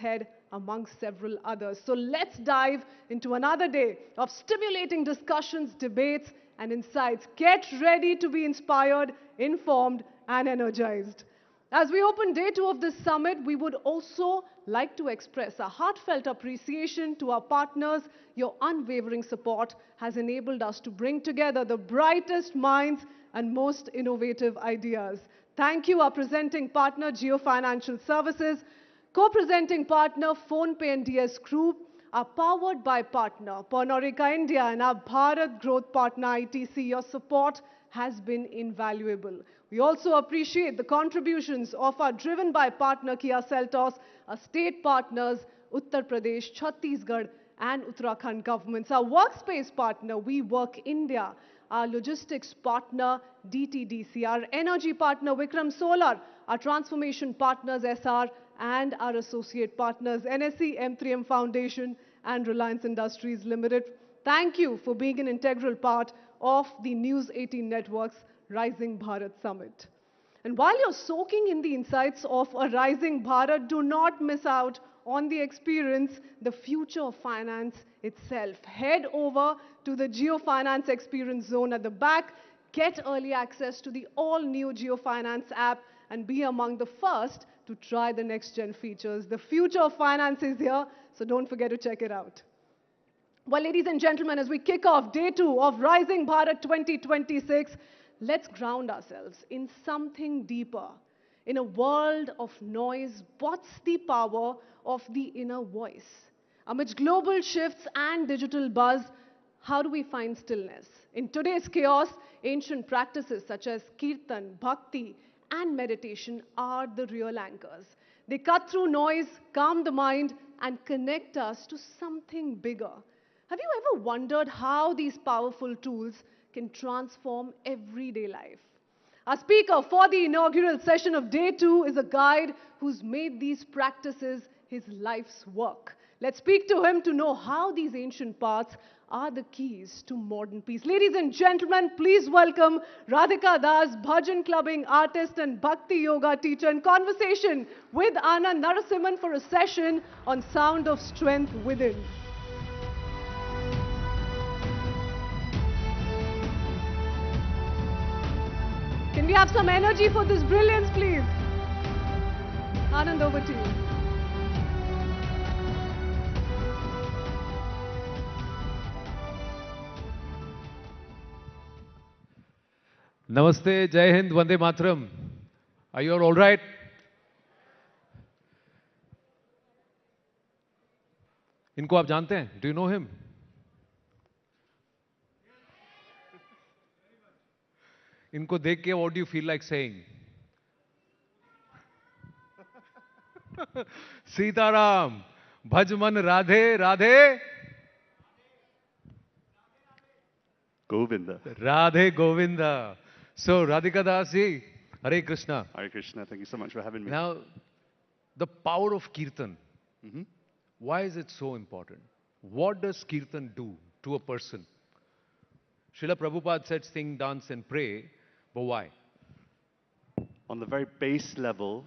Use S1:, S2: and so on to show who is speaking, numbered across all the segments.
S1: ahead among several others. So let's dive into another day of stimulating discussions, debates, and insights. Get ready to be inspired, informed, and energized. As we open day 2 of this summit, we would also like to express a heartfelt appreciation to our partners. Your unwavering support has enabled us to bring together the brightest minds and most innovative ideas. Thank you, our presenting partner, Geo Financial Services, co-presenting partner, PhonePe and DS Group, our powered by partner, Pernorica India, and our Bharat growth partner, ITC. Your support has been invaluable. We also appreciate the contributions of our driven by partner, Kia Seltos, our state partners, Uttar Pradesh, Chhattisgarh, and Uttarakhand governments, our workspace partner, WeWork India, our logistics partner, DTDC, our energy partner, Vikram Solar, our transformation partners, SR, and our associate partners, NSE, M3M Foundation, and Reliance Industries Limited. Thank you for being an integral part of the News 18 Network's Rising Bharat Summit. And while you're soaking in the insights of a rising Bharat, do not miss out on the experience, the future of finance itself. Head over to the Geo Finance Experience Zone at the back, get early access to the all-new Geo Finance app, and be among the first to try the next-gen features. The future of finance is here, so don't forget to check it out. Well, ladies and gentlemen, as we kick off day 2 of Rising Bharat 2026, let's ground ourselves in something deeper. In a world of noise, what's the power of the inner voice? Amidst global shifts and digital buzz, how do we find stillness? In today's chaos, ancient practices such as kirtan, bhakti, and meditation are the real anchors. They cut through noise, calm the mind, and connect us to something bigger. Have you ever wondered how these powerful tools can transform everyday life? Our speaker for the inaugural session of day 2 is a guide who's made these practices his life's work. Let's speak to him to know how these ancient paths are the keys to modern peace. Ladies and gentlemen, please welcome Radhika Das, bhajan clubbing artist and bhakti yoga teacher, in conversation with Anand Narasimhan for a session on sound of strength within. Can we have some energy for this brilliance, please? Anand, over to you.
S2: Namaste, Jai Hind, Vande Mataram. Are you all right? इनको आप जानते हैं? Do you know him? इनको देख के what do you feel like saying? Sitaram, भज मन Radhe Radhe
S3: Govinda.
S2: Radhe Govinda. So, Radhika Das ji, Hare Krishna.
S3: Hare Krishna, thank you so much for having me.
S2: Now, the power of Kirtan. Why is it so important? What does Kirtan do to a person? Srila Prabhupada said sing, dance and pray, but why?
S3: On the very base level,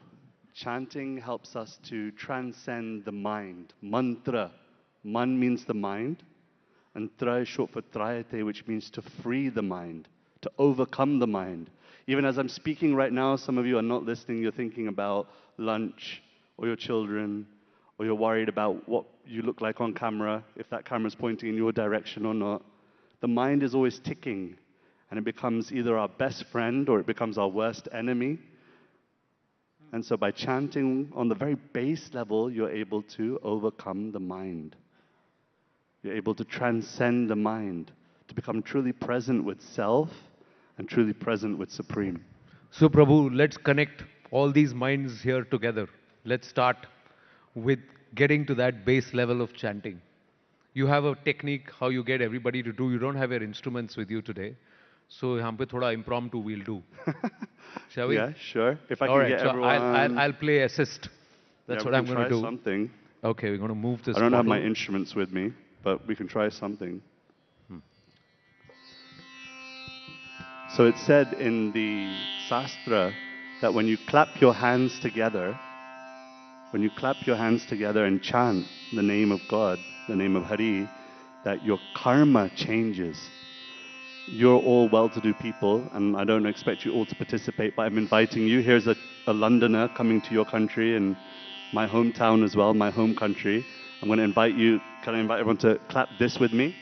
S3: chanting helps us to transcend the mind. Mantra. Man means the mind. And tra is short for trayate, which means to free the mind, to overcome the mind. Even as I'm speaking right now, some of you are not listening, you're thinking about lunch, or your children, or you're worried about what you look like on camera, if that camera's pointing in your direction or not. The mind is always ticking, and it becomes either our best friend or it becomes our worst enemy. And so by chanting on the very base level, you're able to overcome the mind. You're able to transcend the mind, to become truly present with self and truly present with Supreme.
S2: So, Prabhu, let's connect all these minds here together. Let's start with getting to that base level of chanting. You have a technique how you get everybody to do. You don't have your instruments with you today. So, यहाँ पे थोड़ा impromptu we'll do. Shall we?
S3: Yeah, sure. If I
S2: All
S3: can
S2: right,
S3: get
S2: so
S3: everyone...
S2: I'll play assist. That's what I'm going to do.
S3: Something.
S2: Okay, we're going to move this.
S3: I don't have
S2: bottle.
S3: my instruments with me, but we can try something. So it's said in the Shastra that when you clap your hands together, when you clap your hands together and chant the name of God, the name of Hari, that your karma changes. You're all well-to-do people, and I don't expect you all to participate, but I'm inviting you. Here's a Londoner coming to your country and my hometown as well, my home country. I'm going to invite you, can I invite everyone to clap this with me?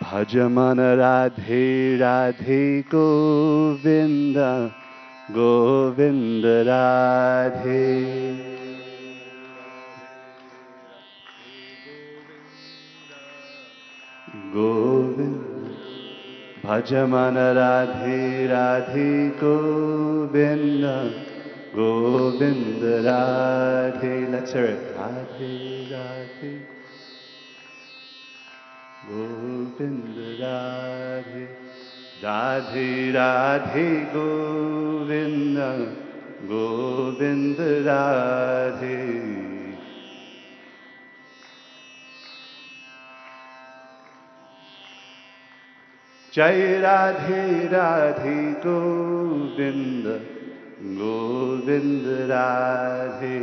S3: Bhajamana Radhe Radhe Govinda Govinda Radhe Govinda Bhajamana Radhe Radhe Govinda Govinda Radhe. Let's hear it. Radhe Radhe Govinda Radhe Radhe Radhe Govinda Govinda Radhe. Jai Radhe Radhe Govinda Govinda Radhe.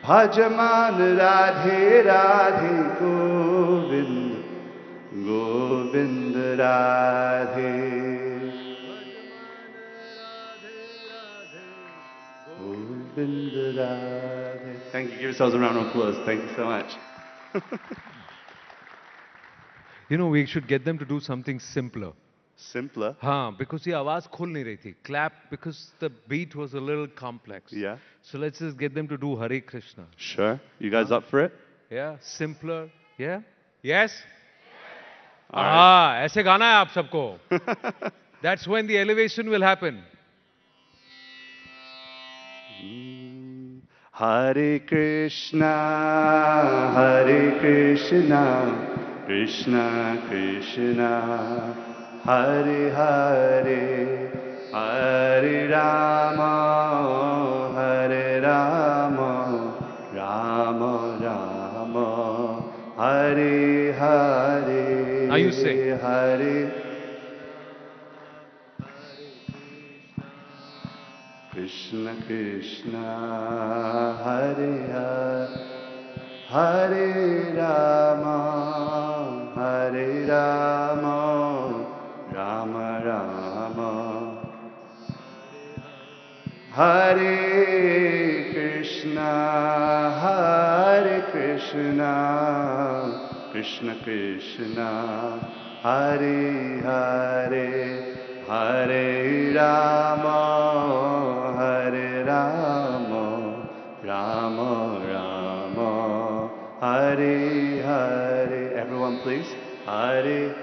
S3: Bhajaman Radhe Radhe Govinda Govinda Radhe. Govinda Radhe. Thank you. Give yourselves a round of applause. Thank you so much.
S2: You know, we should get them to do something simpler.
S3: Simpler?
S2: Because the आवाज खुल नहीं रही थी. Clap because the beat was a little complex.
S3: Yeah.
S2: So let's just get them to do Hare Krishna.
S3: Sure. You guys up for it?
S2: Yeah, simpler. Yeah? Yes?
S3: All
S2: ऐसे गाना है आप सबको. That's when the elevation will happen.
S3: Hare Krishna, Hare Krishna, Krishna Krishna, Hare Hare, Hare Rama, Hare Rama, Rama Rama, Hare Hare.
S2: Now you say.
S3: Hare Krishna Krishna, Hare Hare, Hare Rama, Hare Rama, Rama Rama, Hare Krishna, Hare Krishna, Krishna Krishna, Hare Hare, Hare Rama, Hare Rama, Rama Rama, Hare Hare. Everyone please. Hare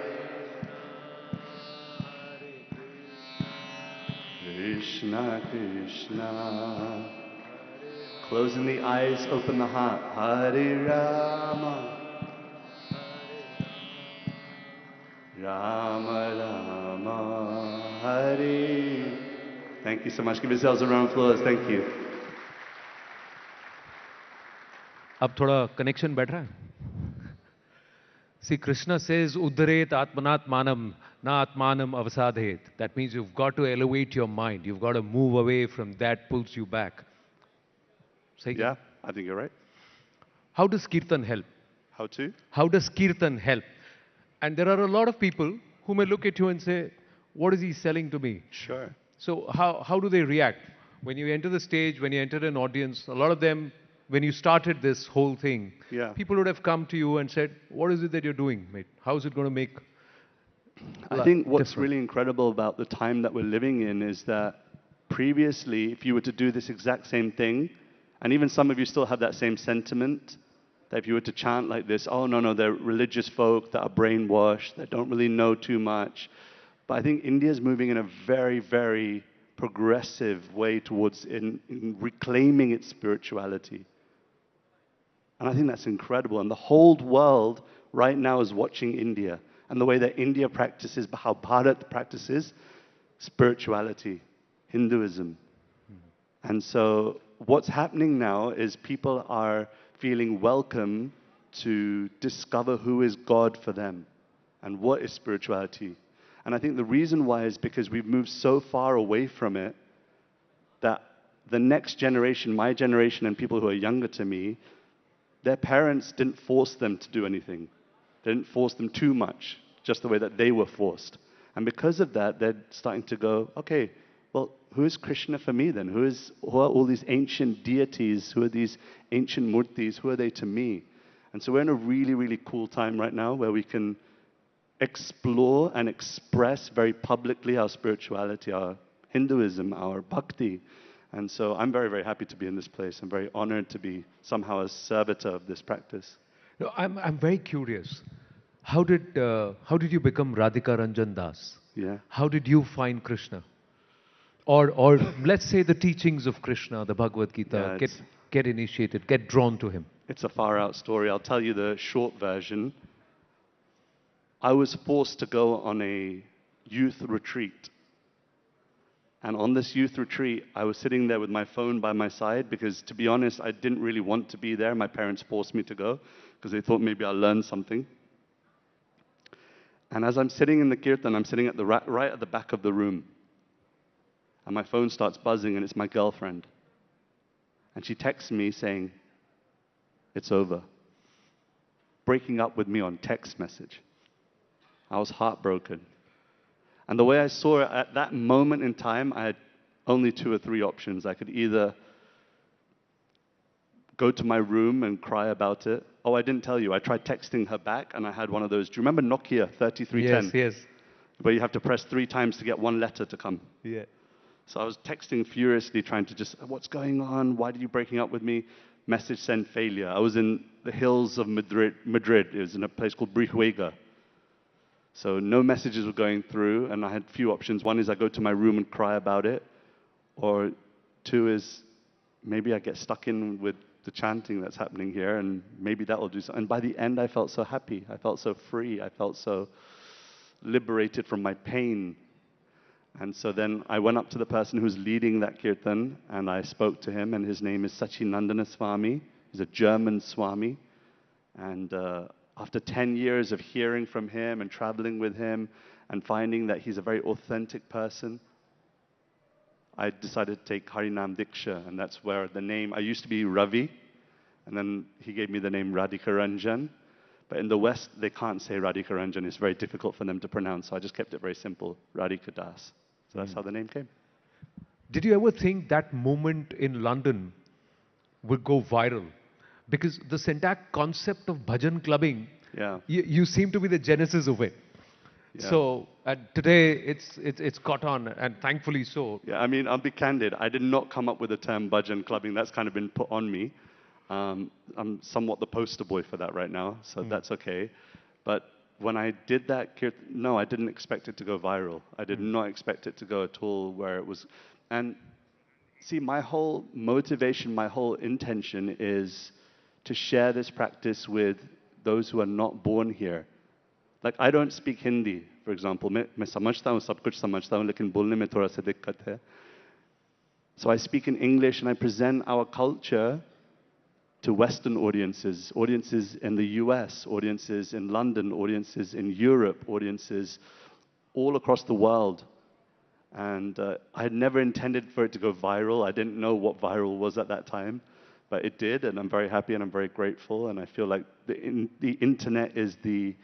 S3: Krishna Krishna. Closing the eyes, open the heart. Hare Rama, Rama Rama, Hare. Thank you so much. Give yourselves a round of applause. Thank you.
S2: अब थोड़ा connection बैठ रहा है. See, Krishna says, Uddharet Atmanat Manam, Na Atmanam Avasadhet. That means you've got to elevate your mind. You've got to move away from that pulls you back. Say
S3: Yeah, I think you're right.
S2: How does Kirtan help?
S3: How to?
S2: How does Kirtan help? And there are a lot of people who may look at you and say, what is he selling to me?
S3: Sure.
S2: So how do they react? When you enter the stage, when you enter an audience, a lot of them, when you started this whole thing,
S3: Yeah.
S2: people would have come to you and said, what is it that you're doing, mate? How is it going to make
S3: I think what's
S2: different?
S3: really incredible about the time that we're living in is that previously, if you were to do this exact same thing, and even some of you still have that same sentiment, that if you were to chant like this, oh, no, they're religious folk that are brainwashed, that don't really know too much. But I think India is moving in a very, very progressive way towards in reclaiming its spirituality. And I think that's incredible. And the whole world right now is watching India and the way that India practices, how Bharat practices spirituality, Hinduism. And so what's happening now is people are feeling welcome to discover who is God for them and what is spirituality. And I think the reason why is because we've moved so far away from it that the next generation, my generation and people who are younger to me, their parents didn't force them to do anything. They didn't force them too much, just the way that they were forced. And because of that, they're starting to go, okay, well, who is Krishna for me then? Who are all these ancient deities? Who are these ancient murtis? Who are they to me? And so we're in a really, really cool time right now where we can explore and express very publicly our spirituality, our Hinduism, our bhakti. And so I'm very, very happy to be in this place. I'm very honored to be somehow a servitor of this practice.
S2: No, I'm very curious. How did you become Radhika Ranjan Das?
S3: Yeah.
S2: How did you find Krishna? Or let's say the teachings of Krishna, the Bhagavad Gita,
S3: Yeah,
S2: get initiated, get drawn to him.
S3: It's a far out story. I'll tell you the short version. I was forced to go on a youth retreat. And on this youth retreat, I was sitting there with my phone by my side because, to be honest, I didn't really want to be there. My parents forced me to go because they thought maybe I'll learn something. And as I'm sitting in the kirtan, I'm sitting at the right at the back of the room. And my phone starts buzzing, and it's my girlfriend. And she texts me saying, "It's over." Breaking up with me on text message. I was heartbroken. And the way I saw it at that moment in time, I had only 2 or 3 options. I could either go to my room and cry about it. Oh, I didn't tell you. I tried texting her back, and I had one of those. Do you remember Nokia 3310?
S2: Yes, yes.
S3: Where you have to press 3 times to get 1 letter to come.
S2: Yeah.
S3: So I was texting furiously, trying to just, what's going on? Why are you breaking up with me? Message send failure. I was in the hills of Madrid. It was in a place called Brihuega. So no messages were going through, and I had a few options. One is I go to my room and cry about it, or 2 is maybe I get stuck in with the chanting that's happening here, and maybe that will do something. And by the end, I felt so happy. I felt so free. I felt so liberated from my pain. And so then I went up to the person who's leading that kirtan, and I spoke to him, and his name is Sachinandana Swami. He's a German Swami. And after 10 years of hearing from him and traveling with him and finding that he's a very authentic person, I decided to take Harinam Diksha, and that's where the name, I used to be Ravi, and then he gave me the name Radhika Ranjan. But in the West, they can't say Radhika Ranjan. It's very difficult for them to pronounce, so I just kept it very simple, Radhika Das. So that's how the name came.
S2: Did you ever think that moment in London would go viral? Because the entire concept of bhajan clubbing,
S3: Yeah.
S2: you seem to be the genesis of it.
S3: Yeah.
S2: So today it's caught on, and thankfully so.
S3: Yeah, I mean, I'll be candid. I did not come up with the term bhajan clubbing. That's kind of been put on me. I'm somewhat the poster boy for that right now, so that's okay. But when I did that, no, I didn't expect it to go viral. I did not expect it to go at all where it was. And see, my whole motivation, my whole intention is to share this practice with those who are not born here. Like, I don't speak Hindi, for example. मैं समझता हूँ, सब कुछ समझता हूँ, लेकिन बोलने में थोड़ा सा दिक्कत है. So I speak in English, and I present our culture to Western audiences, audiences in the US, audiences in London, audiences in Europe, audiences all across the world. And I had never intended for it to go viral. I didn't know what viral was at that time, but it did, and I'm very happy and I'm very grateful. And I feel like the internet is the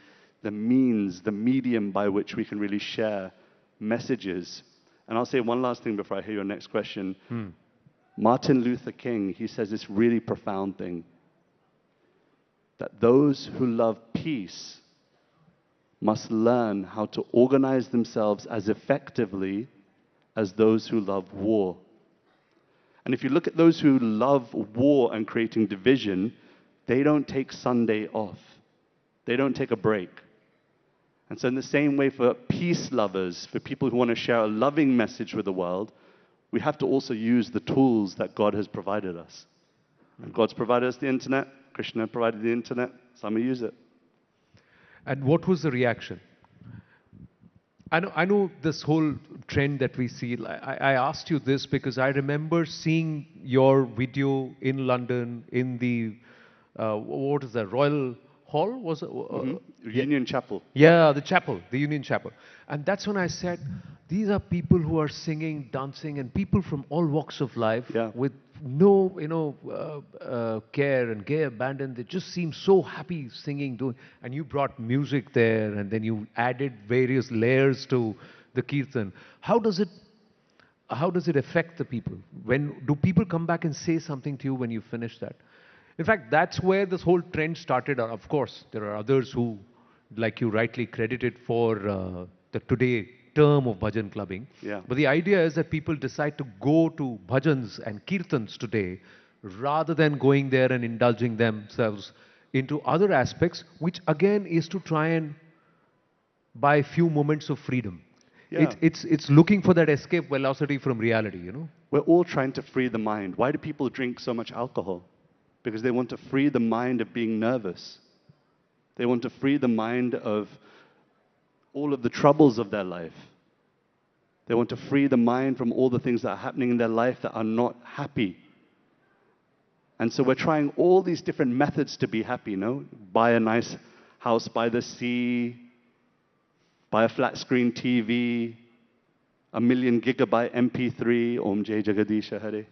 S3: means, the medium by which we can really share messages. And I'll say one last thing before I hear your next question. Martin Luther King, he says this really profound thing, that those who love peace must learn how to organize themselves as effectively as those who love war. And if you look at those who love war and creating division, they don't take Sunday off. They don't take a break. And so in the same way, for peace lovers, for people who want to share a loving message with the world, we have to also use the tools that God has provided us. And God's provided us the internet. Krishna provided the internet. So I'm going to use it.
S2: And what was the reaction? I know this whole trend that we see. I asked you this because I remember seeing your video in London, in the what is that, Royal Hall? Was it?
S3: Union Chapel.
S2: Yeah, the chapel, the Union Chapel. And that's when I said, these are people who are singing, dancing, and people from all walks of life
S3: Yeah.
S2: with no, care and gay abandon. They just seem so happy singing, doing. And you brought music there, and then you added various layers to the kirtan. How does it affect the people? When do people come back and say something to you when you finish that? In fact, that's where this whole trend started. Of course, there are others who, like you rightly credited for the today term of bhajan clubbing.
S3: Yeah.
S2: But the idea is that people decide to go to bhajans and kirtans today rather than going there and indulging themselves into other aspects, which again is to try and buy a few moments of freedom.
S3: Yeah.
S2: It's looking for that escape velocity from reality.
S3: We're all trying to free the mind. Why do people drink so much alcohol? Because they want to free the mind of being nervous. They want to free the mind of all of the troubles of their life. They want to free the mind from all the things that are happening in their life that are not happy. And so we're trying all these different methods to be happy, Buy a nice house by the sea, buy a flat screen TV, 1,000,000 gigabyte MP3, Om Jai Jagadisha Hare.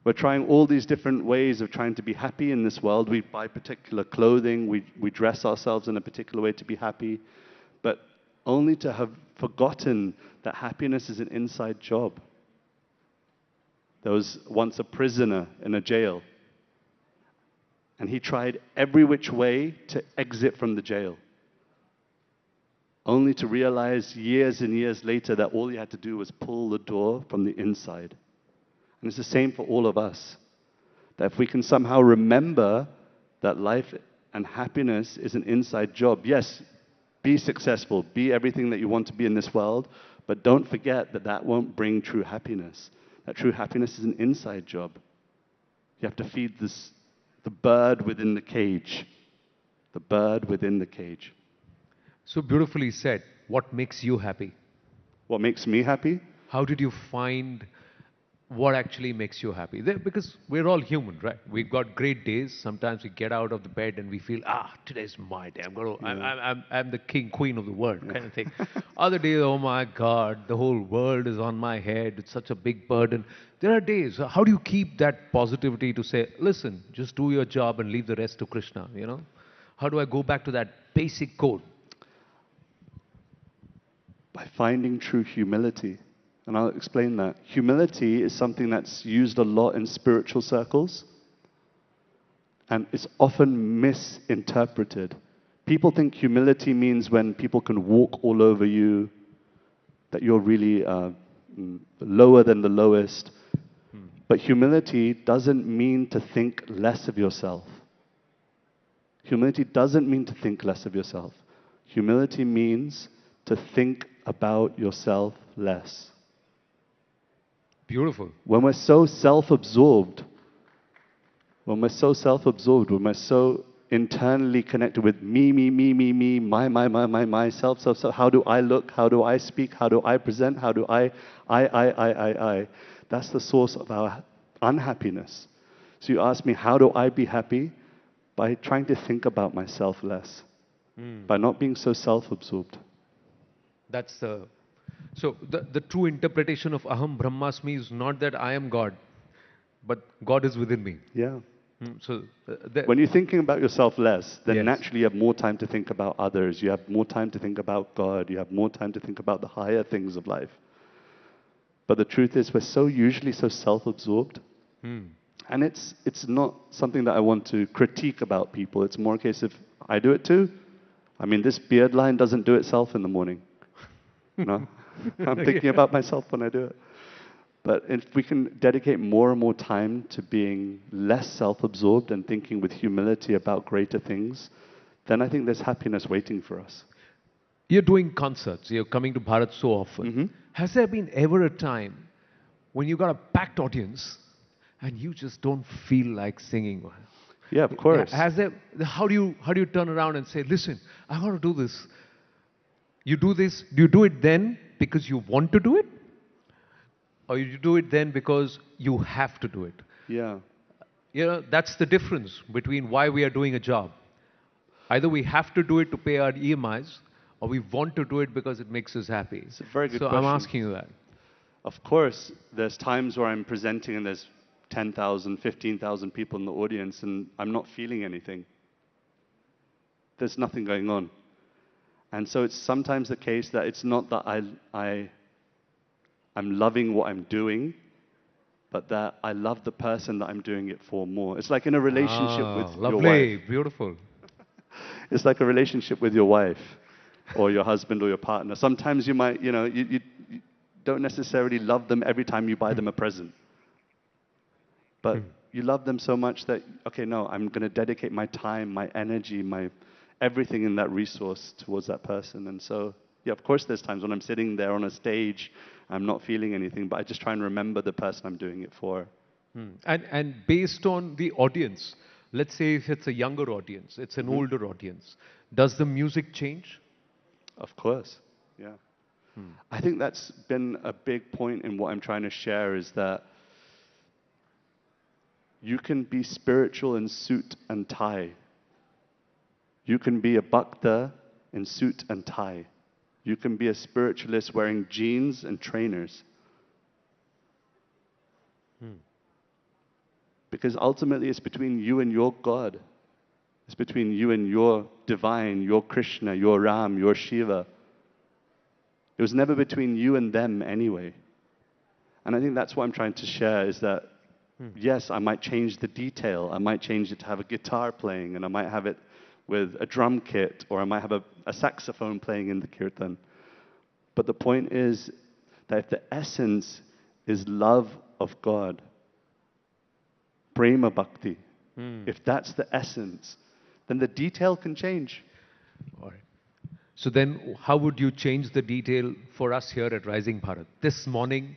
S3: We're trying all these different ways of trying to be happy in this world. We buy particular clothing, we dress ourselves in a particular way to be happy, but only to have forgotten that happiness is an inside job. There was once a prisoner in a jail, and he tried every which way to exit from the jail, only to realize years and years later that all he had to do was pull the door from the inside. And it's the same for all of us. That if we can somehow remember that life and happiness is an inside job. Yes, be successful, be everything that you want to be in this world, but don't forget that that won't bring true happiness. That true happiness is an inside job. You have to feed the bird within the cage. The bird within the cage.
S2: So beautifully said. What makes you happy?
S3: What makes me happy?
S2: How did you find what actually makes you happy? Because we're all human, right? We've got great days. Sometimes we get out of the bed and we feel, today's my day. I'm the king, queen of the world, kind of thing. Other days, oh my God, the whole world is on my head. It's such a big burden. There are days. How do you keep that positivity to say, listen, just do your job and leave the rest to Krishna, How do I go back to that basic code?
S3: By finding true humility. And I'll explain that. Humility is something that's used a lot in spiritual circles, and it's often misinterpreted. People think humility means when people can walk all over you, that you're really lower than the lowest. But humility doesn't mean to think less of yourself. Humility doesn't mean to think less of yourself. Humility means to think about yourself less.
S2: Beautiful.
S3: When we're so self-absorbed, when we're so internally connected with me, my, self, how do I look, how do I speak, how do I present, how do I, that's the source of our unhappiness. So you ask me, how do I be happy? By trying to think about myself less, by not being so self-absorbed.
S2: That's so the true interpretation of Aham Brahmasmi is not that I am God, but God is within me.
S3: Yeah.
S2: So
S3: when you're thinking about yourself less, then
S2: Yes.
S3: naturally you have more time to think about others. You have more time to think about God. You have more time to think about the higher things of life. But the truth is, we're usually so self-absorbed. And it's not something that I want to critique about people. It's more a case of, I do it too. I mean, this beard line doesn't do itself in the morning. I'm thinking about myself when I do it. But if we can dedicate more and more time to being less self-absorbed and thinking with humility about greater things, then I think there's happiness waiting for us.
S2: You're doing concerts. You're coming to Bharat so often. Has there been ever a time when you got a packed audience and you just don't feel like singing?
S3: Yeah, of course.
S2: How do you turn around and say, listen, I want to do this. You do this. Do you do it then because you want to do it? Or you do it then because you have to do it?
S3: Yeah.
S2: that's the difference between why we are doing a job. Either we have to do it to pay our EMIs, or we want to do it because it makes us happy.
S3: It's a very good
S2: so
S3: question.
S2: I'm asking you that.
S3: Of course, there's times where I'm presenting and there's 10,000, 15,000 people in the audience and I'm not feeling anything. There's nothing going on. And so it's sometimes the case that it's not that I'm loving what I'm doing, but that I love the person that I'm doing it for more. It's like in a relationship with your
S2: lovely,
S3: wife.
S2: beautiful.
S3: It's like a relationship with your wife or your husband or your partner. Sometimes you might, you don't necessarily love them every time you buy them a present. But you love them so much that, okay, no, I'm going to dedicate my time, my energy, my everything in that resource towards that person. And so, yeah, of course there's times when I'm sitting there on a stage, I'm not feeling anything, but I just try and remember the person I'm doing it for.
S2: And based on the audience, let's say if it's a younger audience, it's an older audience, does the music change?
S3: Of course, yeah. I think that's been a big point in what I'm trying to share is that you can be spiritual in suit and tie. You can be a bhakta in suit and tie. You can be a spiritualist wearing jeans and trainers. Because ultimately it's between you and your God. It's between you and your divine, your Krishna, your Ram, your Shiva. It was never between you and them anyway. And I think that's what I'm trying to share is that, yes, I might change the detail. I might change it to have a guitar playing, and I might have it with a drum kit, or I might have a saxophone playing in the kirtan. But the point is that if the essence is love of God, prema bhakti, if that's the essence, then the detail can change.
S2: All right. So then how would you change the detail for us here at Rising Bharat? This morning,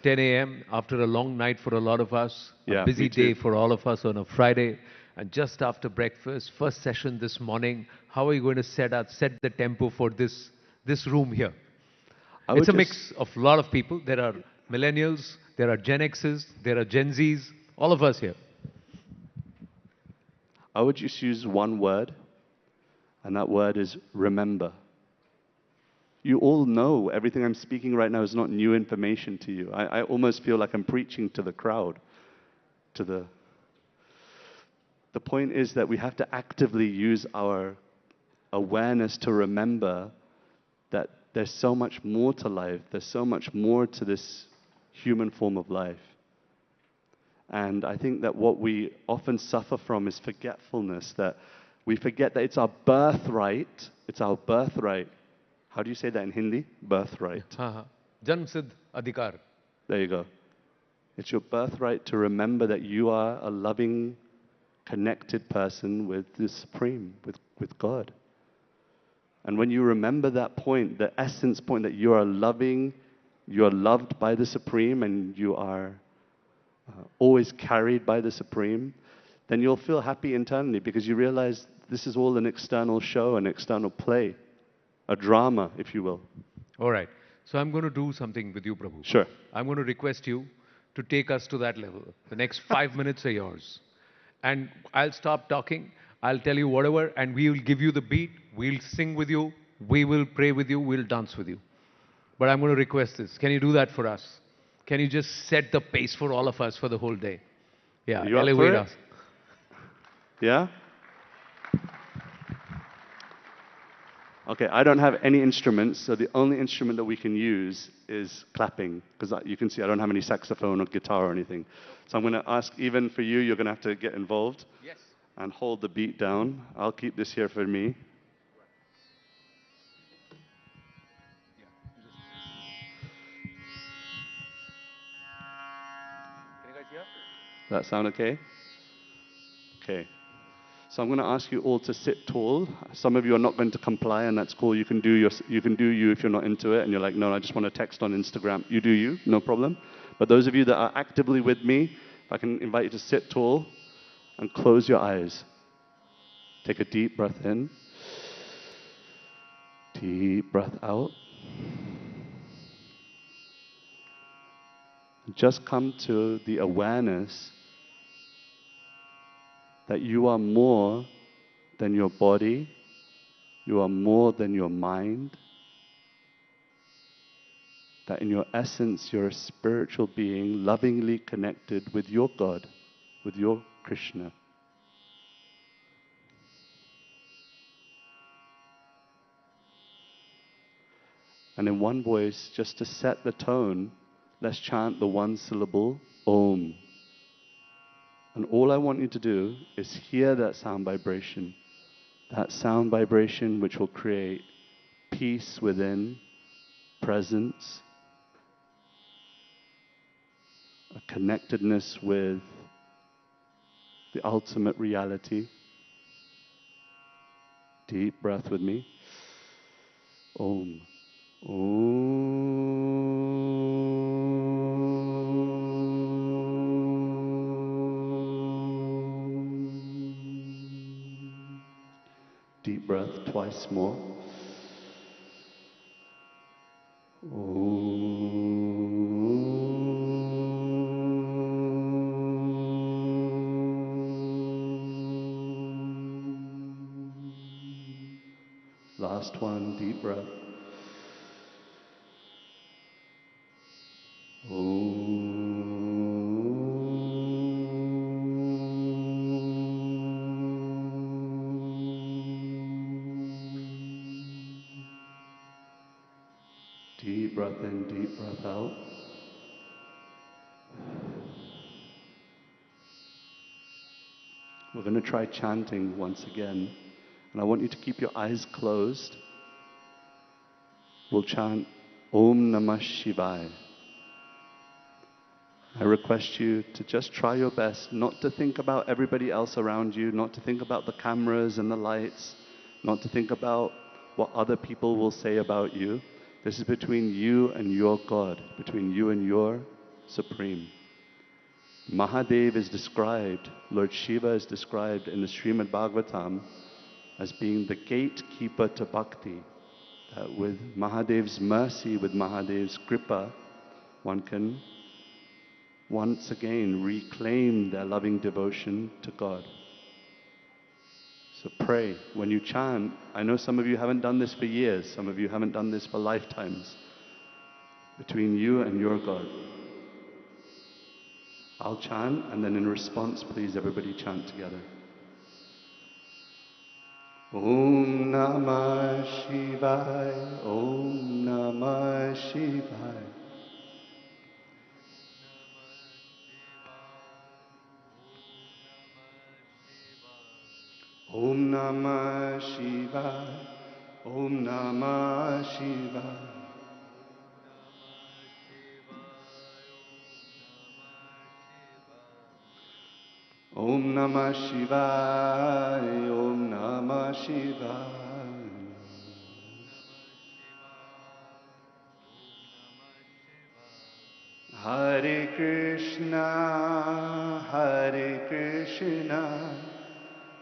S2: 10 a.m., after a long night for a lot of us,
S3: Yeah,
S2: a busy
S3: me too.
S2: day for all of us on a Friday, and just after breakfast, first session this morning, how are you going to set the tempo for this room here? It's a mix of a lot of people. There are millennials, there are Gen Xs, there are Gen Zs, all of us here.
S3: I would just use one word, and that word is remember. You all know everything I'm speaking right now is not new information to you. I almost feel like I'm preaching to the crowd. The point is that we have to actively use our awareness to remember that there's so much more to life. There's so much more to this human form of life. And I think that what we often suffer from is forgetfulness, that we forget that it's our birthright. It's our birthright. How do you say that in Hindi? Birthright.
S2: Janm Siddh Adhikar.
S3: There you go. It's your birthright to remember that you are a loving, connected person with the Supreme, with God. And when you remember that point, the essence point that you are loving, you are loved by the Supreme, and you are always carried by the Supreme, then you'll feel happy internally because you realize this is all an external show, an external play, a drama, if you will.
S2: All right. So I'm going to do something with you, Prabhu.
S3: Sure.
S2: I'm going to request you to take us to that level. The next 5 minutes are yours. And I'll stop talking. I'll tell you whatever, and we will give you the beat. We'll sing with you. We will pray with you. We'll dance with you. But I'm going to request this. Can you do that for us? Can you just set the pace for all of us for the whole day? Yeah,
S3: You up for
S2: elevate
S3: it?
S2: us.
S3: Yeah? Okay, I don't have any instruments, so the only instrument that we can use is clapping, because you can see I don't have any saxophone or guitar or anything. So I'm going to ask, even for you, you're going to have to get involved and hold the beat down. I'll keep this here for me. Does that sound okay? Okay. So I'm going to ask you all to sit tall. Some of you are not going to comply, and that's cool. You can do you if you're not into it, and you're like, no, I just want to text on Instagram. You do you, no problem. But those of you that are actively with me, if I can invite you to sit tall and close your eyes. Take a deep breath in. Deep breath out. Just come to the awareness that you are more than your body, you are more than your mind, that in your essence you're a spiritual being lovingly connected with your God, with your Krishna. And in one voice, just to set the tone, let's chant the one syllable, Om. And all I want you to do is hear that sound vibration which will create peace within, presence, a connectedness with the ultimate reality. Deep breath with me. Om. Deep breath twice more. Last one, deep breath. Deep breath in, deep breath out. We're going to try chanting once again. And I want you to keep your eyes closed. We'll chant Om Namah Shivaya. I request you to just try your best not to think about everybody else around you, not to think about the cameras and the lights, not to think about what other people will say about you. This is between you and your God, between you and your Supreme. Mahadev is described, Lord Shiva is described in the Srimad Bhagavatam as being the gatekeeper to bhakti. That with Mahadev's mercy, with Mahadev's kripa, one can once again reclaim their loving devotion to God. So pray. When you chant, I know some of you haven't done this for years, some of you haven't done this for lifetimes. Between you and your God. I'll chant, and then in response, please everybody chant together. Om Namah Shivaya, Om Namah Shivaya. Om Namah Shivaya, Om Namah Shivaya. Om Namah Shivaya, Om Namah Shivaya. Hare Krishna, Hare Krishna,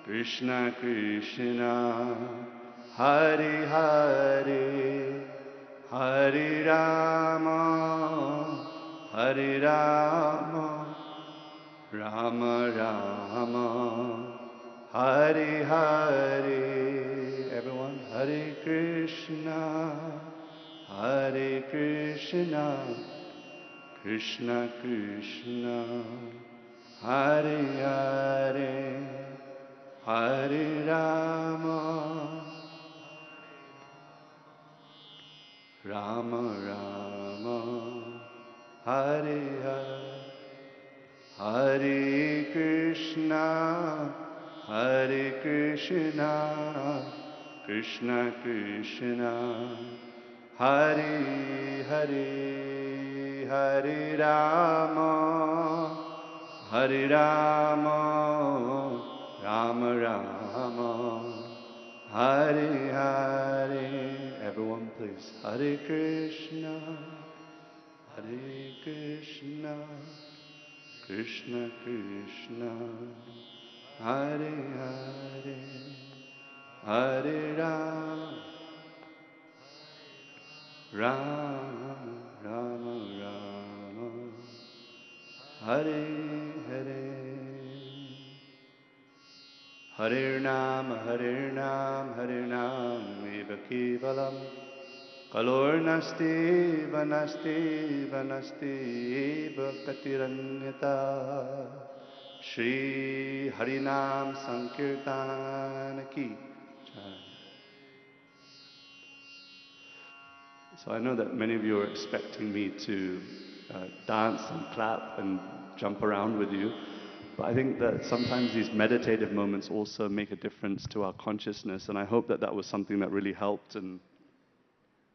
S3: Krishna Krishna, Hare Hare, Hare Rama, Hare Rama, Rama Rama, Hare Hare. Everyone, Hare Krishna, Hare Krishna, Krishna Krishna, Hare Hare, Hare Rama, Rama Rama, Hare Hare. Hare Krishna, Hare Krishna, Krishna Krishna, Hare Hare, Hare Rama, Hare Rama, Rama Rama, Hare Hare. Everyone please. Hare Krishna, Hare Krishna, Krishna Krishna, Hare Hare, Hare Rama, Rama Rama Rama, Hare Hare. Harinam eva kevalam. Kalornasti vanasti vanasti eva katiranyata. Shri Harinam Sankirtan ki. So I know that many of you are expecting me to dance and clap and jump around with you, but I think that sometimes these meditative moments also make a difference to our consciousness, and I hope that that was something that really helped and,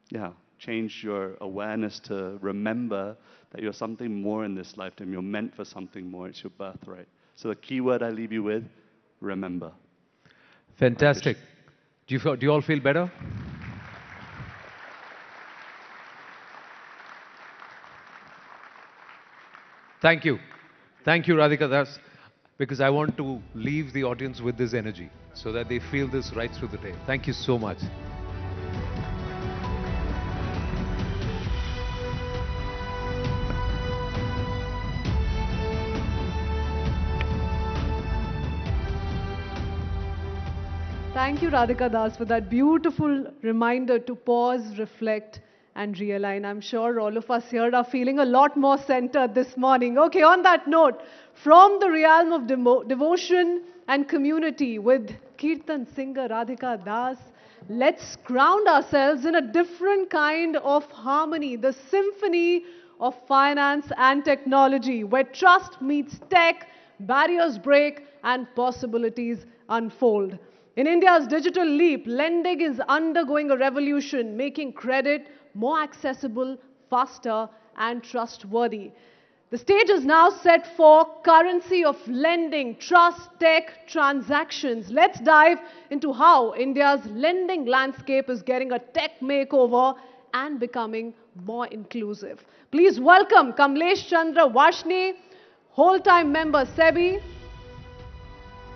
S3: yeah, changed your awareness to remember that you're something more in this lifetime. You're meant for something more. It's your birthright. So the key word I leave you with, remember.
S2: Fantastic. Do you all feel better? Thank you. Thank you, Radhika Das, because I want to leave the audience with this energy so that they feel this right through the day. Thank you so much.
S1: Thank you, Radhika Das, for that beautiful reminder to pause, reflect, and realign. I'm sure all of us here are feeling a lot more centered this morning. Okay, on that note, from the realm of devotion and community with Kirtan singer Radhika Das, let's ground ourselves in a different kind of harmony, the symphony of finance and technology, where trust meets tech, barriers break, and possibilities unfold. In India's digital leap, lending is undergoing a revolution, making credit more accessible, faster, and trustworthy. The stage is now set for currency of lending, trust, tech, transactions. Let's dive into how India's lending landscape is getting a tech makeover and becoming more inclusive. Please welcome Kamlesh Chandra Vashni, whole-time member SEBI,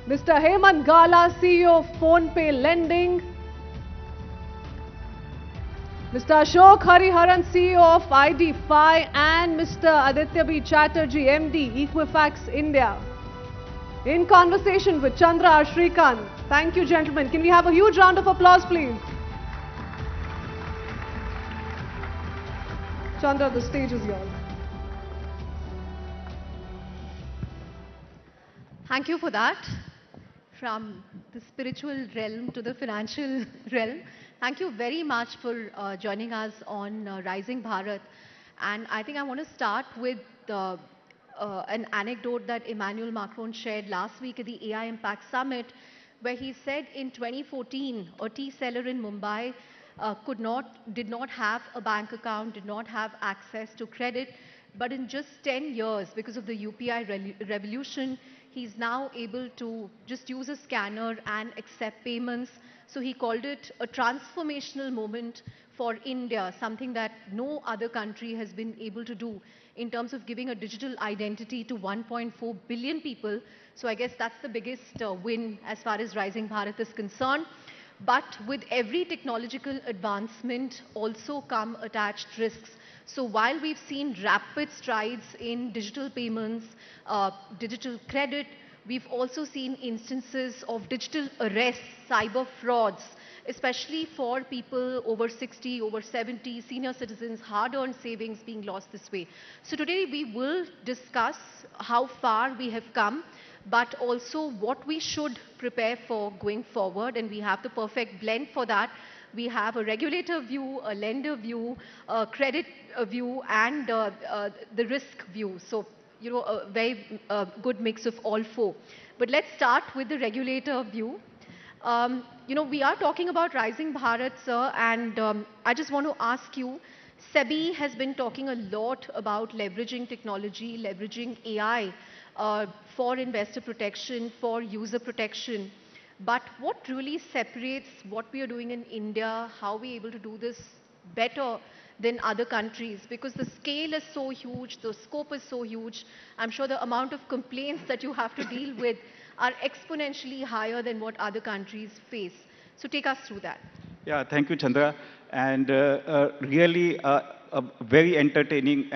S1: Mr. Hemant Gala, CEO of PhonePe Lending, Mr. Ashok Hariharan, CEO of ID5, and Mr. Aditya B. Chatterjee, MD, Equifax India. In conversation with Chandra R. Shrikant. Thank you, gentlemen. Can we have a huge round of applause, please? Chandra, the stage is yours.
S4: Thank you for that. From the spiritual realm to the financial realm. Thank you very much for joining us on Rising Bharat. And I think I want to start with an anecdote that Emmanuel Macron shared last week at the AI Impact Summit, where he said in 2014, a tea seller in Mumbai did not have a bank account, did not have access to credit, but in just 10 years, because of the UPI revolution, he's now able to just use a scanner and accept payments. So he called it a transformational moment for India, something that no other country has been able to do in terms of giving a digital identity to 1.4 billion people. So I guess that's the biggest win as far as Rising Bharat is concerned. But with every technological advancement also come attached risks. So while we've seen rapid strides in digital payments, digital credit, we've also seen instances of digital arrests, cyber frauds, especially for people over 60, over 70, senior citizens, hard-earned savings being lost this way. So today we will discuss how far we have come, but also what we should prepare for going forward, and we have the perfect blend for that. We have a regulator view, a lender view, a credit view, and the risk view. So, you know, a very good mix of all four. But let's start with the regulator view. You know, we are talking about Rising Bharat, sir, and I just want to ask you, SEBI has been talking a lot about leveraging technology, leveraging AI for investor protection, for user protection. But what really separates what we are doing in India, how we are able to do this better than other countries? Because the scale is so huge, the scope is so huge. I'm sure the amount of complaints that you have to deal with are exponentially higher than what other countries face. So take us through that.
S5: Yeah, thank you, Chandra. And really a very entertaining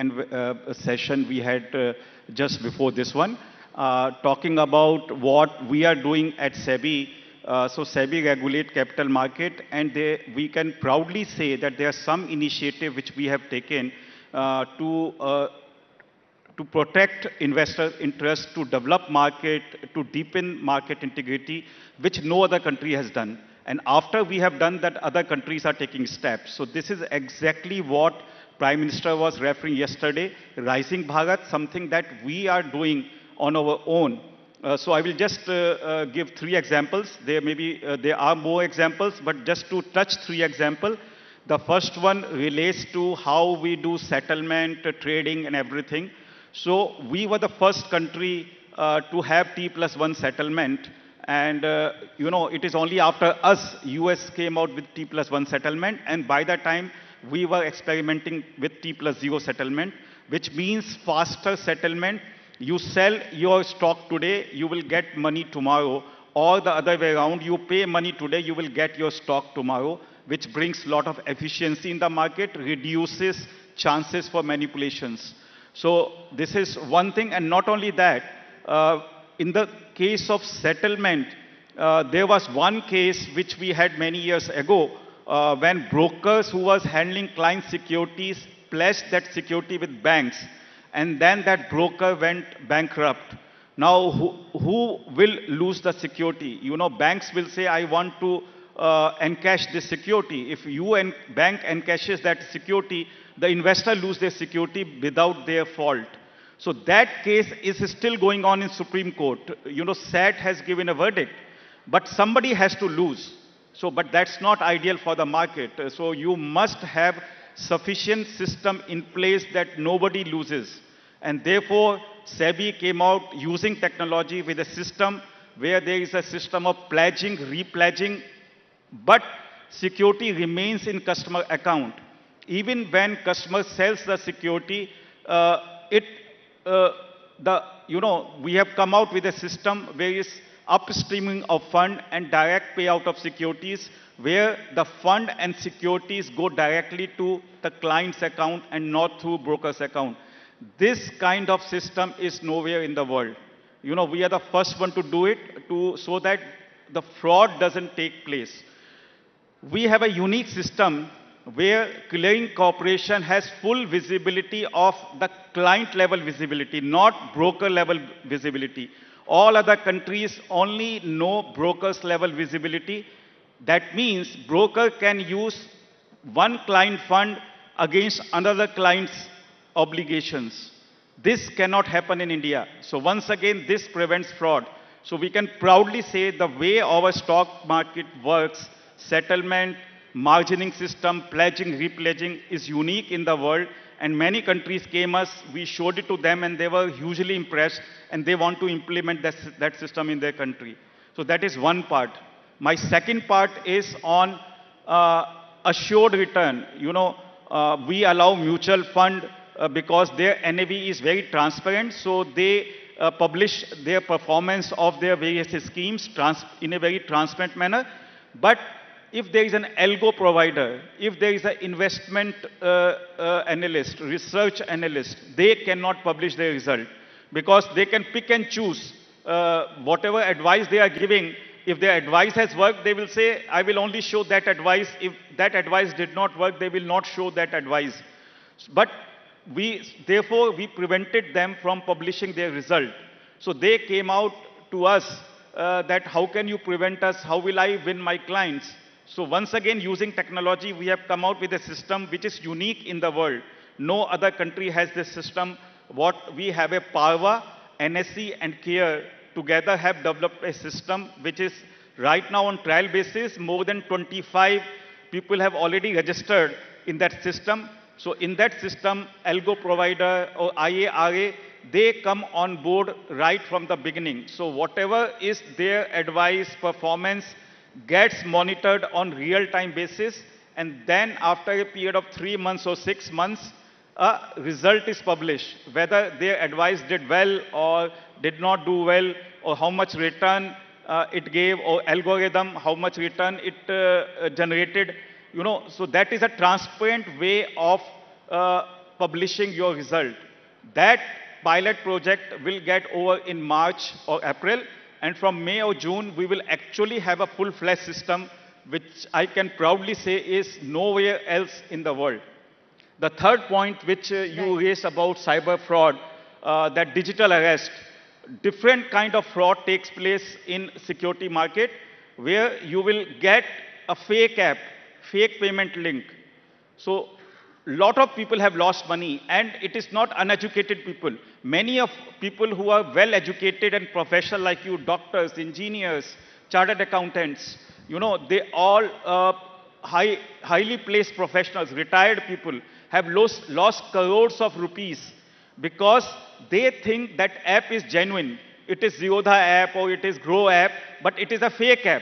S5: session we had just before this one, talking about what we are doing at SEBI So SEBI regulate capital market, and we can proudly say that there are some initiative which we have taken to protect investor interest, to develop market, to deepen market integrity, which no other country has done. And after we have done that, other countries are taking steps. So this is exactly what Prime Minister was referring yesterday, Rising Bharat, something that we are doing on our own. So I will just give 3 examples. There are more examples, but just to touch 3 examples. The first one relates to how we do settlement, trading, and everything. So we were the first country to have T+1 settlement. And, it is only after us, US came out with T+1 settlement. And by that time, we were experimenting with T+0 settlement, which means faster settlement. You sell your stock today, you will get money tomorrow. Or the other way around, you pay money today, you will get your stock tomorrow, which brings a lot of efficiency in the market, reduces chances for manipulations. So this is one thing, and not only that, in the case of settlement, there was one case which we had many years ago, when brokers who was handling client securities pledged that security with banks, and then that broker went bankrupt. Now, who will lose the security? Banks will say, I want to encash this security. If you and bank encashes that security, the investor lose their security without their fault. So that case is still going on in Supreme Court. SAT has given a verdict, but somebody has to lose. So, but that's not ideal for the market. So you must have sufficient system in place that nobody loses. And therefore, SEBI came out using technology with a system where there is a system of pledging, repledging, but security remains in customer account. Even when customer sells the security, we have come out with a system where is upstreaming of fund and direct payout of securities, where the fund and securities go directly to the client's account and not through broker's account. This kind of system is nowhere in the world. We are the first one to do it so that the fraud doesn't take place. We have a unique system where clearing corporation has full visibility of the client level visibility, not broker level visibility. All other countries only know brokers level visibility. That means broker can use one client fund against another client's obligations. This cannot happen in India. So once again, this prevents fraud. So we can proudly say the way our stock market works, settlement, margining system, pledging, repledging is unique in the world, and many countries came us, we showed it to them, and they were hugely impressed, and they want to implement that system in their country. So that is one part. My second part is on assured return. We allow mutual fund because their NAV is very transparent, so they publish their performance of their various schemes in a very transparent manner. But if there is an algo provider, if there is an investment analyst, research analyst, they cannot publish their result because they can pick and choose whatever advice they are giving. If their advice has worked, they will say, I will only show that advice. If that advice did not work, they will not show that advice. But therefore, we prevented them from publishing their result. So they came out to us that how can you prevent us? How will I win my clients? So once again, using technology, we have come out with a system which is unique in the world. No other country has this system. What we have a Parva, NSE and CARE together have developed a system which is right now on trial basis. More than 25 people have already registered in that system. So in that system, algo provider or IARA, they come on board right from the beginning. So whatever is their advice, performance, gets monitored on real-time basis, and then after a period of 3 months or 6 months, a result is published, whether their advice did well or did not do well, or how much return it gave, or algorithm, how much return it generated. So that is a transparent way of publishing your result. That pilot project will get over in March or April, And from May or June, we will actually have a full-fledged system, which I can proudly say is nowhere else in the world. The third point which you raised about cyber fraud, that digital arrest, different kind of fraud takes place in security market where you will get a fake app, fake payment link. So lot of people have lost money, and it is not uneducated people. Many of people who are well educated and professional like you, doctors, engineers, chartered accountants, they all highly placed professionals, retired people have lost crores of rupees because they think that app is genuine. It is Zerodha app or it is Grow app, but it is a fake app.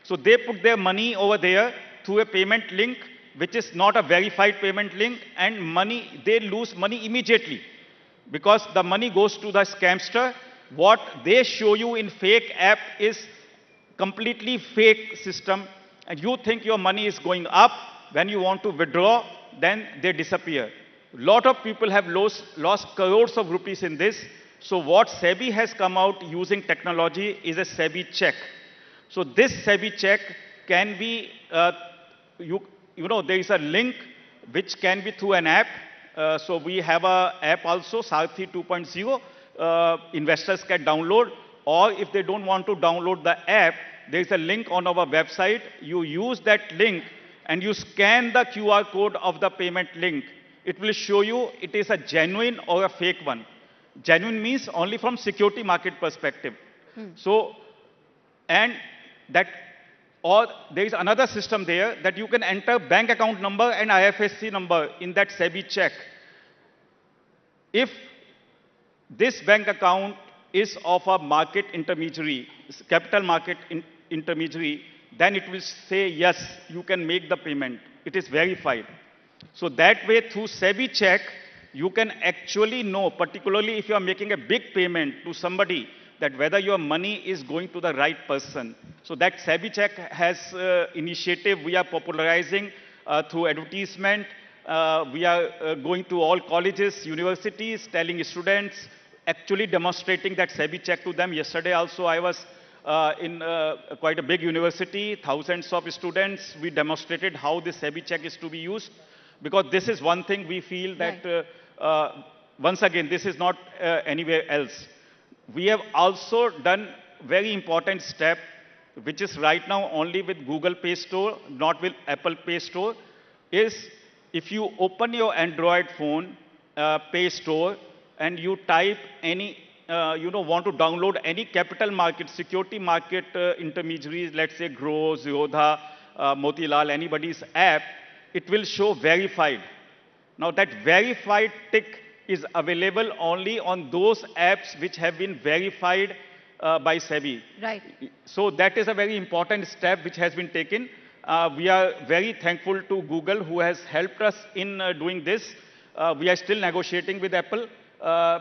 S5: So they put their money over there through a payment link, which is not a verified payment link, and they lose money immediately because the money goes to the scamster. What they show you in fake app is completely fake system, and you think your money is going up. When you want to withdraw, then they disappear. Lot of people have lost crores of rupees in this. So what SEBI has come out using technology is a SEBI check. So this SEBI check can be, there is a link which can be through an app. So we have a app also, Sarthi 2.0, investors can download, or if they don't want to download the app, there is a link on our website. You use that link and you scan the QR code of the payment link. It will show you it is a genuine or a fake one. Genuine means only from security market perspective. So, and that, or there is another system there that you can enter bank account number and IFSC number in that SEBI check. If this bank account is of a market intermediary, capital market intermediary, then it will say, yes, you can make the payment. It is verified. So that way, through SEBI check, you can actually know, particularly if you are making a big payment to somebody, that whether your money is going to the right person. So that SEBI check has initiative we are popularizing through advertisement. We are going to all colleges, universities, telling students, actually demonstrating that SEBI check to them. Yesterday also I was in quite a big university, thousands of students. We demonstrated how this SEBI check is to be used. Because this is one thing we feel that, once again, this is not anywhere else. We have also done very important step, which is right now only with Google Play Store, not with Apple Play Store, is if you open your Android phone Play Store and you type any, want to download any capital market, security market intermediaries, let's say Grow, Zerodha, Motilal, anybody's app, it will show verified. Now that verified tick is available only on those apps which have been verified by SEBI.
S4: Right.
S5: So that is a very important step which has been taken. We are very thankful to Google who has helped us in doing this. We are still negotiating with Apple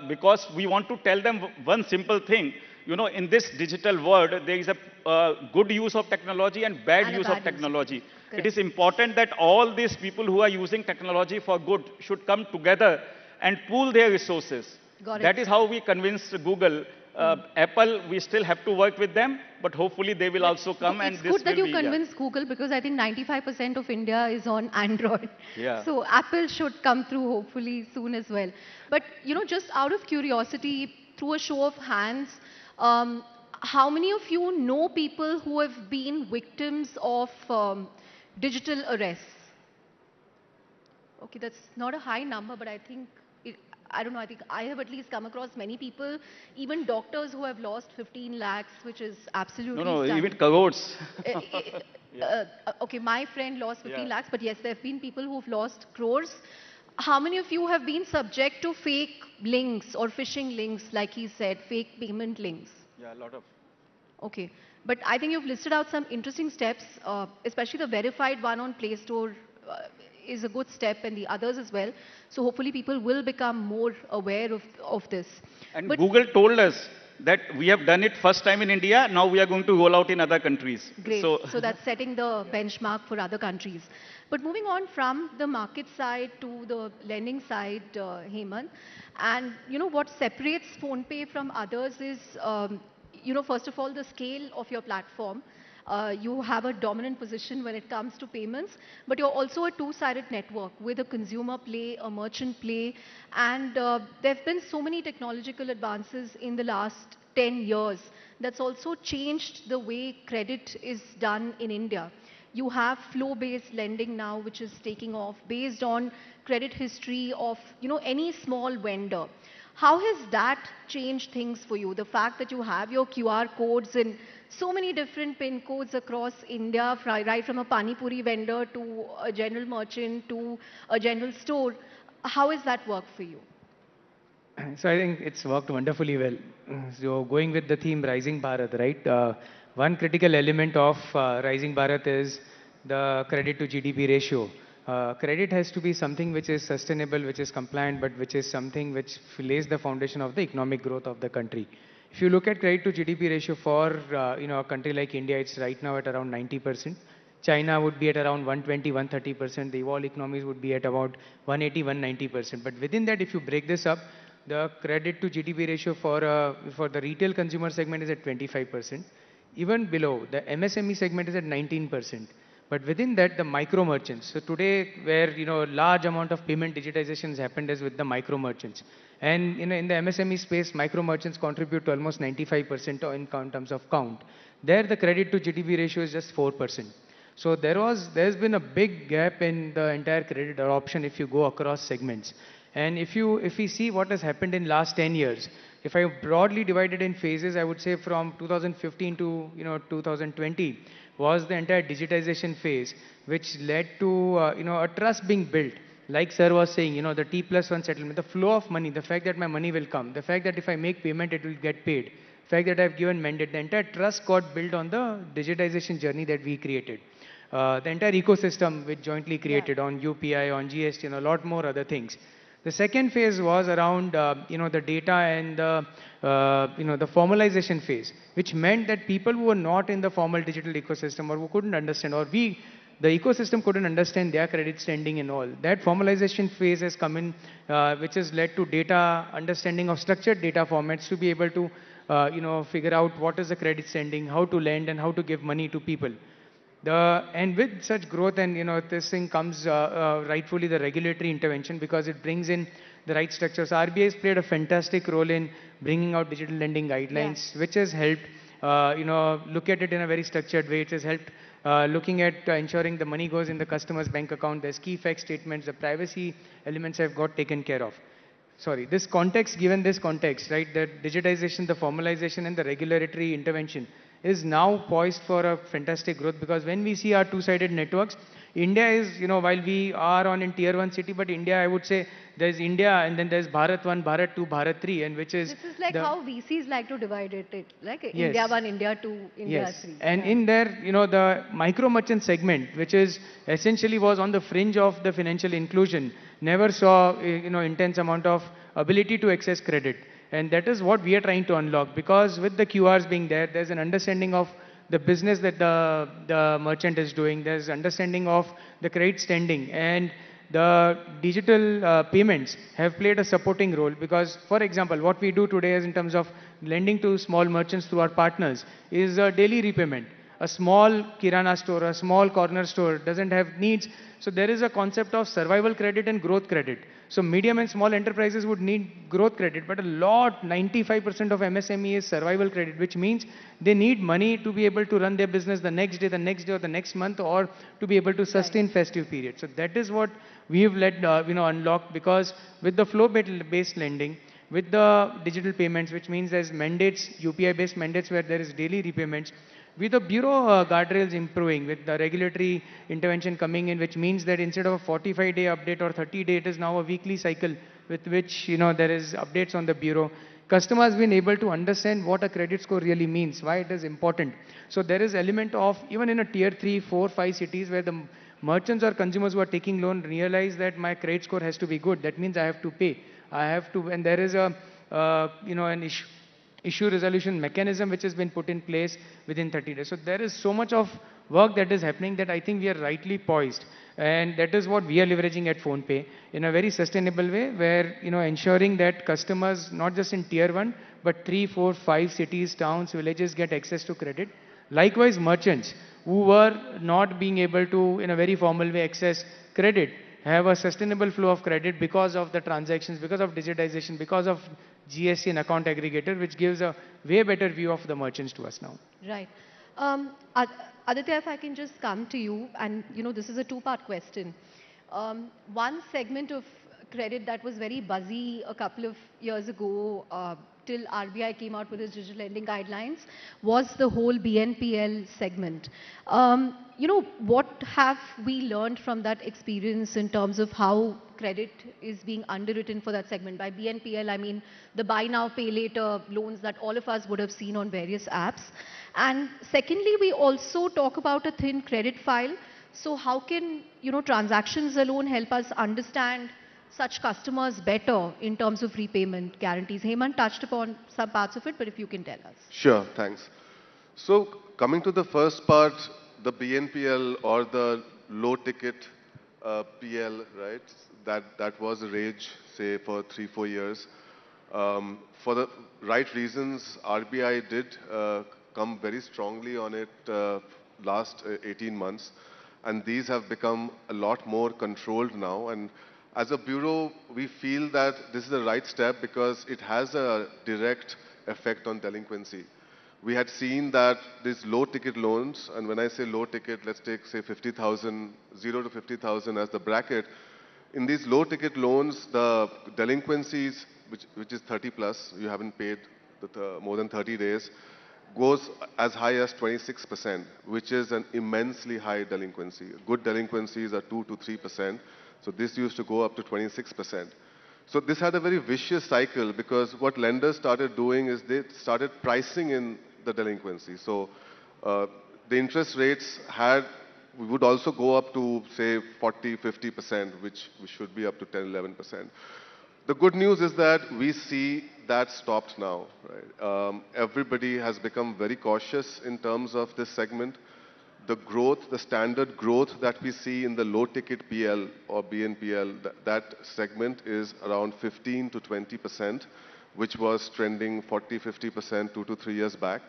S5: because we want to tell them one simple thing. In this digital world, there is a good use of technology and bad use of technology. It is important that all these people who are using technology for good should come together and pool their resources. That is how we convinced Google. Apple, we still have to work with them, but hopefully they will also come.
S4: It's good that you convinced Google, because I think 95% of India is on Android.
S5: Yeah.
S4: So Apple should come through hopefully soon as well. But just out of curiosity, through a show of hands, how many of you know people who have been victims of digital arrests? Okay, that's not a high number, but I think, I don't know, I think I have at least come across many people, even doctors who have lost 15 lakhs, which is absolutely stunning.
S5: Even crores.
S4: Okay, my friend lost 15 lakhs, but yes, there have been people who've lost crores. How many of you have been subject to fake links or phishing links, like he said, fake payment links?
S5: Yeah, a lot of.
S4: Okay, but I think you've listed out some interesting steps, especially the verified one on Play Store is a good step, and the others as well. So hopefully people will become more aware of this.
S5: And Google told us that we have done it first time in India, now we are going to roll out in other countries.
S4: Great, so that's setting the benchmark for other countries. But moving on from the market side to the lending side, Hemant, and what separates PhonePe from others is, first of all, the scale of your platform. You have a dominant position when it comes to payments, but you're also a two-sided network with a consumer play, a merchant play, and there have been so many technological advances in the last 10 years that's also changed the way credit is done in India. You have flow-based lending now, which is taking off based on credit history of any small vendor. How has that changed things for you? The fact that you have your QR codes in so many different PIN codes across India, right from a Pani Puri vendor to a general merchant to a general store. How has that worked for you?
S6: So I think it's worked wonderfully well. So going with the theme Rising Bharat, right? One critical element of Rising Bharat is the credit to GDP ratio. Credit has to be something which is sustainable, which is compliant, but which is something which lays the foundation of the economic growth of the country. If you look at credit to GDP ratio for a country like India, it's right now at around 90%. China would be at around 120, 130%. The evolved economies would be at about 180, 190%. But within that, if you break this up, the credit to GDP ratio for the retail consumer segment is at 25%. Even below, the MSME segment is at 19%. But within that, the micro merchants. So today, where large amount of payment digitization has happened is with the micro merchants. And in the MSME space, micro merchants contribute to almost 95% in terms of count. There, the credit to GDP ratio is just 4%. So there's been a big gap in the entire credit adoption if you go across segments. And if we see what has happened in last 10 years, if I broadly divide it in phases, I would say from 2015 to 2020 was the entire digitization phase, which led to a trust being built. Like sir was saying, the T+1 settlement, the flow of money, the fact that my money will come, the fact that if I make payment, it will get paid, the fact that I've given mandate, the entire trust got built on the digitization journey that we created. The entire ecosystem which jointly created on UPI, on GST, and a lot more other things. The second phase was around, the data and the formalization phase, which meant that people who were not in the formal digital ecosystem or who couldn't understand, the ecosystem couldn't understand their credit standing and all. That formalization phase has come in, which has led to data understanding of structured data formats to be able to, figure out what is the credit standing, how to lend, and how to give money to people. And with such growth and this thing comes rightfully the regulatory intervention because it brings in the right structures. RBI has played a fantastic role in bringing out digital lending guidelines, which has helped look at it in a very structured way. It has helped looking at ensuring the money goes in the customer's bank account. There's key fact statements. The privacy elements have got taken care of. Sorry, this context, given this context, right, the digitization, the formalization, and the regulatory intervention is now poised for a fantastic growth because when we see our two-sided networks, India is, while we are in tier 1 city, but India, I would say, there's India and then there's Bharat 1, Bharat 2, Bharat 3, and which is...
S4: This is like how VCs like to divide it, like India 1, India 2, India 3.
S6: And in there, the micro merchant segment, which is essentially was on the fringe of the financial inclusion, never saw, intense amount of ability to access credit. And that is what we are trying to unlock because with the QRs being there, there's an understanding of the business that the merchant is doing. There's understanding of the credit standing and the digital payments have played a supporting role because, for example, what we do today is in terms of lending to small merchants through our partners is a daily repayment. A small kirana store, a small corner store doesn't have needs. So there is a concept of survival credit and growth credit. So medium and small enterprises would need growth credit, but 95% of MSME is survival credit, which means they need money to be able to run their business the next day, or the next month, or to be able to sustain festive period. So that is what we have led, unlocked because with the flow-based lending, with the digital payments, which means there's mandates, UPI-based mandates where there is daily repayments, with the bureau guardrails improving, with the regulatory intervention coming in, which means that instead of a 45-day update or 30-day, it is now a weekly cycle with which there is updates on the bureau. Customers have been able to understand what a credit score really means, why it is important. So there is element of, even in a tier 3, 4, 5 cities where the merchants or consumers who are taking loan realize that my credit score has to be good. That means I have to pay. I have to, and there is a, an issue resolution mechanism which has been put in place within 30 days. So there is so much of work that is happening that I think we are rightly poised. And that is what we are leveraging at PhonePe in a very sustainable way, where ensuring that customers, not just in tier 1, but 3, 4, 5 cities, towns, villages get access to credit. Likewise, merchants who were not being able to, in a very formal way, access credit, have a sustainable flow of credit because of the transactions, because of digitization, because of GST and account aggregator, which gives a way better view of the merchants to us now.
S4: Right. Aditya, if I can just come to you, and this is a two-part question. One segment of credit that was very buzzy a couple of years ago, till RBI came out with its digital lending guidelines, was the whole BNPL segment. What have we learned from that experience in terms of how credit is being underwritten for that segment? By BNPL, I mean the buy now, pay later loans that all of us would have seen on various apps. And secondly, we also talk about a thin credit file. So how can, transactions alone help us understand such customers better in terms of repayment guarantees? Hemant touched upon some parts of it, but if you can tell us.
S7: Sure, thanks. So coming to the first part, the BNPL or the low ticket PL, right? That was a rage, say, for 3-4 years. For the right reasons, RBI did come very strongly on it last 18 months. And these have become a lot more controlled now. And as a bureau, we feel that this is the right step because it has a direct effect on delinquency. We had seen that these low-ticket loans, and when I say low-ticket, let's take, say, 50,000, 0 to 50,000 as the bracket. In these low-ticket loans, the delinquencies, which is 30 plus, you haven't paid more than 30 days, goes as high as 26%, which is an immensely high delinquency. Good delinquencies are 2 to 3%. So this used to go up to 26%. So this had a very vicious cycle because what lenders started doing is they started pricing in the delinquency. So the interest rates would also go up to, say, 40, 50%, which should be up to 10, 11%. The good news is that we see that stopped now. Right? Everybody has become very cautious in terms of this segment. The growth, the standard growth that we see in the low-ticket PL or BNPL, that segment is around 15 to 20%, which was trending 40, 50% 2 to 3 years back.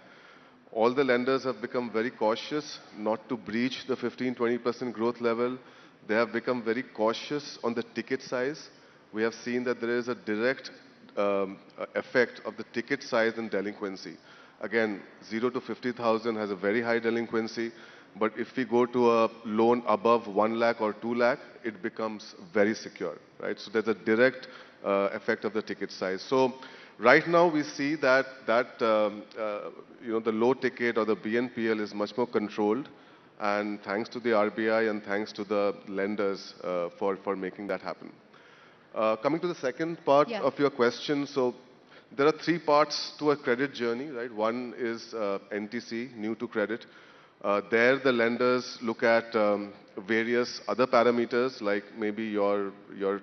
S7: All the lenders have become very cautious not to breach the 15, 20% growth level. They have become very cautious on the ticket size. We have seen that there is a direct effect of the ticket size and delinquency. Again, 0 to 50,000 has a very high delinquency. But if we go to a loan above 1 lakh or 2 lakh, it becomes very secure, right? So there's a direct effect of the ticket size. So right now we see that the low ticket or the BNPL is much more controlled, and thanks to the RBI and thanks to the lenders for making that happen. Coming to the second part of your question, so there are 3 parts to a credit journey, right? One is NTC, new to credit. There, the lenders look at various other parameters like maybe your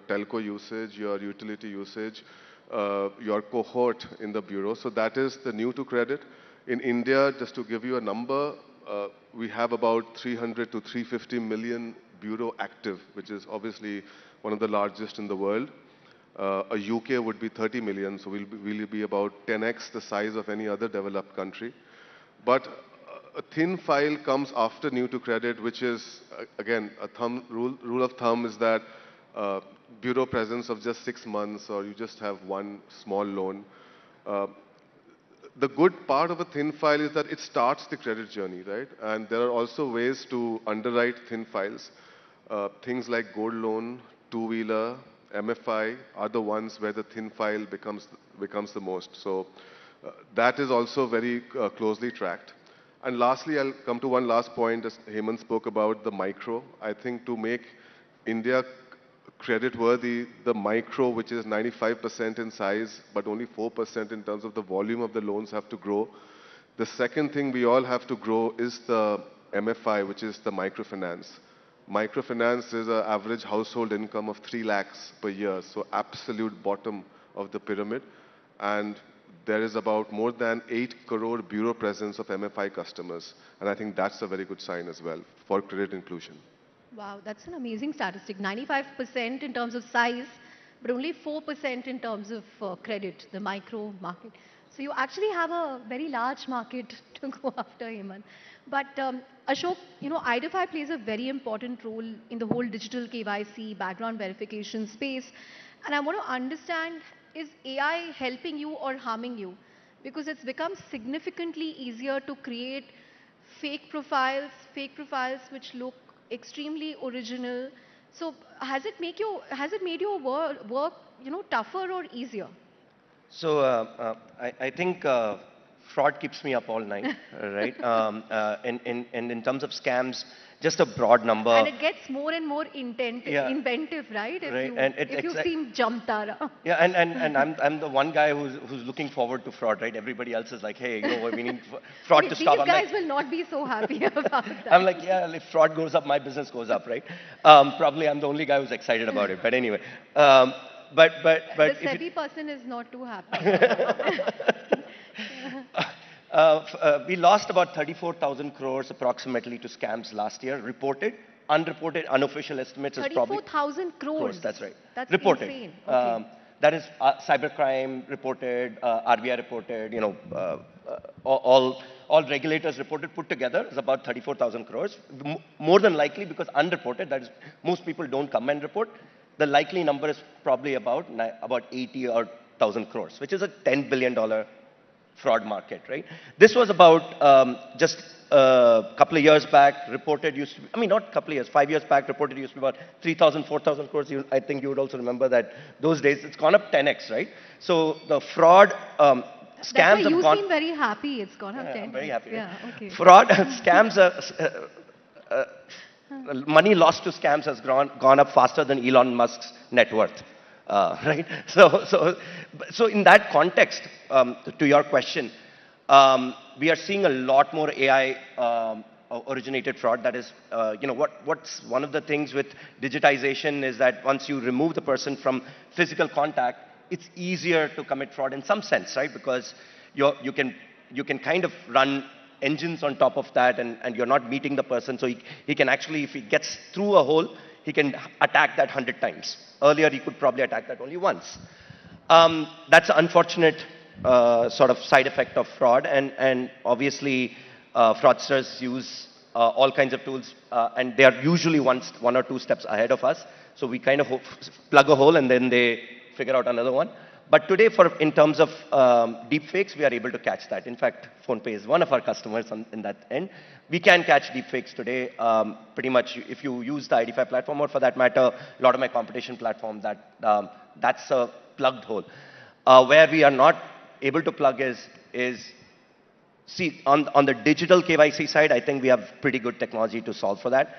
S7: telco usage, your utility usage, your cohort in the bureau. So that is the new to credit. In India, just to give you a number, we have about 300 to 350 million bureau active, which is obviously one of the largest in the world. A UK would be 30 million, so we'll be about 10x the size of any other developed country. But a thin file comes after new to credit, which is, again, a rule of thumb is that bureau presence of just 6 months or you just have one small loan. The good part of a thin file is that it starts the credit journey, right? And there are also ways to underwrite thin files. Things like gold loan, two-wheeler, MFI are the ones where the thin file becomes the most. So that is also very closely tracked. And lastly, I'll come to one last point, as Hemant spoke about the micro. I think to make India credit-worthy, the micro, which is 95% in size, but only 4% in terms of the volume of the loans have to grow. The second thing we all have to grow is the MFI, which is the microfinance. Microfinance is an average household income of 3 lakhs per year, so absolute bottom of the pyramid. And there is about more than 8 crore bureau presence of MFI customers. And I think that's a very good sign as well for credit inclusion.
S4: Wow, that's an amazing statistic. 95% in terms of size, but only 4% in terms of credit, the micro market. So you actually have a very large market to go after, Hemant. But Ashok, Identify plays a very important role in the whole digital KYC, background verification space. And I want to understand, is AI helping you or harming you? Because it's become significantly easier to create fake profiles which look extremely original. So has it made your work tougher or easier?
S8: So I think fraud keeps me up all night, right? And in terms of scams, just a broad number.
S4: And it gets more and more
S8: Yeah.
S4: inventive, right?
S8: Right,
S4: If you seem Jamtara.
S8: Yeah, and I'm the one guy who's looking forward to fraud, right? Everybody else is like, hey, we need fraud to stop.
S4: These guys will not be so happy about that.
S8: I'm like, yeah, if fraud goes up, my business goes up, right? Probably I'm the only guy who's excited about it. But anyway, but
S4: The SEBI person is not too happy.
S8: We lost about 34,000 crores approximately to scams last year, reported. Unreported, unofficial estimates is probably
S4: 34,000 crores.
S8: That's right.
S4: That's
S8: reported.
S4: insane. Okay.
S8: That is cybercrime reported, RBI reported. All regulators reported put together is about 34,000 crores. More than likely because unreported. That is, most people don't come and report. The likely number is probably about 80 or 1,000 crores, which is a $10 billion fraud market, right? This was about just a couple of years back, reported used to be, I mean, not a couple of years, 5 years back, reported used to be about 3,000, 4,000 crores. I think you would also remember that those days, it's gone up 10x, right? So the fraud scams
S4: That's why
S8: have
S4: you
S8: gone...
S4: seem very happy. It's gone up 10.
S8: I'm very happy.
S4: Yeah, okay.
S8: Fraud, scams, money lost to scams has gone up faster than Elon Musk's net worth. Right? So in that context, to your question, we are seeing a lot more AI originated fraud. That is, what's one of the things with digitization is that once you remove the person from physical contact, it's easier to commit fraud in some sense, right? Because you can kind of run engines on top of that, and you're not meeting the person. So he can actually, if he gets through a hole, he can attack that 100 times. Earlier, he could probably attack that only once. That's an unfortunate sort of side effect of fraud, and obviously, fraudsters use all kinds of tools, and they are usually one or two steps ahead of us. So we kind of plug a hole, and then they figure out another one. But today, in terms of deepfakes, we are able to catch that. In fact, PhonePe is one of our customers in that end. We can catch deepfakes today. Pretty much, if you use the Identify platform, or for that matter, a lot of my competition platform, that's a plugged hole. Where we are not able to plug is see, on the digital KYC side, I think we have pretty good technology to solve for that.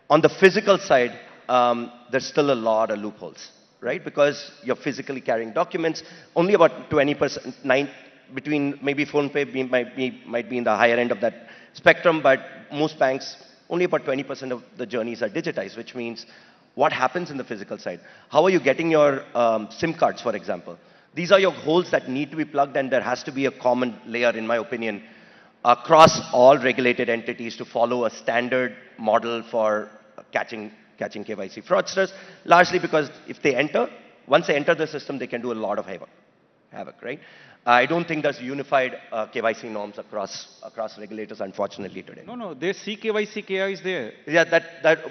S8: On the physical side, there's still a lot of loopholes. Right? Because you're physically carrying documents. Only about 20%, between maybe PhonePe might be in the higher end of that spectrum, but most banks, only about 20% of the journeys are digitized, which means what happens in the physical side? How are you getting your SIM cards, for example? These are your holes that need to be plugged, and there has to be a common layer, in my opinion, across all regulated entities to follow a standard model for catching KYC fraudsters, largely because if they once they enter the system, they can do a lot of havoc, right? I don't think there's unified KYC norms across regulators, unfortunately, today.
S5: No, there's CKYC, KI is there.
S8: Yeah,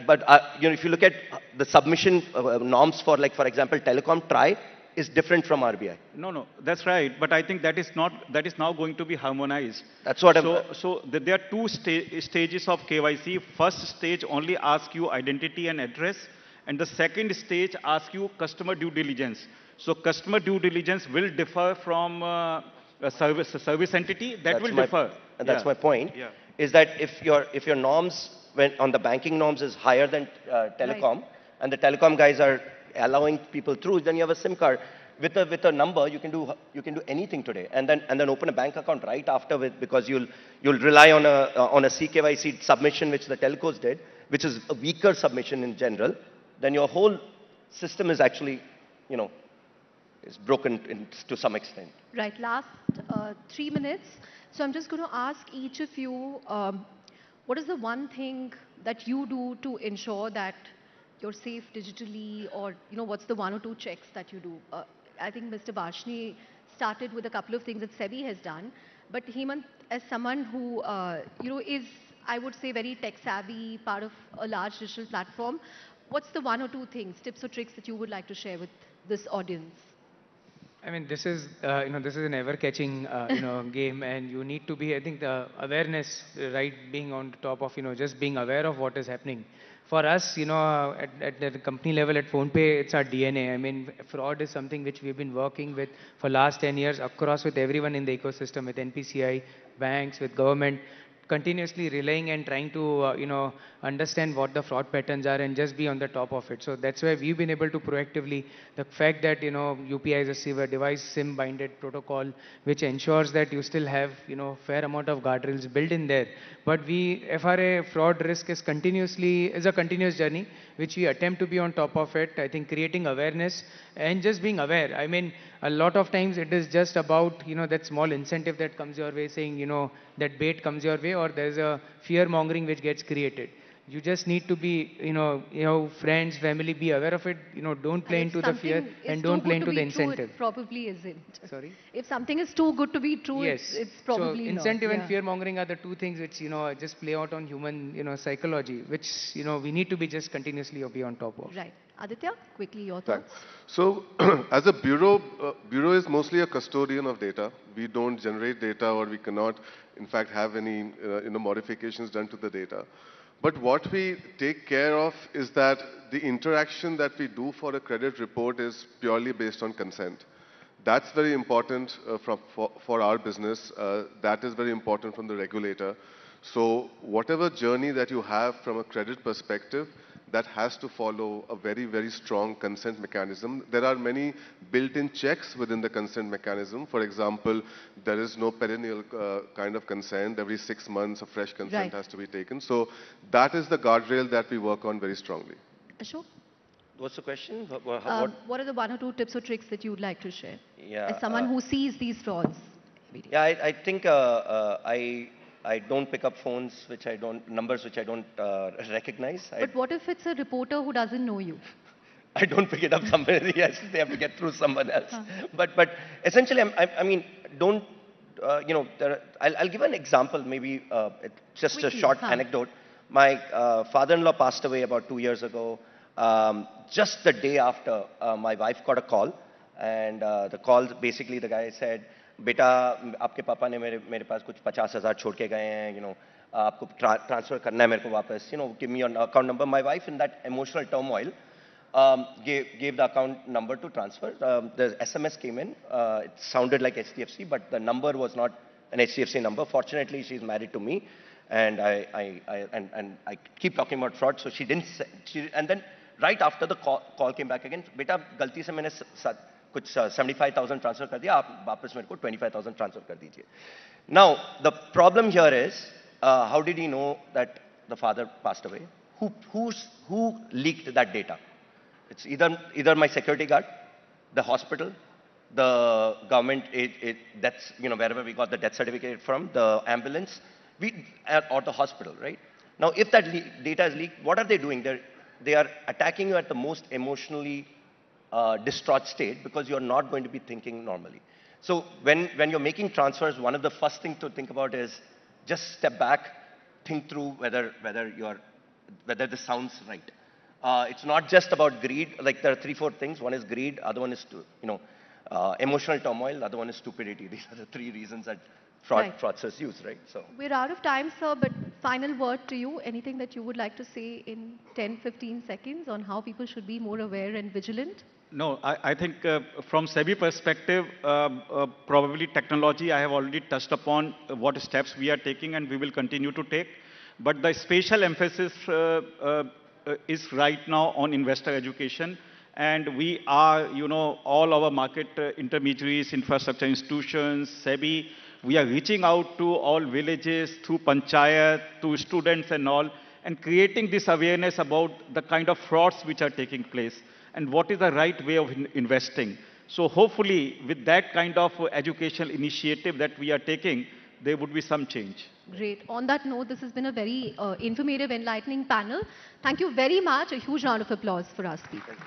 S8: but if you look at the submission norms for example, telecom, TRAI is different from RBI.
S5: No, that's right. But I think that is now going to be harmonized.
S8: That's what
S5: there are two stages of KYC. First stage only asks you identity and address, and the second stage asks you customer due diligence. So customer due diligence will differ from a service entity. That will differ.
S8: And that's my point. Yeah. Is that if your norms on the banking norms is higher than telecom, right, and the telecom guys are allowing people through, then you have a SIM card with a number. You can do anything today, and then open a bank account right after because you'll rely on a CKYC submission, which the telcos did, which is a weaker submission in general. Then your whole system is actually, is broken to some extent.
S4: Right. Last 3 minutes. So I'm just going to ask each of you, what is the one thing that you do to ensure that you're safe digitally, or what's the one or two checks that you do? I think Mr. Bashni started with a couple of things that SEBI has done, but Hemant, as someone who is, I would say, very tech savvy, part of a large digital platform, what's the one or two things, tips or tricks that you would like to share with this audience?
S6: I mean, this is, this is an ever-catching, game, and you need to be, I think, the awareness, right, being on top of, just being aware of what is happening. For us, at the company level, at PhonePe, it's our DNA. I mean, fraud is something which we've been working with for last 10 years across with everyone in the ecosystem, with NPCI, banks, with government, continuously relying and trying to, understand what the fraud patterns are and just be on the top of it. So that's why we've been able to proactively, the fact that, UPI is a device SIM-binded protocol, which ensures that you still have, fair amount of guardrails built in there. But FRA fraud risk is a continuous journey, which we attempt to be on top of it. I think creating awareness and just being aware. I mean, a lot of times it is just about, that small incentive that comes your way, saying, that bait comes your way, or there's a fear mongering which gets created. You just need to be, friends, family, be aware of it. Don't play into the fear and don't play into the incentive.
S4: It probably isn't.
S6: Sorry?
S4: If something is too good to be true,
S6: yes.
S4: it's probably
S6: so incentive
S4: not.
S6: and fear mongering are the two things which, just play out on human, psychology, which, we need to be just continuously be on top of.
S4: Right. Aditya, quickly your thoughts.
S7: Thanks. So, as a bureau, bureau is mostly a custodian of data. We don't generate data, or we cannot, in fact, have any, modifications done to the data. But what we take care of is that the interaction that we do for a credit report is purely based on consent. That's very important for our business. That is very important from the regulator. So whatever journey that you have from a credit perspective, that has to follow a very, very strong consent mechanism. There are many built-in checks within the consent mechanism. For example, there is no perennial kind of consent. Every 6 months, a fresh consent has to be taken. So that is the guardrail that we work on very strongly.
S4: Ashok?
S8: What's the question?
S4: What are the one or two tips or tricks that you would like to share?
S8: Yeah,
S4: as someone who sees these frauds?
S8: Yeah, I think I don't pick up numbers which I don't recognize.
S4: But what if it's a reporter who doesn't know you?
S8: I don't pick it up somewhere. Yes, they have to get through someone else. But essentially, I mean, don't, I'll give an example, maybe it's just quickly, a short anecdote. My father-in-law passed away about 2 years ago. Just the day after, my wife got a call. And the call, basically, the guy said, बेटा आपके पापा ने मेरे पास कुछ 50,000 छोड़ के गए हैं, आपको ट्रांसफर करना है मेरे को वापस, give me your account number. My wife, in that emotional turmoil, gave the account number to transfer. The SMS came in. It sounded like HDFC, but the number was not an HDFC number. Fortunately, she's married to me, and I keep talking about fraud, so she didn't. And then right after the call came back again, बेटा गलती से मैंने कुछ 75,000 transfer कर दिया, आप वापस मेरे को 25,000 ट्रांसफर कर दीजिए. Now the problem here is, how did he know that the father passed away? Who leaked that data? It's either my security guard, the hospital, the government, that's wherever we got the death certificate from, the ambulance, or the hospital, right? Now, if that data is leaked, what are they doing? They are attacking you at the most emotionally distraught state, because you're not going to be thinking normally. So when you're making transfers, one of the first things to think about is just step back, think through whether this sounds right. It's not just about greed. Like, there are 3-4 things. One is greed, other one is emotional turmoil, other one is stupidity. These are the 3 reasons that fraudsters use, right? So
S4: we're out of time, sir, but final word to you. Anything that you would like to say in 10-15 seconds on how people should be more aware and vigilant?
S5: No, I think from SEBI perspective, probably technology, I have already touched upon what steps we are taking and we will continue to take. But the special emphasis is right now on investor education. And we are, all our market intermediaries, infrastructure institutions, SEBI, we are reaching out to all villages, through panchayat, to students and all, and creating this awareness about the kind of frauds which are taking place and what is the right way of investing. So hopefully, with that kind of educational initiative that we are taking, there would be some change.
S4: Great. On that note, this has been a very informative, enlightening panel. Thank you very much. A huge round of applause for our speakers.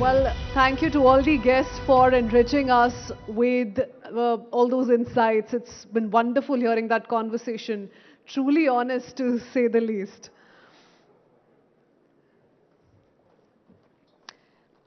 S1: Well, thank you to all the guests for enriching us with all those insights. It's been wonderful hearing that conversation. Truly honest, to say the least.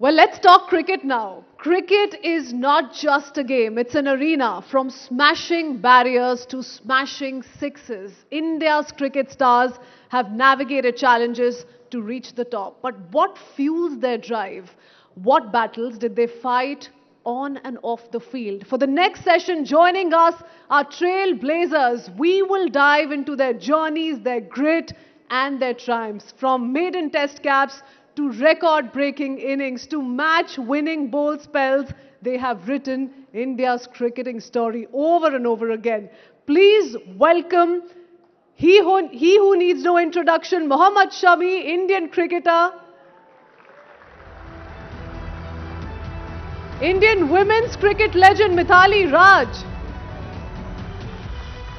S1: Well, let's talk cricket now. Cricket is not just a game, it's an arena. From smashing barriers to smashing sixes, India's cricket stars have navigated challenges to reach the top. But what fuels their drive? What battles did they fight on and off the field? For the next session, joining us are trailblazers. We will dive into their journeys, their grit and their triumphs. From maiden test caps to record-breaking innings to match-winning bowl spells, they have written India's cricketing story over and over again. Please welcome he who needs no introduction, Mohammad Shami, Indian cricketer. Indian women's cricket legend Mithali Raj.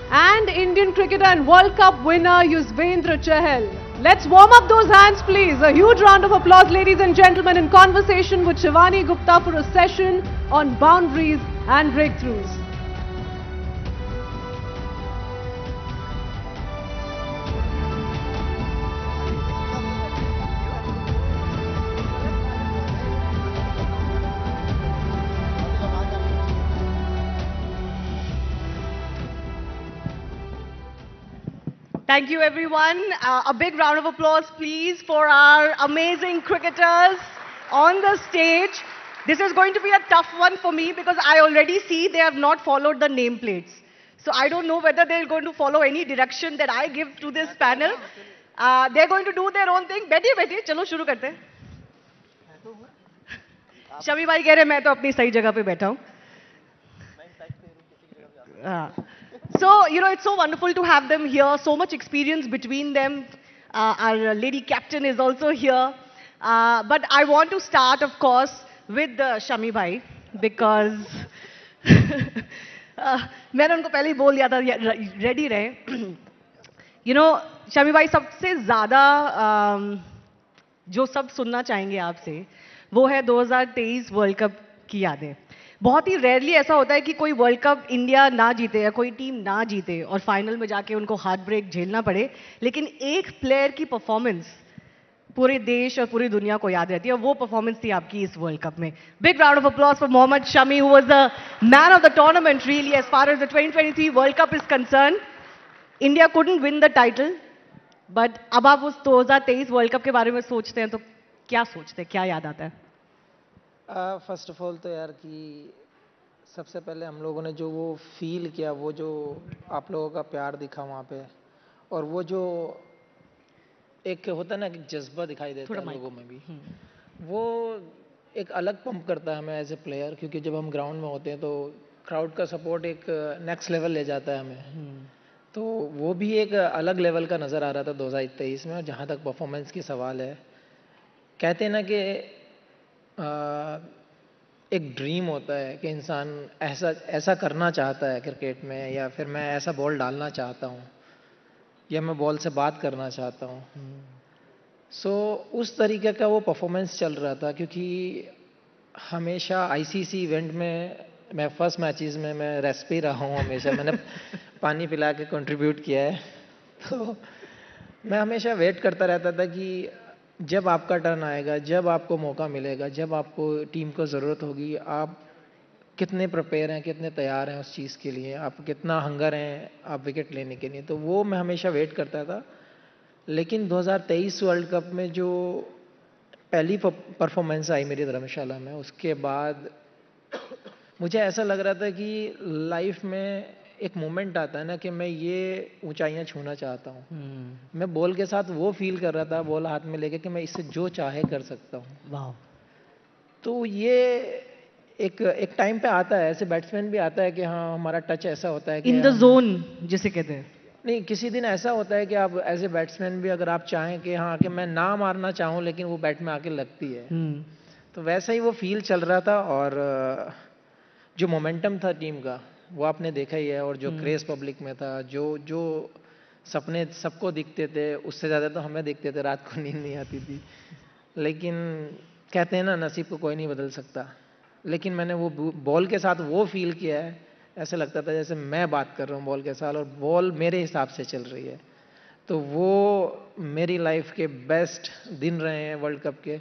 S1: And Indian cricketer and World Cup winner Yuzvendra Chahal. Let's warm up those hands, please. A huge round of applause, ladies and gentlemen, in conversation with Shivani Gupta for a session on boundaries and breakthroughs.
S9: Thank you, everyone. A big round of applause, please, for our amazing cricketers on the stage. This is going to be a tough one for me because I already see they have not followed the nameplates. So I don't know whether they're going to follow any direction that I give to this panel. They're going to do their own thing. बैठिए, चलो शुरू करते हैं. शमी भाई कह रहे मैं तो अपनी सही जगह पे बैठा हूँ. So, it's so wonderful to have them here, so much experience between them. Our lady captain is also here. But I want to start, of course, with Shami bhai, because मैंने उनको पहले ही बोल दिया था, ready रहे. Shami bhai, सबसे ज़्यादा जो सब सुनना चाहेंगे आपसे, वो है 2023 वर्ल्ड कप की यादें. बहुत ही रेयरली ऐसा होता है कि कोई वर्ल्ड कप इंडिया ना जीते या कोई टीम ना जीते और फाइनल में जाके उनको हार्ट ब्रेक झेलना पड़े, लेकिन एक प्लेयर की परफॉर्मेंस पूरे देश और पूरी दुनिया को याद रहती है, और वो परफॉर्मेंस थी आपकी इस वर्ल्ड कप में. Big round of applause for Mohammed Shami, who was the man of the tournament really as far as the 2023 world cup is concern. India couldn't win the title, but अब आप उस 2023 वर्ल्ड कप के बारे में सोचते हैं तो क्या सोचते हैं, क्या याद आता है?
S10: फर्स्ट ऑफ ऑल तो यार कि सबसे पहले हम लोगों ने जो वो फील किया, वो जो आप लोगों का प्यार दिखा वहाँ पे, और वो जो एक होता है ना कि जज्बा दिखाई देता है लोगों में भी, वो एक अलग पंप करता है हमें एज ए प्लेयर, क्योंकि जब हम ग्राउंड में होते हैं तो क्राउड का सपोर्ट एक नेक्स्ट लेवल ले जाता है हमें. तो वो भी एक अलग लेवल का नज़र आ रहा था 2023 में. और जहाँ तक परफॉर्मेंस की सवाल है, कहते हैं ना कि एक ड्रीम होता है कि इंसान ऐसा करना चाहता है क्रिकेट में, या फिर मैं ऐसा बॉल डालना चाहता हूँ, या मैं बॉल से बात करना चाहता हूँ. सो उस तरीके का वो परफॉर्मेंस चल रहा था, क्योंकि हमेशा आईसीसी इवेंट में मैं फर्स्ट मैचेस में मैं रेस्ट रहा हूँ. हमेशा मैंने पानी पिला के कंट्रीब्यूट किया है. तो मैं हमेशा वेट करता रहता था कि जब आपका टर्न आएगा, जब आपको मौका मिलेगा, जब आपको टीम को ज़रूरत होगी, आप कितने प्रिपेयर हैं, कितने तैयार हैं उस चीज़ के लिए, आप कितना हंगर हैं आप विकेट लेने के लिए. तो वो मैं हमेशा वेट करता था. लेकिन 2023 वर्ल्ड कप में जो पहली परफॉर्मेंस आई मेरी धर्मशाला में, उसके बाद मुझे ऐसा लग रहा था कि लाइफ में एक मोमेंट आता है ना कि मैं ये ऊंचाइयां छूना चाहता हूँ. मैं बॉल के साथ वो फील कर रहा था, बॉल हाथ में लेके, कि मैं इससे जो चाहे कर सकता हूँ. वाह. तो ये एक टाइम पे आता है, ऐसे बैट्समैन भी आता है कि हाँ हमारा टच ऐसा होता है कि
S9: इन द जोन जिसे कहते हैं।
S10: नहीं, किसी दिन ऐसा होता है कि आप एज ए बैट्समैन भी अगर आप चाहें कि हाँ कि मैं ना मारना चाहूँ लेकिन वो बैट में आके लगती है, तो वैसा ही वो फील चल रहा था। और जो मोमेंटम था टीम का वो आपने देखा ही है, और जो क्रेज पब्लिक में था, जो जो सपने सबको दिखते थे उससे ज़्यादा तो हमें दिखते थे, रात को नींद नहीं आती थी। लेकिन कहते हैं ना, नसीब को कोई नहीं बदल सकता, लेकिन मैंने वो बॉल के साथ वो फील किया है, ऐसा लगता था जैसे मैं बात कर रहा हूँ बॉल के साथ और बॉल मेरे हिसाब से चल रही है। तो वो मेरी लाइफ के बेस्ट दिन रहे हैं वर्ल्ड कप के।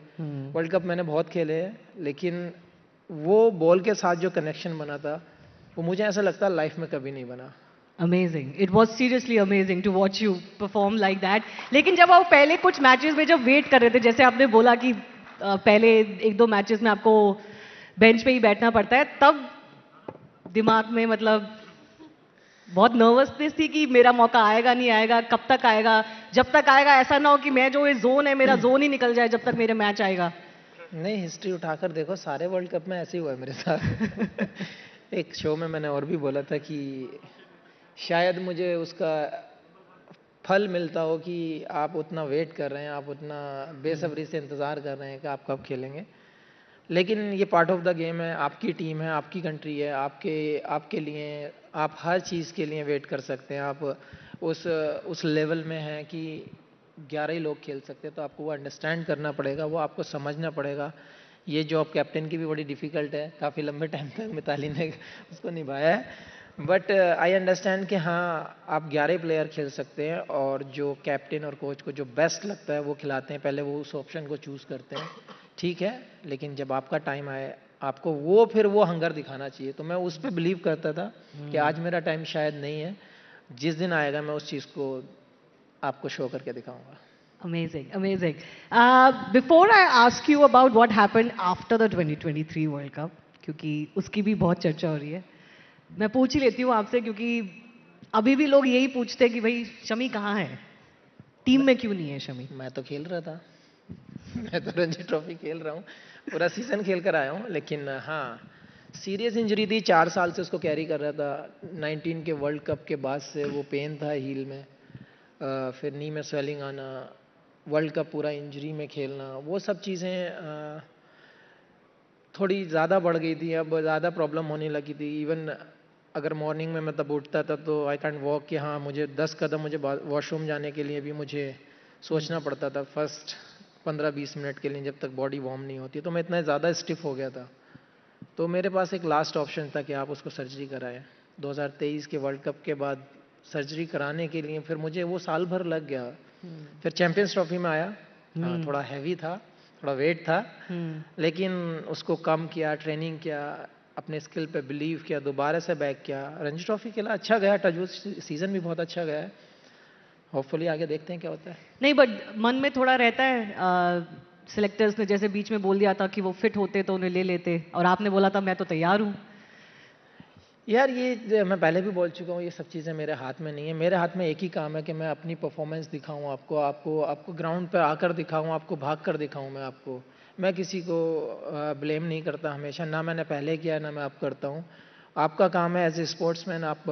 S10: वर्ल्ड कप मैंने बहुत खेले हैं, लेकिन वो बॉल के साथ जो कनेक्शन बना था वो मुझे ऐसा लगता है लाइफ में कभी नहीं बना।
S9: Amazing, it was seriously amazing to watch you perform like that. लेकिन जब आप पहले कुछ मैचेस में जब वेट कर रहे थे, जैसे आपने बोला कि पहले एक दो मैचेस में आपको बेंच पे ही बैठना पड़ता है, तब दिमाग में मतलब बहुत नर्वसनेस थी कि मेरा मौका आएगा नहीं आएगा, कब तक आएगा, जब तक आएगा ऐसा ना हो कि मैं जो ये जोन है मेरा जोन ही निकल जाए जब तक मेरे मैच आएगा।
S10: नहीं, हिस्ट्री उठाकर देखो, सारे वर्ल्ड कप में ऐसे ही हुआ है मेरे साथ। एक शो में मैंने और भी बोला था कि शायद मुझे उसका फल मिलता हो कि आप उतना वेट कर रहे हैं, आप उतना बेसब्री से इंतज़ार कर रहे हैं कि आप कब खेलेंगे। लेकिन ये पार्ट ऑफ द गेम है, आपकी टीम है, आपकी कंट्री है, आपके लिए आप हर चीज़ के लिए वेट कर सकते हैं। आप उस लेवल में हैं कि 11 ही लोग खेल सकते हैं, तो आपको वो अंडरस्टैंड करना पड़ेगा, वो आपको समझना पड़ेगा। ये जॉब कैप्टन की भी बड़ी डिफ़िकल्ट है, काफ़ी लंबे टाइम तक मिताली ने उसको निभाया है। बट आई अंडरस्टैंड कि हाँ आप 11 प्लेयर खेल सकते हैं, और जो कैप्टन और कोच को जो बेस्ट लगता है वो खिलाते हैं, पहले वो उस ऑप्शन को चूज़ करते हैं, ठीक है। लेकिन जब आपका टाइम आए आपको वो फिर वो हंगर दिखाना चाहिए। तो मैं उस पर बिलीव करता था कि आज मेरा टाइम शायद नहीं है, जिस दिन आएगा मैं उस चीज़ को आपको शो करके दिखाऊंगा।
S9: Amazing, amazing. Before I ask you about what happened after the 2023 World Cup, क्योंकि उसकी भी बहुत चर्चा हो रही है, मैं पूछ ही लेती हूँ आपसे, क्योंकि अभी भी लोग यही पूछते हैं कि भाई शमी कहाँ है, टीम में क्यों नहीं है शमी?
S10: मैं तो खेल रहा था। मैं तो रणजी ट्रॉफी खेल रहा हूँ, पूरा सीजन खेल कर आया हूँ। लेकिन हाँ, सीरियस इंजरी थी, 4 साल से उसको कैरी कर रहा था। 19 के वर्ल्ड कप के बाद से वो पेन था हील में, फिर नी में स्वेलिंग आना, वर्ल्ड कप पूरा इंजरी में खेलना, वो सब चीज़ें थोड़ी ज़्यादा बढ़ गई थी, अब ज़्यादा प्रॉब्लम होने लगी थी। इवन अगर मॉर्निंग में मैं तब उठता था तो आई कैंट वॉक, कि हाँ मुझे 10 कदम मुझे वॉशरूम जाने के लिए भी मुझे सोचना पड़ता था फर्स्ट 15-20 मिनट के लिए, जब तक बॉडी वार्म नहीं होती। तो मैं इतना ज़्यादा स्टिफ हो गया था, तो मेरे पास एक लास्ट ऑप्शन था कि आप उसको सर्जरी कराएं। 2023 के वर्ल्ड कप के बाद सर्जरी कराने के लिए फिर मुझे वो साल भर लग गया। फिर चैंपियंस ट्रॉफी में आया, थोड़ा हैवी था, थोड़ा वेट था, लेकिन उसको कम किया, ट्रेनिंग किया, अपने स्किल पे बिलीव किया, दोबारा से बैक किया। रणजी ट्रॉफी खेला, अच्छा गया, टचवुड सीजन भी बहुत अच्छा गया है। होपफुली आगे देखते हैं क्या होता है।
S9: नहीं, बट मन में थोड़ा रहता है, सिलेक्टर्स ने जैसे बीच में बोल दिया था कि वो फिट होते तो उन्हें ले लेते, और आपने बोला था मैं तो तैयार हूँ।
S10: यार ये मैं पहले भी बोल चुका हूँ, ये सब चीज़ें मेरे हाथ में नहीं है। मेरे हाथ में एक ही काम है कि मैं अपनी परफॉर्मेंस दिखाऊँ आपको, आपको ग्राउंड पे आकर दिखाऊँ, आपको भाग कर दिखाऊँ। मैं किसी को ब्लेम नहीं करता हमेशा, ना मैंने पहले किया ना मैं अब करता हूँ। आपका काम है एज ए स्पोर्ट्समैन, आप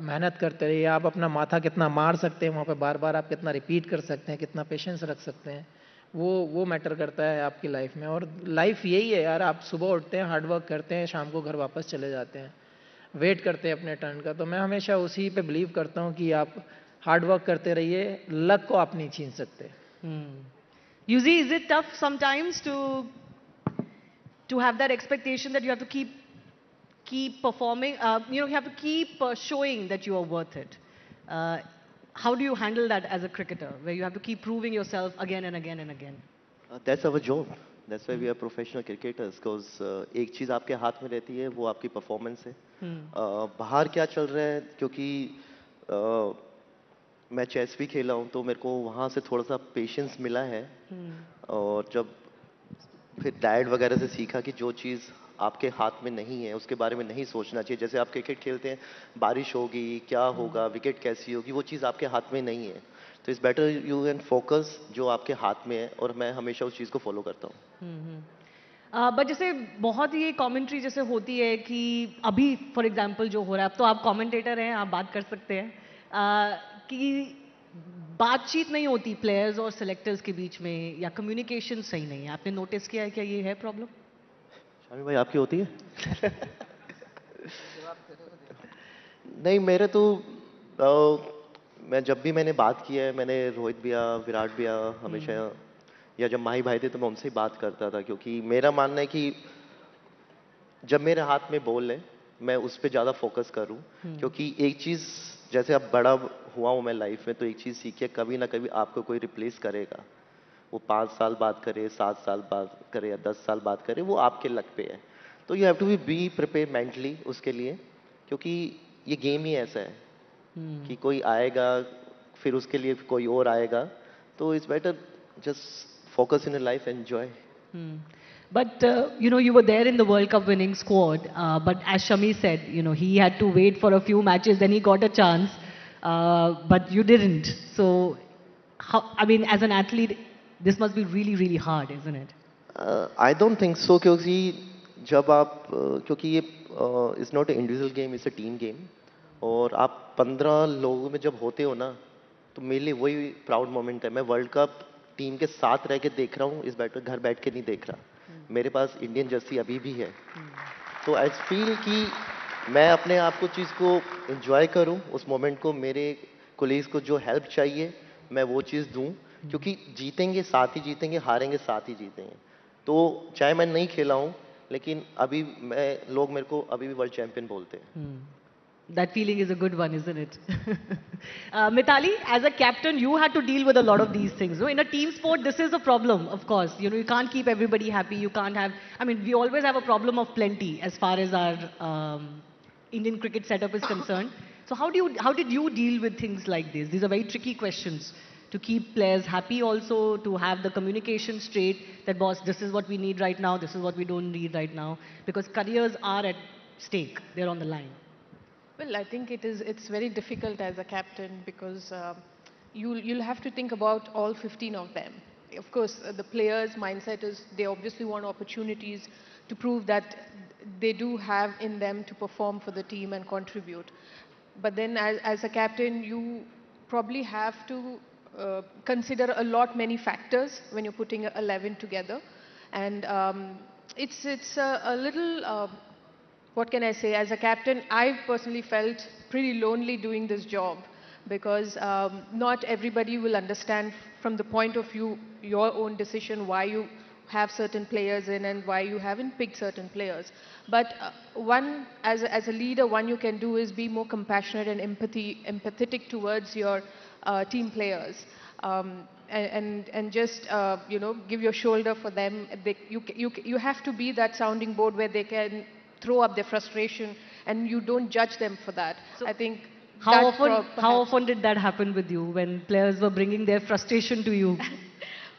S10: मेहनत करते रहिए। आप अपना माथा कितना मार सकते हैं वहाँ पे, बार बार आप कितना रिपीट कर सकते हैं, कितना पेशेंस रख सकते हैं, वो मैटर करता है आपकी लाइफ में। और लाइफ यही है यार, आप सुबह उठते हैं, हार्डवर्क करते हैं, शाम को घर वापस चले जाते हैं, वेट करते हैं अपने टर्न का। तो मैं हमेशा उसी पे बिलीव करता हूँ कि आप हार्डवर्क करते रहिए, लक को आप नहीं छीन सकते।
S9: Yuzi, is it tough sometimes to have that expectation that you have to keep performing, you have to keep showing that you are worth it? How do you handle that as a cricketer, where you have to keep proving yourself again and again and again?
S11: That's our job. That's why we are professional cricketers. Because एक चीज़ आपके हाथ में रहती है, वो आपकी performance है। बाहर क्या चल रहा है, क्योंकि मैं चेस भी खेला हूँ, तो मेरे को वहाँ से थोड़ा सा पेशेंस मिला है। और जब फिर डैड वगैरह से सीखा कि जो चीज़ आपके हाथ में नहीं है उसके बारे में नहीं सोचना चाहिए। जैसे आप क्रिकेट खेलते हैं, बारिश होगी, क्या होगा, विकेट कैसी होगी, वो चीज़ आपके हाथ में नहीं है। तो it's better you can focus जो आपके हाथ में है, और मैं हमेशा उस चीज़ को फॉलो करता हूँ।
S9: बट जैसे बहुत ये कमेंट्री जैसे होती है कि अभी फॉर एग्जांपल जो हो रहा है, अब तो आप कमेंटेटर हैं, आप बात कर सकते हैं, कि बातचीत नहीं होती प्लेयर्स और सेलेक्टर्स के बीच में, या कम्युनिकेशन सही नहीं है. आपने नोटिस किया है क्या ये है प्रॉब्लम?
S11: शामी भाई आपकी होती है? नहीं मेरे तो मैं जब भी मैंने बात की है, मैंने रोहित भैया, विराट भैया हमेशा, या जब माही भाई थे तो मैं उनसे ही बात करता था, क्योंकि मेरा मानना है कि जब मेरे हाथ में बॉल है मैं उस पर ज़्यादा फोकस करूं, क्योंकि एक चीज़ जैसे अब बड़ा हुआ हूं मैं लाइफ में, तो एक चीज़ सीखिए, कभी ना कभी आपको कोई रिप्लेस करेगा. वो 5 साल बात करे, 7 साल बात करे या 10 साल बात करे, वो आपके लक पे है. तो you have to be prepare mentally उसके लिए, क्योंकि ये गेम ही ऐसा है कि कोई आएगा फिर उसके लिए कोई और आएगा. तो it's better just focus in your life, enjoy.
S9: But you were there in the World Cup winning squad. But as Shami said, he had to wait for a few matches, then he got a chance. But you didn't. So, I mean, as an athlete, this must be really, really hard, isn't it?
S11: I don't think so, क्योंकि जब आप क्योंकि ये it's not a individual game, it's a team game. और आप 15 लोगों में जब होते हो ना, तो मेरे लिए वही प्राउड मोमेंट है. मैं वर्ल्ड कप टीम के साथ रह के देख रहा हूँ, इस घर बैठ के नहीं देख रहा. मेरे पास इंडियन जर्सी अभी भी है. तो आई फील कि मैं अपने आप को चीज़ को एंजॉय करूँ, उस मोमेंट को. मेरे कोलीग्स को जो हेल्प चाहिए मैं वो चीज़ दूँ, क्योंकि जीतेंगे साथ ही जीतेंगे, हारेंगे साथ ही जीतेंगे. तो चाहे मैं नहीं खेला हूँ, लेकिन अभी लोग मेरे को अभी भी वर्ल्ड चैंपियन बोलते हैं.
S9: That feeling is a good one, isn't it? Mithali, as a captain, you had to deal with a lot of these things. In a team sport, this is a problem, of course. You can't keep everybody happy. You can't have... I mean, we always have a problem of plenty as far as our Indian cricket setup is concerned. So how did you deal with things like this? These are very tricky questions. To keep players happy also, to have the communication straight, that boss, this is what we need right now, this is what we don't need right now. Because careers are at stake. They're on the line.
S12: Well, I think it's very difficult as a captain, because you'll have to think about all 15 of them. Of course, the players' mindset is they obviously want opportunities to prove that they do have in them to perform for the team and contribute. But then as a captain, you probably have to consider many factors when you're putting 11 together. And it's a little... what can I say? As a captain, I personally felt pretty lonely doing this job, because not everybody will understand from the point of view your own decision why you have certain players in and why you haven't picked certain players. But as a leader, one you can do is be more compassionate and empathetic towards your team players. And just give your shoulder for them. You have to be that sounding board where they can throw up their frustration, and you don't judge them for that. So I think
S9: how often did that happen with you, when players were bringing their frustration to you?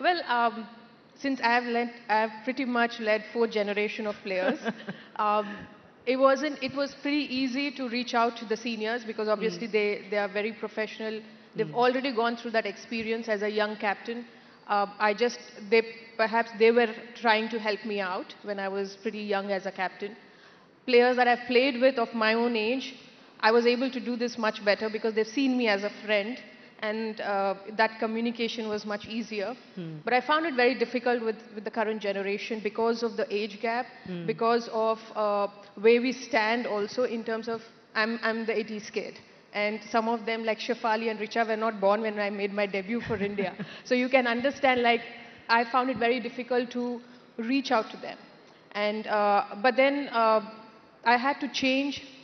S12: Well, since I have pretty much led 4 generations of players, it was pretty easy to reach out to the seniors, because obviously they are very professional. They've already gone through that experience as a young captain. Perhaps they were trying to help me out when I was pretty young as a captain. Players that I've played with of my own age, I was able to do this much better, because they've seen me as a friend, and that communication was much easier. But I found it very difficult with the current generation, because of the age gap, because of where we stand also in terms of, I'm the 80s kid. And some of them, like Shefali and Richa, were not born when I made my debut for India. So you can understand, I found it very difficult to reach out to them. And but then I had to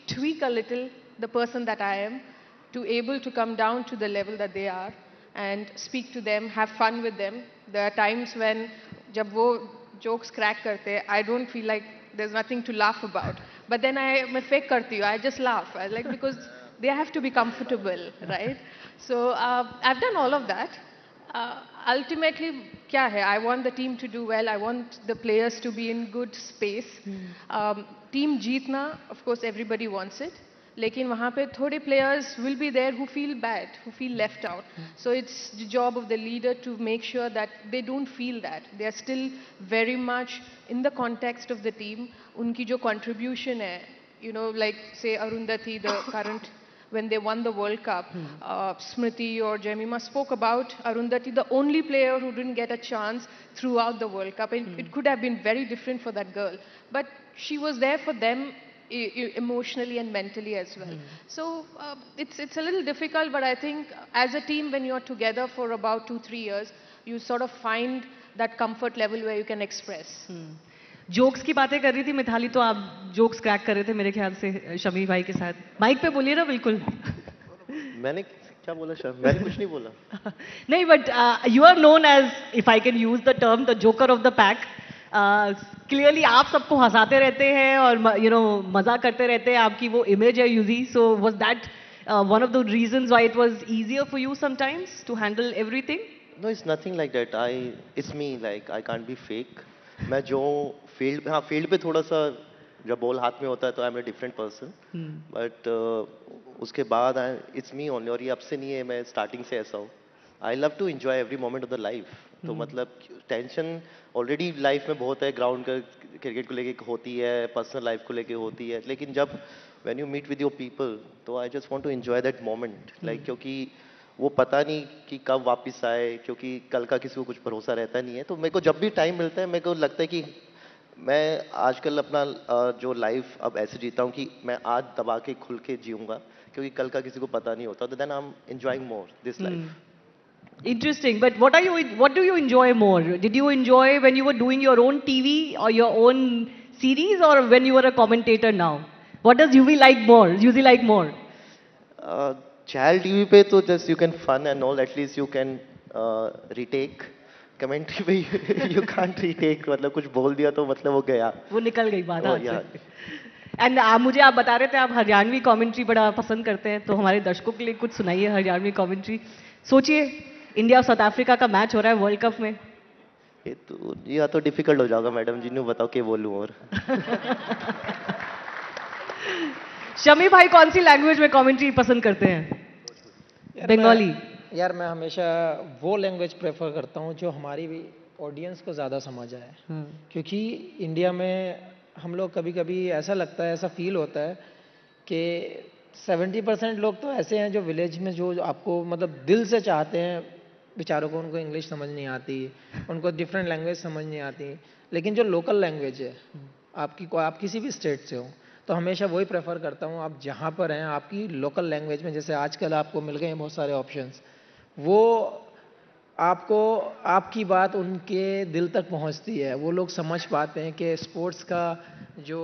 S12: tweak a little the person that I am, to able to come down to the level that they are and speak to them, have fun with them. There are times when jab wo jokes crack karte, I don't feel like there's nothing to laugh about. But then I fake karti hu, I just laugh. Because they have to be comfortable, right? So I've done all of that. Ultimately, kya hai? I want the team to do well. I want the players to be in good space. Team jeetna, of course, everybody wants it. लेकिन वहाँ पे थोड़े players will be there who feel bad, who feel left out. So it's the job of the leader to make sure that they don't feel that. They are still very much in the context of the team. उनकी जो contribution है, you know, like say Arundhati, the current, when they won the World Cup, Smriti or Jemima spoke about Arundhati, the only player who didn't get a chance throughout the World Cup. And it could have been very different for that girl. But she was there for them emotionally and mentally as well. So it's a little difficult, but I think as a team, when you're together for about 2-3 years, you sort of find that comfort level where you can express.
S9: Jokes की बातें कर रही थी मिथाली, तो आप jokes crack कर रहे थे मेरे ख्याल से शमी भाई के साथ. माइक पे बोलिए ना बिल्कुल.
S11: मैंने क्या बोला शमी? मैंने कुछ नहीं बोला.
S9: नहीं, but you are known as, if I can use the term, the joker of the pack. Clearly आप सबको हंसाते रहते हैं और यू नो मजा करते रहते हैं. आपकी वो इमेज है Yuzi. So was that one of the reasons why it was easier for you sometimes to handle everything?
S11: No, it's nothing like that. It's me. Like I can't be fake. मैं जो field, हाँ field पे थोड़ा सा जब ball हाथ में होता है तो I am a different person, but उसके बाद इट्स मी ओनली. और ये अब से नहीं है, मैं स्टार्टिंग से ऐसा हूँ. I love to enjoy every moment of the life. तो मतलब टेंशन ऑलरेडी लाइफ में बहुत है, ग्राउंड का क्रिकेट को लेके होती है, पर्सनल लाइफ को लेके होती है, लेकिन जब when you meet with your people तो I just want to enjoy that moment. Like क्योंकि वो पता नहीं कि कब वापस आए, क्योंकि कल का किसी को कुछ भरोसा रहता नहीं है. तो मेरे को जब भी टाइम मिलता है, मेरे को लगता है कि मैं आजकल अपना जो लाइफ अब ऐसे जीता हूँ कि मैं आज दबा के खुल के जीऊँगा, क्योंकि कल का किसी को पता नहीं होता. तो then I am enjoying more this life.
S9: Interesting. But what do you enjoy more? Did you enjoy when you were doing your own TV or your own series, or when you were a commentator now? What does UV like more? Usually like more?
S11: Child TV पे तो just you can fun and all, at least you can retake. Commentary पे you can't retake. मतलब कुछ बोल दिया तो मतलब वो गया,
S9: वो निकल गई बात हाथ से. एंड मुझे आप बता रहे थे आप हरियाणवी कमेंट्री बड़ा पसंद करते हैं, तो हमारे दर्शकों के लिए कुछ सुनाइए हरियाणवी कमेंट्री. सोचिए इंडिया और साउथ अफ्रीका का मैच हो रहा है वर्ल्ड कप में.
S11: ये तो डिफिकल्ट हो जाएगा मैडम जी, ने बताओ क्या बोलूं. और
S9: शमी भाई कौन सी लैंग्वेज में कमेंट्री पसंद करते हैं? बंगाली.
S10: यार मैं हमेशा वो लैंग्वेज प्रेफर करता हूँ जो हमारी भी ऑडियंस को ज़्यादा समझ आए. क्योंकि इंडिया में हम लोग कभी कभी ऐसा लगता है, ऐसा फील होता है कि 70% लोग तो ऐसे हैं जो विलेज में जो आपको मतलब दिल से चाहते हैं, बेचारों को उनको इंग्लिश समझ नहीं आती, उनको डिफरेंट लैंग्वेज समझ नहीं आती. लेकिन जो लोकल लैंग्वेज है आप किसी भी स्टेट से हो, तो हमेशा वही प्रेफर करता हूँ. आप जहाँ पर हैं आपकी लोकल लैंग्वेज में, जैसे आजकल आपको मिल गए हैं बहुत सारे ऑप्शंस, वो आपको आपकी बात उनके दिल तक पहुंचती है. वो लोग समझ पाते हैं कि स्पोर्ट्स का जो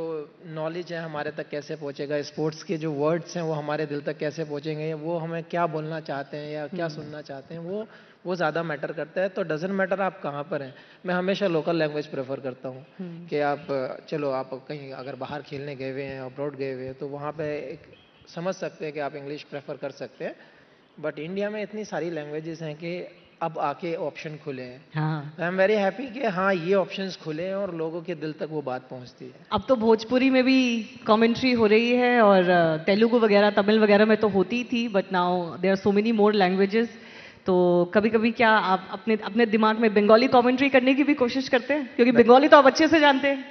S10: नॉलेज है हमारे तक कैसे पहुंचेगा, स्पोर्ट्स के जो वर्ड्स हैं वो हमारे दिल तक कैसे पहुंचेंगे, वो हमें क्या बोलना चाहते हैं या क्या सुनना चाहते हैं, वो ज़्यादा मैटर करता है. तो डजंट मैटर आप कहाँ पर हैं, मैं हमेशा लोकल लैंग्वेज प्रेफर करता हूँ. कि आप चलो आप कहीं अगर बाहर खेलने गए हुए हैं, अब्रॉड गए हुए हैं, तो वहाँ पे एक समझ सकते हैं कि आप इंग्लिश प्रेफर कर सकते हैं. बट इंडिया में इतनी सारी लैंग्वेजेस हैं कि अब आके ऑप्शन खुले हैं. आई एम वेरी हैप्पी कि हाँ ये ऑप्शंस खुले हैं और लोगों के दिल तक वो बात पहुंचती है.
S9: अब तो भोजपुरी में भी कमेंट्री हो रही है और तेलुगु वगैरह तमिल वगैरह में तो होती थी, but now there are so many more languages. तो कभी कभी क्या आप अपने दिमाग में बंगाली कमेंट्री करने की भी कोशिश करते हैं? क्योंकि बंगाली तो आप अच्छे से जानते हैं.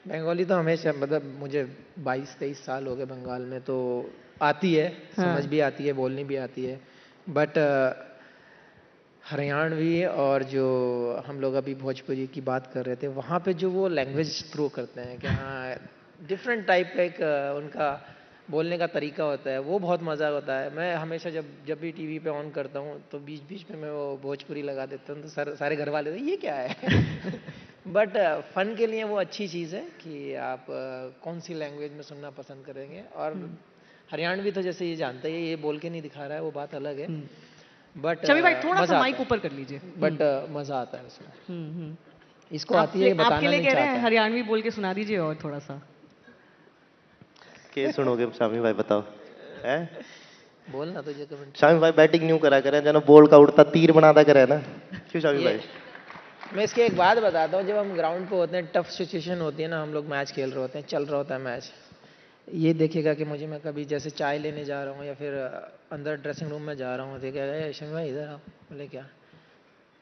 S10: बंगाली तो हमेशा, मतलब मुझे 22-23 साल हो गए बंगाल में, तो आती है, समझ भी आती है, बोलनी भी आती है. बट हरियाणवी और जो हम लोग अभी भोजपुरी की बात कर रहे थे, वहाँ पे जो वो लैंग्वेज थ्रो करते हैं कि हाँ डिफरेंट टाइप का एक उनका बोलने का तरीका होता है, वो बहुत मज़ा होता है. मैं हमेशा जब भी टीवी पे ऑन करता हूँ तो बीच बीच में मैं वो भोजपुरी लगा देता हूँ, तो सारे घर वाले ये क्या है. बट फन के लिए वो अच्छी चीज़ है कि आप कौन सी लैंग्वेज में सुनना पसंद करेंगे. और हरियाणवी तो जैसे ये जानते हैं, ये बोल के नहीं दिखा रहा है, वो बात अलग है. बट
S9: शमी भाई थोड़ा सा माइक ऊपर कर लीजिए.
S10: बट मज़ा आता है उसमें. इसको आती है, बताना
S9: आपके लिए
S10: नहीं
S9: कह रहे हैं
S10: चाहता.
S9: हरियाणवी बोल के सुना दीजिए और थोड़ा सा.
S11: के सुनोगे शामी भाई, बताओ हैं?
S10: बोलना तुझे कमेंट.
S11: शामी भाई बैटिंग न्यू करा करें, जनो बॉल का उड़ता तीर बनाता करे ना. क्यों शामी भाई?
S10: मैं इसकी एक बात बताता हूँ. जब हम ग्राउंड पे होते हैं, टफ सिचुएशन होती है ना, हम लोग मैच खेल रहे होते हैं, चल रहा होता है मैच, ये देखेगा कि मुझे, मैं कभी जैसे चाय लेने जा रहा हूँ या फिर अंदर ड्रेसिंग रूम में जा रहा हूँ, देखेगा ए शमी भाई इधर आओ, बोले क्या,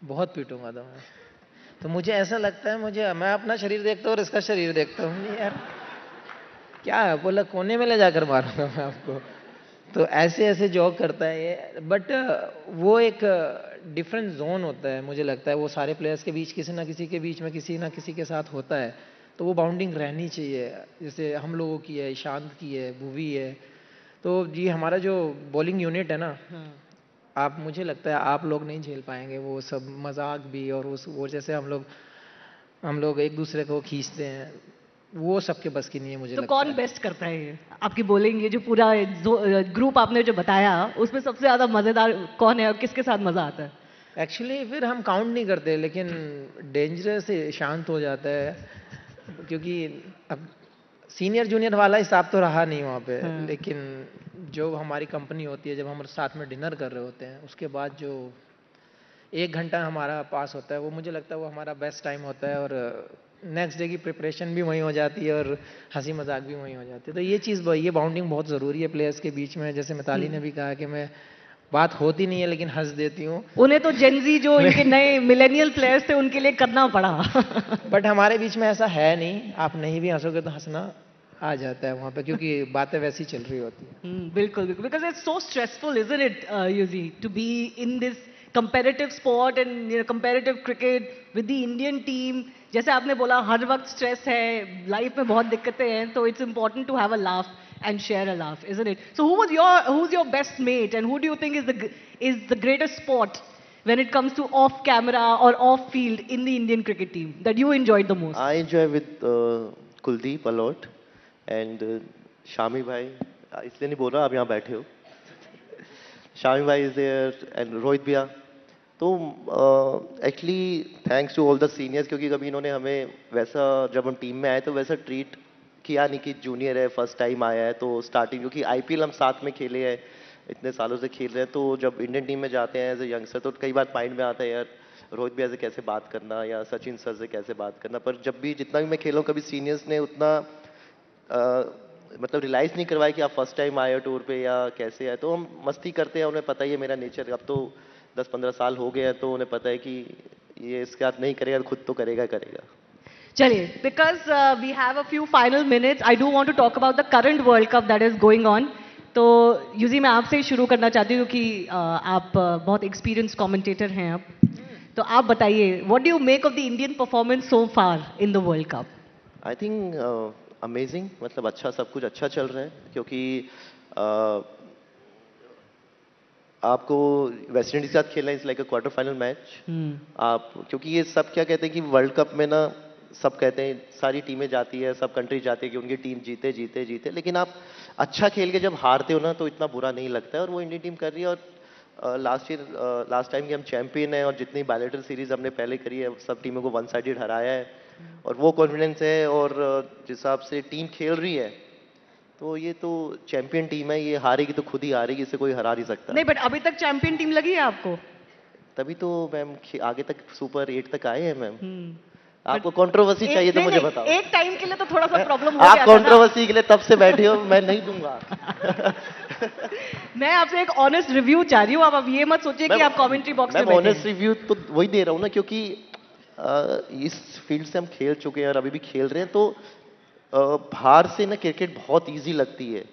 S10: बहुत पीटूंगा तो मैं। तो मुझे ऐसा लगता है, मुझे, मैं अपना शरीर देखता हूँ और इसका शरीर देखता हूँ, नहीं यार क्या है, बोला कोने में ले जाकर मारूंगा मैं आपको। तो ऐसे ऐसे जॉक करता है ये, बट वो एक डिफरेंट जोन होता है, मुझे लगता है वो सारे प्लेयर्स के बीच किसी ना किसी के बीच में किसी ना किसी के साथ होता है, तो वो बाउंडिंग रहनी चाहिए। जैसे हम लोगों की है, ईशांत की है, भुवी है, तो जी हमारा जो बॉलिंग यूनिट है ना, आप, मुझे लगता है आप लोग नहीं झेल पाएंगे वो सब मजाक भी, और उस वो जैसे हम लोग एक दूसरे को खींचते हैं, वो सबके बस की नहीं है मुझे
S9: तो
S10: लगता
S9: कौन
S10: है।
S9: बेस्ट करता है ये आपकी बॉलिंग? ये जो पूरा ग्रुप आपने जो बताया, उसमें सबसे ज्यादा मजेदार कौन है और किसके साथ मजा आता है?
S10: एक्चुअली फिर हम काउंट नहीं करते, लेकिन डेंजरस से शांत हो जाता है, क्योंकि अब सीनियर जूनियर वाला हिसाब तो रहा नहीं वहाँ पे। लेकिन जो हमारी कंपनी होती है, जब हम साथ में डिनर कर रहे होते हैं, उसके बाद जो 1 घंटा हमारा पास होता है, वो मुझे लगता है वो हमारा बेस्ट टाइम होता है, और नेक्स्ट डे की प्रिपरेशन भी वहीं हो जाती है और हंसी मजाक भी वहीं हो जाती है। तो ये चीज़, ये बाउंडिंग बहुत ज़रूरी है प्लेयर्स के बीच में। जैसे मिताली ने भी कहा कि मैं, बात होती नहीं है लेकिन हंस देती हूँ।
S9: उन्हें तो जेनजी जो इनके नए मिलेनियल प्लेयर्स थे उनके लिए करना पड़ा।
S10: बट हमारे बीच में ऐसा है नहीं, आप नहीं भी हंसोगे तो हंसना आ जाता है वहाँ पे, क्योंकि बातें वैसी चल रही होती है।
S9: बिल्कुल बिल्कुल, because it's so stressful isn't it Yuzi to be in this competitive sport and competitive cricket with the Indian team. जैसे आपने बोला हर वक्त स्ट्रेस है, लाइफ में बहुत दिक्कतें हैं, तो it's important to have a laugh and share a laugh, isn't it? So who's your best mate and who do you think is the greatest sport when it comes to off camera or off field in the Indian cricket team that you enjoyed the most?
S11: I enjoy with Kuldeep a lot and Shami bhai, इसलिए नहीं बोल रहा, आप यहाँ बैठे हो। Shami bhai is there and Rohit bhaiya। तो actually thanks to all the seniors, क्योंकि कभी इन्होंने हमें वैसा, जब हम टीम में आए तो वैसा ट्रीट किया नहीं कि जूनियर है, फर्स्ट टाइम आया है। तो स्टार्टिंग, क्योंकि आईपीएल हम साथ में खेले हैं, इतने सालों से खेल रहे हैं, तो जब इंडियन टीम में जाते हैं एज ए यंगस्टर तो कई बार माइंड में आता है यार रोहित भैया से कैसे बात करना या सचिन सर से कैसे बात करना। पर जब भी, जितना भी मैं खेला हूँ, कभी सीनियर्स ने उतना मतलब रियलाइज़ नहीं करवाया कि आप फर्स्ट टाइम आए हो टूर पे या कैसे आए। तो हम मस्ती करते हैं, उन्हें पता ही है मेरा नेचर, अब तो 10-15 साल हो गए हैं, तो उन्हें पता है कि ये इसके साथ नहीं करेगा, खुद तो करेगा।
S9: चलिए, because we have a few final minutes, I do want to talk about the current World Cup that is going on. तो यूजी मैं आपसे ही शुरू करना चाहती हूँ क्योंकि आप बहुत एक्सपीरियंस कमेंटेटर हैं अब, तो आप बताइए, what do you make of the Indian performance so far in the world cup?
S11: I think amazing, मतलब अच्छा, सब कुछ अच्छा चल रहा है, क्योंकि आपको वेस्ट इंडीज के साथ खेलना is like a quarter final match. आप, क्योंकि ये सब क्या कहते हैं कि वर्ल्ड कप में ना, सब कहते हैं सारी टीमें जाती है, सब कंट्री जाती है कि उनकी टीम जीते जीते जीते, लेकिन आप अच्छा खेल के जब हारते हो ना तो इतना बुरा नहीं लगता है। और वो इंडियन टीम कर रही है, और लास्ट टाइम के हम चैंपियन हैं, और जितनी बायलैटरल सीरीज हमने पहले करी है सब टीमों को वन साइडेड हराया है, और वो कॉन्फिडेंस है। और जिस हिसाब से टीम खेल रही है, तो ये तो चैंपियन टीम है, ये हारेगी तो खुद ही हारेगी, इसे कोई हरा नहीं सकता।
S9: नहीं, बट अभी तक चैंपियन टीम लगी है आपको?
S11: तभी तो मैम आगे तक सुपर 8 तक आए हैं मैम। आपको कंट्रोवर्सी चाहिए तो मुझे बताओ।
S9: एक टाइम के लिए तो थोड़ा सा प्रॉब्लम हो गया
S11: आप कंट्रोवर्सी के लिए तब से बैठे हो, मैं नहीं दूंगा।
S9: मैं आपसे एक ऑनेस्ट रिव्यू चाह रही हूँ, आप ये मत सोचिए कि आप कमेंट्री बॉक्स में बैठे।
S11: ऑनेस्ट रिव्यू तो वही दे रहा हूँ ना, क्योंकि इस फील्ड से हम खेल चुके हैं और अभी भी खेल रहे हैं, तो बाहर से ना क्रिकेट बहुत इजी लगती है।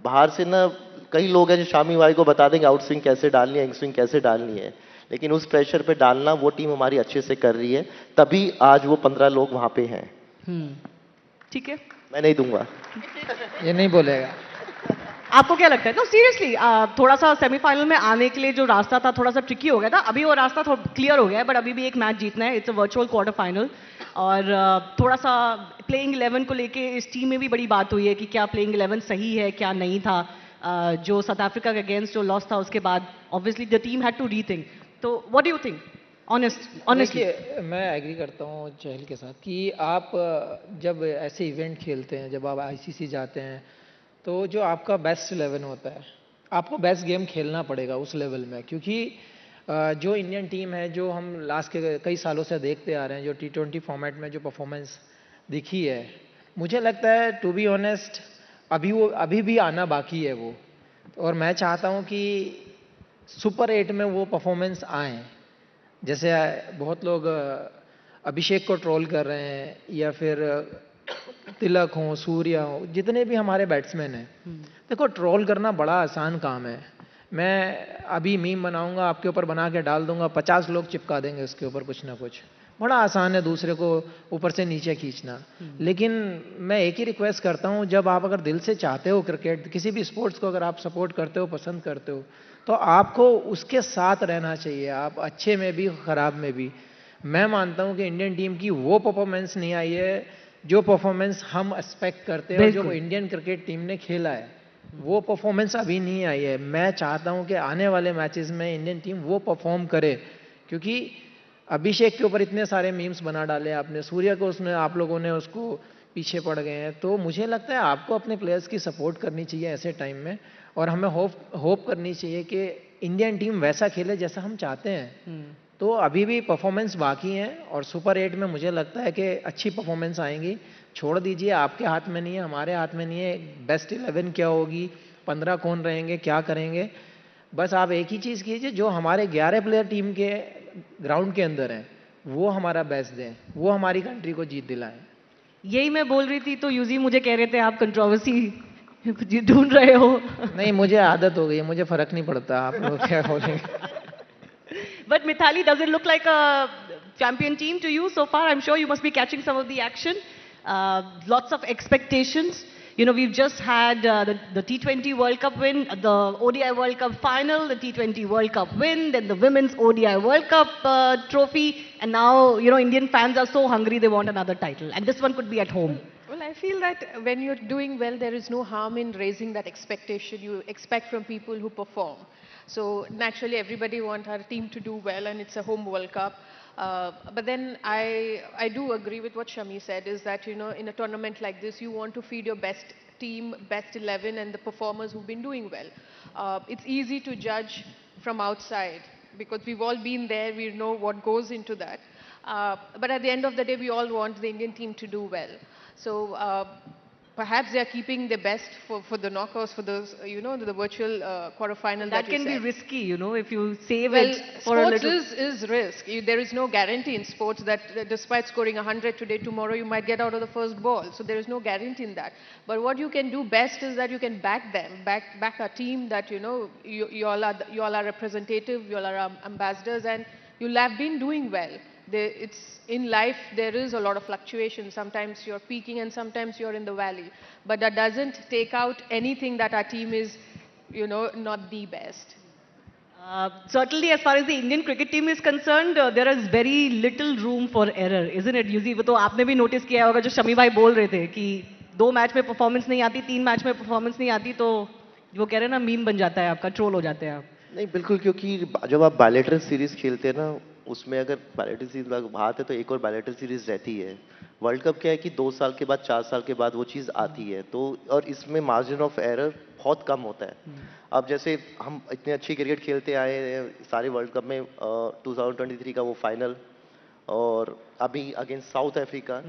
S11: बाहर से ना कई लोग हैं जो शामी भाई को बता देंगे आउट स्विंग कैसे डालनी है, इन स्विंग कैसे डालनी है, लेकिन उस प्रेशर पे डालना वो टीम हमारी अच्छे से कर रही है, तभी आज वो 15 लोग वहां पे हैं।
S9: ठीक है,
S11: मैं नहीं दूंगा।
S10: ये नहीं बोलेगा।
S9: आपको क्या लगता है? नो सीरियसली, थोड़ा सा सेमीफाइनल में आने के लिए जो रास्ता था थोड़ा सा ट्रिकी हो गया था, अभी वो रास्ता थोड़ा क्लियर हो गया है, बट अभी भी एक मैच जीतना है, it's a virtual quarter final. और थोड़ा सा प्लेइंग 11 को लेके इस टीम में भी बड़ी बात हुई है कि क्या प्लेइंग 11 सही है, क्या नहीं था। जो साउथ अफ्रीका के अगेंस्ट जो लॉस था उसके बाद obviously the team had to rethink. तो what do you think honestly?
S10: मैं एग्री करता हूँ चहल के साथ कि आप जब ऐसे इवेंट खेलते हैं, जब आप आईसीसी जाते हैं, तो जो आपका बेस्ट 11 होता है, आपको बेस्ट गेम खेलना पड़ेगा उस लेवल में, क्योंकि जो इंडियन टीम है, जो हम लास्ट के कई सालों से देखते आ रहे हैं, जो T20 फॉर्मेट में जो परफॉर्मेंस दिखी है, मुझे लगता है टू बी ऑनेस्ट अभी भी आना बाकी है वो, और मैं चाहता हूँ कि सुपर 8 में वो परफॉर्मेंस आए। जैसे बहुत लोग अभिषेक को ट्रोल कर रहे हैं, या फिर तिलक हो, सूर्या हो, जितने भी हमारे बैट्समैन हैं। देखो, ट्रोल करना बड़ा आसान काम है। मैं अभी मीम बनाऊंगा, आपके ऊपर बना के डाल दूंगा, 50 लोग चिपका देंगे उसके ऊपर कुछ ना कुछ। बड़ा आसान है दूसरे को ऊपर से नीचे खींचना। लेकिन मैं एक ही रिक्वेस्ट करता हूं, जब आप अगर दिल से चाहते हो क्रिकेट, किसी भी स्पोर्ट्स को अगर आप सपोर्ट करते हो, पसंद करते हो, तो आपको उसके साथ रहना चाहिए, आप अच्छे में भी खराब में भी। मैं मानता हूं कि इंडियन टीम की वो परफॉर्मेंस नहीं आई है जो परफॉर्मेंस हम एक्सपेक्ट करते हैं, और जो इंडियन क्रिकेट टीम ने खेला है वो परफॉर्मेंस अभी नहीं आई है। मैं चाहता हूं कि आने वाले मैचेस में इंडियन टीम वो परफॉर्म करे, क्योंकि अभिषेक के ऊपर इतने सारे मीम्स बना डाले आपने, सूर्या को उसने, आप लोगों ने उसको पीछे पड़ गए हैं। तो मुझे लगता है आपको अपने प्लेयर्स की सपोर्ट करनी चाहिए ऐसे टाइम में, और हमें होप करनी चाहिए कि इंडियन टीम वैसा खेले जैसा हम चाहते हैं। तो अभी भी परफॉर्मेंस बाकी है, और सुपर 8 में मुझे लगता है कि अच्छी परफॉर्मेंस आएंगी। छोड़ दीजिए, आपके हाथ में नहीं है, हमारे हाथ में नहीं है बेस्ट 11 क्या होगी, 15 कौन रहेंगे, क्या करेंगे। बस आप एक ही चीज़ कीजिए, जो हमारे 11 प्लेयर टीम के ग्राउंड के अंदर हैं वो हमारा बेस्ट दें, वो हमारी कंट्री को जीत दिलाएं।
S9: यही मैं बोल रही थी, तो यूजी मुझे कह रहे थे आप कंट्रोवर्सी ढूंढ रहे हो।
S10: नहीं, मुझे आदत हो गई है, मुझे फर्क नहीं पड़ता आप लोग क्या बोलेंगे।
S9: But Mithali, does it look like a champion team to you so far? I'm sure you must be catching some of the action. Lots of expectations. You know, we've just had the T20 World Cup win, the ODI World Cup final, the T20 World Cup win, then the Women's ODI World Cup trophy, and now, you know, Indian fans are so hungry they want another title. And this one could be at home.
S12: Well, I feel that when you're doing well, there is no harm in raising that expectation you expect from people who perform. So naturally, everybody wants our team to do well, and it's a home World Cup. But then I do agree with what Shami said, is that, you know, in a tournament like this, you want to feed your best team, best 11, and the performers who've been doing well. It's easy to judge from outside because we've all been there, we know what goes into that. But at the end of the day, we all want the Indian team to do well. So perhaps they are keeping their best for the knockouts, for those, you know, the virtual quarterfinal.
S9: That can be risky, you know, if you save
S12: well,
S9: it for a little.
S12: sports is risk. There is no guarantee in sports that despite scoring 100 today, tomorrow you might get out of the first ball. So there is no guarantee in that. But what you can do best is that you can back them, back a team that, you know, you all are representative, you all are ambassadors, and you'll have been doing well. In life, there is a lot of fluctuation. Sometimes you're peaking and sometimes you're in the valley. But that doesn't take out anything that our team is, you know, not the best.
S9: Certainly, as far as the Indian cricket team is concerned, there is very little room for error, isn't it? Yuzi, वो तो आपने भी notice किया होगा जो शमी भाई बोल रहे थे कि 2 मैच में performance नहीं आती, 3 मैच में performance नहीं आती, तो वो कह रहे हैं ना मीम बन जाता है आपका, ट्रोल हो जाते हैं आप.
S11: नहीं बिल्कुल, क्योंकि जब आप बायलैटरल सीरीज खेलते हैं ना, उसमें अगर बायलैटरल सीरीज बात है तो एक और बायलैटरल सीरीज रहती है. वर्ल्ड कप क्या है कि 2 साल के बाद, 4 साल के बाद वो चीज़ आती है, तो और इसमें मार्जिन ऑफ एरर बहुत कम होता है. अब जैसे हम इतने अच्छी क्रिकेट खेलते आए हैं सारे वर्ल्ड कप में, 2023 का वो फाइनल और अभी अगेंस्ट साउथ अफ्रीका,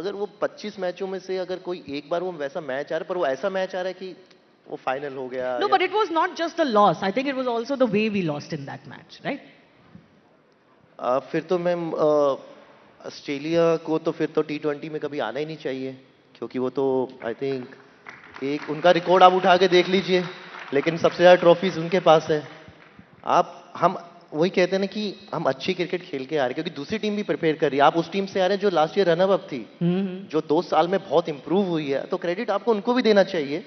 S11: अगर वो 25 मैचों में से अगर कोई एक बार वो वैसा मैच आ रहा है, पर वो ऐसा मैच आ रहा है कि वो फाइनल हो गया.
S9: No, but it was not just the loss. I think it was also the way we lost in that match, right?
S11: फिर तो मैम ऑस्ट्रेलिया को तो फिर तो T20 में कभी आना ही नहीं चाहिए, क्योंकि वो तो आई थिंक एक उनका रिकॉर्ड आप उठा के देख लीजिए, लेकिन सबसे ज़्यादा ट्रॉफीज उनके पास है. हम वही कहते हैं ना कि हम अच्छी क्रिकेट खेल के आ रहे हैं, क्योंकि दूसरी टीम भी प्रिपेयर कर रही है. आप उस टीम से आ रहे हैं जो लास्ट ईयर रनर अप थी, जो 2 साल में बहुत इंप्रूव हुई है, तो क्रेडिट आपको उनको भी देना चाहिए.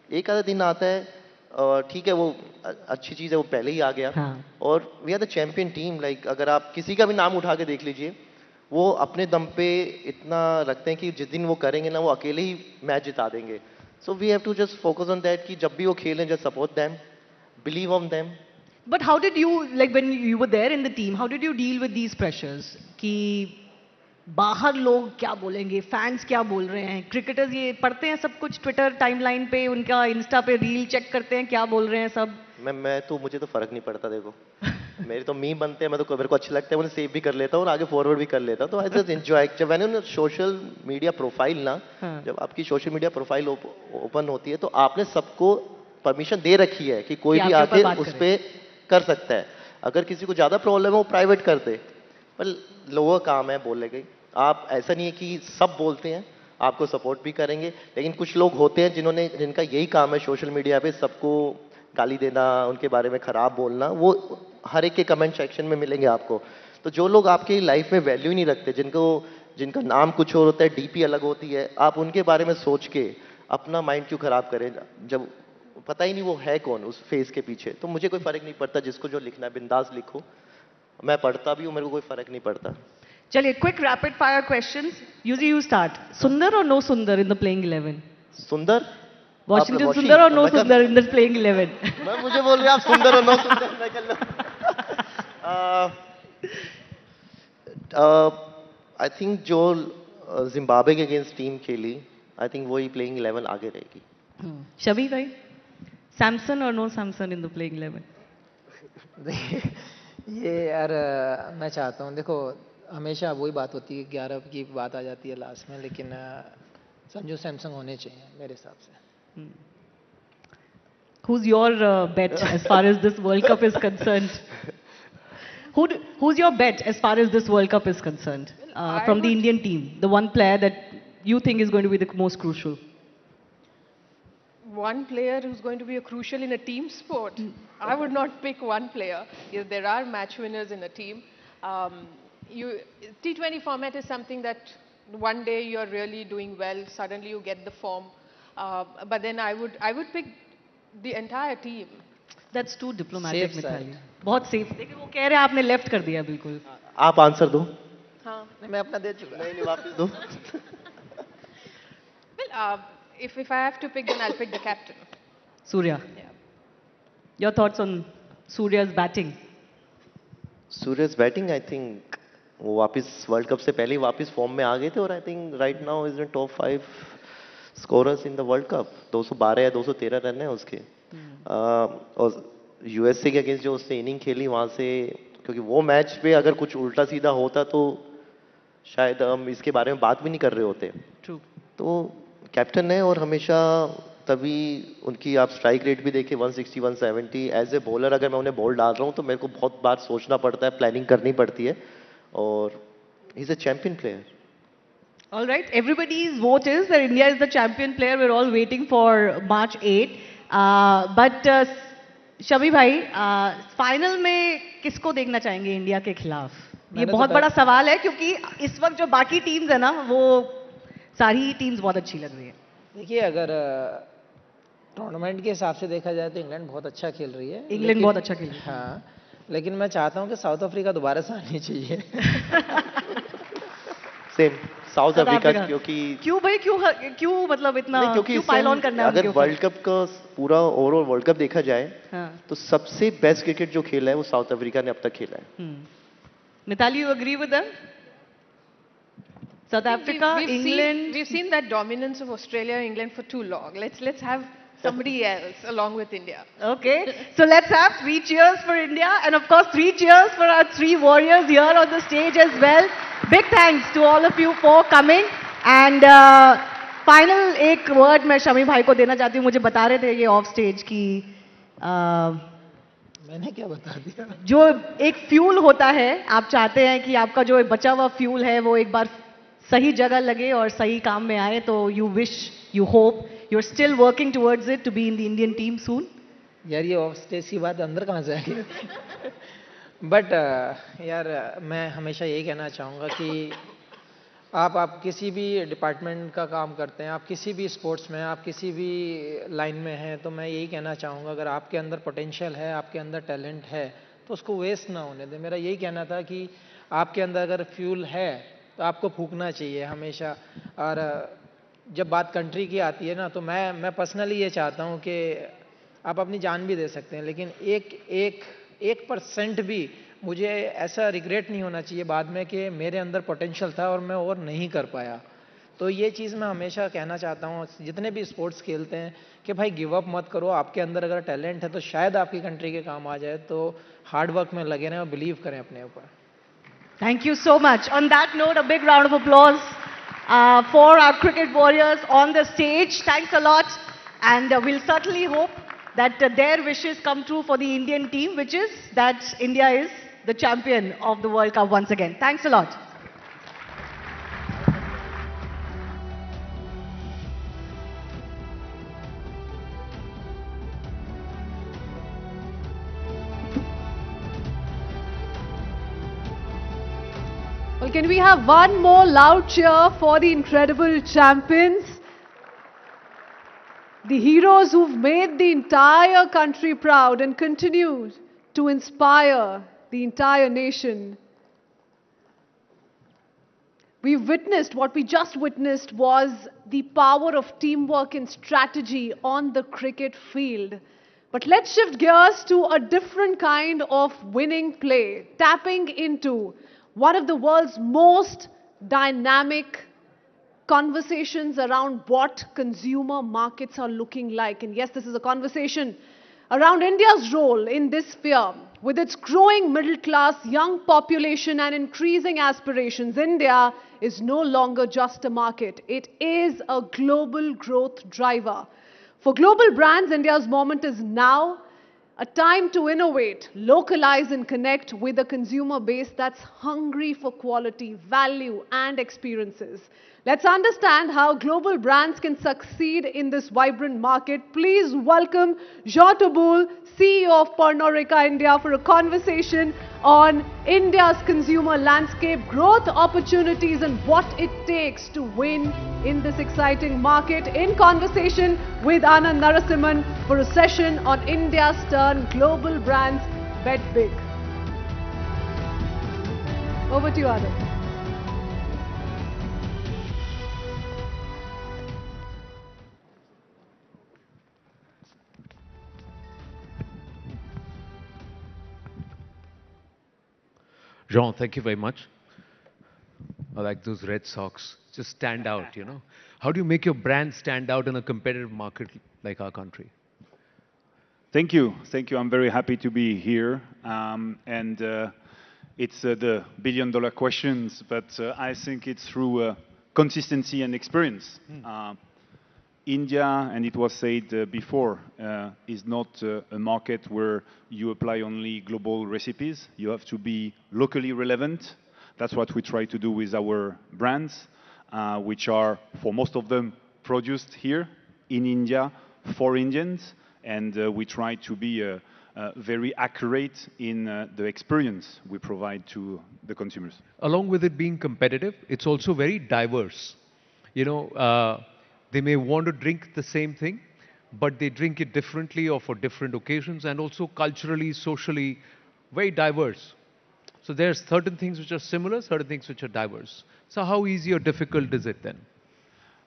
S11: एक आधा दिन आता है, ठीक है, वो अच्छी चीज़ है, वो पहले ही आ गया. और we are the champion team. Like अगर आप किसी का भी नाम उठा के देख लीजिए, वो अपने दम पे इतना रखते हैं कि जिस दिन वो करेंगे ना, वो अकेले ही मैच जिता देंगे. So we have to just focus on that कि जब भी वो खेलें, just support them, believe on them.
S9: But how did you, like when you were there in the team, how did you deal with these pressures? कि बाहर लोग क्या बोलेंगे, फैंस क्या बोल रहे हैं, क्रिकेटर्स ये पढ़ते हैं सब कुछ ट्विटर टाइमलाइन पे, उनका इंस्टा पे रील चेक करते हैं क्या बोल रहे हैं सब.
S11: मैं तो मुझे तो फर्क नहीं पड़ता. देखो मेरे तो मी बनते हैं, मैं तो मेरे को अच्छे लगते हैं, उन्हें सेव भी कर लेता हूँ और आगे फॉरवर्ड भी कर लेता हूँ, तो आई जस्ट एंजॉय। जब मैंने सोशल मीडिया प्रोफाइल ना, जब आपकी सोशल मीडिया प्रोफाइल ओपन होती है तो आपने सबको परमिशन दे रखी है कि कोई भी आके उस पर कर सकता है। अगर किसी को ज्यादा प्रॉब्लम है वो प्राइवेट कर दे, पर लोगों का काम है बोलने का। आप ऐसा नहीं है कि सब बोलते हैं, आपको सपोर्ट भी करेंगे, लेकिन कुछ लोग होते हैं जिनका यही काम है सोशल मीडिया पे सबको गाली देना, उनके बारे में खराब बोलना। वो हर एक के कमेंट सेक्शन में मिलेंगे आपको। तो जो लोग आपकी लाइफ में वैल्यू नहीं रखते, जिनका नाम कुछ और होता है, डीपी अलग होती है, आप उनके बारे में सोच के अपना माइंड क्यों खराब करें, जब पता ही नहीं वो है कौन उस फेस के पीछे। तो मुझे कोई फर्क नहीं पड़ता, जिसको जो लिखना है बिंदास लिखो, मैं पढ़ता भी हूँ, मेरे को कोई फर्क नहीं पड़ता।
S9: चलिए, quick rapid fire questions. Yuzi you start. Sundar और नो सुंदर इन द प्लेइंग 11?
S11: सुंदर,
S9: वॉशिंगटन सुंदर और नो सुंदर इन द प्लेइंग 11?
S11: मैं मुझे बोल रहे आप सुंदर और नो सुंदर, मैं कर लो। आई थिंक जो जिम्बाब्वे के अगेंस्ट टीम खेली, आई थिंक वही प्लेइंग 11 आगे रहेगी।
S9: शबी भाई, सैमसन और no Samson in the playing 11?
S10: ये यार मैं चाहता हूँ, देखो हमेशा वही बात होती है, 11 की बात आ जाती है लास्ट में, लेकिन संजू सैमसंग होने चाहिए मेरे हिसाब से।
S9: Who's your bet as far as this World Cup is concerned? Who's your bet as far as this World Cup is concerned? From the Indian team, the one player that you think is going to be the most crucial?
S12: One player who's going to be crucial in a team sport. I would not pick one player. There are match winners in a team. T20 format is something that one day you're really doing well, suddenly you get the form. But then I would pick the entire team.
S9: That's too diplomatic, Mithali. बहुत safe. देखिए वो कह रहे हैं आपने left कर दिया बिल्कुल.
S11: आप आंसर दो.
S12: हाँ.
S10: मैं अपना दे चुका.
S11: नहीं वापस दो.
S12: Well, if I have to pick, then I'll pick the captain.
S9: Surya. Yeah. Your thoughts on Surya's batting?
S11: Surya's batting, I think वो वापस वर्ल्ड कप से पहले ही वापस फॉर्म में आ गए थे और I think right now is in top 5 scorers in the world cup. 212 या 213 रन है उसके. और यूएसए के अगेंस्ट जो उसने इनिंग खेली वहां से, क्योंकि वो मैच पे अगर कुछ उल्टा सीधा होता तो शायद हम इसके बारे में बात भी नहीं कर रहे होते.
S9: True.
S11: तो कैप्टन है और हमेशा तभी उनकी आप स्ट्राइक रेट भी देखिए 160 170. एज ए बॉलर अगर मैं उन्हें बॉल डाल रहा हूँ तो मेरे को बहुत बार सोचना पड़ता है, प्लानिंग करनी पड़ती है. और he is a champion player.
S9: All right, everybody's vote is that India is the champion player. We're all waiting for March 8. But शबी भाई, फाइनल में किसको देखना चाहेंगे इंडिया के खिलाफ? ये बहुत बड़ा सवाल है क्योंकि इस वक्त जो बाकी टीम्स है ना, वो सारी टीम्स बहुत अच्छी लग रही है.
S10: देखिए, अगर टूर्नामेंट के हिसाब से देखा जाए तो इंग्लैंड बहुत अच्छा खेल रही है.
S9: इंग्लैंड बहुत अच्छा खेल रही है.
S10: हाँ, लेकिन मैं चाहता हूँ कि साउथ अफ्रीका दोबारा से आनी चाहिए.
S11: सेम साउथ अफ्रीका, क्योंकि
S9: क्यों भाई, क्यों मतलब इतना क्यों पाइल ऑन करना है?
S11: अगर वर्ल्ड कप का पूरा ओवरऑल वर्ल्ड कप देखा जाए तो सबसे बेस्ट क्रिकेट जो खेला है वो साउथ अफ्रीका ने अब तक खेला है.
S9: Mithali, you agree with them? South Africa, England.
S12: We've seen that dominance of Australia, England for too long. Let's have somebody else along with India.
S9: Okay, so let's have 3 cheers for India, and of course 3 cheers for our 3 warriors here on the stage as well. Big thanks to all of you for coming. And final एक word मैं शमी भाई को देना चाहती हूँ. मुझे बता रहे थे ये off stage की
S10: मैंने क्या बता दिया?
S9: जो एक फ्यूल होता है, आप चाहते हैं कि आपका जो बचा हुआ फ्यूल है वो एक बार सही जगह लगे और सही काम में आए. तो you wish, you hope, you are still working towards it to be in the Indian team soon.
S10: यार ये ऑफ स्टेज की बात अंदर कहाँ से आ गई? बट यार मैं हमेशा यही कहना चाहूँगा कि आप किसी भी डिपार्टमेंट का काम करते हैं, आप किसी भी स्पोर्ट्स में, आप किसी भी लाइन में हैं, तो मैं यही कहना चाहूँगा अगर आपके अंदर पोटेंशियल है, आपके अंदर टैलेंट है, तो उसको वेस्ट ना होने दें. मेरा यही कहना था कि आपके अंदर अगर फ्यूल है तो आपको फूकना चाहिए हमेशा. और जब बात कंट्री की आती है ना, तो मैं पर्सनली ये चाहता हूँ कि आप अपनी जान भी दे सकते हैं, लेकिन 1% भी मुझे ऐसा रिग्रेट नहीं होना चाहिए बाद में कि मेरे अंदर पोटेंशियल था और मैं और नहीं कर पाया. तो ये चीज़ मैं हमेशा कहना चाहता हूँ जितने भी स्पोर्ट्स खेलते हैं कि भाई गिव अप मत करो, आपके अंदर अगर टैलेंट है तो शायद आपकी कंट्री के काम आ जाए, तो हार्ड वर्क में लगे रहें और बिलीव करें अपने ऊपर।
S9: Thank you so much. On that note, a big round of applause for our cricket warriors on the stage. Thanks a lot. And we'll certainly hope that their wishes come true for the Indian team, which is that India is the champion of the World Cup once again. Thanks a lot.
S1: Well, can we have one more loud cheer for the incredible champions? The heroes who've made the entire country proud and continue to inspire the entire nation. What we just witnessed was the power of teamwork and strategy on the cricket field. But let's shift gears to a different kind of winning play, tapping into one of the world's most dynamic conversations around what consumer markets are looking like. And yes, this is a conversation around India's role in this sphere. With its growing middle class, young population and increasing aspirations, India is no longer just a market. It is a global growth driver. For global brands, India's moment is now. A time to innovate, localize and connect with a consumer base that's hungry for quality, value and experiences. Let's understand how global brands can succeed in this vibrant market. Please welcome Jean Toboul, CEO of Pernod Ricard India, for a conversation on India's consumer landscape, growth opportunities and what it takes to win in this exciting market. In conversation with Anand Narasimhan for a session on India's turn, global brands bet big. Over to you, Anand.
S2: Jean, thank you very much. I like those red socks. Just stand out, you know. How do you make your brand stand out in a competitive market like our country?
S5: Thank you. Thank you. I'm very happy to be here. It's the billion-dollar questions, but I think it's through consistency and experience. India, and it was said before, is not a market where you apply only global recipes. You have to be locally relevant. That's what we try to do with our brands, which are, for most of them, produced here in India for Indians. And we try to be very accurate in the experience we provide to the consumers.
S2: Along with it being competitive, it's also very diverse. You know, they may want to drink the same thing, but they drink it differently or for different occasions, and also culturally, socially, very diverse. So there's certain things which are similar, certain things which are diverse. So how easy or difficult is it then?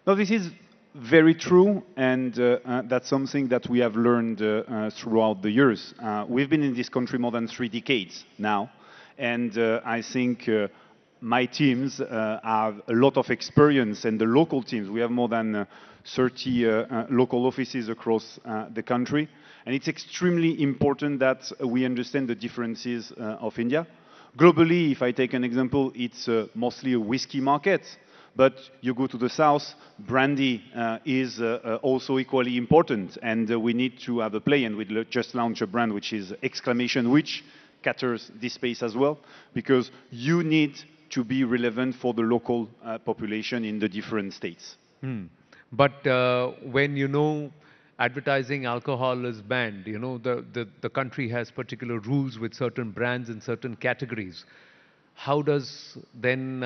S5: No, this is very true, and that's something that we have learned throughout the years. We've been in this country more than 3 decades now, and I think my teams have a lot of experience, and the local teams, we have more than 30 local offices across the country, and it's extremely important that we understand the differences of India. Globally, if I take an example, it's mostly a whiskey market, but you go to the south, brandy is also equally important, and we need to have a play, and we just launched a brand which is Exclamation, which caters this space as well, because you need to be relevant for the local population in the different states.
S2: But when you know advertising alcohol is banned, you know, the country has particular rules with certain brands in certain categories. How does then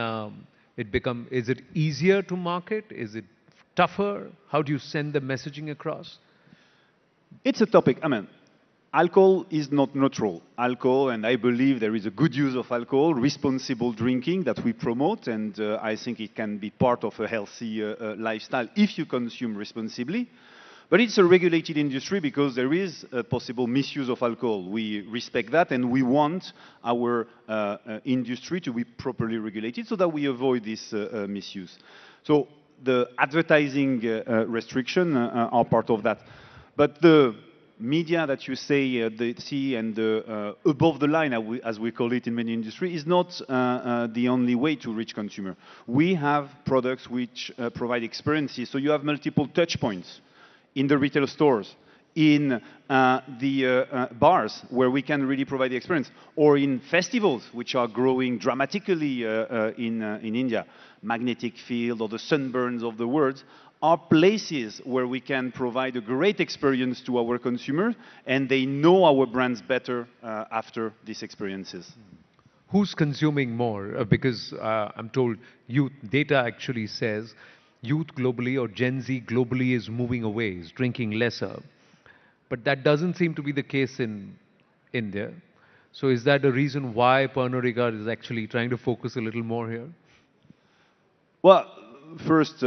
S2: it become, is it easier to market? Is it tougher? How do you send the messaging across?
S5: It's a topic. I mean, alcohol is not neutral. Alcohol, and I believe there is a good use of alcohol, responsible drinking that we promote, and I think it can be part of a healthy lifestyle if you consume responsibly. But it's a regulated industry because there is a possible misuse of alcohol. We respect that, and we want our industry to be properly regulated so that we avoid this misuse. So
S13: the advertising restriction are part of that. But the media that you say the see and the above the line, as we call it in many industries, is not the only way to reach consumer. We have products which provide experiences. So you have multiple touch points in the retail stores, in the bars where we can really provide the experience, or in festivals which are growing dramatically in India. Magnetic Field or the Sunburns of the world are places where we can provide a great experience to our consumers, and they know our brands better after these experiences.
S2: Who's consuming more? Because I'm told youth data actually says youth globally or Gen Z globally is moving away, is drinking lesser. But that doesn't seem to be the case in India. So is that the reason why Pernod Ricard is actually trying to focus a little more here?
S13: Well, first,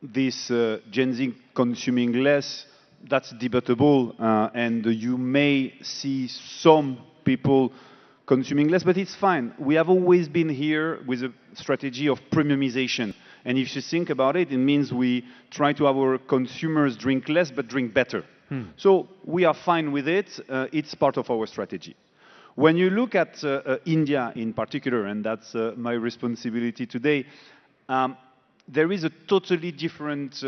S13: this Gen Z consuming less, that's debatable, and you may see some people consuming less, but it's fine. We have always been here with a strategy of premiumization. And if you think about it, it means we try to have our consumers drink less, but drink better. So we are fine with it. It's part of our strategy. When you look at India in particular, and that's my responsibility today, there is a totally different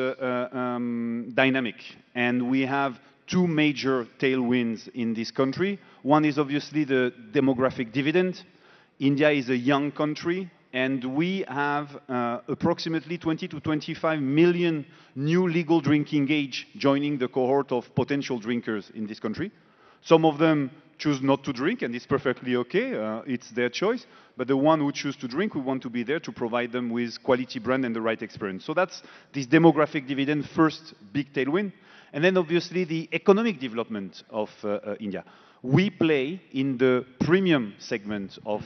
S13: dynamic. And we have two major tailwinds in this country. One is obviously the demographic dividend. India is a young country, and we have approximately 20 to 25 million new legal drinking age joining the cohort of potential drinkers in this country. Some of them choose not to drink, and it's perfectly okay. It's their choice. But the one who choose to drink, we want to be there to provide them with quality brand and the right experience. So that's this demographic dividend, first big tailwind. And then obviously the economic development of India. We play in the premium segment of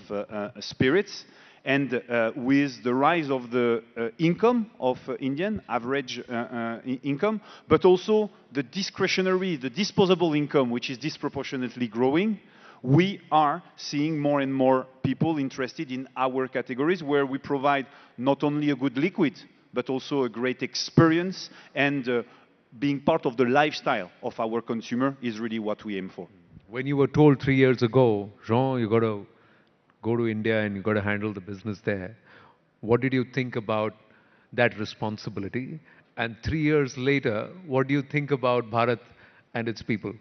S13: spirits, and with the rise of the income of Indian, average income, but also the discretionary, the disposable income, which is disproportionately growing, we are seeing more and more people interested in our categories, where we provide not only a good liquid, but also a great experience, and being part of the lifestyle of our consumer is really what we aim for.
S2: When you were told 3 years ago, Jean, you got to go to India and you got to handle the business there, what did you think about that responsibility? And 3 years later, what do you think about Bharat and its people?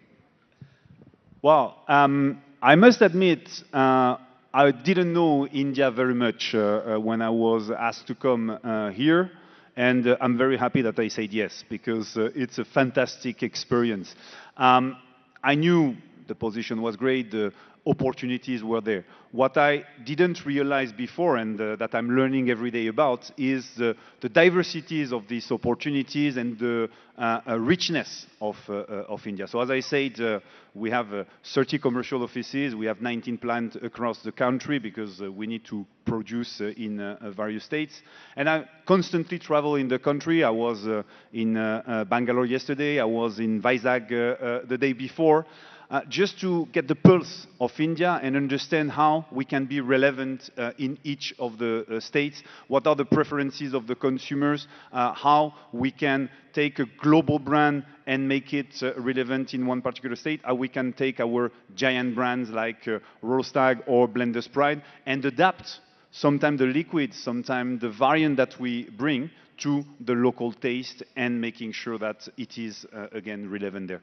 S13: Well, I must admit, I didn't know India very much when I was asked to come here. And I'm very happy that I said yes, because it's a fantastic experience. I knew the position was great, the opportunities were there. What I didn't realize before, and that I'm learning every day about, is the diversities of these opportunities and the richness of India. So as I said, we have 30 commercial offices, we have 19 plants across the country, because we need to produce in various states. And I constantly travel in the country. I was in Bangalore yesterday, I was in Vizag the day before, just to get the pulse of India and understand how we can be relevant in each of the states, what are the preferences of the consumers, how we can take a global brand and make it relevant in one particular state, how we can take our giant brands like Royal Stag or Blender's Pride and adapt sometimes the liquid, sometimes the variant that we bring to the local taste, and making sure that it is, again, relevant there.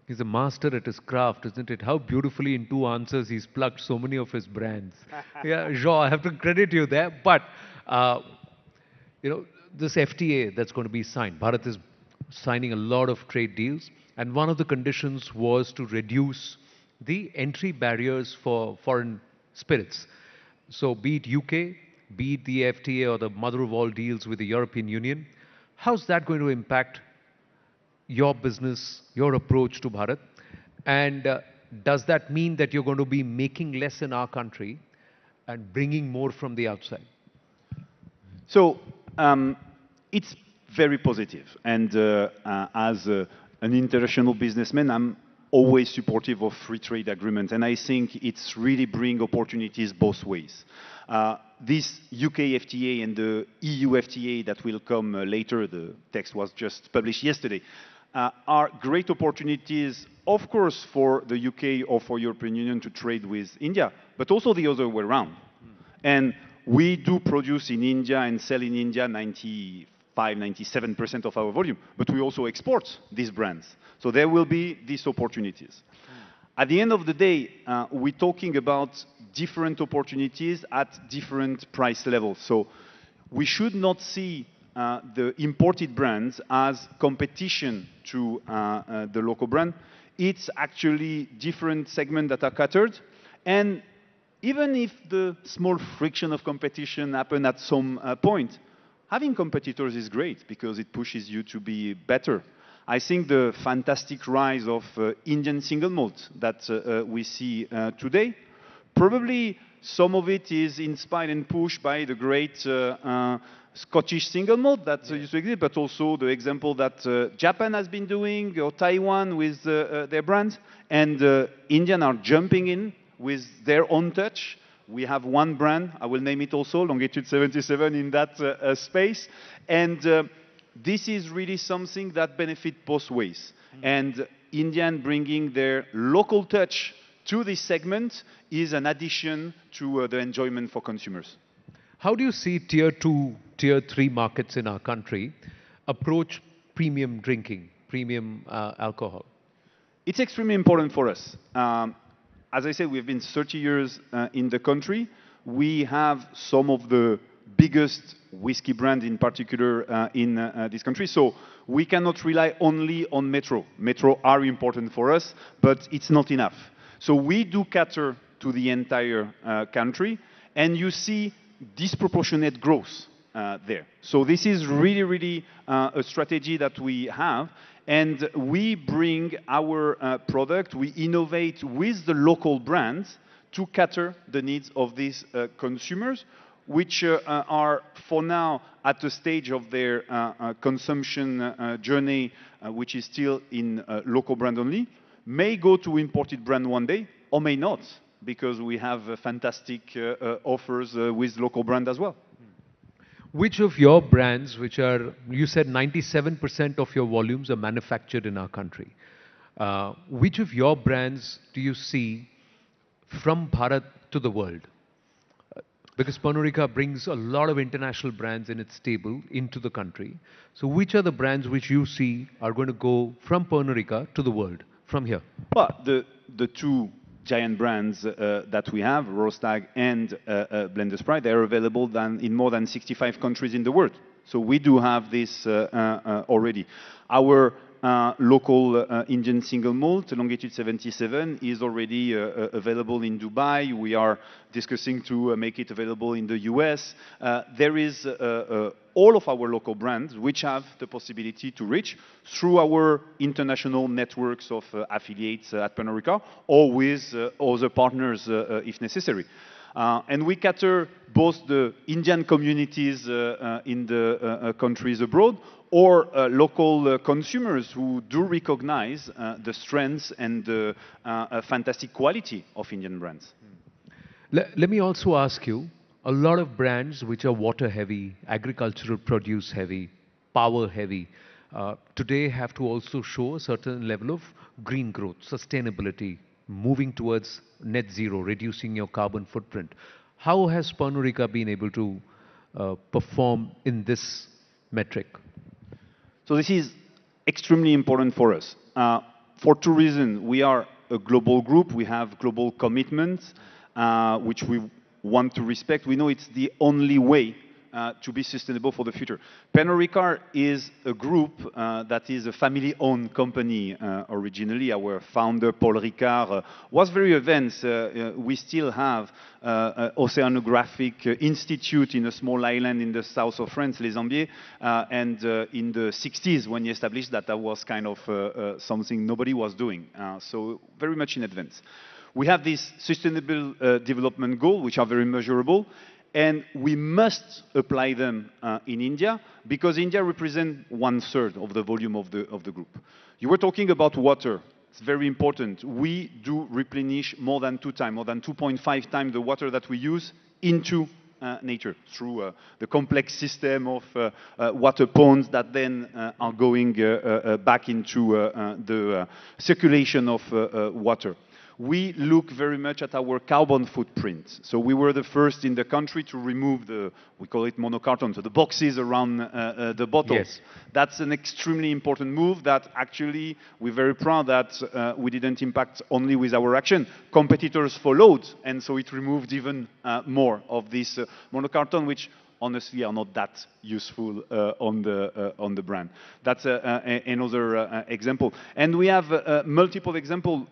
S2: He's a master at his craft, isn't it? How beautifully in 2 answers he's plugged so many of his brands. Yeah, Jean, I have to credit you there. But, you know, this FTA that's going to be signed, Bharat is signing a lot of trade deals. And one of the conditions was to reduce the entry barriers for foreign spirits. So be it UK, be it the FTA or the mother of all deals with the European Union, how's that going to impact your business, your approach to Bharat? And does that mean that you're going to be making less in our country and bringing more from the outside?
S13: So it's very positive. And as an international businessman, I'm always supportive of free trade agreements. And I think it's really bring opportunities both ways. this UK FTA and the EU FTA that will come later, the text was just published yesterday, are great opportunities, of course, for the UK or for European Union to trade with India, but also the other way around. And we do produce in India and sell in India 97% of our volume, but we also export these brands. So there will be these opportunities. At the end of the day, we're talking about different opportunities at different price levels. So we should not see the imported brands as competition to the local brand. It's actually different segments that are catered. And even if the small friction of competition happen at some point, having competitors is great because it pushes you to be better. I think the fantastic rise of Indian single malt that we see today, probably some of it is inspired and pushed by the great Scottish single malt that used to exist, but also the example that Japan has been doing, or Taiwan with their brands, and Indians are jumping in with their own touch. We have one brand, I will name it also, Longitude 77 in that space, and this is really something that benefits both ways. And Indian bringing their local touch to this segment is an addition to the enjoyment for consumers.
S2: How do you see tier 2, tier 3 markets in our country approach premium drinking, premium alcohol?
S13: It's extremely important for us. As I said, we've been 30 years in the country. We have some of the biggest whiskey brands in particular in this country. So we cannot rely only on Metro. Metro are important for us, but it's not enough. So we do cater to the entire country, and you see disproportionate growth there. So this is really, really a strategy that we have. And we bring our product, we innovate with the local brands to cater the needs of these consumers, which are for now at a stage of their consumption journey, which is still in local brand only, may go to imported brand one day, or may not, because we have fantastic offers with local brand as well.
S2: Which of your brands, which are, you said 97% of your volumes are manufactured in our country. Which of your brands do you see from Bharat to the world? Because Pernod Ricard brings a lot of international brands in its stable into the country. So which are the brands which you see are going to go from Pernod Ricard to the world from here?
S13: Well, the two giant brands that we have, Rostag and Blenders Pride, they're available in more than 65 countries in the world. So we do have this already. Our local Indian single malt, Longitude 77, is already available in Dubai. We are discussing to make it available in the US. There is all of our local brands which have the possibility to reach through our international networks of affiliates at Pernod Ricard or with other partners if necessary. And we cater both the Indian communities in the countries abroad or local consumers who do recognize the strengths and the fantastic quality of Indian brands.
S2: Let me also ask you, a lot of brands which are water heavy, agricultural produce heavy, power heavy, today have to also show a certain level of green growth, sustainability, moving towards net zero, reducing your carbon footprint. How has Pernod Ricard been able to perform in this metric?
S13: So this is extremely important for us. For two reasons. We are a global group. We have global commitments, which we want to respect. We know it's the only way to be sustainable for the future. Pernod Ricard is a group that is a family-owned company originally. Our founder, Paul Ricard, was very advanced. We still have an oceanographic institute in a small island in the south of France, Les Ambiers, and in the 60s when he established that was kind of something nobody was doing. So very much in advance. We have this sustainable development goal, which are very measurable, and we must apply them in India because India represents 1/3 of the volume of the group. You were talking about water. It's very important. We do replenish more than 2 times, more than 2.5 times the water that we use into nature through the complex system of water ponds that then are going back into the circulation of water. We look very much at our carbon footprint. So we were the first in the country to remove we call it monocarton, so the boxes around the bottles.
S2: Yes.
S13: That's an extremely important move that actually we're very proud that we didn't impact only with our action. Competitors followed, and so it removed even more of this monocarton, which honestly are not that useful on the brand. That's another example. And we have multiple examples.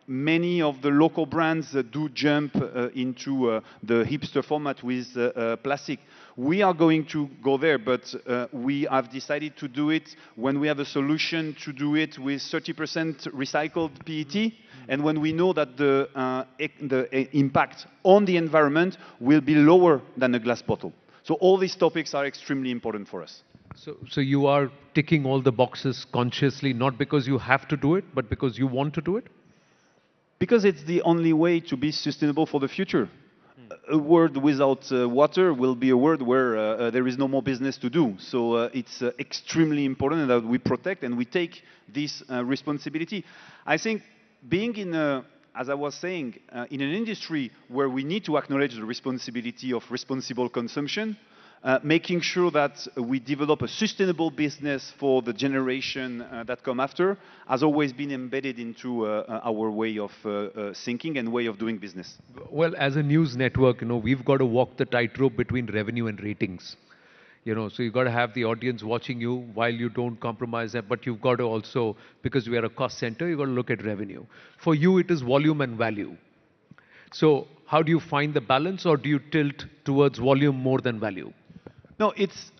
S13: Many of the local brands do jump into the hipster format with plastic. We are going to go there, but we have decided to do it when we have a solution to do it with 30% recycled PET, and when we know that the impact on the environment will be lower than a glass bottle. So all these topics are extremely important for us.
S2: So you are ticking all the boxes consciously, not because you have to do it, but because you want to do it?
S13: Because it's the only way to be sustainable for the future. A world without water will be a world where there is no more business to do. So it's extremely important that we protect and we take this responsibility. I think being as I was saying, in an industry where we need to acknowledge the responsibility of responsible consumption, making sure that we develop a sustainable business for the generation that come after has always been embedded into our way of thinking and way of doing business.
S2: Well, as a news network, we've got to walk the tightrope between revenue and ratings. So you've got to have the audience watching you while you don't compromise that, but you've got to also, because we are a cost center, you've got to look at revenue. For you, it is volume and value. So how do you find the balance, or do you tilt towards volume more than value?
S13: No, it's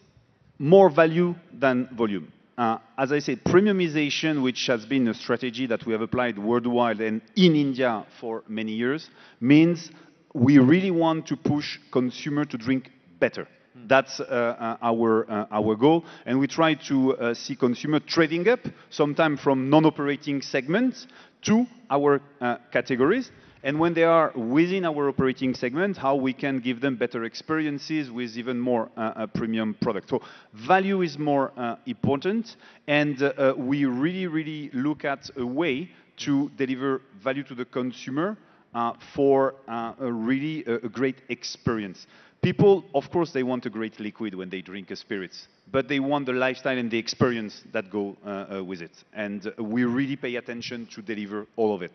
S13: more value than volume. As I said, premiumization, which has been a strategy that we have applied worldwide and in India for many years, means we really want to push consumer to drink better. That's our goal, and we try to see consumer trading up, sometimes from non-operating segments to our categories. And when they are within our operating segment, how we can give them better experiences with even more premium products. So value is more important, and we really look at a way to deliver value to the consumer for really a great experience. People, of course, they want a great liquid when they drink a spirits, but they want the lifestyle and the experience that go with it. And we really pay attention to deliver all of it.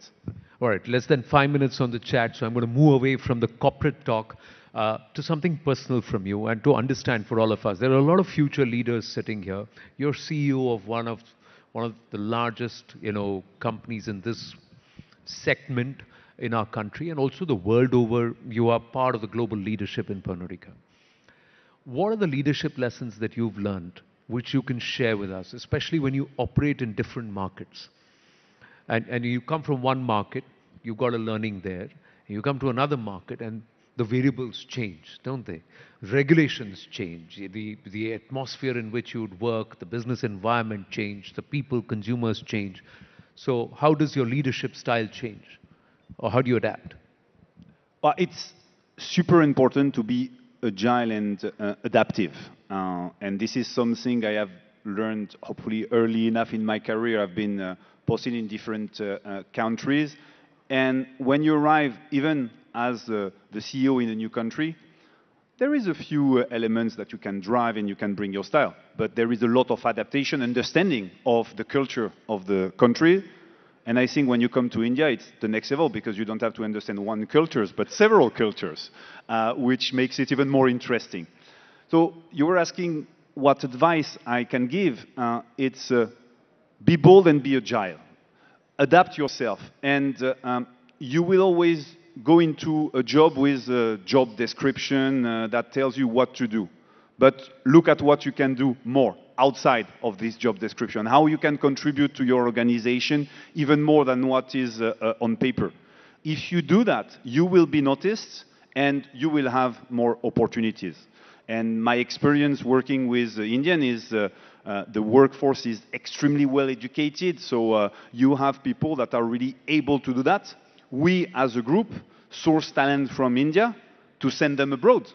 S2: All right, less than 5 minutes on the chat, so I'm going to move away from the corporate talk to something personal from you and to understand for all of us. There are a lot of future leaders sitting here. You're CEO of one of the largest, companies in this segment in our country, and also the world over. You are part of the global leadership in Pernod Ricard. What are the leadership lessons that you've learned which you can share with us, especially when you operate in different markets? And you come from one market, you've got a learning there. You come to another market and the variables change, don't they? Regulations change, the atmosphere in which you would work, the business environment change, the people, consumers change. So how does your leadership style change? Or how do you adapt?
S13: Well, it's super important to be agile and adaptive. And this is something I have learned hopefully early enough in my career. I've been posted in different countries. And when you arrive, even as the CEO in a new country, there is a few elements that you can drive and you can bring your style. But there is a lot of adaptation, understanding of the culture of the country. And I think when you come to India, it's the next level, because you don't have to understand one culture, but several cultures, which makes it even more interesting. So you were asking what advice I can give. It's be bold and be agile. Adapt yourself. And you will always go into a job with a job description that tells you what to do. But look at what you can do more outside of this job description, how you can contribute to your organization even more than what is on paper. If you do that, you will be noticed and you will have more opportunities. And my experience working with Indian is the workforce is extremely well educated, so you have people that are really able to do that. We, as a group, source talent from India to send them abroad.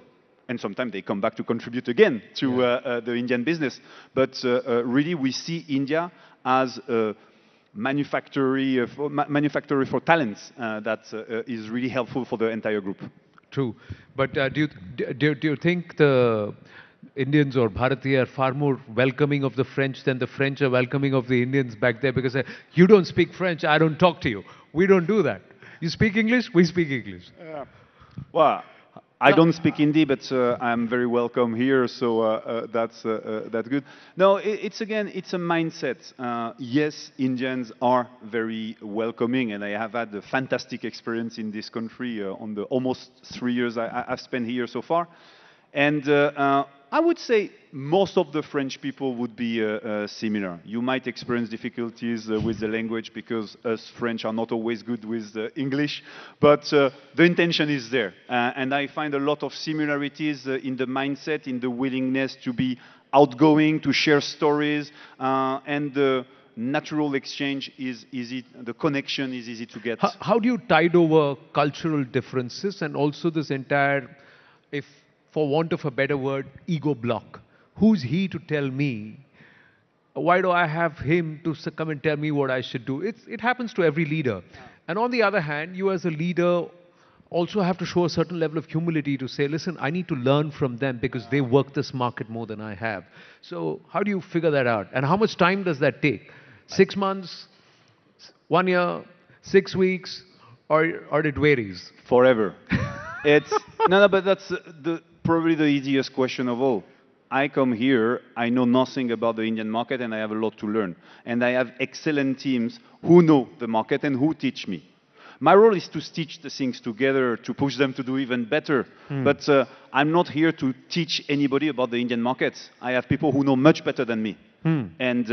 S13: and sometimes they come back to contribute again to the Indian business. But really, we see India as a manufacturer for talents that is really helpful for the entire group.
S2: True. But do you think the Indians or Bharatiya are far more welcoming of the French than the French are welcoming of the Indians back there? Because you don't speak French, I don't talk to you. We don't do that. You speak English, we speak English.
S13: Well, I don't speak Hindi, but I'm very welcome here, so that's good. No, it's a mindset. Yes, Indians are very welcoming, and I have had a fantastic experience in this country on the almost 3 years I've spent here so far. And I would say most of the French people would be similar. You might experience difficulties with the language because us French are not always good with English, but the intention is there. And I find a lot of similarities in the mindset, in the willingness to be outgoing, to share stories, and the natural exchange is easy, the connection is easy to get.
S2: How do you tide over cultural differences and also this entire, if for want of a better word, ego block? Who's he to tell me? Why do I have him to come and tell me what I should do? It happens to every leader. And on the other hand, you as a leader also have to show a certain level of humility to say, listen, I need to learn from them because they work this market more than I have. So how do you figure that out? And how much time does that take? 6 months, 1 year, 6 weeks, or it varies?
S13: Forever. It's no, but that's probably the easiest question of all. I come here, I know nothing about the Indian market, and I have a lot to learn. And I have excellent teams who know the market and who teach me. My role is to stitch the things together, to push them to do even better. But I'm not here to teach anybody about the Indian markets. I have people who know much better than me. And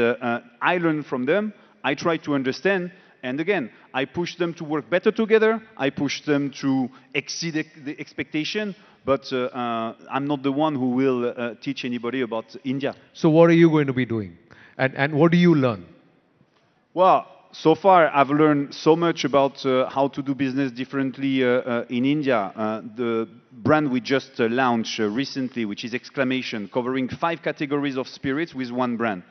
S13: I learn from them, I try to understand, and again, I push them to work better together, I push them to exceed the expectation, but I'm not the one who will teach anybody about India.
S2: So what are you going to be doing? And what do you learn?
S13: Well, so far I've learned so much about how to do business differently in India. The brand we just launched recently, which is Exclamation, covering 5 categories of spirits with one brand.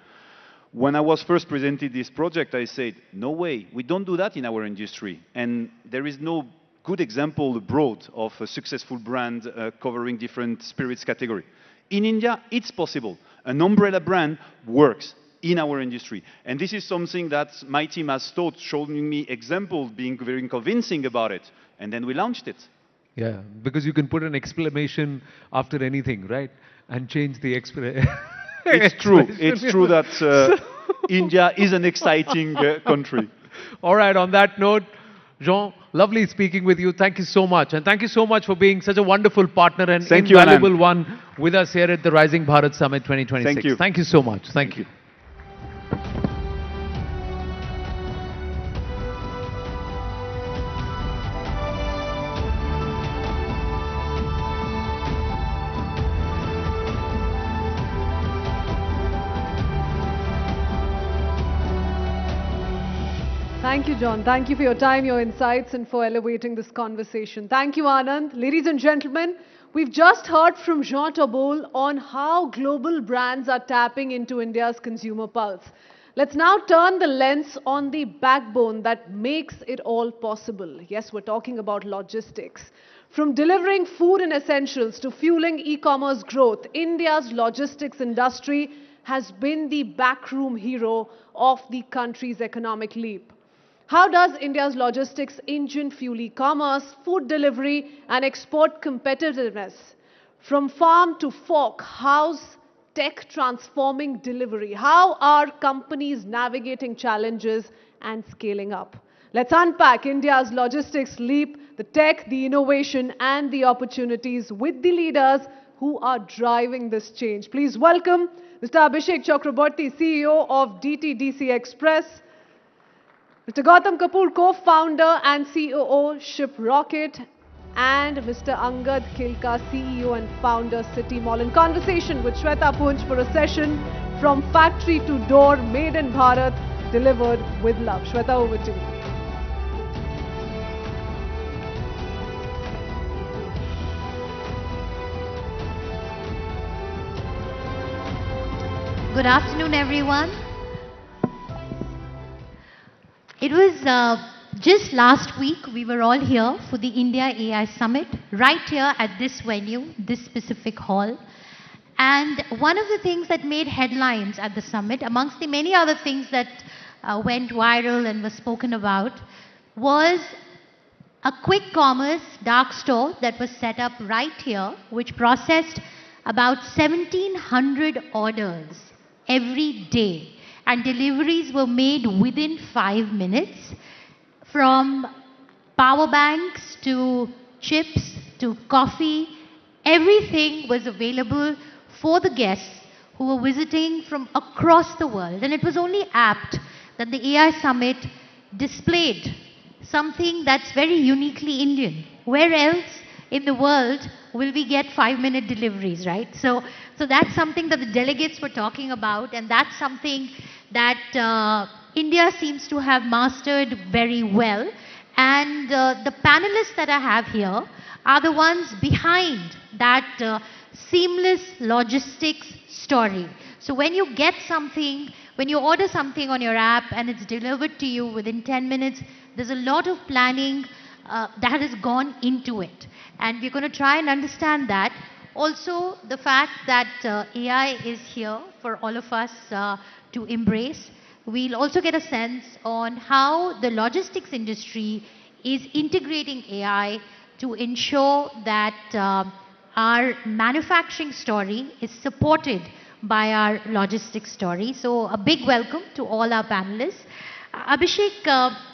S13: When I was first presented this project, I said, no way, we don't do that in our industry. And there is no good example abroad of a successful brand covering different spirits category. In India, it's possible. An umbrella brand works in our industry. And this is something that my team has taught, showing me examples, being very convincing about it. And then we launched it.
S2: Yeah, because you can put an exclamation after anything, right? And change the explanation.
S13: It's true. It's true that India is an exciting country.
S2: All right, on that note, Jean, lovely speaking with you. Thank you so much. And thank you so much for being such a wonderful partner and invaluable one with us here at the Rising Bharat Summit 2026.
S13: Thank you.
S2: Thank you so much. Thank you.
S1: Thank you, John. Thank you for your time, your insights, and for elevating this conversation. Thank you, Anand. Ladies and gentlemen, we've just heard from Jean Tabol on how global brands are tapping into India's consumer pulse. Let's now turn the lens on the backbone that makes it all possible. Yes, we're talking about logistics. From delivering food and essentials to fueling e-commerce growth, India's logistics industry has been the backroom hero of the country's economic leap. How does India's logistics engine fuel e-commerce, food delivery and export competitiveness? From farm to fork, how's tech transforming delivery? How are companies navigating challenges and scaling up? Let's unpack India's logistics leap, the tech, the innovation and the opportunities with the leaders who are driving this change. Please welcome Mr. Abhishek Chakraborty, CEO of DTDC Express, Mr. Gautam Kapoor, co-founder and COO, Ship Rocket, and Mr. Angad Khilka, CEO and founder, City Mall, in conversation with Shweta Punj for a session from factory to door, made in Bharat, delivered with love. Shweta, over to you.
S14: Good afternoon, everyone. It was just last week we were all here for the India AI Summit, right here at this venue, this specific hall. And one of the things that made headlines at the summit, amongst the many other things that went viral and was spoken about, was a quick commerce dark store that was set up right here, which processed about 1,700 orders every day. And deliveries were made within 5 minutes, from power banks to chips to coffee. Everything was available for the guests who were visiting from across the world. And it was only apt that the AI Summit displayed something that's very uniquely Indian. Where else in the world will we get 5-minute deliveries, right? So that's something that the delegates were talking about, and that's something that India seems to have mastered very well. And the panelists that I have here are the ones behind that seamless logistics story. So when you get something, when you order something on your app and it's delivered to you within 10 minutes, there's a lot of planning that has gone into it. And we're going to try and understand that. Also, the fact that AI is here for all of us to embrace. We'll also get a sense on how the logistics industry is integrating AI to ensure that our manufacturing story is supported by our logistics story. So a big welcome to all our panelists. Abhishek,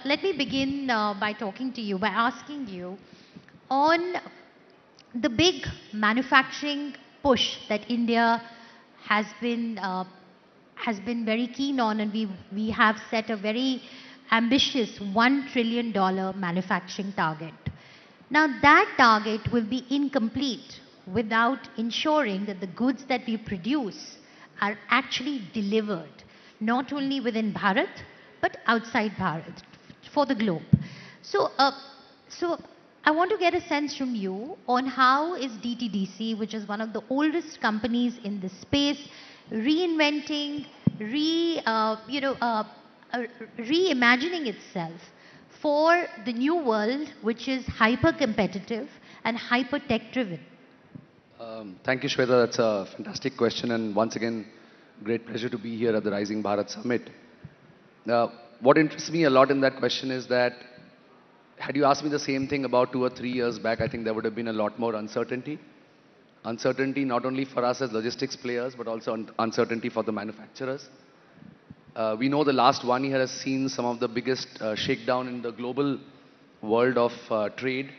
S14: let me begin by talking to you, by asking you on the big manufacturing push that India has been very keen on, and we have set a very ambitious $1 trillion manufacturing target. Now that target will be incomplete without ensuring that the goods that we produce are actually delivered, not only within Bharat, but outside Bharat, for the globe. So I want to get a sense from you on how is DTDC, which is one of the oldest companies in this space, reinventing, reimagining itself for the new world, which is hyper-competitive and hyper-tech driven.
S15: Thank you, Shweta. That's a fantastic question. And once again, great pleasure to be here at the Rising Bharat Summit. What interests me a lot in that question is that had you asked me the same thing about 2 or 3 years back, I think there would have been a lot more uncertainty. Uncertainty not only for us as logistics players, but also uncertainty for the manufacturers. We know the last 1 year has seen some of the biggest shakedown in the global world of trade,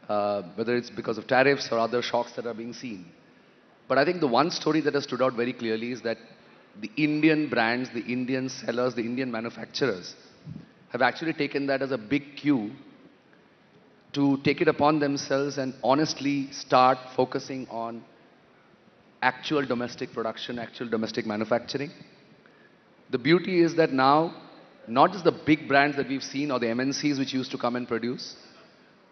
S15: whether it's because of tariffs or other shocks that are being seen. But I think the one story that has stood out very clearly is that the Indian brands, the Indian sellers, the Indian manufacturers have actually taken that as a big cue to take it upon themselves and honestly start focusing on actual domestic production, actual domestic manufacturing. The beauty is that now, not just the big brands that we've seen or the MNCs which used to come and produce,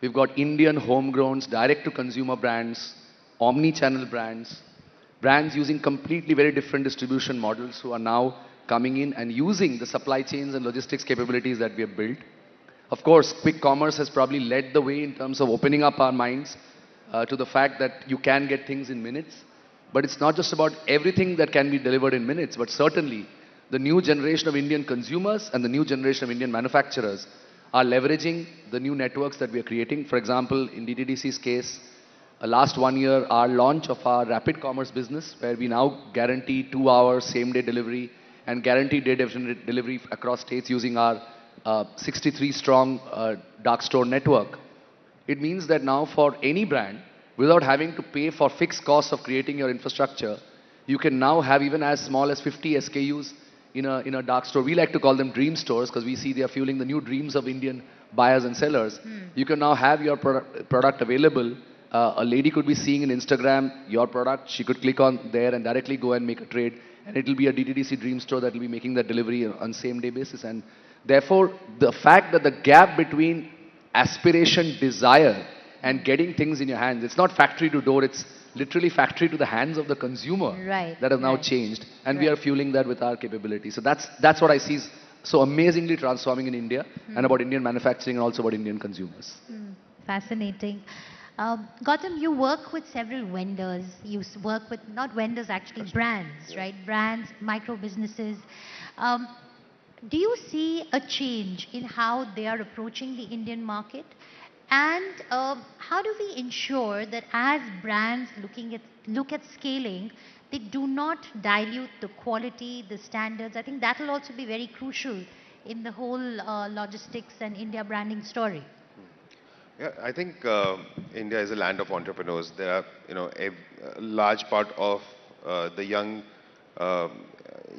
S15: we've got Indian homegrowns, direct-to-consumer brands, omni-channel brands, brands using completely very different distribution models who are now coming in and using the supply chains and logistics capabilities that we have built. Of course, quick commerce has probably led the way in terms of opening up our minds to the fact that you can get things in minutes. But it's not just about everything that can be delivered in minutes, but certainly the new generation of Indian consumers and the new generation of Indian manufacturers are leveraging the new networks that we are creating. For example, in DTDC's case, last 1 year, our launch of our rapid commerce business, where we now guarantee 2 hours same-day delivery and guarantee day-definite delivery across states using our 63-strong dark store network. It means that now for any brand, without having to pay for fixed costs of creating your infrastructure, you can now have even as small as 50 SKUs in a dark store. We like to call them dream stores because we see they are fueling the new dreams of Indian buyers and sellers. You can now have your product available. A lady could be seeing in Instagram your product. She could click on there and directly go and make a trade. And it will be a DTDC dream store that will be making that delivery on same-day basis. And therefore, the fact that the gap between aspiration, desire, and getting things in your hands, it's not factory to door, it's literally factory to the hands of the consumer
S14: Right,
S15: that has now
S14: right.
S15: changed, and we are fueling that with our capability. So that's what I see is so amazingly transforming in India and about Indian manufacturing and also about Indian consumers.
S14: Fascinating. Gautam, you work with several vendors. You work with, not vendors actually, brands, right? Brands, micro businesses. Um, do you see a change in how they are approaching the Indian market? And how do we ensure that as brands look at scaling, they do not dilute the quality, the standards? I think that will also be very crucial in the whole logistics and India branding story.
S16: Yeah, I think India is a land of entrepreneurs. There are, a large part of the uh,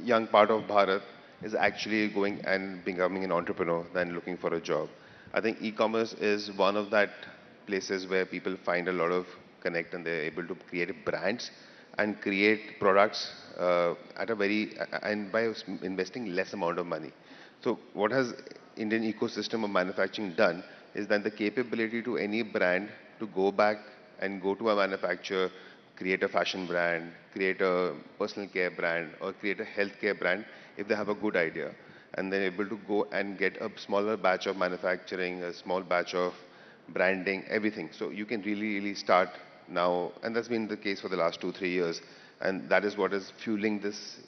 S16: young part of Bharat is actually going and becoming an entrepreneur than looking for a job. I think e-commerce is one of that places where people find a lot of connect and they're able to create brands and create products at a and by investing less amount of money. So what has Indian ecosystem of manufacturing done is that the capability to any brand to go back and go to a manufacturer, create a fashion brand, create a personal care brand, or create a healthcare brand if they have a good idea. And they're able to go and get a smaller batch of manufacturing, a small batch of branding, everything. So you can really start now, and that's been the case for the last 2-3 years. And that is what is fueling this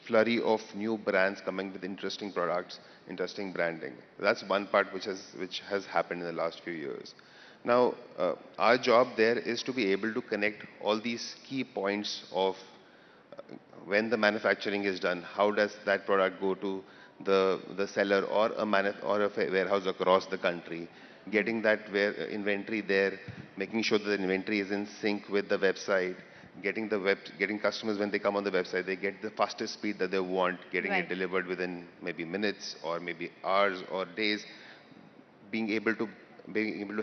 S16: flurry of new brands coming with interesting products, interesting branding. That's one part which has happened in the last few years. Now, our job there is to be able to connect all these key points of when the manufacturing is done, how does that product go to the seller or a warehouse across the country, getting that inventory there, making sure that the inventory is in sync with the website, getting customers when they come on the website, they get the fastest speed that they want, getting it delivered within maybe minutes or maybe hours or days, being able to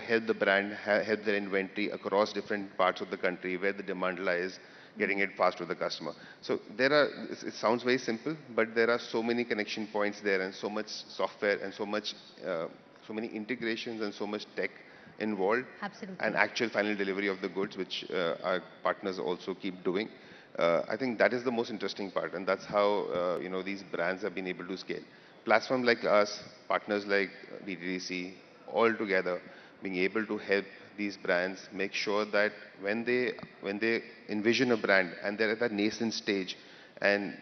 S16: help the brand help their inventory across different parts of the country where the demand lies, getting it fast to the customer. So it sounds very simple, but there are so many connection points there and so much software and so many integrations and so much tech involved.
S14: Absolutely.
S16: And actual final delivery of the goods, which our partners also keep doing. I think that is the most interesting part, and that's how these brands have been able to scale. Platforms like us, partners like DTDC, all together, being able to help these brands make sure that when they envision a brand and they're at that nascent stage and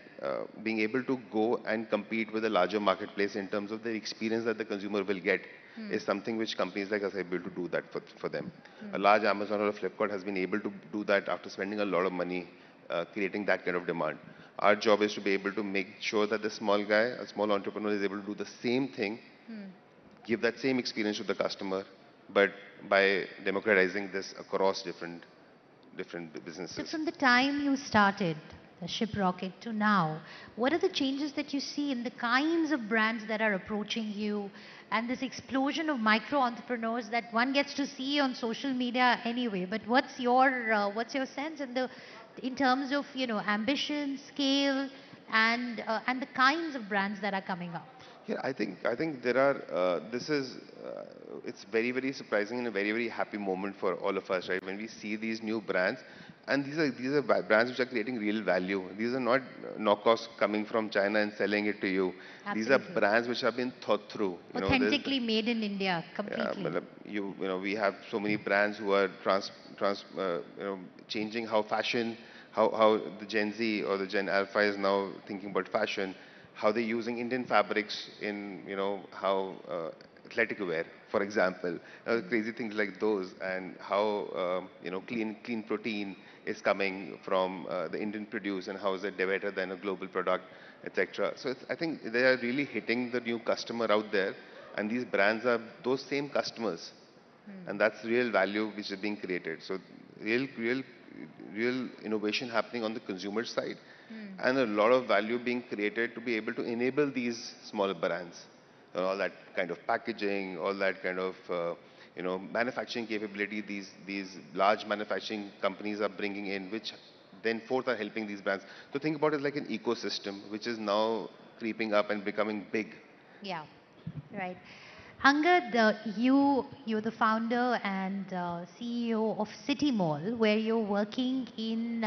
S16: being able to go and compete with a larger marketplace in terms of the experience that the consumer will get is something which companies like us are able to do that for them. A large Amazon or a Flipkart has been able to do that after spending a lot of money creating that kind of demand. Our job is to be able to make sure that the small guy, a small entrepreneur is able to do the same thing, give that same experience to the customer, but by democratizing this across different businesses.
S14: So from the time you started the Ship Rocket to now, what are the changes that you see in the kinds of brands that are approaching you and this explosion of micro entrepreneurs that one gets to see on social media anyway? But what's your sense in terms of ambition, scale, and the kinds of brands that are coming up?
S16: Yeah, I think there are. It's very surprising and a very happy moment for all of us, right? When we see these new brands, and these are brands which are creating real value. These are not knockoffs coming from China and selling it to you.
S14: Absolutely.
S16: These are brands which have been thought through.
S14: Authentically made in India, completely.
S16: We have so many brands who are changing how fashion, how the Gen Z or the Gen Alpha is now thinking about fashion. How they're using Indian fabrics in, how athletic wear, for example, crazy things like those, and how, clean protein is coming from the Indian produce and how is it better than a global product, etc. So I think they are really hitting the new customer out there, and these brands are those same customers, and that's real value which is being created. So real innovation happening on the consumer side. And a lot of value being created to be able to enable these smaller brands. All that kind of packaging, all that kind of manufacturing capability these large manufacturing companies are bringing in, which then forth are helping these brands. So think about it like an ecosystem which is now creeping up and becoming big.
S14: Yeah, right. Angad, you're the founder and CEO of City Mall, where you're working with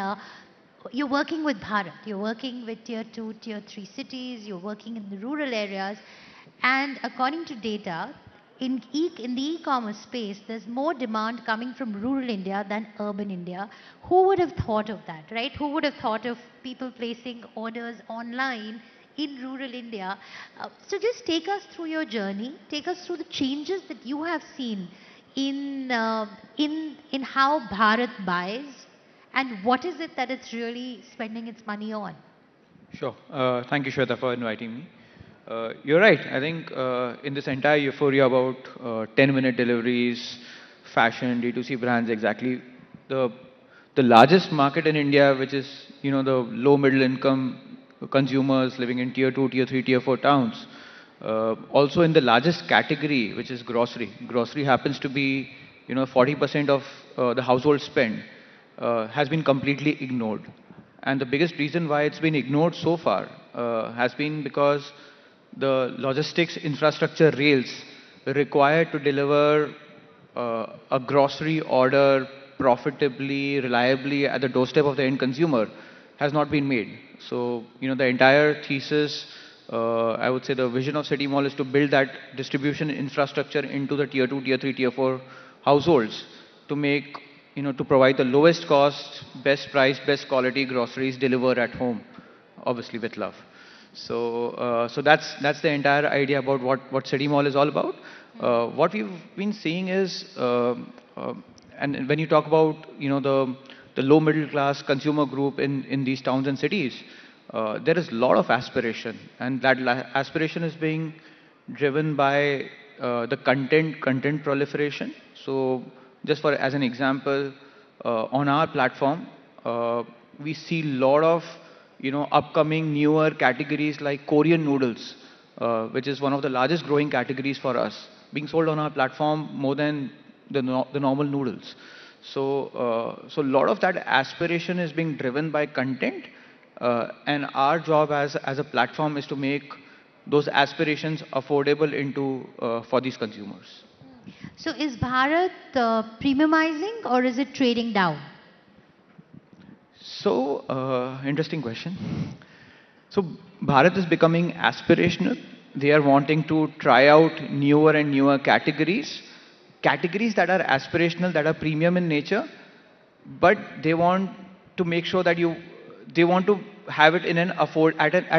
S14: Bharat. You're working with tier 2, tier 3 cities. You're working in the rural areas. And according to data, in the e-commerce space, there's more demand coming from rural India than urban India. Who would have thought of that, right? Who would have thought of people placing orders online in rural India? So just take us through your journey. Take us through the changes that you have seen in how Bharat buys, and what is it that it's really spending its money on?
S6: Sure. Thank you, Shweta, for inviting me. You're right. I think in this entire euphoria about 10-minute deliveries, fashion, D2C brands, exactly the largest market in India, which is the low middle income consumers living in tier 2, tier 3, tier 4 towns. Also in the largest category, which is grocery. Grocery happens to be 40% of the household spend, has been completely ignored. And the biggest reason why it's been ignored so far has been because the logistics infrastructure rails required to deliver a grocery order profitably, reliably at the doorstep of the end consumer has not been made. So, the entire thesis, I would say the vision of City Mall is to build that distribution infrastructure into the tier 2, tier 3, tier 4 households to make, to provide the lowest cost, best price, best quality groceries delivered at home, obviously with love. So, that's the entire idea about what City Mall is all about. What we've been seeing is, and when you talk about the low middle class consumer group in these towns and cities, there is a lot of aspiration, and that aspiration is being driven by the content proliferation. So, just for as an example, on our platform, we see a lot of upcoming newer categories like Korean noodles, which is one of the largest growing categories for us, being sold on our platform more than the normal noodles. So, so a lot of that aspiration is being driven by content, and our job as a platform is to make those aspirations affordable for these consumers.
S14: So is Bharat premiumizing, or is it trading down?
S6: So, interesting question. So, Bharat is becoming aspirational. They are wanting to try out newer and newer categories that are aspirational, that are premium in nature, but they want to make sure that they want to have it in at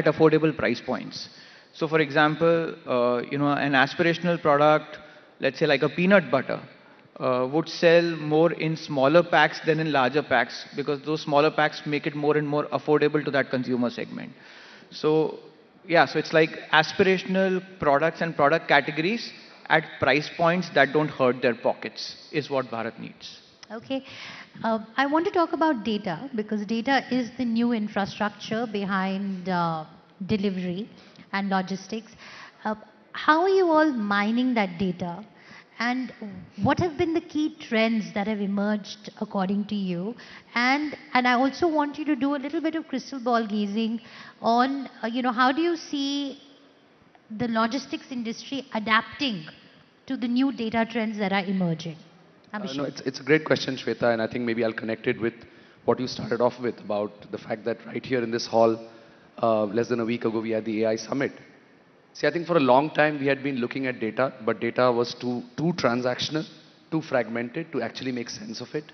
S6: affordable price points. So, for example, an aspirational product, let's say like a peanut butter, would sell more in smaller packs than in larger packs, because those smaller packs make it more and more affordable to that consumer segment. So, yeah, so it's like aspirational products and product categories at price points that don't hurt their pockets is what Bharat needs.
S14: Okay. I want to talk about data, because data is the new infrastructure behind delivery and logistics. How are you all mining that data? And what have been the key trends that have emerged according to you? And I also want you to do a little bit of crystal ball gazing on, how do you see the logistics industry adapting to the new data trends that are emerging?
S15: No, it's a great question, Shweta, and I think maybe I'll connect it with what you started off with about the fact that right here in this hall, less than a week ago, we had the AI Summit. See, I think for a long time we had been looking at data, but data was too transactional, too fragmented to actually make sense of it.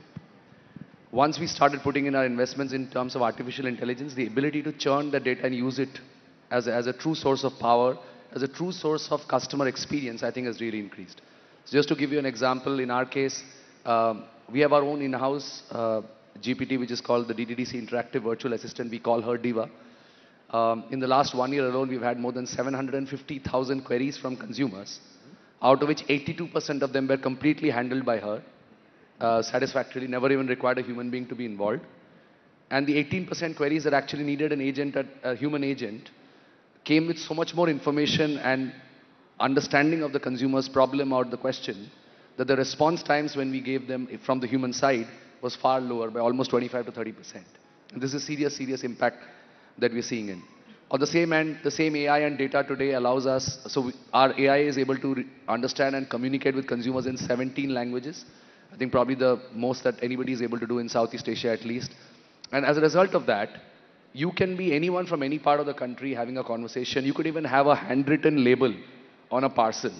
S15: Once we started putting in our investments in terms of artificial intelligence, the ability to churn the data and use it as a true source of power, as a true source of customer experience, I think has really increased. So just to give you an example, in our case, we have our own in-house GPT, which is called the DDDC Interactive Virtual Assistant. We call her Diva. In the last 1 year alone, we've had more than 750,000 queries from consumers, out of which 82% of them were completely handled by her, satisfactorily, never even required a human being to be involved. And the 18% queries that actually needed a human agent came with so much more information and understanding of the consumer's problem or the question, that the response times when we gave them from the human side was far lower by almost 25 to 30%. And this is serious impact that we're seeing in. On the same end, the same AI and data today allows us, our AI is able to understand and communicate with consumers in 17 languages. I think probably the most that anybody is able to do in Southeast Asia at least. And as a result of that, you can be anyone from any part of the country having a conversation. You could even have a handwritten label on a parcel.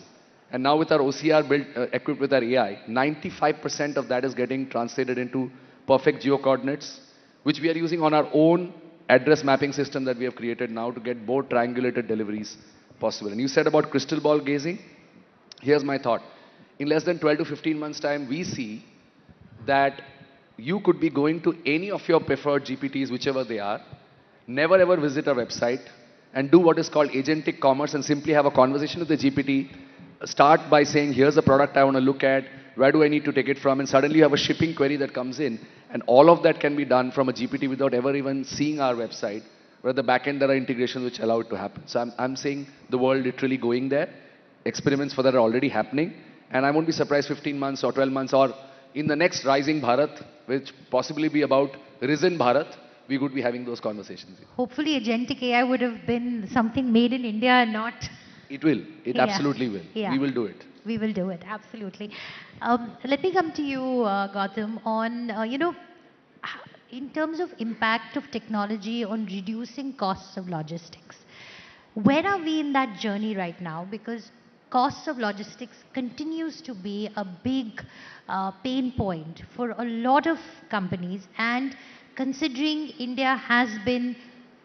S15: And now with our OCR built, equipped with our AI, 95% of that is getting translated into perfect geo-coordinates, which we are using on our own address mapping system that we have created now to get more triangulated deliveries possible. And you said about crystal ball gazing. Here's my thought. In less than 12 to 15 months' time, we see that you could be going to any of your preferred GPTs, whichever they are, never ever visit a website, and do what is called agentic commerce and simply have a conversation with the GPT, start by saying, here's the product I want to look at, where do I need to take it from, and suddenly you have a shipping query that comes in, and all of that can be done from a GPT without ever even seeing our website, where at the back end there are integrations which allow it to happen. So I'm seeing the world literally going there. Experiments for that are already happening, and I won't be surprised 15 months or 12 months or in the next Rising Bharat, which possibly be about Risen Bharat, we would be having those conversations.
S14: Hopefully agentic AI would have been something made in India and not...
S15: It will. It
S14: Yeah.
S15: absolutely will.
S14: Yeah.
S15: We will do it.
S14: We will do it, absolutely. Let me come to you, Gautam, on, in terms of impact of technology on reducing costs of logistics. Where are we in that journey right now? Because costs of logistics continues to be a big pain point for a lot of companies, and considering India has been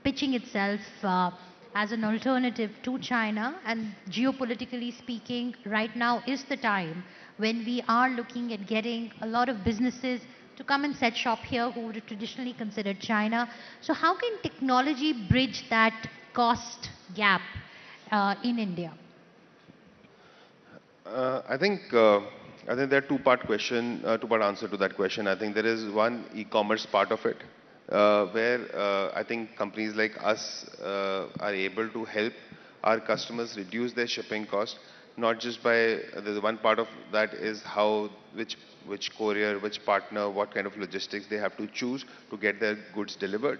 S14: pitching itself as an alternative to China, and geopolitically speaking, right now is the time when we are looking at getting a lot of businesses to come and set shop here who would have traditionally considered China. So how can technology bridge that cost gap in India?
S16: I think there are two-part answer to that question. I think there is one e-commerce part of it, where I think companies like us are able to help our customers reduce their shipping cost. Not just by the one part of that is how which courier, which partner, what kind of logistics they have to choose to get their goods delivered.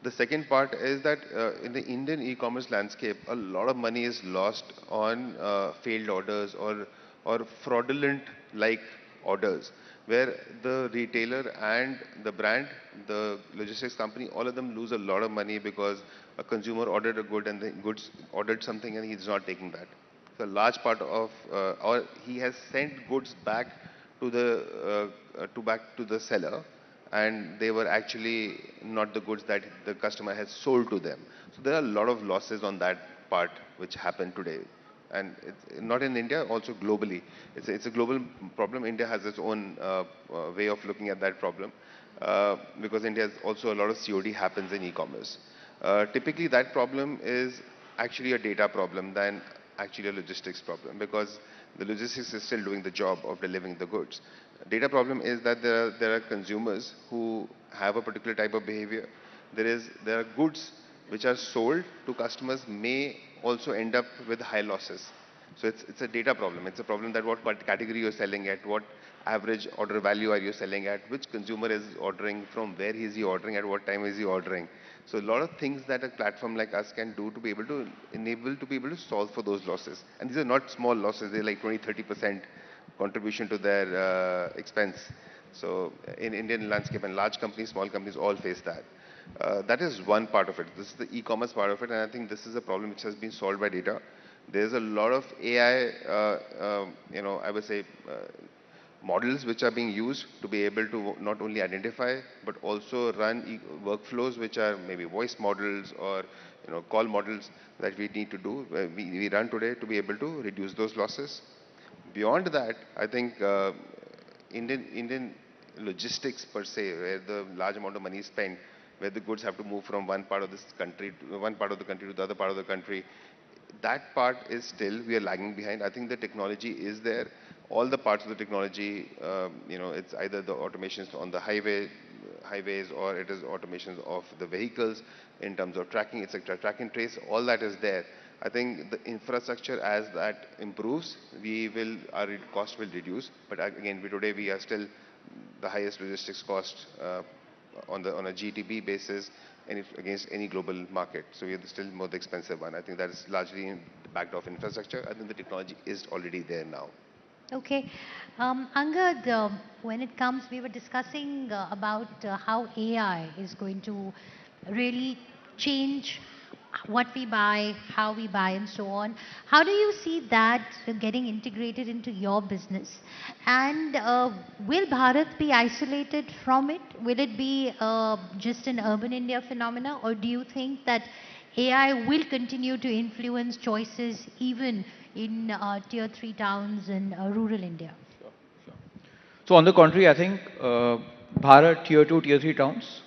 S16: The second part is that in the Indian e-commerce landscape, a lot of money is lost on failed orders or fraudulent-like orders, where the retailer and the brand, the logistics company, all of them lose a lot of money because a consumer ordered a good and the goods ordered something and he's not taking that. So a large part of, or he has sent goods back to the seller, and they were actually not the goods that the customer has sold to them. So there are a lot of losses on that part which happen today. And it's not in India, also globally. It's a global problem. India has its own way of looking at that problem, because India has also a lot of COD happens in e-commerce. Typically that problem is actually a data problem than actually a logistics problem, because the logistics is still doing the job of delivering the goods. Data problem is that there are consumers who have a particular type of behavior. There are goods which are sold to customers may also end up with high losses. So it's a data problem. It's a problem that what category you're selling at, what average order value are you selling at, which consumer is ordering, from where is he ordering, at what time is he ordering. So a lot of things that a platform like us can do to be able to enable to be able to solve for those losses. And these are not small losses. They're like 20-30% contribution to their expense. So in Indian landscape, and large companies, small companies all face that. That is one part of it. This is the e-commerce part of it, and I think this is a problem which has been solved by data. There's a lot of AI, I would say, models which are being used to be able to not only identify but also run workflows which are maybe voice models or call models that we need to do. We run today to be able to reduce those losses. Beyond that, I think Indian logistics per se, where the large amount of money is spent, where the goods have to move from one part of this country to one part of the country to the other part of the country, that part is still, we are lagging behind. I think the technology is there. All the parts of the technology, it's either the automations on the highways, or it is automations of the vehicles in terms of tracking, etc. Track and trace, all that is there. I think the infrastructure, as that improves, our cost will reduce. But again, today we are still the highest logistics cost on a GTB basis against any global market. So we are still more the expensive one. I think that is largely backed off infrastructure. I think the technology is already there now.
S14: Okay. Angad, when it comes, we were discussing about how AI is going to really change what we buy, how we buy, and so on. How do you see that getting integrated into your business? And will Bharat be isolated from it? Will it be just an urban India phenomena, or do you think that AI will continue to influence choices even in tier 3 towns and rural India?
S17: So on the contrary, I think Bharat tier 2, tier 3 towns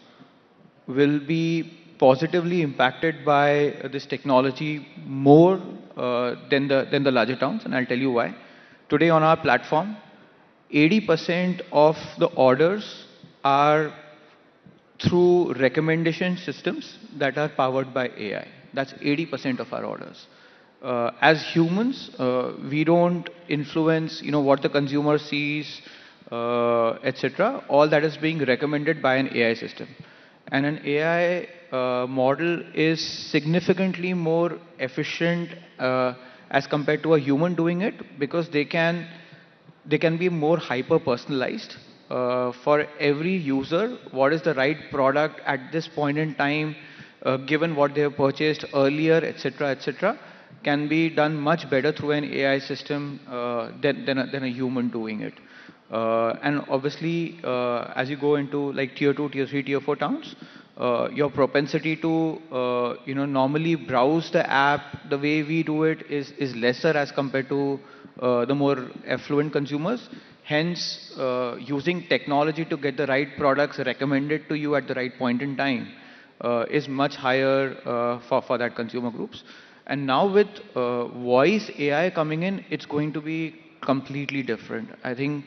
S17: will be positively impacted by this technology more than the larger towns, and I'll tell you why. Today on our platform, 80% of the orders are through recommendation systems that are powered by AI. That's 80% of our orders. As humans, we don't influence, what the consumer sees, etc. All that is being recommended by an AI system. And an AI model is significantly more efficient as compared to a human doing it, because they can be more hyper personalized for every user. What is the right product at this point in time, given what they have purchased earlier, etc., etc., can be done much better through an AI system than a human doing it. And obviously, as you go into like tier 2, tier 3, tier 4 towns, your propensity to normally browse the app the way we do it is lesser as compared to the more affluent consumers. Hence, using technology to get the right products recommended to you at the right point in time is much higher for that consumer groups. And now with voice AI coming in, it's going to be completely different. I think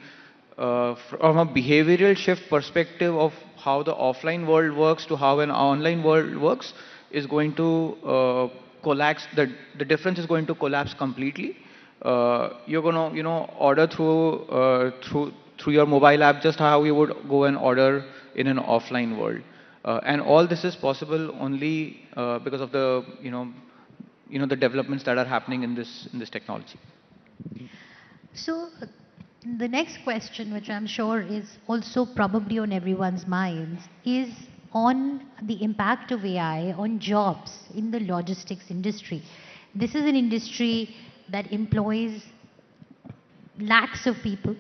S17: from a behavioral shift perspective of how the offline world works to how an online world works is going to collapse. The difference is going to collapse completely. You're going to order through your mobile app just how you would go and order in an offline world. And all this is possible only because of the the developments that are happening in this technology.
S14: So the next question, which I'm sure is also probably on everyone's minds, is on the impact of AI on jobs in the logistics industry. This is an industry that employs lakhs of people.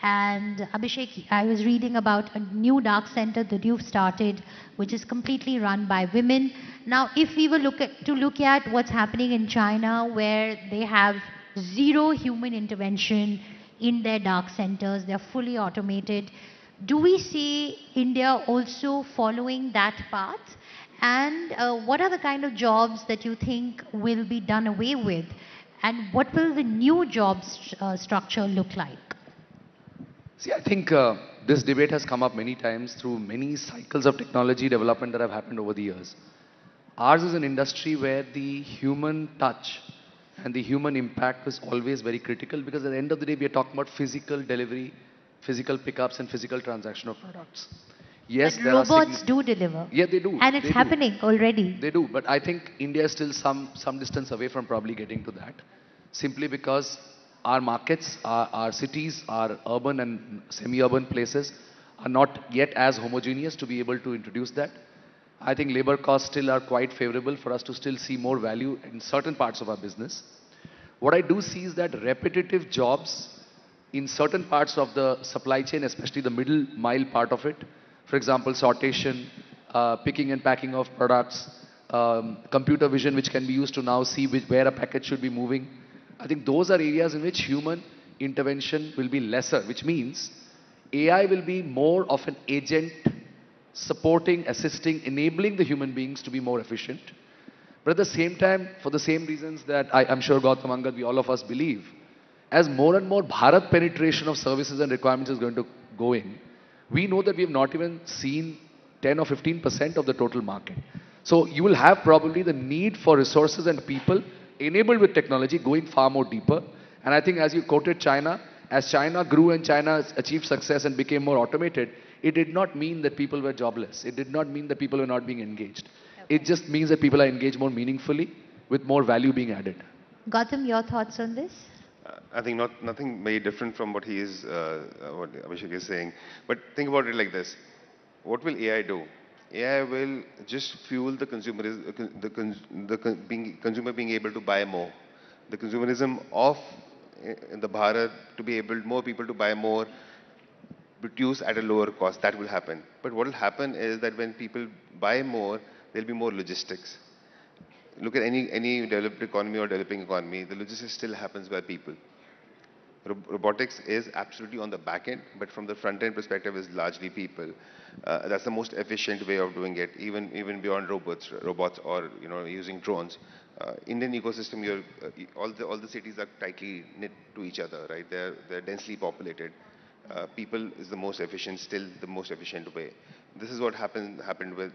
S14: And Abhishek, I was reading about a new dark center that you've started, which is completely run by women. Now, if we were to look at what's happening in China, where they have zero human intervention in their dark centers, they're fully automated, do we see India also following that path? And what are the kind of jobs that you think will be done away with? And what will the new job structure look like?
S15: See, I think this debate has come up many times through many cycles of technology development that have happened over the years. Ours is an industry where the human touch and the human impact is always very critical, because at the end of the day, we are talking about physical delivery, physical pickups, and physical transaction of products. Yes,
S14: but
S15: there
S14: robots do deliver.
S15: Yeah, they do.
S14: And it's happening already.
S15: They do. But I think India is still some distance away from probably getting to that, simply because our markets, our cities, our urban and semi-urban places are not yet as homogeneous to be able to introduce that. I think labor costs still are quite favorable for us to still see more value in certain parts of our business. What I do see is that repetitive jobs in certain parts of the supply chain, especially the middle mile part of it, for example, sortation, picking and packing of products, computer vision, which can be used to now see where a package should be moving. I think those are areas in which human intervention will be lesser, which means AI will be more of an agent supporting, assisting, enabling the human beings to be more efficient. But at the same time, for the same reasons that I'm sure Gautam, Angad, we all of us believe, as more and more Bharat penetration of services and requirements is going to go in, we know that we have not even seen 10 or 15% of the total market. So you will have probably the need for resources and people enabled with technology going far more deeper. And I think as you quoted China, as China grew and China achieved success and became more automated, it did not mean that people were jobless. It did not mean that people were not being engaged. It just means that people are engaged more meaningfully with more value being added.
S14: Gautam, your thoughts on this?
S16: I think nothing very different from what what Abhishek is saying. But think about it like this. What will AI do? AI will just fuel the consumer being able to buy more. The consumerism of the Bharat to be able, more people to buy more, produce at a lower cost, that will happen. But what will happen is that when people buy more, there'll be more logistics. Look at any developed economy or developing economy, the logistics still happens by people. Robotics is absolutely on the back end, but from the front end perspective is largely people. That's the most efficient way of doing it, even beyond robots or using drones. Indian ecosystem, all the cities are tightly knit to each other, right? They're densely populated. People is the most efficient, still the most efficient way. This is what happened with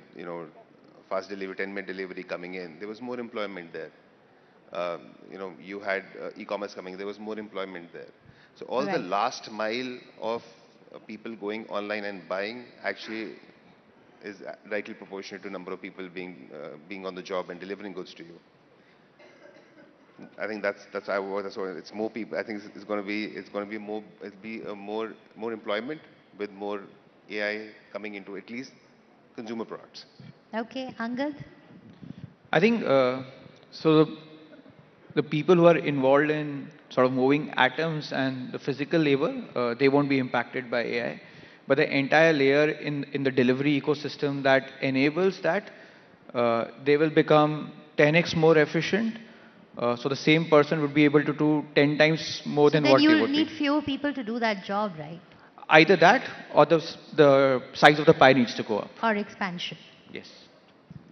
S16: fast delivery, 10-minute delivery coming in. There was more employment there. You had e-commerce coming, there was more employment there. So all the last mile of people going online and buying actually is directly proportionate to number of people being on the job and delivering goods to you. I think that's it's more people. I think it's going to be more employment with more AI coming into at least consumer products.
S14: Okay, Angad?
S17: I think the people who are involved in sort of moving atoms and the physical labor, they won't be impacted by AI. But the entire layer in the delivery ecosystem that enables that, they will become 10x more efficient. So the same person would be able to do 10 times more than what they would be.
S14: Then you'll need fewer people to do that job, right?
S17: Either that or the size of the pie needs to go up.
S14: Or expansion.
S17: Yes.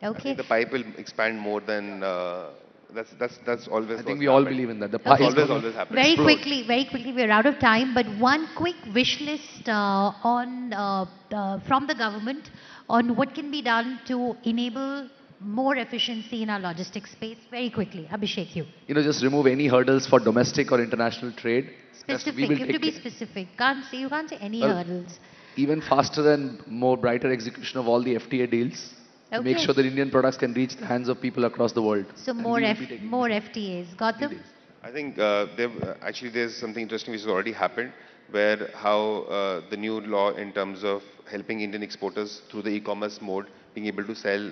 S14: Okay.
S16: I think the pipe will expand more than that's always.
S15: I think we all believe in that. The pie
S16: always happens.
S14: Very quickly, we're out of time. But one quick wish list from the government on what can be done to enable more efficiency in our logistics space. Very quickly, Abhishek, you.
S15: Just remove any hurdles for domestic or international trade.
S14: Specific. You have to be specific. You can't say any hurdles.
S15: Even faster and more brighter execution of all the FTA deals. To make sure that Indian products can reach the hands of people across the world.
S14: So more FTAs. Gautam?
S16: I think there's something interesting which has already happened, where how the new law in terms of helping Indian exporters through the e-commerce mode, being able to sell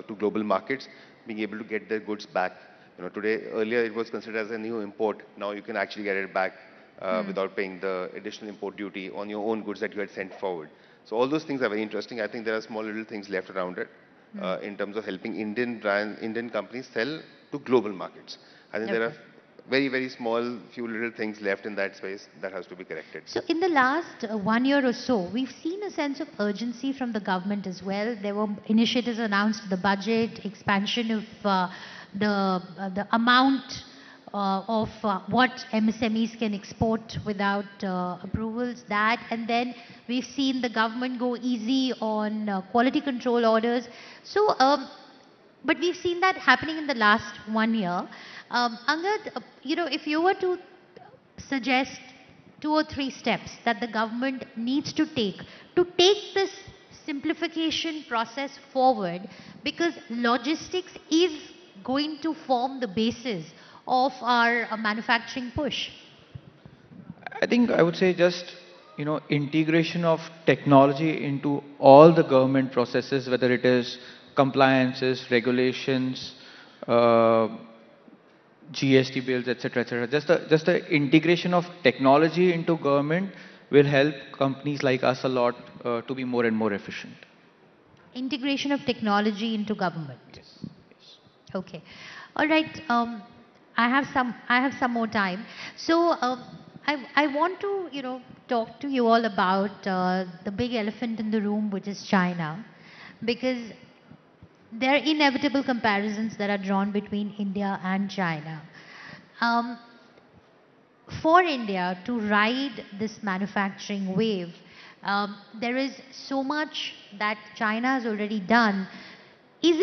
S16: to global markets, being able to get their goods back. Earlier it was considered as a new import. Now you can actually get it back without paying the additional import duty on your own goods that you had sent forward. So all those things are very interesting. I think there are small little things left around it in terms of helping Indian companies sell to global markets. I think there are very, very small few little things left in that space that has to be corrected.
S14: So in the last 1 year or so, we've seen a sense of urgency from the government as well. There were initiatives announced in the budget, expansion of the amount of what MSMEs can export without approvals, and then we've seen the government go easy on quality control orders. So, but we've seen that happening in the last 1 year. Angad, if you were to suggest 2 or 3 steps that the government needs to take this simplification process forward, because logistics is going to form the basis of our manufacturing push.
S17: I think I would say just integration of technology into all the government processes, whether it is compliances, regulations, GST bills, etc., etc. Just the integration of technology into government will help companies like us a lot to be more and more efficient.
S14: Integration of technology into government.
S17: Yes.
S14: Okay. All right. I have some more time. So I want to talk to you all about the big elephant in the room, which is China, because there are inevitable comparisons that are drawn between India and China. For India to ride this manufacturing wave, there is so much that China has already done. Is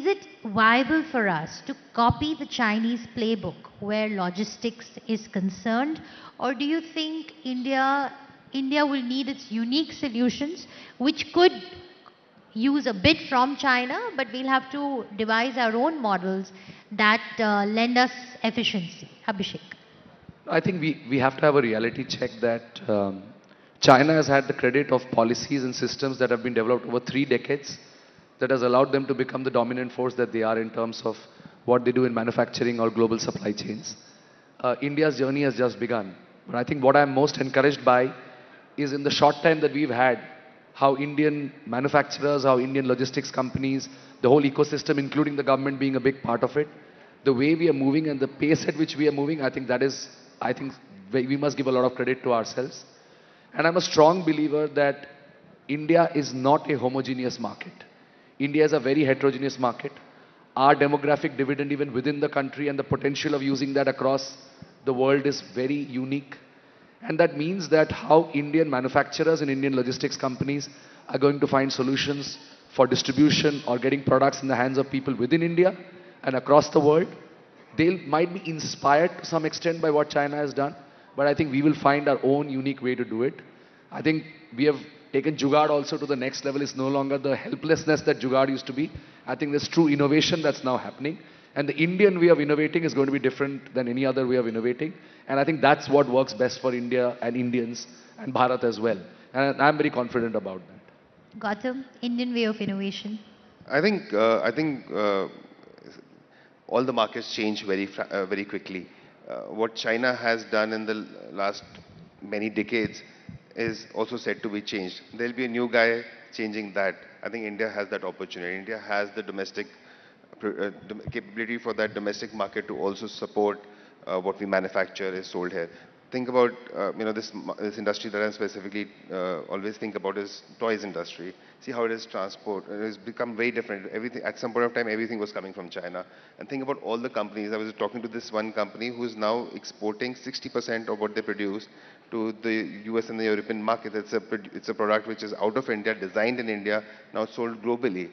S14: it viable for us to copy the Chinese playbook where logistics is concerned, or do you think India India will need its unique solutions, which could use a bit from China, but we'll have to devise our own models that lend us efficiency. Abhishek.
S15: I think we have to have a reality check that China has had the credit of policies and systems that have been developed over 3 decades that has allowed them to become the dominant force that they are in terms of what they do in manufacturing or global supply chains. India's journey has just begun. But I think what I'm most encouraged by is in the short time that we've had, how Indian manufacturers, how Indian logistics companies, the whole ecosystem, including the government being a big part of it, the way we are moving and the pace at which we are moving, I think we must give a lot of credit to ourselves. And I'm a strong believer that India is not a homogeneous market. India is a very heterogeneous market. Our demographic dividend even within the country and the potential of using that across the world is very unique. And that means that how Indian manufacturers and Indian logistics companies are going to find solutions for distribution or getting products in the hands of people within India and across the world. They might be inspired to some extent by what China has done, but I think we will find our own unique way to do it. I think we have taken Jugaad also to the next level. It's no longer the helplessness that Jugaad used to be. I think there's true innovation that's now happening. And the Indian way of innovating is going to be different than any other way of innovating. And I think that's what works best for India and Indians and Bharat as well. And I'm very confident about that.
S14: Gautam, Indian way of innovation.
S16: I think all the markets change very quickly. What China has done in the last many decades is also said to be changed. There'll be a new guy changing that. I think India has that opportunity. India has the domestic capability for that domestic market to also support what we manufacture is sold here. Think about this industry that I specifically always think about is toys industry. See how it is transport. It has become very different. Everything at some point of time, everything was coming from China. And think about all the companies. I was talking to this one company who is now exporting 60% of what they produce to the US and the European market. It's a product which is out of India, designed in India, now sold globally.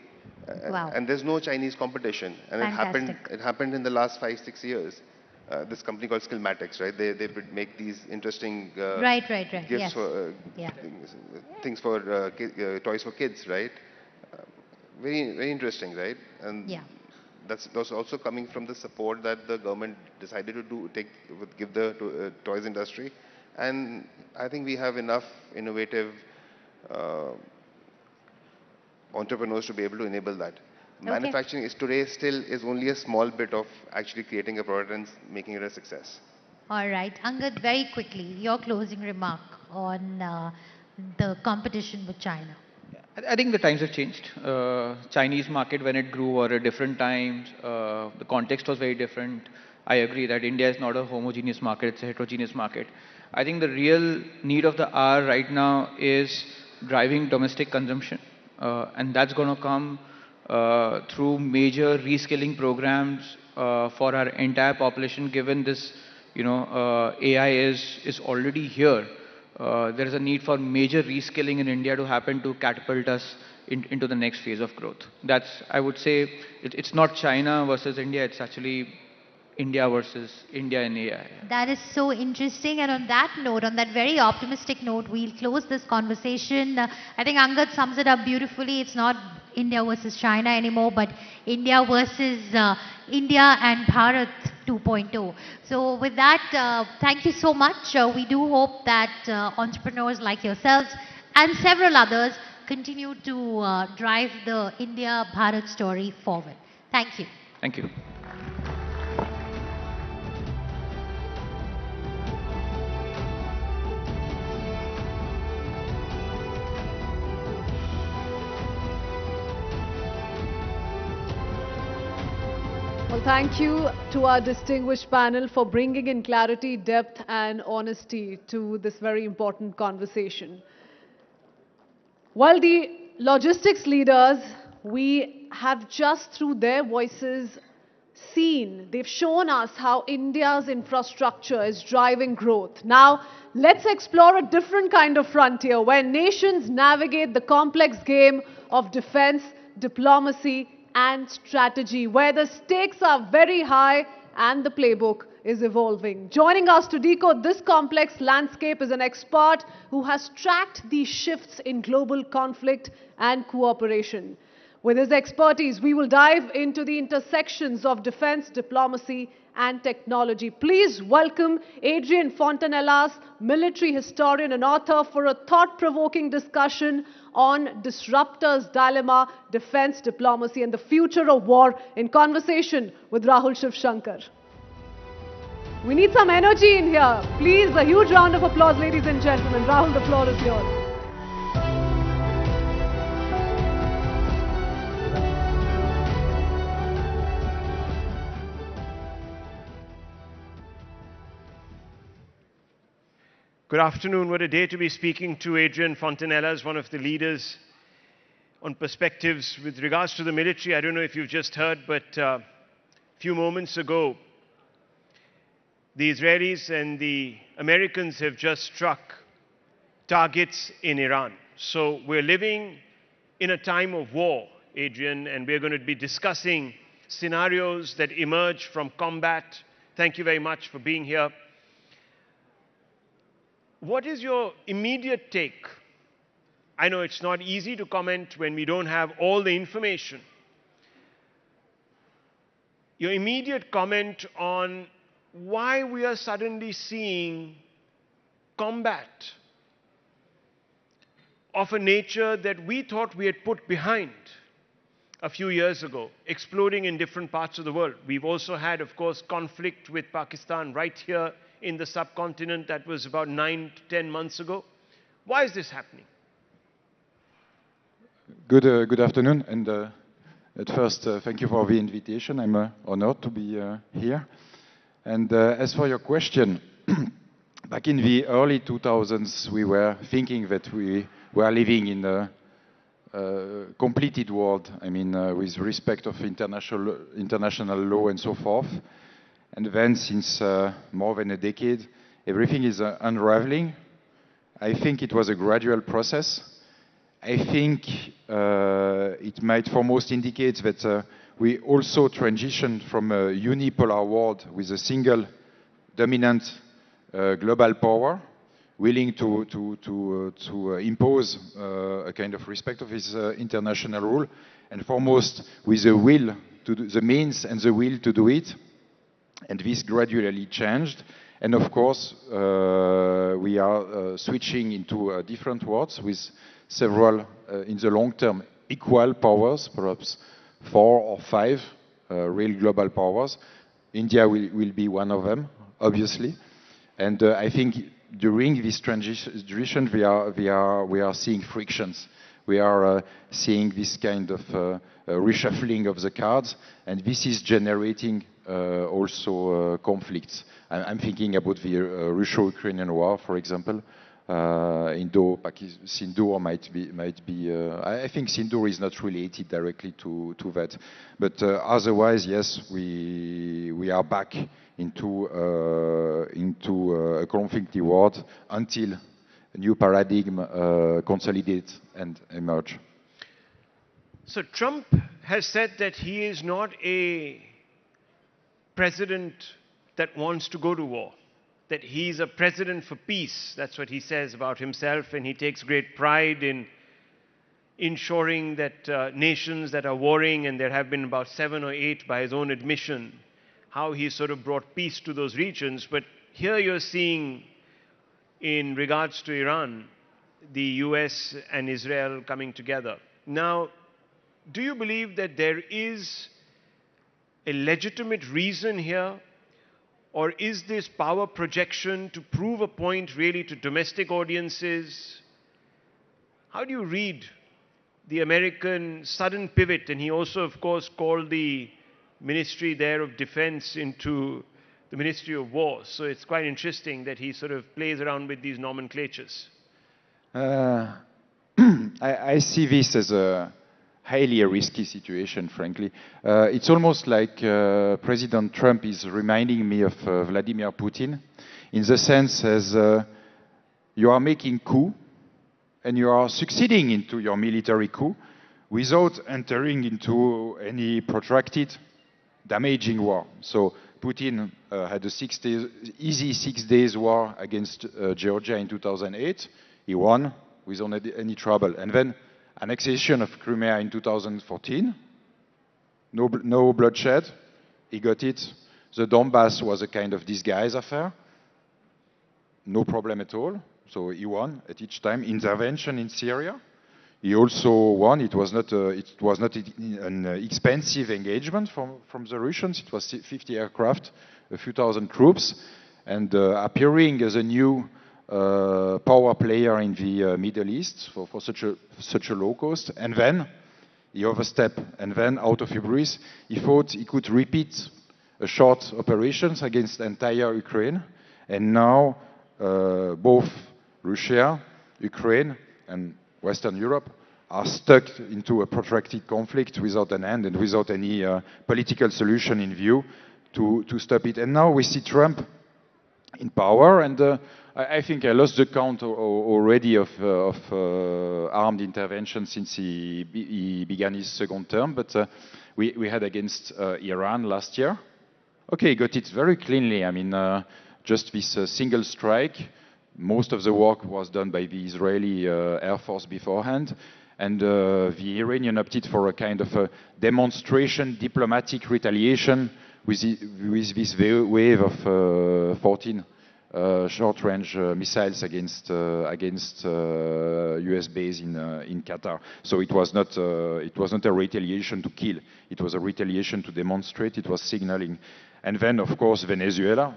S14: Wow.
S16: And there's no Chinese competition. And it happened in the last 5-6 years. This company called Skillmatics, right? They would make these interesting
S14: Right.
S16: gifts
S14: Yes.
S16: for things for toys for kids, right? Very interesting, right? And that's also coming from the support that the government decided to give the toys industry. And I think we have enough innovative entrepreneurs to be able to enable that. Manufacturing is today still is only a small bit of actually creating a product and making it a success.
S14: All right. Angad, very quickly, your closing remark on the competition with China.
S17: I think the times have changed. Chinese market, when it grew, were at different times. The context was very different. I agree that India is not a homogeneous market, it's a heterogeneous market. I think the real need of the hour right now is driving domestic consumption. And that's going to come through major reskilling programs for our entire population, given this, AI is already here. There is a need for major reskilling in India to happen to catapult us into the next phase of growth. That's, I would say, it's not China versus India, it's actually India versus India and AI.
S14: That is so interesting. And on that note, on that very optimistic note, we'll close this conversation. I think Angad sums it up beautifully. It's not India versus China anymore, but India versus India and Bharat 2.0. So with that, thank you so much. We do hope that entrepreneurs like yourselves and several others continue to drive the India-Bharat story forward. Thank you.
S17: Thank you.
S1: Well, thank you to our distinguished panel for bringing in clarity, depth and honesty to this very important conversation. While the logistics leaders, we have just through their voices seen, they've shown us how India's infrastructure is driving growth. Now, let's explore a different kind of frontier where nations navigate the complex game of defense, diplomacy and strategy, where the stakes are very high and the playbook is evolving. Joining us to decode this complex landscape is an expert who has tracked these shifts in global conflict and cooperation. With his expertise, we will dive into the intersections of defense, diplomacy, and technology. Please welcome Adrian Fontanellas, military historian and author, for a thought-provoking discussion on Disruptor's Dilemma, Defense, Diplomacy, and the Future of War, in conversation with Rahul Shivshankar. We need some energy in here. Please, a huge round of applause, ladies and gentlemen. Rahul, the floor is yours.
S18: Good afternoon. What a day to be speaking to Adrian Fontanellas, one of the leaders on perspectives with regards to the military. I don't know if you've just heard, but a few moments ago, the Israelis and the Americans have just struck targets in Iran. So we're living in a time of war, Adrian, and we're going to be discussing scenarios that emerge from combat. Thank you very much for being here. What is your immediate take? I know it's not easy to comment when we don't have all the information. Your immediate comment on why we are suddenly seeing combat of a nature that we thought we had put behind a few years ago, exploding in different parts of the world. We've also had, of course, conflict with Pakistan right here in the subcontinent. That was about 9 to 10 months ago. Why is this happening?
S19: Good afternoon, and at first, thank you for the invitation. I'm honored to be here. And as for your question, back in the early 2000s, we were thinking that we were living in a completed world, I mean, with respect of international law and so forth. And then, since more than a decade, everything is unraveling. I think it was a gradual process. I think it might foremost indicate that we also transitioned from a unipolar world with a single dominant global power, willing to impose a kind of respect of its international rule, and foremost with the will, to do, the means and the will to do it. And this gradually changed. And of course, we are switching into different worlds with several, in the long term, equal powers, perhaps 4 or 5 real global powers. India will be one of them, obviously. And I think during this transition, we are seeing frictions. We are seeing this kind of reshuffling of the cards, and this is generating also conflicts. I'm thinking about the Russo-Ukrainian war, for example. Sindoor might be. I think Sindoor is not related directly to that, but otherwise, yes, we are back into a conflicted world until a new paradigm consolidates and emerge.
S18: So Trump has said that he is not a president that wants to go to war, that he's a president for peace. That's what he says about himself, and he takes great pride in ensuring that nations that are warring, and there have been about 7 or 8 by his own admission, how he sort of brought peace to those regions. But here you're seeing, in regards to Iran, the US and Israel coming together. Now, do you believe that there is a legitimate reason here, or is this power projection to prove a point really to domestic audiences? How do you read the American sudden pivot? And he also, of course, called the Ministry there of Defense into the Ministry of War. So it's quite interesting that he sort of plays around with these nomenclatures.
S19: I see this as a highly risky situation, frankly. It's almost like President Trump is reminding me of Vladimir Putin, in the sense as you are making coup, and you are succeeding into your military coup without entering into any protracted, damaging war. So Putin had a easy 6 days war against Georgia in 2008. He won without any trouble. And then annexation of Crimea in 2014. No bloodshed. He got it. The Donbass was a kind of disguise affair. No problem at all. So he won at each time. Intervention in Syria. He also won. It was not an expensive engagement from the Russians. It was 50 aircraft, a few thousand troops, and appearing as a new power player in the Middle East for such a low cost. And then he overstepped. And then, out of hubris, he thought he could repeat a short operations against entire Ukraine. And now both Russia, Ukraine, and Western Europe are stuck into a protracted conflict without an end and without any political solution in view to stop it. And now we see Trump in power, and I think I lost the count already of armed intervention since he began his second term, but we had against Iran last year. Okay, he got it very cleanly. I mean, just this single strike. Most of the work was done by the Israeli Air Force beforehand, and the Iranian opted for a kind of a demonstration, diplomatic retaliation with this wave of 14 short-range missiles against US base in Qatar. So it was not a retaliation to kill. It was a retaliation to demonstrate. It was signaling. And then, of course, Venezuela.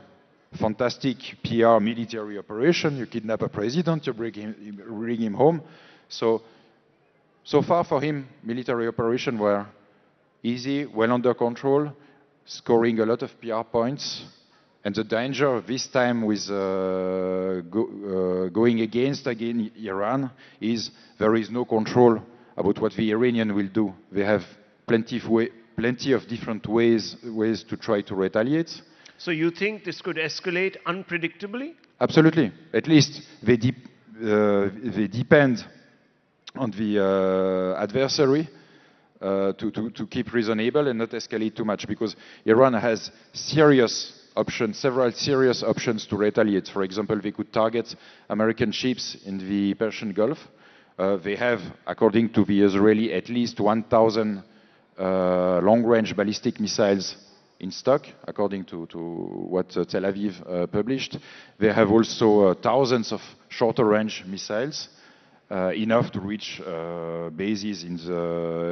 S19: Fantastic PR military operation. You kidnap a president, you bring him home. So far for him, military operations were easy, well under control, scoring a lot of PR points. And the danger this time with going against again Iran is there is no control about what the Iranian will do. They have plenty of different ways to try to retaliate.
S18: So you think this could escalate unpredictably?
S19: Absolutely. At least they depend on the adversary to keep reasonable and not escalate too much, because Iran has several serious options to retaliate. For example, they could target American ships in the Persian Gulf. They have, according to the Israeli, at least 1,000 long-range ballistic missiles in stock, according to what Tel Aviv published. They have also thousands of shorter-range missiles, enough to reach bases in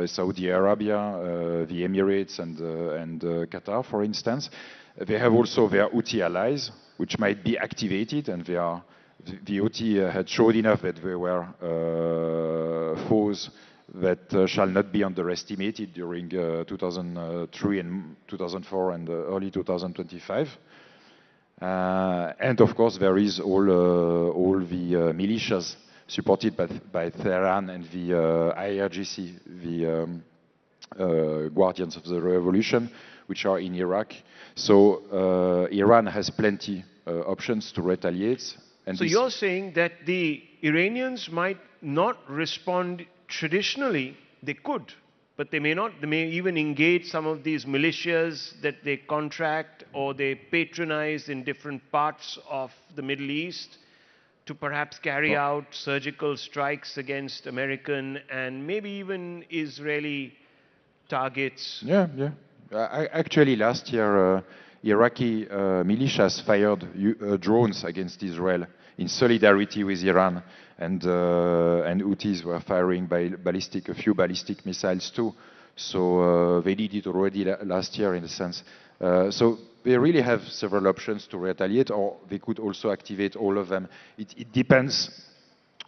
S19: Saudi Arabia, the Emirates, and Qatar, for instance. They have also their Houthi allies, which might be activated, and the Houthi had showed enough that they were foes that shall not be underestimated during 2003 and 2004 and early 2025. And of course, there is all the militias supported by Tehran and the IRGC, the Guardians of the Revolution, which are in Iraq. So Iran has plenty options to retaliate. And
S18: so you're saying that the Iranians might not respond traditionally. They could, but they may not. They may even engage some of these militias that they contract or they patronize in different parts of the Middle East to perhaps carry out surgical strikes against American and maybe even Israeli targets.
S19: Yeah. Actually, last year, Iraqi militias fired drones against Israel in solidarity with Iran, and Houthis were firing a few ballistic missiles too. So they did it already last year, in a sense. So they really have several options to retaliate, or they could also activate all of them. It depends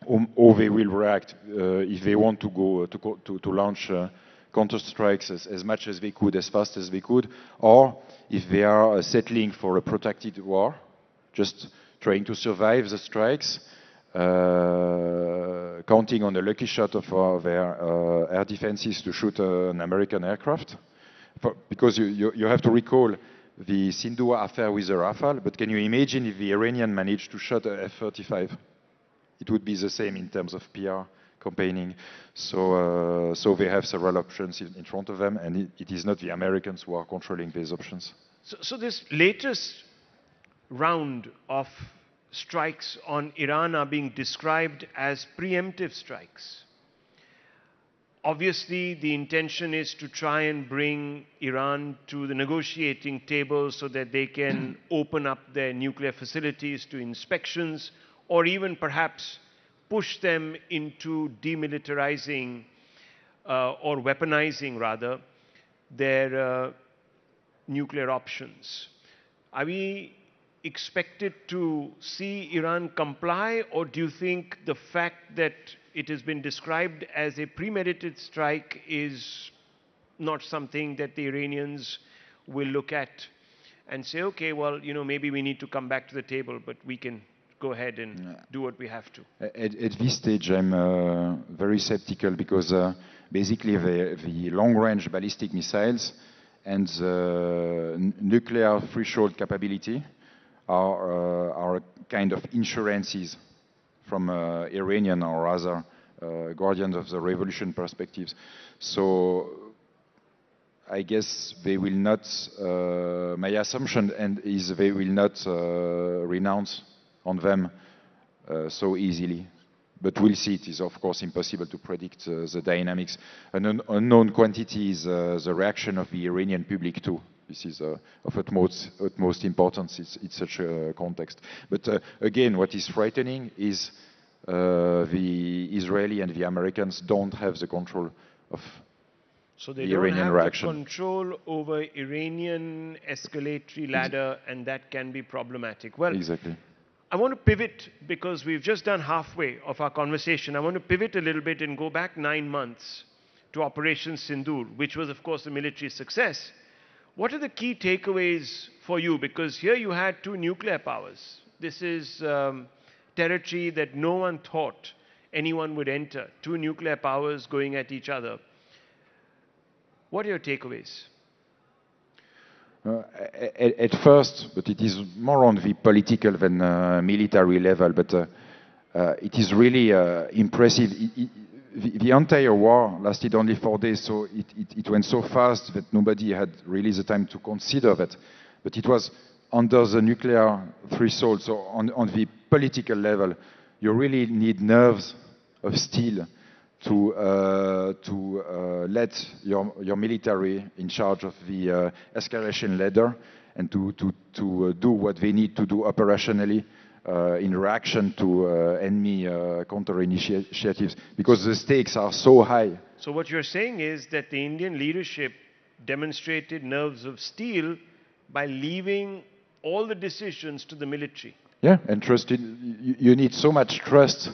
S19: on how they will react. If they want to go to launch counter-strikes as much as they could, as fast as they could, or if they are settling for a protracted war, just trying to survive the strikes, counting on a lucky shot of their air defenses to shoot an American aircraft. Because you have to recall the Sindhua affair with the Rafale, but can you imagine if the Iranian managed to shoot a F-35? It would be the same in terms of PR campaigning. So they have several options in front of them, and it is not the Americans who are controlling these options.
S18: So this latest round of strikes on Iran are being described as preemptive strikes. Obviously, the intention is to try and bring Iran to the negotiating table so that they can open up their nuclear facilities to inspections, or even perhaps push them into demilitarizing or weaponizing, rather, their nuclear options. Are we expected to see Iran comply, or do you think the fact that it has been described as a premeditated strike is not something that the Iranians will look at and say, okay, well, you know, maybe we need to come back to the table, but we can go ahead and do what we have to?
S19: At this stage, I'm very skeptical because basically the long-range ballistic missiles and the nuclear threshold capability are kind of insurances from Iranian or rather guardians of the revolution perspectives. So I guess they will not, my assumption is they will not renounce on them so easily. But we'll see. It is, of course, impossible to predict the dynamics. An unknown quantity is the reaction of the Iranian public too. This is of utmost importance in such a context. But again, what is frightening is the Israeli and the Americans don't have the control of
S18: So they
S19: the
S18: don't
S19: Iranian
S18: have
S19: reaction.
S18: the control over Iranian escalatory ladder, and that can be problematic. Well,
S19: Exactly.
S18: I want to pivot because we've just done halfway of our conversation. I want to pivot a little bit and go back 9 months to Operation Sindoor, which was, of course, a military success. What are the key takeaways for you? Because here you had two nuclear powers. This is territory that no one thought anyone would enter. Two nuclear powers going at each other. What are your takeaways?
S19: At first, but it is more on the political than military level, but it is really impressive. The entire war lasted only 4 days, so it went so fast that nobody had really the time to consider that. But it was under the nuclear threshold, so on the political level, you really need nerves of steel to let your military in charge of the escalation ladder and to do what they need to do operationally in reaction to enemy counter initiatives, because the stakes are so high.
S18: So what you're saying is that the Indian leadership demonstrated nerves of steel by leaving all the decisions to the military.
S19: Yeah, and trusted. You need so much trust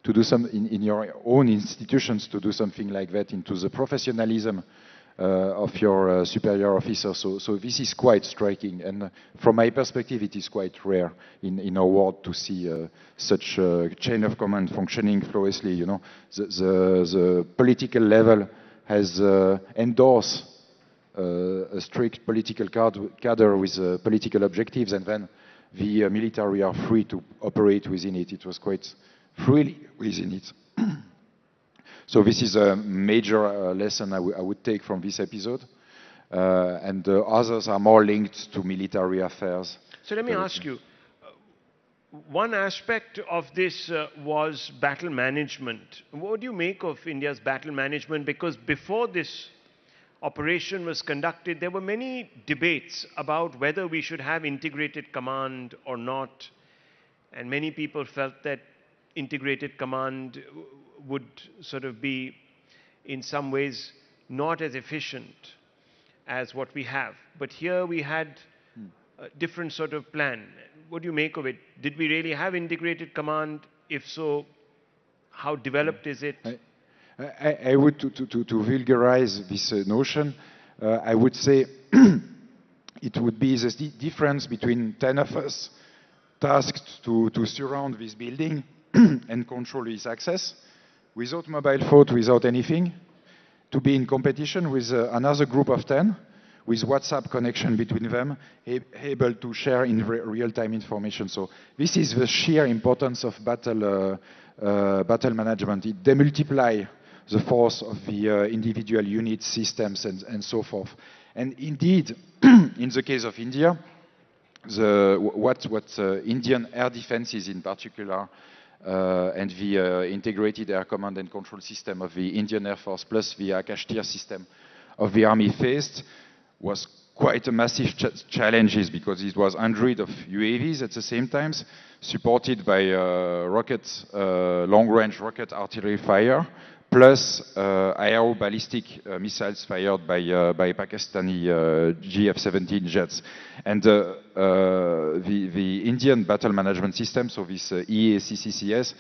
S19: to do some in your own institutions to do something like that, into the professionalism of your superior officers. So this is quite striking, and from my perspective, it is quite rare in our world to see such a chain of command functioning flawlessly. You know, the political level has endorsed a strict political cadre with political objectives, and then the military are free to operate within it. It was quite freely within it. So this is a major lesson I would take from this episode, and the others are more linked to military affairs.
S18: So let me ask you, one aspect of this was battle management. What do you make of India's battle management? Because before this operation was conducted, there were many debates about whether we should have integrated command or not, and many people felt that integrated command would sort of be, in some ways, not as efficient as what we have. But here we had a different sort of plan. What do you make of it? Did we really have integrated command? If so, how developed is it?
S19: I would, to vulgarize this notion, I would say it would be the difference between 10 of us tasked to surround this building and control its access, without mobile phone, without anything, to be in competition with another group of 10 with WhatsApp connection between them, able to share in real-time information. So this is the sheer importance of battle management. It demultiplies the force of the individual units, systems, and so forth. And indeed, in the case of India, what Indian air defenses in particular and the integrated air command and control system of the Indian Air Force plus the Akash Tir system of the army faced was quite a massive challenges, because it was hundreds of UAVs at the same time, supported by long-range rocket artillery fire, plus aeroballistic missiles fired by Pakistani GF-17 jets. And the Indian battle management system, so this EACCCS,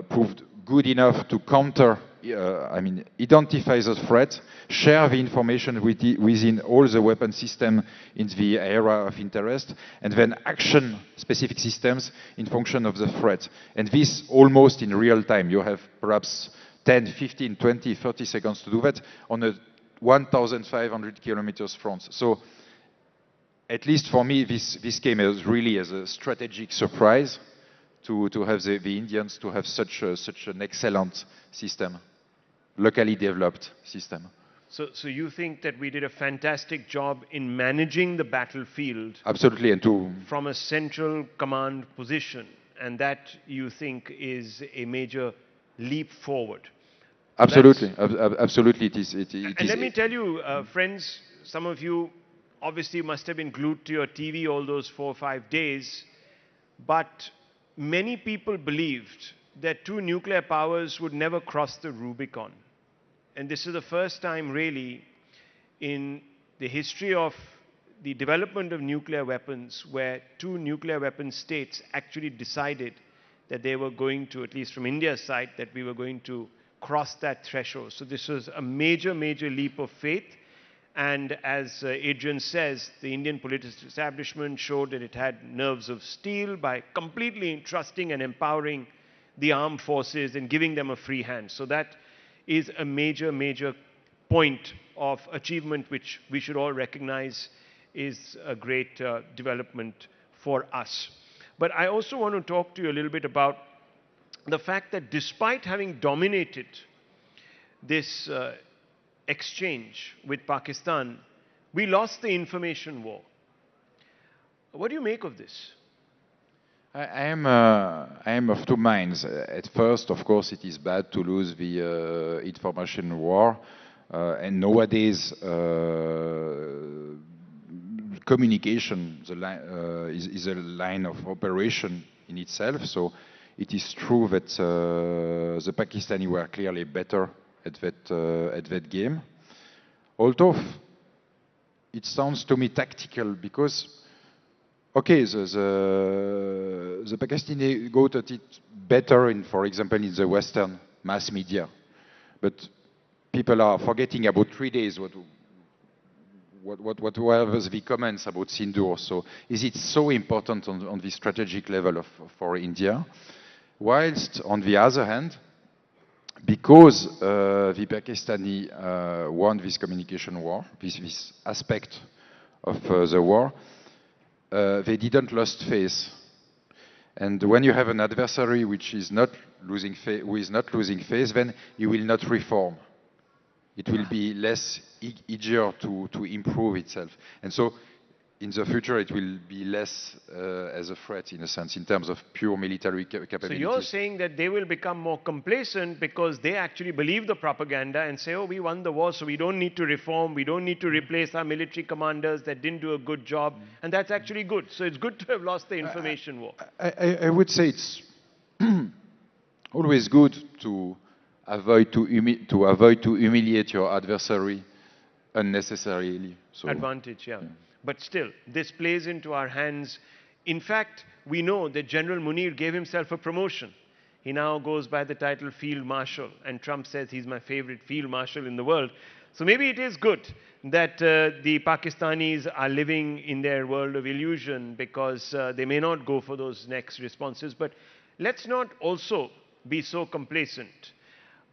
S19: proved good enough to counter, identify the threat, share the information within all the weapon system in the area of interest, and then action specific systems in function of the threat. And this almost in real time. You have perhaps 10, 15, 20, 30 seconds to do that on a 1,500 kilometers front. So at least for me, this came as really as a strategic surprise to have the Indians to have such an excellent system, locally developed system.
S18: So you think that we did a fantastic job in managing the battlefield?
S19: Absolutely, and
S18: from a central command position, and that you think is a major leap forward.
S19: Absolutely, absolutely, it is.
S18: And let me tell you, friends, some of you obviously must have been glued to your TV all those 4 or 5 days, but many people believed that two nuclear powers would never cross the Rubicon. And this is the first time really in the history of the development of nuclear weapons where two nuclear weapon states actually decided that they were going to, at least from India's side, that we were going to cross that threshold. So this was a major, major leap of faith. And as Adrian says, the Indian political establishment showed that it had nerves of steel by completely entrusting and empowering the armed forces and giving them a free hand. So that is a major, major point of achievement which we should all recognize is a great development for us. But I also want to talk to you a little bit about the fact that despite having dominated this exchange with Pakistan, we lost the information war. What do you make of this?
S19: I am of two minds. At first, of course, it is bad to lose the information war, and nowadays communication is a line of operation in itself. So it is true that the Pakistani were clearly better at that game. Although it sounds to me tactical, because okay, the Pakistani got at it better in, for example, in the Western mass media, but people are forgetting about 3 days what were the comments about Sindoor. So is it so important on the strategic level for India? Whilst on the other hand, because the Pakistani won this communication war, this aspect of the war, they didn't lose face. And when you have an adversary which is not losing who is not losing face, then you will not reform. It will be less easier to improve itself. And so in the future it will be less as a threat, in a sense, in terms of pure military capabilities.
S18: So you're saying that they will become more complacent because they actually believe the propaganda and say, oh, we won the war, so we don't need to reform, we don't need to replace our military commanders that didn't do a good job, and that's actually good. So it's good to have lost the information war.
S19: I would say it's always good to avoid to humiliate your adversary unnecessarily. So,
S18: advantage, yeah. But still, this plays into our hands. In fact, we know that General Munir gave himself a promotion. He now goes by the title Field Marshal, and Trump says he's my favorite Field Marshal in the world. So maybe it is good that the Pakistanis are living in their world of illusion, because they may not go for those next responses. But let's not also be so complacent.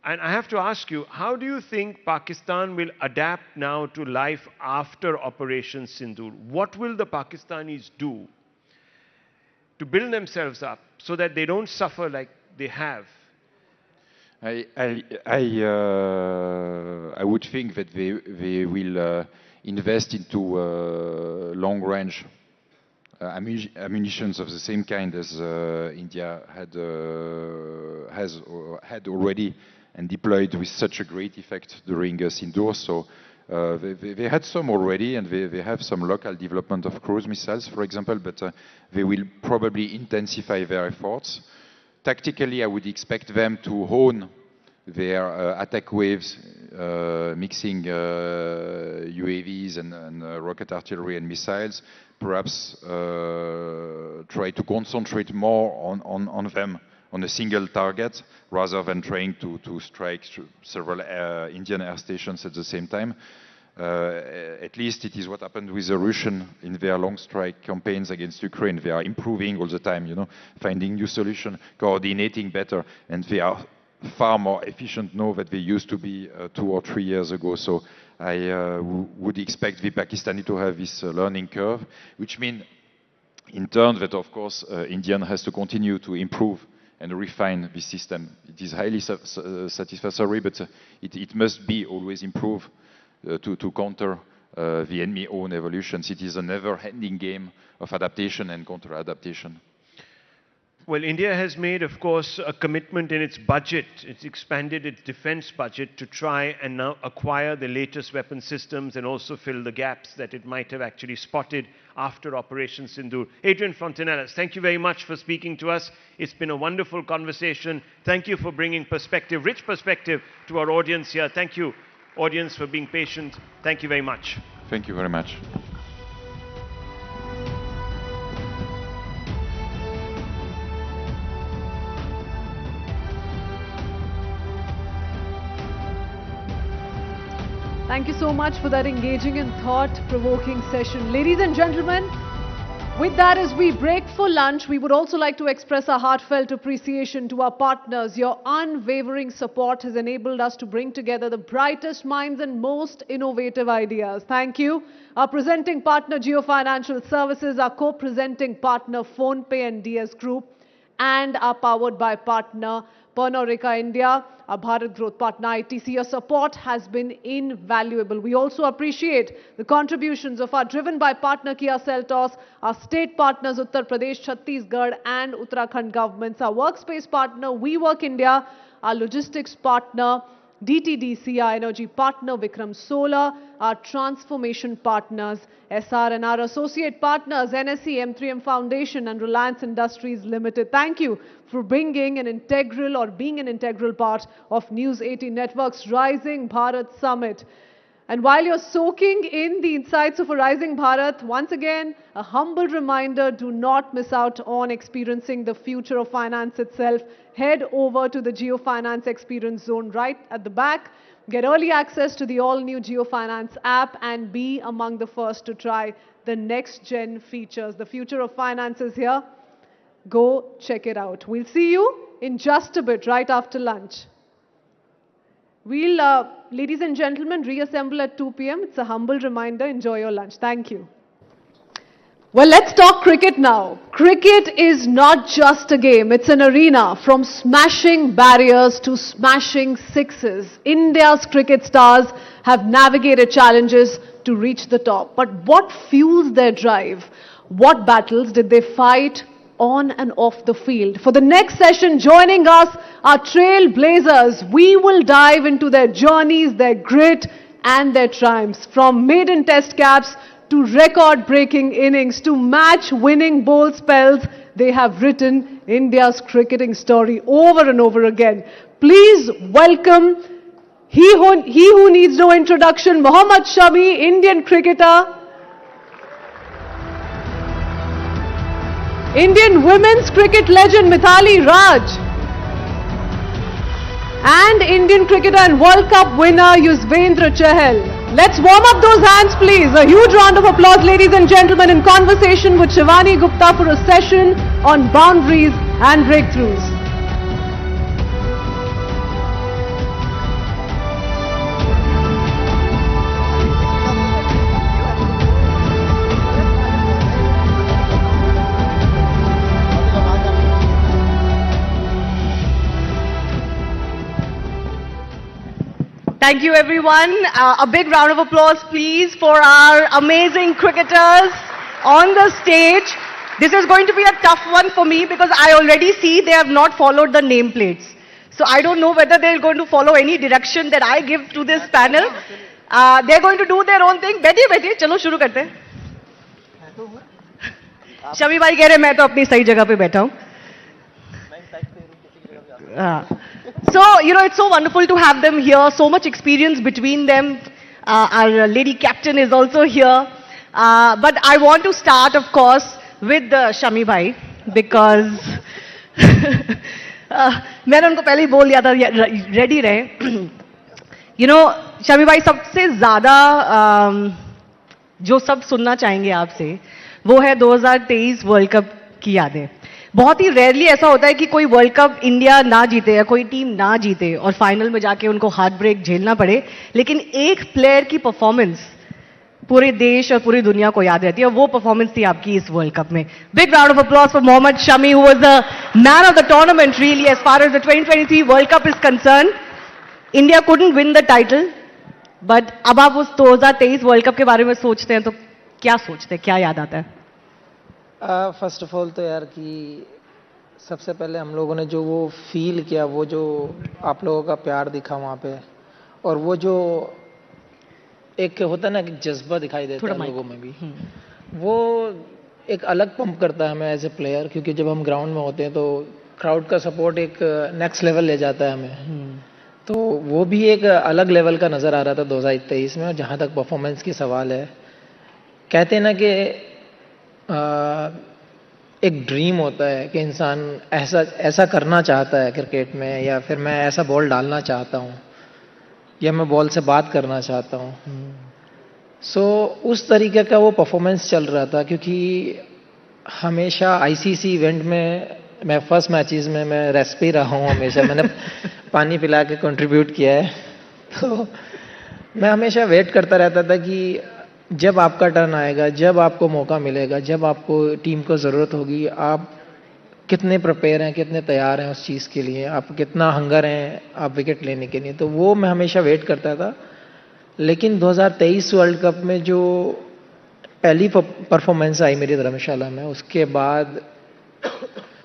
S18: And I have to ask you, how do you think Pakistan will adapt now to life after Operation Sindoor? What will the Pakistanis do to build themselves up so that they don't suffer like they have?
S19: I would think that they will invest into long-range ammunitions of the same kind as India had already and deployed with such a great effect during Sindoor. So they had some already, and they have some local development of cruise missiles, for example, but they will probably intensify their efforts. Tactically, I would expect them to hone their attack waves, mixing UAVs and rocket artillery and missiles, perhaps try to concentrate more on them, on a single target, rather than trying to strike several Indian air stations at the same time. At least it is what happened with the Russians in their long strike campaigns against Ukraine. They are improving all the time, finding new solutions, coordinating better, and they are far more efficient now than they used to be 2 or 3 years ago. So I would expect the Pakistani to have this learning curve, which means in turn that, of course, India has to continue to improve and refine the system. It is highly satisfactory, but it must be always improved to counter the enemy own evolutions. It is a never-ending game of adaptation and counter-adaptation.
S18: Well, India has made, of course, a commitment in its budget. It's expanded its defense budget to try and now acquire the latest weapon systems and also fill the gaps that it might have actually spotted after Operation Sindoor. Adrian Fontanellis, thank you very much for speaking to us. It's been a wonderful conversation. Thank you for bringing perspective, rich perspective, to our audience here. Thank you, audience, for being patient. Thank you very much.
S19: Thank you very much.
S1: Thank you so much for that engaging and thought-provoking session. Ladies and gentlemen, with that, as we break for lunch, we would also like to express our heartfelt appreciation to our partners. Your unwavering support has enabled us to bring together the brightest minds and most innovative ideas. Thank you. Our presenting partner, Jio Financial Services, our co-presenting partner, PhonePe and DS Group, and our powered by partner, Pernod India, our Bharat Growth partner, ITC. Your support has been invaluable. We also appreciate the contributions of our driven by partner Kia Seltos, our state partners Uttar Pradesh, Chhattisgarh and Uttarakhand governments, our workspace partner WeWork India, our logistics partner DTDC, our energy partner Vikram Solar, our transformation partners SR, and our associate partners NSE, M3M Foundation and Reliance Industries Limited. Thank you for being an integral part of News 18 Network's Rising Bharat Summit. And while you're soaking in the insights of a Rising Bharat, once again, a humble reminder, do not miss out on experiencing the future of finance itself. Head over to the Jio Finance Experience Zone right at the back. Get early access to the all-new Jio Finance app and be among the first to try the next-gen features. The future of finance is here. Go check it out. We'll see you in just a bit, right after lunch. We'll, ladies and gentlemen, reassemble at 2 p.m. It's a humble reminder. Enjoy your lunch. Thank you. Well, let's talk cricket now. Cricket is not just a game. It's an arena. From smashing barriers to smashing sixes, India's cricket stars have navigated challenges to reach the top. But what fuels their drive? What battles did they fight on and off the field? For the next session, joining us are trailblazers. We will dive into their journeys, their grit and their triumphs. From maiden test caps to record-breaking innings to match-winning bowl spells, they have written India's cricketing story over and over again. Please welcome he who needs no introduction, Mohammad Shami, Indian cricketer, Indian women's cricket legend Mithali Raj, and Indian cricketer and World Cup winner Yuzvendra Chahal. Let's warm up those hands, please. A huge round of applause, ladies and gentlemen, in conversation with Shivani Gupta for a session on boundaries and breakthroughs.
S9: Thank you, everyone. A big round of applause, please, for our amazing cricketers on the stage. This is going to be a tough one for me because I already see they have not followed the nameplates. So I don't know whether they're going to follow any direction that I give to this panel. They're going to do their own thing. बैठिए, चलो शुरू करते हैं. शमी भाई कह रहे मैं तो अपनी सही जगह पे बैठा हूँ. So, it's so wonderful to have them here. So much experience between them. Our lady captain is also here. But I want to start, of course, with Shami bhai because मैंने उनको पहले ही बोल दिया था रेडी रहे. शमी भाई सबसे ज्यादा जो सब सुनना चाहेंगे आपसे वो है 2023 वर्ल्ड कप की यादें. बहुत ही रेयरली ऐसा होता है कि कोई वर्ल्ड कप इंडिया ना जीते या कोई टीम ना जीते और फाइनल में जाके उनको हार्ट ब्रेक झेलना पड़े, लेकिन एक प्लेयर की परफॉर्मेंस पूरे देश और पूरी दुनिया को याद रहती है. वो परफॉर्मेंस थी आपकी इस वर्ल्ड कप में. Big round of applause for Mohammed Shami who was the man of the tournament really as far as the 2023 world cup is concern. India couldn't win the title, but अब आप उस 2023 वर्ल्ड कप के बारे में सोचते हैं तो क्या सोचते हैं, क्या याद आता है?
S10: फर्स्ट ऑफ ऑल तो यार कि सबसे पहले हम लोगों ने जो वो फील किया, वो जो आप लोगों का प्यार दिखा वहाँ पे, और वो जो एक होता है ना कि जज्बा दिखाई देता है लोगों में भी, वो एक अलग पंप करता है हमें एज ए प्लेयर. क्योंकि जब हम ग्राउंड में होते हैं तो क्राउड का सपोर्ट एक नेक्स्ट लेवल ले जाता है हमें. तो वो भी एक अलग लेवल का नज़र आ रहा था 2023 में. और जहाँ तक परफॉर्मेंस की सवाल है, कहते हैं ना कि एक ड्रीम होता है कि इंसान ऐसा करना चाहता है क्रिकेट में, या फिर मैं ऐसा बॉल डालना चाहता हूँ, या मैं बॉल से बात करना चाहता हूँ. सो उस तरीके का वो परफॉर्मेंस चल रहा था. क्योंकि हमेशा आईसीसी इवेंट में मैं फर्स्ट मैचेस में मैं रेस्ट पे रहा हूँ. हमेशा मैंने पानी पिला के कंट्रीब्यूट किया है. तो मैं हमेशा वेट करता रहता था कि जब आपका टर्न आएगा, जब आपको मौका मिलेगा, जब आपको टीम को ज़रूरत होगी, आप कितने प्रिपेयर हैं, कितने तैयार हैं उस चीज़ के लिए, आप कितना हंगर हैं आप विकेट लेने के लिए. तो वो मैं हमेशा वेट करता था. लेकिन 2023 वर्ल्ड कप में जो पहली परफॉर्मेंस आई मेरी धर्मशाला में, उसके बाद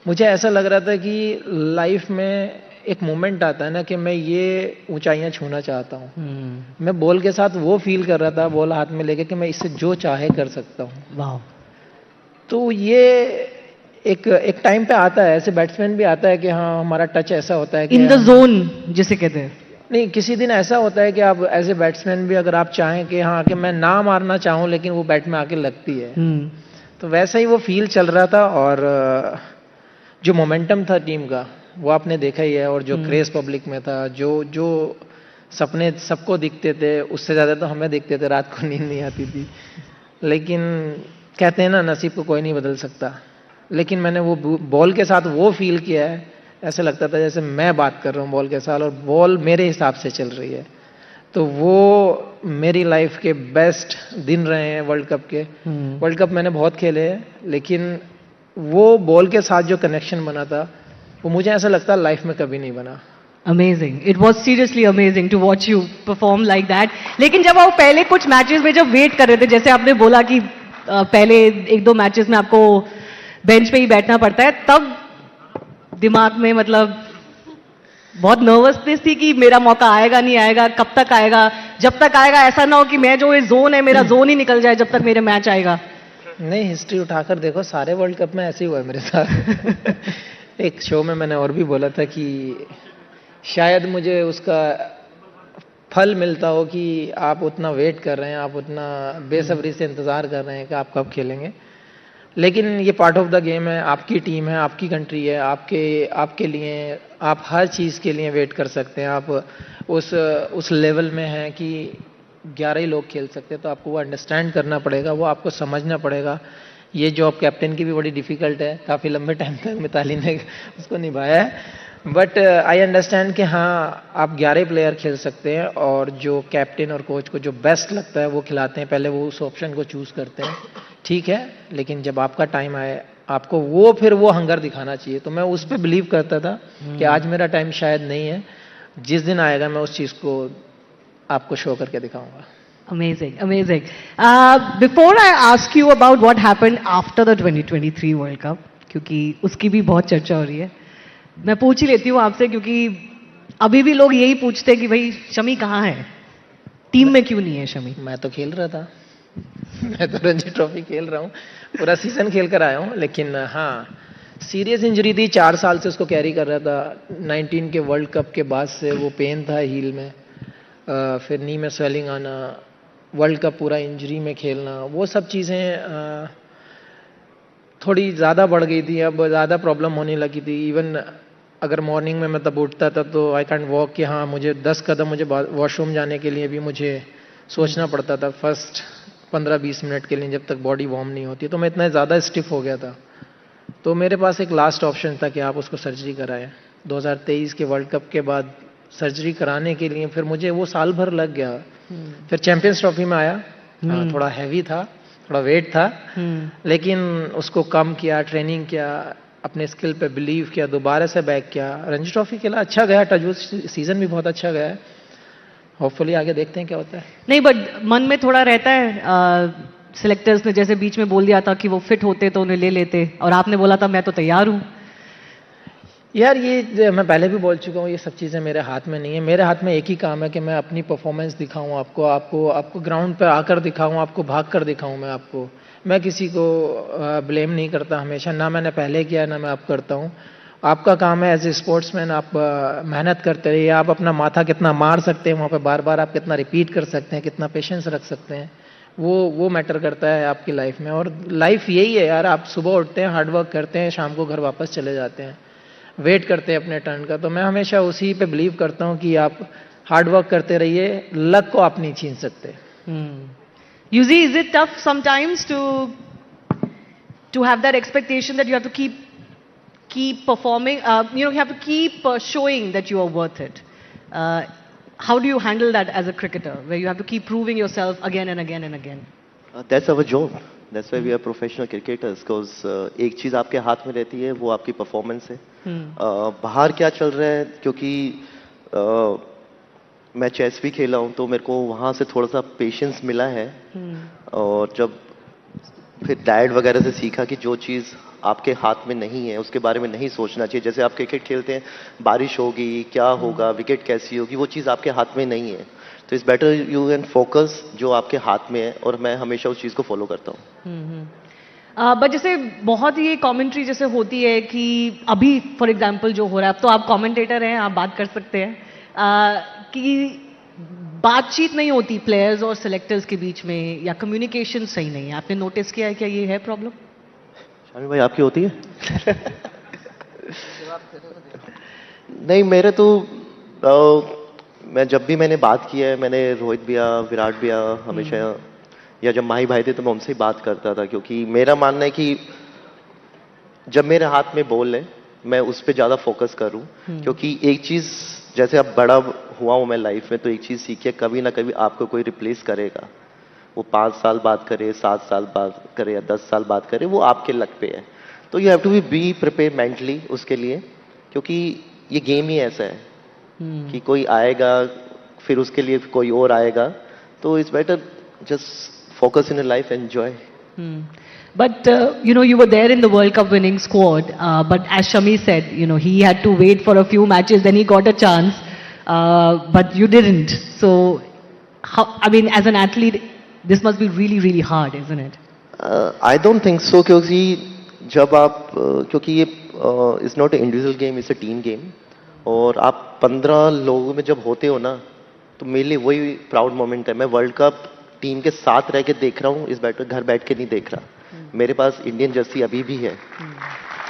S10: मुझे ऐसा लग रहा था कि लाइफ में एक मोमेंट आता है ना कि मैं ये ऊंचाइयां छूना चाहता हूँ. मैं बॉल के साथ वो फील कर रहा था, बॉल हाथ में लेके, कि मैं इससे जो चाहे कर सकता हूँ. वाह. तो ये एक टाइम पे आता है, ऐसे बैट्समैन भी आता है कि हाँ हमारा टच ऐसा होता है कि
S9: इन द जोन जिसे कहते हैं.
S10: नहीं, किसी दिन ऐसा होता है कि आप एज ए बैट्समैन भी अगर आप चाहें कि हाँ कि मैं ना मारना चाहूँ लेकिन वो बैट में आके लगती है. तो वैसा ही वो फील चल रहा था. और जो मोमेंटम था टीम का वो आपने देखा ही है. और जो क्रेज पब्लिक में था, जो सपने सबको दिखते थे, उससे ज़्यादा तो हमें दिखते थे. रात को नींद नहीं आती थी. लेकिन कहते हैं ना नसीब को कोई नहीं बदल सकता. लेकिन मैंने वो बॉल के साथ वो फील किया है, ऐसा लगता था जैसे मैं बात कर रहा हूँ बॉल के साथ और बॉल मेरे हिसाब से चल रही है. तो वो मेरी लाइफ के बेस्ट दिन रहे हैं वर्ल्ड कप के. वर्ल्ड कप मैंने बहुत खेले हैं, लेकिन वो बॉल के साथ जो कनेक्शन बना था वो मुझे ऐसा लगता है लाइफ में कभी नहीं बना.
S9: Amazing. It was seriously amazing to watch you perform like that. लेकिन जब आप पहले कुछ मैचेस में जब वेट कर रहे थे, जैसे आपने बोला कि पहले एक दो मैचेस में आपको बेंच पे ही बैठना पड़ता है, तब दिमाग में मतलब बहुत नर्वसनेस थी कि मेरा मौका आएगा नहीं आएगा, कब तक आएगा, जब तक आएगा ऐसा ना हो कि मैं जो ये जोन है मेरा जोन ही निकल जाए जब तक मेरा मैच आएगा.
S10: नहीं, हिस्ट्री उठाकर देखो, सारे वर्ल्ड कप में ऐसे ही हुआ है मेरे साथ. एक शो में मैंने और भी बोला था कि शायद मुझे उसका फल मिलता हो कि आप उतना वेट कर रहे हैं, आप उतना बेसब्री से इंतज़ार कर रहे हैं कि आप कब खेलेंगे. लेकिन ये पार्ट ऑफ द गेम है. आपकी टीम है, आपकी कंट्री है, आपके लिए आप हर चीज़ के लिए वेट कर सकते हैं. आप उस लेवल में हैं कि 11 ही लोग खेल सकते हैं. तो आपको वो अंडरस्टैंड करना पड़ेगा, वो आपको समझना पड़ेगा. ये जॉब कैप्टन की भी बड़ी डिफ़िकल्ट है. काफ़ी लंबे टाइम तक मिताली ने उसको निभाया है. बट आई अंडरस्टैंड कि हाँ आप 11 प्लेयर खेल सकते हैं और जो कैप्टन और कोच को जो बेस्ट लगता है वो खिलाते हैं. पहले वो उस ऑप्शन को चूज़ करते हैं, ठीक है. लेकिन जब आपका टाइम आए आपको फिर वो हंगर दिखाना चाहिए. तो मैं उस पर बिलीव करता था कि आज मेरा टाइम शायद नहीं है. जिस दिन आएगा मैं उस चीज़ को आपको शो करके दिखाऊंगा।
S9: Amazing, amazing. Before I ask you about what happened after the 2023 World Cup, क्योंकि उसकी भी बहुत चर्चा हो रही है, मैं पूछ ही लेती हूँ आपसे, क्योंकि अभी भी लोग यही पूछते हैं कि भाई शमी कहाँ है, टीम में क्यों नहीं है शमी?
S10: मैं तो खेल रहा था मैं तो रणजी ट्रॉफी खेल रहा हूँ, पूरा सीजन खेल कर आया हूँ, लेकिन हाँ सीरियस इंजरी थी, 4 साल से उसको कैरी कर रहा था। 19 के वर्ल्ड कप के बाद से वो पेन था हील में, फिर नी में स्वेलिंग आना, वर्ल्ड कप पूरा इंजरी में खेलना, वो सब चीज़ें थोड़ी ज़्यादा बढ़ गई थी, अब ज़्यादा प्रॉब्लम होने लगी थी। इवन अगर मॉर्निंग में मैं तब उठता था तो आई कैंट वॉक, कि हाँ मुझे 10 कदम मुझे वॉशरूम जाने के लिए भी मुझे सोचना पड़ता था फर्स्ट 15-20 मिनट के लिए, जब तक बॉडी वार्म नहीं होती। तो मैं इतना ज़्यादा स्टिफ हो गया था, तो मेरे पास एक लास्ट ऑप्शन था कि आप उसको सर्जरी कराएं। 2023 के वर्ल्ड कप के बाद सर्जरी कराने के लिए फिर मुझे वो साल भर लग गया। फिर चैंपियंस ट्रॉफी में आया, हाँ, थोड़ा हैवी था, थोड़ा वेट था, लेकिन उसको कम किया, ट्रेनिंग किया, अपने स्किल पे बिलीव किया, दोबारा से बैक किया। रणजी ट्रॉफी खेला, अच्छा गया, टचवुड सीजन भी बहुत अच्छा गया है। होपफुली आगे देखते हैं क्या होता है।
S9: नहीं, बट मन में थोड़ा रहता है, सिलेक्टर्स ने जैसे बीच में बोल दिया था कि वो फिट होते तो उन्हें ले लेते, और आपने बोला था मैं तो तैयार हूँ।
S10: यार ये मैं पहले भी बोल चुका हूँ, ये सब चीज़ें मेरे हाथ में नहीं है। मेरे हाथ में एक ही काम है कि मैं अपनी परफॉर्मेंस दिखाऊं आपको, आपको ग्राउंड पे आकर दिखाऊं, आपको भाग कर दिखाऊं। मैं किसी को ब्लेम नहीं करता हमेशा, ना मैंने पहले किया ना मैं अब करता हूँ। आपका काम है एज ए स्पोर्ट्समैन, आप मेहनत करते रहिए। आप अपना माथा कितना मार सकते हैं वहाँ पे, बार बार आप कितना रिपीट कर सकते हैं, कितना पेशेंस रख सकते हैं, वो मैटर करता है आपकी लाइफ में। और लाइफ यही है यार, आप सुबह उठते हैं, हार्डवर्क करते हैं, शाम को घर वापस चले जाते हैं, वेट करते हैं अपने टर्न का। तो मैं हमेशा उसी पे बिलीव करता हूँ कि आप हार्डवर्क करते रहिए, लक को आप नहीं छीन सकते।
S9: Uzi, is it tough sometimes to have that expectation that you have to keep performing, you have to keep showing that you are worth it? How do you handle that as a cricketer, where you have to keep proving yourself again and again and again?
S11: That's our job. That's why we are professional cricketers. Because एक चीज आपके हाथ में रहती है, वो आपकी performance है। बाहर क्या चल रहा है, क्योंकि मैं चेस भी खेला हूँ, तो मेरे को वहाँ से थोड़ा सा पेशेंस मिला है। और जब फिर डैड वगैरह से सीखा कि जो चीज़ आपके हाथ में नहीं है उसके बारे में नहीं सोचना चाहिए। जैसे आप क्रिकेट खेलते हैं, बारिश होगी, क्या होगा, विकेट कैसी होगी, वो चीज़ आपके हाथ में नहीं है। तो it's better you can focus जो आपके हाथ में है, और मैं हमेशा उस चीज़ को फॉलो करता हूँ।
S9: बट जैसे बहुत ये कमेंट्री जैसे होती है कि अभी फॉर एग्जांपल जो हो रहा है, अब तो आप कमेंटेटर हैं, आप बात कर सकते हैं, कि बातचीत नहीं होती प्लेयर्स और सिलेक्टर्स के बीच में, या कम्युनिकेशन सही नहीं है। आपने नोटिस किया है क्या ये है प्रॉब्लम?
S11: शामी भाई, आपकी होती है? नहीं, मेरे तो मैं जब भी मैंने बात किया है, मैंने रोहित भैया, विराट भैया हमेशा, या जब माही भाई थे तो मैं उनसे ही बात करता था। क्योंकि मेरा मानना है कि जब मेरे हाथ में बॉल है, मैं उस पर ज़्यादा फोकस करूं। क्योंकि एक चीज़, जैसे अब बड़ा हुआ हूं मैं लाइफ में, तो एक चीज़ सीखिए, कभी ना कभी आपको कोई रिप्लेस करेगा। वो 5 साल बाद करे, 7 साल बाद करे, या 10 साल बाद करे, वो आपके लक पे है। तो you have to be prepare mentally उसके लिए, क्योंकि ये गेम ही ऐसा है कि कोई आएगा, फिर उसके लिए कोई और आएगा। तो it's better just focus in your life, enjoy.
S9: But you were there in the World Cup winning squad, but as Shami said, he had to wait for a few matches, then he got a chance, but you didn't. So as an athlete, this must be really, really hard, isn't it?
S11: I don't think so, क्योंकि ये it's not an individual game, it's a team game. और आप 15 लोगों में जब होते हो ना, तो मेरे लिए वही प्राउड मोमेंट है। मैं वर्ल्ड कप टीम के साथ रह के देख रहा हूँ, इस घर बैठ के नहीं देख रहा। मेरे पास इंडियन जर्सी अभी भी है,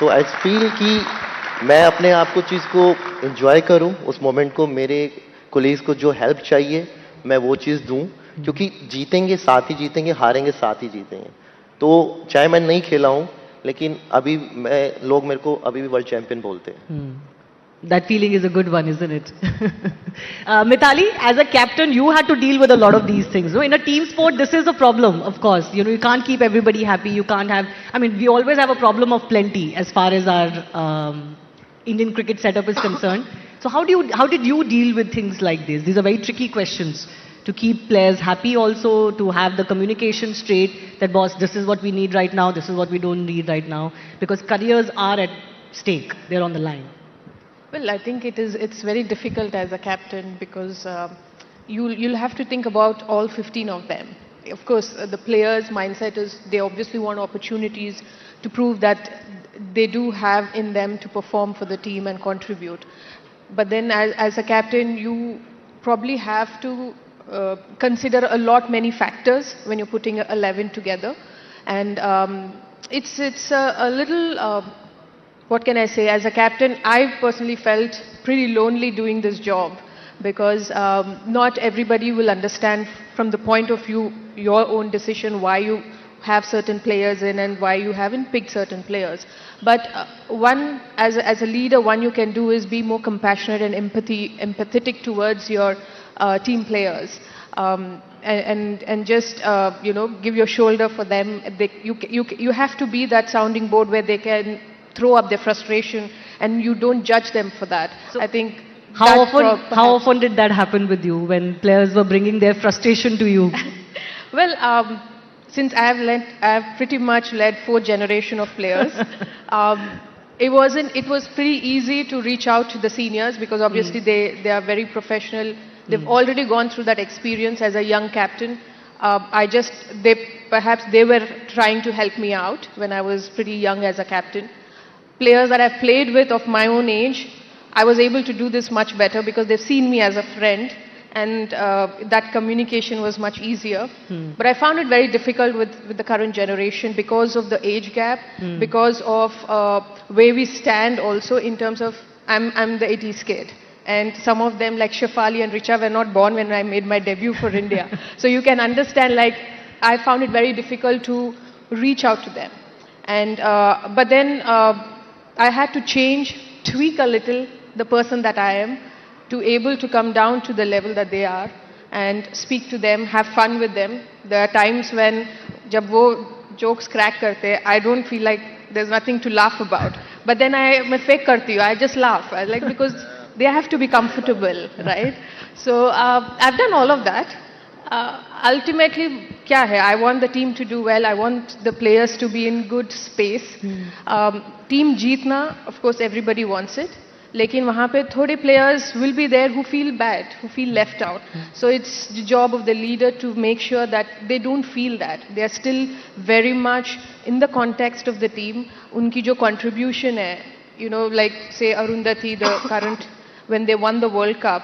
S11: तो आई फील कि मैं अपने आप को चीज़ को एंजॉय करूँ, उस मोमेंट को। मेरे कोलीग्स को जो हेल्प चाहिए मैं वो चीज़ दूँ, क्योंकि जीतेंगे साथ ही जीतेंगे, हारेंगे साथ ही जीतेंगे। तो चाहे मैं नहीं खेला हूँ, लेकिन अभी लोग मेरे को अभी भी वर्ल्ड चैंपियन बोलते हैं।
S9: That feeling is a good one, isn't it? Mithali, as a captain, you had to deal with a lot of these things. No? In a team sport, this is a problem, of course. You can't keep everybody happy. You can't have, we always have a problem of plenty as far as our Indian cricket setup is concerned. So how did you deal with things like this? These are very tricky questions. to keep players happy also, to have the communication straight that boss, this is what we need right now, this is what we don't need right now, because careers are at stake, they're on the line.
S12: Well, I think it's very difficult as a captain because you'll have to think about all 15 of them. Of course, the players' mindset is they obviously want opportunities to prove that they do have in them to perform for the team and contribute. But then as a captain, you probably have to consider many factors when you're putting 11 together. And it's a little, what can I say, as a captain, I personally felt pretty lonely doing this job because not everybody will understand from the point of view your own decision why you have certain players in and why you haven't picked certain players. But one, as a leader, one you can do is be more compassionate and empathetic towards your team players. And just, give your shoulder for them. You have to be that sounding board where they can throw up their frustration and you don't judge them for that. So I think
S9: how often did that happen with you when players were bringing their frustration to you?
S12: Well, since I have pretty much led 4 generations of players, it was pretty easy to reach out to the seniors because obviously they are very professional. They've already gone through that experience as a young captain. Perhaps they were trying to help me out when I was pretty young as a captain. Players that I've played with of my own age, I was able to do this much better because they've seen me as a friend and that communication was much easier. But I found it very difficult with the current generation because of the age gap, because of where we stand also in terms of, I'm the 80s kid. And some of them like Shefali and Richa were not born when I made my debut for India. So you can understand, like, I found it very difficult to reach out to them. And, but then I had to tweak a little the person that I am to able to come down to the level that they are and speak to them, have fun with them. There are times when jab wo jokes crack karte, I don't feel like there's nothing to laugh about. But then I fake karti hu, I just laugh. Because they have to be comfortable, right? So I've done all of that. Ultimately, kya hai? I want the team to do well. I want the players to be in good space. Team jeetna, of course, everybody wants it. Lekin wahan pe thode players will be there who feel bad, who feel left out. So it's the job of the leader to make sure that they don't feel that. They are still very much in the context of the team. Unki jo contribution hai, like say Arundhati, the current, when they won the World Cup,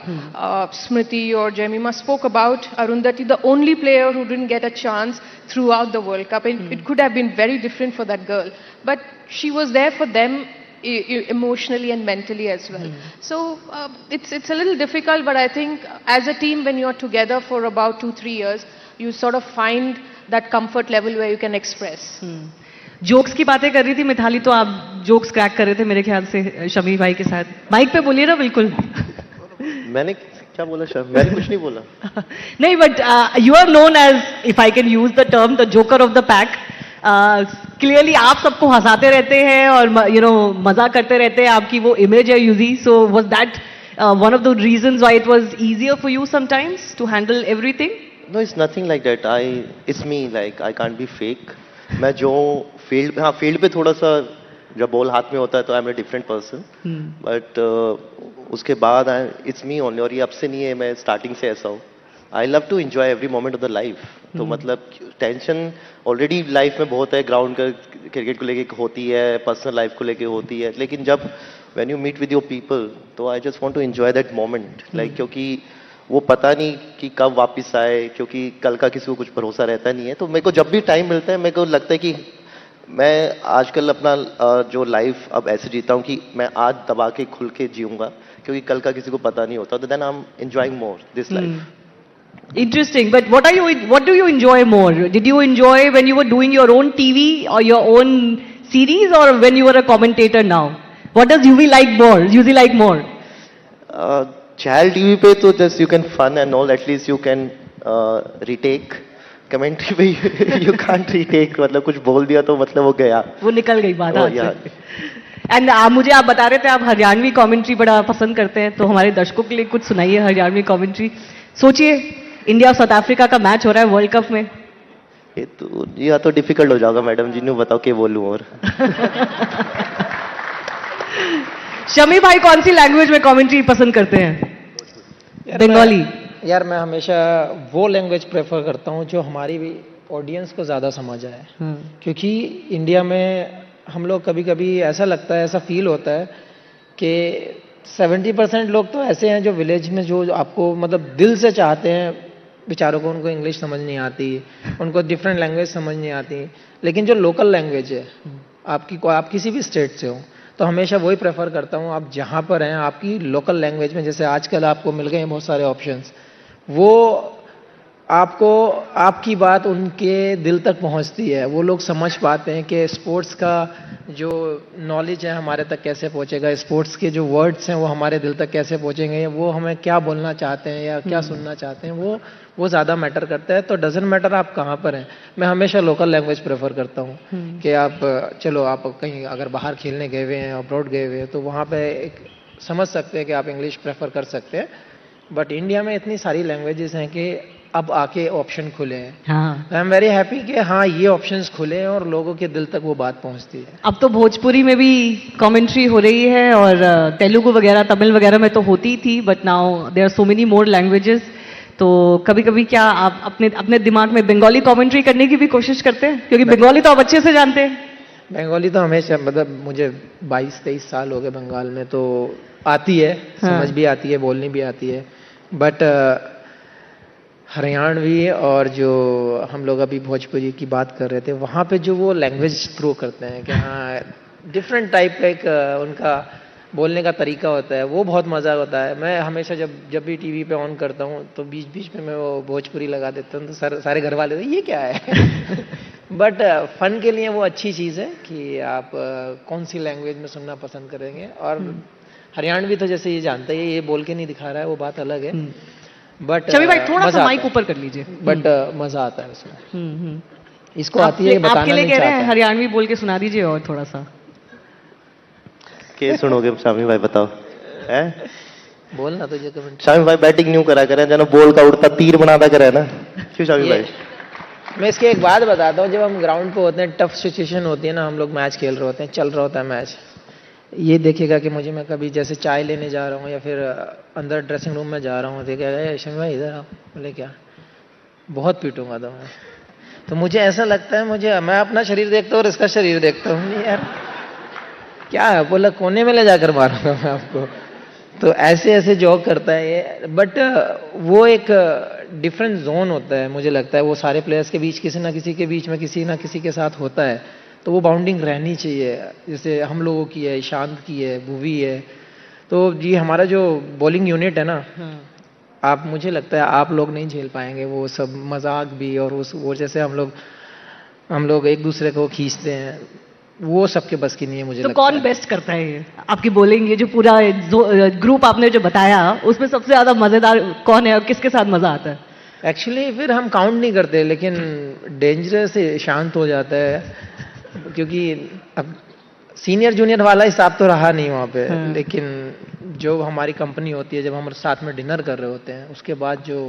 S12: Smriti or Jemima spoke about Arundhati, the only player who didn't get a chance throughout the World Cup. And it could have been very different for that girl. But she was there for them emotionally and mentally as well. So it's a little difficult, but I think as a team, when you're together for about 2-3 years, you sort of find that comfort level where you can express.
S9: Jokes की बातें कर रही थी मिताली, तो आप jokes crack कर रहे थे मेरे ख्याल से शमी भाई के साथ. माइक पे बोलिए ना बिल्कुल.
S11: मैंने क्या बोला शमी? मैंने कुछ नहीं बोला.
S9: नहीं, but you are known as, if I can use the term, the joker of the pack. Clearly आप सबको हंसाते रहते हैं और मजाक करते रहते हैं, आपकी वो इमेज है UG. So was that one of the reasons why it was easier for you sometimes to handle everything?
S11: No, it's nothing like that. It's me. Like I can't be fake. मैं जो field पे थोड़ा सा जब ball हाथ में होता है तो I am a different person, but उसके बाद इट्स मी ओनली. और ये अब से नहीं है, मैं स्टार्टिंग से ऐसा हूँ. I love to enjoy every moment of the life. तो मतलब टेंशन ऑलरेडी लाइफ में बहुत है, ग्राउंड का क्रिकेट को लेके होती है, पर्सनल लाइफ को लेके होती है, लेकिन जब when you meet with your people तो I just want to enjoy that moment. Like क्योंकि वो पता नहीं कि कब वापस आए, क्योंकि कल का किसी को कुछ भरोसा रहता नहीं है. तो मेरे को जब भी टाइम मिलता है, मेरे को लगता है कि मैं आजकल अपना जो लाइफ अब ऐसे जीता हूँ कि मैं आज दबा के खुल के जीऊंगा, क्योंकि कल का किसी को पता नहीं होता. तो then I am enjoying more this life.
S9: Interesting. But what do you enjoy more? Did you enjoy when you were doing your own TV or your own series, or when you were a commentator now? What does Yuvi like more?
S11: Child TV पे तो just you can fun and all, at least you can retake. Commentary पे you can't retake, मतलब कुछ बोल दिया तो मतलब वो गया,
S9: वो निकल गई बात. एंड मुझे आप बता रहे थे आप हरियाणवी कमेंट्री बड़ा पसंद करते हैं, तो हमारे दर्शकों के लिए कुछ सुनाइए हरियाणवी कमेंट्री. सोचिए इंडिया साउथ अफ्रीका का मैच हो रहा है वर्ल्ड कप में?
S11: ये तो डिफिकल्ट हो जाएगा मैडम, जिन्हों बताओ क्या बोलूं और
S9: शमी भाई कौन सी लैंग्वेज में कमेंट्री पसंद करते हैं? बंगाली।
S10: यार मैं हमेशा वो लैंग्वेज प्रेफर करता हूँ जो हमारी भी ऑडियंस को ज़्यादा समझ आए, क्योंकि इंडिया में हम लोग कभी कभी ऐसा लगता है, ऐसा फील होता है कि 70% लोग तो ऐसे हैं जो विलेज में जो आपको मतलब दिल से चाहते हैं, बेचारों को उनको इंग्लिश समझ नहीं आती, उनको डिफरेंट लैंग्वेज समझ नहीं आती, लेकिन जो लोकल लैंग्वेज है आप किसी भी स्टेट से हो, तो हमेशा वही प्रेफर करता हूँ आप जहाँ पर हैं आपकी लोकल लैंग्वेज में, जैसे आजकल आपको मिल गए हैं बहुत सारे ऑप्शंस, वो आपको आपकी बात उनके दिल तक पहुंचती है, वो लोग समझ पाते हैं कि स्पोर्ट्स का जो नॉलेज है हमारे तक कैसे पहुंचेगा, स्पोर्ट्स के जो वर्ड्स हैं वो हमारे दिल तक कैसे पहुंचेंगे, वो हमें क्या बोलना चाहते हैं या क्या सुनना चाहते हैं, वो ज़्यादा मैटर करता है। तो डजंट मैटर आप कहाँ पर हैं, मैं हमेशा लोकल लैंग्वेज प्रेफर करता हूँ कि आप चलो आप कहीं अगर बाहर खेलने गए हुए हैं, अब्रॉड गए हुए हैं, तो वहाँ पर एक समझ सकते हैं कि आप इंग्लिश प्रेफर कर सकते हैं, बट इंडिया में इतनी सारी लैंग्वेजेस हैं कि अब आके ऑप्शन खुले हैं। हाँ। आई एम वेरी हैप्पी कि हाँ ये ऑप्शंस खुले हैं और लोगों के दिल तक वो बात पहुंचती है।
S9: अब तो भोजपुरी में भी कमेंट्री हो रही है और तेलुगु वगैरह तमिल वगैरह में तो होती थी, but now there are so many more languages. तो कभी कभी क्या आप अपने दिमाग में बंगाली कमेंट्री करने की भी कोशिश करते हैं, क्योंकि बंगाली तो आप अच्छे से जानते हैं?
S10: बंगाली तो हमेशा मतलब मुझे 22-23 साल हो गए बंगाल में, तो आती है, समझ भी आती है, बोलनी भी आती है, बट हरियाणवी और जो हम लोग अभी भोजपुरी की बात कर रहे थे, वहाँ पे जो वो लैंग्वेज थ्रो करते हैं कि हाँ डिफरेंट टाइप का एक उनका बोलने का तरीका होता है, वो बहुत मज़ा होता है। मैं हमेशा जब भी टीवी पे ऑन करता हूँ तो बीच बीच में मैं वो भोजपुरी लगा देता हूँ, तो सारे घर वाले ये क्या है बट फन के लिए वो अच्छी चीज़ है कि आप कौन सी लैंग्वेज में सुनना पसंद करेंगे। और हरियाणवी तो जैसे ये जानते हैं, ये बोल के नहीं दिखा रहा है, वो बात अलग है, बट
S9: चलो भाई थोड़ा सा माइक ऊपर कर लीजिए,
S10: बट मजा आता है उसमें। इसको आती है बताना
S9: आपके लिए
S10: नहीं
S9: कह रहे हैं,
S10: चाहता।
S9: हरियाणवी बोल के सुना दीजिए और थोड़ा सा।
S11: क्या सुनोगे शामी भाई बताओ? हैं
S10: बोलना तुझे कमेंट।
S11: शामी भाई बैटिंग न्यू करा करें, जना बॉल का उड़ता तीर बनाता करे ना, क्यों शामी भाई?
S10: मैं इसकी एक बात बताता हूँ, जब हम ग्राउंड पे होते हैं, टफ सिचुएशन होती है ना, हम लोग मैच खेल रहे होते हैं, चल रहा होता है मैच, ये देखेगा कि मुझे मैं कभी जैसे चाय लेने जा रहा हूँ या फिर अंदर ड्रेसिंग रूम में जा रहा हूँ, देखेगा शमी भाई इधर आओ, बोले क्या, बहुत पीटूंगा तो मैं। तो मुझे ऐसा लगता है, मैं अपना शरीर देखता हूँ और इसका शरीर देखता हूँ, यार क्या है, बोला कोने में ले जाकर मारूंगा मैं आपको। तो ऐसे ऐसे जॉक करता है ये, बट वो एक डिफरेंट जोन होता है, मुझे लगता है वो सारे प्लेयर्स के बीच किसी ना किसी के बीच में किसी ना किसी के साथ होता है, तो वो बाउंडिंग रहनी चाहिए। जैसे हम लोगों की है, ईशांत की है, भुवी है, तो जी हमारा जो बॉलिंग यूनिट है ना, आप मुझे लगता है आप लोग नहीं झेल पाएंगे वो सब मजाक भी, और वो जैसे हम लोग एक दूसरे को खींचते हैं, वो सबके बस की नहीं है मुझे
S9: तो
S10: लगता
S9: कौन
S10: है।
S9: बेस्ट करता है ये आपकी बॉलिंग? ये जो पूरा ग्रुप आपने जो बताया, उसमें सबसे ज्यादा मजेदार कौन है और किसके साथ मजा आता है?
S10: एक्चुअली फिर हम काउंट नहीं करते, लेकिन डेंजरस शांत हो जाता है, क्योंकि अब सीनियर जूनियर वाला हिसाब तो रहा नहीं वहाँ पे। लेकिन जो हमारी कंपनी होती है, जब हम साथ में डिनर कर रहे होते हैं, उसके बाद जो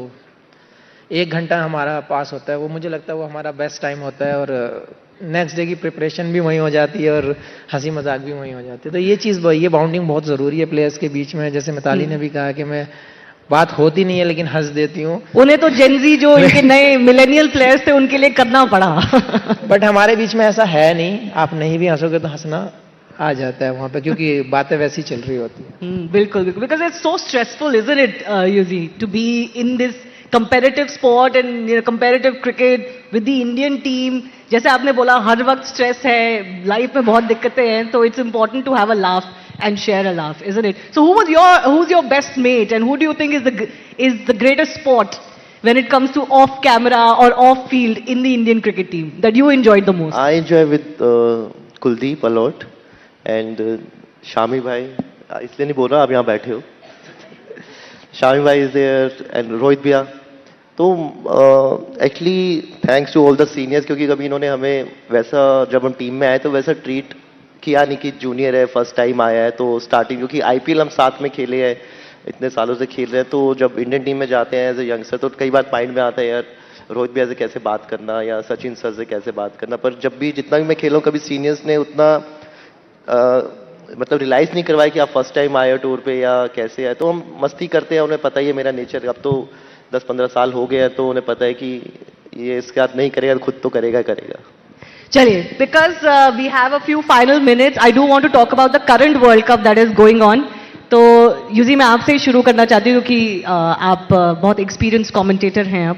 S10: 1 घंटा हमारा पास होता है, वो मुझे लगता है वो हमारा बेस्ट टाइम होता है, और नेक्स्ट डे की प्रिपरेशन भी वहीं हो जाती है और हंसी मजाक भी वहीं हो जाती है। तो ये चीज़, ये बाउंडिंग बहुत ज़रूरी है प्लेयर्स के बीच में। जैसे मिताली ने भी कहा कि मैं बात होती नहीं है लेकिन हंस देती हूँ,
S9: उन्हें तो जेनजी जो इनके नए मिलेनियल प्लेयर्स थे उनके लिए करना पड़ा
S10: बट हमारे बीच में ऐसा है नहीं, आप नहीं भी हंसोगे तो हंसना आ जाता है वहाँ पे, क्योंकि बातें वैसी चल रही होती है।
S9: बिल्कुल बिल्कुल, because it's so stressful isn't it Yuzi to be in this competitive sport and competitive cricket with the Indian team. जैसे आपने बोला हर वक्त स्ट्रेस है, लाइफ में बहुत दिक्कतें हैं, तो it's important to have a laugh and share a laugh, isn't it? So who's your best mate and who do you think is the greatest sport when it comes to off camera or off field in the Indian cricket team that you enjoyed the most?
S11: I enjoy with Kuldeep a lot and Shami bhai, इसलिए नहीं बोल रहा, आप यहाँ बैठे हो, Shami bhai is there and Rohit bhaiya. तो actually thanks to all the seniors, क्योंकि कभी इन्होंने हमें वैसा, जब हम टीम में आए तो वैसा ट्रीट किया नहीं कि जूनियर है, फर्स्ट टाइम आया है तो स्टार्टिंग, क्योंकि आईपीएल हम साथ में खेले हैं, इतने सालों से खेल रहे हैं, तो जब इंडियन टीम में जाते हैं एज ए यंगस्टर तो कई बार माइंड में आता है यार रोहित भैया से कैसे बात करना या सचिन सर से कैसे बात करना, पर जब भी जितना भी मैं खेला हूं, कभी सीनियर्स ने उतना मतलब रियलाइज नहीं करवाया कि आप फर्स्ट टाइम आए हो टूर पे या कैसे आए। तो हम मस्ती करते हैं, उन्हें पता ही है मेरा नेचर, अब तो 10-15 साल हो गए हैं, तो उन्हें पता है कि ये इसके साथ नहीं करेगा, खुद तो करेगा करेगा।
S9: चलिए, because we have a few final minutes, I do want to talk about the current world cup that is going on. तो यूजी मैं आपसे ही शुरू करना चाहती हूँ क्योंकि आप बहुत एक्सपीरियंस कमेंटेटर हैं अब,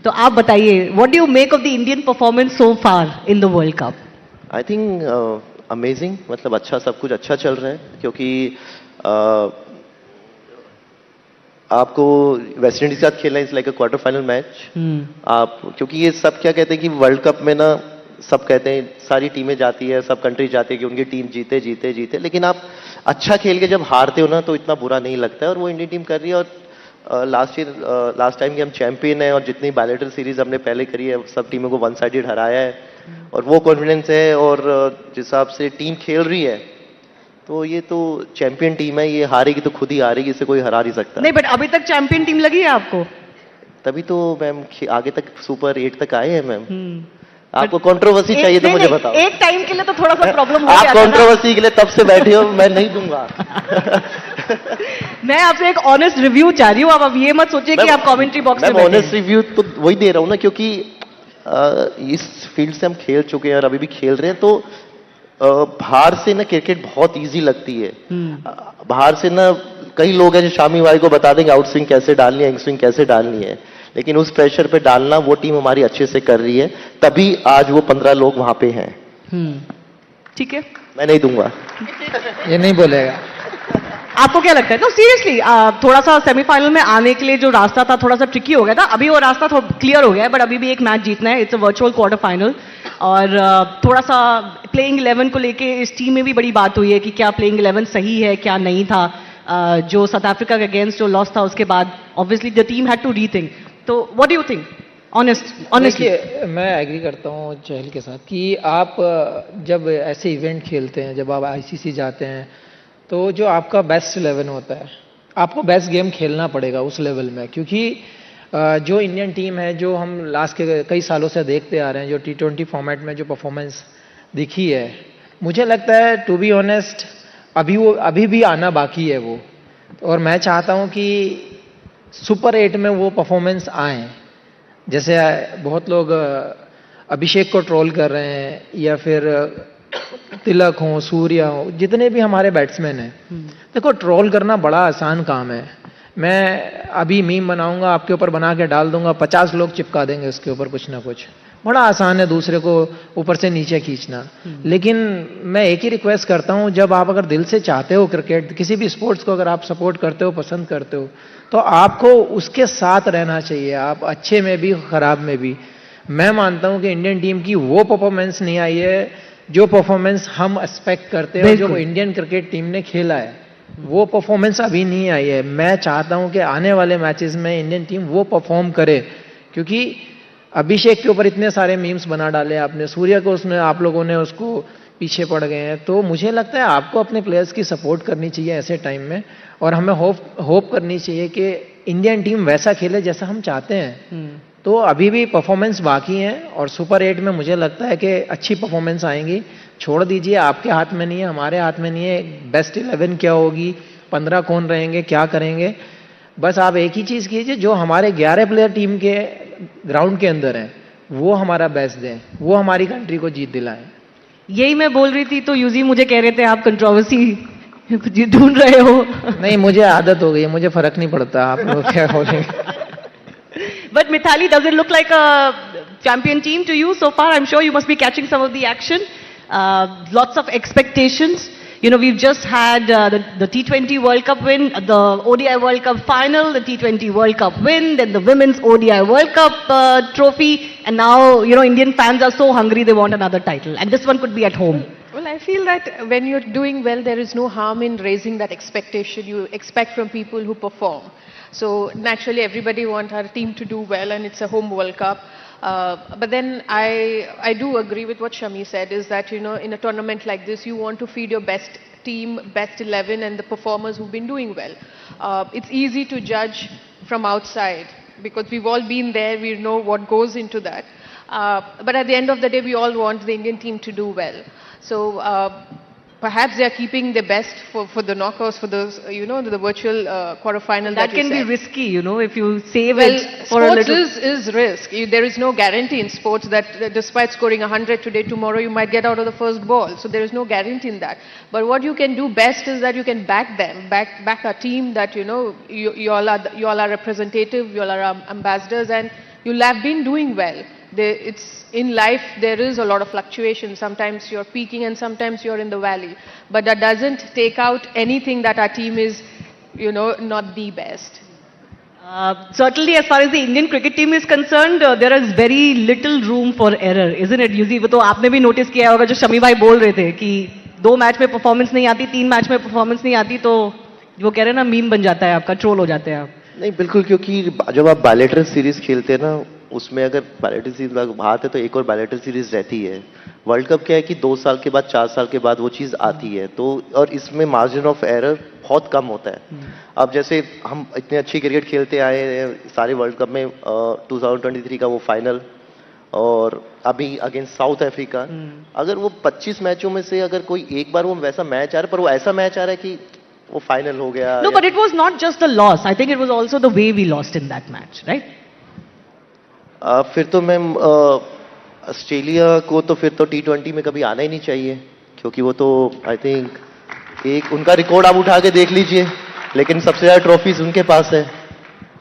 S9: तो आप बताइए what do you make of the Indian performance so far in the world cup?
S11: I think amazing, मतलब अच्छा, सब कुछ अच्छा चल रहा है, क्योंकि आपको वेस्ट इंडीज के साथ खेलना is like a quarter final match. आप क्योंकि ये सब क्या कहते हैं कि वर्ल्ड कप में ना सब कहते हैं सारी टीमें जाती है, सब कंट्री जाती है कि उनकी टीम जीते जीते जीते, लेकिन आप अच्छा खेल के जब हारते हो ना तो इतना बुरा नहीं लगता है, और वो इंडियन टीम कर रही है। और लास्ट टाइम के हम चैंपियन हैं, और जितनी बायलैटरल सीरीज हमने पहले करी है सब टीमों को वन साइडेड हराया है, और वो कॉन्फिडेंस है, और जिस हिसाब से टीम खेल रही है तो ये तो चैंपियन टीम है, ये हारेगी तो खुद ही हारेगी, इसे कोई हरा नहीं सकता।
S9: नहीं, बट अभी तक चैंपियन टीम लगी है आपको?
S11: तभी तो मैम आगे तक सुपर 8 तक आए हैं मैम। आपको कंट्रोवर्सी चाहिए तो मुझे बताओ।
S9: एक टाइम के लिए तो थोड़ा सा प्रॉब्लम हो
S11: आप
S9: गया था।
S11: कंट्रोवर्सी के लिए तब से बैठे हो, मैं नहीं दूंगा।
S9: मैं आपसे एक ऑनेस्ट रिव्यू चाह रही हूँ, अब ये मत सोचिए कि आप कमेंट्री बॉक्स में बैठे हैं।
S11: ऑनेस्ट रिव्यू तो वही दे रहा हूँ ना, क्योंकि इस फील्ड से हम खेल चुके हैं और अभी भी खेल रहे हैं, तो बाहर से ना क्रिकेट बहुत इजी लगती है। बाहर से ना कई लोग हैं जो शामी भाई को बता देंगे आउट स्विंग कैसे डालनी है, इन स्विंग कैसे डालनी है, लेकिन उस प्रेशर पे डालना वो टीम हमारी अच्छे से कर रही है, तभी आज वो 15 लोग वहां पे हैं।
S9: ठीक है,
S11: मैं नहीं दूंगा।
S10: ये नहीं बोलेगा।
S9: आपको क्या लगता है? नो सीरियसली, थोड़ा सा सेमीफाइनल में आने के लिए जो रास्ता था थोड़ा सा ट्रिकी हो गया था, अभी वो रास्ता थोड़ा क्लियर हो गया है, बट अभी भी एक मैच जीतना है, it's a virtual quarter final. और थोड़ा सा प्लेइंग 11 को लेके इस टीम में भी बड़ी बात हुई है कि क्या प्लेइंग 11 सही है क्या नहीं था। जो साउथ अफ्रीका के अगेंस्ट जो लॉस था उसके बाद obviously the team had to rethink. तो what do you think honestly?
S10: मैं एग्री करता हूँ चहल के साथ कि आप जब ऐसे इवेंट खेलते हैं, जब आप आईसीसी जाते हैं, तो जो आपका बेस्ट 11 होता है, आपको बेस्ट गेम खेलना पड़ेगा उस लेवल में, क्योंकि जो इंडियन टीम है, जो हम लास्ट के कई सालों से देखते आ रहे हैं, जो T20 फॉर्मेट में जो परफॉर्मेंस दिखी है, मुझे लगता है टू बी ऑनेस्ट अभी भी आना बाकी है वो, और मैं चाहता हूँ कि सुपर 8 में वो परफॉर्मेंस आए। जैसे बहुत लोग अभिषेक को ट्रोल कर रहे हैं, या फिर तिलक हो, सूर्या हो, जितने भी हमारे बैट्समैन हैं, देखो ट्रोल करना बड़ा आसान काम है। मैं अभी मीम बनाऊंगा, आपके ऊपर बना के डाल दूंगा, 50 लोग चिपका देंगे उसके ऊपर कुछ ना कुछ, बड़ा आसान है दूसरे को ऊपर से नीचे खींचना। लेकिन मैं एक ही रिक्वेस्ट करता हूं, जब आप अगर दिल से चाहते हो क्रिकेट, किसी भी स्पोर्ट्स को अगर आप सपोर्ट करते हो, पसंद करते हो, तो आपको उसके साथ रहना चाहिए, आप अच्छे में भी खराब में भी। मैं मानता हूं कि इंडियन टीम की वो परफॉर्मेंस नहीं आई है जो परफॉर्मेंस हम एक्सपेक्ट करते हैं, जो इंडियन क्रिकेट टीम ने खेला है, वो परफॉर्मेंस अभी नहीं आई है। मैं चाहता हूं कि आने वाले मैचेस में इंडियन टीम वो परफॉर्म करे, क्योंकि अभिषेक के ऊपर इतने सारे मीम्स बना डाले आपने, सूर्य को उसने आप लोगों ने उसको पीछे पड़ गए हैं। तो मुझे लगता है आपको अपने प्लेयर्स की सपोर्ट करनी चाहिए ऐसे टाइम में, और हमें होप करनी चाहिए कि इंडियन टीम वैसा खेले जैसा हम चाहते हैं। तो अभी भी परफॉर्मेंस बाकी है, और सुपर 8 में मुझे लगता है कि अच्छी परफॉर्मेंस आएंगी। छोड़ दीजिए, आपके हाथ में नहीं है, हमारे हाथ में नहीं है बेस्ट 11 क्या होगी, 15 कौन रहेंगे, क्या करेंगे। बस आप एक ही चीज़ कीजिए, जो हमारे 11 प्लेयर टीम के ग्राउंड के अंदर हैं, वो हमारा बेस्ट दें, वो हमारी कंट्री को जीत दिलाएं।
S9: यही मैं बोल रही थी, तो यूजी मुझे कह रहे थे आप कंट्रोवर्सी ढूंढ रहे हो।
S10: नहीं, मुझे आदत हो गई है, मुझे फर्क नहीं पड़ता आप लोग क्या बोलेंगे।
S9: But Mithali, does it look like a champion team to you so far? I'm sure you must be catching some of the action. Lots of expectations. You know, we've just had the T20 World Cup win, the ODI World Cup final, the T20 World Cup win, then the Women's ODI World Cup trophy, and now, you know, Indian fans are so hungry they want another title, and this one could be at home.
S12: Well, I feel that when you're doing well, there is no harm in raising that expectation you expect from people who perform. So naturally, everybody wants our team to do well, and it's a home World Cup. But then I do agree with what Shami said, is that, you know, in a tournament like this, you want to feed your best team, best 11 and the performers who've been doing well. It's easy to judge from outside because we've all been there, we know what goes into that. But at the end of the day, we all want the Indian team to do well. So perhaps they are keeping their best for the knockouts, for those, the virtual quarterfinal
S9: That
S12: you
S9: can be
S12: said.
S9: risky, if you save
S12: Well,
S9: it for a
S12: sports
S9: little.
S12: is risk. There is no guarantee in sports that despite scoring 100 today, tomorrow you might get out of the first ball. So there is no guarantee in that. But what you can do best is that you can back them, back a team that you all are representative, you all are ambassadors, and you'll have been doing well. It's in life there is a lot of fluctuation. Sometimes you're peaking and sometimes you're in the valley. But that doesn't take out anything that our team is, not the best.
S9: Certainly, as far as the Indian cricket team is concerned, there is very little room for error, isn't it? Usually, वो तो आपने भी notice किया होगा जो शमी भाई बोल रहे थे कि 2 मैच में performance नहीं आती, 3 मैच में performance नहीं आती, तो वो कह रहे हैं ना मीम बन जाता है आपका, ट्रोल हो जाते हैं आप.
S11: नहीं बिल्कुल, क्योंकि जब आप बायलैटरल सीरीज खेलते हैं ना, उसमें अगर बायलैटरल सीरीज हारते तो एक और बायलैटरल सीरीज रहती है. वर्ल्ड कप क्या है कि 2 साल के बाद, 4 साल के बाद वो चीज़ आती है, तो और इसमें मार्जिन ऑफ एरर बहुत कम होता है. अब जैसे हम इतने अच्छी क्रिकेट खेलते आए हैं सारे वर्ल्ड कप में, 2023 का वो फाइनल और अभी अगेंस्ट साउथ अफ्रीका, अगर वो 25 मैचों में से अगर कोई एक बार वो वैसा मैच आ रहा है, पर वो ऐसा मैच आ रहा है कि वो फाइनल हो गया.
S9: No, but it was not just the loss. I think it was also the way we lost in that match, right?
S11: फिर तो मैम ऑस्ट्रेलिया को तो फिर तो T20 में कभी आना ही नहीं चाहिए, क्योंकि वो तो आई थिंक एक उनका रिकॉर्ड आप उठा के देख लीजिए, लेकिन सबसे ज्यादा ट्रॉफीज उनके पास है.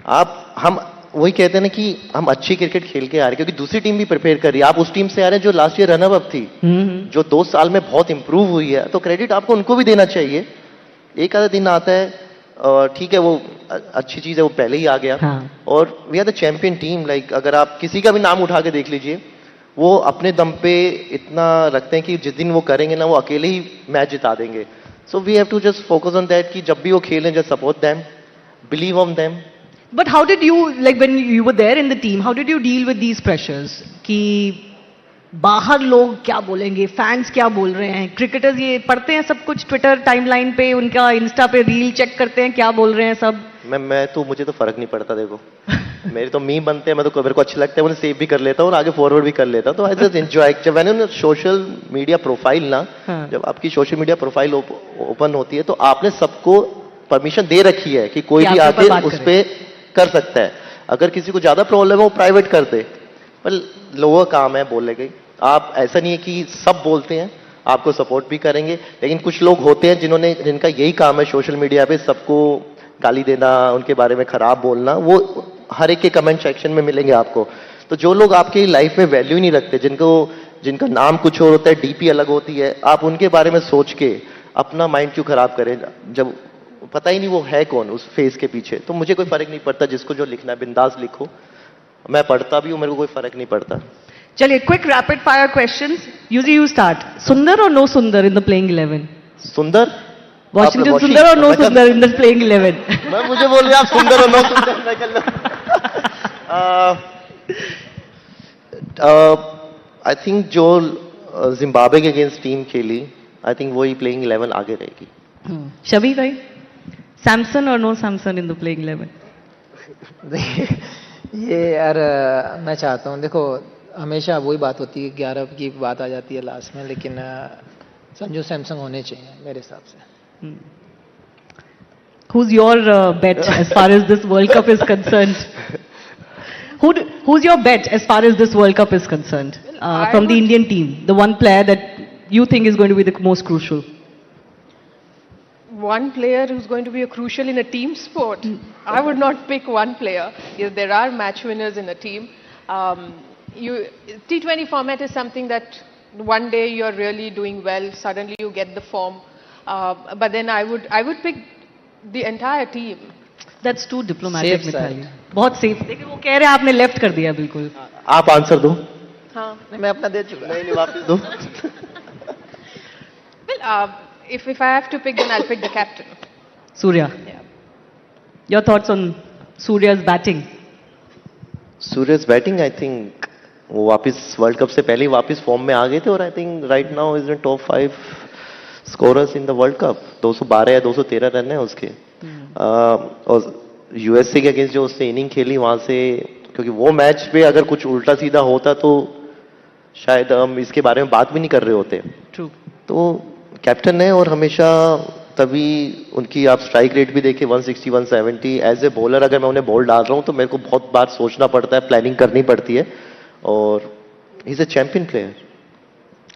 S11: हम वही कहते हैं ना कि हम अच्छी क्रिकेट खेल के आ रहे हैं, क्योंकि दूसरी टीम भी प्रिपेयर कर रही है. आप उस टीम से आ रहे हैं जो लास्ट ईयर रनर अप थी, जो 2 साल में बहुत इंप्रूव हुई है, तो क्रेडिट आपको उनको भी देना चाहिए. एक आधा दिन आता है, ठीक है, वो अच्छी चीज है, वो पहले ही आ गया. और we are the champion team. Like अगर आप किसी का भी नाम उठा के देख लीजिए, वो अपने दम पे इतना रखते हैं कि जिस दिन वो करेंगे ना, वो अकेले ही मैच जिता देंगे. So we have to just focus on that कि जब भी वो खेलें, just support them, believe on them.
S9: But how did you, like when you were there in the team, how did you deal with these pressures? कि बाहर लोग क्या बोलेंगे, फैंस क्या बोल रहे हैं, क्रिकेटर्स ये पढ़ते हैं सब कुछ ट्विटर टाइमलाइन पे, उनका इंस्टा पे रील चेक करते हैं क्या बोल रहे हैं सब.
S11: मैं तो मुझे तो फर्क नहीं पड़ता. देखो मेरे तो मीम बनते हैं, मैं तो मेरे को अच्छे लगते हैं, उन्हें सेव भी कर लेता हूँ और आगे फॉरवर्ड भी कर लेता हूँ. तो आई जस्ट एंजॉय. जब मैंने सोशल मीडिया प्रोफाइल ना, जब आपकी सोशल मीडिया प्रोफाइल ओपन होती है, तो आपने सबको परमिशन दे रखी है कि कोई भी आके उस पर कर सकता है. अगर किसी को ज्यादा प्रॉब्लम है वो प्राइवेट कर दे, पर लोअर काम है बोलने के. आप ऐसा नहीं है कि सब बोलते हैं, आपको सपोर्ट भी करेंगे, लेकिन कुछ लोग होते हैं जिनका यही काम है सोशल मीडिया पे सबको गाली देना, उनके बारे में खराब बोलना. वो हर एक के कमेंट सेक्शन में मिलेंगे आपको. तो जो लोग आपकी लाइफ में वैल्यू नहीं रखते, जिनका नाम कुछ और होता है, डीपी अलग होती है, आप उनके बारे में सोच के अपना माइंड क्यों खराब करें, जब पता ही नहीं वो है कौन उस फेस के पीछे. तो मुझे कोई फर्क नहीं पड़ता, जिसको जो लिखना है बिंदास लिखो. मैं पढ़ता भी हूँ, मेरे को कोई फर्क नहीं पड़ता.
S9: चलिए, quick rapid fire questions. Yuzi you start. Sundar और नो सुंदर इन द प्लेइंग 11?
S11: सुंदर.
S9: वॉशिंगटन सुंदर और नो सुंदर इन द प्लेइंग 11?
S11: मैं मुझे बोल रहे आप सुंदर और नो सुंदर. मैं कर आई थिंक जो जिम्बाब्वे के अगेंस्ट टीम खेली, आई थिंक वही प्लेइंग 11 आगे रहेगी.
S9: शबी भाई, सैमसन और no Samson in the playing 11?
S10: ये यार मैं चाहता हूँ, देखो हमेशा वही बात होती है, 11 की बात आ जाती है लास्ट में, लेकिन संजू सैमसंग होने चाहिए मेरे हिसाब से.
S9: Who's your bet as far as this World Cup is concerned? Who's your bet as far as this World Cup is concerned? From the Indian team, the one player that you think is going to be the most crucial?
S12: One player who's going to be crucial in a team sport. I would not pick one player. Yes, there are match winners in a team. T20 format is something that one day you're really doing well, suddenly you get the form. But then I would pick the entire team.
S9: That's too diplomatic, Mithali. बहुत safe. लेकिन वो कह रहे हैं आपने left कर दिया बिल्कुल.
S11: आप आंसर दो.
S12: हाँ.
S10: मैं अपना दे चुका.
S11: नहीं वापस दो.
S12: Well, if I have to pick, then I'll pick the captain.
S9: Surya.
S12: Yeah.
S9: Your thoughts on Surya's batting?
S11: Surya's batting, I think वो वापस वर्ल्ड कप से पहले ही वापस फॉर्म में आ गए थे, और I think right now is in top 5 scorers in the World Cup. 212 या 213 रन है उसके. और यूएसए के अगेंस्ट जो उसने इनिंग खेली वहां से, क्योंकि वो मैच पे अगर कुछ उल्टा सीधा होता तो शायद हम इसके बारे में बात भी नहीं कर रहे होते.
S9: True.
S11: तो कैप्टन है और हमेशा तभी उनकी आप स्ट्राइक रेट भी देखें 160 170. एज ए बॉलर अगर मैं उन्हें बॉल डाल रहा हूं तो मेरे को बहुत बार सोचना पड़ता है, प्लानिंग करनी पड़ती है. और he is a champion player.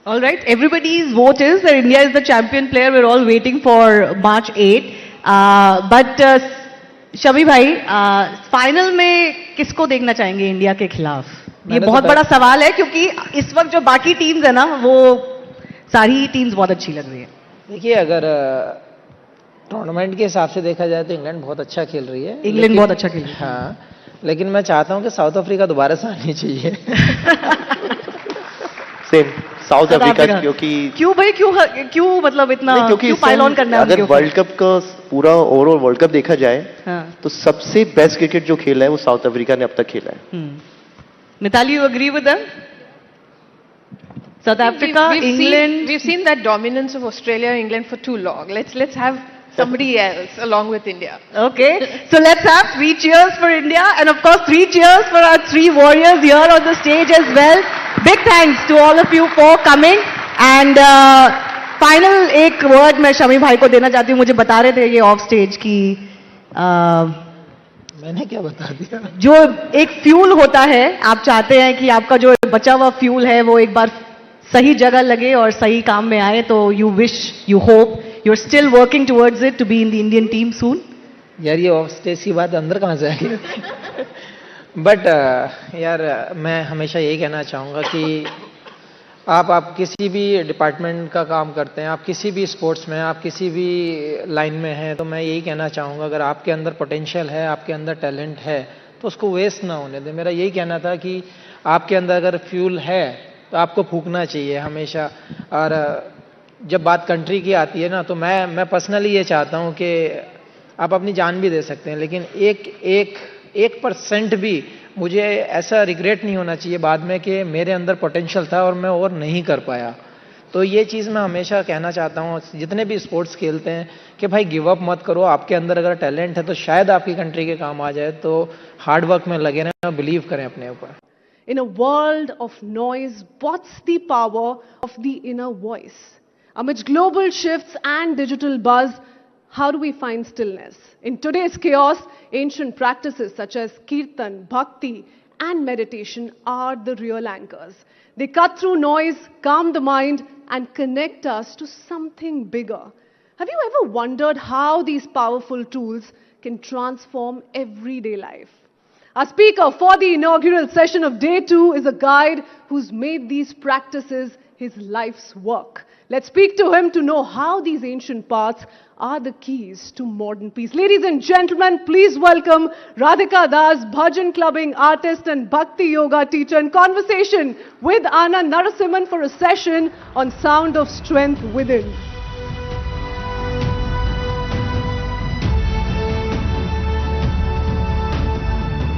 S9: All right, everybody's vote is that India is the champion player. We're all waiting for March 8. But Shami भाई, फाइनल में किसको देखना चाहेंगे इंडिया के खिलाफ? ये बहुत बड़ा सवाल है क्योंकि इस वक्त जो बाकी टीम्स है ना, वो सारी टीम्स बहुत अच्छी लग रही है.
S10: देखिए, अगर टूर्नामेंट के हिसाब से देखा जाए तो इंग्लैंड बहुत अच्छा खेल रही है.
S9: इंग्लैंड बहुत अच्छा खेल रही है.
S10: हाँ, लेकिन मैं चाहता हूं कि साउथ अफ्रीका दोबारा से आनी चाहिए.
S11: Same south Africa. क्योंकि
S9: क्यों भाई, क्यों मतलब इतना
S11: क्योंकि
S9: क्यों पाइल ऑन करना है?
S11: अगर वर्ल्ड कप का पूरा ओवरऑल वर्ल्ड कप देखा जाए तो सबसे बेस्ट क्रिकेट जो खेला है वो साउथ अफ्रीका ने अब तक खेला है.
S9: Mitali, you agree with them? South Africa, England.
S12: We've seen that dominance of Australia, England for too long. Let's have somebody else along with India.
S9: Okay, so let's have 3 cheers for India, and of course 3 cheers for our 3 warriors here on the stage as well. Big thanks to all of you for coming. And final एक word मैं शमी भाई को देना चाहती हूँ. मुझे बता रहे थे ये ऑफ स्टेज की
S10: मैंने क्या बता दिया?
S9: जो एक फ्यूल होता है, आप चाहते हैं कि आपका जो बचा हुआ फ्यूल है वो एक बार सही जगह लगे और सही काम में आए. तो you wish, you hope, you are still working towards it to be in the Indian team soon.
S10: यार, ये ऑफ स्टेज की बात अंदर कहाँ से आई? बट यार, मैं हमेशा यही कहना चाहूँगा कि आप किसी भी डिपार्टमेंट का काम करते हैं, आप किसी भी स्पोर्ट्स में, आप किसी भी लाइन में हैं, तो मैं यही कहना चाहूँगा, अगर आपके अंदर पोटेंशियल है, आपके अंदर टैलेंट है, तो उसको वेस्ट ना होने दें. मेरा यही कहना था कि आपके अंदर अगर फ्यूल है तो आपको फूकना चाहिए हमेशा. और जब बात कंट्री की आती है ना, तो मैं पर्सनली ये चाहता हूँ कि आप अपनी जान भी दे सकते हैं, लेकिन 1% भी मुझे ऐसा रिग्रेट नहीं होना चाहिए बाद में कि मेरे अंदर पोटेंशियल था और मैं और नहीं कर पाया. तो ये चीज़ मैं हमेशा कहना चाहता हूँ जितने भी स्पोर्ट्स खेलते हैं कि भाई गिव अप मत करो. आपके अंदर अगर टैलेंट है तो शायद आपकी कंट्री के काम आ जाए. तो हार्ड वर्क में लगे रहें और बिलीव करें अपने ऊपर.
S1: In a world of noise, what's the power of the inner voice? Amidst global shifts and digital buzz, how do we find stillness? In today's chaos, ancient practices such as kirtan, bhakti, and meditation are the real anchors. They cut through noise, calm the mind, and connect us to something bigger. Have you ever wondered how these powerful tools can transform everyday life? Our speaker for the inaugural session of Day 2 is a guide who's made these practices his life's work. Let's speak to him to know how these ancient paths are the keys to modern peace. Ladies and gentlemen, please welcome Radhika Das, bhajan clubbing artist and bhakti yoga teacher, in conversation with Anand Narasimhan for a session on sound of strength within.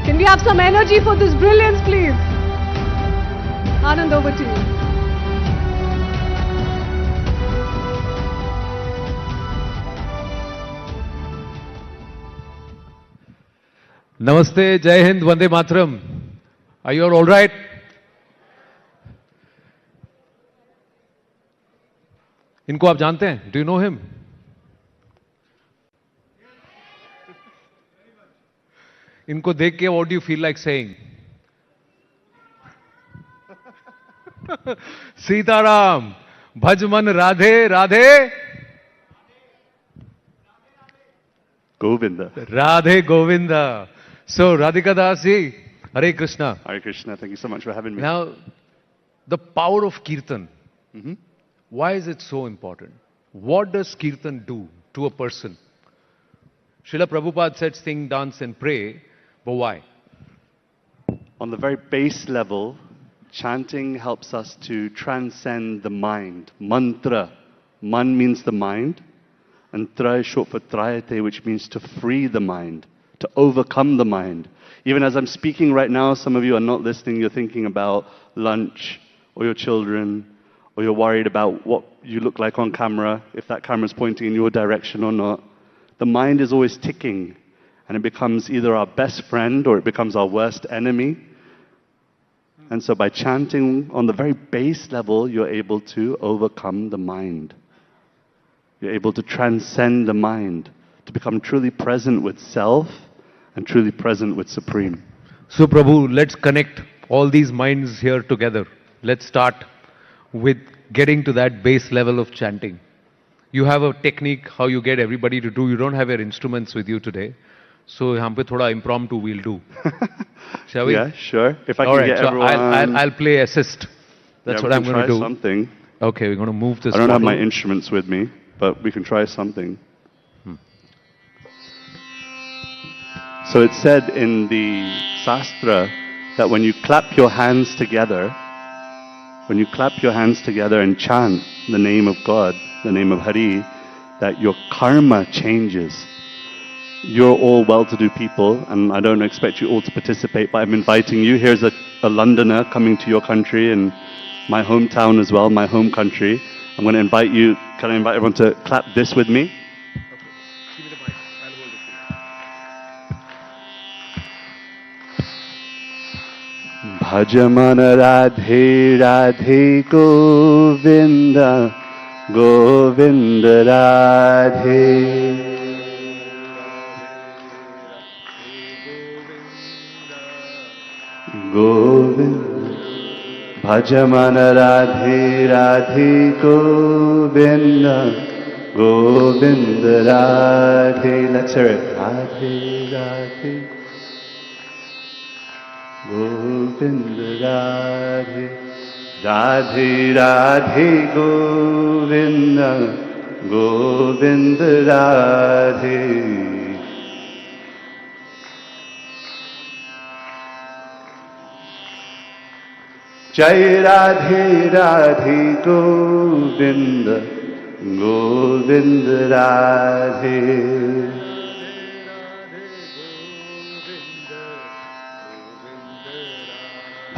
S1: Can we have some energy for this brilliance, please? Anand, over to you.
S2: Namaste, Jai Hind, Vande Mataram. Are you all right? इनको आप जानते हैं? Do you know him? इनको देख के what do you feel like saying? Sitaram, भज मन Radhe Radhe
S3: Govinda.
S2: Radhe Govinda. So, Radhika Das ji, Hare Krishna.
S3: Hare Krishna, thank you so much for having me.
S2: Now, the power of Kirtan. Why is it so important? What does Kirtan do to a person? Srila Prabhupada said sing, dance and pray, but why?
S3: On the very base level, chanting helps us to transcend the mind. Mantra. Man means the mind. And tra is short for trayate, which means to free the mind, to overcome the mind. Even as I'm speaking right now, some of you are not listening, you're thinking about lunch, or your children, or you're worried about what you look like on camera, if that camera's pointing in your direction or not. The mind is always ticking, and it becomes either our best friend or it becomes our worst enemy. And so by chanting on the very base level, you're able to overcome the mind. You're able to transcend the mind, to become truly present with self and truly present with Supreme.
S2: So Prabhu, let's connect all these minds here together. Let's start with getting to that base level of chanting. You have a technique how you get everybody to do. You don't have your instruments with you today. So यहाँ पे थोड़ा impromptu we'll do. Shall we?
S3: Yeah, sure. If I
S2: All
S3: can
S2: right,
S3: get
S2: so
S3: everyone...
S2: I'll play assist. That's
S3: Yeah,
S2: what I'm going to do.
S3: Something.
S2: Okay, we're going to move this
S3: I don't have my
S2: bottle.
S3: instruments with me, but we can try something. So it's said in the Sastra that when you clap your hands together, and chant the name of God, the name of Hari, that your karma changes. You're all well-to-do people, and I don't expect you all to participate, but I'm inviting you. Here's a Londoner coming to your country and my hometown as well, my home country. I'm going to invite you, can I invite everyone to clap this with me? Bhajamana Radhe Radhe Govinda Govinda Radhe Govinda Bhajamana Radhe Radhe Govinda Govinda Radhe. Let's hear it. Radhe Radhe Govinda Radhe Radhe Radhe Govinda Govinda Radhe. Jai Radhe Radhe Govinda Govinda Radhe.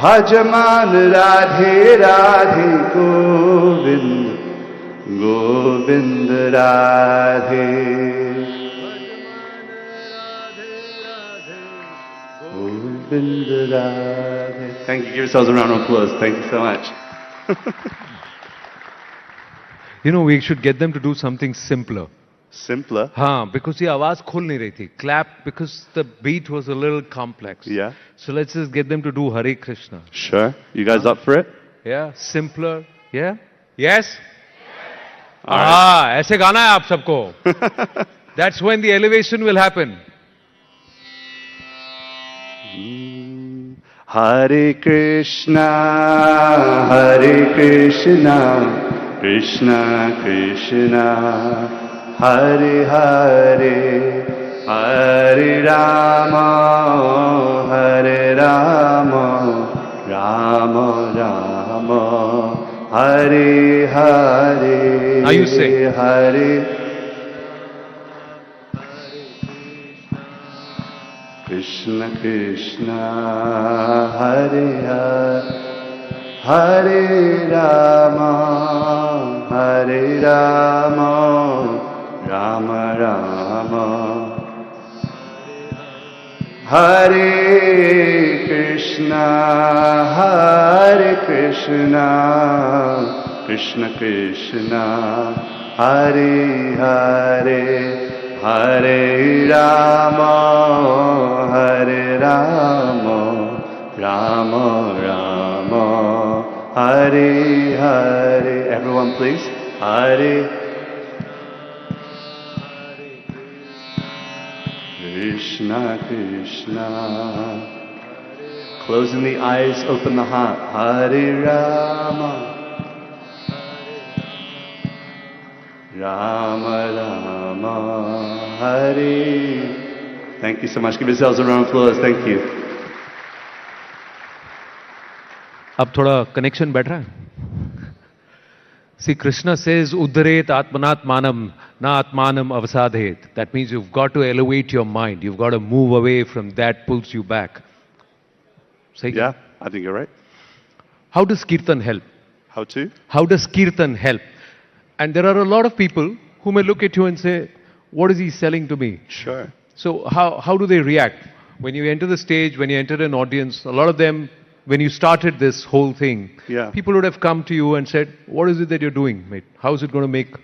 S3: Bhajaman Radhe Radhe Govinda Govinda Radhe Govinda Radhe. Thank you. Give yourselves a round of applause. Thank you so much.
S2: You know, we should get them to do something simpler.
S3: Simpler?
S2: हाँ, because ये आवाज खुल नहीं रही थी. Clap because the beat was a little complex.
S3: Yeah.
S2: So let's just get them to do Hare Krishna.
S3: Sure. You guys up for it?
S2: Yeah, simpler. Yeah? Yes?
S3: All right.
S2: ऐसे गाना है आप सबको. That's when the elevation will happen.
S3: Hare Krishna, Hare Krishna, Krishna Krishna, Hare Hare, Hare Rama, Hare Rama, Rama Rama, Hare Hare.
S2: Now you say.
S3: Hare Krishna Krishna, Hare Hare, Hare Rama, Hare Rama, Rama Rama, Hare Krishna, Hare Krishna, Krishna Krishna, Hare Hare, Hare Rama, Hare Rama, Rama Rama, Hare Hare. Everyone please. Hare Krishna Krishna. Closing the eyes, open the heart. Hare Rama, Rama Rama, Hare. Thank you so much. Give yourselves a round of applause. Thank you.
S2: अब थोड़ा connection बैठ रहा है. See, Krishna says, Uddaret Atmanatmanam na Atmanam avasadhet. That means you've got to elevate your mind. You've got to move away from that pulls you back. Say,
S3: yeah, I think you're right.
S2: How does Kirtan help?
S3: How to?
S2: How does Kirtan help? And there are a lot of people who may look at you and say, what is he selling to me?
S3: Sure.
S2: So how do they react? When you enter the stage, when you enter an audience, a lot of them, when you started this whole thing, people would have come to you and said, what is it that you're doing, mate? How is it going to make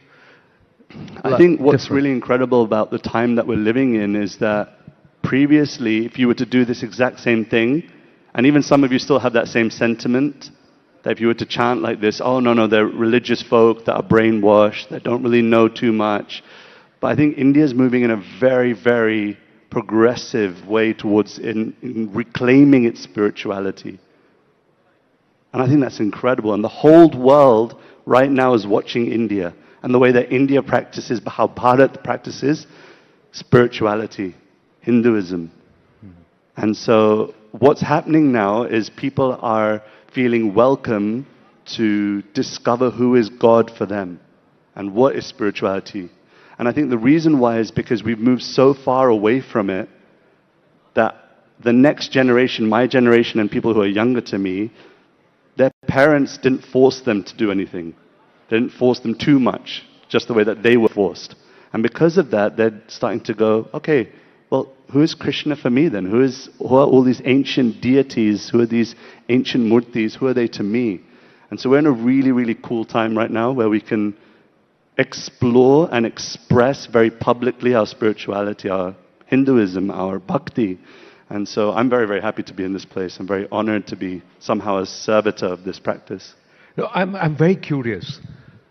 S3: I think what's really incredible about the time that we're living in is that previously, if you were to do this exact same thing, and even some of you still have that same sentiment, that if you were to chant like this, oh, no, they're religious folk that are brainwashed, that don't really know too much. But I think India is moving in a very, very progressive way towards in reclaiming its spirituality. And I think that's incredible. And the whole world right now is watching India and the way that India practices, how Bharat practices spirituality, Hinduism. And so what's happening now is people are feeling welcome to discover who is God for them and what is spirituality. And I think the reason why is because we've moved so far away from it that the next generation, my generation and people who are younger to me, their parents didn't force them to do anything. They didn't force them too much, just the way that they were forced. And because of that, they're starting to go, okay, well, who is Krishna for me then? Who are all these ancient deities? Who are these ancient murtis? Who are they to me? And so we're in a really, really cool time right now where we can explore and express very publicly our spirituality, our Hinduism, our bhakti. And so I'm very, very happy to be in this place. I'm very honored to be somehow a servitor of this practice.
S2: No, I'm very curious.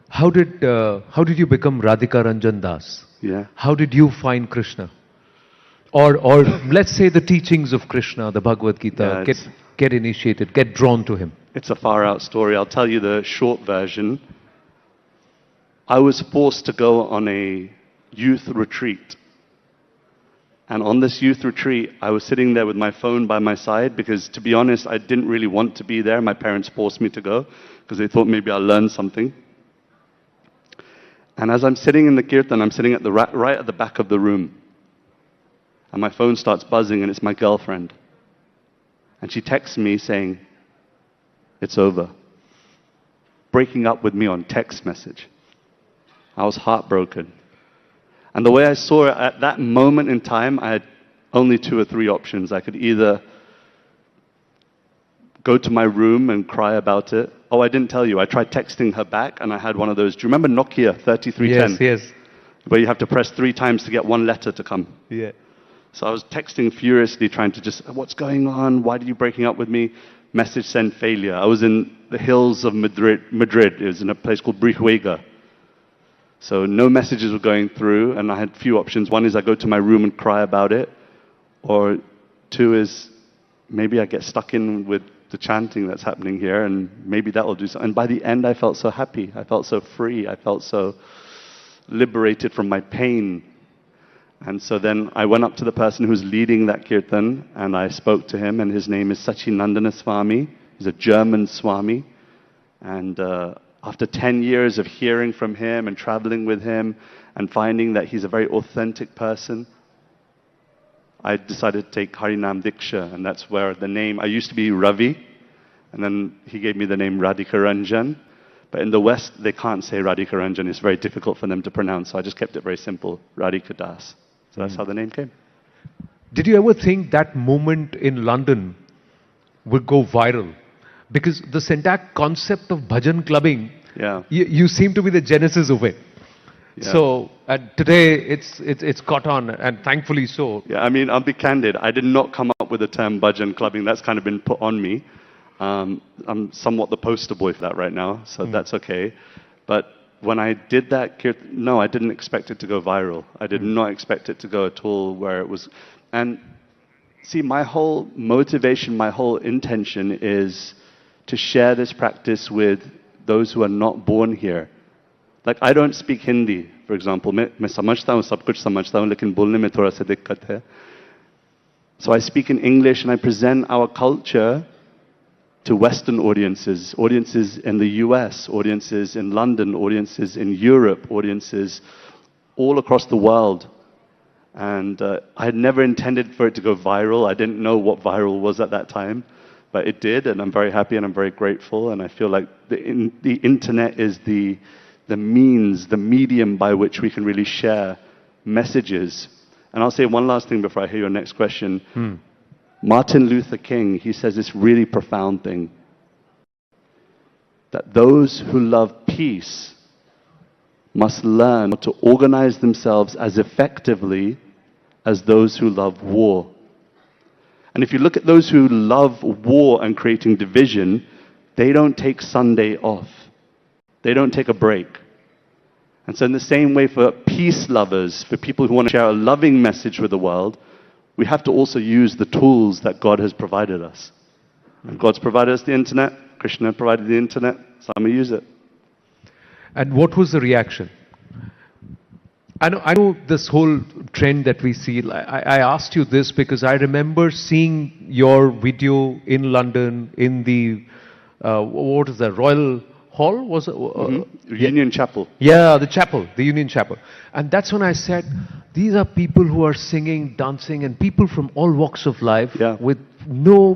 S2: How did you become Radhika Ranjan Das?
S3: Yeah.
S2: How did you find Krishna? Or let's say the teachings of Krishna, the Bhagavad Gita, get initiated, get drawn to him.
S3: It's a far out story. I'll tell you the short version. I was forced to go on a youth retreat. And on this youth retreat, I was sitting there with my phone by my side because, to be honest, I didn't really want to be there. My parents forced me to go because they thought maybe I'll learn something. And as I'm sitting in the kirtan, I'm sitting at the right at the back of the room. And my phone starts buzzing, and it's my girlfriend. And she texts me saying, it's over. Breaking up with me on text message. I was heartbroken. And the way I saw it at that moment in time, I had only 2 or 3 options. I could either go to my room and cry about it. Oh, I didn't tell you. I tried texting her back, and I had one of those. Do you remember Nokia 3310?
S2: Yes.
S3: Where you have to press 3 times to get one letter to come.
S2: Yeah.
S3: So I was texting furiously, trying to just, what's going on? Why are you breaking up with me? Message send failure. I was in the hills of Madrid. It was in a place called Brihuega. So no messages were going through, and I had few options. One is I go to my room and cry about it, or 2 is maybe I get stuck in with the chanting that's happening here, and maybe that will do something. And by the end, I felt so happy. I felt so free. I felt so liberated from my pain. And so then I went up to the person who's leading that kirtan, and I spoke to him, and his name is Sachinandana Swami. He's a German Swami. And after 10 years of hearing from him and traveling with him and finding that he's a very authentic person, I decided to take Harinam Diksha, and that's where the name, I used to be Ravi, and then he gave me the name Radhika Ranjan. But in the West, they can't say Radhika Ranjan. It's very difficult for them to pronounce, so I just kept it very simple, Radhika Das. So that's how the name came.
S2: Did you ever think that moment in London would go viral? Because the entire concept of bhajan clubbing, you seem to be the genesis of it.
S3: Yeah.
S2: So today it's caught on, and thankfully so.
S3: Yeah, I mean, I'll be candid. I did not come up with the term bhajan clubbing. That's kind of been put on me. I'm somewhat the poster boy for that right now, so that's okay. But when I did that, no, I didn't expect it to go viral. I did not expect it to go at all where it was. And see, my whole motivation, my whole intention is to share this practice with those who are not born here. Like, I don't speak Hindi, for example. मैं समझता हूँ, सब कुछ समझता हूँ, लेकिन बोलने में थोड़ा सा दिक्कत है. So I speak in English and I present our culture to Western audiences, audiences in the US, audiences in London, audiences in Europe, audiences all across the world. And I had never intended for it to go viral. I didn't know what viral was at that time. but it did, and I'm very happy and I'm very grateful, and I feel like the internet is the means, the medium by which we can really share messages. And I'll say one last thing before I hear your next question. Martin Luther King, he says this really profound thing, that those who love peace must learn to organize themselves as effectively as those who love war. And if you look at those who love war and creating division, they don't take Sunday off. They don't take a break. And so in the same way, for peace lovers, for people who want to share a loving message with the world, we have to also use the tools that God has provided us. And God's provided us the internet, Krishna provided the internet, so I'm going to use it.
S2: And what was the reaction? I know this whole trend that we see. I asked you this because I remember seeing your video in London in the, what is that, Royal Hall? Was it?
S3: Union Chapel.
S2: Yeah, the chapel, the Union Chapel. And that's when I said, these are people who are singing, dancing, and people from all walks of life with no,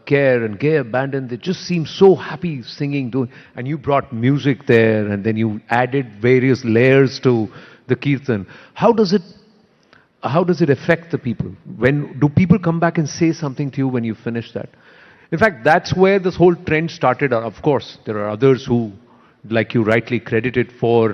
S2: care and gay abandon. They just seem so happy singing, doing. And you brought music there, and then you added various layers to the kirtan. How does it affect the people? When do people come back and say something to you when you finish that? In fact, that's where this whole trend started. Of course, there are others who, like you rightly credited for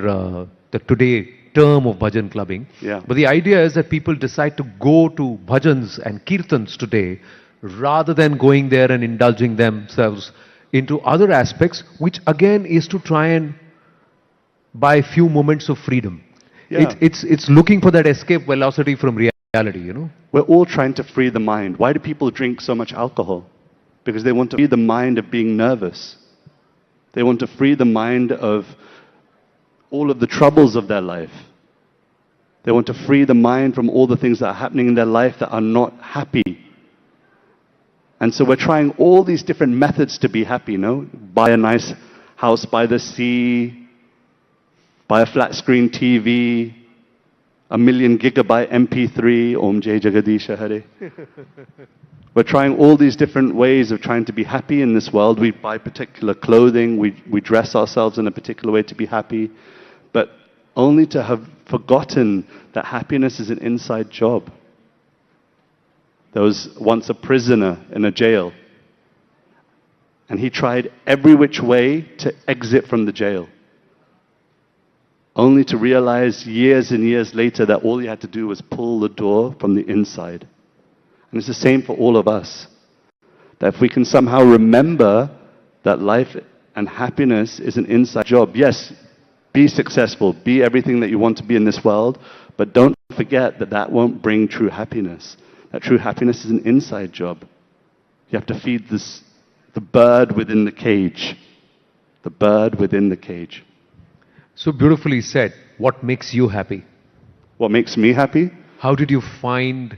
S2: the today term of bhajan clubbing.
S3: Yeah.
S2: But the idea is that people decide to go to bhajans and kirtans today rather than going there and indulging themselves into other aspects, which again is to try and buy a few moments of freedom.
S3: Yeah.
S2: It's looking for that escape velocity from reality,
S3: We're all trying to free the mind. Why do people drink so much alcohol? Because they want to free the mind of being nervous. They want to free the mind of all of the troubles of their life. They want to free the mind from all the things that are happening in their life that are not happy. And so we're trying all these different methods to be happy, Buy a nice house by the sea, buy a flat screen TV, 1 million gigabyte MP3, Om Jai Jagadisha Hare. We're trying all these different ways of trying to be happy in this world. We buy particular clothing, we dress ourselves in a particular way to be happy, but only to have forgotten that happiness is an inside job. There was once a prisoner in a jail, and he tried every which way to exit from the jail, only to realize years and years later that all he had to do was pull the door from the inside. And it's the same for all of us. That if we can somehow remember that life and happiness is an inside job. Yes, be successful, be everything that you want to be in this world, but don't forget that that won't bring true happiness. That true happiness is an inside job. You have to feed the bird within the cage. The bird within the cage.
S2: So beautifully said. What makes you happy?
S3: What makes me happy?
S2: How did you find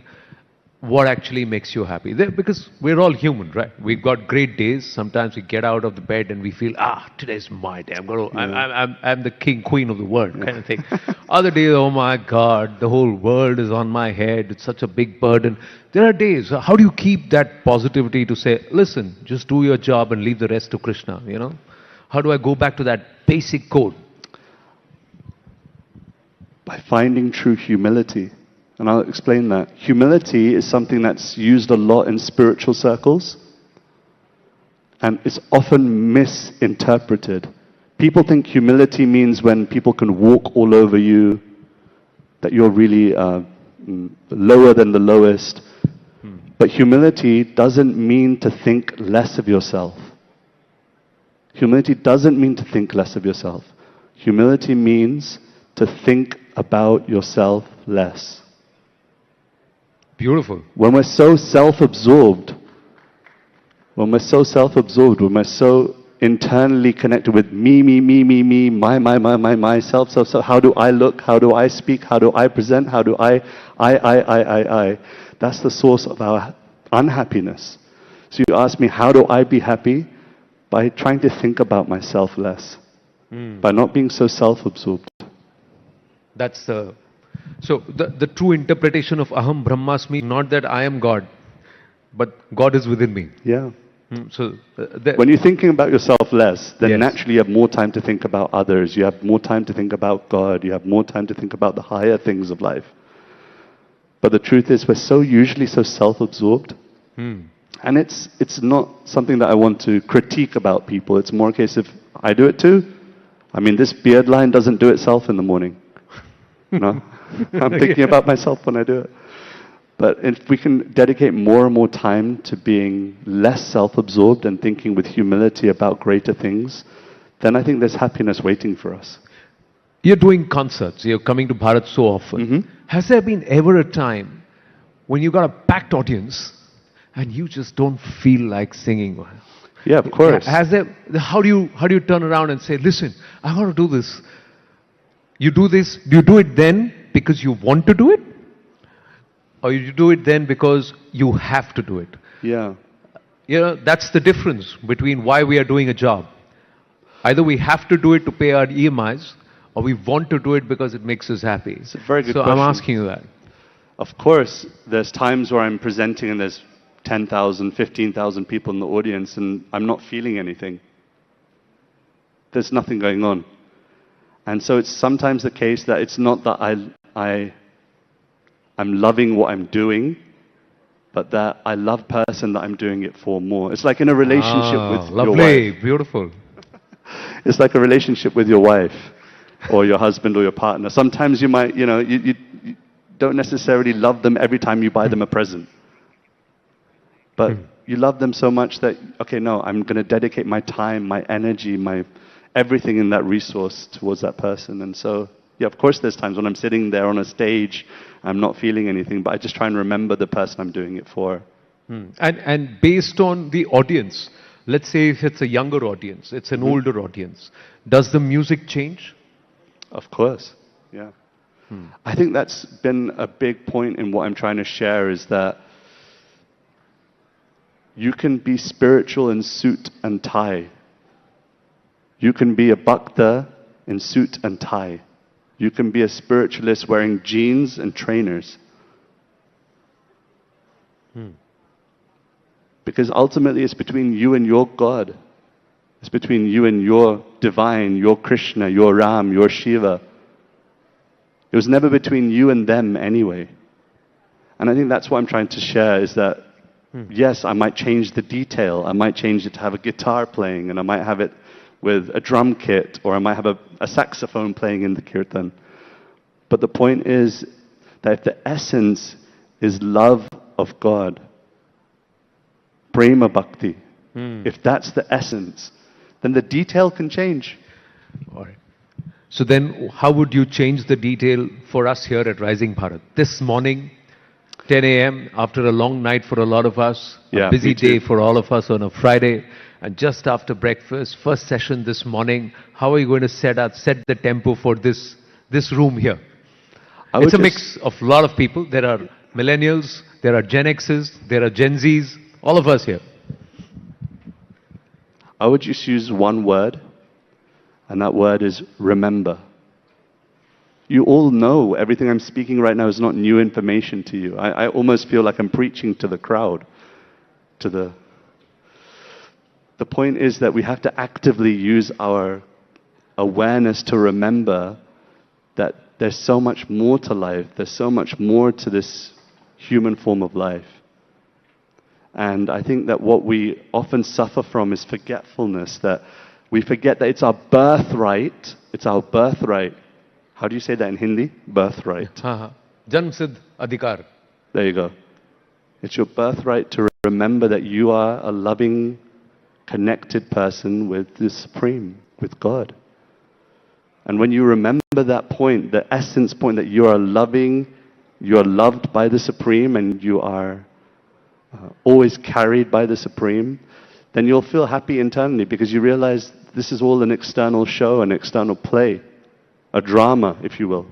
S2: what actually makes you happy? Because we're all human, right? We've got great days. Sometimes we get out of the bed and we feel, today's my day. I'm the king, queen of the world, kind of thing. Other days, oh my God, the whole world is on my head. It's such a big burden. There are days. How do you keep that positivity to say, listen, just do your job and leave the rest to Krishna, How do I go back to that basic code?
S3: By finding true humility. And I'll explain that. Humility is something that's used a lot in spiritual circles, and it's often misinterpreted. People think humility means when people can walk all over you, that you're really lower than the lowest. But humility doesn't mean to think less of yourself. Humility doesn't mean to think less of yourself. Humility means to think about yourself less.
S2: Beautiful.
S3: When we're so self-absorbed, when we're so internally connected with me, my, self, how do I look, how do I speak, how do I present, how do I, that's the source of our unhappiness. So you ask me, how do I be happy? By trying to think about myself less, by not being so self-absorbed.
S2: That's so the true interpretation of Aham Brahmasmi, not that I am God. but God is within me.
S3: Yeah.
S2: So
S3: When you're thinking about yourself less, then
S2: Yes.
S3: naturally you have more time to think about others. You have more time to think about God. You have more time to think about the higher things of life. But the truth is, we're usually so self-absorbed. And it's not something that I want to critique about people. It's more a case of, I do it too. I mean, this beard line doesn't do itself in the morning. No? I'm thinking about myself when I do it. But if we can dedicate more and more time to being less self-absorbed and thinking with humility about greater things, then I think there's happiness waiting for us.
S2: You're doing concerts. You're coming to Bharat so often. Has there been ever a time when you got a packed audience and you just don't feel like singing?
S3: Yeah, of course.
S2: Has there? How do you turn around and say, listen, I want to do this. You do this. Do you do it then because you want to do it, or you do it then because you have to do it?
S3: Yeah.
S2: You know, that's the difference between why we are doing a job. Either we have to do it to pay our EMIs, or we want to do it because it makes us happy.
S3: It's a very good
S2: so
S3: question.
S2: I'm asking you that.
S3: Of course, there's times where I'm presenting and there's 10,000, 15,000 people in the audience and I'm not feeling anything. There's nothing going on. And so it's sometimes the case that it's not that I'm loving what I'm doing, but that I love the person that I'm doing it for more. It's like in a relationship with your
S2: lovely,
S3: wife.
S2: beautiful.
S3: It's like a relationship with your wife or your husband or your partner. Sometimes you might, you don't necessarily love them every time you buy them a present. But you love them so much that, okay, no, I'm going to dedicate my time, my energy, my everything in that resource towards that person. And so, yeah, of course there's times when I'm sitting there on a stage, I'm not feeling anything, but I just try and remember the person I'm doing it for.
S2: And based on the audience, let's say if it's a younger audience, it's an older audience, does the music change?
S3: Of course, yeah. I think that's been a big point in what I'm trying to share is that you can be spiritual in suit and tie. You can be a bhakta in suit and tie. You can be a spiritualist wearing jeans and trainers. Because ultimately it's between you and your God. It's between you and your divine, your Krishna, your Ram, your Shiva. It was never between you and them anyway. And I think that's what I'm trying to share is that, yes, I might change the detail. I might change it to have a guitar playing, and I might have it with a drum kit, or I might have a saxophone playing in the kirtan. But the point is that if the essence is love of God, prema bhakti, if that's the essence, then the detail can change.
S2: All right. So then how would you change the detail for us here at Rising Bharat? This morning, 10 a.m., after a long night for a lot of us,
S3: Yeah,
S2: a busy
S3: me too.
S2: day for all of us on a Friday, and just after breakfast, first session this morning, how are you going to set the tempo for this room here? It's a mix of a lot of people. There are millennials, there are Gen Xs, there are Gen Zs, all of us here.
S3: I would just use one word, and that word is remember. You all know everything I'm speaking right now is not new information to you. I almost feel like I'm preaching to the crowd. The point is that we have to actively use our awareness to remember that there's so much more to life. There's so much more to this human form of life. And I think that what we often suffer from is forgetfulness, that we forget that it's our birthright. It's our birthright. How do you say that in Hindi? Birthright.
S2: Janm Siddh Adhikar.
S3: There you go. It's your birthright to remember that you are a loving, connected person with the Supreme, with God. And when you remember that point, the essence point that you are loving, you are loved by the Supreme, and you are always carried by the Supreme, then you'll feel happy internally because you realize this is all an external show, an external play, a drama, if you will.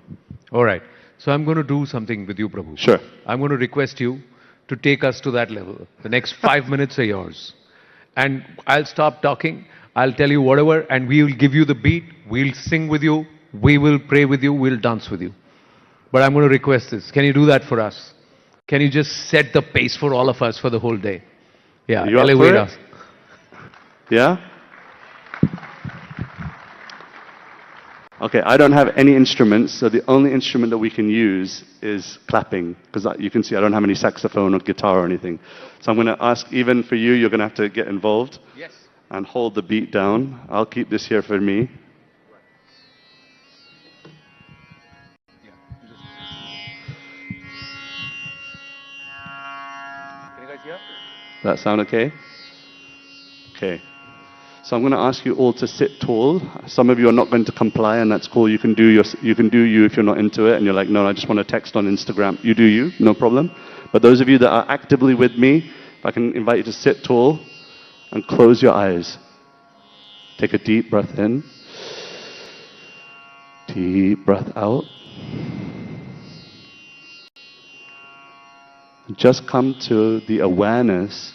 S2: All right. So I'm going to do something with you, Prabhu.
S3: Sure.
S2: I'm going to request you to take us to that level. The next 5 minutes are yours. And I'll stop talking. I'll tell you whatever, and we will give you the beat. We'll sing with you. We will pray with you. We'll dance with you. But I'm going to request this. Can you do that for us? Can you just set the pace for all of us for the whole day? Yeah,
S3: You up for
S2: elevate
S3: it?
S2: us.
S3: Yeah? Okay, I don't have any instruments, so the only instrument that we can use is clapping, because you can see I don't have any saxophone or guitar or anything. So I'm going to ask, even for you, you're going to have to get involved and hold the beat down. I'll keep this here for me. That sound okay? Okay. So I'm going to ask you all to sit tall. Some of you are not going to comply, and that's cool. You can do you if you're not into it, and you're like, no, I just want to text on Instagram. You do you, no problem. But those of you that are actively with me, if I can invite you to sit tall and close your eyes. Take a deep breath in. Deep breath out. Just come to the awareness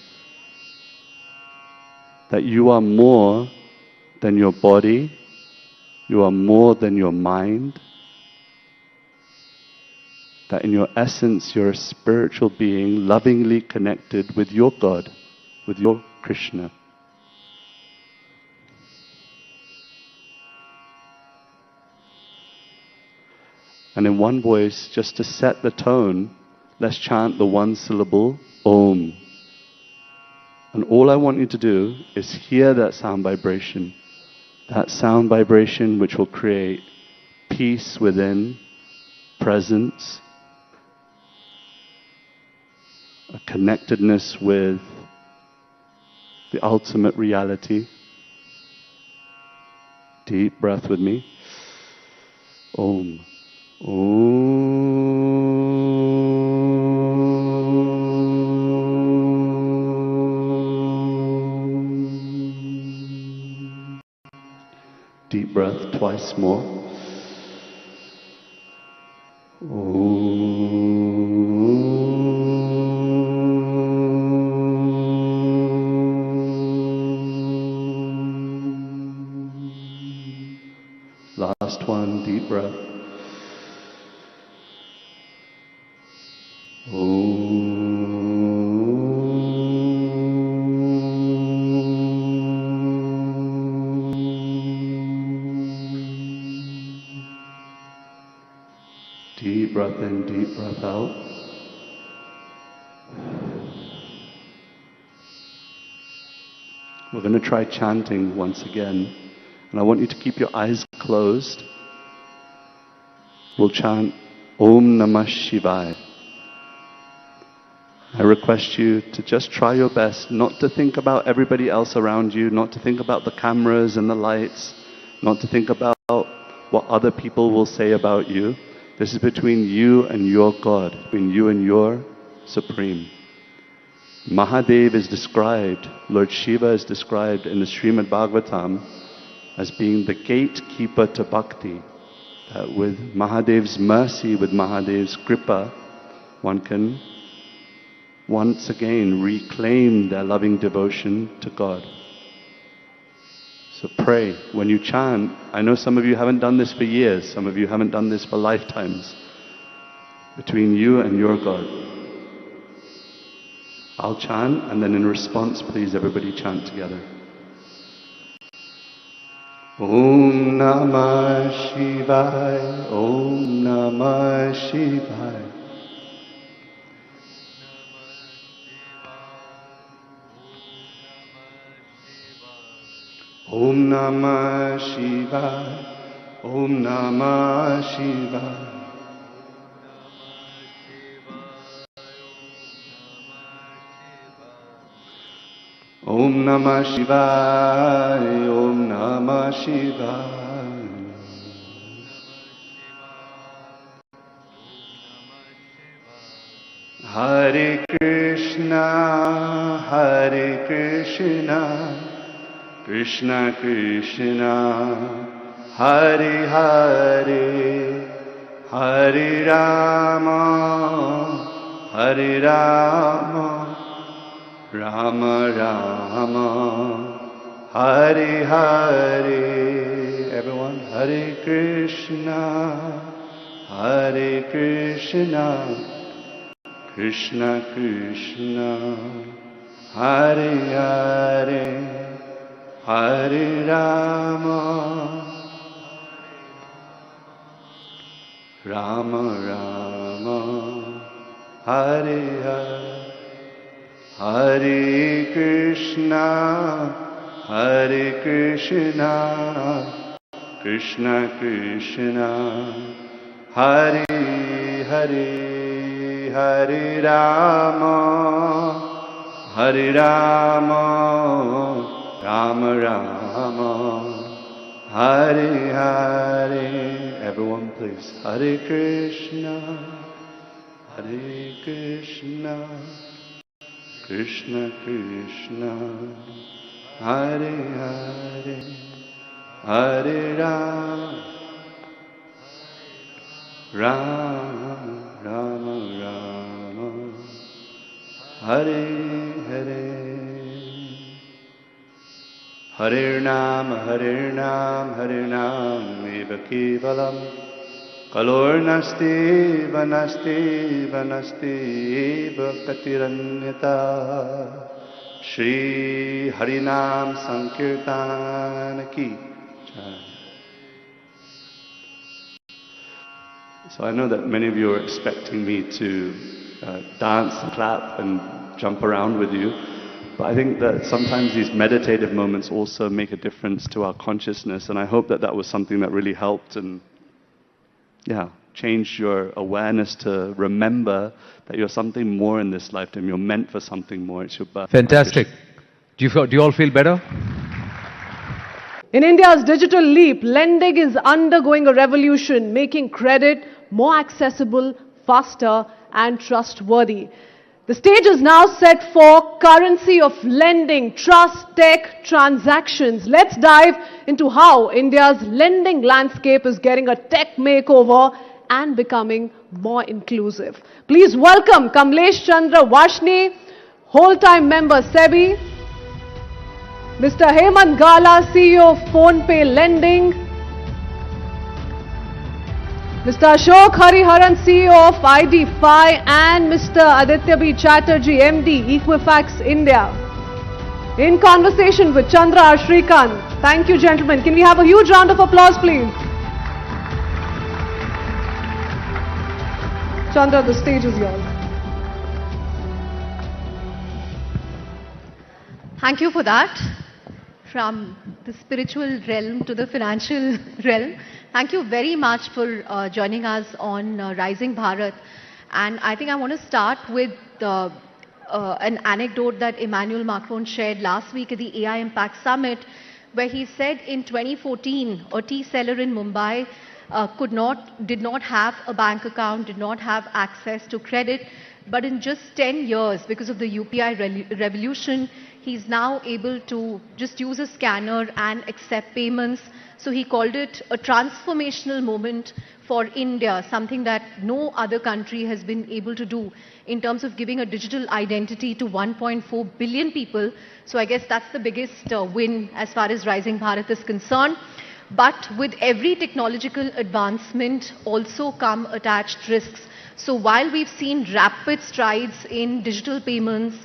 S3: that you are more than your body, you are more than your mind, that in your essence you're a spiritual being lovingly connected with your God, with your Krishna. And in one voice, just to set the tone, let's chant the one syllable, Om. And all I want you to do is hear that sound vibration which will create peace within, presence, a connectedness with the ultimate reality. Deep breath with me. Om. Deep breath twice more. Last one, deep breath. Deep breath in, deep breath out. We're going to try chanting once again. And I want you to keep your eyes closed. We'll chant Om Namah Shivaya. I request you to just try your best not to think about everybody else around you, not to think about the cameras and the lights, not to think about what other people will say about you. This is between you and your God, between you and your Supreme. Mahadev is described, Lord Shiva is described in the Srimad Bhagavatam as being the gatekeeper to bhakti. That with Mahadev's mercy, with Mahadev's kripa, one can once again reclaim their loving devotion to God. So pray. When you chant, I know some of you haven't done this for years, some of you haven't done this for lifetimes. Between you and your God. I'll chant, and then in response, please everybody chant together. Om Namah Shivaya, Om Namah Shivaya. Om Namah Shivaya, Om Namah Shivaya. Om Namah Shivaya, Om Namah Shivaya. Hare Krishna, Hare Krishna. Krishna Krishna, Hare Hare, Hare Rama, Hare Rama, Rama Rama, Hare Hare. Everyone, Hare Krishna, Hare Krishna, Krishna Krishna, Hare Hare, Hare Rama, Rama Rama, Hare Hare, Hare Krishna, Hare Krishna, Krishna Krishna, Hare Hare, Hare Rama, Hare Rama, Rama Rama, Hare Hare. Everyone please. Hare Krishna, Hare Krishna, Krishna Krishna, Hare Hare, Hare Rama, Rama Rama Rama, Hare Hare. Hare Nam, Hare Nam, Hare Nam, Eva Kevalam, Kalor Nasti, Vanasti, Vanasti, Eva Katiranyata, Shri Harinam Sankirtan Ki Jai. So I know that many of you are expecting me to dance, clap, and jump around with you. But I think that sometimes these meditative moments also make a difference to our consciousness, and I hope that that was something that really helped and, yeah, changed your awareness to remember that you're something more in this lifetime. You're meant for something more. It's your birth.
S2: Fantastic. Do you all feel better?
S1: In India's digital leap, lending is undergoing a revolution, making credit more accessible, faster, and trustworthy. The stage is now set for currency of lending, trust, tech, transactions. Let's dive into how India's lending landscape is getting a tech makeover and becoming more inclusive. Please welcome Kamlesh Chandra Vashni, whole-time member SEBI, Mr. Hemant Gala, CEO of PhonePe Lending, Mr. Ashok Hariharan, CEO of ID5, and Mr. Aditya B. Chatterjee, MD, Equifax India. In conversation with Chandra R. Shrikant. Thank you, gentlemen. Can we have a huge round of applause, please? Chandra, the stage is yours.
S4: Thank you for that. From the spiritual realm to the financial realm. Thank you very much for joining us on Rising Bharat. And I think I want to start with an anecdote that Emmanuel Macron shared last week at the AI Impact Summit, where he said in 2014, a tea seller in Mumbai did not have a bank account, did not have access to credit, but in just 10 years, because of the UPI revolution, he's now able to just use a scanner and accept payments. So he called it a transformational moment for India, something that no other country has been able to do in terms of giving a digital identity to 1.4 billion people. So I guess that's the biggest win as far as Rising Bharat is concerned. But with every technological advancement also come attached risks. So while we've seen rapid strides in digital payments,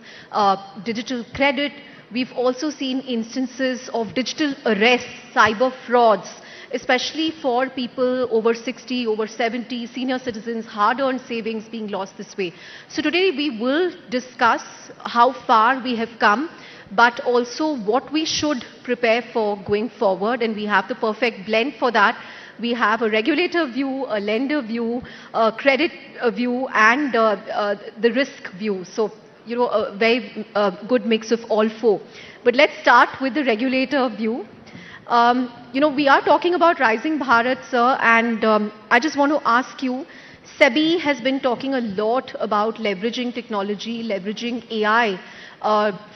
S4: digital credit, we've also seen instances of digital arrests, cyber frauds, especially for people over 60, over 70, senior citizens, hard-earned savings being lost this way. So today we will discuss how far we have come, but also what we should prepare for going forward, and we have the perfect blend for that. We have a regulator view, a lender view, a credit view, and the risk view. So, you know, a very good mix of all four. But let's start with the regulator view. You know, we are talking about Rising Bharat, sir, and I just want to ask you, SEBI has been talking a lot about leveraging technology, leveraging AI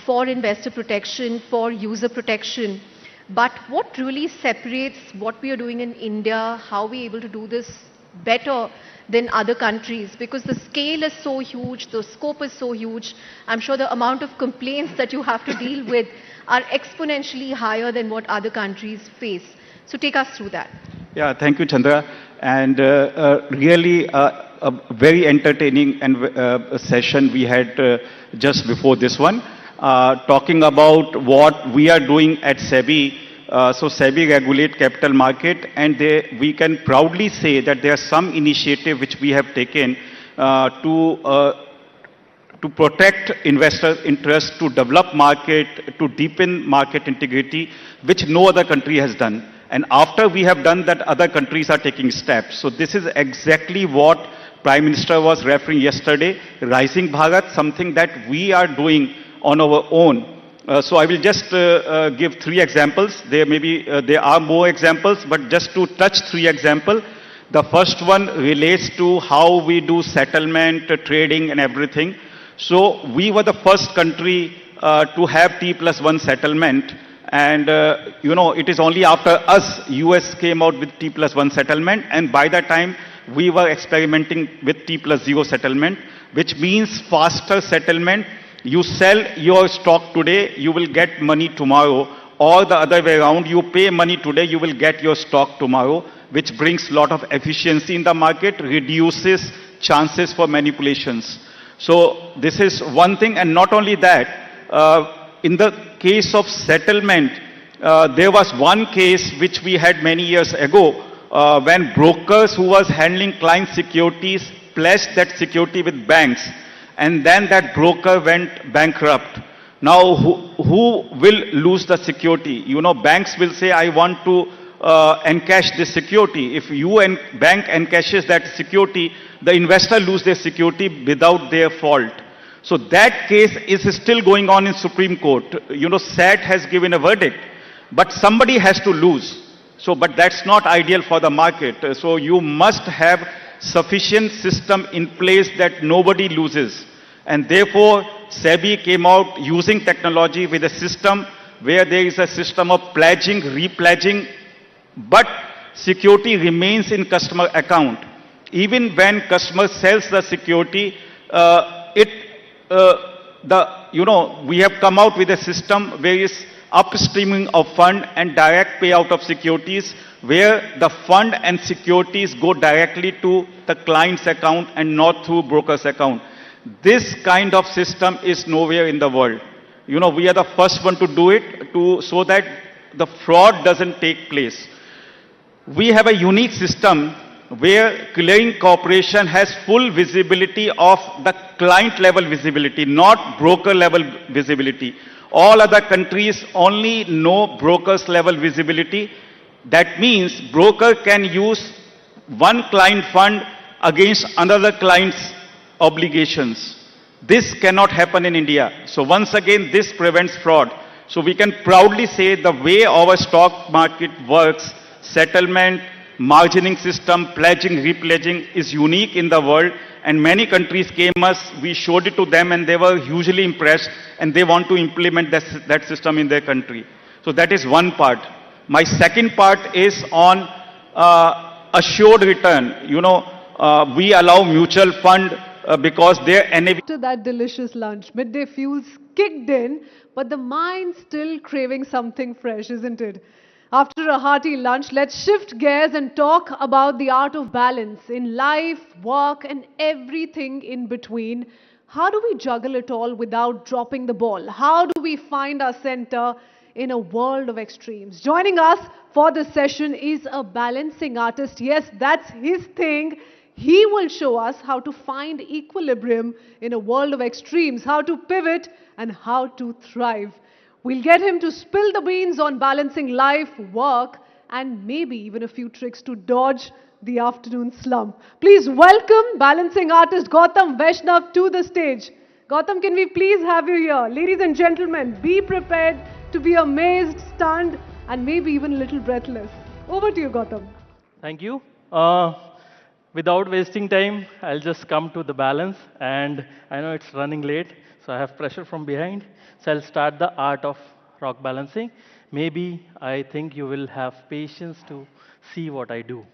S4: for investor protection, for user protection. But what really separates what we are doing in India, how we are able to do this better than other countries? Because the scale is so huge, the scope is so huge. I'm sure the amount of complaints that you have to deal with are exponentially higher than what other countries face. So take us through that.
S5: Yeah, thank you, Chandra. And really, a very entertaining and session we had just before this one, talking about what we are doing at SEBI. So SEBI regulate capital market, and we can proudly say that there are some initiative which we have taken to protect investors' interest, to develop market, to deepen market integrity, which no other country has done. And after we have done that, other countries are taking steps. So this is exactly what Prime Minister was referring yesterday, Rising Bharat, something that we are doing on our own. So I will just give 3 examples. There are more examples, but just to touch 3 examples. The first one relates to how we do settlement, trading and everything. So we were the first country to have T+1 settlement. And, it is only after us, US came out with T+1 settlement. And by that time, we were experimenting with T+0 settlement, which means faster settlement. You sell your stock today, you will get money tomorrow. Or the other way around, you pay money today, you will get your stock tomorrow, which brings a lot of efficiency in the market, reduces chances for manipulations. So this is one thing, and not only that, in the case of settlement, there was one case which we had many years ago, when brokers who was handling client securities pledged that security with banks, and then that broker went bankrupt. Now, who will lose the security? Banks will say, I want to encash this security. If you and bank encashes that security, the investor lose their security without their fault. So that case is still going on in Supreme Court. SAT has given a verdict, but somebody has to lose. So, but that's not ideal for the market. So you must have sufficient system in place that nobody loses. And therefore, SEBI came out using technology with a system where there is a system of pledging, repledging, but security remains in customer account. Even when customer sells the security, we have come out with a system where is upstreaming of fund and direct payout of securities, where the fund and securities go directly to the client's account and not through broker's account. This kind of system is nowhere in the world. We are the first one to do it so that the fraud doesn't take place. We have a unique system where clearing corporation has full visibility of the client level visibility, not broker level visibility. All other countries only know brokers level visibility. That means broker can use one client fund against another client's obligations. This cannot happen in India. So once again, this prevents fraud. So we can proudly say the way our stock market works, settlement, margining system, pledging, repledging is unique in the world, and many countries came us, we showed it to them and they were hugely impressed and they want to implement that system in their country. So that is one part. My second part is on assured return. We allow mutual fund because their NAV...
S1: After that delicious lunch, midday fuels kicked in, but the mind still craving something fresh, isn't it? After a hearty lunch, let's shift gears and talk about the art of balance in life, work, and everything in between. How do we juggle it all without dropping the ball? How do we find our center in a world of extremes? Joining us for this session is a balancing artist. Yes, that's his thing. He will show us how to find equilibrium in a world of extremes, how to pivot and how to thrive. We'll get him to spill the beans on balancing life, work, and maybe even a few tricks to dodge the afternoon slump. Please welcome balancing artist Gautam Vaishnav to the stage. Gautam, can we please have you here? Ladies and gentlemen, be prepared to be amazed, stunned, and maybe even a little breathless. Over to you, Gautam.
S20: Thank you. Without wasting time, I'll just come to the balance. And I know it's running late, so I have pressure from behind. So I'll start the art of rock balancing. Maybe I think you will have patience to see what I do.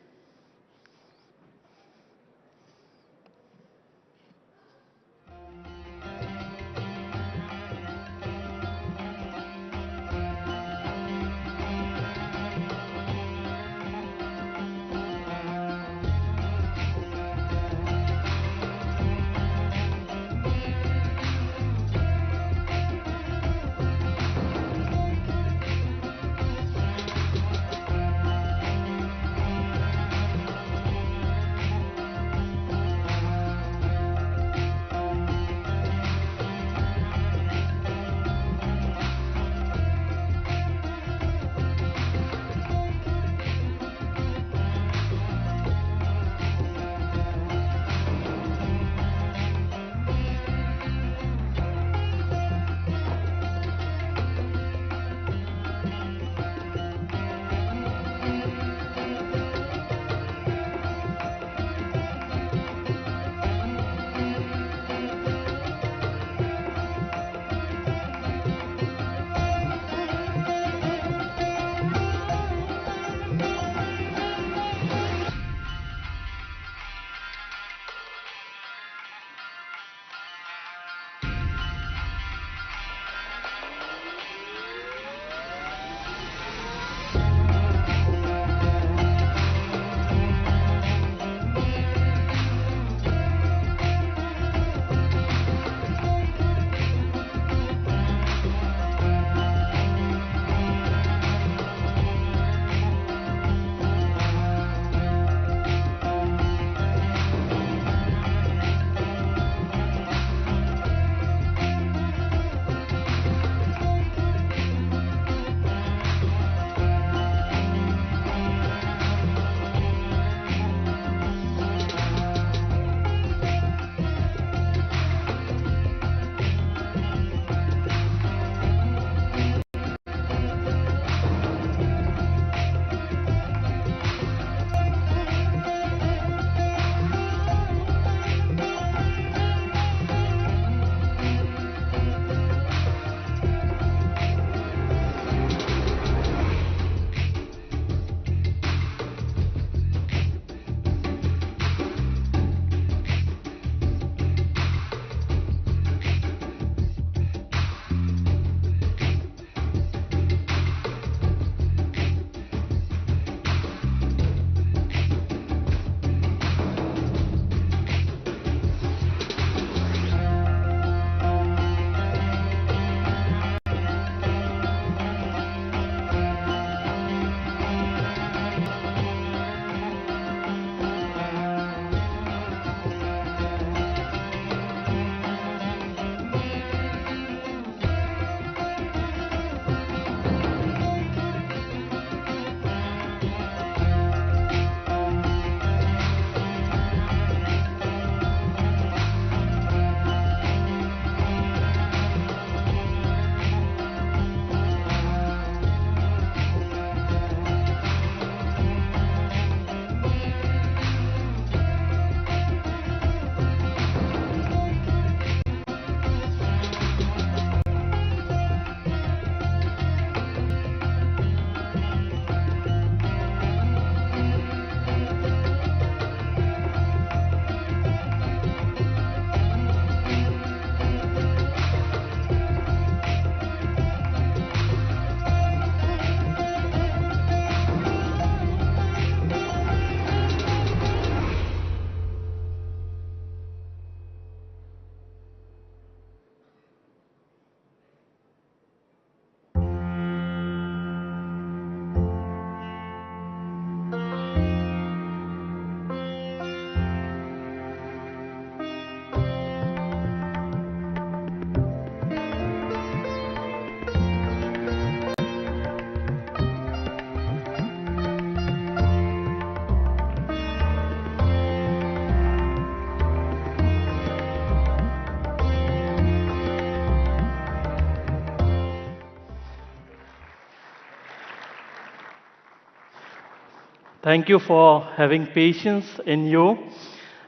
S20: Thank you for having patience in you.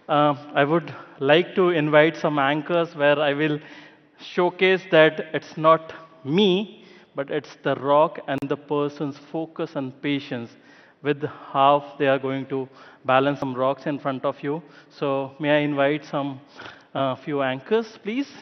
S20: I would like to invite some anchors where I will showcase that it's not me, but it's the rock and the person's focus and patience with how they are going to balance some rocks in front of you. So may I invite some few anchors, please?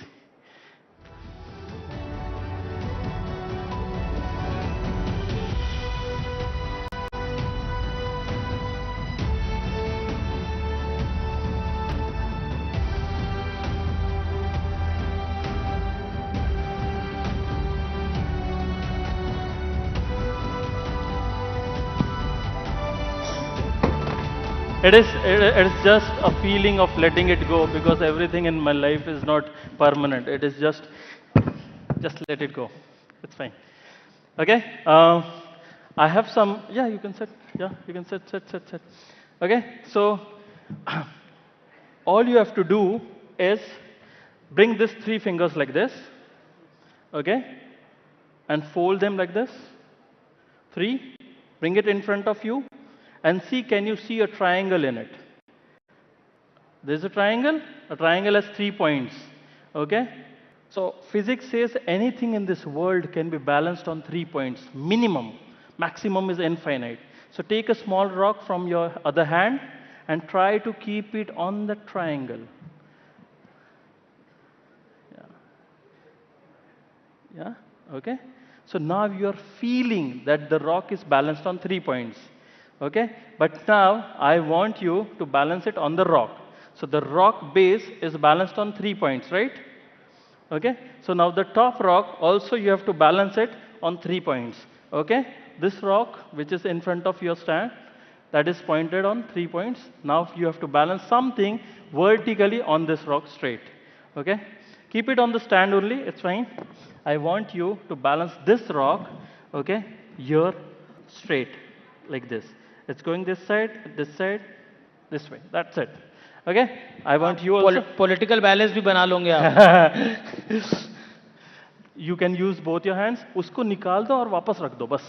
S20: It is just a feeling of letting it go because everything in my life is not permanent. It is just let it go. It's fine. Okay. I have some. Yeah, you can sit. Yeah, you can sit. Okay. So all you have to do is bring these three fingers like this. Okay. And fold them like this. Three. Bring it in front of you. And see, can you see a triangle in it? There's a triangle. A triangle has 3 points. Okay? So physics says anything in this world can be balanced on 3 points. Minimum. Maximum is infinite. So take a small rock from your other hand and try to keep it on the triangle. Yeah? Okay? So now you are feeling that the rock is balanced on 3 points. Okay? But now I want you to balance it on the rock. So the rock base is balanced on 3 points, right? Okay? So now the top rock also you have to balance it on 3 points. Okay? This rock which is in front of your stand, that is pointed on 3 points. Now you have to balance something vertically on this rock straight. Okay? Keep it on the stand only, it's fine. I want you to balance this rock, okay, here straight, like this. It's going this side, this way. That's it. Okay? I want you also.
S10: Political balance भी बना लोगे आप.
S20: You can use both your hands. उसको निकाल दो और वापस रख दो बस.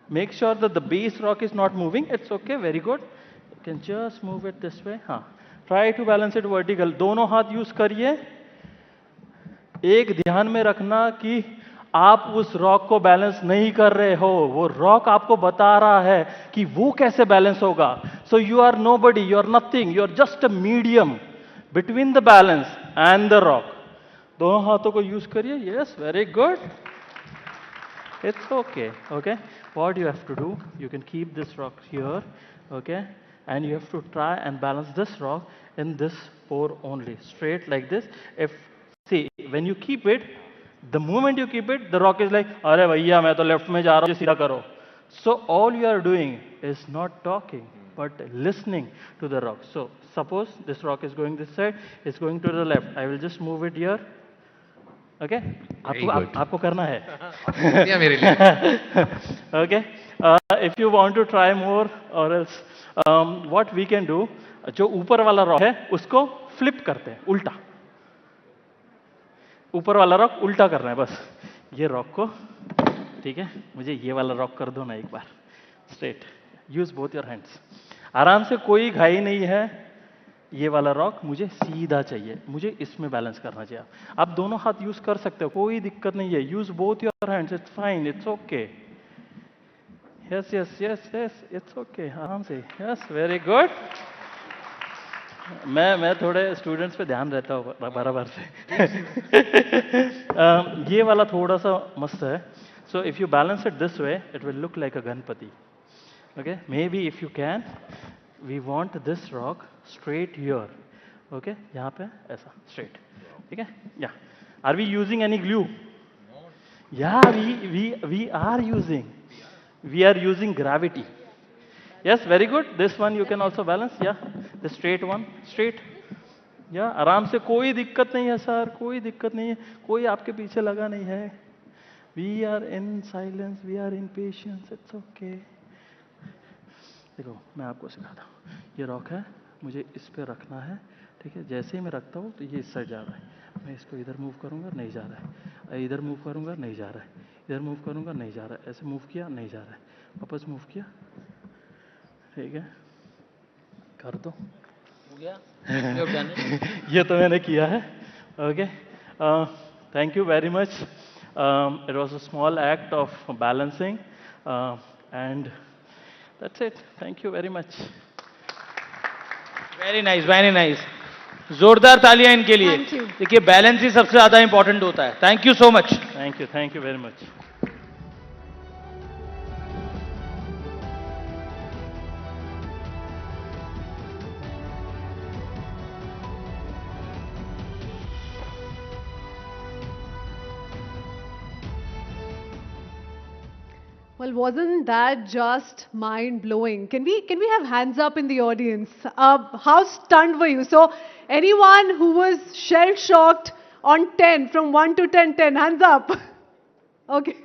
S20: Make sure that the base rock is not moving. It's okay, very good. You can just move it this way. हाँ. Try to balance it vertical. दोनों हाथ यूज करिए. एक ध्यान में रखना कि आप उस रॉक को बैलेंस नहीं कर रहे हो. वो रॉक आपको बता रहा है कि वो कैसे बैलेंस होगा. So you are nobody, you are nothing, you are just a medium between the balance and the rock. दोनों हाथों को यूज करिए. Yes, very good. It's okay. Okay. What you have to do, you can keep this rock here. Okay. And you have to try and balance this rock in this pore only, straight like this. If, see, when you keep it, the moment you keep it, the rock is like, "Arey bhaiya, main to left mein ja raha hu, सीधा करो." So all you are doing is not talking, but listening to the rock. So suppose this rock is going this side, it's going to the left. I will just move it here. Okay? आपको करना है. Okay? If you want to try more or else, what we can do, जो ऊपर वाला rock है उसको flip करते हैं, उल्टा. ऊपर वाला रॉक उल्टा करना है बस. ये रॉक को, ठीक है, मुझे ये वाला रॉक कर दो ना एक बार. Straight. Use both your hands. आराम से, कोई घाई नहीं है. ये वाला रॉक मुझे सीधा चाहिए, मुझे इसमें बैलेंस करना चाहिए. आप दोनों हाथ यूज कर सकते हो, कोई दिक्कत नहीं है. Use both your hands, it's fine, it's okay. Yes yes yes yes, it's okay. आराम से. Yes, very good. मैं थोड़े स्टूडेंट्स पे ध्यान रहता हूँ बराबर से. ये वाला थोड़ा सा मस्त है. So if you balance it this way, it will look like a Ganpati. Okay, may be if you can, we want this rock straight here. Okay, यहाँ पे ऐसा straight. ठीक है? Yeah. Are we using any glue? No. Yeah, we are using. We are using gravity. Yes, very good. This one you can also balance. Yeah, the straight one, straight. Yeah, आराम से, कोई दिक्कत नहीं है sir, कोई दिक्कत नहीं है, कोई आपके पीछे लगा नहीं है. We are in silence, we are in patience. It's okay. देखो, मैं आपको सिखाता हूँ. ये रॉक है, मुझे इस पे रखना है. ठीक है? जैसे ही मैं रखता हूँ तो ये इस साइड जा रहा है. मैं इसको इधर मूव करूँगा, नहीं जा रहा है. इधर मूव करूँगा, नहीं जा रहा है. इधर मूव करूँगा, नहीं जा रहा है, ऐसे मूव किया, नहीं जा रहा है, वापस मूव किया, ठीक है, कर दो,
S10: हो गया? You have done it.
S20: ये तो मैंने किया है, okay. Thank you very much. It was a small act of balancing, and that's it. Thank you very much.
S10: Very nice, very nice. जोरदार तालियां इनके लिए।
S1: Thank you.
S10: देखिए बैलेंस ही सबसे ज्यादा इंपॉर्टेंट होता है। Thank you so much.
S20: Thank you very much.
S1: Well, wasn't that just mind-blowing? Can we have hands up in the audience? How stunned were you? So anyone who was shell-shocked on 10, from 1 to 10, 10, hands up. Okay.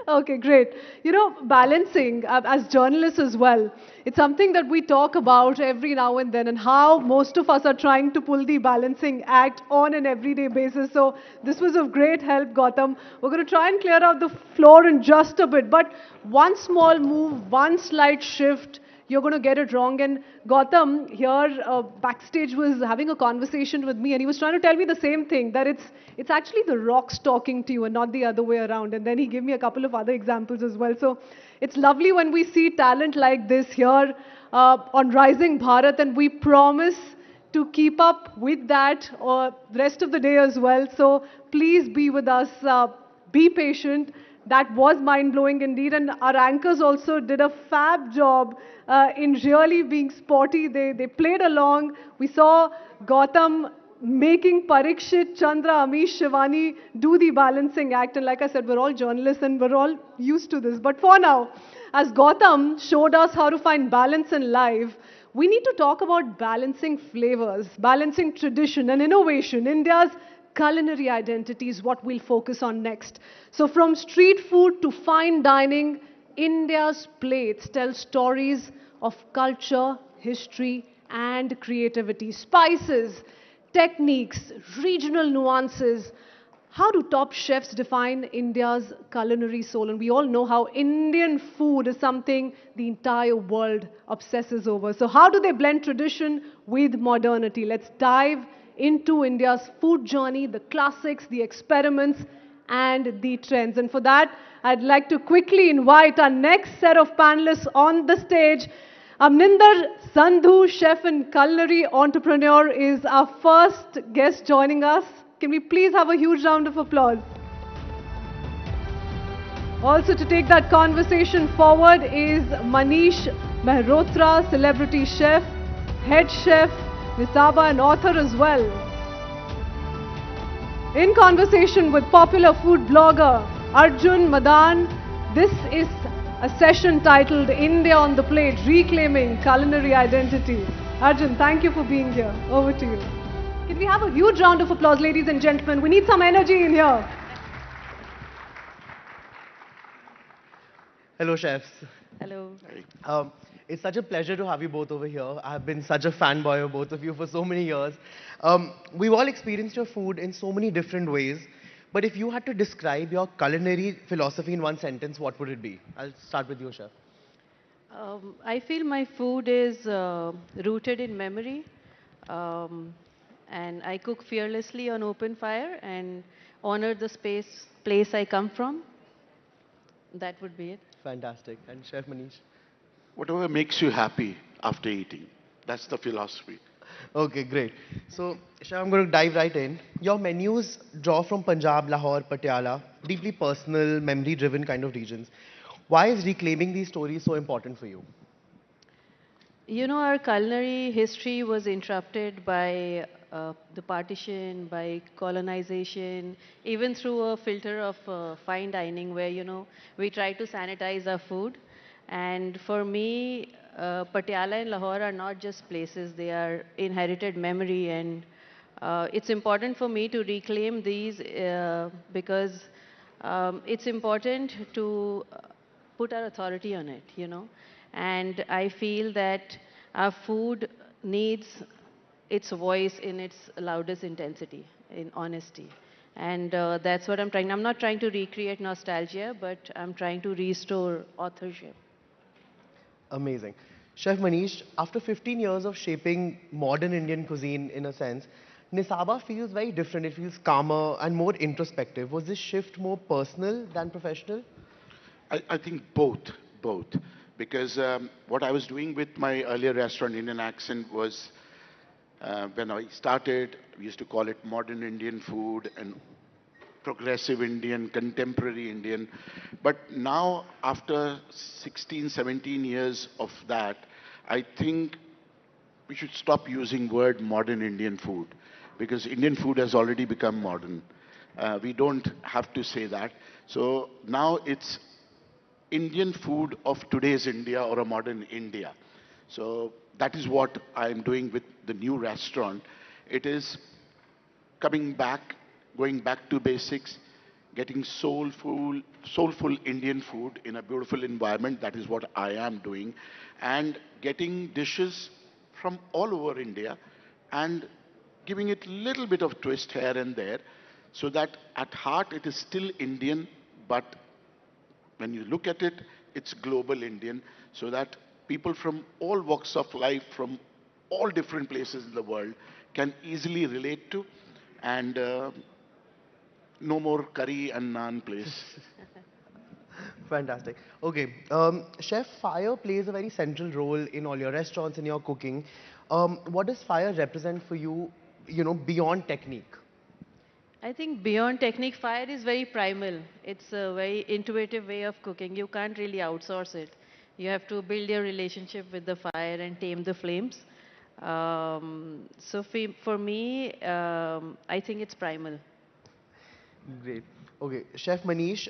S1: Okay, great. You know, balancing, as journalists as well, it's something that we talk about every now and then, and how most of us are trying to pull the balancing act on an everyday basis. So this was of great help, Gautam. We're going to try and clear out the floor in just a bit, but one small move, one slight shift, you're going to get it wrong. And Gautam here backstage was having a conversation with me, and he was trying to tell me the same thing, that it's actually the rocks talking to you and not the other way around. And then he gave me a couple of other examples as well. So it's lovely when we see talent like this here on Rising Bharat, and we promise to keep up with that the rest of the day as well. So please be with us. Be patient. That was mind-blowing indeed, and our anchors also did a fab job in really being sporty. They played along. We saw Gautam making Parikshit, Chandra, Amish, Shivani do the balancing act, and like I said, we're all journalists and we're all used to this. But for now, as Gautam showed us how to find balance in life, we need to talk about balancing flavors, balancing tradition and innovation. India's culinary identity is what we'll focus on next. So from street food to fine dining, India's plates tell stories of culture, history, and creativity. Spices, techniques, regional nuances. How do top chefs define India's culinary soul? And we all know how Indian food is something the entire world obsesses over. So how do they blend tradition with modernity? Let's dive into India's food journey, the classics, the experiments, and the trends. And for that, I'd like to quickly invite our next set of panelists on the stage. Amninder Sandhu, chef and culinary entrepreneur, is our first guest joining us. Can we please have a huge round of applause? Also to take that conversation forward is Manish Mehrotra, celebrity chef, head chef, Nisaba, and author as well. In conversation with popular food blogger Arjun Madan, this is a session titled India on the Plate, Reclaiming Culinary Identity. Arjun, thank you for being here. Over to you. Can we have a huge round of applause, ladies and gentlemen? We need some energy in here.
S21: Hello, chefs.
S9: Hello.
S21: It's such a pleasure to have you both over here. I've been such a fanboy of both of you for so many years. We've all experienced your food in so many different ways. But if you had to describe your culinary philosophy in one sentence, what would it be? I'll start with you, chef.
S22: I feel my food is rooted in memory. And I cook fearlessly on open fire and honor the place I come from. That would be it.
S21: Fantastic. And Chef Manish?
S23: Whatever makes you happy after eating. That's the philosophy.
S21: Okay, great. So, Chef, I'm going to dive right in. Your menus draw from Punjab, Lahore, Patiala, deeply personal, memory-driven kind of regions. Why is reclaiming these stories so important for you?
S22: You know, our culinary history was interrupted by the partition, by colonization, even through a filter of fine dining where, you know, we try to sanitize our food. And for me, Patiala and Lahore are not just places, they are inherited memory, and it's important for me to reclaim these because it's important to put our authority on it, you know. And I feel that our food needs its voice in its loudest intensity, in honesty. And that's what I'm trying. I'm not trying to recreate nostalgia, but I'm trying to restore authorship.
S21: Amazing. Chef Manish, after 15 years of shaping modern Indian cuisine in a sense, Nisaba feels very different. It feels calmer and more introspective. Was this shift more personal than professional?
S23: I think both. Because what I was doing with my earlier restaurant, Indian Accent, was when I started, we used to call it modern Indian food and progressive Indian, contemporary Indian. But now, after 16, 17 years of that, I think we should stop using word modern Indian food because Indian food has already become modern. We don't have to say that. So now it's Indian food of today's India or a modern India. So that is what I'm doing with the new restaurant. It is coming back, going back to basics, getting soulful Indian food in a beautiful environment. That is what I am doing. And getting dishes from all over India and giving it a little bit of twist here and there so that at heart it is still Indian, but when you look at it, it's global Indian, so that people from all walks of life, from all different places in the world, can easily relate to, and no more curry and naan place.
S21: Fantastic. Okay, Chef, fire plays a very central role in all your restaurants, in your cooking. What does fire represent for you, beyond technique?
S22: I think beyond technique, fire is very primal. It's a very intuitive way of cooking. You can't really outsource it. You have to build your relationship with the fire and tame the flames. So for me, I think it's primal.
S21: Great. Okay, Chef Manish,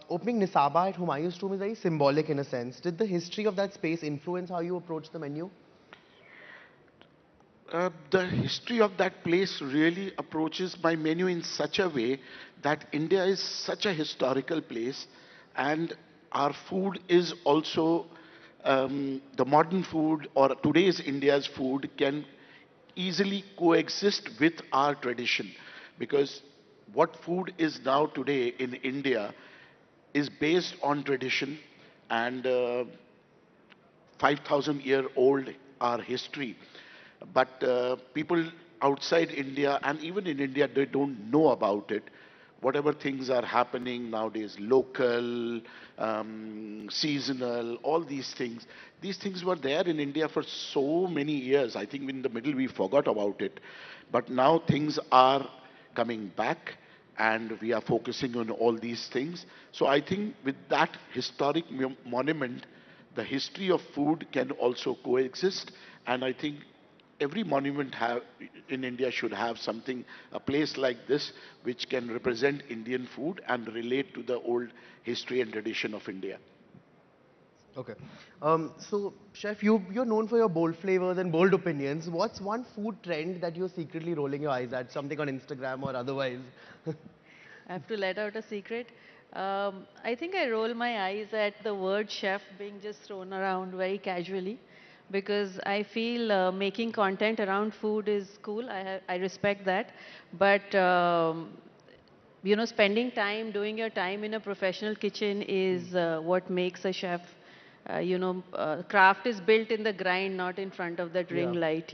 S21: opening Nisaba at Humayun's Tomb is very symbolic in a sense. Did the history of that space influence how you approach the menu?
S23: The history of that place really approaches my menu in such a way that India is such a historical place, and our food is also the modern food, or today's India's food can easily coexist with our tradition, because what food is now today in India is based on tradition and 5,000-year-old our history. But people outside India and even in India, they don't know about it. Whatever things are happening nowadays, local, seasonal, all these things were there in India for so many years. I think in the middle we forgot about it. But now things are coming back and we are focusing on all these things. So I think with that historic monument, the history of food can also coexist. And I think every monument in India should have something, a place like this, which can represent Indian food and relate to the old history and tradition of India.
S21: Okay. So, Chef, you're known for your bold flavors and bold opinions. What's one food trend that you're secretly rolling your eyes at? Something on Instagram or otherwise?
S22: I have to let out a secret. I think I roll my eyes at the word chef being just thrown around very casually, because I feel making content around food is cool. I respect that. But, spending time, doing your time in a professional kitchen is what makes a chef. Craft is built in the grind, not in front of that ring light.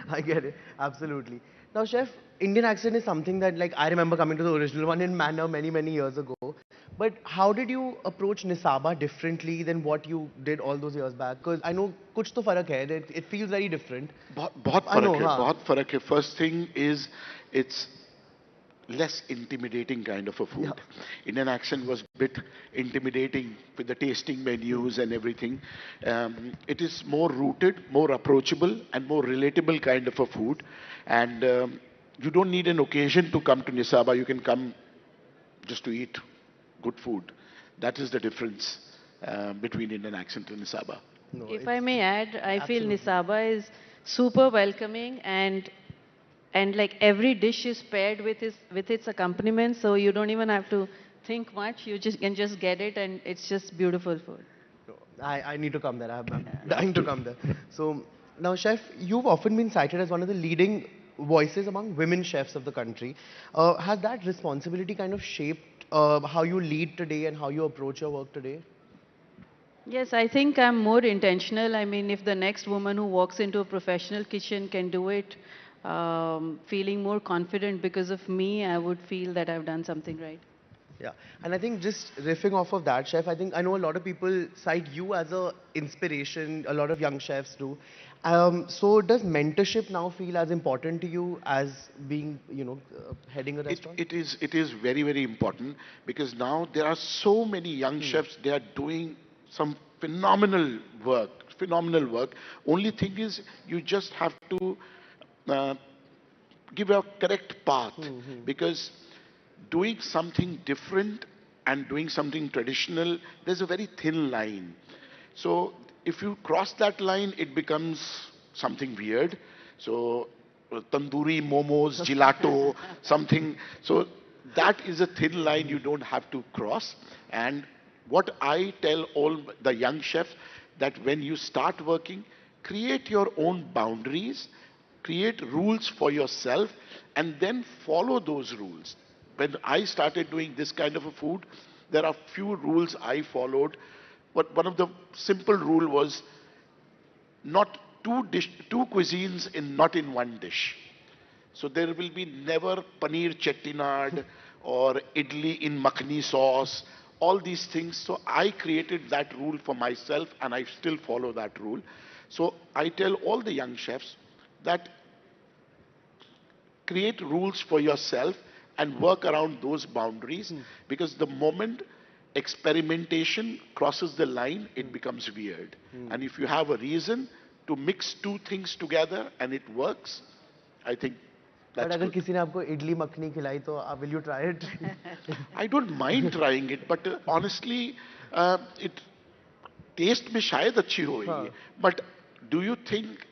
S21: I get it. Absolutely. Now, Chef, Indian accent is something that, like, I remember coming to the original one in Manor many, many years ago. But how did you approach Nisaba differently than what you did all those years back? Because I know kuch to farak hai. It feels very different.
S23: बहुत फर्क है, बहुत फर्क है. First thing is, it's less intimidating kind of a food. Indian accent was a bit intimidating with the tasting menus and everything. It is more rooted, more approachable and more relatable kind of a food. And you don't need an occasion to come to Nisaba. You can come just to eat good food. That is the difference between Indian accent and Nisaba.
S21: No,
S22: if I may add, I feel Nisaba is super welcoming, and like every dish is paired with its accompaniment, so you don't even have to think much. You can just get it, and it's just beautiful food.
S21: I need to come there. I'm dying to come there. So now, Chef, you've often been cited as one of the leading voices among women chefs of the country. Has that responsibility kind of shaped how you lead today and how you approach your work today?
S22: Yes, I think I'm more intentional. I mean, if the next woman who walks into a professional kitchen can do it, feeling more confident because of me, I would feel that I've done something right.
S21: Yeah, and I think just riffing off of that, chef, I think I know a lot of people cite you as a inspiration. A lot of young chefs do. So does mentorship now feel as important to you as being, heading a restaurant?
S23: It is very, very important because now there are so many young chefs. They are doing some phenomenal work. Only thing is, you just have to uh, give a correct path because doing something different and doing something traditional, there's a very thin line. So if you cross that line, it becomes something weird. So tandoori momos, gelato, something. So that is a thin line you don't have to cross. And what I tell all the young chefs, that when you start working, create your own boundaries, create rules for yourself, and then follow those rules. When I started doing this kind of a food, there are few rules I followed. But one of the simple rule was not two cuisines not in one dish. So there will be never paneer chettinad or idli in makhani sauce, all these things. So I created that rule for myself and I still follow that rule. So I tell all the young chefs that create rules for yourself and work around those boundaries because the moment experimentation crosses the line, it becomes weird. And if you have a reason to mix two things together and it works, I think
S21: But
S23: that's
S21: अगर
S23: good.
S21: किसी ने आपको इडली मखनी खिलाई तो will you try it?
S23: I don't mind trying it, but honestly, it taste में शायद अच्छी होगी. But do you think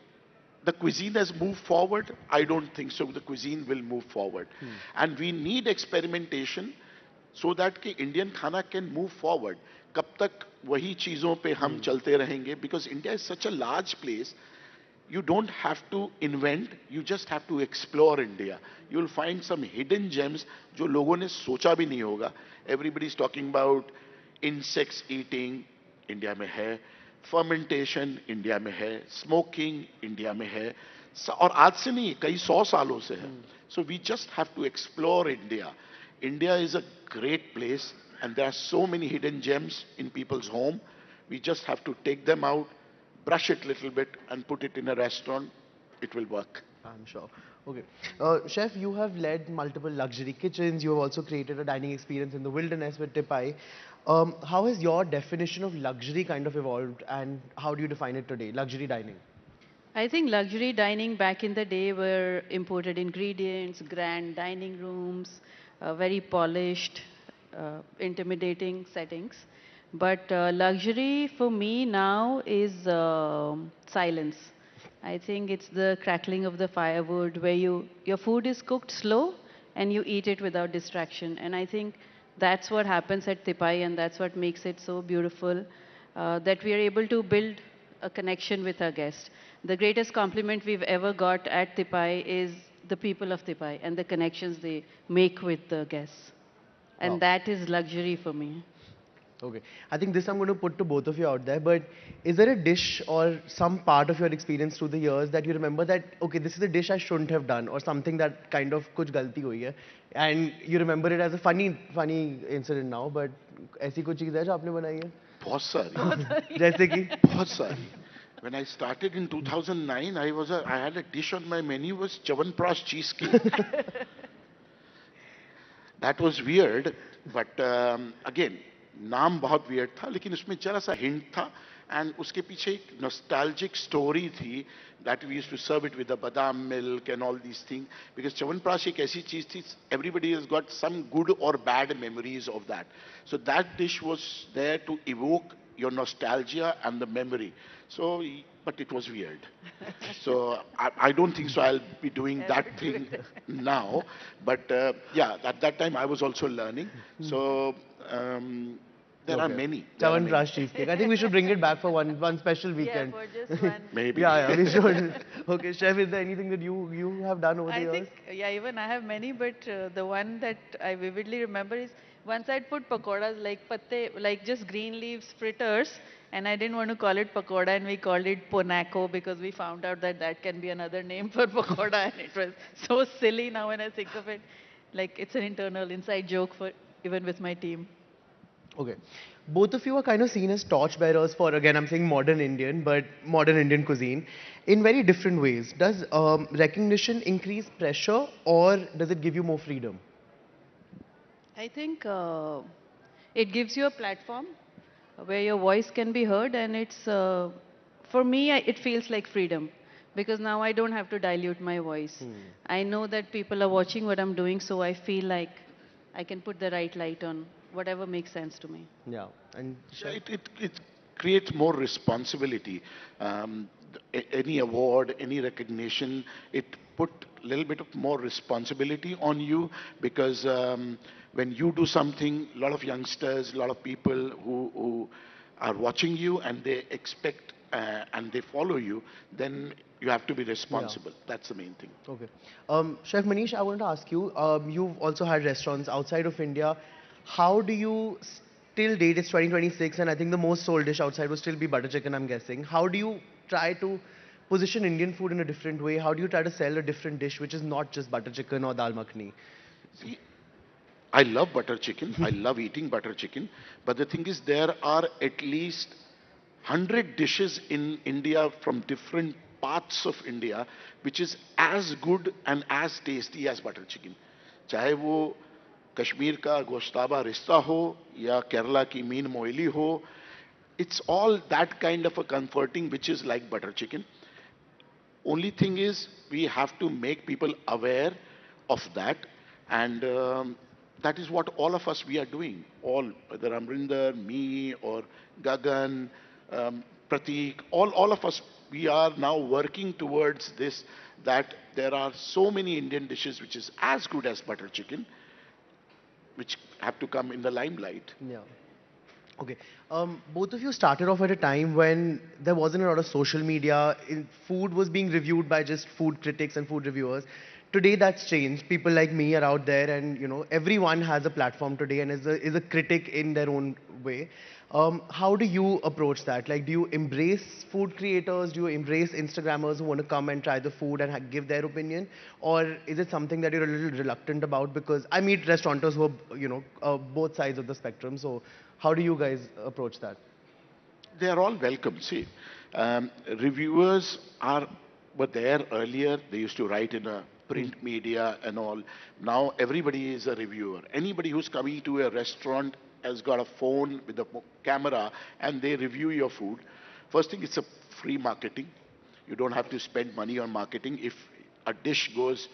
S23: the cuisine has moved forward? I don't think so. The cuisine will move forward. And we need experimentation so that कि Indian खाना can move forward. कब तक वही चीजों पे हम चलते रहेंगे? Because India is such a large place. You don't have to invent, you just have to explore India. You'll find some hidden gems जो लोगों ने सोचा भी नहीं होगा. Everybody's talking about insects eating, India में है. Fermentation, India में है. Smoking, India में है. और आज से नहीं, कई 100 सालों से है. So we just have to explore India. India is a great place and there are so many hidden gems in people's home. We just have to take them out, brush it a little bit and put it in a restaurant. It will work.
S21: I'm sure. Okay. Chef, you have led multiple luxury kitchens. You have also created a dining experience in the wilderness with Tipai. How has your definition of luxury kind of evolved and how do you define it today, luxury dining?
S22: I think luxury dining back in the day were imported ingredients, grand dining rooms, very polished, intimidating settings. But luxury for me now is silence. I think it's the crackling of the firewood where your food is cooked slow and you eat it without distraction. And I think that's what happens at Tipai and that's what makes it so beautiful, that we are able to build a connection with our guests. The greatest compliment we've ever got at Tipai is the people of Tipai and the connections they make with the guests. And that is luxury for me.
S21: Okay. I think this I'm going to put to both of you out there, but is there a dish or some part of your experience through the years that you remember that, okay, this is a dish I shouldn't have done or something that kind of kuch galti hui hai, and you remember it as a funny incident now, but ऐसी कोई चीज़ है जो आपने बनाई है?
S23: बहुत सारी.
S21: जैसे कि?
S23: बहुत सारी. When I started in 2009, I had a dish on my menu was Chyawanprash cheesecake. That was weird, but again, नाम बहुत weird था, लेकिन उसमें जरा सा hint था, and उसके पीछे एक nostalgic story थी that we used to serve it with the badam milk and all these things, because Chyawanprash एक ऐसी चीज थी, everybody has got some good or bad memories of that. So that dish was there to evoke your nostalgia and the memory. So, but it was weird. So I don't think so I'll be doing that thing now. But yeah, at that time I was also learning. So There are many. There are
S21: Chyawanprash
S23: many.
S21: cheesecake. I think we should bring it back for one special weekend.
S22: for just one.
S23: Maybe.
S21: Yeah, we should. Okay, chef, is there anything that you have done over the
S22: I
S21: years?
S22: think, yeah, even I have many, but the one that I vividly remember is once I'd put pakoras like patte, like just green leaves fritters, and I didn't want to call it pakoda, and we called it ponako because we found out that that can be another name for pakoda, and it was so silly now when I think of it. Like it's an internal inside joke for even with my team.
S21: Okay. Both of you are kind of seen as torchbearers for, again, I'm saying modern Indian, but modern Indian cuisine in very different ways. Does recognition increase pressure or does it give you more freedom?
S22: I think it gives you a platform where your voice can be heard, and it's for me it feels like freedom because now I don't have to dilute my voice. I know that people are watching what I'm doing, so I feel like I can put the right light on whatever makes sense to me.
S21: Yeah, and
S23: It creates more responsibility. Any award, any recognition, it put a little bit of more responsibility on you because when you do something, a lot of youngsters, a lot of people who are watching you and they expect and they follow you, then you have to be responsible. That's the main thing.
S21: Okay. Chef Manish, I wanted to ask you, you've also had restaurants outside of India. How do you till date, it's 2026, and I think the most sold dish outside will still be butter chicken, I'm guessing. How do you try to position Indian food in a different way? How do you try to sell a different dish which is not just butter chicken or dal makhani?
S23: See, I love butter chicken. I love eating butter chicken. But the thing is, there are at least 100 dishes in India from different parts of India which is as good and as tasty as butter chicken. चाहे वो कश्मीर का गोश्ताबा रिश्ता हो या केरला की mean Moily हो, it's all that kind of a comforting which is like butter chicken. Only thing is we have to make people aware of that, and that is what all of us we are doing. All, whether Amrinder, me or Gagan, Pratik, all of us, we are now working towards this, that there are so many Indian dishes which is as good as butter chicken, which have to come in the limelight.
S21: Yeah. Okay. Both of you started off at a time when there wasn't a lot of social media. Food was being reviewed by just food critics and food reviewers. Today that's changed. People like me are out there, and everyone has a platform today and is a critic in their own way. How do you approach that? Like, do you embrace food creators? Do you embrace Instagrammers who want to come and try the food and give their opinion? Or is it something that you're a little reluctant about? Because I meet restaurateurs who are, both sides of the spectrum. So how do you guys approach that?
S23: They are all welcome. See, reviewers were there earlier. They used to write in a print media and all. Now everybody is a reviewer. Anybody who's coming to a restaurant has got a phone with a camera and they review your food. First thing, it's a free marketing. You don't have to spend money on marketing. If a dish goes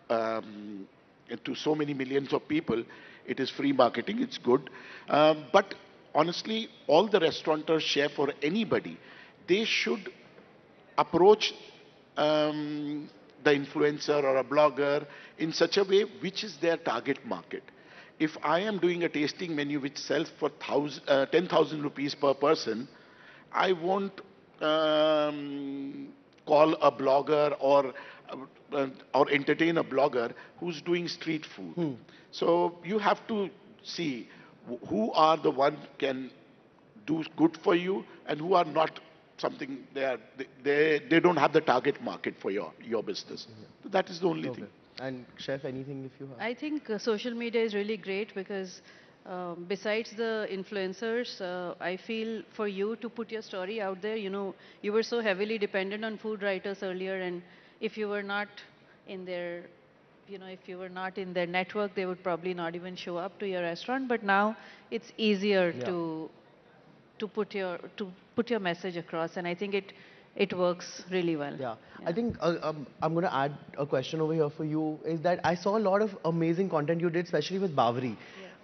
S23: into so many millions of people, it is free marketing. It's good. But honestly, all the restaurateurs, chef or anybody, they should approach the influencer or a blogger in such a way which is their target market. If I am doing a tasting menu which sells for 10,000 rupees per person, I won't call a blogger or entertain a blogger who's doing street food. So you have to see who are the one can do good for you and who are not something they don't have the target market for your business. So that is the only thing.
S21: And chef, anything if you have?
S22: I think social media is really great because besides the influencers, I feel for you to put your story out there, you were so heavily dependent on food writers earlier, and if you were not in their, if you were not in their network, they would probably not even show up to your restaurant. But now it's easier to put your message across, and I think it works really well.
S21: Yeah. I think I'm going to add a question over here for you, is that I saw a lot of amazing content you did, especially with Bavri,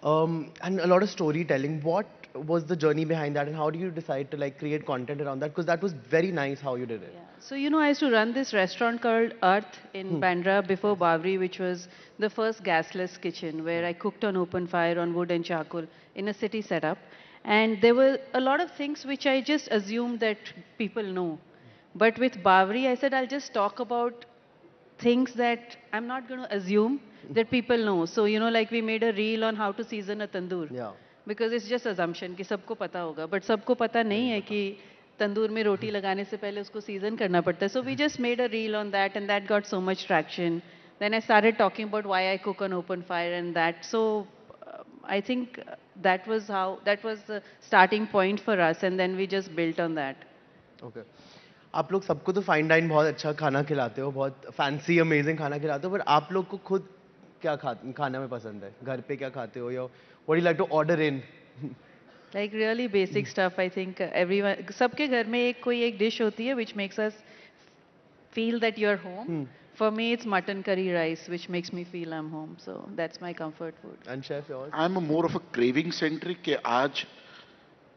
S21: and a lot of storytelling. What was the journey behind that, and how do you decide to create content around that? Because that was very nice how you did it.
S22: Yeah. So, I used to run this restaurant called Earth in Bandra before Bavri, which was the first gasless kitchen where I cooked on open fire on wood and charcoal in a city setup. And there were a lot of things which I just assumed that people know. But with Bawri, I said I'll just talk about things that I'm not going to assume that people know. So, you know, like we made a reel on how to season a tandoor.
S21: Yeah.
S22: Because it's just assumption कि सबको पता होगा. But सबको पता नहीं है कि तंदूर में रोटी लगाने से पहले उसको season करना पड़ता है. So we just made a reel on that and that got so much traction. Then I started talking about why I cook on open fire and that. So I think that was the starting point for us and then we just built on that.
S21: Okay. आप लोग सबको तो fine dine बहुत अच्छा खाना खिलाते हो, बहुत फैंसी अमेजिंग खाना खिलाते हो, पर आप लोग को खुद क्या खाना में पसंद है? घर पे क्या खाते हो या what do you like to order in?
S22: Like really basic stuff. I think everyone, सबके घर में एक कोई एक dish होती है which makes us feel that you're home. For me, it's mutton curry rice, which makes me feel I'm home. So that's my comfort food.
S21: And chef, yours?
S23: I'm more of a craving centric कि आज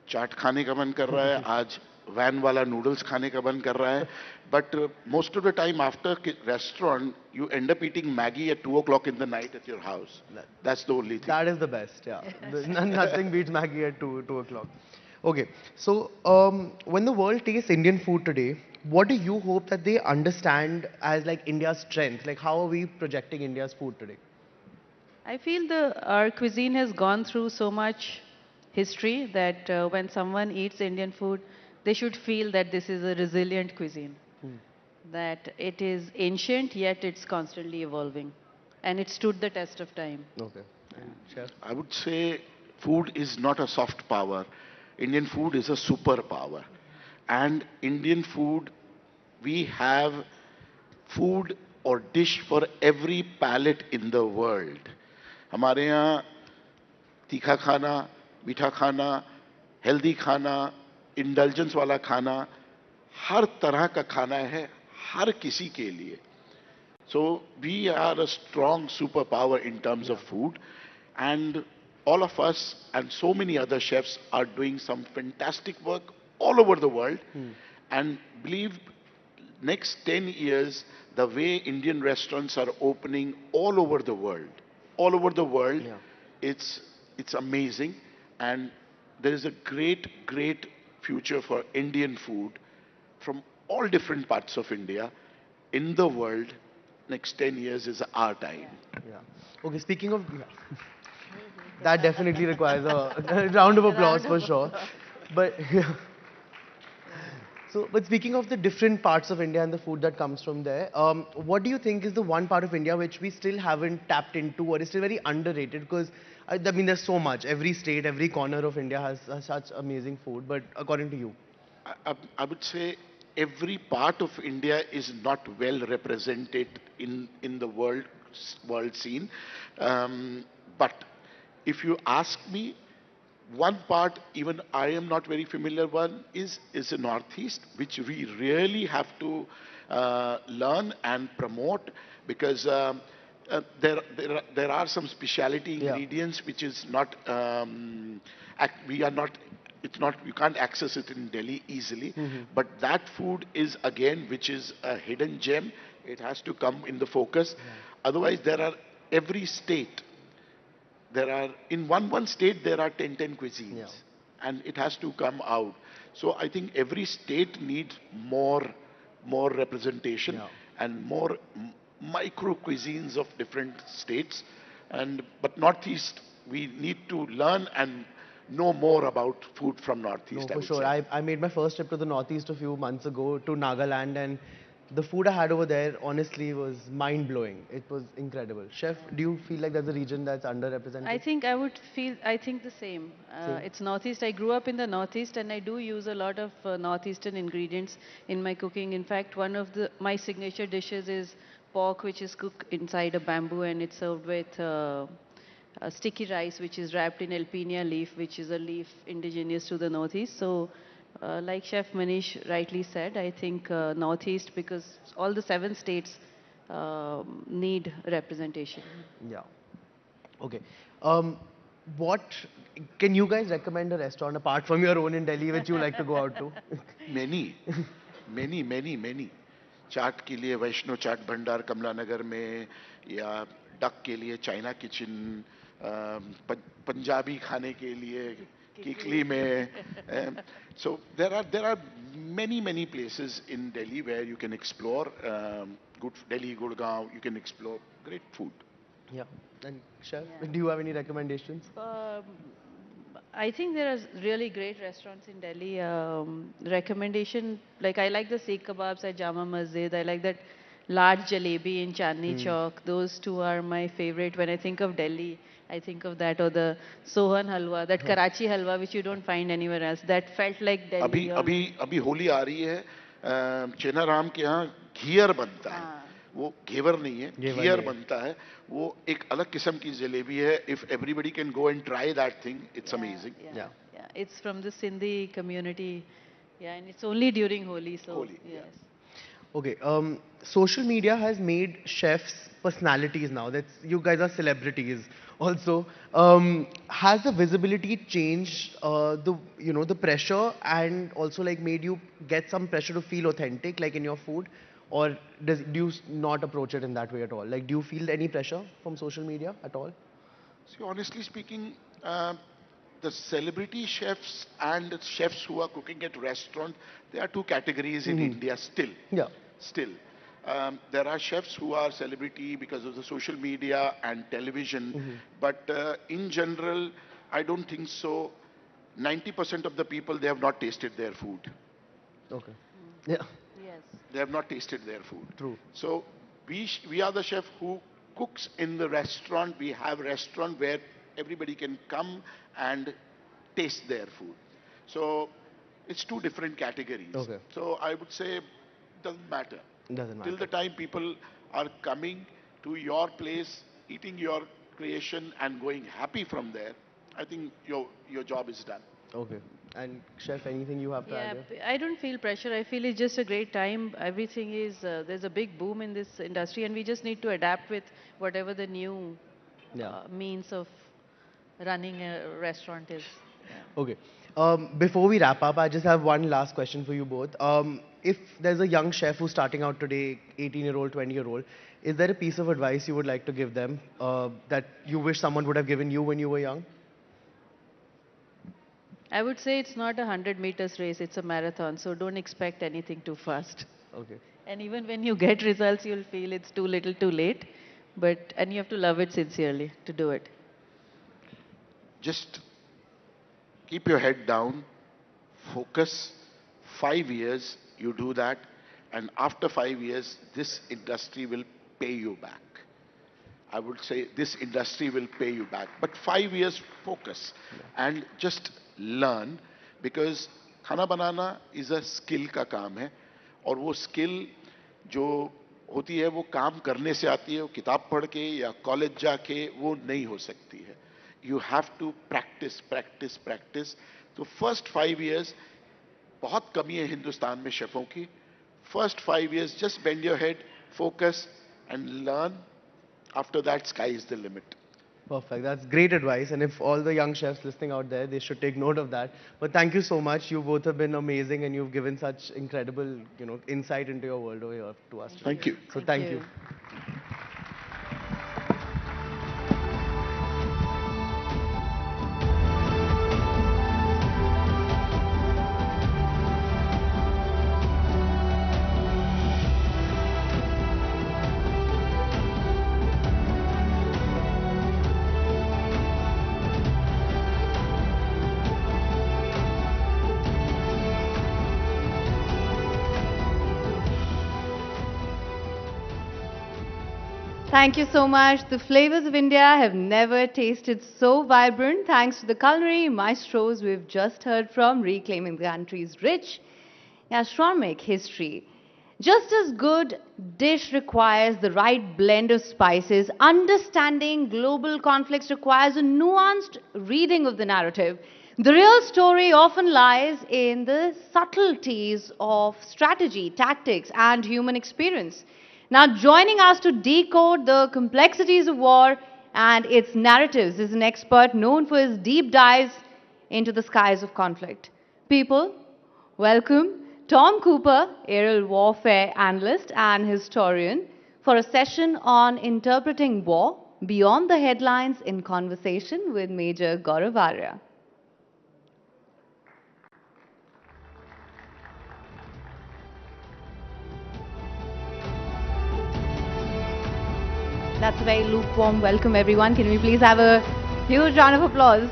S23: चाट खाने का मन कर रहा है, आज van वाला नूडल्स खाने का मन कर रहा है. But most of the time after restaurant, you end up eating Maggie at 2 o'clock in the night at your house. That's the only thing.
S21: That is the best, yeah. Nothing beats Maggie at 2 o'clock. Okay, so when the world tastes Indian food today, what do you hope that they understand as like India's strength? Like how are we projecting India's food today?
S22: I feel our cuisine has gone through so much history that when someone eats Indian food, they should feel that this is a resilient cuisine. That it is ancient, yet it's constantly evolving. And it stood the test of time.
S21: Okay. Chef?
S23: I would say food is not a soft power. Indian food is a superpower. And Indian food, we have food or dish for every palate in the world. हमारे यहाँ तीखा खाना, मीठा खाना, healthy खाना, indulgence वाला खाना, हर तरह का खाना है, हर किसी के लिए. So we are a strong superpower in terms of food, and all of us and so many other chefs are doing some fantastic work all over the world. And believe next 10 years, the way Indian restaurants are opening all over the world, it's amazing, and there is a great future for Indian food from all different parts of India in the world. Next 10 years is our time.
S21: Yeah. Okay, speaking of... that definitely requires a round of applause for sure. But but speaking of the different parts of India and the food that comes from there, what do you think is the one part of India which we still haven't tapped into or is still very underrated? Because I mean, there's so much. Every state, every corner of India has such amazing food. But according to you?
S23: I would say every part of India is not well represented in the world scene. But if you ask me, one part even I am not very familiar one is the Northeast, which we really have to learn and promote, because there are some specialty ingredients which is not you can't access it in Delhi easily. But that food is again which is a hidden gem. It has to come in the focus. Otherwise, every state. In one state there are 10 cuisines, and it has to come out. So I think every state needs more representation and more micro cuisines of different states. But Northeast, we need to learn and know more about food from Northeast.
S21: No, for sure. I made my first trip to the Northeast a few months ago to Nagaland, and the food I had over there honestly was mind-blowing. It was incredible. Chef, do you feel like there's a region that's underrepresented?
S22: I think the same. It's Northeast. I grew up in the Northeast and I do use a lot of Northeastern ingredients in my cooking. In fact, one of my signature dishes is pork, which is cooked inside a bamboo and it's served with sticky rice, which is wrapped in Alpinia leaf, which is a leaf indigenous to the Northeast. So like Chef Manish rightly said, I think Northeast, because all the 7 states need representation.
S21: Yeah. Okay. What can you guys recommend a restaurant apart from your own in Delhi which you like to go out to?
S23: Many. चाट के लिए वैष्णो चाट भंडार कमला नगर में, या duck के लिए China kitchen, Punjabi खाने के लिए Kikli mein. So there are many places in Delhi where you can explore good Delhi, Gurgaon. You can explore great food.
S21: Yeah. And Chef, do you have any recommendations?
S22: I think there are really great restaurants in Delhi. Recommendation, like I like the Sikh kebabs at Jama Masjid. I like that large jalebi in Chandni Chowk. Those two are my favorite. When I think of Delhi, I think of that, or the Sohan halwa, that Karachi halwa, which you don't find anywhere else. That felt like Delhi.
S23: अभी होली आ रही है चेनाराम के यहाँ घियर बनता है वो घेवर नहीं है घियर बनता है वो एक अलग किस्म की जलेबी है if everybody can go and try that thing it's amazing
S22: Yeah, it's from the Sindhi community. Yeah, and it's only during Holi. So
S23: Holi,
S22: yes.
S21: Okay, social media has made chefs personalities now. That's you guys are celebrities. Also, has the visibility changed the pressure and also like made you get some pressure to feel authentic like in your food, or do you not approach it in that way at all? Like, do you feel any pressure from social media at all?
S23: See, honestly speaking, the celebrity chefs and the chefs who are cooking at restaurant, there are two categories in India still.
S21: Yeah.
S23: Still. There are chefs who are celebrity because of the social media and television. But in general, I don't think so. 90% of the people, they have not tasted their food.
S21: Okay. Yeah.
S22: Yes.
S23: They have not tasted their food.
S21: True.
S23: So we are the chef who cooks in the restaurant. We have restaurant where everybody can come and taste their food. So it's two different categories.
S21: Okay.
S23: So I would say doesn't matter.
S21: Doesn't matter.
S23: Till the time people are coming to your place, eating your creation and going happy from there, I think your job is done.
S21: Okay. And Chef, anything you have to add here?
S22: I don't feel pressure. I feel it's just a great time. Everything is, there's a big boom in this industry and we just need to adapt with whatever the new means of running a restaurant is.
S21: Okay. Before we wrap up, I just have one last question for you both. If there's a young chef who's starting out today, 18-year-old, 20-year-old, is there a piece of advice you would like to give them that you wish someone would have given you when you were young?
S22: I would say it's not a 100 meters race, it's a marathon. So don't expect anything too fast.
S21: Okay.
S22: And even when you get results, you'll feel it's too little too late. And you have to love it sincerely to do it.
S23: Just keep your head down, focus. 5 years, you do that, and after 5 years, this industry will pay you back. I would say this industry will pay you back. But 5 years, focus and just learn, because खाना बनाना is a skill का काम है, और वो skill जो होती है वो काम करने से आती है, वो किताब पढ़ के या कॉलेज जाके वो नहीं हो सकती है. You have to practice, practice, practice. तो first 5 years बहुत कमी है हिंदुस्तान में शेफों की. First 5 years, just bend your head, focus and learn. After that, sky is the limit.
S21: Perfect. That's great advice. And if all the young chefs listening out there, they should take note of that. But thank you so much. You both have been amazing and you've given such incredible, insight into your world over here to us today.
S23: Thank you.
S21: So thank you.
S7: Thank you so much. The flavors of India have never tasted so vibrant thanks to the culinary maestros we've just heard from, reclaiming the country's rich gastronomic history. Just as good dish requires the right blend of spices, understanding global conflicts requires a nuanced reading of the narrative. The real story often lies in the subtleties of strategy, tactics, and human experience. Now, joining us to decode the complexities of war and its narratives is an expert known for his deep dives into the skies of conflict. People, welcome Tom Cooper, aerial warfare analyst and historian, for a session on interpreting war beyond the headlines in conversation with Major Gaurav Arya. That's a very lukewarm welcome, everyone. Can we please have a huge round of applause?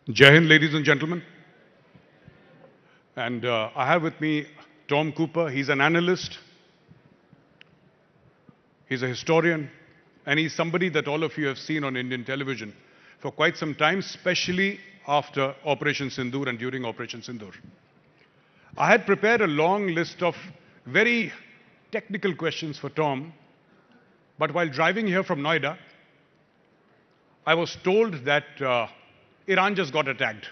S6: Jai Hind, ladies and gentlemen. And I have with me Tom Cooper. He's an analyst. He's a historian. And he's somebody that all of you have seen on Indian television for quite some time, especially after Operation Sindoor and during Operation Sindoor. I had prepared a long list of very technical questions for Tom. But while driving here from Noida, I was told that Iran just got attacked.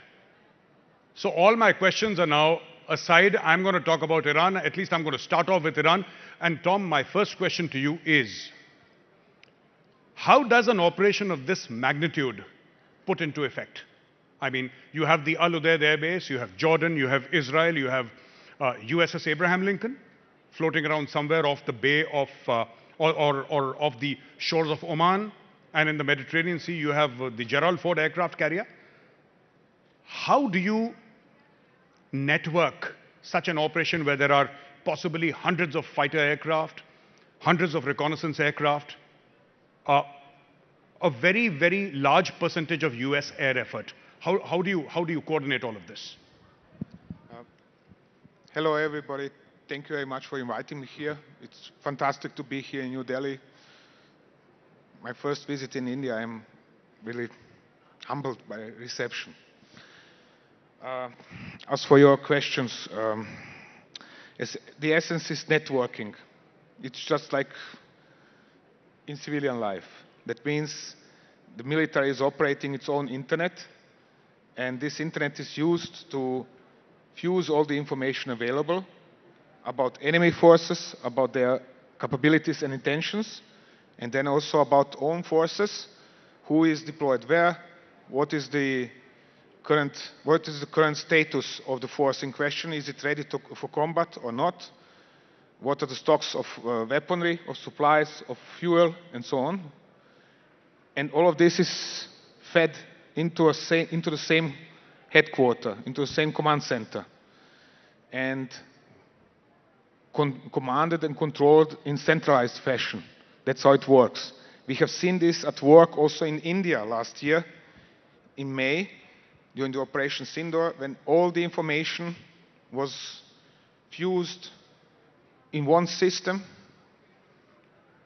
S6: So all my questions are now aside. I'm going to talk about Iran. At least I'm going to start off with Iran. And Tom, my first question to you is, how does an operation of this magnitude put into effect? I mean, you have the Al Udeid Air Base, you have Jordan, you have Israel, you have USS Abraham Lincoln floating around somewhere off the bay of, or off the shores of Oman. And in the Mediterranean Sea, you have the Gerald Ford aircraft carrier. How do you network such an operation where there are possibly hundreds of fighter aircraft, hundreds of reconnaissance aircraft, a very, very large percentage of US air effort? How do you coordinate all of this?
S8: Hello, everybody. Thank you very much for inviting me here. It's fantastic to be here in New Delhi. My first visit in India, I'm really humbled by the reception. As for your questions, the essence is networking. It's just like in civilian life. That means the military is operating its own internet, and this internet is used to fuse all the information available about enemy forces, about their capabilities and intentions, and then also about own forces, who is deployed where, what is the current status of the force in question, is it ready for combat or not, what are the stocks of weaponry, of supplies, of fuel, and so on. And all of this is fed into the same headquarter, into the same command center, and commanded and controlled in centralized fashion. That's how it works. We have seen this at work also in India last year, in May, during the Operation Sindoor, when all the information was fused in one system,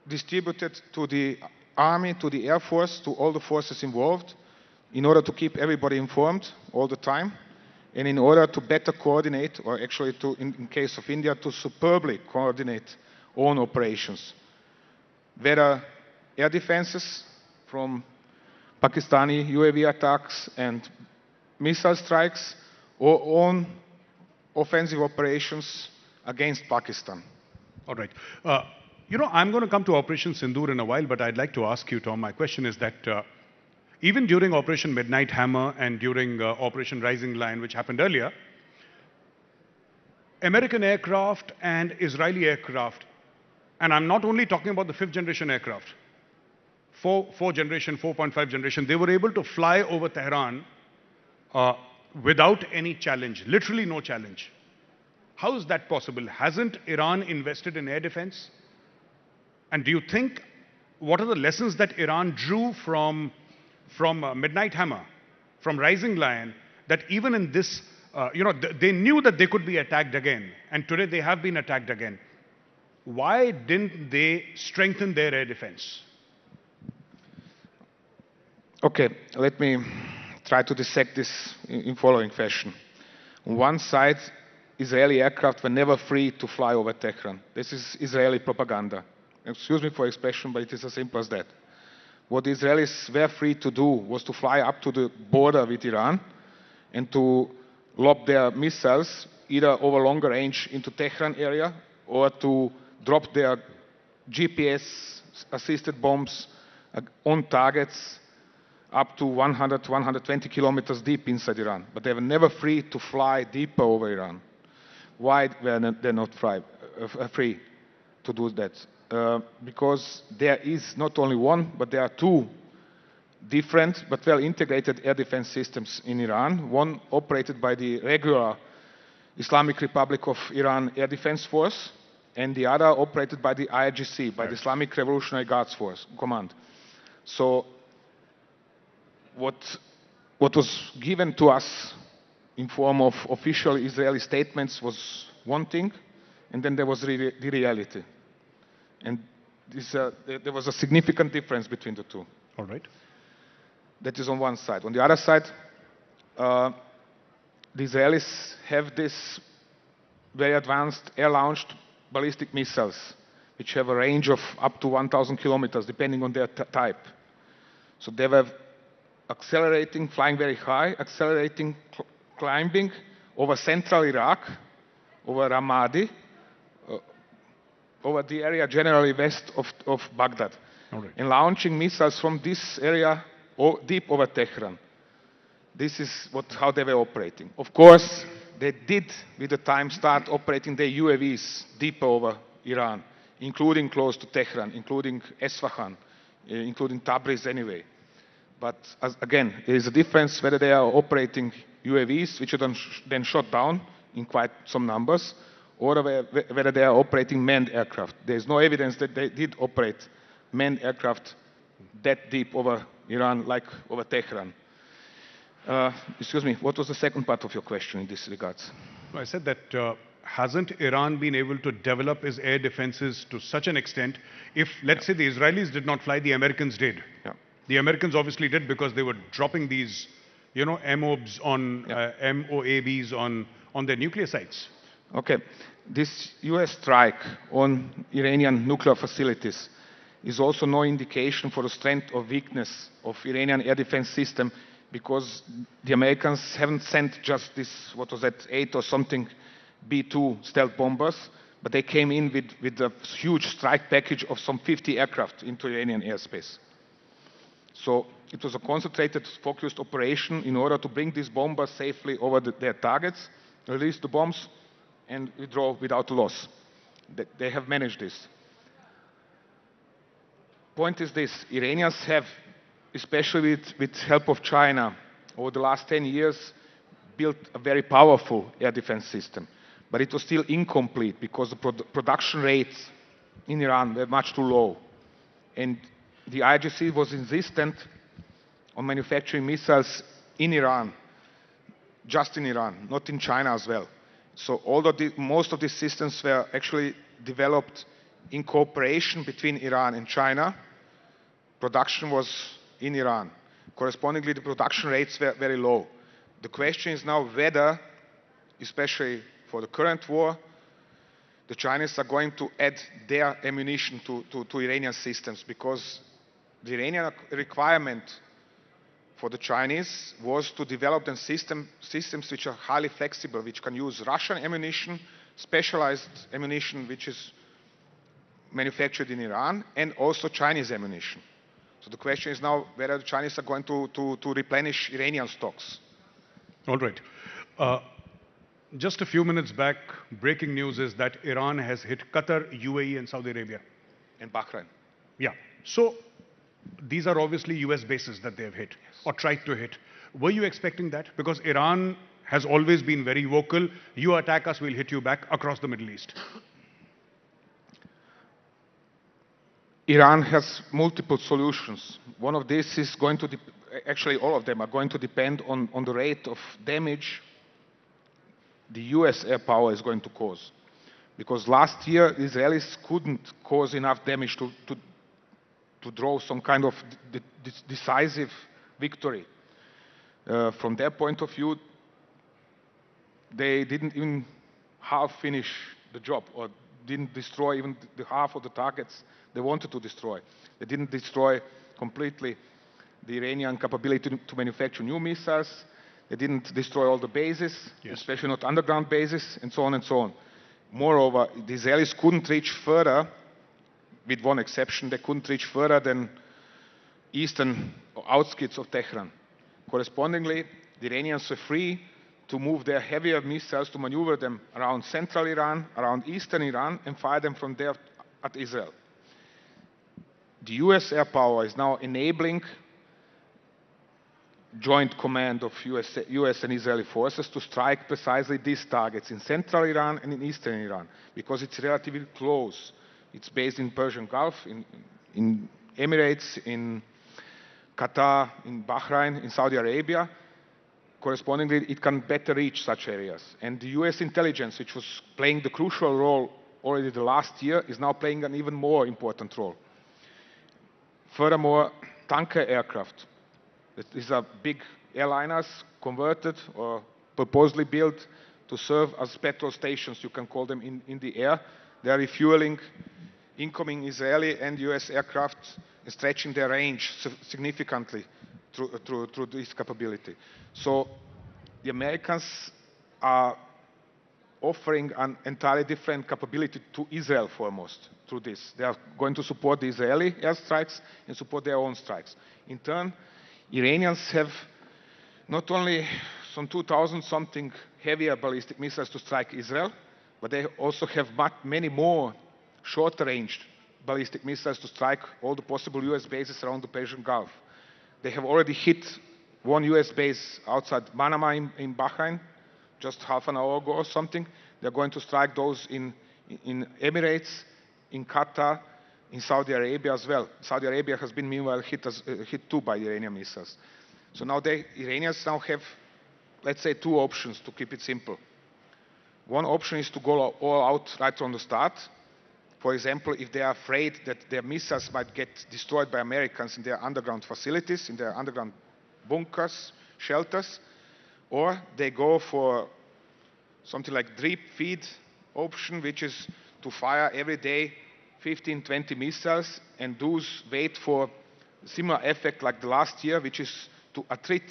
S8: distributed to the Army, to the Air Force, to all the forces involved, in order to keep everybody informed all the time, and in order to better coordinate, or actually to, in case of India, to superbly coordinate own operations. Whether air defenses from Pakistani UAV attacks and missile strikes, or own offensive operations against Pakistan.
S6: All right. You know, I'm going to come to Operation Sindoor in a while, but I'd like to ask you, Tom, my question is that even during Operation Midnight Hammer and during Operation Rising Lion, which happened earlier, American aircraft and Israeli aircraft, and I'm not only talking about the 5th generation aircraft, 4 generation, 4.5 generation, they were able to fly over Tehran without any challenge, literally no challenge. How is that possible? Hasn't Iran invested in air defense? And do you think, what are the lessons that Iran drew from Midnight Hammer, from Rising Lion, that even in this, they knew that they could be attacked again, and today they have been attacked again. Why didn't they strengthen their air defense?
S8: Okay, let me try to dissect this in following fashion. On one side, Israeli aircraft were never free to fly over Tehran. This is Israeli propaganda. Excuse me for expression, but it is as simple as that. What the Israelis were free to do was to fly up to the border with Iran and to lob their missiles either over longer range into Tehran area or to drop their GPS-assisted bombs on targets up to 100 to 120 kilometers deep inside Iran. But they were never free to fly deeper over Iran. Why were they not free to do that? because there is not only one, but there are two different but well integrated air defense systems in Iran. One operated by the regular Islamic Republic of Iran Air Defense Force, and the other operated by the IRGC, by the Islamic Revolutionary Guards Force Command. So what was given to us in form of official Israeli statements was one thing, and then there was the reality. And there was a significant difference between the two.
S6: All right.
S8: That is on one side. On the other side, the Israelis have this very advanced air-launched ballistic missiles, which have a range of up to 1,000 kilometers, depending on their type. So they were accelerating, flying very high, accelerating, climbing over central Iraq, over Ramadi, over the area generally west of Baghdad, and launching missiles from this area deep over Tehran. This is how they were operating. Of course, they did, with the time, start operating their UAVs deep over Iran, including close to Tehran, including Esfahan, including Tabriz anyway. But again, there is a difference whether they are operating UAVs, which are then shot down in quite some numbers, or whether they are operating manned aircraft. There is no evidence that they did operate manned aircraft that deep over Iran, like over Tehran. Excuse me, what was the second part of your question in this regards?
S6: I said that hasn't Iran been able to develop its air defenses to such an extent? If, let's say, the Israelis did not fly, the Americans did.
S8: Yeah.
S6: The Americans obviously did because they were dropping these, MOABs on, MOABs on their nuclear sites.
S8: Okay. This US strike on Iranian nuclear facilities is also no indication for the strength or weakness of Iranian air defense system, because the Americans haven't sent just this, 8 or something B-2 stealth bombers, but they came in with a huge strike package of some 50 aircraft into Iranian airspace. So it was a concentrated, focused operation in order to bring these bombers safely over their targets, release the bombs, and withdraw without loss. They have managed this. Point is this: Iranians have, especially with help of China, over the last 10 years, built a very powerful air defense system. But it was still incomplete because the production rates in Iran were much too low. And the IRGC was insistent on manufacturing missiles in Iran, just in Iran, not in China as well. So although most of these systems were actually developed in cooperation between Iran and China, production was in Iran. Correspondingly, the production rates were very low. The question is now whether, especially for the current war, the Chinese are going to add their ammunition to Iranian systems, because the Iranian requirement for the Chinese was to develop then systems which are highly flexible, which can use Russian ammunition, specialized ammunition which is manufactured in Iran, and also Chinese ammunition. So the question is now whether the Chinese are going to replenish Iranian stocks.
S6: All right. Just a few minutes back, breaking news is that Iran has hit Qatar, UAE, and Saudi Arabia.
S8: And Bahrain.
S6: Yeah. So these are obviously US bases that they have hit, or tried to hit. Were you expecting that? Because Iran has always been very vocal. You attack us, we'll hit you back across the Middle East.
S8: Iran has multiple solutions. One of these is going to, actually all of them are going to depend on the rate of damage the US air power is going to cause. Because last year, the Israelis couldn't cause enough damage to draw some kind of decisive victory. From their point of view, they didn't even half finish the job, or didn't destroy even the half of the targets they wanted to destroy. They didn't destroy completely the Iranian capability to manufacture new missiles. They didn't destroy all the bases, especially not underground bases, and so on and so on. Moreover, the Israelis couldn't reach further, with one exception, they couldn't reach further than eastern outskirts of Tehran. Correspondingly, the Iranians were free to move their heavier missiles, to maneuver them around central Iran, around eastern Iran, and fire them from there at Israel. the US air power is now enabling joint command of US and Israeli forces to strike precisely these targets in central Iran and in eastern Iran, because it's relatively close. It's based in Persian Gulf, in Emirates, in Qatar, in Bahrain, in Saudi Arabia. Correspondingly, it can better reach such areas. And the US intelligence, which was playing the crucial role already the last year, is now playing an even more important role. Furthermore, tanker aircraft. These are big airliners converted or purposely built to serve as petrol stations, you can call them, in the air. They are refueling incoming Israeli and US aircraft and stretching their range significantly through this capability. So the Americans are offering an entirely different capability to Israel foremost through this. They are going to support the Israeli airstrikes and support their own strikes. In turn, Iranians have not only some 2,000-something heavier ballistic missiles to strike Israel, but they also have many more short-range ballistic missiles to strike all the possible US bases around the Persian Gulf. They have already hit one US base outside Manama in Bahrain just half an hour ago or something. They're going to strike those in Emirates, in Qatar, in Saudi Arabia as well. Saudi Arabia has been meanwhile hit too by Iranian missiles. So now Iranians now have, let's say, two options to keep it simple. One option is to go all out right from the start. For example, if they are afraid that their missiles might get destroyed by Americans in their underground facilities, in their underground bunkers, shelters, or they go for something like drip feed option, which is to fire every day 15, 20 missiles, and those wait for similar effect like the last year, which is to attrit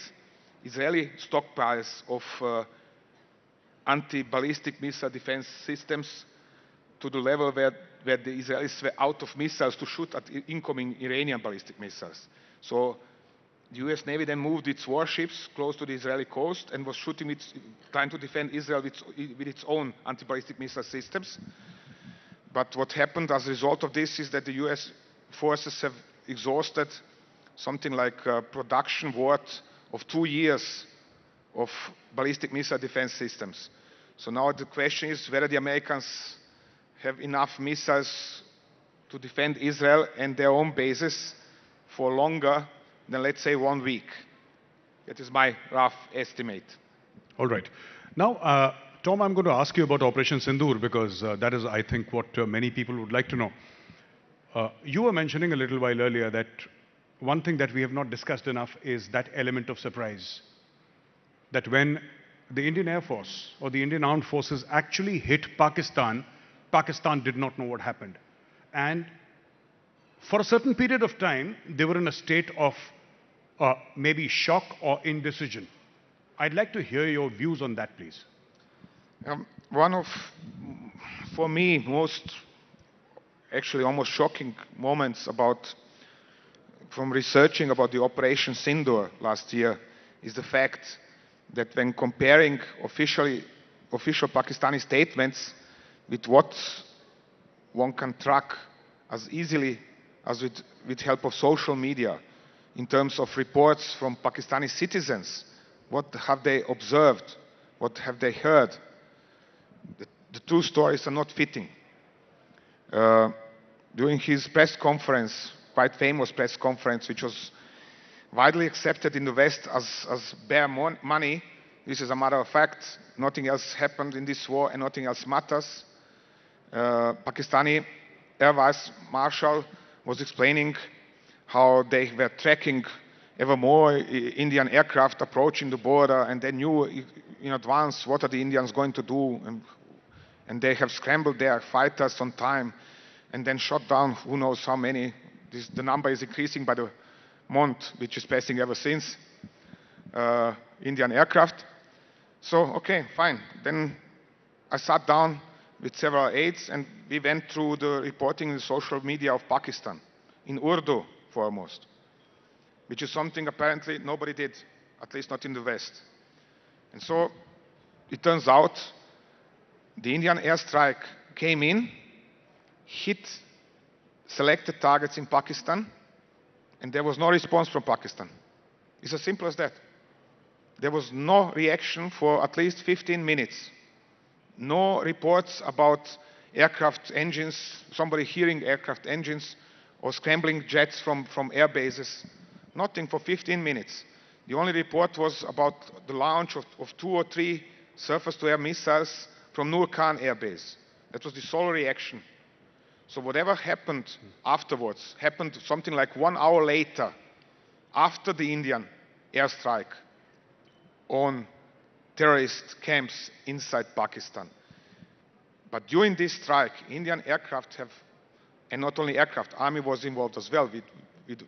S8: Israeli stockpiles of anti-ballistic missile defense systems to the level where the Israelis were out of missiles to shoot at incoming Iranian ballistic missiles. So the US Navy then moved its warships close to the Israeli coast and was trying to defend Israel with its own anti-ballistic missile systems. But what happened as a result of this is that the US forces have exhausted something like a production worth of 2 years of ballistic missile defense systems. So now the question is whether the Americans have enough missiles to defend Israel and their own bases for longer than, let's say, 1 week. That is my rough estimate.
S6: All right. Now, Tom, I'm going to ask you about Operation Sindoor because that is, I think, what many people would like to know. You were mentioning a little while earlier that one thing that we have not discussed enough is that element of surprise. That when the Indian Air Force or the Indian Armed Forces actually hit Pakistan, Pakistan did not know what happened. And for a certain period of time, they were in a state of maybe shock or indecision. I'd like to hear your views on that, please.
S8: One of, for me, actually almost shocking moments from researching about the Operation Sindoor last year is the fact that when comparing official Pakistani statements with what one can track as easily as with help of social media in terms of reports from Pakistani citizens, what have they observed, what have they heard, the two stories are not fitting. During his press conference, quite famous press conference, which was widely accepted in the West as bare money, this is a matter of fact, nothing else happened in this war and nothing else matters. Pakistani Air Vice Marshal was explaining how they were tracking ever more Indian aircraft approaching the border, and they knew in advance what are the Indians going to do, and they have scrambled their fighters on time and then shot down who knows how many. The number is increasing by the month, which is passing ever since, Indian aircraft. So, okay, fine. Then I sat down with several aides and we went through the reporting in the social media of Pakistan, in Urdu foremost, which is something apparently nobody did, at least not in the West. And so it turns out the Indian airstrike came in, hit selected targets in Pakistan, and there was no response from Pakistan. It's as simple as that. There was no reaction for at least 15 minutes. No reports about aircraft engines, somebody hearing aircraft engines or scrambling jets from air bases. Nothing for 15 minutes. The only report was about the launch of 2 or 3 surface-to-air missiles from Nur Khan Air Base. That was the sole reaction. So whatever happened afterwards happened something like 1 hour later, after the Indian airstrike on terrorist camps inside Pakistan. But during this strike, Indian aircraft have, and not only aircraft, army was involved as well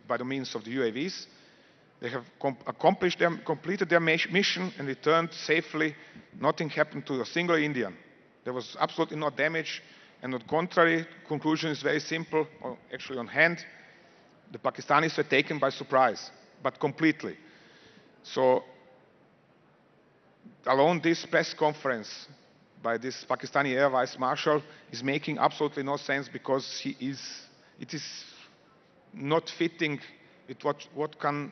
S8: by the means of the UAVs. They have completed their mission and returned safely. Nothing happened to a single Indian. There was absolutely no damage. And on the contrary, conclusion is very simple, or actually on hand. The Pakistanis were taken by surprise, but completely. So alone this press conference by this Pakistani Air Vice Marshal is making absolutely no sense, because it is not fitting with what can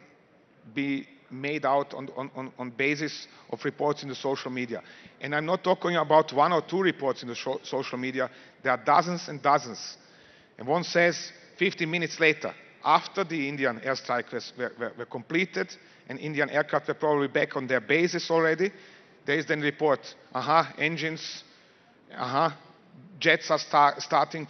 S8: be made out on basis of reports in the social media. And I'm not talking about 1 or 2 reports in the social media. There are dozens and dozens. And one says 15 minutes later, after the Indian airstrikes were completed and Indian aircraft were probably back on their bases already, there is then report, engines, jets are starting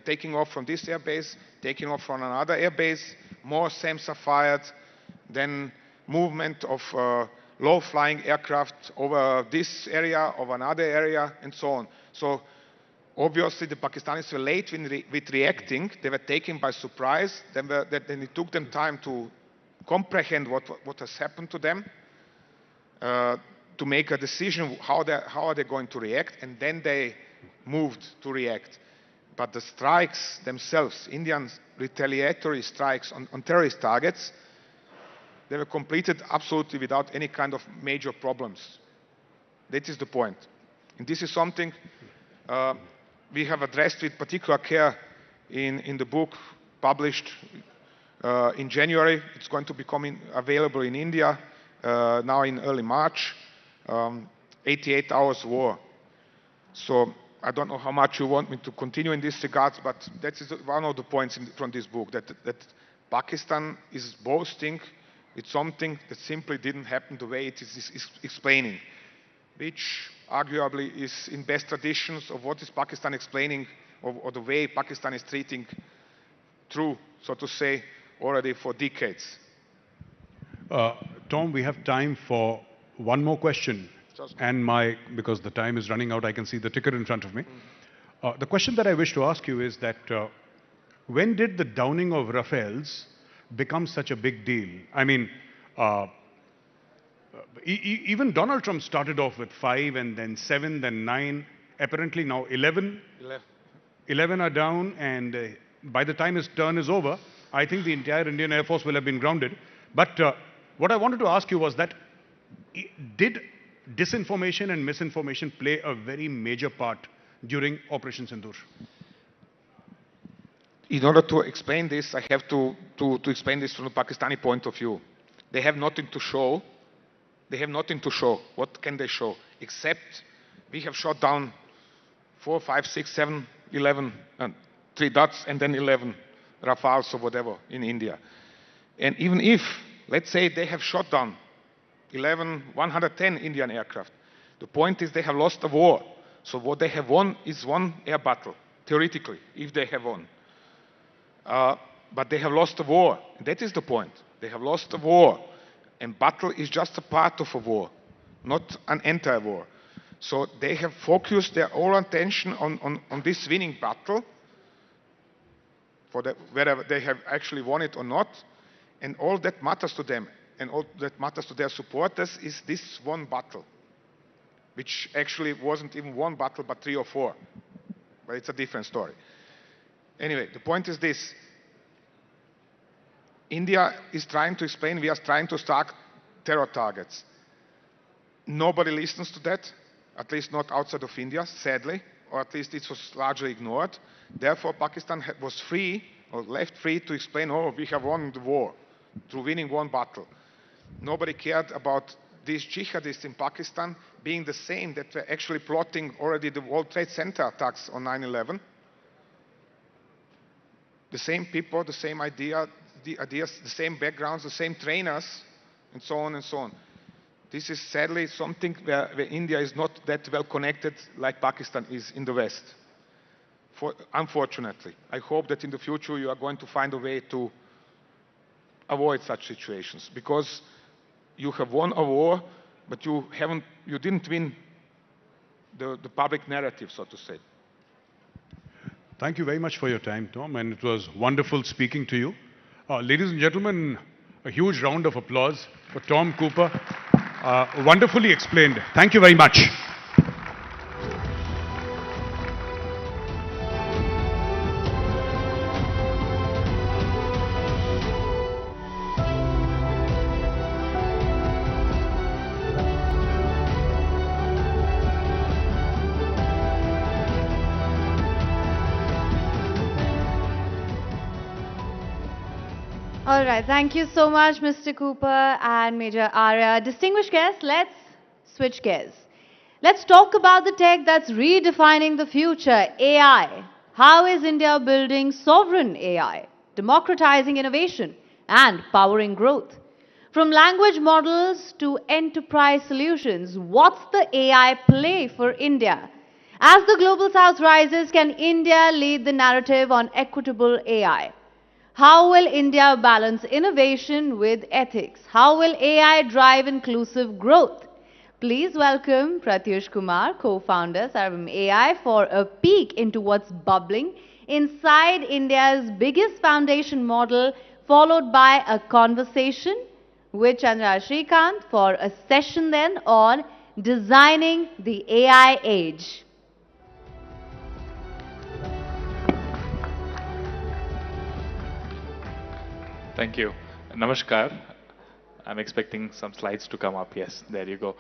S8: taking off from this airbase, taking off from another airbase, more SAMs are fired, then movement of low-flying aircraft over this area, over another area, and so on. So obviously the Pakistanis were late with reacting. They were taken by surprise. Then it took them time to comprehend what has happened to them, to make a decision how are they going to react, and then they moved to react. But the strikes themselves, Indian retaliatory strikes on terrorist targets, they were completed absolutely without any kind of major problems. That is the point. And this is something we have addressed with particular care in the book published in January. It's going to become available in India now in early March, 88 Hours War. So I don't know how much you want me to continue in this regard, but that is one of the points from this book, that Pakistan is boasting with something that simply didn't happen the way it is explaining, which arguably is in best traditions of what is Pakistan explaining, or the way Pakistan is treating true, so to say, already for decades.
S6: Tom, we have time for one more question. And because the time is running out, I can see the ticker in front of me. The question that I wish to ask you is that when did the downing of Rafales become such a big deal? I mean, even Donald Trump started off with 5 and then 7, then 9. Apparently now 11. 11 are down, and by the time his turn is over, I think the entire Indian Air Force will have been grounded. But what I wanted to ask you was that, did disinformation and misinformation play a very major part during Operation Sindoor?
S8: In order to explain this, I have to explain this from the Pakistani point of view. They have nothing to show. They have nothing to show. What can they show? Except we have shot down 4, 5, 6, 7, 11, 3 dots, and then 11 Rafales or whatever in India. And even if, let's say, they have shot down 110 Indian aircraft, the point is they have lost the war. So what they have won is one air battle, theoretically, if they have won. But they have lost the war. That is the point. They have lost the war. And battle is just a part of a war, not an entire war. So they have focused their whole attention on this winning battle, whether they have actually won it or not. And all that matters to them, and all that matters to their supporters, is this one battle, which actually wasn't even one battle, but 3 or 4. But it's a different story. Anyway, the point is this. India is trying to explain we are trying to strike terror targets. Nobody listens to that, at least not outside of India, sadly, or at least it was largely ignored. Therefore, Pakistan was free, or left free, to explain, oh, we have won the war through winning one battle. Nobody cared about these jihadists in Pakistan being the same that were actually plotting already the World Trade Center attacks on 9/11. The same people, the same ideas, the same backgrounds, the same trainers, and so on and so on. This is sadly something where India is not that well connected like Pakistan is in the West. Unfortunately. I hope that in the future you are going to find a way to avoid such situations, because you have won a war, but you didn't win the public narrative, so to say.
S6: Thank you very much for your time, Tom, and it was wonderful speaking to you. Ladies and gentlemen, a huge round of applause for Tom Cooper. Wonderfully explained. Thank you very much.
S7: All right, thank you so much, Mr. Cooper and Major Arya. Distinguished guests, let's switch gears. Let's talk about the tech that's redefining the future, AI. How is India building sovereign AI, democratizing innovation, and powering growth? From language models to enterprise solutions, what's the AI play for India? As the global south rises, can India lead the narrative on equitable AI? How will India balance innovation with ethics? How will AI drive inclusive growth? Please welcome Pratyush Kumar, co-founder Sarvam AI, for a peek into what's bubbling inside India's biggest foundation model, followed by a conversation with Chandra Shrikant for a session then on designing the AI age.
S13: Thank you. Namaskar. I'm expecting some slides to come up. Yes, there you go.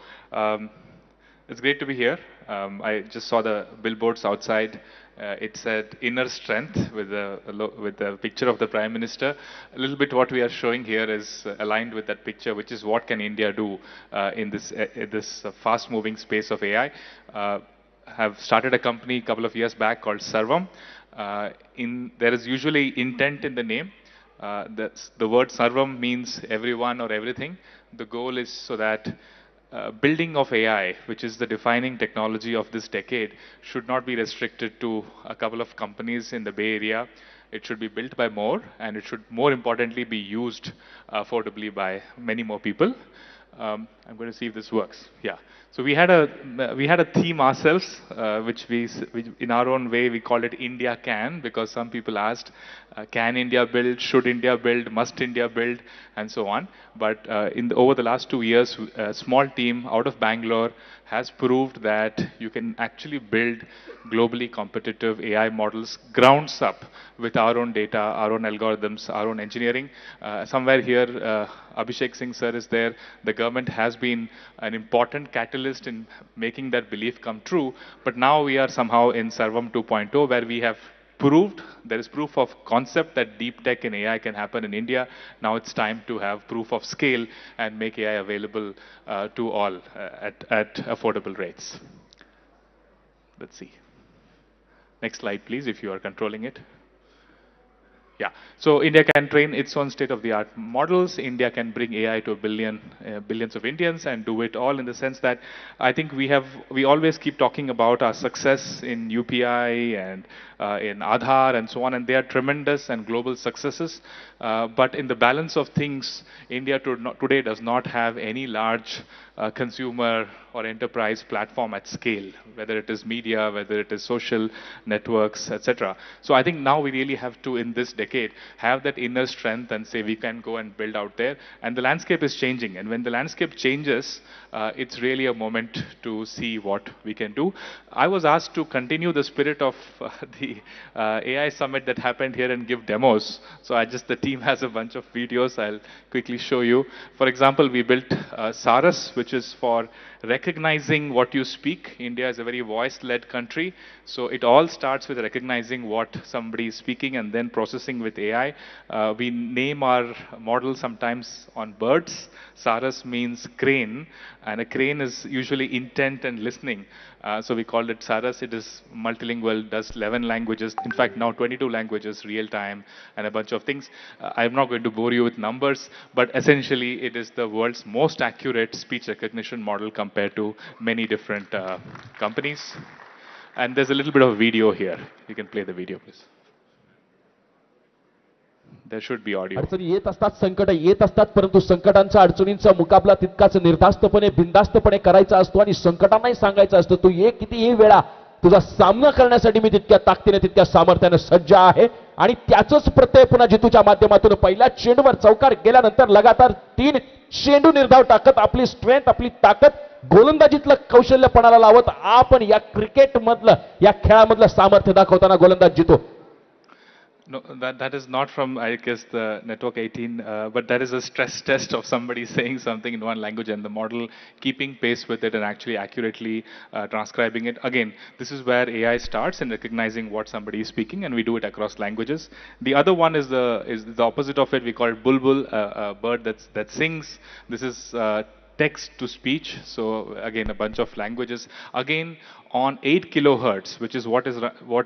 S13: It's great to be here. I just saw the billboards outside. It said inner strength with the picture of the Prime Minister. A little bit what we are showing here is aligned with that picture, which is what can India do in this fast-moving space of AI. Have started a company a couple of years back called Sarvam. There is usually intent in the name. The word Sarvam means everyone or everything. The goal is so that building of AI, which is the defining technology of this decade, should not be restricted to a couple of companies in the Bay Area. It should be built by more, and it should, more importantly, be used affordably by many more people. I'm going to see if this works. Yeah. So we had a theme ourselves, which in our own way we called it India Can, because some people asked, can India build, should India build, must India build, and so on. But over the last 2 years, a small team out of Bangalore has proved that you can actually build globally competitive AI models grounds up with our own data, our own algorithms, our own engineering. Somewhere here, Abhishek Singh sir is there. The government has been an important catalyst in making that belief come true. But now we are somehow in Sarvam 2.0, where we have proved, there is proof of concept that deep tech and AI can happen in India. Now it's time to have proof of scale and make AI available to all at affordable rates. Let's see. Next slide, please, if you are controlling it. Yeah, so India can train its own state-of-the-art models. India can bring AI to billions of Indians and do it all in the sense that I think we always keep talking about our success in UPI and in Aadhaar and so on, and they are tremendous and global successes. But in the balance of things, India today does not have any large consumer or enterprise platform at scale, whether it is media, whether it is social networks, etc. So I think now we really have to, in this decade, have that inner strength and say we can go and build out there. And the landscape is changing. And when the landscape changes, it's really a moment to see what we can do. I was asked to continue the spirit of the AI summit that happened here and give demos. So the team has a bunch of videos. I'll quickly show you. For example, we built Saras, which is for recognizing what you speak. India is a very voice-led country, so it all starts with recognizing what somebody is speaking and then processing with AI. We name our model sometimes on birds. Saras means crane, and a crane is usually intent and listening. So we called it Saras. It is multilingual, does 11 languages, in fact now 22 languages, real time, and a bunch of things. I'm not going to bore you with numbers, but essentially it is the world's most accurate speech recognition model compared to many different companies. And there's a little bit of video here. You can play the video, please. There should be audio.
S14: अडचणी येत असतात, संकट येत असतात, परंतु संकटांचा अडचणींचा मुकाबला तितकाच निर्धास्तपणे बिनधास्तपणे करायचा असतो आणि संकटांनाही सांगायचं असतं तू ये कितीही वेळा तुझा सामना करण्यासाठी मी तितक्या ताकदीने तितक्या सामर्थ्याने सज्ज आहे. आणि त्याचंच प्रत्यय पुन्हा जितूच्या माध्यमातून पहिल्या चेंडूवर चौकार गेल्यानंतर लगातार 3 चेंडू निर्धाव टाकत आपली स्ट्रेंथ, आपली ताकद, गोलंदाजीतलं कौशल्यपणाला लावत आपण या क्रिकेट मधलं, या खेळामधलं सामर्थ्य दाखवताना गोलंदाज जितो.
S13: No, that is not from, I guess, the Network 18, but that is a stress test of somebody saying something in one language and the model keeping pace with it and actually accurately transcribing it. Again, this is where AI starts in recognizing what somebody is speaking, and we do it across languages. The other one is the opposite of it. We call it bulbul, a bird that sings. This is text to speech. So again, a bunch of languages. Again, on 8 kilohertz, which is what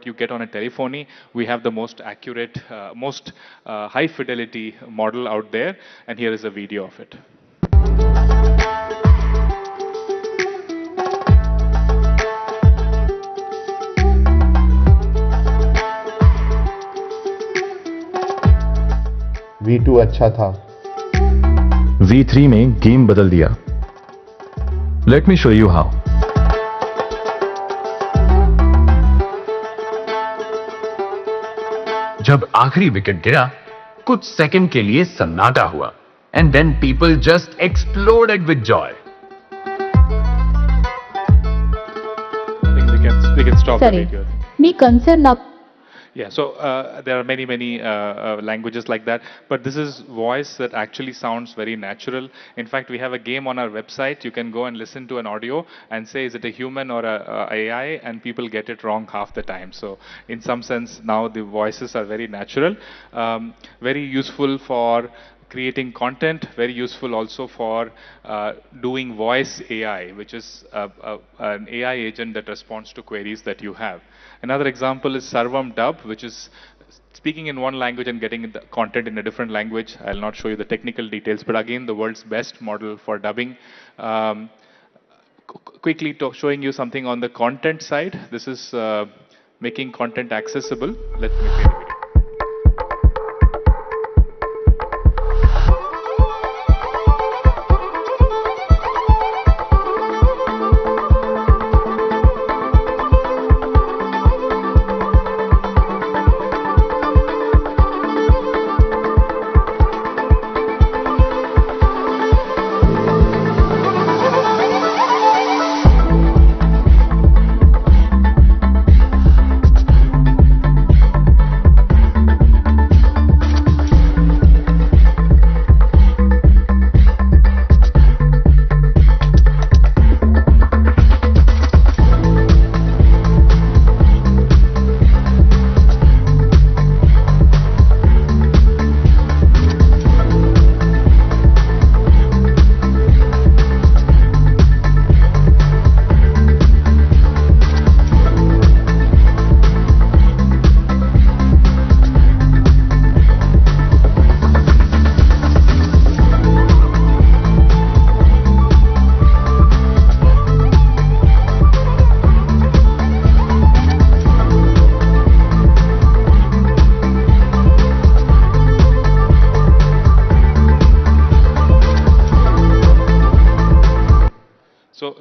S13: you get on a telephony, we have the most accurate, most high fidelity model out there. And here is a video of it.
S15: V2 अच्छा था.
S16: V3 में game बदल दिया. Let me show you how. जब आखिरी wicket गिरा, कुछ second के लिए सन्नाटा हुआ. And then people just exploded with joy.
S13: I think we can stop the video.
S24: Me concern ना.
S13: Yeah, so there are many languages like that, but this is voice that actually sounds very natural. In fact, we have a game on our website. You can go and listen to an audio and say, is it a human or a AI? And people get it wrong half the time. So in some sense, now the voices are very natural, very useful for creating content, very useful also for doing voice AI, which is an AI agent that responds to queries that you have. Another example is Sarvam Dub, which is speaking in one language and getting the content in a different language. I'll not show you the technical details, but again, the world's best model for dubbing. Quickly showing you something on the content side. This is making content accessible. Let me play the video.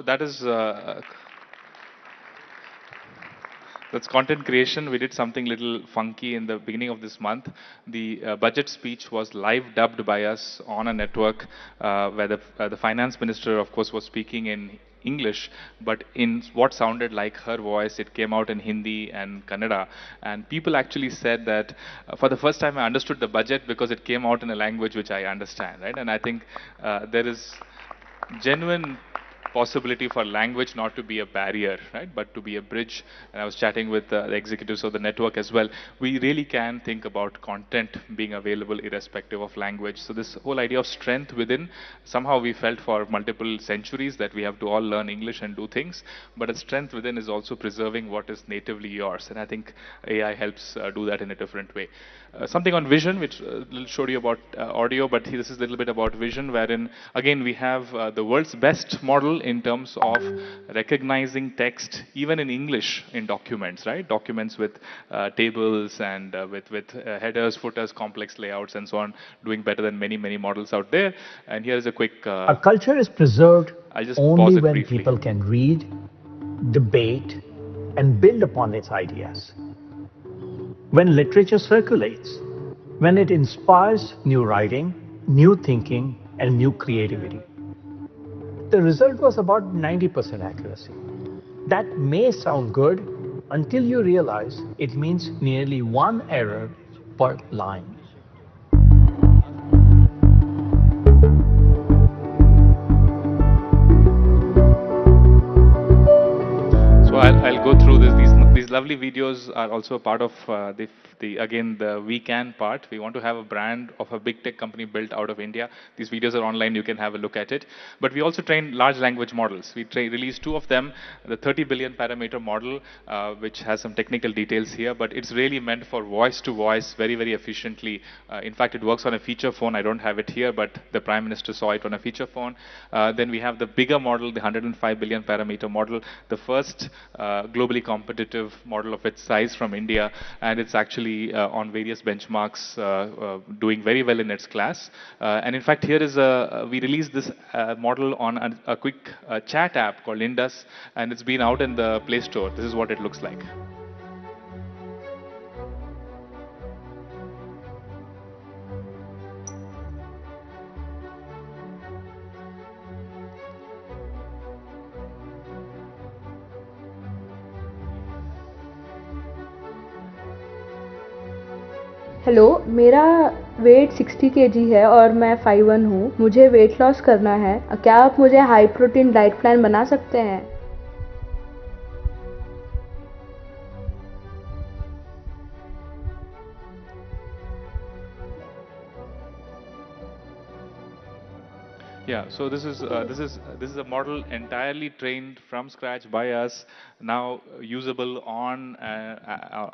S13: That is that's content creation. We did something little funky in the beginning of this month. The budget speech was live dubbed by us on a network where the finance minister, of course, was speaking in English, but in what sounded like her voice, it came out in Hindi and Kannada. And people actually said that for the first time I understood the budget because it came out in a language which I understand, right? And I think there is genuine possibility for language not to be a barrier, right, but to be a bridge. And I was chatting with the executives of the network as well. We really can think about content being available irrespective of language. So this whole idea of strength within, somehow we felt for multiple centuries that we have to all learn English and do things, but a strength within is also preserving what is natively yours. And I think AI helps do that in a different way. Something on vision, which will show you about audio, but this is a little bit about vision, wherein again we have the world's best model in terms of recognizing text, even in English, in documents, right? Documents with tables and with headers, footers, complex layouts, and so on, doing better than many models out there. And here is a quick.
S15: A culture is preserved
S13: I'll just
S15: only
S13: pause it
S15: when
S13: briefly.
S15: people can read, debate, and build upon its ideas. When literature circulates, when it inspires new writing, new thinking, and new creativity. The result was about 90% accuracy. That may sound good until you realize it means nearly one error per line.
S13: So I'll go through this. These lovely videos are also a part of again the We Can part. We want to have a brand of a big tech company built out of India. These videos are online. You can have a look at it. But we also train large language models. We released 2 of them. The 30 billion parameter model, which has some technical details here, but it's really meant for voice to voice very efficiently. In fact, it works on a feature phone. I don't have it here, but the Prime Minister saw it on a feature phone. Then we have the bigger model, the 105 billion parameter model, the first globally competitive model of its size from India, and it's actually on various benchmarks doing very well in its class. And in fact, here is we released this model on a quick chat app called Indus, and it's been out in the Play Store. This is what it looks like.
S17: Hello, मेरा wait 60 kg है और मैं 5'1" हूँ। मुझे weight loss करना है। क्या आप मुझे हाई प्रोटीन डाइट प्लान बना सकते हैं?
S13: Yeah, so this is a model entirely trained from scratch by us, now usable on.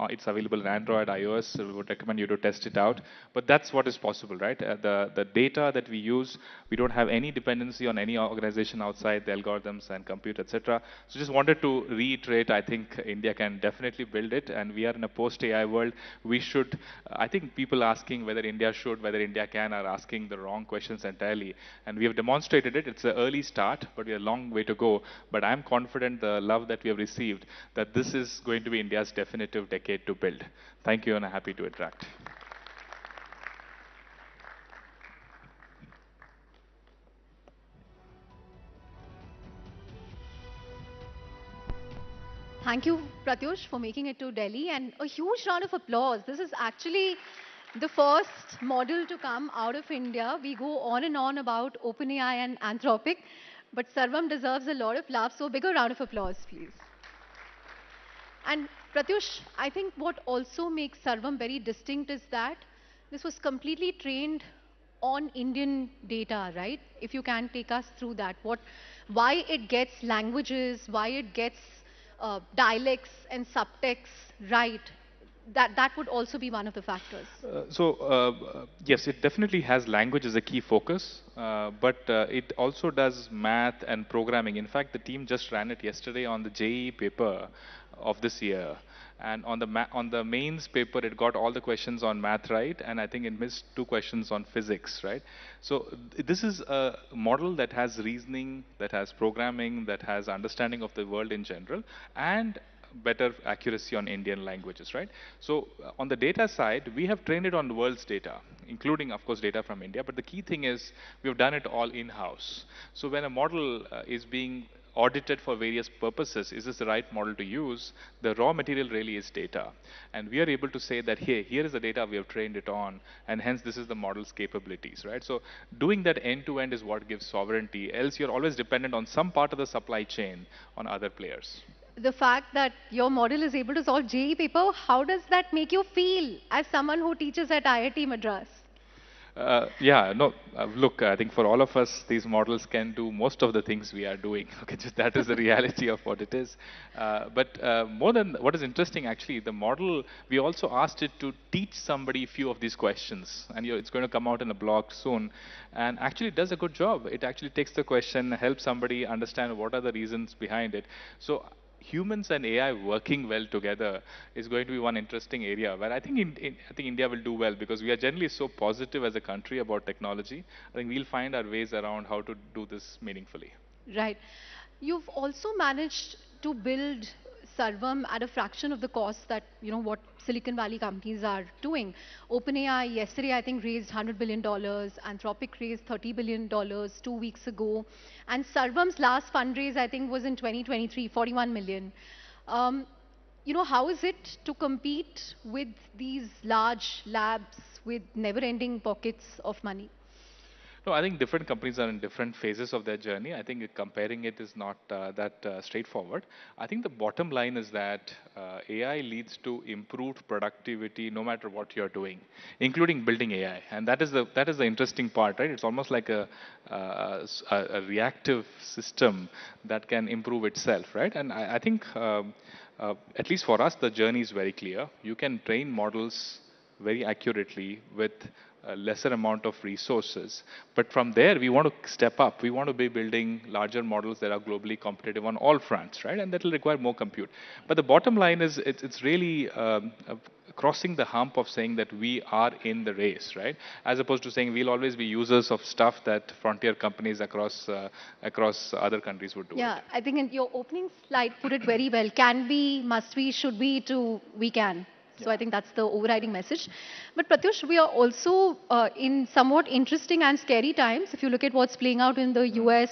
S13: It's available in Android, iOS. So we would recommend you to test it out. But that's what is possible, right? The data that we use, we don't have any dependency on any organization outside the algorithms and compute, etc. So just wanted to reiterate. I think India can definitely build it, and we are in a post-AI world. We should. I think people asking whether India should, whether India can, are asking the wrong questions entirely, and we have demonstrated it. It's an early start, but we have a long way to go. But I'm confident the love that we have received, that this is going to be India's definitive decade to build. Thank you, and I'm happy to interact.
S4: Thank you, Pratyush, for making it to Delhi, and a huge round of applause. This is actually the first model to come out of India. We go on and on about OpenAI and Anthropic, but Sarvam deserves a lot of love, so a bigger round of applause, please. And Pratyush, I think what also makes Sarvam very distinct is that this was completely trained on Indian data, right? If you can take us through that, why it gets languages, why it gets dialects and subtexts right. That would also be one of the factors.
S13: Yes, it definitely has language as a key focus, but it also does math and programming. In fact, the team just ran it yesterday on the JEE paper of this year. And on the mains paper, it got all the questions on math right, and I think it missed 2 questions on physics, right? So this is a model that has reasoning, that has programming, that has understanding of the world in general, and better accuracy on Indian languages, right? So on the data side, we have trained it on the world's data, including, of course, data from India. But the key thing is we've done it all in-house. So when a model is being audited for various purposes. Is this the right model to use? The raw material really is data. And we are able to say that, hey, here is the data we have trained it on, and hence this is the model's capabilities, right? So doing that end-to-end is what gives sovereignty. Else you're always dependent on some part of the supply chain on other players.
S4: The fact that your model is able to solve JEE paper, how does that make you feel as someone who teaches at IIT Madras?
S13: Yeah, no, look, I think for all of us, these models can do most of the things we are doing. Okay, just that is the reality of what it is. But more than what is interesting, actually, the model, we also asked it to teach somebody a few of these questions. And it's going to come out in a blog soon. And actually, it does a good job. It actually takes the question, helps somebody understand what are the reasons behind it. So humans and AI working well together is going to be one interesting area where I think I think India will do well, because we are generally so positive as a country about technology. I think we'll find our ways around how to do this meaningfully.
S4: Right. You've also managed to build Sarvam at a fraction of the cost that, what Silicon Valley companies are doing. OpenAI yesterday, I think, raised $100 billion. Anthropic raised $30 billion 2 weeks ago. And Sarvam's last fundraise, I think, was in 2023, 41 million. How is it to compete with these large labs with never-ending pockets of money?
S13: No, I think different companies are in different phases of their journey. I think comparing it is not that straightforward. I think the bottom line is that AI leads to improved productivity no matter what you're doing, including building AI. And that is the interesting part, right? It's almost like a reactive system that can improve itself, right? And I think, at least for us, the journey is very clear. You can train models very accurately with a lesser amount of resources. But from there, we want to step up. We want to be building larger models that are globally competitive on all fronts, right? And that will require more compute. But the bottom line is it's really crossing the hump of saying that we are in the race, right? As opposed to saying we'll always be users of stuff that frontier companies across other countries would do.
S4: Yeah, I think in your opening slide put it very well. Can be, must be, should be to we can. So I think that's the overriding message. But Pratyush, we are also in somewhat interesting and scary times. If you look at what's playing out in the US,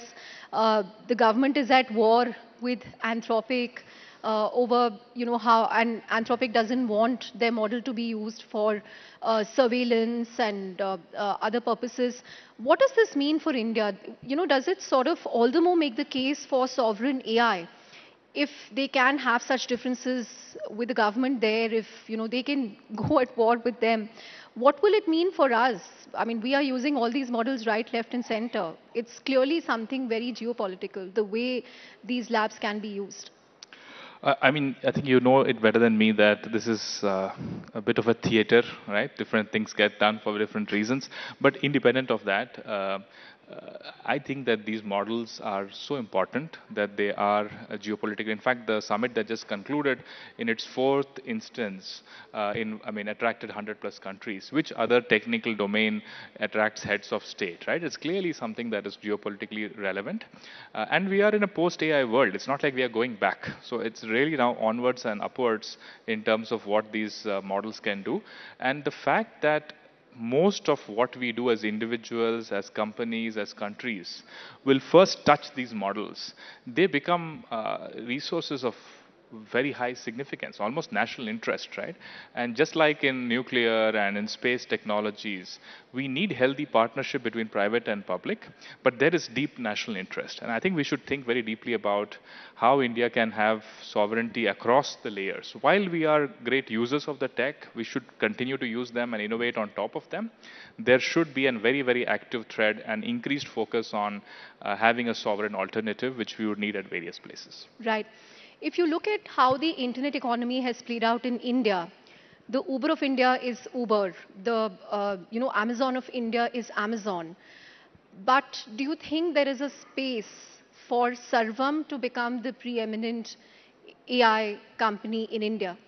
S4: the government is at war with Anthropic over, how, and Anthropic doesn't want their model to be used for surveillance and other purposes. What does this mean for India? Does it sort of all the more make the case for sovereign AI? If they can have such differences with the government there, if they can go at war with them, what will it mean for us? I mean, we are using all these models right, left, and center. It's clearly something very geopolitical, the way these labs can be used.
S13: I mean, I think you know it better than me that this is a bit of a theater, right? Different things get done for different reasons. But independent of that, I think that these models are so important that they are geopolitical. In fact, the summit that just concluded in its fourth instance, attracted 100+ countries. Which other technical domain attracts heads of state, right? It's clearly something that is geopolitically relevant. And we are in a post-AI world. It's not like we are going back. So it's really now onwards and upwards in terms of what these models can do. And the fact that most of what we do as individuals, as companies, as countries will first touch these models. They become resources of very high significance, almost national interest, right? And just like in nuclear and in space technologies, we need healthy partnership between private and public, but there is deep national interest. And I think we should think very deeply about how India can have sovereignty across the layers. While we are great users of the tech, we should continue to use them and innovate on top of them. There should be a very, very active thread and increased focus on having a sovereign alternative, which we would need at various places.
S4: Right. If you look at how the internet economy has played out in India, the Uber of India is Uber, the Amazon of India is Amazon. But do you think there is a space for Sarvam to become the preeminent AI company in India?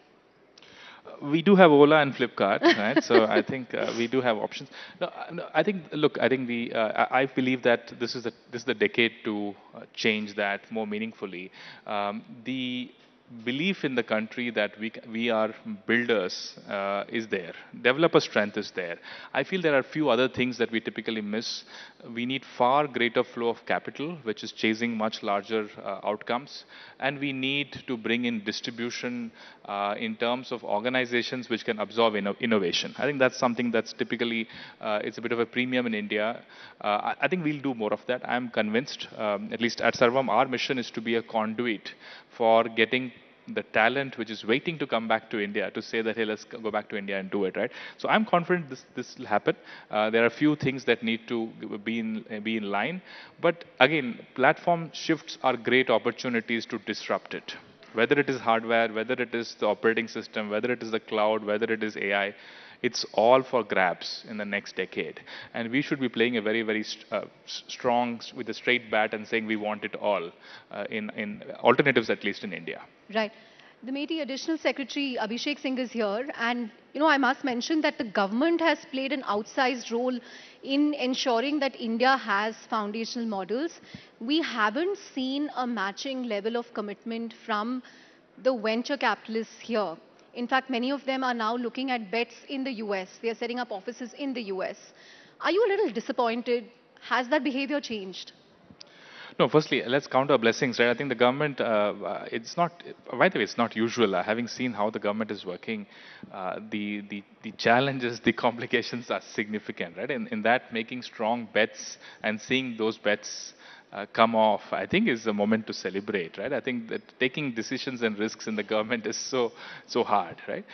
S13: We do have Ola and Flipkart, right? So I think we do have options. No, I think, look, I think I believe that this is the decade to change that more meaningfully. The belief in the country that we are builders is there. Developer strength is there. I feel there are a few other things that we typically miss. We need far greater flow of capital, which is chasing much larger outcomes. And we need to bring in distribution in terms of organizations which can absorb innovation. I think that's something that's typically, it's a bit of a premium in India. I think we'll do more of that. I'm convinced, at least at Sarvam, our mission is to be a conduit for getting the talent which is waiting to come back to India to say that, hey, let's go back to India and do it, right? So I'm confident this will happen. There are a few things that need to be in line. But again, platform shifts are great opportunities to disrupt it. Whether it is hardware, whether it is the operating system, whether it is the cloud, whether it is AI, it's all for grabs in the next decade. And we should be playing a very, very strong, with a straight bat and saying we want it all in alternatives, at least in India.
S4: Right. The Meity Additional Secretary Abhishek Singh is here, and I must mention that the government has played an outsized role in ensuring that India has foundational models. We haven't seen a matching level of commitment from the venture capitalists here. In fact, many of them are now looking at bets in the US. They are setting up offices in the US. Are you a little disappointed? Has that behavior changed?
S13: No, firstly, let's count our blessings, right? I think the government, it's not, by the way, it's not usual. Having seen how the government is working, the challenges, the complications are significant, right? In that, making strong bets and seeing those bets come off, I think is a moment to celebrate, right? I think that taking decisions and risks in the government is so hard, right?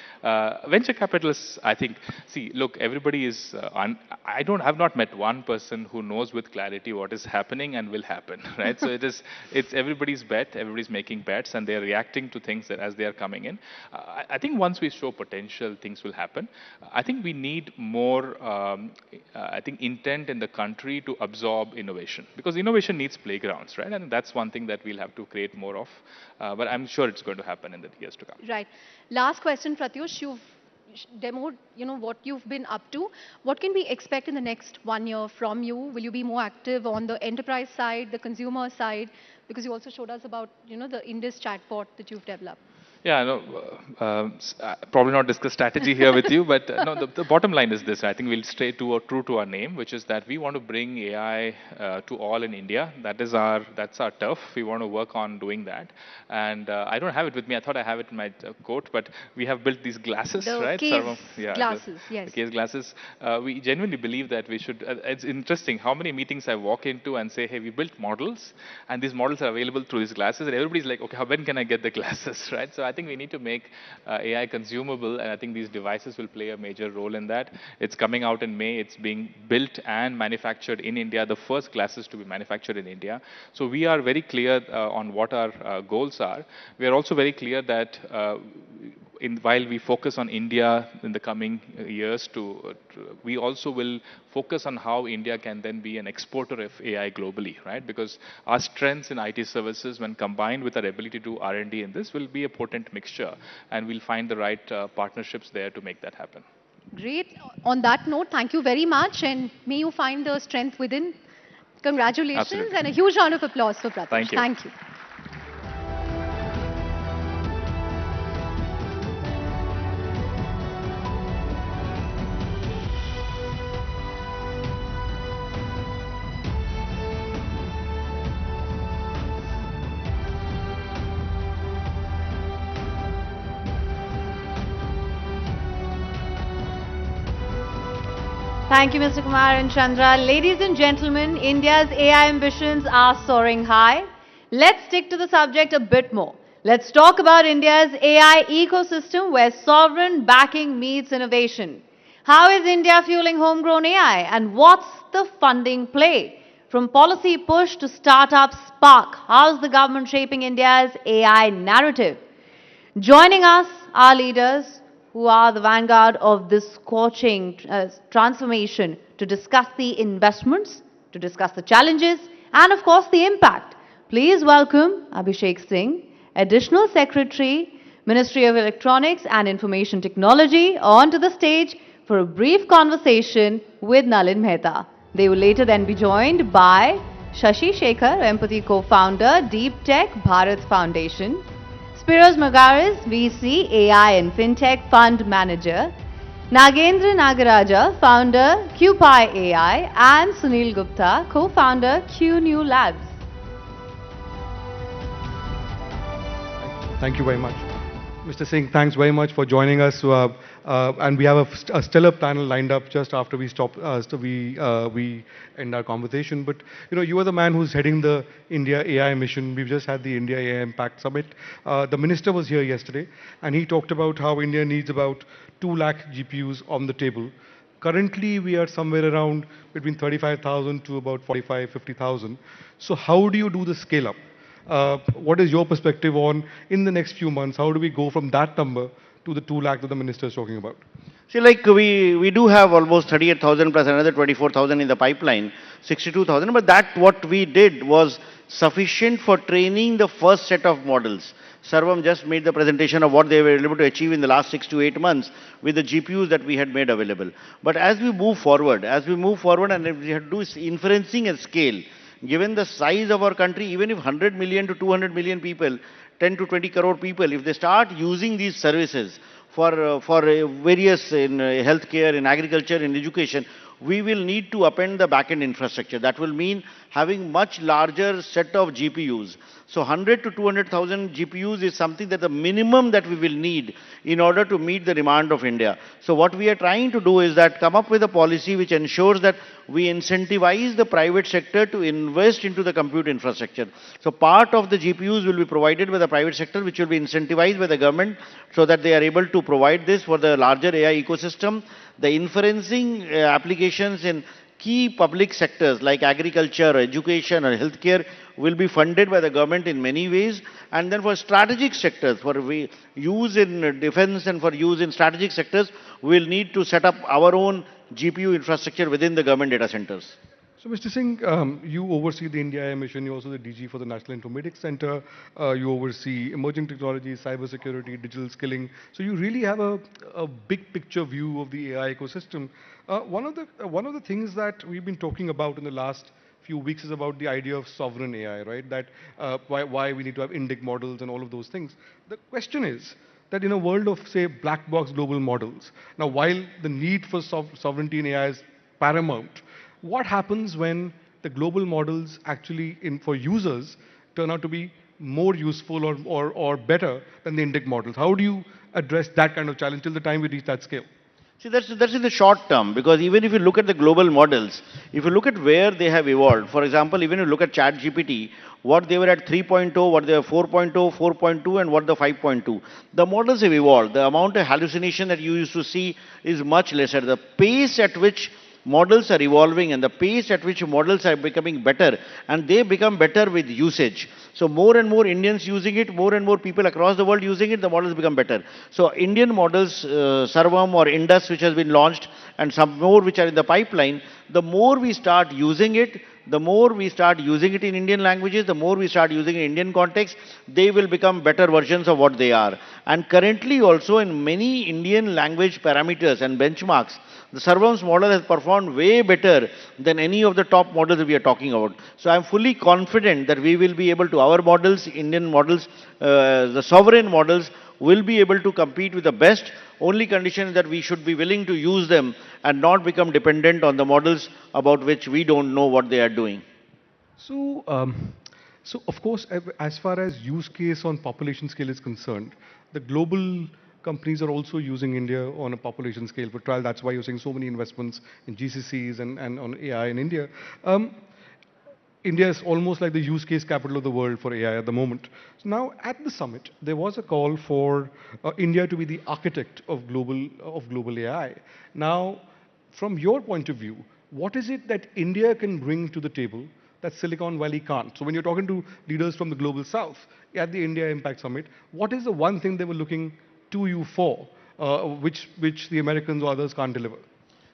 S13: Venture capitalists, I think, see, look, everybody is, I've not met one person who knows with clarity what is happening and will happen, right? So it's everybody's bet, everybody's making bets, and they're reacting to things that as they are coming in. I think once we show potential, things will happen. I think we need more, I think, intent in the country to absorb innovation, because innovation needs playgrounds, right? And that's one thing that we'll have to create more of. But I'm sure it's going to happen in the years to come.
S4: Right. Last question, Pratyush. You've demoed, what you've been up to. What can we expect in the next 1 year from you? Will you be more active on the enterprise side, the consumer side? Because you also showed us about, the Indus chatbot that you've developed.
S13: Yeah, no, probably not discuss strategy here with you, but no, the bottom line is this. I think we'll stay true to our name, which is that we want to bring AI to all in India. That's our turf. We want to work on doing that. And I don't have it with me. I thought I have it in my coat, but we have built these glasses, right?
S4: Glasses, yes.
S13: The case glasses. We genuinely believe that we should. It's interesting how many meetings I walk into and say, hey, we built models, and these models are available through these glasses, and everybody's like, okay, when can I get the glasses, right? So I think we need to make AI consumable, and I think these devices will play a major role in that. It's coming out in May. It's being built and manufactured in India, the first glasses to be manufactured in India. So we are very clear on what our goals are. We are also very clear that while we focus on India in the coming years, we also will focus on how India can then be an exporter of AI globally, right? Because our strengths in IT services, when combined with our ability to do R&D in this, will be a potent mixture, and we'll find the right partnerships there to make that happen.
S4: Great. On that note, thank you very much, and may you find the strength within. Congratulations.
S13: Absolutely.
S4: And a huge round of applause for Pratyush.
S13: Thank you.
S4: Thank you.
S7: Thank you, Mr. Kumar and Chandra. Ladies and gentlemen, India's AI ambitions are soaring high. Let's stick to the subject a bit more. Let's talk about India's AI ecosystem where sovereign backing meets innovation. How is India fueling homegrown AI, and what's the funding play? From policy push to startup spark, how's the government shaping India's AI narrative? Joining us are leaders who are the vanguard of this scorching transformation to discuss the investments, to discuss the challenges, and of course the impact. Please welcome Abhishek Singh, Additional Secretary, Ministry of Electronics and Information Technology, onto the stage for a brief conversation with Nalin Mehta. They will later then be joined by Shashi Shekhar, Empathy co-founder, Deep Tech Bharat Foundation, Spiros Magaris, VC, AI and FinTech Fund Manager, Nagendra Nagaraja, founder QPi AI, and Sunil Gupta, co-founder Q New Labs.
S11: Thank you very much. Mr. Singh, thanks very much for joining us. And we have a stellar panel lined up just after we stop, we end our conversation. But you are the man who's heading the India AI mission. We've just had the India AI Impact Summit. The minister was here yesterday, and he talked about how India needs about 2 lakh GPUs on the table. Currently, we are somewhere around between 35,000 to about 45, 50,000. So how do you do the scale up? What is your perspective on, in the next few months, how do we go from that number to the 2 lakh that the minister is talking about?
S18: See, like we do have almost 38,000 plus another 24,000 in the pipeline, 62,000, but that what we did was sufficient for training the first set of models. Sarvam just made the presentation of what they were able to achieve in the last 6 to 8 months with the GPUs that we had made available. But as we move forward and if we have to do inferencing at scale, given the size of our country, even if 100 million to 200 million people, 10 to 20 crore people, if they start using these services for various in healthcare, in agriculture, in education, we will need to append the back-end infrastructure. That will mean having much larger set of GPUs. So 100 to 200,000 GPUs is something that the minimum that we will need in order to meet the demand of India. So what we are trying to do is that come up with a policy which ensures that we incentivize the private sector to invest into the compute infrastructure. So part of the GPUs will be provided by the private sector, which will be incentivized by the government so that they are able to provide this for the larger AI ecosystem. The inferencing applications in key public sectors like agriculture, education or healthcare will be funded by the government in many ways. And then for strategic sectors, for use in defense and for use in strategic sectors, we will need to set up our own GPU infrastructure within the government data centers.
S11: So, Mr. Singh, you oversee the India AI mission. You're also the DG for the National Informatics Center. You oversee emerging technologies, cybersecurity, digital skilling. So you really have a big picture view of the AI ecosystem. One of the things that we've been talking about in the last few weeks is about the idea of sovereign AI, right? That why we need to have indic models and all of those things. The question is that in a world of, say, black box global models, now while the need for sovereignty in AI is paramount, what happens when the global models actually, for users, turn out to be more useful or better than the indic models? How do you address that kind of challenge till the time we reach that scale?
S18: See, that's in the short term, because even if you look at the global models, if you look at where they have evolved, for example, even if you look at ChatGPT, what they were at 3.0, what they are 4.0, 4.2, and what the 5.2. The models have evolved. The amount of hallucination that you used to see is much lesser. The pace at which models are evolving and the pace at which models are becoming better, and they become better with usage. So more and more Indians using it, more and more people across the world using it, the models become better. So Indian models, Sarvam or Indus, which has been launched, and some more which are in the pipeline, the more we start using it, the more we start using it in Indian languages, the more we start using it in Indian context, they will become better versions of what they are. And currently also in many Indian language parameters and benchmarks, the Sarvam's model has performed way better than any of the top models that we are talking about. So I'm fully confident that we will be able to, our models, Indian models, the sovereign models, will be able to compete with the best. Only condition is that we should be willing to use them and not become dependent on the models about which we don't know what they are doing.
S11: So, of course, as far as use case on population scale is concerned, the global companies are also using India on a population scale for trial. That's why you're seeing so many investments in GCCs and on AI in India. India is almost like the use case capital of the world for AI at the moment. So now at the summit, there was a call for India to be the architect of global AI. Now, from your point of view, what is it that India can bring to the table that Silicon Valley can't? So when you're talking to leaders from the global south at the India Impact Summit, what is the one thing they were looking to you for, which the Americans or others can't deliver?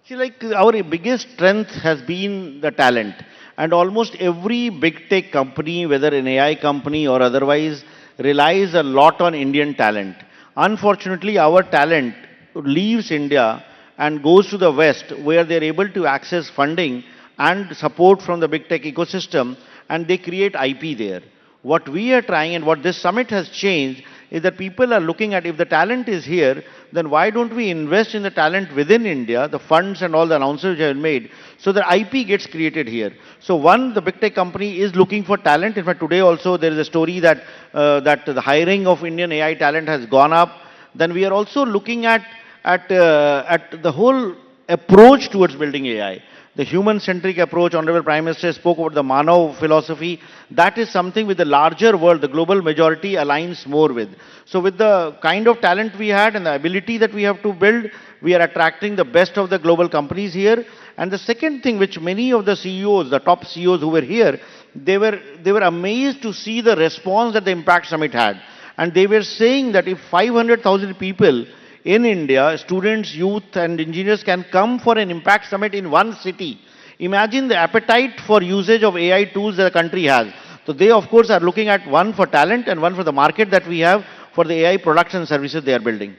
S18: See, like our biggest strength has been the talent. And almost every big tech company, whether an AI company or otherwise, relies a lot on Indian talent. Unfortunately, our talent leaves India and goes to the West, where they're able to access funding and support from the big tech ecosystem, and they create IP there. What we are trying and what this summit has changed is that people are looking at if the talent is here, then why don't we invest in the talent within India, the funds and all the announcements which have been made, so that IP gets created here. So one, the big tech company is looking for talent. In fact, today also there is a story that, that the hiring of Indian AI talent has gone up. Then we are also looking at the whole approach towards building AI. The human-centric approach, Honorable Prime Minister spoke about the Manav philosophy. That is something with the larger world, the global majority aligns more with. So with the kind of talent we had and the ability that we have to build, we are attracting the best of the global companies here. And the second thing which many of the CEOs, the top CEOs who were here, they were amazed to see the response that the Impact Summit had. And they were saying that if 500,000 people in India, students, youth and engineers can come for an Impact Summit in one city, imagine the appetite for usage of AI tools that the country has. So they of course are looking at one for talent and one for the market that we have for the AI products and services they are building.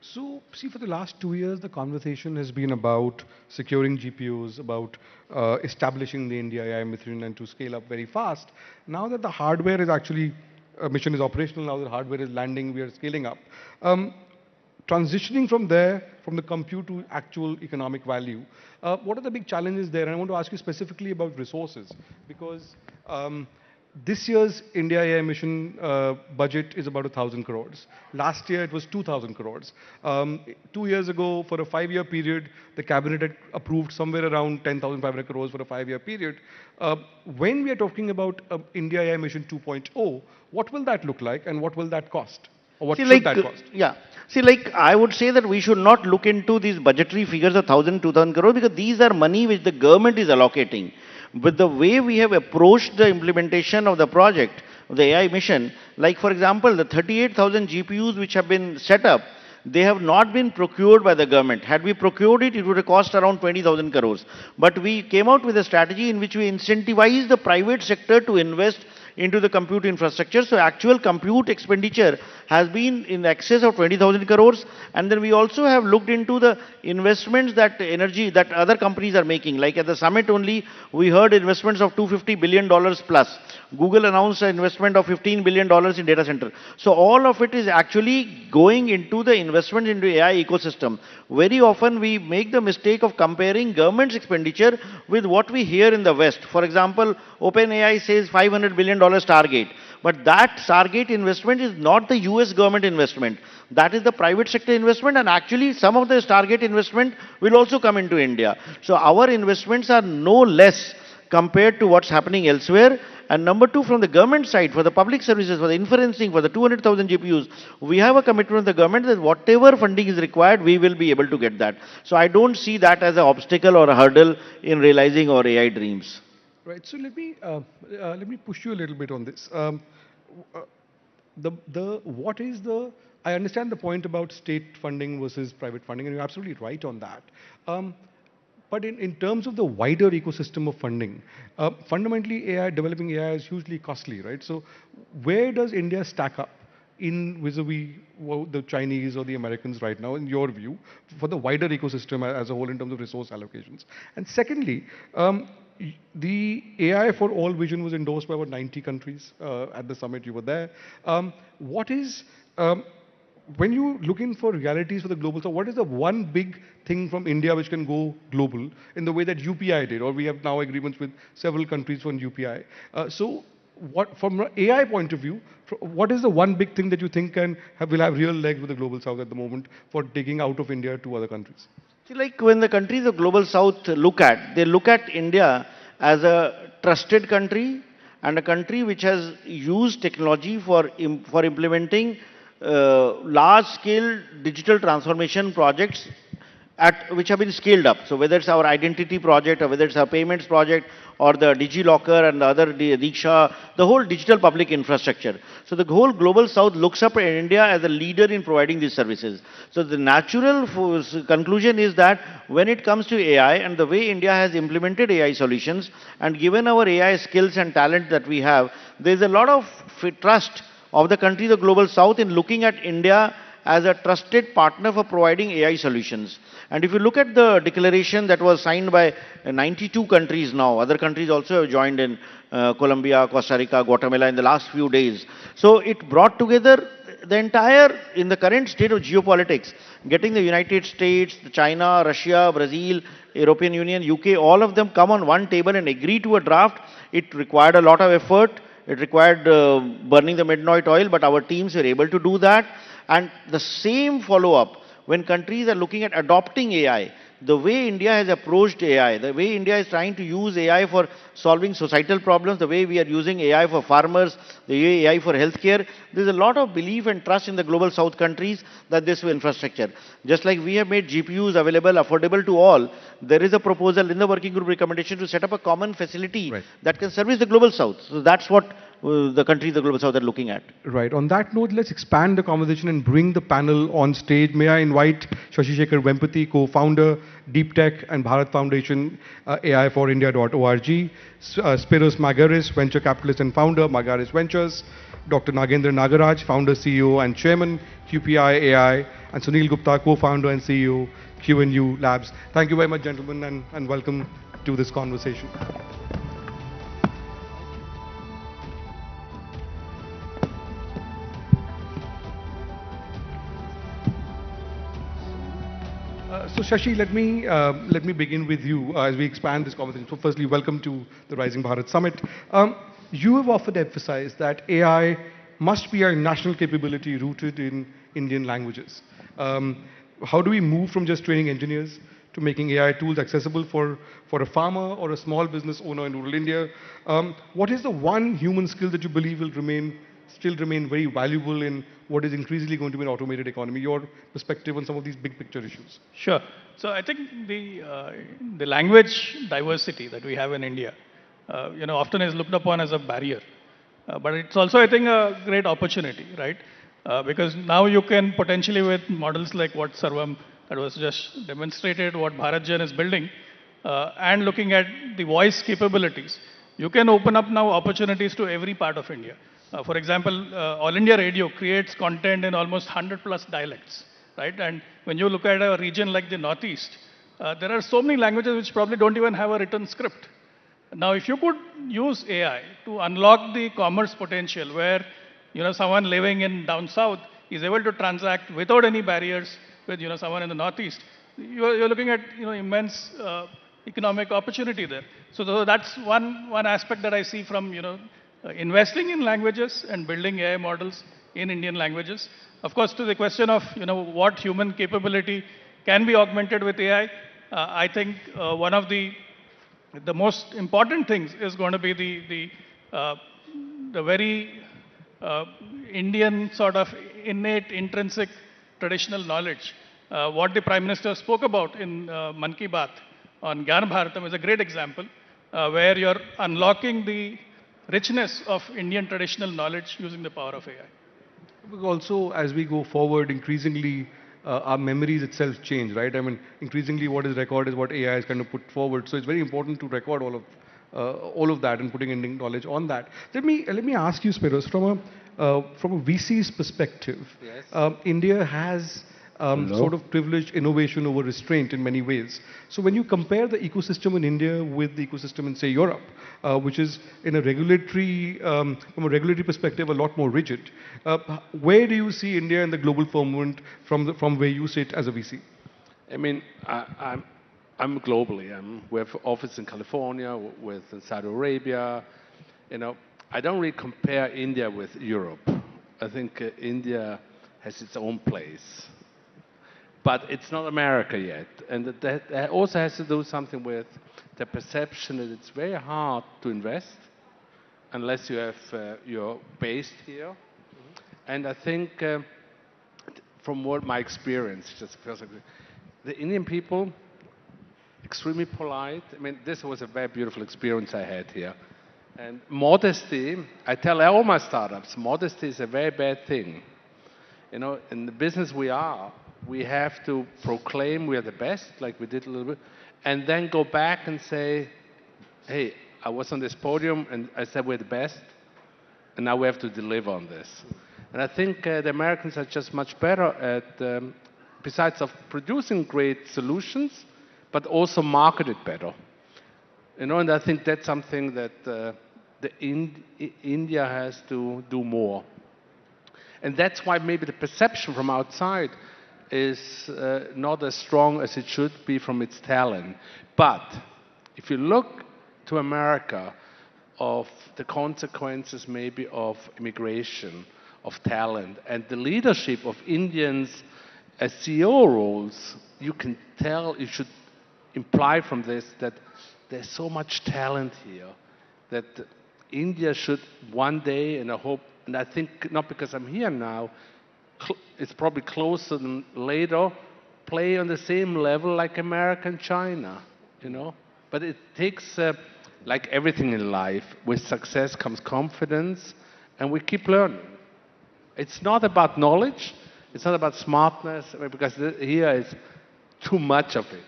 S11: So, see, for the last 2 years, the conversation has been about securing GPUs, about establishing the India AI mission and to scale up very fast. Now that the hardware is actually, mission is operational, now the hardware is landing, we are scaling up. Transitioning from there, from the compute to actual economic value, what are the big challenges there? And I want to ask you specifically about resources, because this year's India AI mission budget is about 1,000 crores. Last year it was 2,000 crores. 2 years ago, for a 5-year period, the cabinet had approved somewhere around 10,500 crores for a 5-year period. When we are talking about India AI mission 2.0, what will that look like and what will that cost? Or what should that cost?
S18: Yeah. See, like, I would say that we should not look into these budgetary figures of 1,000, 2,000 crore, because these are money which the government is allocating. With the way we have approached the implementation of the project, of the AI mission, like for example, the 38,000 GPUs which have been set up, they have not been procured by the government. Had we procured it, it would have cost around 20,000 crores. But we came out with a strategy in which we incentivized the private sector to invest into the compute infrastructure. So actual compute expenditure has been in excess of 20,000 crores. And then we also have looked into the investments that that other companies are making. Like at the summit only, we heard investments of $250 billion plus. Google announced an investment of $15 billion in data center. So all of it is actually going into the investment into AI ecosystem. Very often we make the mistake of comparing government's expenditure with what we hear in the West. For example, OpenAI says $500 billion Stargate. But that Stargate investment is not the US government investment. That is the private sector investment, and actually some of the Stargate investment will also come into India. So our investments are no less compared to what's happening elsewhere. And number two, from the government side, for the public services, for the inferencing, for the 200,000 GPUs, we have a commitment of the government that whatever funding is required, we will be able to get that. So I don't see that as an obstacle or a hurdle in realizing our AI dreams.
S11: Right. So let me push you a little bit on this. I understand the point about state funding versus private funding, and you're absolutely right on that. But in terms of the wider ecosystem of funding, fundamentally developing AI is hugely costly, right? So where does India stack up in vis-a-vis the Chinese or the Americans right now, in your view, for the wider ecosystem as a whole in terms of resource allocations? And secondly, the AI for all vision was endorsed by about 90 countries at the summit. You were there. When you looking for realities for the global south, what is the one big thing from India which can go global in the way that UPI did, or we have now agreements with several countries on UPI? So from an AI point of view, what is the one big thing that you think will have real legs with the global south at the moment for taking out of India to other countries?
S18: See, like when the countries of global south they look at India as a trusted country and a country which has used technology for implementing large-scale digital transformation projects which have been scaled up. So whether it's our identity project or whether it's our payments project or the DigiLocker and the other Diksha, the whole digital public infrastructure. So the whole global south looks up at India as a leader in providing these services. So the natural conclusion is that when it comes to AI and the way India has implemented AI solutions and given our AI skills and talent that we have, there's a lot of trust of the countries of global south in looking at India as a trusted partner for providing AI solutions. And if you look at the declaration that was signed by 92 countries now, other countries also have joined in Colombia, Costa Rica, Guatemala in the last few days. So it brought together the entire, in the current state of geopolitics, getting the United States, China, Russia, Brazil, European Union, UK, all of them come on one table and agree to a draft, it required a lot of effort. It required burning the midnight oil, but our teams were able to do that. And the same follow-up, when countries are looking at adopting AI, the way India has approached AI, the way India is trying to use AI for solving societal problems, the way we are using AI for farmers, the way AI for healthcare, there's a lot of belief and trust in the global south countries that this will infrastructure. Just like we have made GPUs available, affordable to all, there is a proposal in the working group recommendation to set up a common facility that can service the global south. So that's what the countries, the global south, are looking at.
S11: Right. On that note, let's expand the conversation and bring the panel on stage. May I invite Shashi Shekhar Vempati, co-founder, Deep Tech and Bharat Foundation, AI4India.org, Spiros Magaris, venture capitalist and founder, Magaris Ventures, Dr. Nagendra Nagaraj, founder, CEO and chairman, QPI AI, and Sunil Gupta, co-founder and CEO, Q&U Labs. Thank you very much, gentlemen, and welcome to this conversation. So Shashi, let me begin with you as we expand this conversation. So firstly, welcome to the Rising Bharat Summit. You have often emphasized that AI must be a national capability rooted in Indian languages. How do we move from just training engineers to making AI tools accessible for a farmer or a small business owner in rural India? What is the one human skill that you believe will still remain very valuable in what is increasingly going to be an automated economy? Your perspective on some of these big picture issues.
S3: Sure. So I think the language diversity that we have in India, often is looked upon as a barrier. But it's also, I think, a great opportunity, right? Because now you can potentially, with models like what Sarvam that was just demonstrated, what Bharat is building, and looking at the voice capabilities, you can open up now opportunities to every part of India. For example, All India Radio creates content in almost 100+ dialects, right? And when you look at a region like the Northeast, there are so many languages which probably don't even have a written script. Now, if you could use AI to unlock the commerce potential where, someone living in down south is able to transact without any barriers with, someone in the Northeast, you're looking at, immense economic opportunity there. So that's one aspect that I see from, investing in languages and building AI models in Indian languages. Of course, to the question of, what human capability can be augmented with AI, I think one of the most important things is going to be the very Indian sort of innate, intrinsic, traditional knowledge. What the Prime Minister spoke about in Man Ki Baat on Gyan Bharatam is a great example where you're unlocking the richness of Indian traditional knowledge using the power of AI.
S11: Also, as we go forward, increasingly our memories itself change, right? I mean, increasingly what is recorded is what AI is kind of put forward. So it's very important to record all of that and putting Indian knowledge on that. Let me ask you, Spiros, from a VC's perspective, India has sort of privileged innovation over restraint in many ways. So when you compare the ecosystem in India with the ecosystem in, say, Europe, which is in a regulatory, from a regulatory perspective, a lot more rigid, where do you see India in the global firmament from where you sit as a VC?
S12: I mean, I'm globally. We have office in California, with in Saudi Arabia. I don't really compare India with Europe. I think India has its own place. But it's not America yet. And that also has to do something with the perception that it's very hard to invest unless you have, you're based here. And I think from what my experience, just personally, the Indian people, extremely polite. I mean, this was a very beautiful experience I had here. And modesty, I tell all my startups, modesty is a very bad thing. In the business we have to proclaim we are the best, like we did a little bit, and then go back and say, hey, I was on this podium and I said we're the best, and now we have to deliver on this. And I think the Americans are just much better at, besides of producing great solutions, but also market it better. And I think that's something that India has to do more. And that's why maybe the perception from outside is not as strong as it should be from its talent. But if you look to America, of the consequences maybe of immigration, of talent, and the leadership of Indians as CEO roles, you can tell, you should imply from this that there's so much talent here that India should one day, and I hope, and I think not because I'm here now, it's probably closer than later, play on the same level like America and China, you know. But it takes, like everything in life, with success comes confidence, and we keep learning. It's not about knowledge, it's not about smartness, because here is too much of it,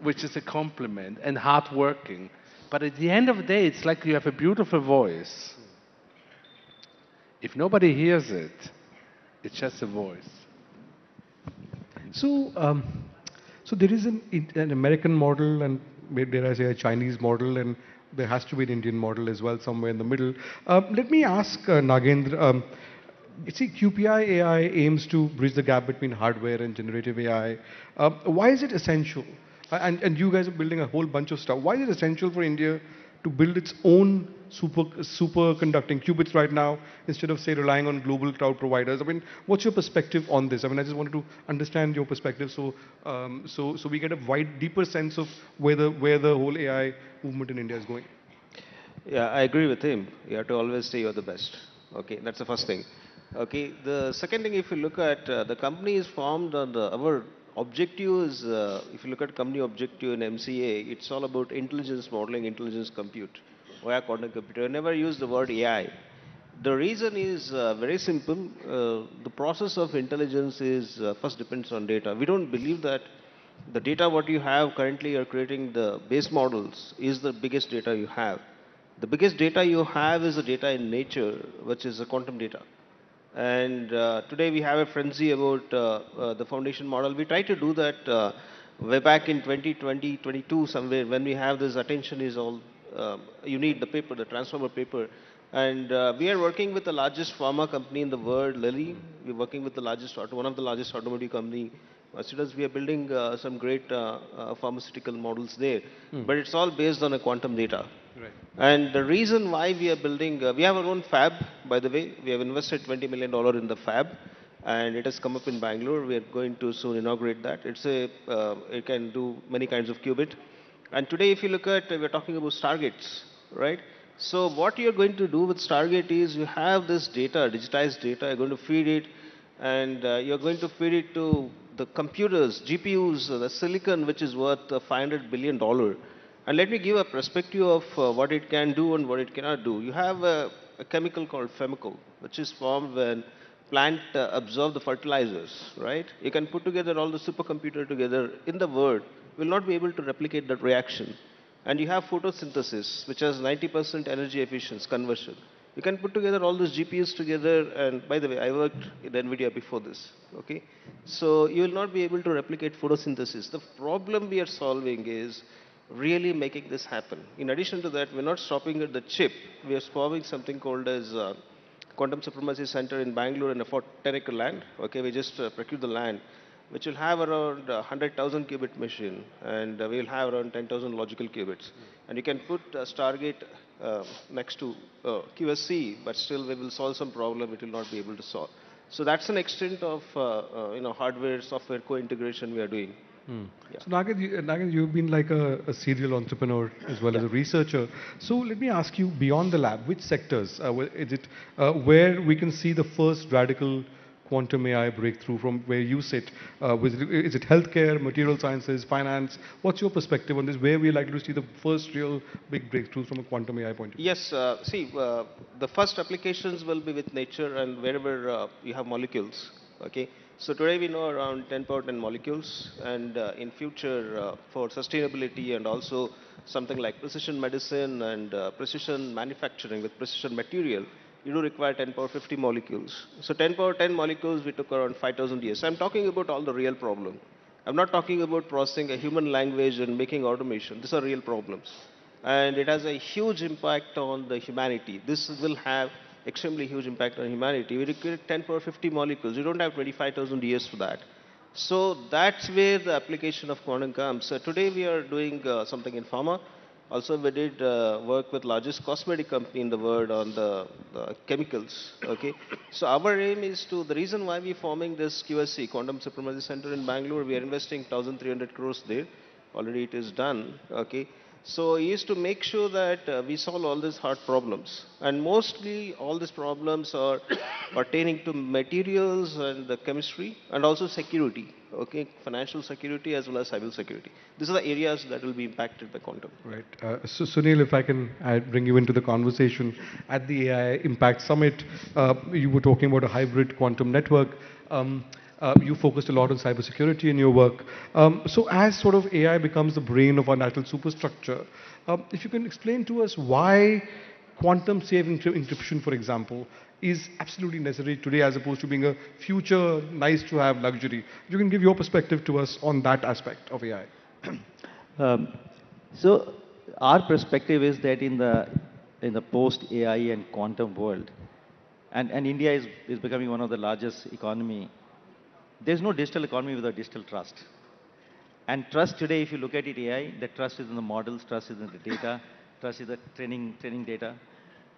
S12: which is a compliment, and hardworking. But at the end of the day, it's like you have a beautiful voice. If nobody hears it, it's just a voice.
S11: So, so there is an American model, and dare I say a Chinese model, and there has to be an Indian model as well somewhere in the middle. Let me ask Nagendra. You see, QPI AI aims to bridge the gap between hardware and generative AI. Why is it essential? And you guys are building a whole bunch of stuff. Why is it essential for India to build its own superconducting qubits right now, instead of, say, relying on global cloud providers? I mean, what's your perspective on this? I mean, I just wanted to understand your perspective, so so we get a deeper sense of where the whole AI movement in India is going.
S2: Yeah, I agree with him. You have to always say you're the best. Okay, that's the first thing. Okay, the second thing, if you look at the company is formed on our objective is, if you look at company objective in MCA, it's all about intelligence modeling, intelligence compute, via quantum computer. I never use the word AI. The reason is very simple. The process of intelligence is first depends on data. We don't believe that the data what you have currently, you're creating the base models, is the biggest data you have. The biggest data you have is the data in nature, which is the quantum data. And today we have a frenzy about the foundation model. We try to do that way back in 2020, 22 somewhere, when we have this attention is all, you need the paper, the transformer paper. And we are working with the largest pharma company in the world, Lilly. We're working with the largest, one of the largest automotive company. Mercedes. We are building some great pharmaceutical models there. But it's all based on a quantum data.
S11: Right.
S2: And the reason why we are building, we have our own fab, by the way. We have invested $20 million in the fab, and it has come up in Bangalore. We are going to soon inaugurate that. It can do many kinds of qubit. And today, if you look at, we're talking about Stargates, right? So what you're going to do with Stargate is you have this data, digitized data, you're going to feed it, and you're going to feed it to the computers, GPUs, the silicon, which is worth $500 billion. And let me give a perspective of what it can do and what it cannot do. You have a chemical called chemical, which is formed when plant absorb the fertilizers, right? You can put together all the supercomputer together in the world, will not be able to replicate that reaction. And you have photosynthesis, which has 90% energy efficiency conversion. You can put together all those GPUs together, and by the way, I worked in NVIDIA before this, okay? So you will not be able to replicate photosynthesis. The problem we are solving is really making this happen. In addition to that, we're not stopping at the chip. We are forming something called as Quantum Supremacy Center in Bangalore in a 10-acre land. Okay, we just procured the land, which will have around 100,000 qubit machine, and we'll have around 10,000 logical qubits. And you can put Stargate next to QSC, but still we will solve some problem it will not be able to solve. So that's an extent of hardware, software co-integration we are doing.
S11: Yeah. So Nagend, you've been like a serial entrepreneur as well as a researcher. So let me ask you, beyond the lab, which sectors is it where we can see the first radical quantum AI breakthrough from where you sit? Is it healthcare, material sciences, finance? What's your perspective on this? Where we likely to see the first real big breakthroughs from a quantum AI point of view?
S2: Yes, the first applications will be with nature and wherever you have molecules. Okay, so today we know around 10 power 10 molecules, and in future for sustainability and also something like precision medicine and precision manufacturing with precision material, you do require 10 power 50 molecules. So 10 power 10 molecules we took around 5,000 years. I'm talking about all the real problem. I'm not talking about processing a human language and making automation. These are real problems. And it has a huge impact on the humanity. This will have extremely huge impact on humanity. We require 10 power 50 molecules. You don't have 25,000 years for that. So that's where the application of quantum comes. So today we are doing something in pharma. Also, we did work with largest cosmetic company in the world on the chemicals. Okay, so our aim is to, the reason why we are forming this QSC Quantum Supremacy Center in Bangalore, we are investing 1,300 crores there. Already it is done. Okay, so is to make sure that we solve all these hard problems, and mostly all these problems are pertaining to materials and the chemistry and also security. Okay, financial security as well as cyber security. These are the areas that will be impacted by quantum.
S11: Right. So Sunil, if I can bring you into the conversation, at the AI Impact Summit, you were talking about a hybrid quantum network. You focused a lot on cybersecurity in your work. So as sort of AI becomes the brain of our national superstructure, if you can explain to us why quantum safe encryption, for example, is absolutely necessary today as opposed to being a future nice to have luxury. You can give your perspective to us on that aspect of AI.
S5: So our perspective is that in the post AI and quantum world, and India is becoming one of the largest economy. There's no digital economy without digital trust. And trust today, if you look at it, AI, the trust is in the models, trust is in the data, trust is the training data.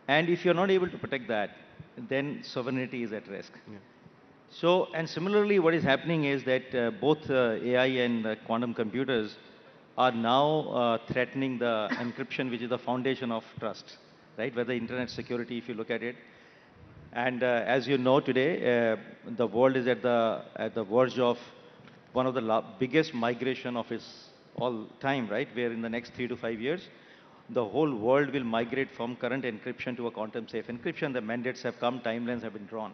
S5: And if you're not able to protect that, then sovereignty is at risk.
S11: Yeah.
S5: So, and similarly, what is happening is that both AI and quantum computers are now threatening the encryption, which is the foundation of trust, right? Whether internet security, if you look at it. And as you know today, the world is at the verge of one of the biggest migration of its all time, right? Where in the next 3 to 5 years, the whole world will migrate from current encryption to a quantum safe encryption. The mandates have come, timelines have been drawn.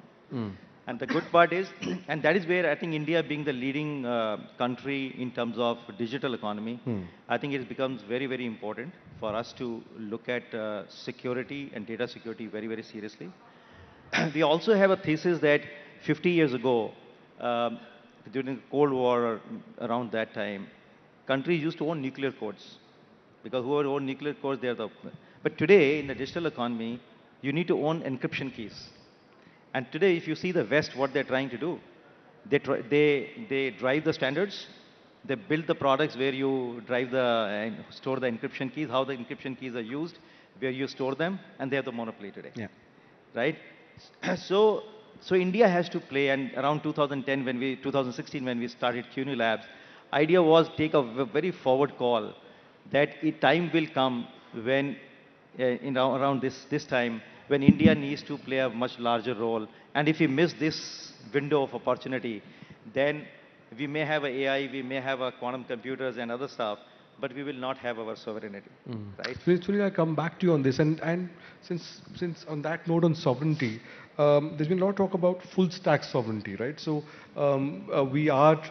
S5: And the good part is, and that is where I think India being the leading country in terms of digital economy, I think it becomes very, very important for us to look at security and data security very, very seriously. We also have a thesis that 50 years ago, during the Cold War or around that time, countries used to own nuclear codes. Because whoever owned nuclear codes, they are the... But today, in the digital economy, you need to own encryption keys. And today, if you see the West, what they're trying to do, they drive the standards, they build the products where you drive and store the encryption keys, how the encryption keys are used, where you store them, and they have the monopoly today.
S11: Yeah.
S5: Right? So India has to play, and around 2016 when we started CUNY Labs, idea was take a very forward call that a time will come when, around this time, when India needs to play a much larger role. And if we miss this window of opportunity, then we may have a AI, we may have a quantum computers and other stuff, but we will not have our sovereignty, right?
S11: So Sunil, I'll come back to you on this. And since on that note on sovereignty, there's been a lot of talk about full stack sovereignty, right? So we are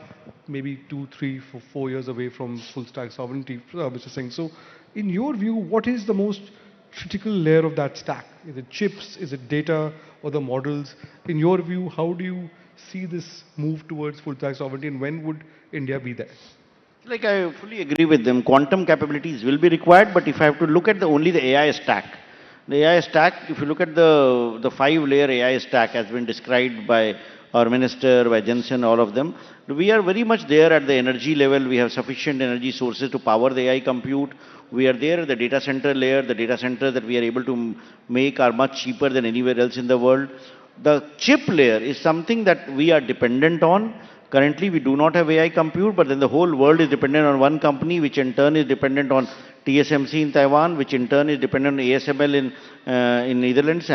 S11: maybe 2, 3, 4 years away from full stack sovereignty, Mr. Singh. So in your view, what is the most critical layer of that stack? Is it chips, is it data, or the models? In your view, how do you see this move towards full stack sovereignty, and when would India be there?
S18: Like, I fully agree with them. Quantum capabilities will be required, but if I have to look at only the AI stack, the AI stack, if you look at the 5-layer AI stack has been described by our minister, by Jensen, all of them, we are very much there at the energy level. We have sufficient energy sources to power the AI compute. We are there at the data center layer. The data centers that we are able to make are much cheaper than anywhere else in the world. The chip layer is something that we are dependent on. Currently, we do not have AI compute, but then the whole world is dependent on one company, which in turn is dependent on TSMC in Taiwan, which in turn is dependent on ASML in Netherlands.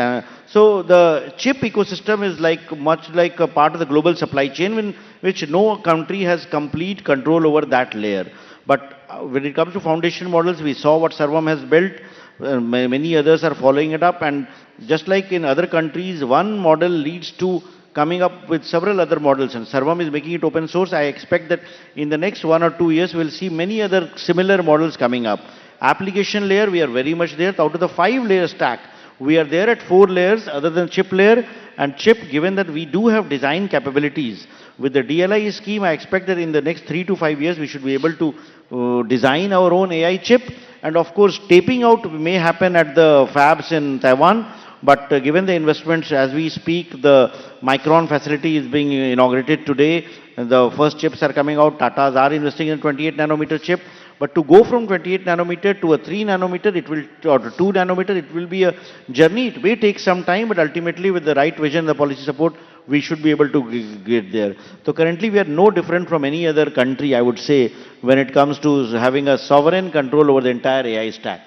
S18: So the chip ecosystem is much like a part of the global supply chain, in which no country has complete control over that layer. But when it comes to foundation models, we saw what Sarvam has built. Many others are following it up, and just like in other countries, one model leads to coming up with several other models, and Sarvam is making it open source. I expect that in the next 1 or 2 years, we'll see many other similar models coming up. Application layer, we are very much there. Out of the 5-layer stack, we are there at 4 layers other than chip layer. And chip, given that we do have design capabilities, with the DLI scheme, I expect that in the next 3 to 5 years, we should be able to design our own AI chip. And of course, taping out may happen at the fabs in Taiwan. But given the investments, as we speak, the Micron facility is being inaugurated today. The first chips are coming out. Tatas are investing in a 28 nanometer chip. But to go from 28 nanometer to a 3 nanometer, it will, or 2 nanometer, it will be a journey. It may take some time, but ultimately with the right vision, the policy support, we should be able to get there. So currently we are no different from any other country, I would say, when it comes to having a sovereign control over the entire AI stack.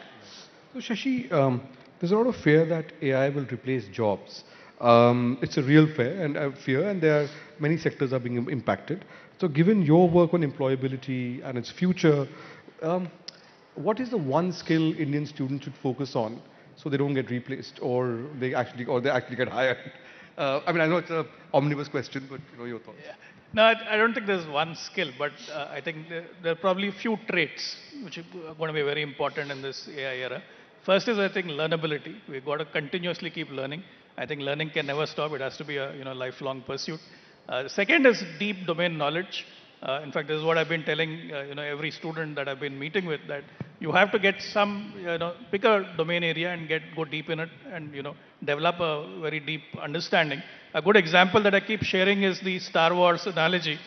S11: So Shashi, there's a lot of fear that AI will replace jobs. It's a real fear, and there are many sectors are being impacted. So given your work on employability and its future, what is the one skill Indian students should focus on so they don't get replaced, or they actually get hired? I mean, I know it's an omnibus question, but your thoughts.
S3: Yeah. No, I don't think there's one skill, but I think there are probably a few traits which are going to be very important in this AI era. First is, I think, learnability. We've got to continuously keep learning. I think learning can never stop. It has to be a lifelong pursuit. Second is deep domain knowledge. In fact, this is what I've been telling every student that I've been meeting with, that you have to get some, pick a domain area and go deep in it and develop a very deep understanding. A good example that I keep sharing is the Star Wars analogy,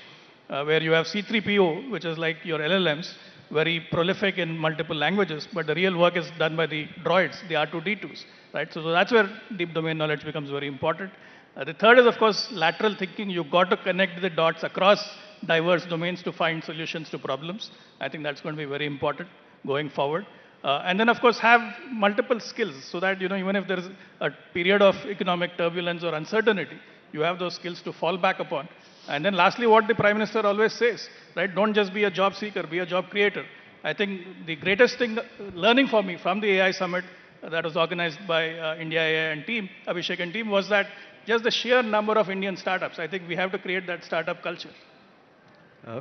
S3: where you have C3PO, which is like your LLMs, very prolific in multiple languages, but the real work is done by the droids, the R2D2s, right? So that's where deep domain knowledge becomes very important. The third is, of course, lateral thinking. You've got to connect the dots across diverse domains to find solutions to problems. I think that's going to be very important going forward. And then, of course, have multiple skills so that, even if there is a period of economic turbulence or uncertainty, you have those skills to fall back upon. And then lastly, what the Prime Minister always says, right? Don't just be a job seeker, be a job creator. I think the greatest thing, learning for me from the AI Summit that was organized by India AI and team, Abhishek and team, was that just the sheer number of Indian startups. I think we have to create that startup culture.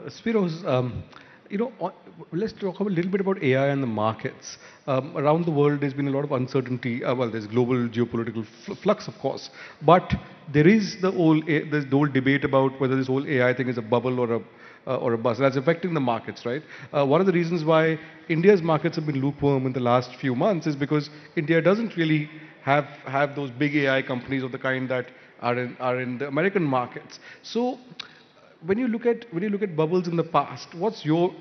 S11: Spiros, let's talk a little bit about AI and the markets. Around the world, there's been a lot of uncertainty. Well, there's global geopolitical flux, of course, but there is the whole debate about whether this whole AI thing is a bubble or a bust. That's affecting the markets, right? One of the reasons why India's markets have been lukewarm in the last few months is because India doesn't really have those big AI companies of the kind that are in the American markets. So when you look at bubbles in the past, what's your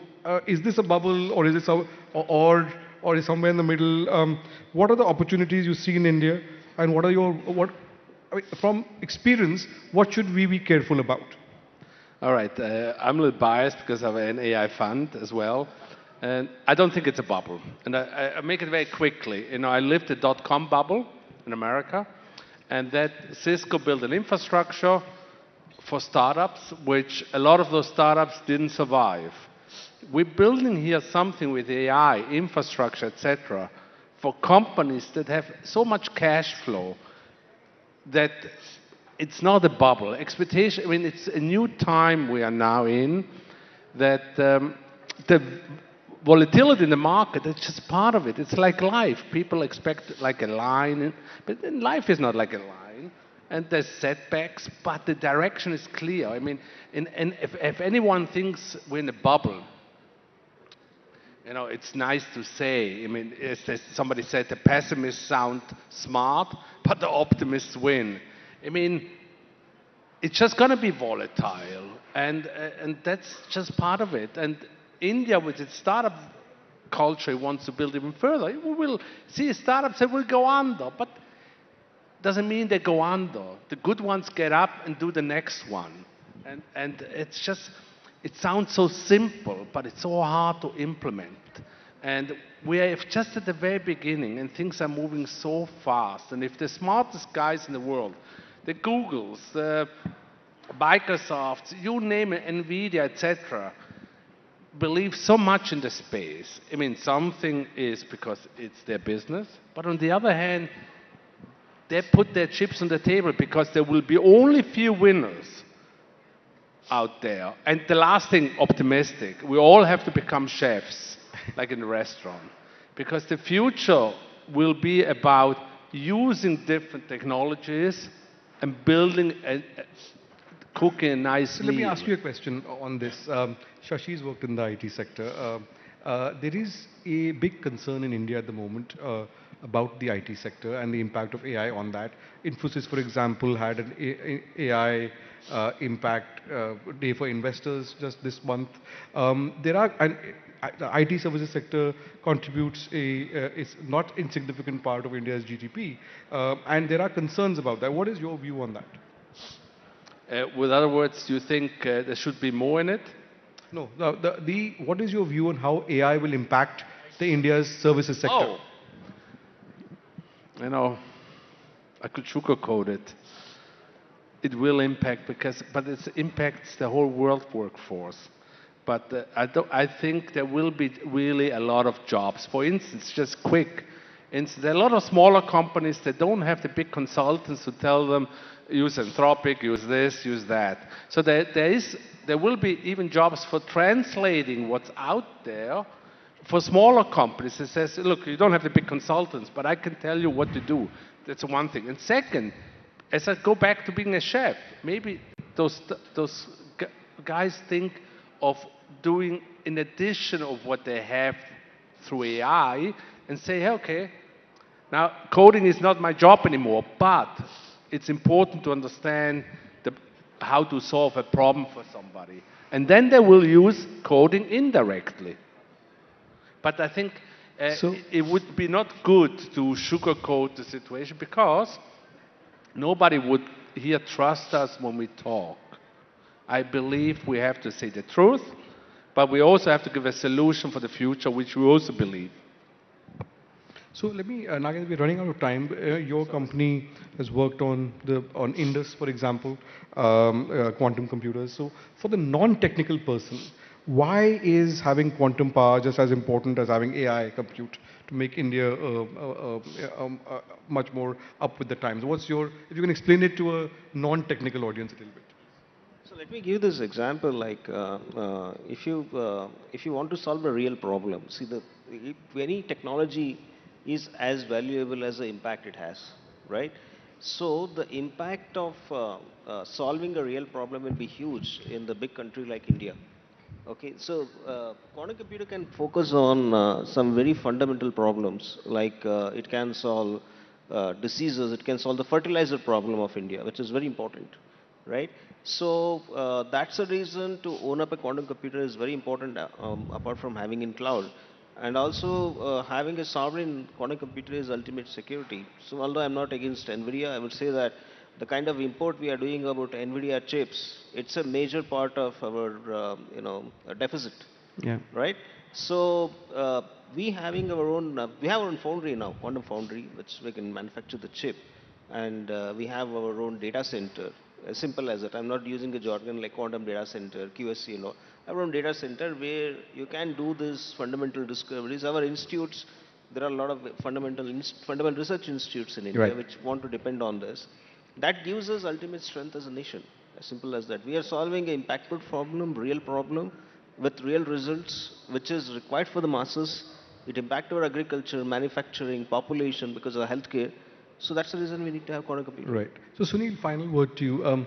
S11: is this a bubble, or is it or is somewhere in the middle? What are the opportunities you see in India, and what are from experience, what should we be careful about?
S12: All right, I'm a little biased because I have an AI fund as well, and I don't think it's a bubble. And I make it very quickly. I lived the dot-com bubble in America, and that Cisco built an infrastructure for startups, which a lot of those startups didn't survive. We're building here something with AI, infrastructure, etc., for companies that have so much cash flow that it's not a bubble. Expectation, I mean, it's a new time we are now in, that the volatility in the market, it's just part of it. It's like life. People expect like a line, but life is not like a line. And there's setbacks, but the direction is clear. I mean, and if anyone thinks we're in a bubble, it's nice to say. I mean, somebody said the pessimists sound smart, but the optimists win. I mean, it's just going to be volatile, and that's just part of it. And India, with its startup culture, wants to build even further. We will see startups that will go under, but doesn't mean they go under. The good ones get up and do the next one. And it's just, it sounds so simple, but it's so hard to implement. And we are just at the very beginning, and things are moving so fast. And if the smartest guys in the world, the Googles, the Microsofts, you name it, NVIDIA, etc., believe so much in the space. I mean, something is because it's their business, but on the other hand, they put their chips on the table because there will be only few winners out there. And the last thing, optimistic. We all have to become chefs, like in a restaurant. Because the future will be about using different technologies and building cooking a nice meal.
S11: Let me ask you a question on this. Shashi's worked in the IT sector. There is a big concern in India at the moment about the IT sector and the impact of AI on that. Infosys, for example, had an AI impact day for investors just this month. The IT services sector contributes is not insignificant part of India's GDP, and there are concerns about that. What is your view on that?
S12: With other words, do you think there should be more in it?
S11: No. What is your view on how AI will impact the India's services sector?
S12: Oh. You know, I could sugarcoat it. It will impact but it impacts the whole world workforce. But I think there will be really a lot of jobs. For instance, just quick, there are a lot of smaller companies that don't have the big consultants who tell them, use Anthropic, use this, use that. So there will be even jobs for translating what's out there for smaller companies. It says, look, you don't have the big consultants, but I can tell you what to do. That's one thing. And second, as I go back to being a chef, maybe those guys think of doing in addition of what they have through AI and say, hey, okay, now coding is not my job anymore, but it's important to understand how to solve a problem for somebody. And then they will use coding indirectly. But I think it would be not good to sugarcoat the situation because nobody would here trust us when we talk. I believe we have to say the truth, but we also have to give a solution for the future, which we also believe.
S11: So let me, Nagen, we're running out of time. Your company has worked on Indus, for example, quantum computers. So for the non-technical person, why is having quantum power just as important as having AI compute to make India much more up with the times? If you can explain it to a non-technical audience a little bit.
S2: So let me give this example. Like if you want to solve a real problem, see any technology is as valuable as the impact it has, right? So the impact of solving a real problem will be huge in the big country like India. Okay, so quantum computer can focus on some very fundamental problems, like it can solve diseases, it can solve the fertilizer problem of India, which is very important, right? So that's the reason to own up a quantum computer is very important, apart from having in cloud. And also having a sovereign quantum computer is ultimate security. So although I'm not against NVIDIA, I would say that the kind of import we are doing about NVIDIA chips, it's a major part of our deficit, right? So we have our own foundry now, quantum foundry, which we can manufacture the chip, and we have our own data center. As simple as that. I'm not using a jargon like quantum data center, QSC, our own data center where you can do these fundamental discoveries. Our institutes, there are a lot of fundamental research institutes in India which want to depend on this. That gives us ultimate strength as a nation. As simple as that. We are solving an impactful problem, real problem, with real results, which is required for the masses. It impacts our agriculture, manufacturing, population because of healthcare. So that's the reason we need to have quantum computing.
S11: Right. So Sunil, final word to you.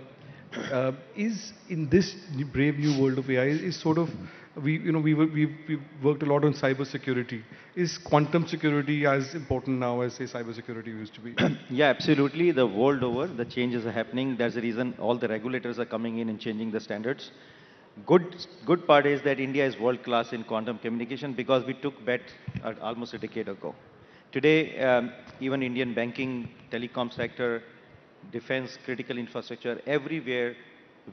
S11: Is in this brave new world of AI, is sort of we've worked a lot on cyber security. Is quantum security as important now as say cyber security used to be?
S5: Yeah, absolutely. The world over, the changes are happening. That's the reason all the regulators are coming in and changing the standards. Good part is that India is world class in quantum communication because we took bet almost a decade ago. Today, even Indian banking, telecom sector, defense, critical infrastructure, everywhere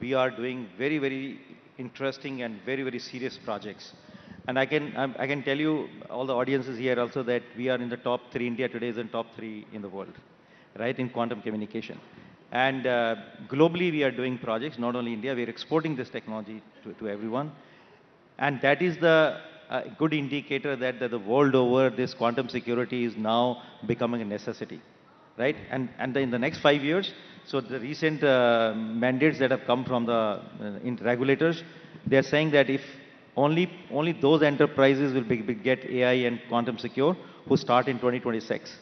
S5: we are doing very, very interesting and very, very serious projects. And I can tell you, all the audiences here also, that we are in the top 3. India today is in top 3 in the world, right, in quantum communication. And globally, we are doing projects, not only India, we are exporting this technology to everyone. And that is the good indicator that the world over, this quantum security is now becoming a necessity, right? And in the next 5 years, so the recent mandates that have come from the regulators, they are saying that if only those enterprises will get AI and quantum secure who start in 2026.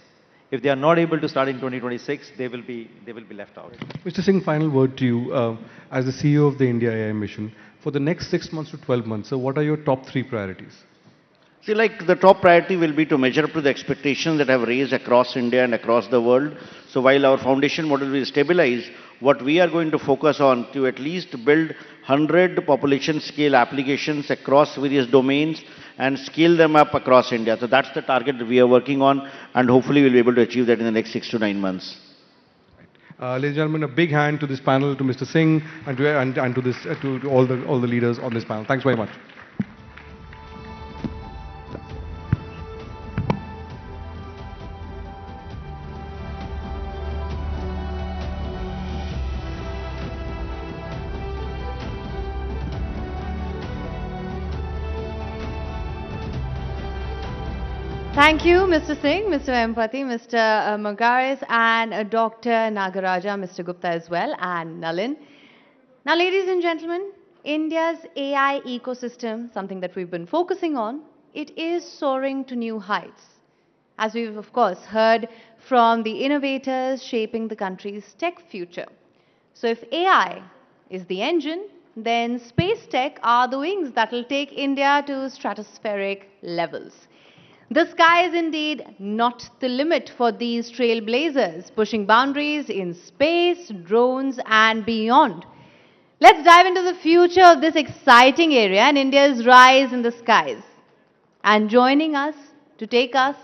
S5: If they are not able to start in 2026, they will be left out.
S11: Mr. Singh, final word to you. As the CEO of the India AI mission, for the next 6 months to 12 months, so what are your top 3 priorities?
S18: See, like the top priority will be to measure up to the expectations that have raised across India and across the world. So while our foundation model will stabilize, what we are going to focus on to at least build 100 population scale applications across various domains and scale them up across India. So that's the target that we are working on, and hopefully we'll be able to achieve that in the next 6 to 9 months.
S11: Ladies and gentlemen, a big hand to this panel, to Mr. Singh, and to this to all the leaders on this panel. Thanks very much.
S7: Thank you, Mr. Singh, Mr. Empathy, Mr. Magaris, and Dr. Nagaraja, Mr. Gupta as well, and Nalin. Now, ladies and gentlemen, India's AI ecosystem, something that we've been focusing on, it is soaring to new heights. As we've, of course, heard from the innovators shaping the country's tech future. So if AI is the engine, then space tech are the wings that will take India to stratospheric levels. The sky is indeed not the limit for these trailblazers, pushing boundaries in space, drones, and beyond. Let's dive into the future of this exciting area and India's rise in the skies. And joining us to take us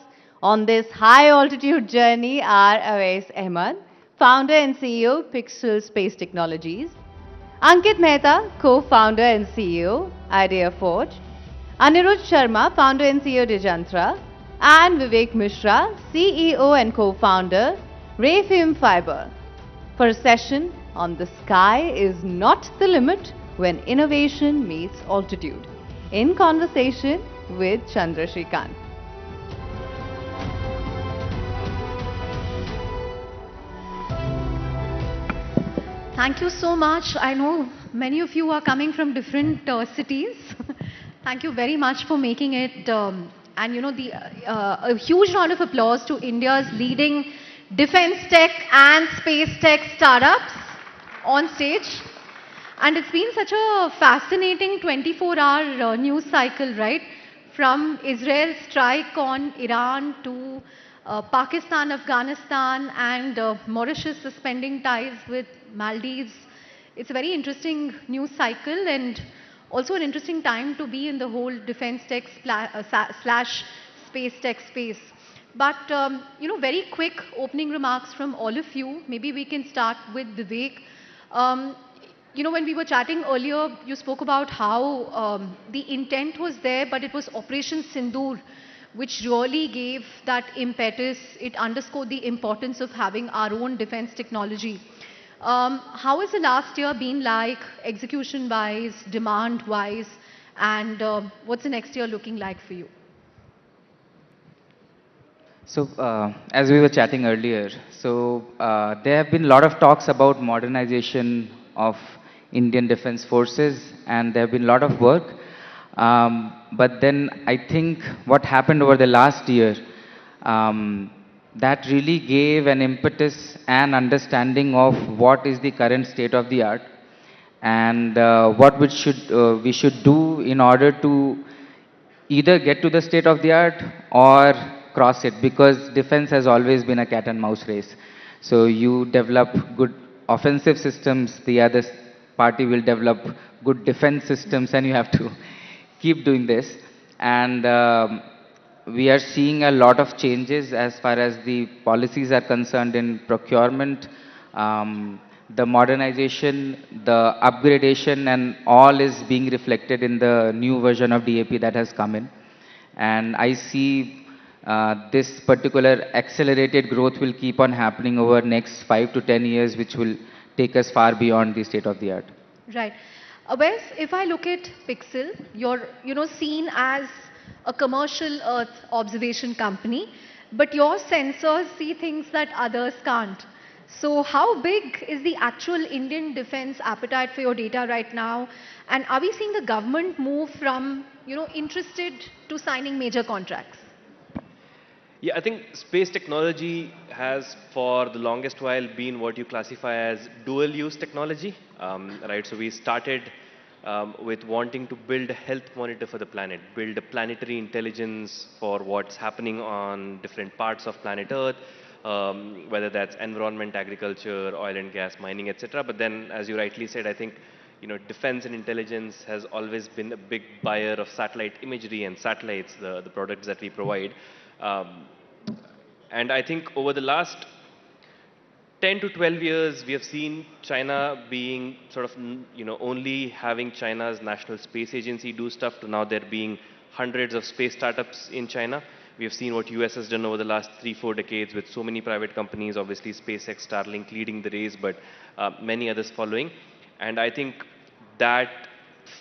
S7: on this high-altitude journey are Awais Ahmed, founder and CEO, Pixel Space Technologies; Ankit Mehta, co-founder and CEO, Idea Forge; Anirudh Sharma, founder and CEO, Dijantra; and Vivek Mishra, CEO and co-founder, Rayfilm Fiber, for a session on The Sky is Not the Limit When Innovation Meets Altitude, in conversation with Chandra Shrikant.
S4: Thank you so much. I know many of you are coming from different cities. Thank you very much for making it. And you know, a huge round of applause to India's leading defense tech and space tech startups on stage. And it's been such a fascinating 24-hour news cycle, right? From Israel's strike on Iran to Pakistan, Afghanistan, and Mauritius suspending ties with Maldives. It's a very interesting news cycle and also an interesting time to be in the whole defense tech slash space tech space. But, you know, very quick opening remarks from all of you. Maybe we can start with Vivek. You know, when we were chatting earlier, you spoke about how the intent was there, but it was Operation Sindoor, which really gave that impetus. It underscored the importance of having our own defense technology. How has the last year been like, execution-wise, demand-wise, and what's the next year looking like for you?
S10: So, as we were chatting earlier, there have been a lot of talks about modernization of Indian Defence Forces, and there have been a lot of work. But then I think what happened over the last year, that really gave an impetus and understanding of what is the current state of the art and what we should do in order to either get to the state of the art or cross it, because defense has always been a cat and mouse race. So you develop good offensive systems, the other party will develop good defense systems, and you have to keep doing this. And we are seeing a lot of changes as far as the policies are concerned in procurement, the modernization, the upgradation, and all is being reflected in the new version of DAP that has come in. And I see this particular accelerated growth will keep on happening over next 5 to 10 years, which will take us far beyond the state of the art.
S4: Right. Wes, if I look at Pixel, you're seen as a commercial Earth observation company, but your sensors see things that others can't. So how big is the actual Indian defense appetite for your data right now? And are we seeing the government move from, interested to signing major contracts?
S19: Yeah, I think space technology has for the longest while been what you classify as dual use technology, right? So we started with wanting to build a health monitor for the planet, build a planetary intelligence for what's happening on different parts of planet Earth, whether that's environment, agriculture, oil and gas, mining, etc. But then, as you rightly said, I think defense and intelligence has always been a big buyer of satellite imagery and satellites, the products that we provide. Um, and I think over the last 10 to 12 years, we have seen China being sort of, only having China's National Space Agency do stuff to now there being hundreds of space startups in China. We have seen what US has done over the last 3-4 decades with so many private companies, obviously SpaceX, Starlink leading the race, but many others following. And I think that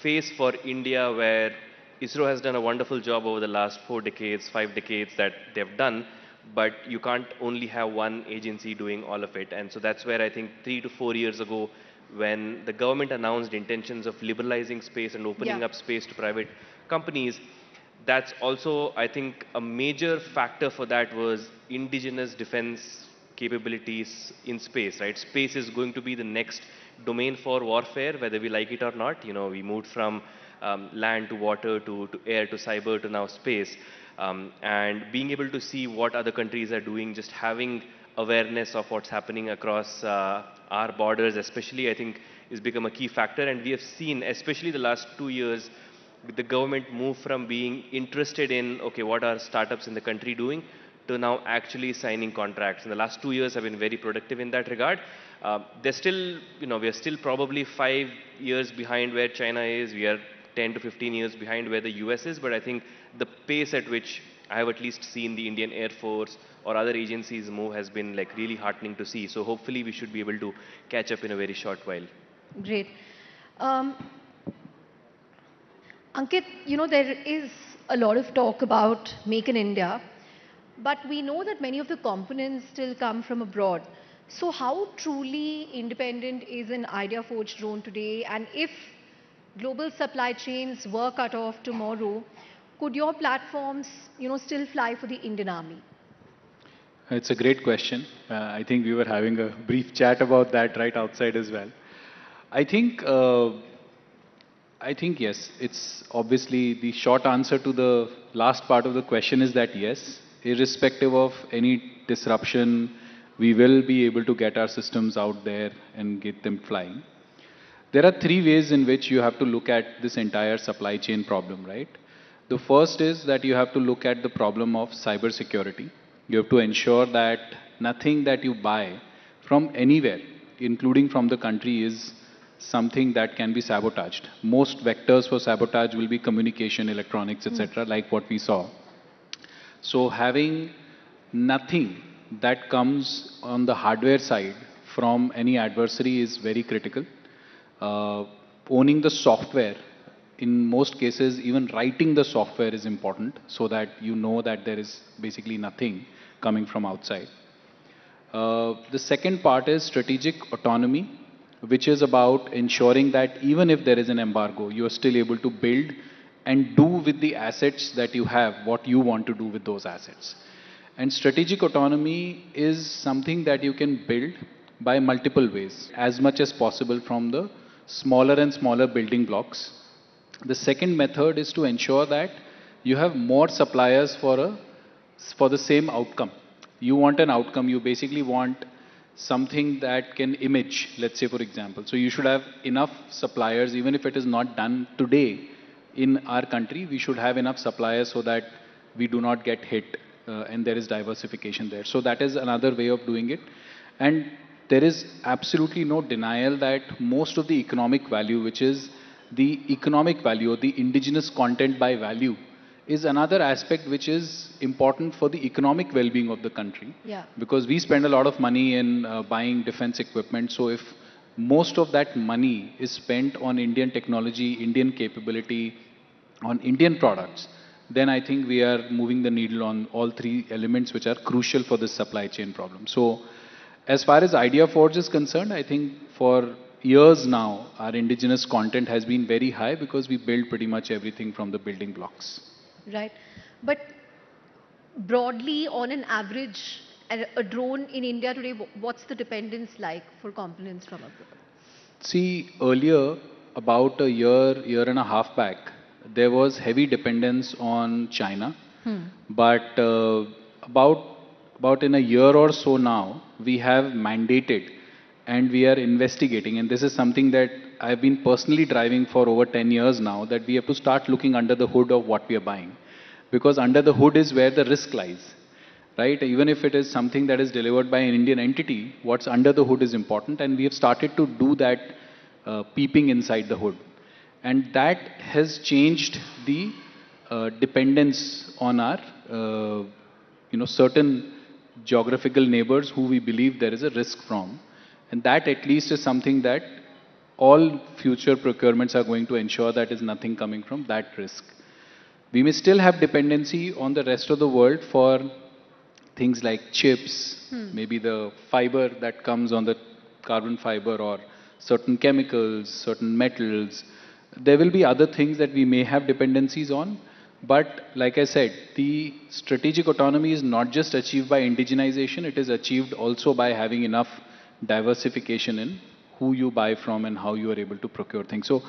S19: phase for India where ISRO has done a wonderful job over the last 4 decades, 5 decades that they've done, but you can't only have one agency doing all of it. And so that's where I think 3 to 4 years ago, when the government announced intentions of liberalizing space and opening up space to private companies, that's also, I think, a major factor for that was indigenous defense capabilities in space, right? Space is going to be the next domain for warfare, whether we like it or not. We moved from land to water to air to cyber to now space. And being able to see what other countries are doing, just having awareness of what's happening across our borders especially, I think, has become a key factor. And we have seen, especially the last 2 years, with the government move from being interested in, okay, what are startups in the country doing, to now actually signing contracts. And the last 2 years have been very productive in that regard. There's still, we are still probably 5 years behind where China is. We are 10 to 15 years behind where the US is, but I think the pace at which I have at least seen the Indian Air Force or other agencies move has been like really heartening to see. So hopefully we should be able to catch up in a very short while.
S4: Great. Ankit, there is a lot of talk about Make in India, but we know that many of the components still come from abroad. So how truly independent is an Idea Forge drone today? And if global supply chains were cut off tomorrow, could your platforms, still fly for the Indian Army?
S1: It's a great question. I think we were having a brief chat about that right outside as well. I think yes. It's obviously the short answer to the last part of the question is that yes, irrespective of any disruption, we will be able to get our systems out there and get them flying. There are 3 ways in which you have to look at this entire supply chain problem, right? The first is that you have to look at the problem of cybersecurity. You have to ensure that nothing that you buy from anywhere, including from the country, is something that can be sabotaged. Most vectors for sabotage will be communication, electronics, etc., like what we saw. So having nothing that comes on the hardware side from any adversary is very critical. Owning the software, in most cases, even writing the software is important so that you know that there is basically nothing coming from outside. The second part is strategic autonomy, which is about ensuring that even if there is an embargo, you are still able to build and do with the assets that you have what you want to do with those assets. And strategic autonomy is something that you can build by multiple ways, as much as possible from the smaller and smaller building blocks. The second method is to ensure that you have more suppliers for the same outcome. You want an outcome, you basically want something that can image, let's say for example. So you should have enough suppliers, even if it is not done today in our country, we should have enough suppliers so that we do not get hit and there is diversification there. So that is another way of doing it. And there is absolutely no denial that most of the economic value, which is the economic value or the indigenous content by value, is another aspect which is important for the economic well-being of the country.
S4: Yeah.
S1: Because we spend a lot of money in buying defense equipment. So if most of that money is spent on Indian technology, Indian capability, on Indian products, then I think we are moving the needle on all 3 elements which are crucial for this supply chain problem. So as far as Idea Forge is concerned, I think for years now, our indigenous content has been very high because we build pretty much everything from the building blocks.
S4: Right. But broadly, on an average, a drone in India today, what's the dependence like for components from abroad?
S1: See, earlier, about a year and a half back, there was heavy dependence on China. But about in a year or so now, we have mandated and we are investigating. And this is something that I've been personally driving for over 10 years now, that we have to start looking under the hood of what we are buying. Because under the hood is where the risk lies, right? Even if it is something that is delivered by an Indian entity, what's under the hood is important. And we have started to do that peeping inside the hood. And that has changed the dependence on our, certain geographical neighbors who we believe there is a risk from. And that at least is something that all future procurements are going to ensure that is nothing coming from that risk. We may still have dependency on the rest of the world for things like chips, maybe the fiber that comes on the carbon fiber, or certain chemicals, certain metals. There will be other things that we may have dependencies on. But like I said, the strategic autonomy is not just achieved by indigenization, it is achieved also by having enough diversification in who you buy from and how you are able to procure things. So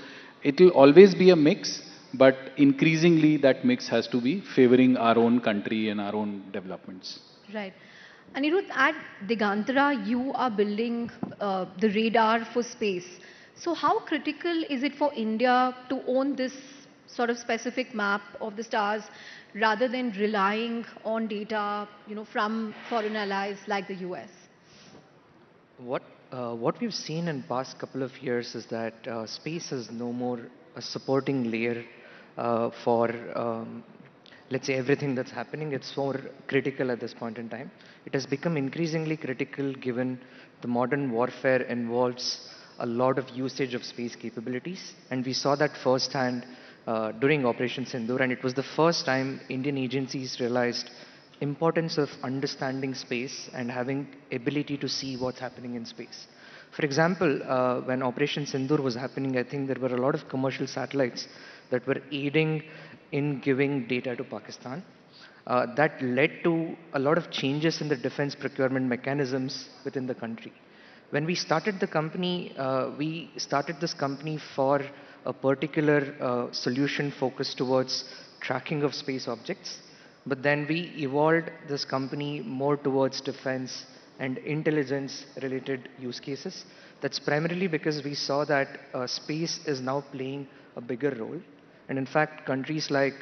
S1: it will always be a mix, but increasingly that mix has to be favoring our own country and our own developments.
S4: Right. Anirudh, at Digantara, you are building the radar for space. So how critical is it for India to own this sort of specific map of the stars rather than relying on data, from foreign allies like the US?
S9: What we've seen in past couple of years is that space is no more a supporting layer for let's say everything that's happening. It's more critical at this point in time. It has become increasingly critical given the modern warfare involves a lot of usage of space capabilities, and we saw that firsthand during Operation Sindoor, and it was the first time Indian agencies realized importance of understanding space and having ability to see what's happening in space. For example, when Operation Sindoor was happening, I think there were a lot of commercial satellites that were aiding in giving data to Pakistan. That led to a lot of changes in the defense procurement mechanisms within the country. When we started the company, we started this company for a particular solution focused towards tracking of space objects. But then we evolved this company more towards defense and intelligence related use cases. That's primarily because we saw that space is now playing a bigger role. And in fact, countries like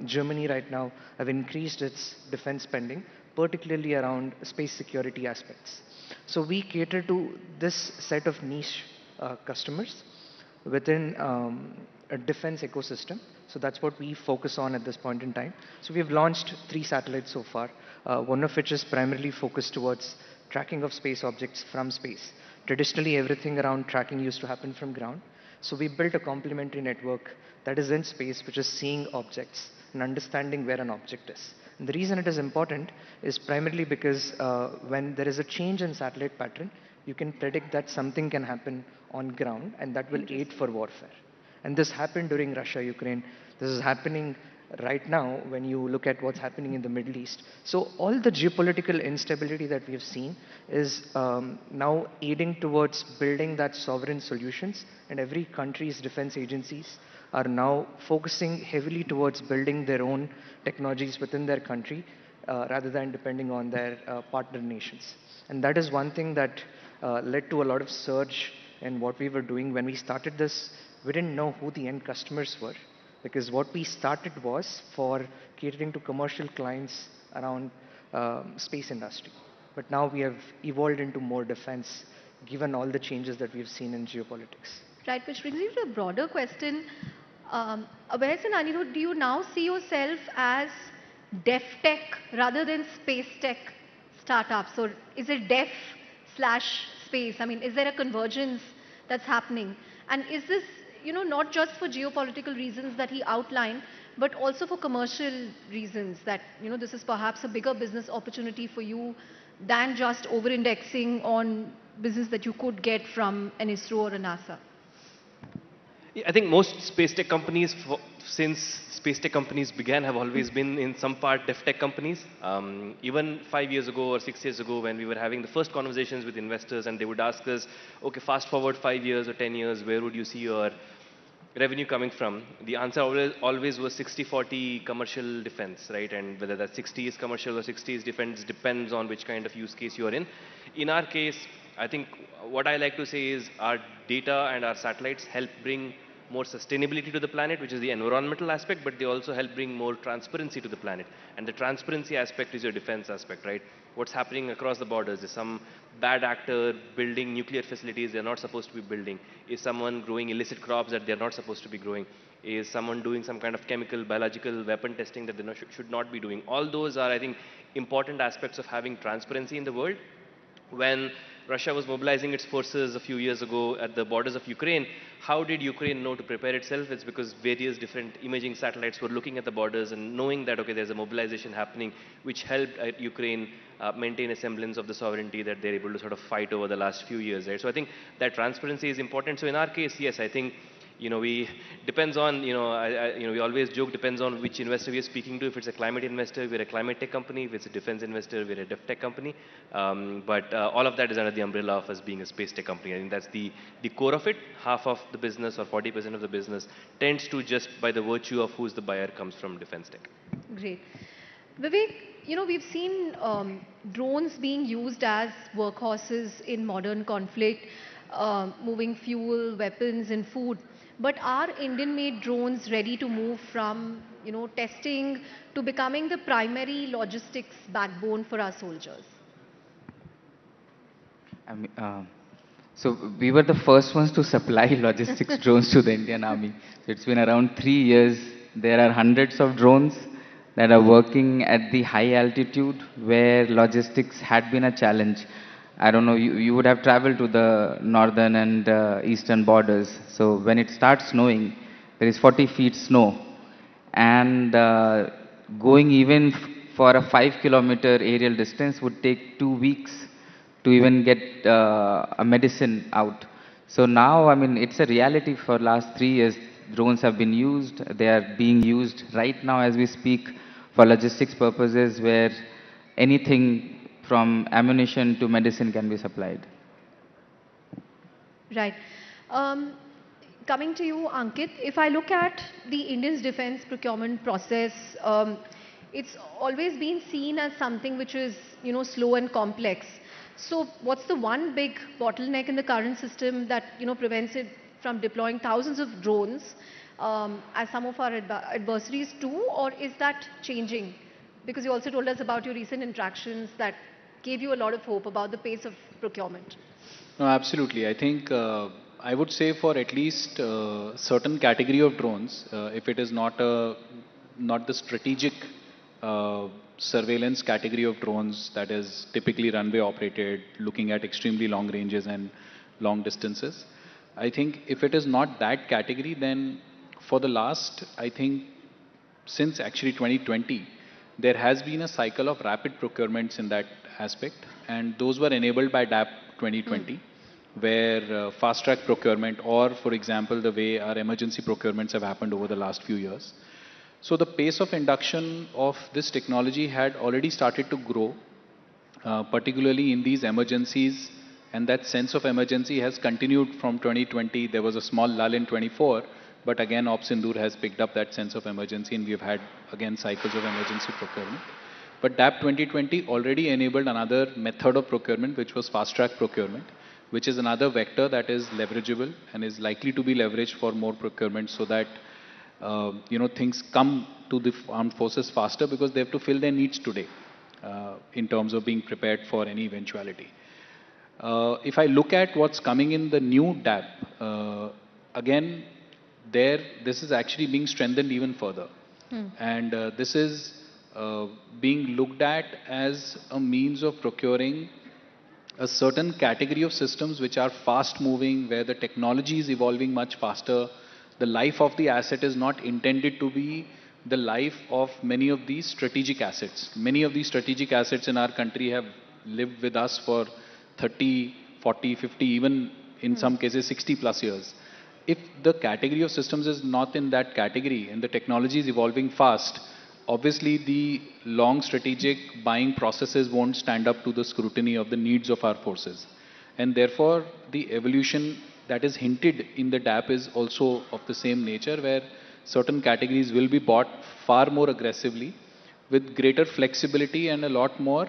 S9: Germany right now have increased its defense spending, particularly around space security aspects. So we cater to this set of niche customers within a defense ecosystem. So that's what we focus on at this point in time. So we've launched 3 satellites so far, one of which is primarily focused towards tracking of space objects from space. Traditionally, everything around tracking used to happen from ground. So we built a complementary network that is in space, which is seeing objects and understanding where an object is. And the reason it is important is primarily because when there is a change in satellite pattern, you can predict that something can happen on ground, and that will aid for warfare. And this happened during Russia-Ukraine. This is happening right now when you look at what's happening in the Middle East. So all the geopolitical instability that we have seen is now aiding towards building that sovereign solutions, and every country's defense agencies are now focusing heavily towards building their own technologies within their country rather than depending on their partner nations. And that is one thing that led to a lot of surge in what we were doing. When we started this, we didn't know who the end customers were, because what we started was for catering to commercial clients around space industry. But now we have evolved into more defense, given all the changes that we've seen in geopolitics.
S4: Right, which brings me to a broader question. Abhay and Anirudh, do you now see yourself as dev tech rather than space tech startups? Or is it dev slash space? I mean, is there a convergence that's happening? And is this, not just for geopolitical reasons that he outlined, but also for commercial reasons that, this is perhaps a bigger business opportunity for you than just over-indexing on business that you could get from an ISRO or a NASA?
S19: I think most space tech companies, since space tech companies began, have always been in some part dev tech companies. Even 5 years ago or 6 years ago, when we were having the first conversations with investors and they would ask us, okay, fast forward 5 years or 10 years, where would you see your revenue coming from? The answer always was 60-40 commercial defense, right? And whether that 60 is commercial or 60 is defense depends on which kind of use case you are in. In our case, I think what I like to say is our data and our satellites help bring more sustainability to the planet, which is the environmental aspect, but they also help bring more transparency to the planet. And the transparency aspect is your defense aspect, right? What's happening across the borders? Is some bad actor building nuclear facilities they're not supposed to be building? Is someone growing illicit crops that they're not supposed to be growing? Is someone doing some kind of chemical, biological weapon testing that they should not be doing? All those are, I think, important aspects of having transparency in the world. When Russia was mobilizing its forces a few years ago at the borders of Ukraine, how did Ukraine know to prepare itself? It's because various different imaging satellites were looking at the borders and knowing that, okay, there's a mobilization happening, which helped Ukraine maintain a semblance of the sovereignty that they're able to sort of fight over the last few years, right? So I think that transparency is important. So in our case, yes, I think, we depends on, we always joke, depends on which investor we are speaking to. If it's a climate investor, we're a climate tech company. If it's a defense investor, we're a def tech company. But all of that is under the umbrella of us being a space tech company. I think that's the core of it. Half of the business or 40% of the business tends to, just by the virtue of who's the buyer, comes from defense tech.
S4: Great. Vivek, we've seen drones being used as workhorses in modern conflict, moving fuel, weapons, and food. But are Indian-made drones ready to move from, testing to becoming the primary logistics backbone for our soldiers?
S10: So we were the first ones to supply logistics drones to the Indian Army. So it's been around 3 years. There are hundreds of drones that are working at the high altitude where logistics had been a challenge. I don't know, you would have traveled to the northern and eastern borders. So when it starts snowing, there is 40 feet snow. And going even for a 5-kilometer aerial distance would take 2 weeks to even get a medicine out. So now, it's a reality for last 3 years. Drones have been used. They are being used right now as we speak for logistics purposes where anything from ammunition to medicine can be supplied.
S4: Right. Coming to you, Ankit, if I look at the India's defense procurement process, it's always been seen as something which is, slow and complex. So what's the one big bottleneck in the current system that, prevents it from deploying thousands of drones, as some of our adversaries do, or is that changing? Because you also told us about your recent interactions that gave you a lot of hope about the pace of procurement.
S1: No, absolutely. I think I would say for at least certain category of drones, if it is not the strategic surveillance category of drones that is typically runway operated, looking at extremely long ranges and long distances. I think if it is not that category, then for the last, I think, since actually 2020, there has been a cycle of rapid procurements in that aspect, and those were enabled by DAP 2020, where fast-track procurement, or for example, the way our emergency procurements have happened over the last few years. So the pace of induction of this technology had already started to grow, particularly in these emergencies, and that sense of emergency has continued from 2020. There was a small lull in 24, but again, Ops Sindoor has picked up that sense of emergency, and we've had, again, cycles of emergency procurement. But DAP 2020 already enabled another method of procurement, which was fast-track procurement, which is another vector that is leverageable and is likely to be leveraged for more procurement so that, things come to the armed forces faster because they have to fill their needs today in terms of being prepared for any eventuality. If I look at what's coming in the new DAP, again, this is actually being strengthened even further. And this is being looked at as a means of procuring a certain category of systems which are fast moving, where the technology is evolving much faster. The life of the asset is not intended to be the life of many of these strategic assets. Many of these strategic assets in our country have lived with us for 30, 40, 50, even in some cases 60 plus years. If the category of systems is not in that category and the technology is evolving fast, obviously the long strategic buying processes won't stand up to the scrutiny of the needs of our forces. And therefore, the evolution that is hinted in the DAP is also of the same nature, where certain categories will be bought far more aggressively with greater flexibility and a lot more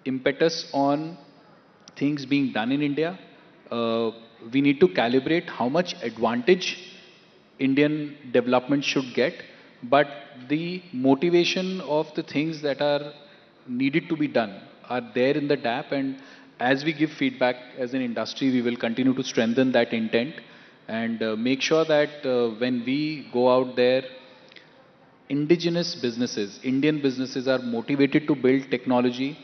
S1: impetus on things being done in India. We need to calibrate how much advantage Indian development should get, but the motivation of the things that are needed to be done are there in the DAP, and as we give feedback as an industry, we will continue to strengthen that intent and make sure that when we go out there, indigenous businesses, Indian businesses are motivated to build technology,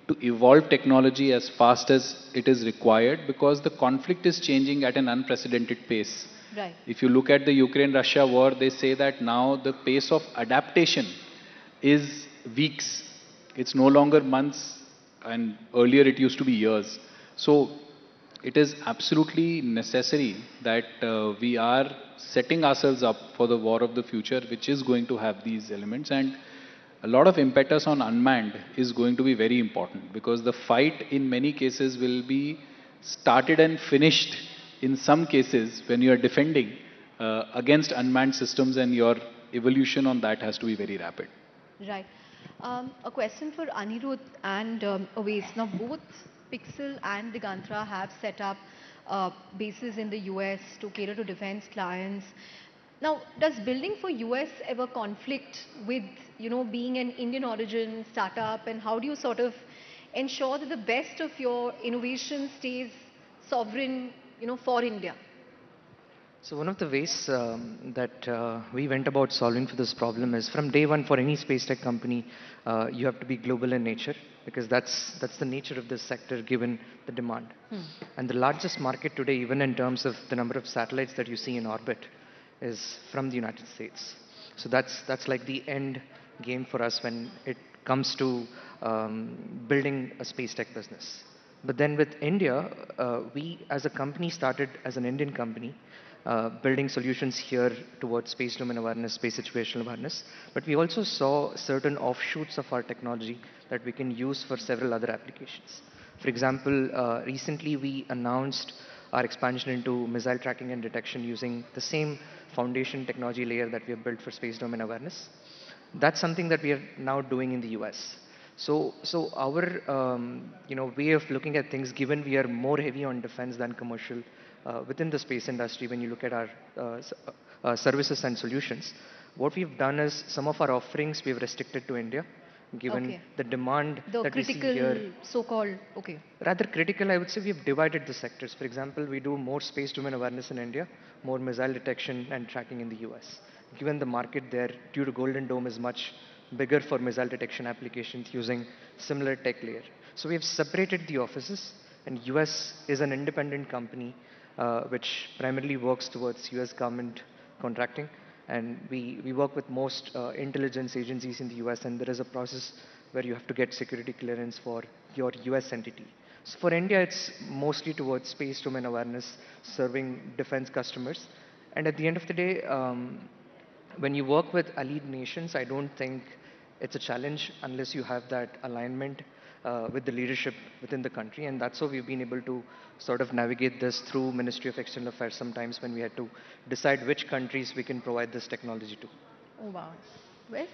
S1: to evolve technology as fast as it is required, because the conflict is changing at an unprecedented pace.
S4: Right.
S1: If you look at the Ukraine-Russia war, they say that now the pace of adaptation is weeks. It's no longer months, and earlier it used to be years. So it is absolutely necessary that we are setting ourselves up for the war of the future, which is going to have these elements. And a lot of impetus on unmanned is going to be very important, because the fight in many cases will be started and finished in some cases when you are defending against unmanned systems, and your evolution on that has to be very rapid.
S4: Right. A question for Anirudh and Awais. Now, both Pixel and Digantra have set up bases in the US to cater to defense clients. Now, does building for US ever conflict with, being an Indian origin startup, and how do you sort of ensure that the best of your innovation stays sovereign, for India?
S9: So one of the ways that we went about solving for this problem is, from day one for any space tech company, you have to be global in nature, because that's the nature of this sector given the demand. And the largest market today, even in terms of the number of satellites that you see in orbit, is from the United States. So that's like the end game for us when it comes to building a space tech business. But then with India, we as a company started as an Indian company, building solutions here towards space domain awareness, space situational awareness. But we also saw certain offshoots of our technology that we can use for several other applications. For example, recently we announced our expansion into missile tracking and detection using the same foundation technology layer that we have built for space domain awareness. That's something that we are now doing in the US. So our way of looking at things, given we are more heavy on defense than commercial within the space industry, when you look at our services and solutions, what we've done is some of our offerings we've restricted to India, given the demand that we see here.
S4: The critical, so-called, okay.
S9: Rather critical, I would say we've divided the sectors. For example, we do more space domain awareness in India, more missile detection and tracking in the US. Given the market there, due to Golden Dome, is much bigger for missile detection applications using similar tech layer. So we have separated the offices, and US is an independent company which primarily works towards US government contracting. And we work with most intelligence agencies in the US, and there is a process where you have to get security clearance for your US entity. So for India, it's mostly towards space domain awareness, serving defense customers. And at the end of the day, when you work with allied nations, I don't think it's a challenge unless you have that alignment with the leadership within the country. And that's how we've been able to sort of navigate this through Ministry of External Affairs sometimes, when we had to decide which countries we can provide this technology to.
S4: Oh, wow. Wes?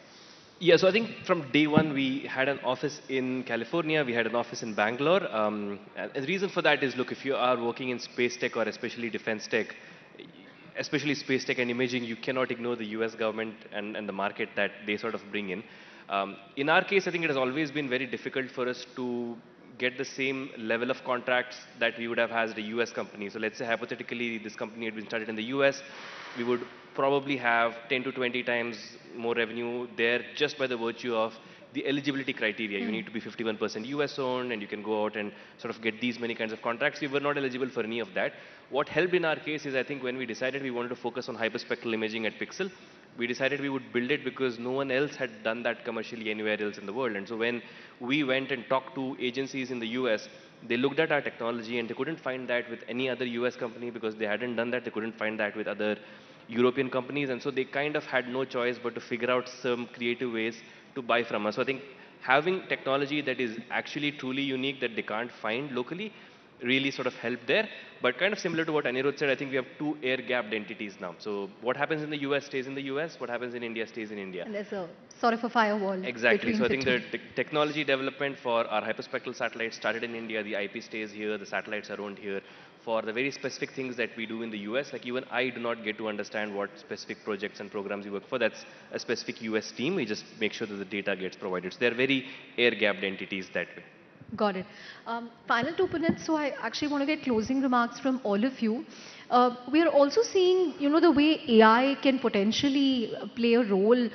S19: Yeah, so I think from day one, we had an office in California, we had an office in Bangalore. And the reason for that is, look, if you are working in space tech or especially defense tech, especially space tech and imaging, you cannot ignore the US government and the market that they sort of bring in. In our case, I think it has always been very difficult for us to get the same level of contracts that we would have as a US company. So let's say hypothetically this company had been started in the US, we would probably have 10 to 20 times more revenue there just by the virtue of the eligibility criteria. You need to be 51% US owned, and you can go out and sort of get these many kinds of contracts. We were not eligible for any of that. What helped in our case is, I think when we decided we wanted to focus on hyperspectral imaging at Pixel, we decided we would build it because no one else had done that commercially anywhere else in the world. And so when we went and talked to agencies in the US, they looked at our technology and they couldn't find that with any other US company because they hadn't done that. They couldn't find that with other European companies. And so they kind of had no choice but to figure out some creative ways to buy from us. So I think having technology that is actually truly unique that they can't find locally really sort of help there. But kind of similar to what Anirudh said, I think we have two air-gapped entities now. So what happens in the US stays in the US, what happens in India stays in India.
S4: And there's a sort of a firewall
S19: Exactly.
S4: between
S19: So I
S4: the
S19: think
S4: two.
S19: the technology development for our hyperspectral satellites started in India. The IP stays here. The satellites are owned here. For the very specific things that we do in the US, like even I do not get to understand what specific projects and programs we work for. That's a specific US team. We just make sure that the data gets provided. So they're very air-gapped entities that way.
S4: Got it. Final 2 minutes, so I actually want to get closing remarks from all of you. We are also seeing, the way AI can potentially play a role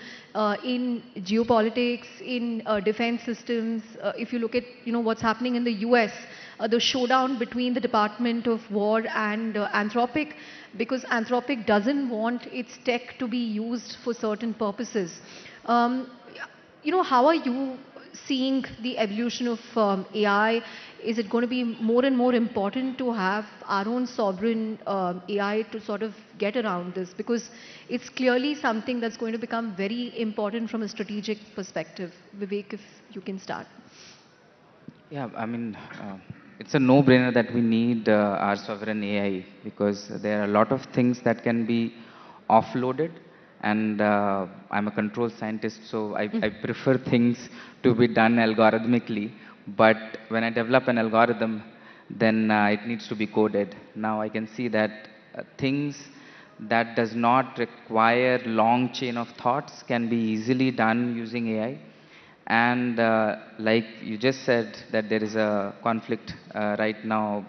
S4: in geopolitics, in defense systems. If you look at, what's happening in the US, the showdown between the Department of War and Anthropic, because Anthropic doesn't want its tech to be used for certain purposes. How are you seeing the evolution of AI? Is it going to be more and more important to have our own sovereign AI to sort of get around this? Because it's clearly something that's going to become very important from a strategic perspective. Vivek, if you can start.
S10: Yeah, I mean, it's a no-brainer that we need our sovereign AI, because there are a lot of things that can be offloaded, and I'm a control scientist, so I prefer things to be done algorithmically. But when I develop an algorithm, then it needs to be coded. Now I can see that things that does not require long chain of thoughts can be easily done using AI. And like you just said, that there is a conflict right now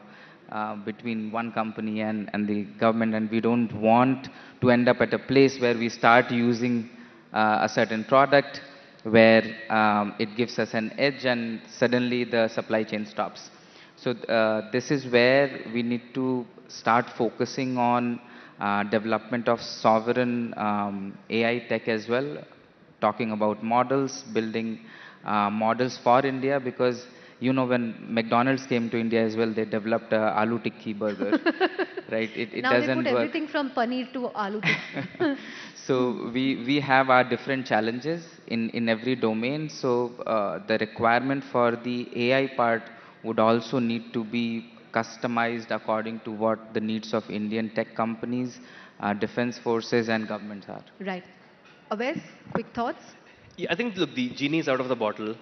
S10: between one company and the government, and we don't want to end up at a place where we start using a certain product where it gives us an edge and suddenly the supply chain stops. So this is where we need to start focusing on development of sovereign AI tech as well, talking about models, building models for India, because when McDonald's came to India as well, they developed a aloo tikki burger, right? It
S4: Now they
S10: doesn't
S4: put
S10: work.
S4: everything from paneer to aloo tikki.
S10: So we have our different challenges in every domain. So the requirement for the AI part would also need to be customized according to what the needs of Indian tech companies, defense forces and governments are.
S4: Right. Awais, quick thoughts?
S19: Yeah, I think, look, the genie is out of the bottle.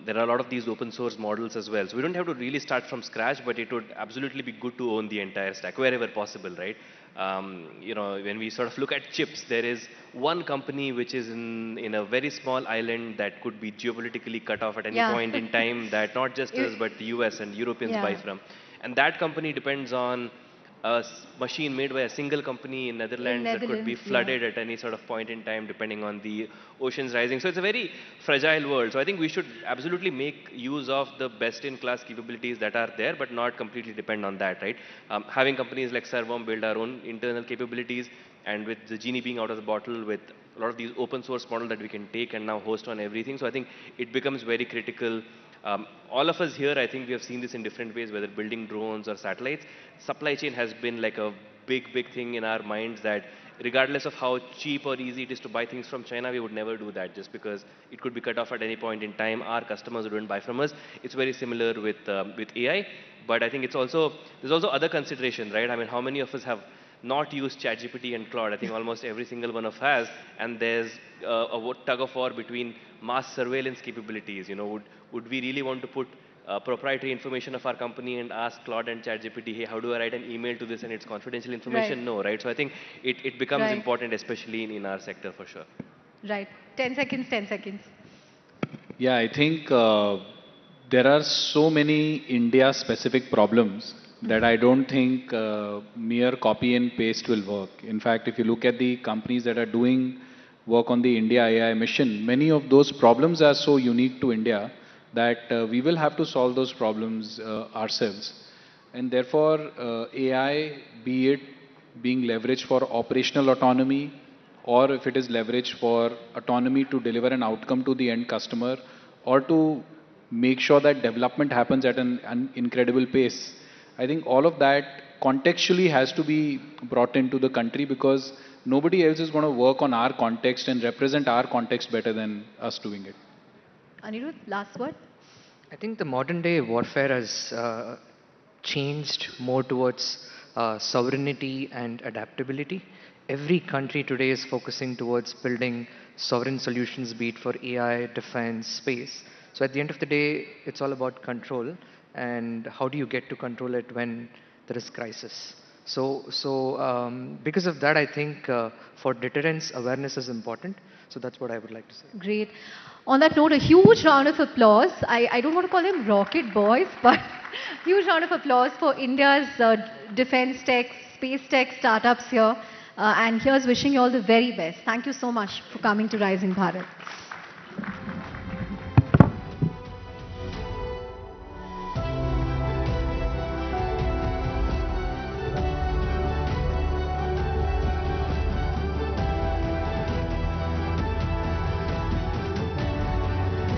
S19: There are a lot of these open source models as well. So we don't have to really start from scratch, but it would absolutely be good to own the entire stack wherever possible, right? When we sort of look at chips, there is one company which is in a very small island that could be geopolitically cut off at any point in time, that not just us, but the US and Europeans buy from. And that company depends on a machine made by a single company in Netherlands that could be flooded at any sort of point in time depending on the oceans rising. So it's a very fragile world. So I think we should absolutely make use of the best-in-class capabilities that are there, but not completely depend on that, right? Having companies like Servom build our own internal capabilities, and with the genie being out of the bottle, with a lot of these open source models that we can take and now host on everything. So I think it becomes very critical. All of us here, I think we have seen this in different ways, whether building drones or satellites. Supply chain has been like a big thing in our minds, that regardless of how cheap or easy it is to buy things from China, we would never do that just because it could be cut off at any point in time. Our customers wouldn't buy from us. It's very similar with AI, but I think there's also other considerations, right? I mean, how many of us have not used ChatGPT and Claude? I think almost every single one of us has, and there's a tug of war between mass surveillance capabilities. Would we really want to put proprietary information of our company and ask Claude and ChatGPT, hey, how do I write an email to this and it's confidential information?
S4: Right.
S19: No, right? So I think it becomes
S4: Right.
S19: important, especially in our sector for sure.
S4: Right. 10 seconds, 10 seconds.
S1: Yeah, I think there are so many India-specific problems that I don't think mere copy and paste will work. In fact, if you look at the companies that are doing work on the India AI mission, many of those problems are so unique to India that we will have to solve those problems ourselves. And therefore, AI, be it being leveraged for operational autonomy, or if it is leveraged for autonomy to deliver an outcome to the end customer, or to make sure that development happens at an incredible pace, I think all of that contextually has to be brought into the country, because nobody else is going to work on our context and represent our context better than us doing it.
S4: Anirudh, last word?
S9: I think the modern day warfare has changed more towards sovereignty and adaptability. Every country today is focusing towards building sovereign solutions, be it for AI, defense, space. So at the end of the day, it's all about control and how do you get to control it when there is crisis. So because of that, I think for deterrence, awareness is important. So that's what I would like to say.
S4: Great. On that note, a huge round of applause. I don't want to call them rocket boys, but huge round of applause for India's defense tech, space tech startups here. And here's wishing you all the very best. Thank you so much for coming to Rising Bharat.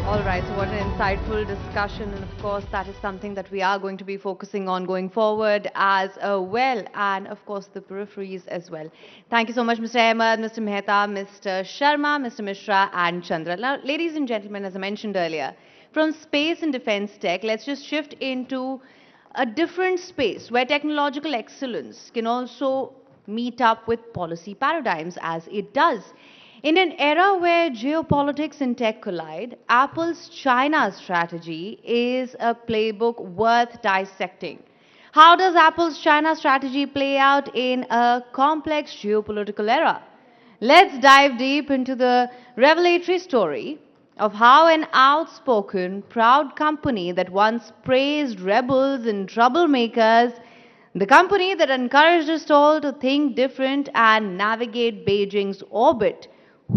S7: All right, so what an insightful discussion, and of course that is something that we are going to be focusing on going forward as well, and of course the peripheries as well. Thank you so much, Mr. Ahmed, Mr. Mehta, Mr. Sharma, Mr. Mishra and Chandra. Now, ladies and gentlemen, as I mentioned earlier, from space and defense tech, let's just shift into a different space where technological excellence can also meet up with policy paradigms as it does. In an era where geopolitics and tech collide, Apple's China strategy is a playbook worth dissecting. How does Apple's China strategy play out in a complex geopolitical era? Let's dive deep into the revelatory story of how an outspoken, proud company that once praised rebels and troublemakers, the company that encouraged us all to think different and navigate Beijing's orbit.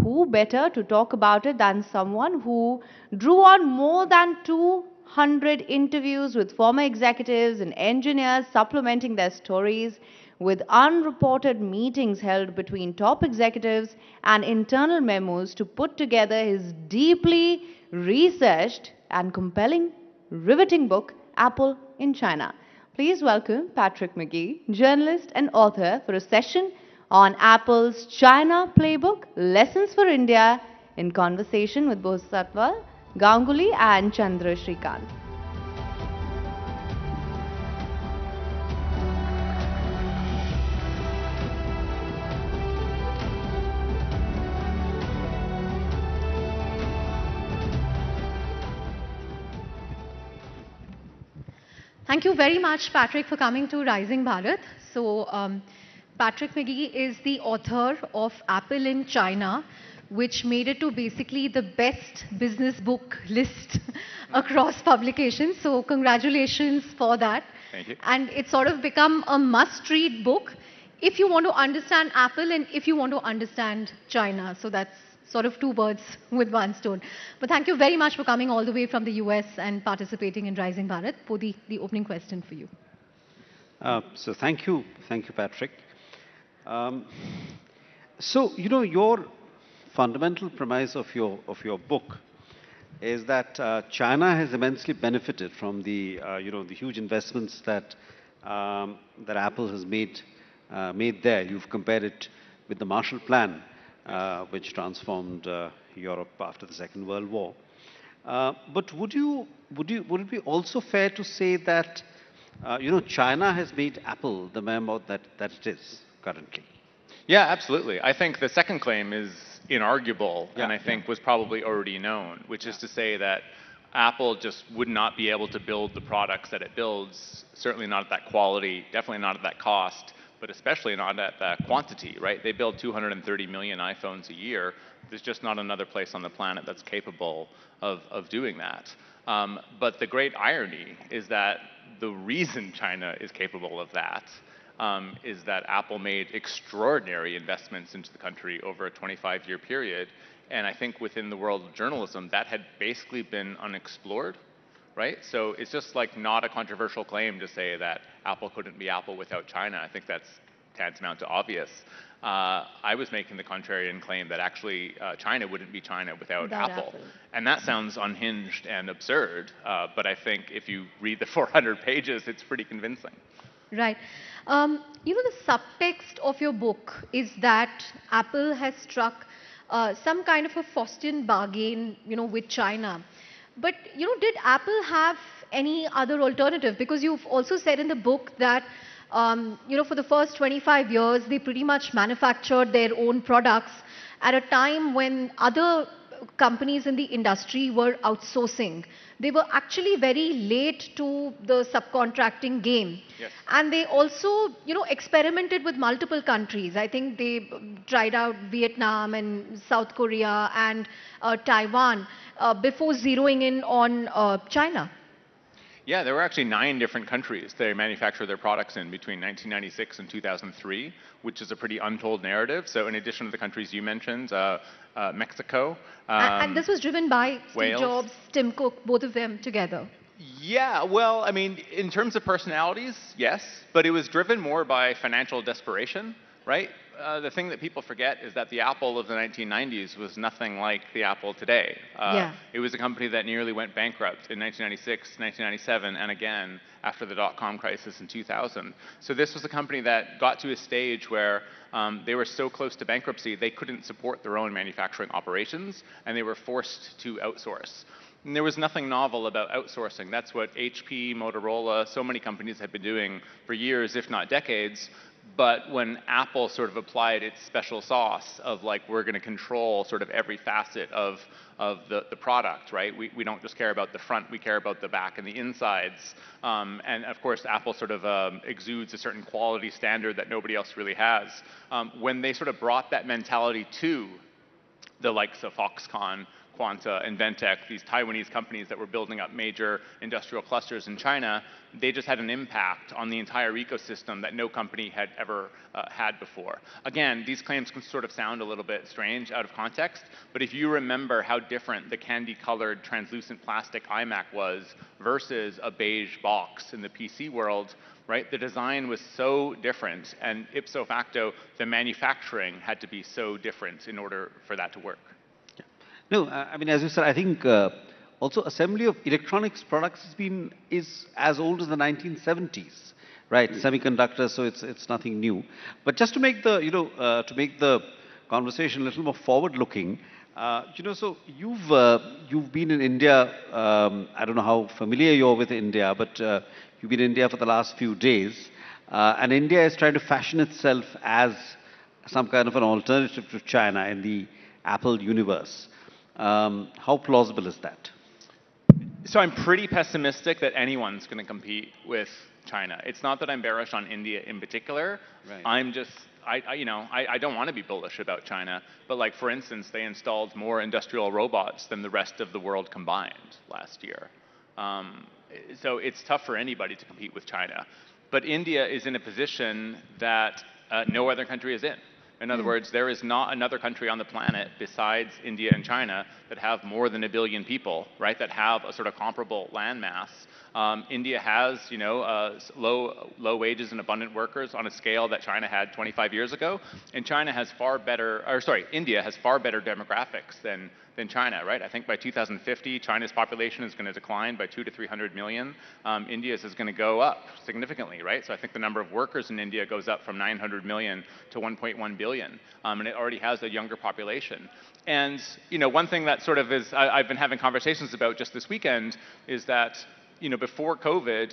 S7: Who better to talk about it than someone who drew on more than 200 interviews with former executives and engineers supplementing their stories with unreported meetings held between top executives and internal memos to put together his deeply researched and compelling, riveting book, Apple in China. Please welcome Patrick McGee, journalist and author, for a session on Apple's China Playbook, Lessons for India, in conversation with Bodhisattva Ganguly and Chandra Shrikant.
S4: Thank you very much, Patrick, for coming to Rising Bharat. So, Patrick McGee is the author of Apple in China, which made it to basically the best business book list across publications. So congratulations for that.
S20: Thank you.
S4: And it's sort of become a must-read book if you want to understand Apple and if you want to understand China. So that's sort of two birds with one stone. But thank you very much for coming all the way from the US and participating in Rising Bharat. Podi, the opening question for you.
S20: So thank you, Patrick. So, you know, your fundamental premise of your book is that China has immensely benefited from the the huge investments that that Apple has made there. You've compared it with the Marshall Plan, which transformed Europe after the Second World War. But would it be also fair to say that China has made Apple the mammoth that it is currently?
S13: Yeah, absolutely. I think the second claim is inarguable, and I think was probably already known, which is to say that Apple just would not be able to build the products that it builds, certainly not at that quality, definitely not at that cost, but especially not at that quantity, right? They build 230 million iPhones a year. There's just not another place on the planet that's capable of doing that. But the great irony is that the reason China is capable of that is that Apple made extraordinary investments into the country over a 25-year period. And I think within the world of journalism, that had basically been unexplored, right? So it's just like not a controversial claim to say that Apple couldn't be Apple without China. I think that's tantamount to obvious. I was making the contrarian claim that actually China wouldn't be China without Apple. And that sounds unhinged and absurd, but I think if you read the 400 pages, it's pretty convincing.
S4: Right. The subtext of your book is that Apple has struck some kind of a Faustian bargain, with China. But, did Apple have any other alternative? Because you've also said in the book that, for the first 25 years, they pretty much manufactured their own products at a time when other companies in the industry were outsourcing. They were actually very late to the subcontracting game.
S21: Yes.
S4: And they also, experimented with multiple countries. I think they tried out Vietnam and South Korea and Taiwan before zeroing in on China.
S21: Yeah, there were actually 9 different countries they manufactured their products in between 1996 and 2003, which is a pretty untold narrative. So in addition to the countries you mentioned, Mexico.
S4: And this was driven by Steve
S21: Wales.
S4: Jobs, Tim Cook, both of them together.
S21: Yeah, well, I mean, in terms of personalities, yes, but it was driven more by financial desperation, right? The thing that people forget is that the Apple of the 1990s was nothing like the Apple today.
S4: Yeah.
S21: It was a company that nearly went bankrupt in 1996, 1997, and again after the dot-com crisis in 2000. So this was a company that got to a stage where they were so close to bankruptcy they couldn't support their own manufacturing operations, and they were forced to outsource. And there was nothing novel about outsourcing. That's what HP, Motorola, so many companies have been doing for years, if not decades. But when Apple sort of applied its special sauce of like, we're going to control sort of every facet of the product, right? We don't just care about the front, we care about the back and the insides. And of course, Apple sort of exudes a certain quality standard that nobody else really has. When they sort of brought that mentality to the likes of Foxconn, Quanta, and Ventec, these Taiwanese companies that were building up major industrial clusters in China, they just had an impact on the entire ecosystem that no company had ever had before. Again, these claims can sort of sound a little bit strange out of context, but if you remember how different the candy-colored translucent plastic iMac was versus a beige box in the PC world, right? The design was so different, and ipso facto, the manufacturing had to be so different in order for that to work.
S20: No, I mean, as you said, I think also assembly of electronics products is as old as the 1970s, right? Semiconductors, so it's nothing new. But just to make the conversation a little more forward-looking, so you've been in India. I don't know how familiar you are with India, but you've been in India for the last few days, and India is trying to fashion itself as some kind of an alternative to China in the Apple universe. How plausible is that?
S21: So I'm pretty pessimistic that anyone's going to compete with China. It's not that I'm bearish on India in particular.
S20: Right.
S21: I'm just, I don't want to be bullish about China. But like, for instance, they installed more industrial robots than the rest of the world combined last year. So it's tough for anybody to compete with China. But India is in a position that no other country is in. In other words, there is not another country on the planet besides India and China that have more than 1 billion people, right, that have a sort of comparable landmass. India has, low wages and abundant workers on a scale that China had 25 years ago, and India has far better demographics than China, right? I think by 2050, China's population is going to decline by 200 to 300 million. India's is going to go up significantly, right? So I think the number of workers in India goes up from 900 million to 1.1 billion, and it already has a younger population. And one thing that sort of is I've been having conversations about just this weekend is that before COVID,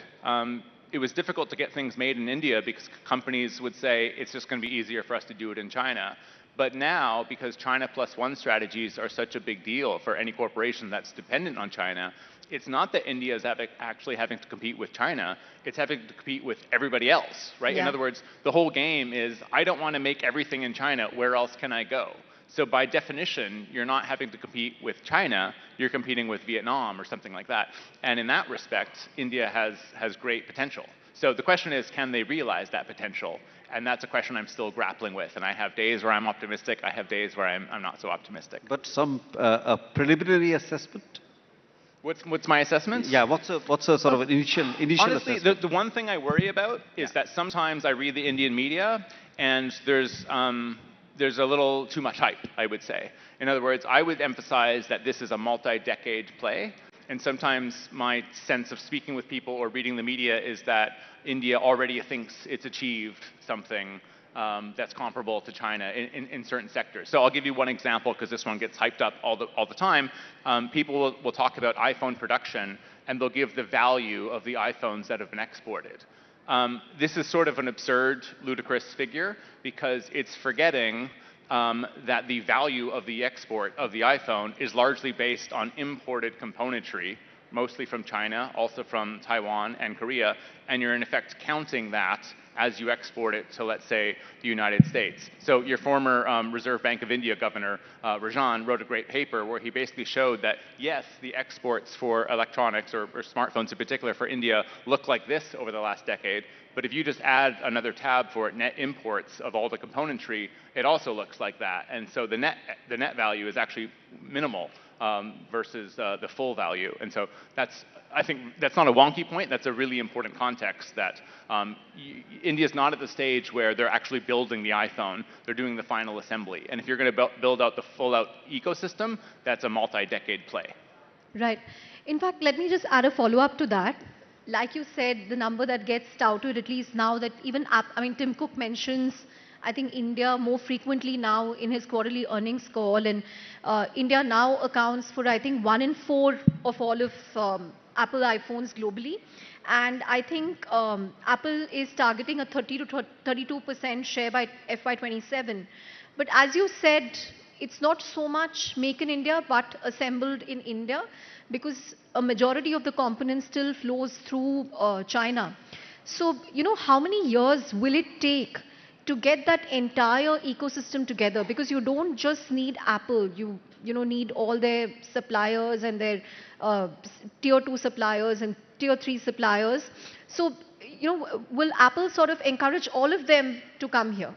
S21: it was difficult to get things made in India because companies would say it's just going to be easier for us to do it in China. But now, because China Plus One strategies are such a big deal for any corporation that's dependent on China, it's not that India is actually having to compete with China, it's having to compete with everybody else, right?
S4: Yeah.
S21: In other words, the whole game is, I don't want to make everything in China, where else can I go? So by definition, you're not having to compete with China, you're competing with Vietnam or something like that. And in that respect, India has great potential. So the question is, can they realize that potential? And that's a question I'm still grappling with. And I have days where I'm optimistic, I have days where I'm not so optimistic.
S20: But some a preliminary assessment?
S21: What's my assessment?
S20: Yeah, what's a sort of an initial
S21: Honestly,
S20: assessment?
S21: the one thing I worry about is that sometimes I read the Indian media and there's a little too much hype, I would say. In other words, I would emphasize that this is a multi-decade play. And sometimes my sense of speaking with people or reading the media is that India already thinks it's achieved something that's comparable to China in certain sectors. So I'll give you one example because this one gets hyped up all the time. People will talk about iPhone production and they'll give the value of the iPhones that have been exported. This is sort of an absurd, ludicrous figure because it's forgetting that the value of the export of the iPhone is largely based on imported componentry, mostly from China, also from Taiwan and Korea, and you're in effect counting that as you export it to, let's say, the United States. So your former Reserve Bank of India governor, Rajan, wrote a great paper where he basically showed that, yes, the exports for electronics or smartphones in particular for India look like this over the last decade, but if you just add another tab for net imports of all the componentry, it also looks like that. And so the net value is actually minimal versus the full value. And so I think that's not a wonky point, that's a really important context that India's not at the stage where they're actually building the iPhone, they're doing the final assembly. And if you're going to build out the full out ecosystem, that's a multi-decade play.
S4: Right. In fact, let me just add a follow-up to that. Like you said, the number that gets touted, at least now that even, Tim Cook mentions, I think, India more frequently now in his quarterly earnings call, and India now accounts for, I think, 1 in 4 of all of Apple iPhones globally. And I think Apple is targeting a 30 to 32% share by FY27. But as you said, it's not so much make in India, but assembled in India, because a majority of the components still flows through China. So, how many years will it take to get that entire ecosystem together? Because you don't just need Apple, you need all their suppliers and their tier 2 suppliers and tier 3 suppliers. So, will Apple sort of encourage all of them to come here?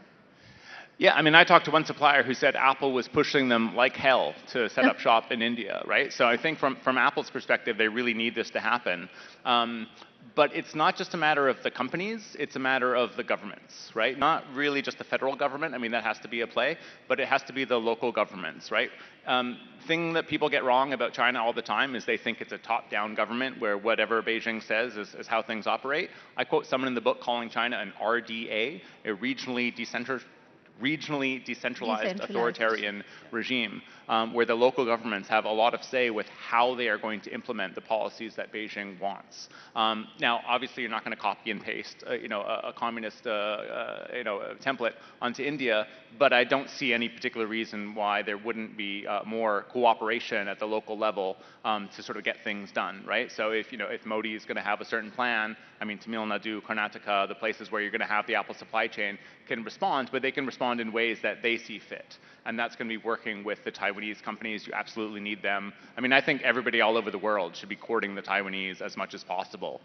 S21: Yeah, I talked to one supplier who said Apple was pushing them like hell to set up shop in India, right? So I think from Apple's perspective, they really need this to happen. But it's not just a matter of the companies, it's a matter of the governments, right? Not really just the federal government, that has to be a play, but it has to be the local governments, right? Thing that people get wrong about China all the time is they think it's a top-down government where whatever Beijing says is how things operate. I quote someone in the book calling China an RDA, a regionally decentralized authoritarian regime, where the local governments have a lot of say with how they are going to implement the policies that Beijing wants. Now, obviously, you're not going to copy and paste, a communist, template onto India, but I don't see any particular reason why there wouldn't be more cooperation at the local level to sort of get things done, right? So if Modi is going to have a certain plan, Tamil Nadu, Karnataka, the places where you're going to have the Apple supply chain can respond, but they can respond in ways that they see fit. And that's going to be working with the Taiwanese companies. You absolutely need them. I think everybody all over the world should be courting the Taiwanese as much as possible.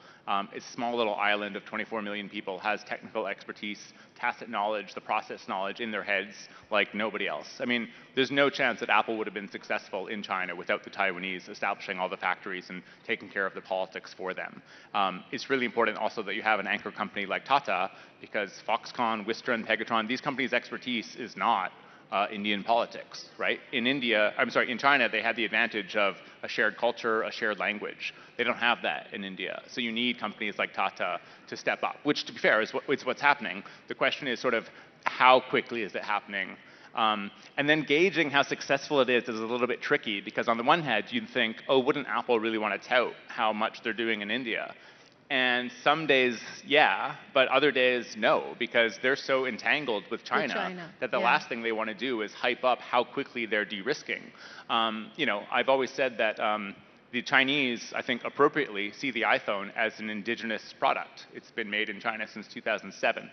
S21: It's a small little island of 24 million people, has technical expertise, tacit knowledge, the process knowledge in their heads like nobody else. There's no chance that Apple would have been successful in China without the Taiwanese establishing all the factories and taking care of the politics for them. It's really important also that you have an anchor company like Tata, because Foxconn, Wistron, Pegatron, these companies' expertise is not Indian politics, right? In China, they had the advantage of a shared culture, a shared language. They don't have that in India. So you need companies like Tata to step up, which, to be fair, is what's happening. The question is sort of how quickly is it happening? And then gauging how successful it is a little bit tricky, because on the one hand, you'd think, oh, wouldn't Apple really want to tout how much they're doing in India? And some days, yeah, but other days, no, because they're so entangled with China that the last thing they want to do is hype up how quickly they're de-risking. I've always said that the Chinese, I think appropriately, see the iPhone as an indigenous product. It's been made in China since 2007.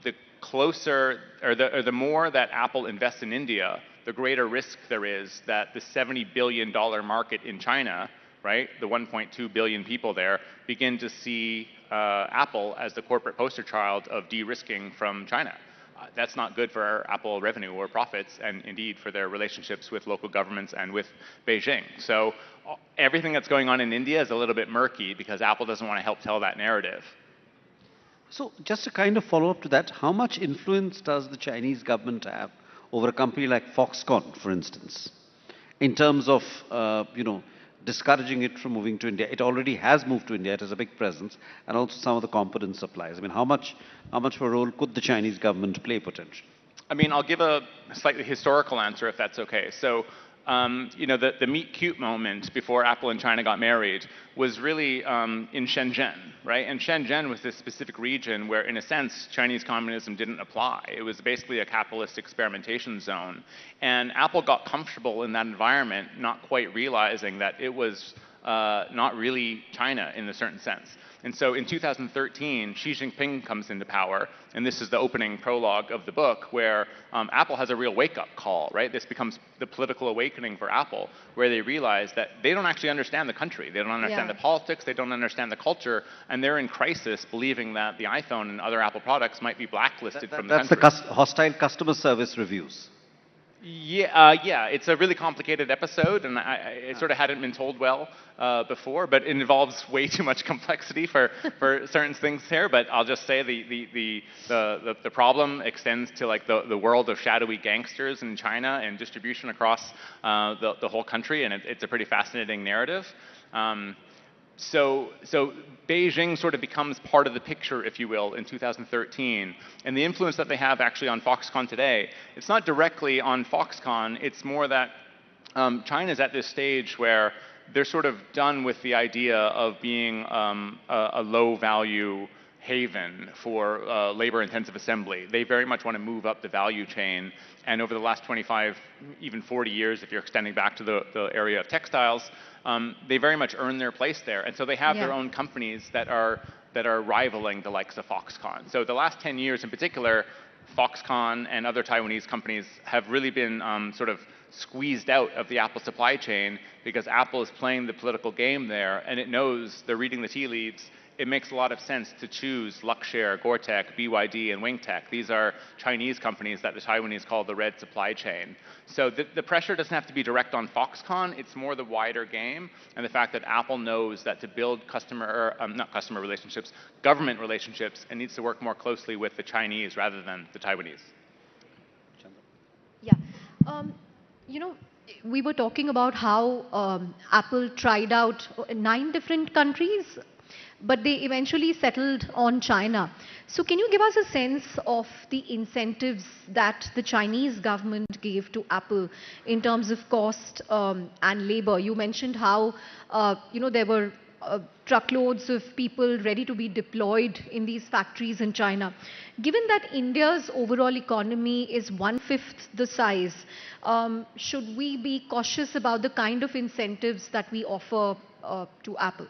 S21: The closer, or the more that Apple invests in India, the greater risk there is that the $70 billion market in China, right, the 1.2 billion people there, begin to see Apple as the corporate poster child of de-risking from China. That's not good for Apple revenue or profits, and indeed for their relationships with local governments and with Beijing. So everything that's going on in India is a little bit murky because Apple doesn't want to help tell that narrative.
S20: So just to kind of follow up to that, how much influence does the Chinese government have over a company like Foxconn, for instance, in terms of, discouraging it from moving to India? It already has moved to India. It has a big presence, and also some of the component supplies. I mean, how much of a role could the Chinese government play potentially?
S21: I mean, I'll give a slightly historical answer if that's okay. So, the meet cute moment before Apple and China got married was really in Shenzhen, right? And Shenzhen was this specific region where, in a sense, Chinese communism didn't apply. It was basically a capitalist experimentation zone. And Apple got comfortable in that environment, not quite realizing that it was not really China in a certain sense. And so in 2013, Xi Jinping comes into power, and this is the opening prologue of the book, where Apple has a real wake-up call, right? This becomes the political awakening for Apple, where they realize that they don't actually understand the country. They don't understand the politics, they don't understand the culture, and they're in crisis believing that the iPhone and other Apple products might be blacklisted from the country.
S20: That's the hostile customer service reviews.
S21: Yeah, it's a really complicated episode, and it sort of hadn't been told well before, but it involves way too much complexity for certain things here. But I'll just say the problem extends to like the world of shadowy gangsters in China and distribution across the whole country, and it's a pretty fascinating narrative. So Beijing sort of becomes part of the picture, if you will, in 2013. And the influence that they have actually on Foxconn today, it's not directly on Foxconn, it's more that China's at this stage where they're sort of done with the idea of being a low-value haven for labor-intensive assembly. They very much want to move up the value chain. And over the last 25, even 40 years, if you're extending back to the area of textiles, they very much earn their place there. And so they have their own companies that are rivaling the likes of Foxconn. So the last 10 years in particular, Foxconn and other Taiwanese companies have really been sort of squeezed out of the Apple supply chain because Apple is playing the political game there, and it knows, they're reading the tea leaves, it makes a lot of sense to choose Luxshare, Gore-Tex, BYD, and Wingtech. These are Chinese companies that the Taiwanese call the red supply chain. So the pressure doesn't have to be direct on Foxconn, it's more the wider game, and the fact that Apple knows that to build government relationships, it needs to work more closely with the Chinese rather than the Taiwanese.
S4: We were talking about how Apple tried out 9 different countries, but they eventually settled on China. So can you give us a sense of the incentives that the Chinese government gave to Apple in terms of cost and labor? You mentioned how there were truckloads of people ready to be deployed in these factories in China. Given that India's overall economy is 1/5 the size, should we be cautious about the kind of incentives that we offer to Apple?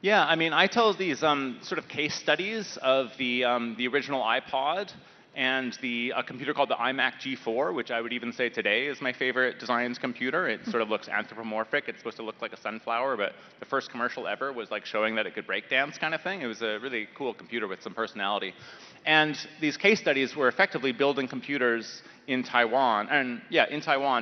S21: Yeah, I mean, I tell these sort of case studies of the original iPod and a computer called the iMac G4, which I would even say today is my favorite designed computer. It sort of looks anthropomorphic. It's supposed to look like a sunflower, but the first commercial ever was like showing that it could break dance kind of thing. It was a really cool computer with some personality. And these case studies were effectively building computers in Taiwan,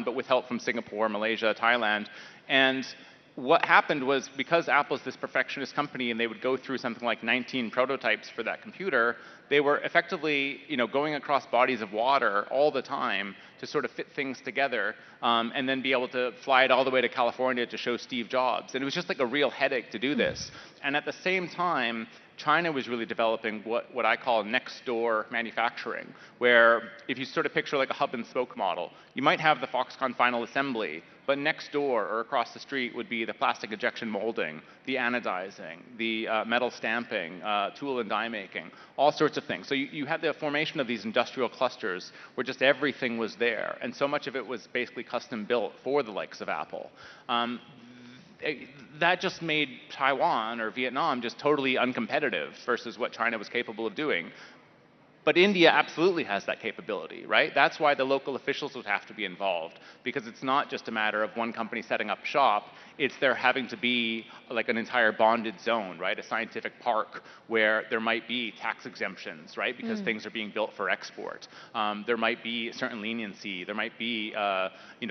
S21: but with help from Singapore, Malaysia, Thailand. And what happened was, because Apple's this perfectionist company and they would go through something like 19 prototypes for that computer, they were effectively going across bodies of water all the time to sort of fit things together and then be able to fly it all the way to California to show Steve Jobs. And it was just like a real headache to do this. And at the same time, China was really developing what I call next door manufacturing, where if you sort of picture like a hub and spoke model, you might have the Foxconn final assembly, but next door or across the street would be the plastic injection molding, the anodizing, the metal stamping, tool and die making, all sorts of things. So you had the formation of these industrial clusters where just everything was there, and so much of it was basically custom built for the likes of Apple. That just made Taiwan or Vietnam just totally uncompetitive versus what China was capable of doing. But India absolutely has that capability, right? That's why the local officials would have to be involved, because it's not just a matter of one company setting up shop, it's there having to be like an entire bonded zone, right? A scientific park where there might be tax exemptions, right? Because things are being built for export. There might be certain leniency. There might be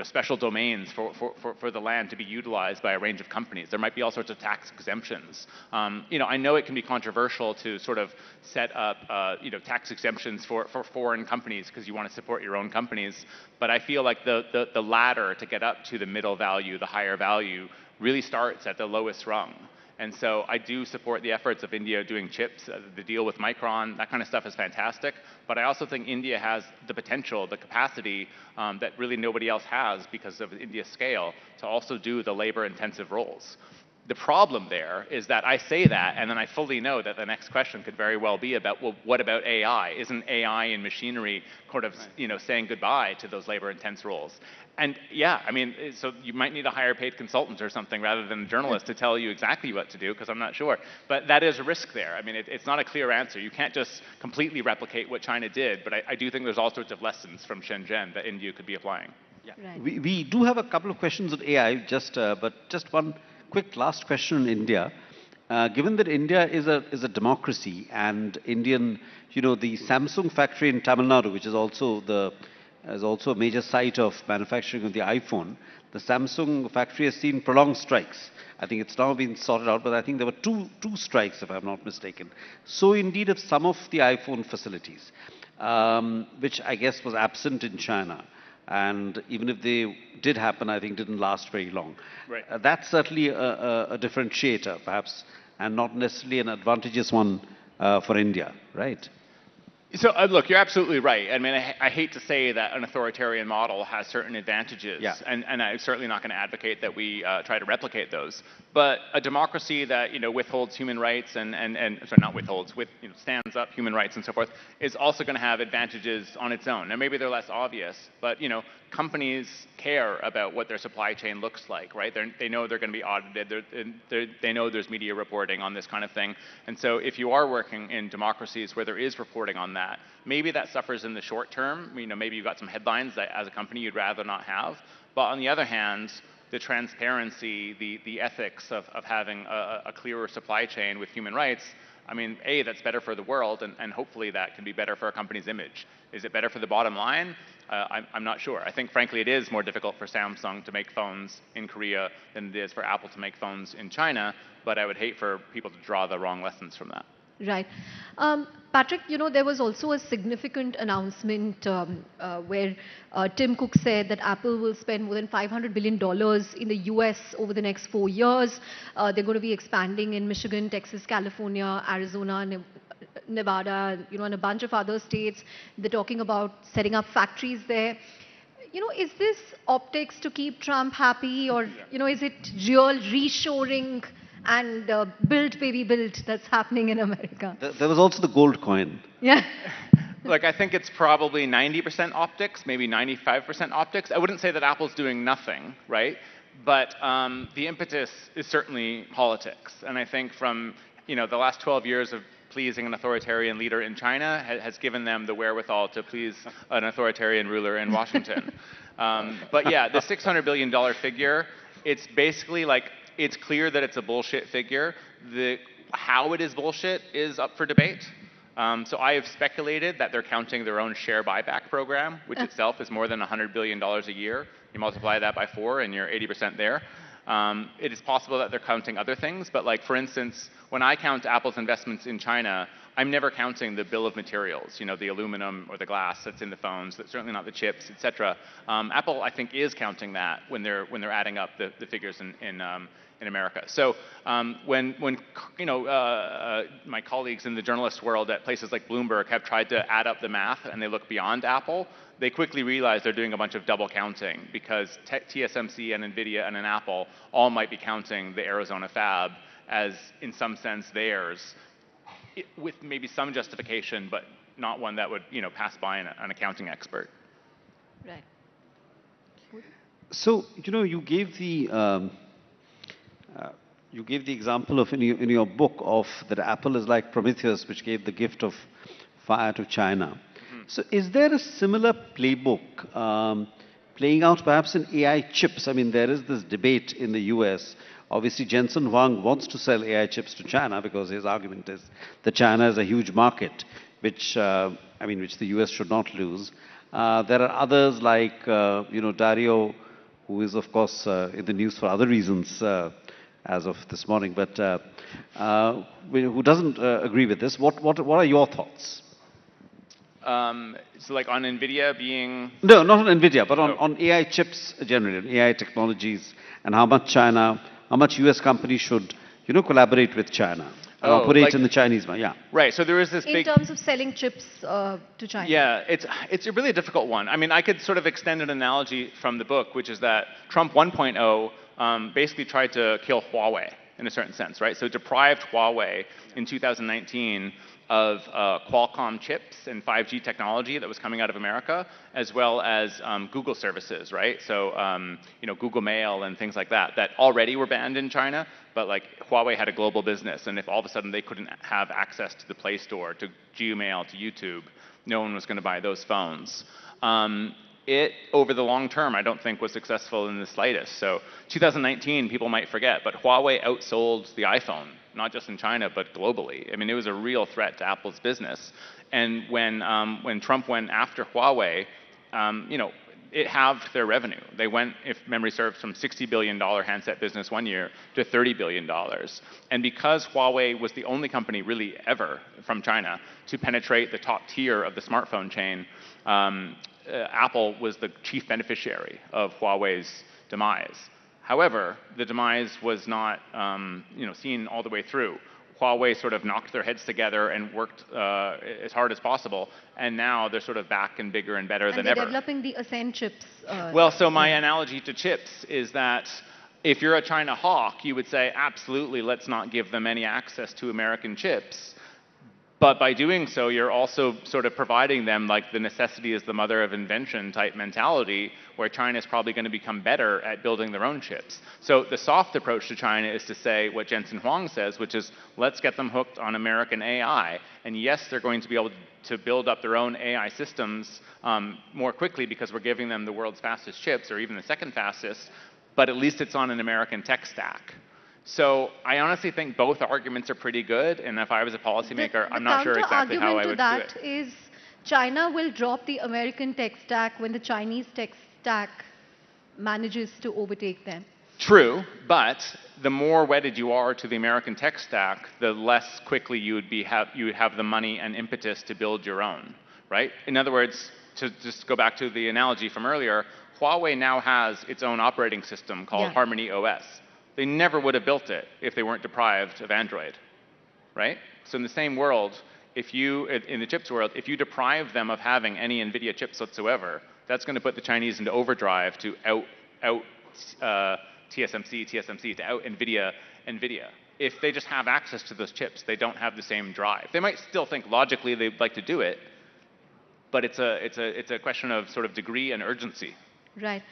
S21: special domains for the land to be utilized by a range of companies. There might be all sorts of tax exemptions. I know it can be controversial to sort of set up tax exemptions for foreign companies because you want to support your own companies. But I feel like the ladder to get up to the middle value, the higher value, really starts at the lowest rung. And so I do support the efforts of India doing chips, the deal with Micron, that kind of stuff is fantastic. But I also think India has the potential, the capacity that really nobody else has because of India's scale to also do the labor-intensive roles. The problem there is that I say that, and then I fully know that the next question could very well be about, well, what about AI? Isn't AI and machinery kind of, saying goodbye to those labor-intense roles? And yeah, I mean, so you might need a higher paid consultant or something rather than a journalist to tell you exactly what to do, because I'm not sure. But that is a risk there. I mean, it's not a clear answer. You can't just completely replicate what China did, but I do think there's all sorts of lessons from Shenzhen that India could be applying.
S20: Yeah. Right. We do have a couple of questions on AI, but just one quick last question on India. Given that India is a democracy, and the Samsung factory in Tamil Nadu, which is also a major site of manufacturing of the iPhone, the Samsung factory has seen prolonged strikes. I think it's now been sorted out, but I think there were two strikes, if I'm not mistaken. So indeed of some of the iPhone facilities, which I guess was absent in China. And even if they did happen, I think didn't last very long.
S21: Right.
S20: That's certainly a differentiator, perhaps, and not necessarily an advantageous one for India, right?
S21: So look, you're absolutely right. I mean, I hate to say that an authoritarian model has certain advantages, and I'm certainly not going to advocate that we try to replicate those. But a democracy that withholds human rights and sorry, not withholds, stands up human rights and so forth, is also going to have advantages on its own. Now maybe they're less obvious, but companies care about what their supply chain looks like, right? They know they're going to be audited. They know there's media reporting on this kind of thing. And so if you are working in democracies where there is reporting on that, maybe that suffers in the short term. Maybe you've got some headlines that as a company you'd rather not have. But on the other hand, the transparency, the ethics of having a clearer supply chain with human rights, I mean, A, that's better for the world, and hopefully that can be better for a company's image. Is it better for the bottom line? I'm not sure. I think, frankly, it is more difficult for Samsung to make phones in Korea than it is for Apple to make phones in China, but I would hate for people to draw the wrong lessons from that.
S4: Right. Patrick, there was also a significant announcement where Tim Cook said that Apple will spend more than $500 billion in the US over the next 4 years. They're going to be expanding in Michigan, Texas, California, Arizona, Nevada, and a bunch of other states. They're talking about setting up factories there. Is this optics to keep Trump happy, or, is it real reshoring and build baby build that's happening in America?
S20: There was also the gold coin.
S4: Yeah.
S21: Look, I think it's probably 90% optics, maybe 95% optics. I wouldn't say that Apple's doing nothing, right? But the impetus is certainly politics. And I think from the last 12 years of pleasing an authoritarian leader in China has given them the wherewithal to please an authoritarian ruler in Washington. But yeah, the $600 billion figure, it's basically like, it's clear that it's a bullshit figure. How it is bullshit is up for debate. So I have speculated that they're counting their own share buyback program, which itself is more than $100 billion a year. You multiply that by 4 and you're 80% there. It is possible that they're counting other things, but like, for instance, when I count Apple's investments in China, I'm never counting the bill of materials, the aluminum or the glass that's in the phones, that's certainly not the chips, etc. Apple, I think, is counting that when they're adding up the figures in America. So when my colleagues in the journalist world at places like Bloomberg have tried to add up the math and they look beyond Apple, they quickly realize they're doing a bunch of double counting, because TSMC and NVIDIA and an Apple all might be counting the Arizona fab as, in some sense, theirs, with maybe some justification, but not one that would pass by an accounting expert.
S4: Right.
S20: So you gave the example of in your book of that Apple is like Prometheus, which gave the gift of fire to China. So is there a similar playbook playing out perhaps in AI chips? I mean, there is this debate in the US. Obviously, Jensen Huang wants to sell AI chips to China because his argument is that China is a huge market, which the US should not lose. There are others like Dario, who is of course in the news for other reasons as of this morning, but who doesn't agree with this. What are your thoughts?
S21: So like on NVIDIA being...
S20: No, not on NVIDIA, but on AI chips generally, on AI technologies, and how much China, how much US companies should, collaborate with China and operate in the Chinese market. Yeah.
S21: Right, so there is this
S4: In
S21: big...
S4: terms of selling chips to China.
S21: Yeah, it's a really difficult one. I mean, I could sort of extend an analogy from the book, which is that Trump 1.0 basically tried to kill Huawei in a certain sense, right? So it deprived Huawei in 2019 of Qualcomm chips and 5G technology that was coming out of America, as well as Google services, right? So, Google Mail and things like that, that already were banned in China, but like Huawei had a global business, and if all of a sudden they couldn't have access to the Play Store, to Gmail, to YouTube, no one was going to buy those phones. It, over the long term, I don't think was successful in the slightest. So 2019, people might forget, but Huawei outsold the iPhone, not just in China, but globally. I mean, it was a real threat to Apple's business. And when Trump went after Huawei, it halved their revenue. They went, if memory serves, from $60 billion handset business one year to $30 billion. And because Huawei was the only company really ever from China to penetrate the top tier of the smartphone chain, Apple was the chief beneficiary of Huawei's demise. However, the demise was not seen all the way through. Huawei sort of knocked their heads together and worked as hard as possible, and now they're sort of back and bigger and better than
S4: they're
S21: ever.
S4: developing the Ascend chips.
S21: Well, so my analogy to chips is that if you're a China hawk, you would say, absolutely, let's not give them any access to American chips. But by doing so, you're also sort of providing them like the necessity is the mother of invention type mentality, where China is probably going to become better at building their own chips. So the soft approach to China is to say what Jensen Huang says, which is let's get them hooked on American AI. And yes, they're going to be able to build up their own AI systems more quickly because we're giving them the world's fastest chips, or even the second fastest, but at least it's on an American tech stack. So I honestly think both arguments are pretty good, and if I was a policymaker, I'm not sure exactly how I would do it.
S4: The counter argument to that is China will drop the American tech stack when the Chinese tech stack manages to overtake them.
S21: True, but the more wedded you are to the American tech stack, the less quickly you would have the money and impetus to build your own, right? In other words, to just go back to the analogy from earlier, Huawei now has its own operating system called Harmony OS. They never would have built it if they weren't deprived of Android, right? So in the same world, in the chips world, if you deprive them of having any NVIDIA chips whatsoever, that's going to put the Chinese into overdrive to out TSMC, to out NVIDIA. If they just have access to those chips, they don't have the same drive. They might still think logically they'd like to do it, but it's a question of sort of degree and urgency.
S4: Right.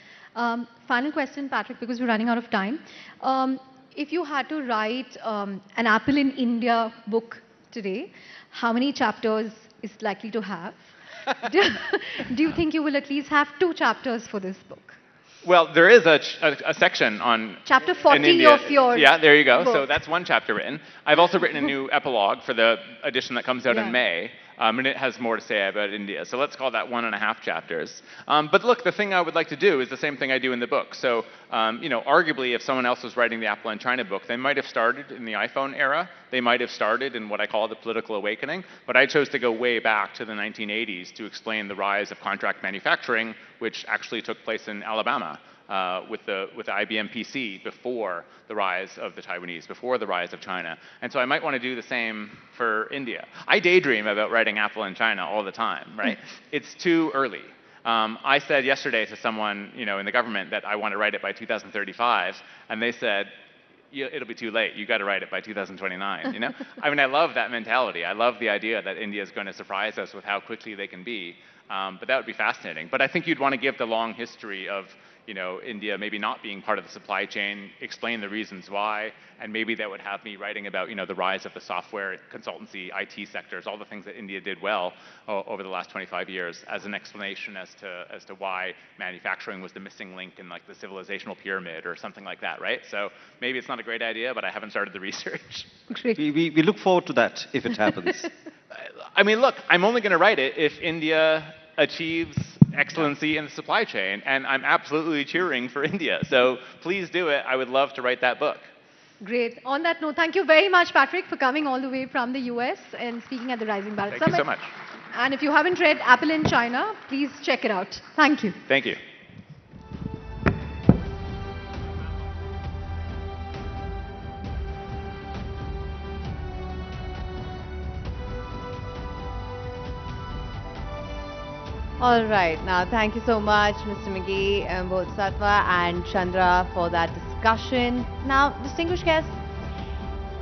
S4: Final question, Patrick, because we're running out of time. If you had to write an Apple in India book today, how many chapters is likely to have? Do you think you will at least have 2 chapters for this book?
S21: Well, there is a section on
S4: Chapter 40
S21: India.
S4: of your
S21: Yeah, there you go.
S4: book.
S21: So that's one chapter written. I've also written a new epilogue for the edition that comes out in May, and it has more to say about India. So let's call that 1.5 chapters. But look, the thing I would like to do is the same thing I do in the book. So, arguably, if someone else was writing the Apple and China book, they might have started in the iPhone era. They might have started in what I call the political awakening. But I chose to go way back to the 1980s to explain the rise of contract manufacturing, which actually took place in Alabama. With the IBM PC before the rise of the Taiwanese, before the rise of China. And so I might want to do the same for India. I daydream about writing Apple in China all the time, right? It's too early. I said yesterday to someone in the government that I want to write it by 2035, and they said, it'll be too late. You got to write it by 2029. I mean, I love that mentality. I love the idea that India is going to surprise us with how quickly they can be. But that would be fascinating. But I think you'd want to give the long history of India maybe not being part of the supply chain, explain the reasons why, and maybe that would have me writing about the rise of the software, consultancy, IT sectors, all the things that India did well over the last 25 years as an explanation as to why manufacturing was the missing link in like the civilizational pyramid or something like that, right? So maybe it's not a great idea, but I haven't started the research.
S4: Great.
S20: We look forward to that if it happens.
S21: I mean, look, I'm only going to write it if India achieves excellency in the supply chain, and I'm absolutely cheering for India. So please do it. I would love to write that book.
S4: Great. On that note, thank you very much, Patrick, for coming all the way from the US and speaking at the Rising Bharat Summit.
S21: Thank you so much.
S4: And if you haven't read Apple in China, please check it out. Thank you.
S21: Thank you.
S7: All right. Now, thank you so much, Mr. McGee, Bodhisattva and Chandra for that discussion. Now, distinguished guests,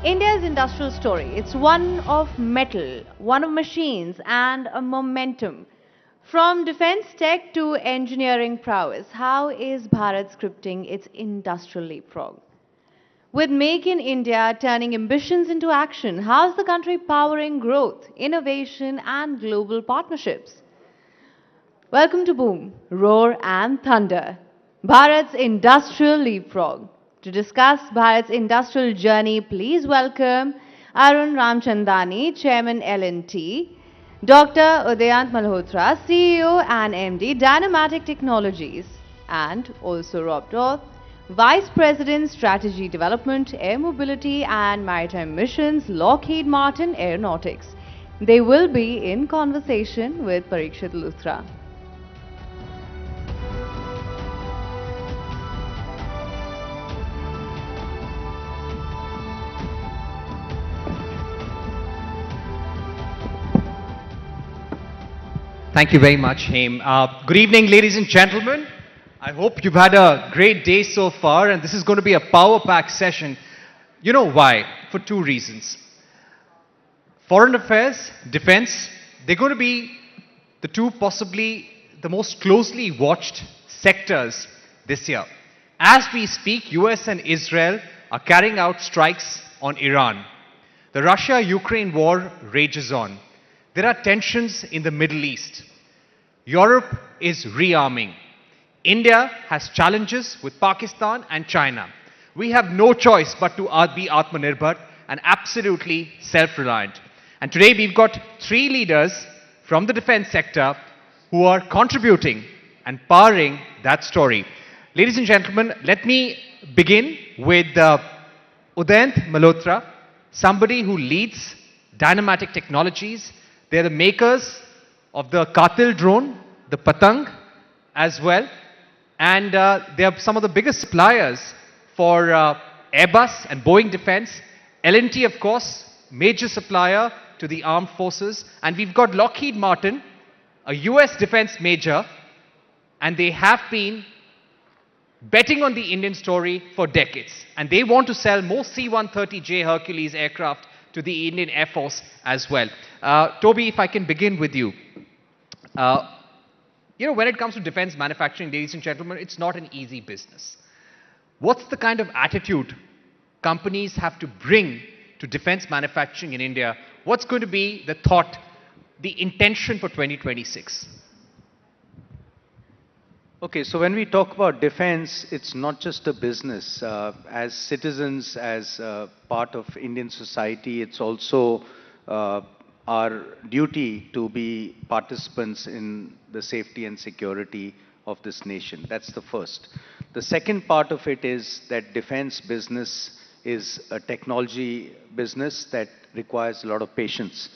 S7: India's industrial story, it's one of mettle, one of machines and a momentum. From defense tech to engineering prowess, how is Bharat scripting its industrial leapfrog? With Make in India turning ambitions into action, how's the country powering growth, innovation and global partnerships? Welcome to Boom, Roar and Thunder, Bharat's industrial leapfrog. To discuss Bharat's industrial journey, please welcome Arun Ramchandani, Chairman L&T, Dr. Udayant Malhotra, CEO and MD, Dynamatic Technologies, and also Rob Dorth, Vice President, Strategy Development, Air Mobility and Maritime Missions, Lockheed Martin Aeronautics. They will be in conversation with Parikshit Luthra.
S8: Thank you very much, Haim. Good evening, ladies and gentlemen. I hope you've had a great day so far, and this is going to be a power-packed session. You know why? For two reasons. Foreign affairs, defense, they're going to be the two possibly the most closely watched sectors this year. As we speak, US and Israel are carrying out strikes on Iran. The Russia-Ukraine war rages on. There are tensions in the Middle East. Europe is rearming. India has challenges with Pakistan and China. We have no choice but to be Atmanirbhar and absolutely self-reliant. And today we've got three leaders from the defense sector who are contributing and powering that story. Ladies and gentlemen, let me begin with Udayant Malhotra, somebody who leads Dynamatic Technologies. They're the makers of the Katil drone, the Patang as well. And they are some of the biggest suppliers for Airbus and Boeing Defense. L&T, of course, major supplier to the armed forces. And we've got Lockheed Martin, a US defense major, and they have been betting on the Indian story for decades. And they want to sell more C-130J Hercules aircraft to the Indian Air Force as well. Toby, if I can begin with you. When it comes to defense manufacturing, ladies and gentlemen, it's not an easy business. What's the kind of attitude companies have to bring to defense manufacturing in India? What's going to be the thought, the intention for 2026?
S22: Okay, so when we talk about defense, it's not just a business. As citizens, as part of Indian society, it's also our duty to be participants in the safety and security of this nation. That's the first. The second part of it is that defense business is a technology business that requires a lot of patience.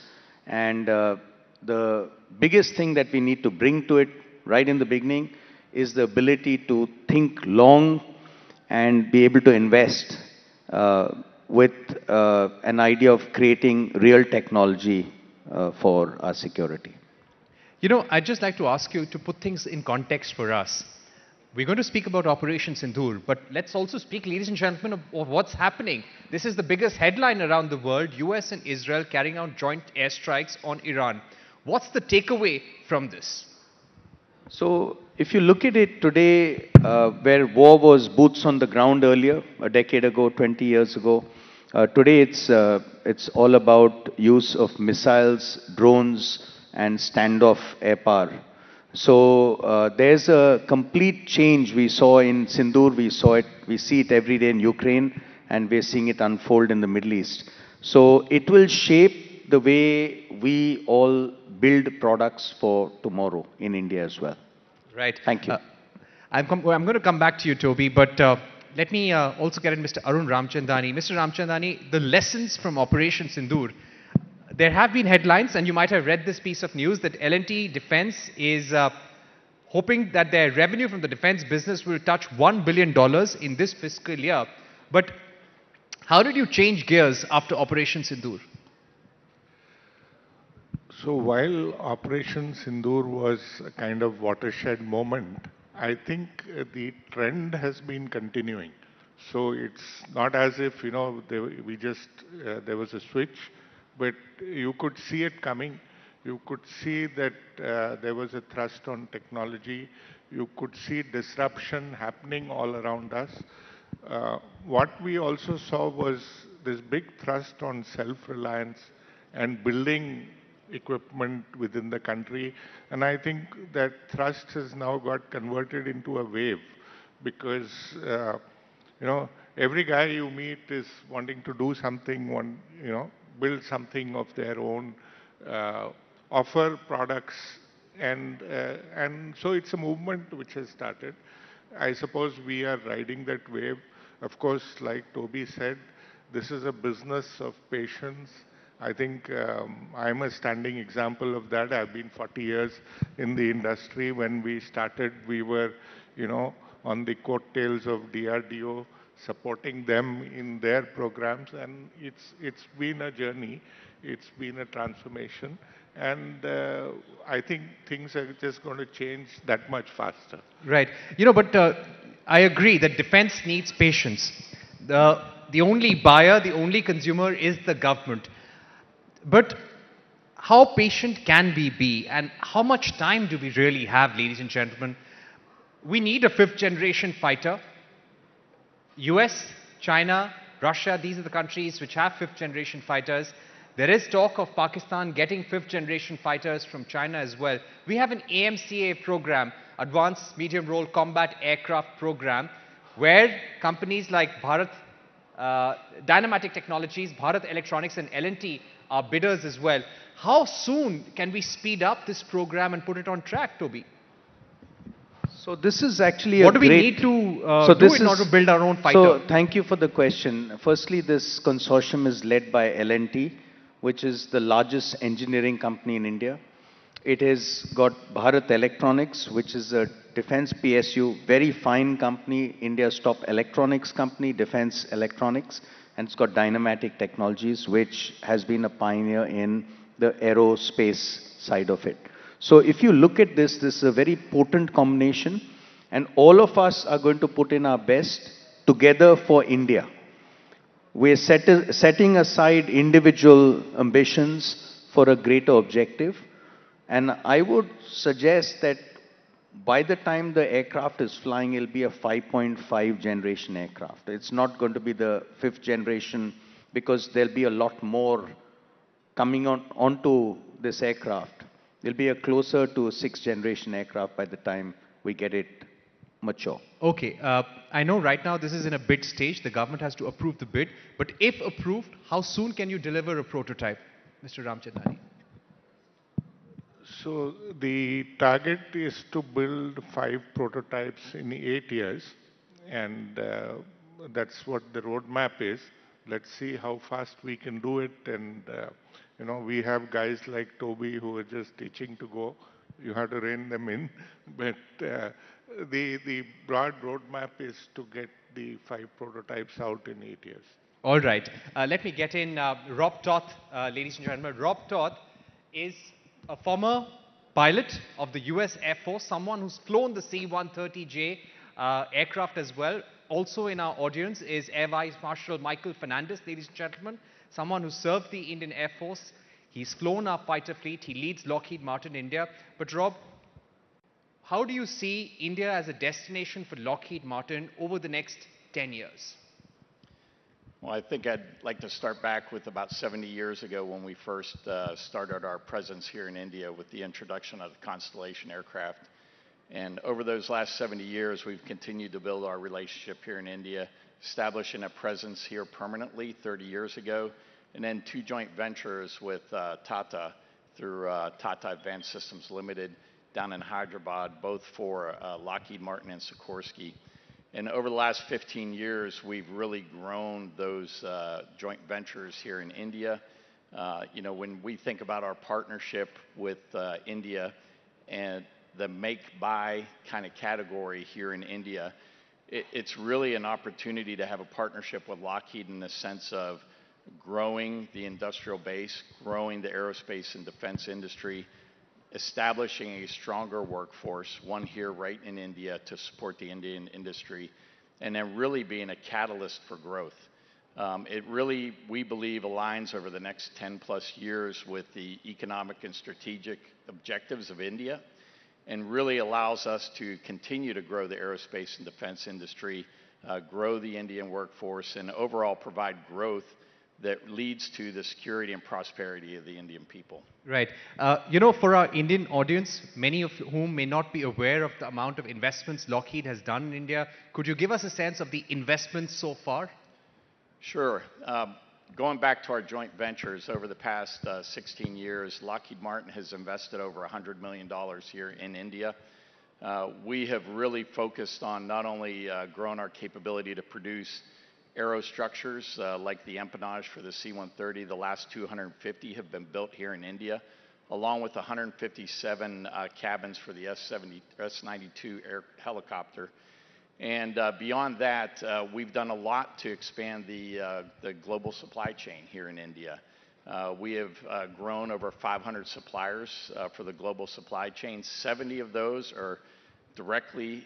S22: And the biggest thing that we need to bring to it right in the beginning is the ability to think long and be able to invest with an idea of creating real technology for our security.
S8: I'd just like to ask you to put things in context for us. We're going to speak about Operation Sindoor, but let's also speak, ladies and gentlemen, of what's happening. This is the biggest headline around the world, US and Israel carrying out joint airstrikes on Iran. What's the takeaway from this?
S22: So, if you look at it today, where war was boots on the ground earlier, a decade ago, 20 years ago, today it's all about use of missiles, drones, and standoff air power. So there's a complete change we saw in Sindoor, we see it every day in Ukraine, and we're seeing it unfold in the Middle East. So it will shape the way we all build products for tomorrow in India as well.
S8: Right.
S22: Thank you.
S8: I'm going to come back to you, Toby, but let me also get in Mr. Arun Ramchandani. Mr. Ramchandani, the lessons from Operation Sindoor. there have been headlines, and you might have read this piece of news, that L&T Defense is hoping that their revenue from the defense business will touch $1 billion in this fiscal year. But how did you change gears after Operation Sindoor?
S6: So while Operation Sindoor was a kind of watershed moment, I think the trend has been continuing. So it's not as if, there was a switch, but you could see it coming. You could see that there was a thrust on technology. You could see disruption happening all around us. What we also saw was this big thrust on self-reliance and building equipment within the country. And I think that thrust has now got converted into a wave because, every guy you meet is wanting to do something, build something of their own, offer products. And so it's a movement which has started. I suppose we are riding that wave. Of course, like Toby said, this is a business of patience. I think I'm a standing example of that. I've been 40 years in the industry. When we started, we were, on the coattails of DRDO, supporting them in their programs. And it's been a journey. It's been a transformation. And I think things are just going to change that much faster.
S8: Right. But I agree that defense needs patience. The only buyer, the only consumer is the government. But how patient can we be, and how much time do we really have, ladies and gentlemen? We need a fifth generation fighter. US, China, Russia, these are the countries which have fifth generation fighters. There is talk of Pakistan getting fifth generation fighters from China as well. We have an AMCA program, Advanced Medium Role Combat Aircraft Program, where companies like Bharat, Dynamatic Technologies, Bharat Electronics and L&T are bidders as well. How soon can we speed up this program and put it on track, Toby?
S22: So this is actually
S8: what do we need to do in order to build our own fighter?
S22: So thank you for the question. Firstly, this consortium is led by L&T, which is the largest engineering company in India. It has got Bharat Electronics, which is a defense PSU, very fine company, India's top electronics company, defense electronics. And it's got Dynamatic Technologies, which has been a pioneer in the aerospace side of it. So if you look at this, this is a very potent combination, and all of us are going to put in our best together for India. We're setting aside individual ambitions for a greater objective, and I would suggest that by the time the aircraft is flying, it'll be a 5.5 generation aircraft. It's not going to be the fifth generation, because there'll be a lot more coming onto this aircraft. It'll be a closer to a sixth generation aircraft by the time we get it mature.
S8: Okay, I know right now this is in a bid stage. The government has to approve the bid. But if approved, how soon can you deliver a prototype, Mr. Ramchandani?
S6: So the target is to build 5 prototypes in 8 years, and that's what the roadmap is. Let's see how fast we can do it, and we have guys like Toby who are just itching to go. You have to rein them in, but the broad roadmap is to get the 5 prototypes out in 8 years.
S8: All right. Let me get in Rob Toth, ladies and gentlemen. Rob Toth is a former pilot of the US Air Force, someone who's flown the C-130J aircraft as well. Also in our audience is Air Vice Marshal Michael Fernandez, ladies and gentlemen, someone who served the Indian Air Force. He's flown our fighter fleet. He leads Lockheed Martin India. But Rob, how do you see India as a destination for Lockheed Martin over the next 10 years?
S14: Well, I think I'd like to start back with about 70 years ago when we first started our presence here in India with the introduction of the Constellation aircraft. And over those last 70 years, we've continued to build our relationship here in India, establishing a presence here permanently 30 years ago, and then 2 joint ventures with Tata through Tata Advanced Systems Limited down in Hyderabad, both for Lockheed Martin and Sikorsky. And over the last 15 years, we've really grown those joint ventures here in India. When we think about our partnership with India and the make-buy kind of category here in India, it's really an opportunity to have a partnership with Lockheed in the sense of growing the industrial base, growing the aerospace and defense industry, establishing a stronger workforce, one here right in India to support the Indian industry, and then really being a catalyst for growth. It really, we believe, aligns over the next 10 plus years with the economic and strategic objectives of India, and really allows us to continue to grow the aerospace and defense industry, grow the Indian workforce, and overall provide growth that leads to the security and prosperity of the Indian people.
S8: Right. For our Indian audience, many of whom may not be aware of the amount of investments Lockheed has done in India, could you give us a sense of the investments so far?
S14: Sure. Going back to our joint ventures, over the past 16 years, Lockheed Martin has invested over $100 million here in India. We have really focused on not only growing our capability to produce aerostructures like the empennage for the C-130, the last 250 have been built here in India, along with 157 cabins for the S-92 air helicopter. And beyond that, we've done a lot to expand the global supply chain here in India. We have grown over 500 suppliers for the global supply chain. 70 of those are directly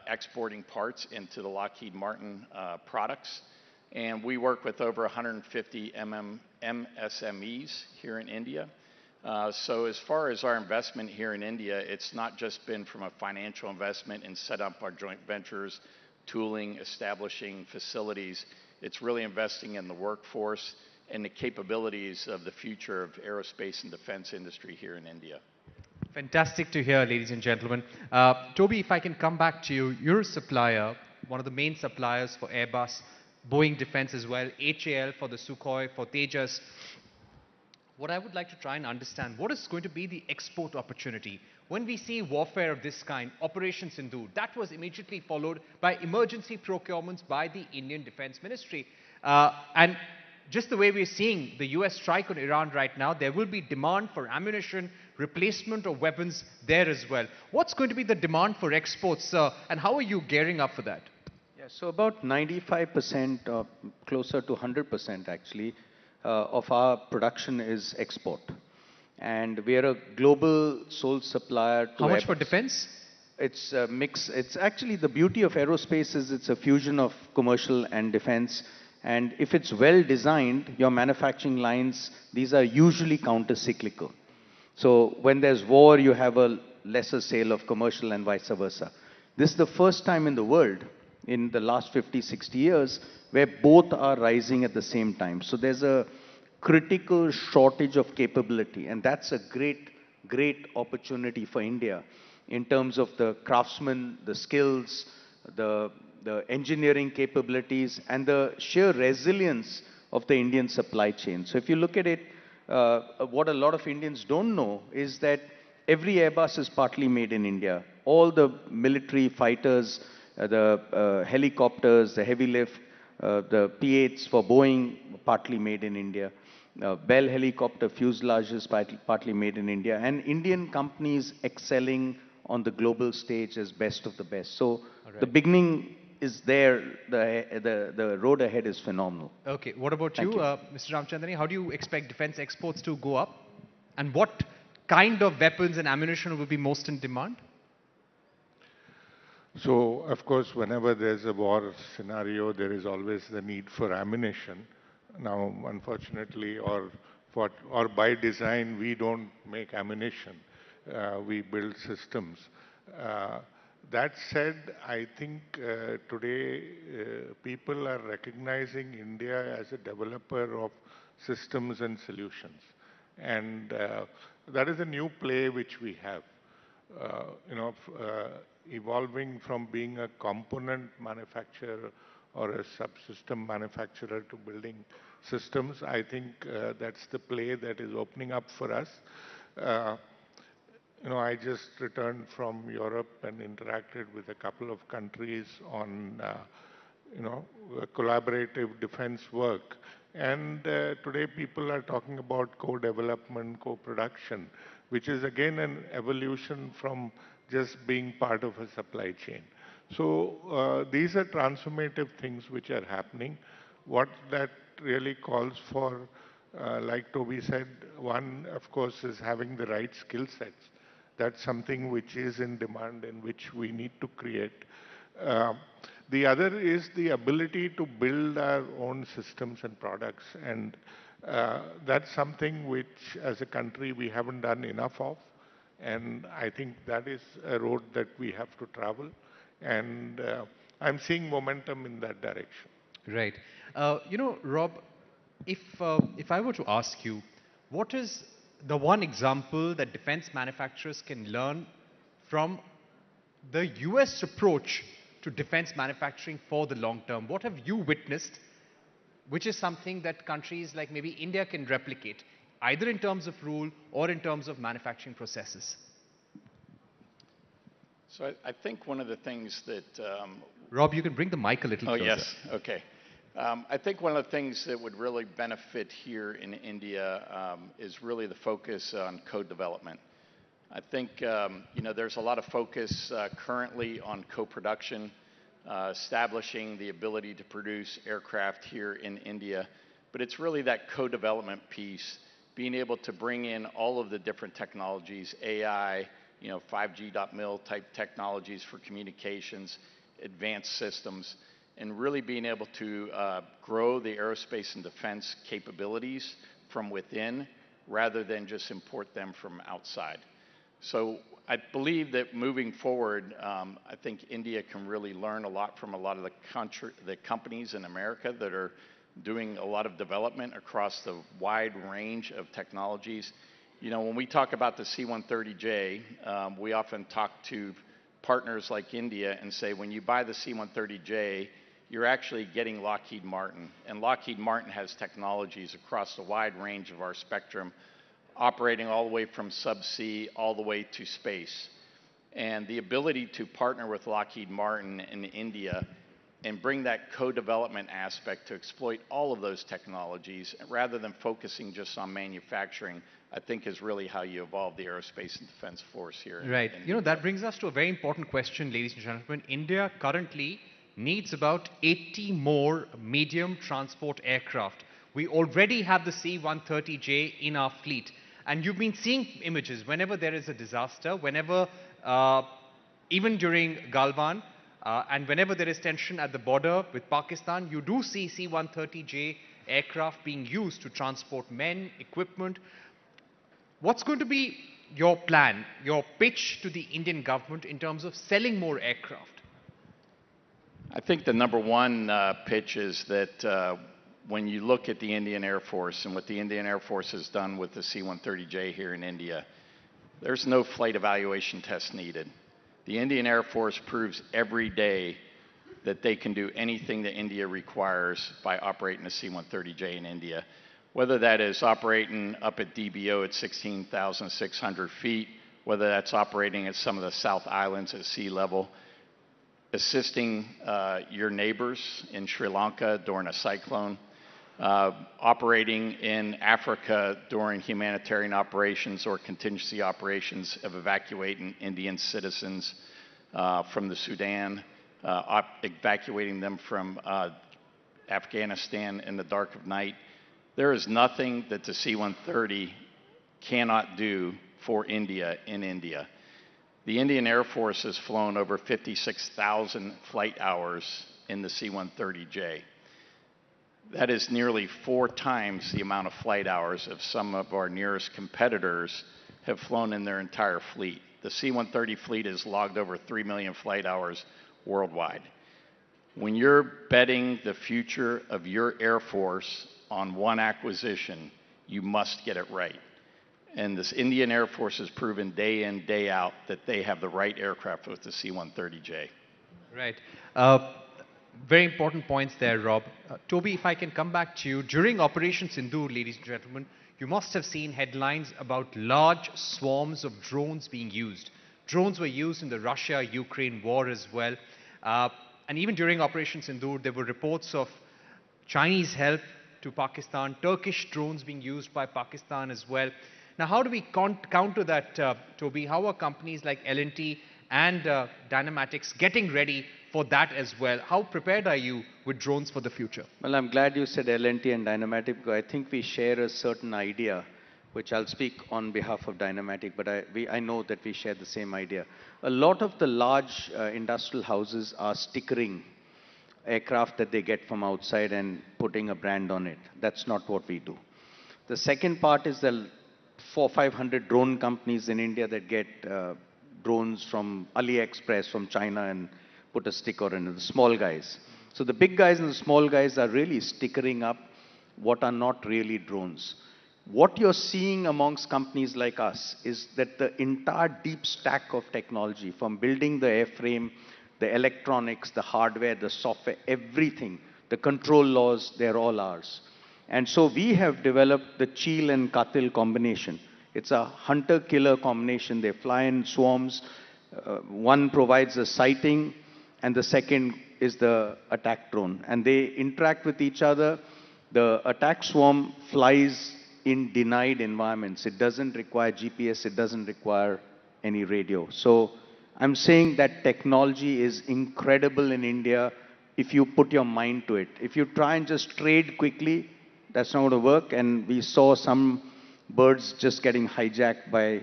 S14: exporting parts into the Lockheed Martin products. And we work with over 150 MSMEs here in India. So as far as our investment here in India, it's not just been from a financial investment and set up our joint ventures, tooling, establishing facilities. It's really investing in the workforce and the capabilities of the future of aerospace and defense industry here in India.
S8: Fantastic to hear, ladies and gentlemen. Toby, if I can come back to you, you're a supplier, one of the main suppliers for Airbus, Boeing Defense as well, HAL for the Sukhoi, for Tejas. What I would like to try and understand, what is going to be the export opportunity? When we see warfare of this kind, Operation Sindoor, that was immediately followed by emergency procurements by the Indian Defense Ministry. And just the way we're seeing the US strike on Iran right now, there will be demand for ammunition, replacement of weapons there as well. What's going to be the demand for exports, and how are you gearing up for that?
S22: Yeah, so about 95%, closer to 100% actually, of our production is export. And we are a global sole supplier to
S8: How much
S22: Airbus.
S8: for defense?
S22: It's a mix. It's actually the beauty of aerospace is it's a fusion of commercial and defense. And if it's well designed, your manufacturing lines, these are usually counter-cyclical. So when there's war, you have a lesser sale of commercial and vice versa. This is the first time in the world in the last 50, 60 years where both are rising at the same time. So there's a critical shortage of capability, and that's a great, great opportunity for India in terms of the craftsmen, the skills, the engineering capabilities, and the sheer resilience of the Indian supply chain. So if you look at it, what a lot of Indians don't know is that every Airbus is partly made in India. All the military fighters, the helicopters, the heavy lift, the P-8s for Boeing, partly made in India. Bell helicopter fuselages partly made in India. And Indian companies excelling on the global stage as best of the best. So the beginning is there. The road ahead is phenomenal.
S8: Okay, what about you, Mr. Ramchandani? How do you expect defense exports to go up? And what kind of weapons and ammunition will be most in demand?
S6: So, of course, whenever there's a war scenario, there is always the need for ammunition. Now, unfortunately, or by design, we don't make ammunition. We build systems. That said, I think today people are recognizing India as a developer of systems and solutions. And that is a new play which we have. Evolving from being a component manufacturer or a subsystem manufacturer to building systems, I think that's the play that is opening up for us. I just returned from Europe and interacted with a couple of countries on, collaborative defense work. And today people are talking about co-development, co-production, which is again an evolution from just being part of a supply chain. So these are transformative things which are happening. What that really calls for, like Toby said, one, of course, is having the right skill sets. That's something which is in demand and which we need to create. Uh, the other is the ability to build our own systems and products. And that's something which, as a country, we haven't done enough of. And I think that is a road that we have to travel. And I'm seeing momentum in that direction.
S8: Right. Rob, if I were to ask you, what is the one example that defense manufacturers can learn from the US approach to defense manufacturing for the long term? What have you witnessed, which is something that countries like maybe India can replicate, either in terms of rule or in terms of manufacturing processes?
S14: So I think one of the things that...
S8: Rob, you can bring the mic a little closer.
S14: Oh, yes. Okay. I think one of the things that would really benefit here in India is really the focus on code development. I think, there's a lot of focus currently on co-production, establishing the ability to produce aircraft here in India. But it's really that co-development piece, being able to bring in all of the different technologies, AI, 5G.mil type technologies for communications, advanced systems, and really being able to grow the aerospace and defense capabilities from within rather than just import them from outside. So I believe that moving forward, I think India can really learn a lot from a lot of the companies in America that are doing a lot of development across the wide range of technologies. When we talk about the C-130J, we often talk to partners like India and say, when you buy the C-130J, you're actually getting Lockheed Martin. And Lockheed Martin has technologies across the wide range of our spectrum, operating all the way from subsea all the way to space. And the ability to partner with Lockheed Martin in India and bring that co-development aspect to exploit all of those technologies rather than focusing just on manufacturing, I think is really how you evolve the aerospace and defense force here.
S8: Right. That brings us to a very important question, ladies and gentlemen. India currently needs about 80 more medium transport aircraft. We already have the C-130J in our fleet. And you've been seeing images whenever there is a disaster, whenever, even during Galwan, and whenever there is tension at the border with Pakistan, you do see C-130J aircraft being used to transport men, equipment. What's going to be your plan, your pitch to the Indian government in terms of selling more aircraft?
S14: I think the number one pitch is that when you look at the Indian Air Force and what the Indian Air Force has done with the C-130J here in India, there's no flight evaluation test needed. The Indian Air Force proves every day that they can do anything that India requires by operating a C-130J in India, whether that is operating up at DBO at 16,600 feet, whether that's operating at some of the South Islands at sea level, assisting your neighbors in Sri Lanka during a cyclone, operating in Africa during humanitarian operations or contingency operations of evacuating Indian citizens from the Sudan, evacuating them from Afghanistan in the dark of night. There is nothing that the C-130 cannot do for India in India. The Indian Air Force has flown over 56,000 flight hours in the C-130J. That is nearly 4 times the amount of flight hours of some of our nearest competitors have flown in their entire fleet. The C-130 fleet has logged over 3 million flight hours worldwide. When you're betting the future of your Air Force on one acquisition, you must get it right. And this Indian Air Force has proven day in, day out that they have the right aircraft with the C-130J.
S8: Right. Very important points there, Rob. Toby, if I can come back to you. During Operation Sindoor, ladies and gentlemen, you must have seen headlines about large swarms of drones being used. Drones were used in the Russia-Ukraine war as well. And even during Operation Sindoor, there were reports of Chinese help to Pakistan, Turkish drones being used by Pakistan as well. Now, how do we counter that, Toby? How are companies like L&T and Dynamatics getting ready for that as well? How prepared are you with drones for the future?
S22: Well, I'm glad you said L&T and Dynamatic because I think we share a certain idea, which I'll speak on behalf of Dynamatic, but I know that we share the same idea. A lot of the large industrial houses are stickering aircraft that they get from outside and putting a brand on it. That's not what we do. The second part is the 400-500 drone companies in India that get drones from AliExpress from China and put a sticker in it, the small guys. So the big guys and the small guys are really stickering up what are not really drones. What you're seeing amongst companies like us is that the entire deep stack of technology, from building the airframe, the electronics, the hardware, the software, everything, the control laws, they're all ours. And so we have developed the Cheel and Katil combination. It's a hunter-killer combination. They fly in swarms. One provides a sighting, and the second is the attack drone. And they interact with each other. The attack swarm flies in denied environments. It doesn't require GPS. It doesn't require any radio. So I'm saying that technology is incredible in India if you put your mind to it. If you try and just trade quickly, that's not going to work. And we saw some birds just getting hijacked by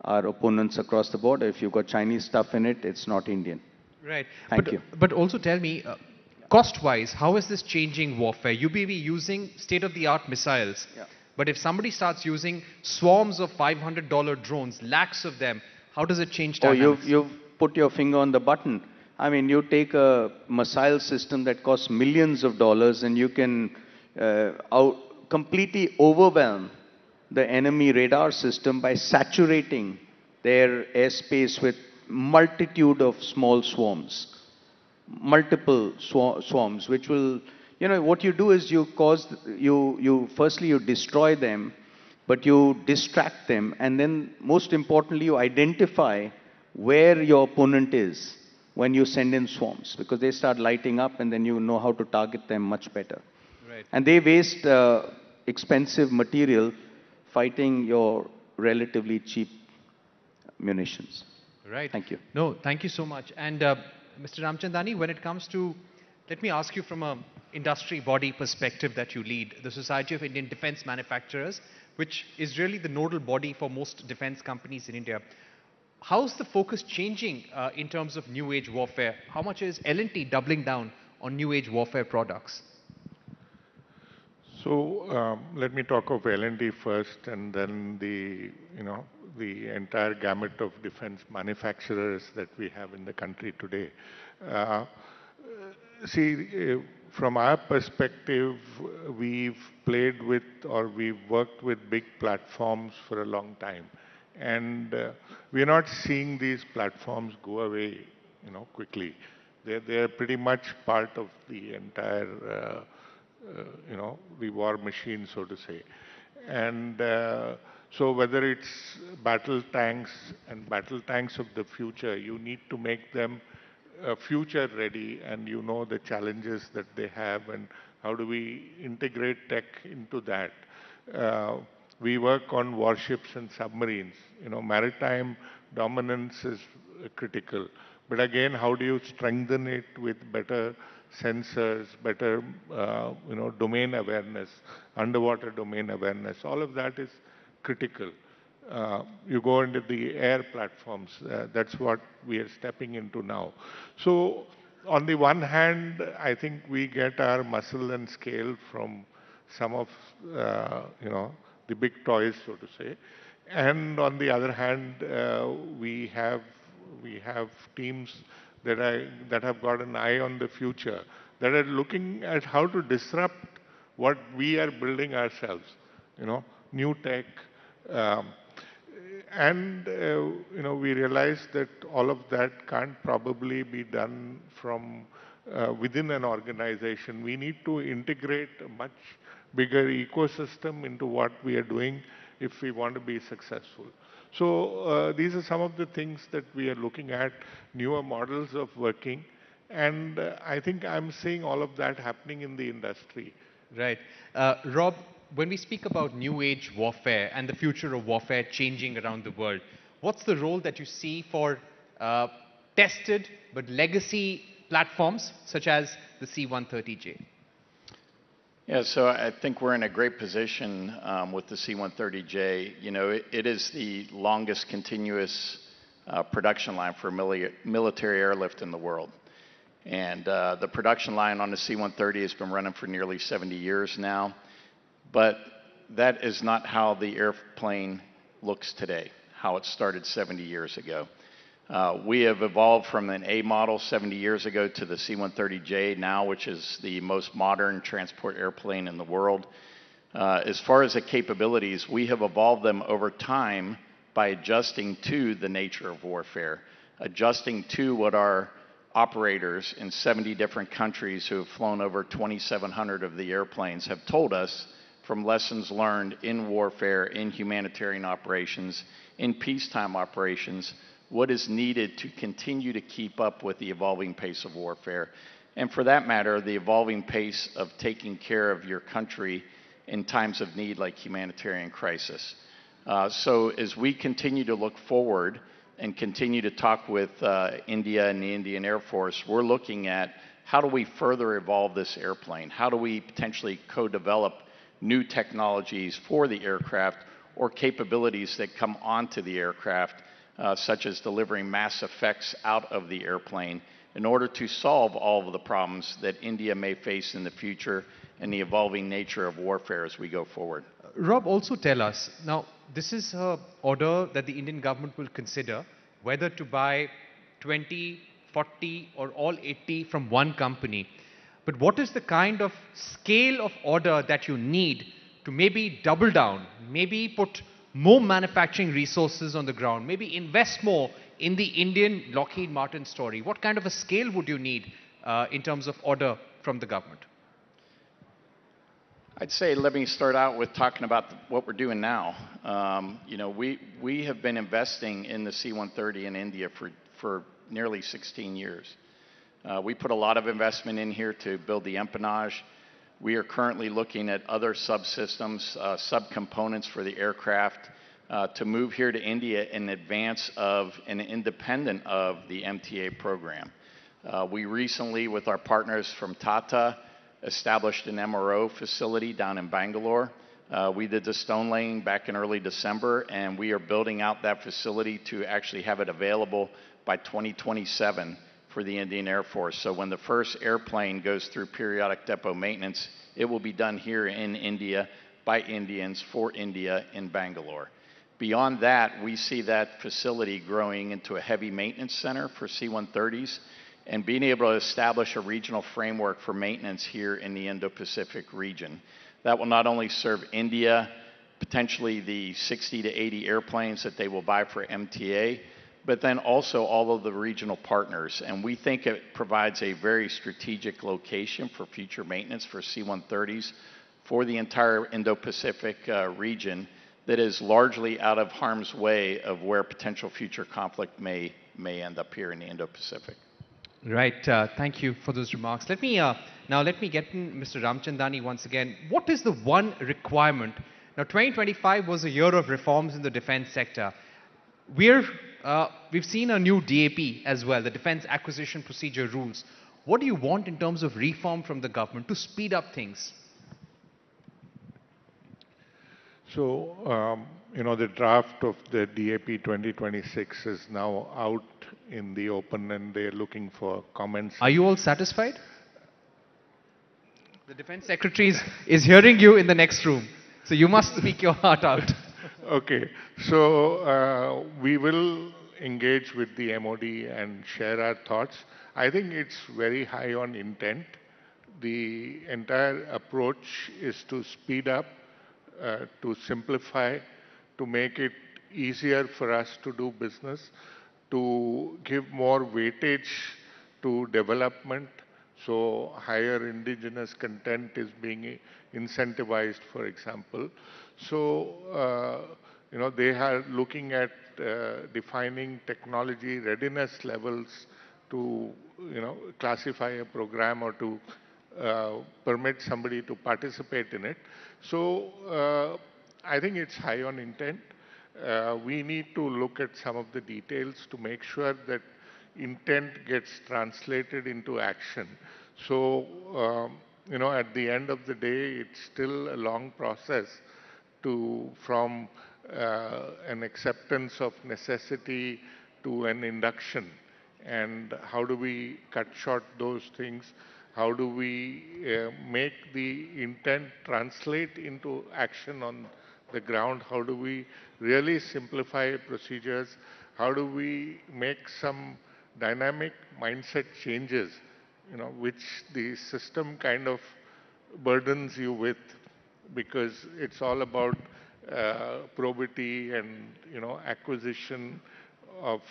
S22: our opponents across the border. If you've got Chinese stuff in it, it's not Indian.
S8: Right.
S22: Thank you.
S8: But also tell me, cost-wise, how is this changing warfare? You may be using state-of-the-art missiles, but if somebody starts using swarms of $500 drones, lakhs of them, how does it change dynamics?
S22: You've put your finger on the button. I mean, you take a missile system that costs millions of dollars and you can completely overwhelm the enemy radar system by saturating their airspace with multitude of small swarms, multiple swarms, which will, what you do is firstly you destroy them, but you distract them, and then most importantly, you identify where your opponent is when you send in swarms, because they start lighting up and then you know how to target them much better.
S8: Right.
S22: And they waste expensive material fighting your relatively cheap munitions.
S8: Right.
S22: Thank you.
S8: No, thank you so much. And Mr. Ramchandani, when it comes to, let me ask you from an industry body perspective that you lead, the Society of Indian Defense Manufacturers, which is really the nodal body for most defense companies in India. How's the focus changing in terms of new age warfare? How much is L&T doubling down on new age warfare products?
S6: So let me talk of L&D first, and then the entire gamut of defense manufacturers that we have in the country today. See, from our perspective, we've played with or we've worked with big platforms for a long time, and we're not seeing these platforms go away, quickly. They're pretty much part of the entire the war machine, so to say. And so whether it's battle tanks and battle tanks of the future, you need to make them future ready, and the challenges that they have and how do we integrate tech into that. We work on warships and submarines. Maritime dominance is critical. But again, how do you strengthen it with better sensors, better, domain awareness, underwater domain awareness? All of that is critical. You go into the air platforms. That's what we are stepping into now. So, on the one hand, I think we get our muscle and scale from some of, the big toys, so to say. And on the other hand, we have teams that have got an eye on the future, that are looking at how to disrupt what we are building ourselves, new tech. And we realize that all of that can't probably be done from within an organization. We need to integrate a much bigger ecosystem into what we are doing if we want to be successful. So these are some of the things that we are looking at, newer models of working. And I think I'm seeing all of that happening in the industry.
S8: Right. Rob, when we speak about new age warfare and the future of warfare changing around the world, what's the role that you see for uh, tested but legacy platforms such as the C-130J?
S14: Yeah, so I think we're in a great position with the C-130J. You know, it is the longest continuous production line for military airlift in the world. And the production line on the C-130 has been running for nearly 70 years now. But that is not how the airplane looks today, how it started 70 years ago. We have evolved from an A model 70 years ago to the C-130J now, which is the most modern transport airplane in the world. As far as the capabilities, we have evolved them over time by adjusting to the nature of warfare, adjusting to what our operators in 70 different countries who have flown over 2,700 of the airplanes have told us from lessons learned in warfare, in humanitarian operations, in peacetime operations, what is needed to continue to keep up with the evolving pace of warfare. And for that matter, the evolving pace of taking care of your country in times of need like humanitarian crisis. So as we continue to look forward and continue to talk with India and the Indian Air Force, we're looking at how do we further evolve this airplane? How do we potentially co-develop new technologies for the aircraft or capabilities that come onto the aircraft, such as delivering mass effects out of the airplane in order to solve all of the problems that India may face in the future and the evolving nature of warfare as we go forward.
S8: Rob, also tell us, now this is an order that the Indian government will consider whether to buy 20, 40 or all 80 from one company. But what is the kind of scale of order that you need to maybe double down, maybe put more manufacturing resources on the ground, maybe invest more in the Indian Lockheed Martin story? What kind of a scale would you need in terms of order from the government?
S14: I'd say let me start out with talking about what we're doing now. You know, we have been investing in the C-130 in India for nearly 16 years. We put a lot of investment in here to build the empennage. We are currently looking at other subsystems, subcomponents for the aircraft to move here to India in advance of and independent of the MTA program. We recently, with our partners from Tata, established an MRO facility down in Bangalore. We did the stone laying back in early December, and we are building out that facility to actually have it available by 2027 for the Indian Air Force. So when the first airplane goes through periodic depot maintenance, it will be done here in India by Indians for India in Bangalore. Beyond that, we see that facility growing into a heavy maintenance center for C-130s and being able to establish a regional framework for maintenance here in the Indo-Pacific region. That will not only serve India, potentially the 60 to 80 airplanes that they will buy for MTA, but then also all of the regional partners. And we think it provides a very strategic location for future maintenance for C-130s for the entire Indo-Pacific region that is largely out of harm's way of where potential future conflict may end up here in the Indo-Pacific.
S8: Right. Thank you for those remarks. Let me now let me get in Mr. Ramchandani once again. What is the one requirement? Now, 2025 was a year of reforms in the defense sector. We've seen a new DAP as well, the Defense Acquisition Procedure Rules. What do you want in terms of reform from the government to speed up things?
S6: So, you know, the draft of the DAP 2026 is now out in the open and they're looking for comments.
S8: Are you all satisfied? The Defense Secretary is hearing you in the next room, so you must speak your heart out.
S6: Okay, so we will engage with the MOD and share our thoughts. I think it's very high on intent. The entire approach is to speed up, to simplify, to make it easier for us to do business, to give more weightage to development. So higher indigenous content is being incentivized, for example. So, you know, they are looking at defining technology readiness levels to, you know, classify a program or to permit somebody to participate in it. So I think it's high on intent. We need to look at some of the details to make sure that intent gets translated into action. So, at the end of the day, it's still a long process from an acceptance of necessity to an induction. And how do we cut short those things? How do we make the intent translate into action on the ground? How do we really simplify procedures? How do we make some dynamic mindset changes, which the system kind of burdens you with, because it's all about probity and, acquisition of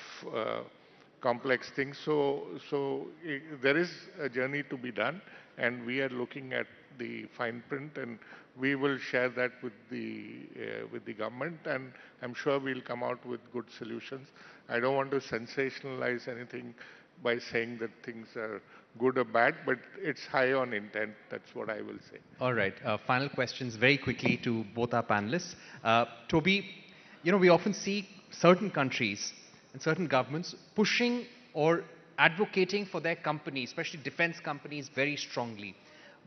S6: complex things. So there is a journey to be done, and we are looking at the fine print, and we will share that with the government, and I'm sure we'll come out with good solutions. I don't want to sensationalize anything by saying that things are good or bad, but it's high on intent. That's what I will say.
S8: All right. Final questions very quickly to both our panelists. Toby, we often see certain countries and certain governments pushing or advocating for their companies, especially defense companies, very strongly.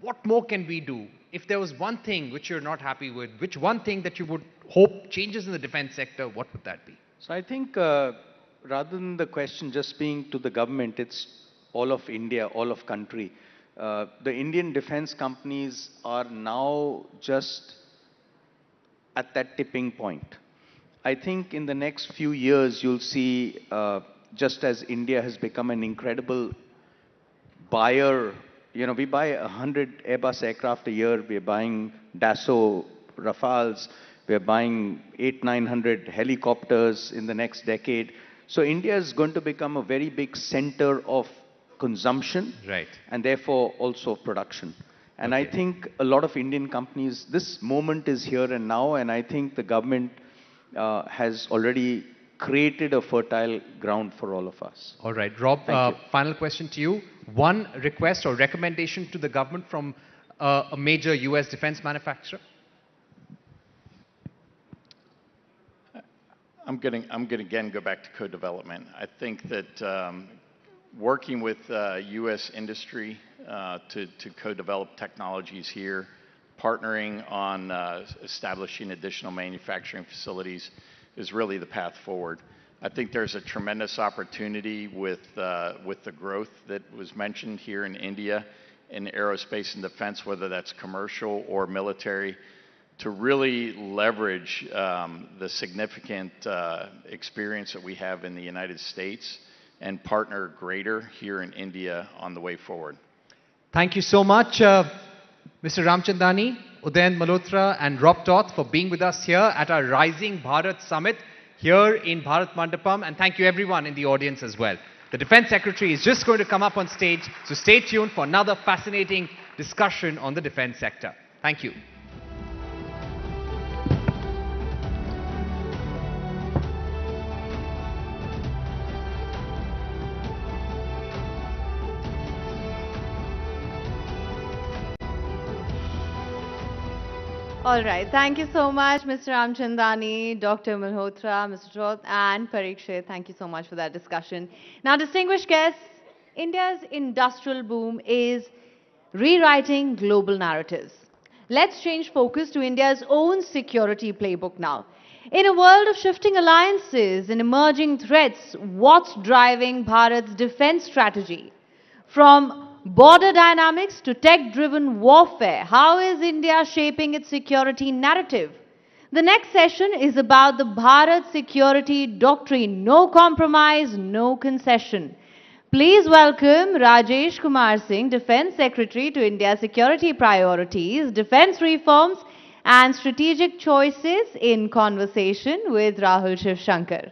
S8: What more can we do? If there was one thing which you're not happy with, which one thing that you would hope changes in the defense sector, what would that be?
S22: So I think rather than the question just being to the government, it's all of India, all of country. The Indian defense companies are now just at that tipping point. I think in the next few years, you'll see, just as India has become an incredible buyer, we buy 100 Airbus aircraft a year, we're buying Dassault Rafales, we're buying 800-900 helicopters in the next decade. So India is going to become a very big center of consumption,
S8: right,
S22: and therefore also production. And I think a lot of Indian companies, this moment is here and now, and I think the government has already created a fertile ground for all of us.
S8: All right. Rob, final question to you. One request or recommendation to the government from a major US defense manufacturer?
S14: I'm going to again go back to co-development. I think that working with U.S. industry to co-develop technologies here, partnering on establishing additional manufacturing facilities is really the path forward. I think there's a tremendous opportunity with the growth that was mentioned here in India in aerospace and defense, whether that's commercial or military, to really leverage the significant experience that we have in the United States and partner greater here in India on the way forward.
S8: Thank you so much, Mr. Ramchandani, Udayan Malhotra and Rob Toth for being with us here at our Rising Bharat Summit here in Bharat Mandapam, and thank you everyone in the audience as well. The Defense Secretary is just going to come up on stage, so stay tuned for another fascinating discussion on the defense sector. Thank you.
S7: All right. Thank you so much, Mr. Ramchandani, Dr. Malhotra, Mr. Roth, and Parikshit. Thank you so much for that discussion. Now, distinguished guests, India's industrial boom is rewriting global narratives. Let's change focus to India's own security playbook now. In a world of shifting alliances and emerging threats, what's driving Bharat's defense strategy? From border dynamics to tech-driven warfare, how is India shaping its security narrative? The next session is about the Bharat security doctrine, no compromise, no concession. Please welcome Rajesh Kumar Singh, Defense Secretary, to India's security priorities, defense reforms and strategic choices, in conversation with Rahul Shivshankar.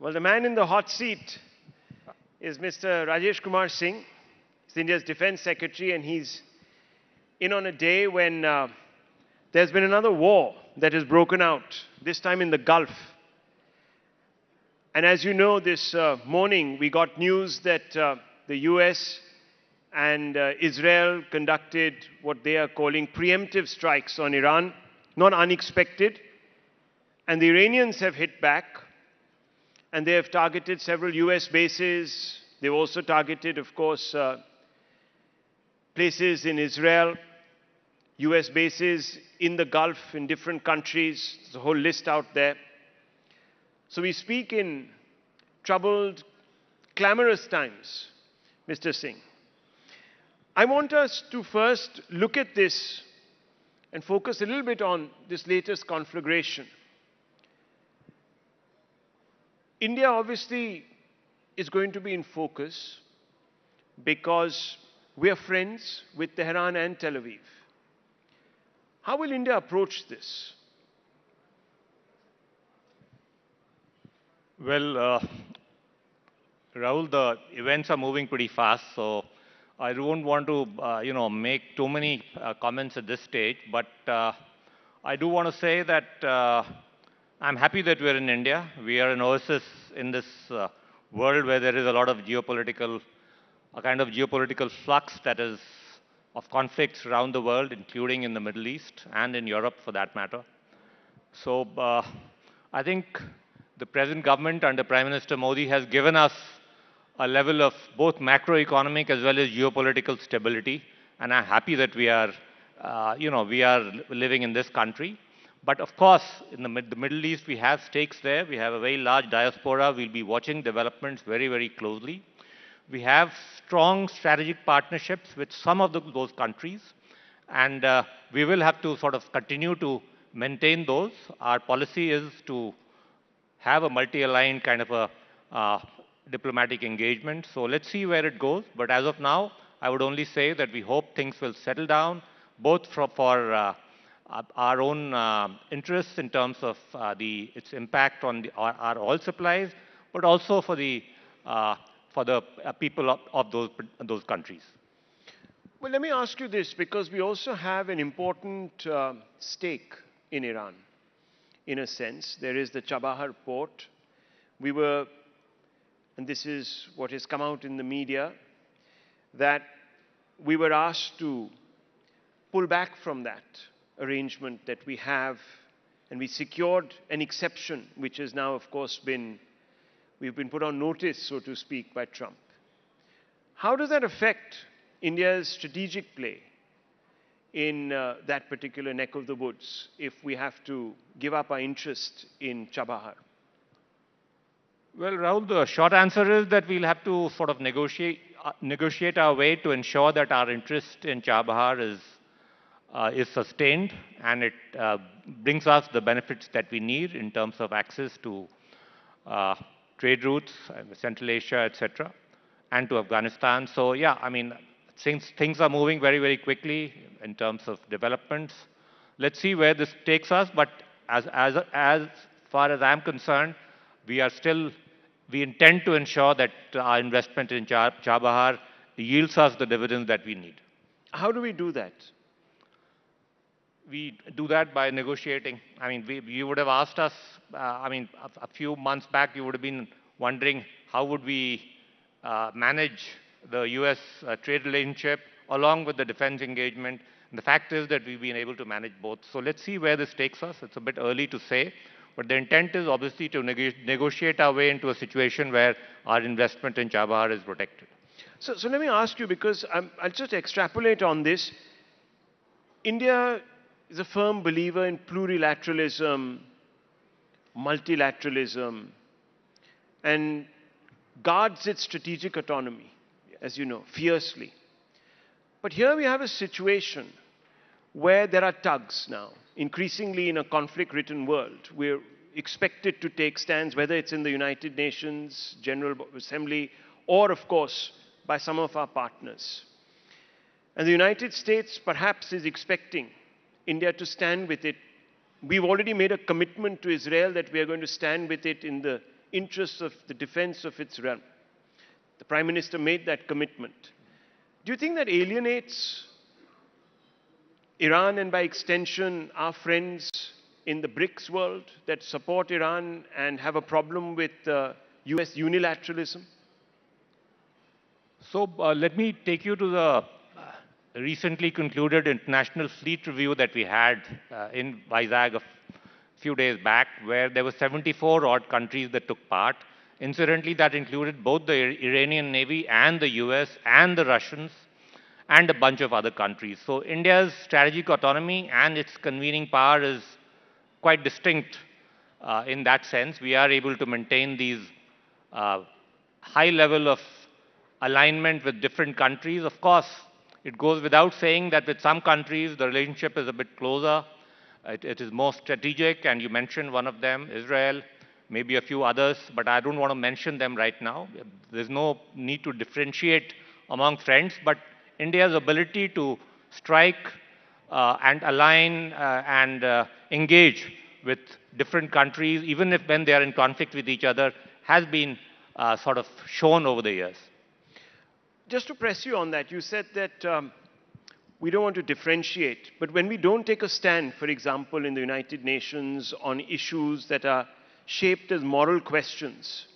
S15: Well, the man in the hot seat is Mr. Rajesh Kumar Singh. He's India's Defense Secretary, and he's in on a day when there's been another war that has broken out, this time in the Gulf. And as you know, this morning we got news that the US and Israel conducted what they are calling preemptive strikes on Iran, not unexpected. And the Iranians have hit back, and they have targeted several US bases. They've also targeted, of course, places in Israel, US bases in the Gulf, in different countries. There's a whole list out there. So we speak in troubled, clamorous times, Mr. Singh. I want us to first look at this and focus a little bit on this latest conflagration. India obviously is going to be in focus because we are friends with Tehran and Tel Aviv. How will India approach this?
S16: Well, Rahul, the events are moving pretty fast, so I don't want to, make too many comments at this stage. But I do want to say that I'm happy that we're in India. We are an oasis in this world where there is a lot of a kind of geopolitical flux that is of conflicts around the world, including in the Middle East and in Europe for that matter. So I think the present government under Prime Minister Modi has given us a level of both macroeconomic as well as geopolitical stability. And I'm happy that we are living in this country. But of course, in the Middle East, we have stakes there. We have a very large diaspora. We'll be watching developments very, very closely. We have strong strategic partnerships with some of those countries. And we will have to sort of continue to maintain those. Our policy is to have a multi-aligned kind of a diplomatic engagement. So let's see where it goes. But as of now, I would only say that we hope things will settle down, both for our own interests in terms of its impact on our oil supplies, but also for the people of those countries.
S15: Well, let me ask you this, because we also have an important stake in Iran. In a sense, there is the Chabahar port. We were, and this is what has come out in the media, that we were asked to pull back from that arrangement that we have, and we secured an exception, which has now, of course, we've been put on notice, so to speak, by Trump. How does that affect India's strategic play in that particular neck of the woods if we have to give up our interest in Chabahar?
S16: Well, Rahul, the short answer is that we'll have to sort of negotiate our way to ensure that our interest in Chabahar is sustained, and it brings us the benefits that we need in terms of access to trade routes, Central Asia, etc., and to Afghanistan. So yeah, I mean, since things are moving very, very quickly in terms of developments, let's see where this takes us. But as far as I'm concerned, we intend to ensure that our investment in Chabahar yields us the dividends that we need.
S15: How do we do that?
S16: We do that by negotiating. I mean, you would have asked us, a few months back, you would have been wondering how would we manage the US trade relationship along with the defense engagement. And the fact is that we've been able to manage both. So let's see where this takes us. It's a bit early to say, but the intent is obviously to negotiate our way into a situation where our investment in Chabahar is protected.
S15: So let me ask you, because I'll just extrapolate on this. India is a firm believer in plurilateralism, multilateralism, and guards its strategic autonomy, as you know, fiercely. But here we have a situation where there are tugs now. Increasingly in a conflict-ridden world, we're expected to take stands, whether it's in the United Nations General Assembly or, of course, by some of our partners. And the United States perhaps is expecting India to stand with it. We've already made a commitment to Israel that we are going to stand with it in the interests of the defense of its realm. The Prime Minister made that commitment. Do you think that alienates Iran and by extension our friends in the BRICS world that support Iran and have a problem with US unilateralism?
S16: So let me take you to the recently concluded international fleet review that we had in Vizag a few days back, where there were 74 odd countries that took part. Incidentally, that included both the Iranian Navy and the US and the Russians and a bunch of other countries. So India's strategic autonomy and its convening power is quite distinct in that sense. We are able to maintain these high level of alignment with different countries. Of course, it goes without saying that with some countries, the relationship is a bit closer. It is more strategic, and you mentioned one of them, Israel, maybe a few others, but I don't want to mention them right now. There's no need to differentiate among friends, but India's ability to strike and align and engage with different countries, even if when they are in conflict with each other, has been sort of shown over the years.
S15: Just to press you on that, you said that we don't want to differentiate, but when we don't take a stand, for example, in the United Nations on issues that are shaped as moral questions,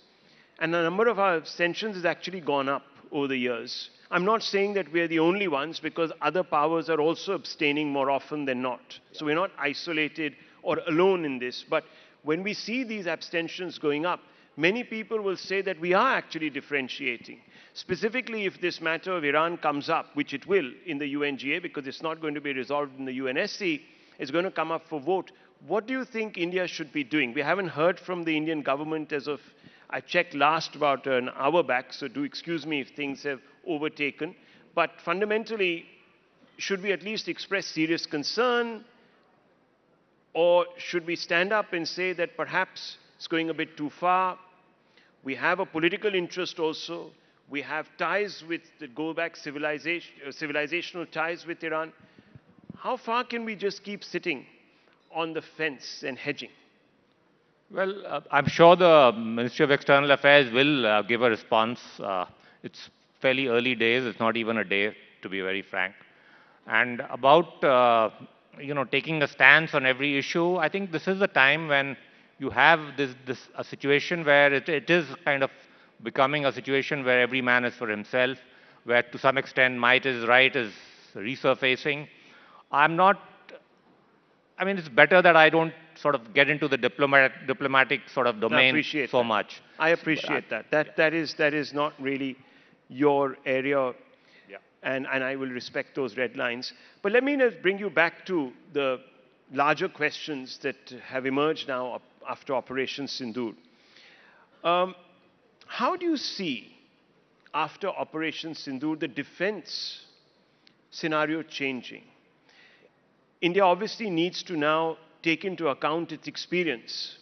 S15: and the number of our abstentions has actually gone up over the years. I'm not saying that we're the only ones, because other powers are also abstaining more often than not. So we're not isolated or alone in this. But when we see these abstentions going up, many people will say that we are actually differentiating. Specifically, if this matter of Iran comes up, which it will in the UNGA, because it's not going to be resolved in the UNSC, it's going to come up for vote. What do you think India should be doing? We haven't heard from the Indian government as of, I checked last about an hour back, so do excuse me if things have overtaken. But fundamentally, should we at least express serious concern? Or should we stand up and say that perhaps it's going a bit too far? We have a political interest also. We have ties with the go back civilizational ties with Iran. How far can we just keep sitting on the fence and hedging?
S16: Well, I'm sure the Ministry of External Affairs will give a response. It's fairly early days. It's not even a day, to be very frank. And about taking a stance on every issue, I think this is the time when you have a situation where it is kind of becoming a situation where every man is for himself, where to some extent might is right is resurfacing. It's better that I don't sort of get into the diplomatic sort of domain so much.
S15: I appreciate that. That is not really your area, and I will respect those red lines. But let me bring you back to the larger questions that have emerged now after Operation Sindoor. How do you see, after Operation Sindoor, the defense scenario changing? India obviously needs to now take into account its experience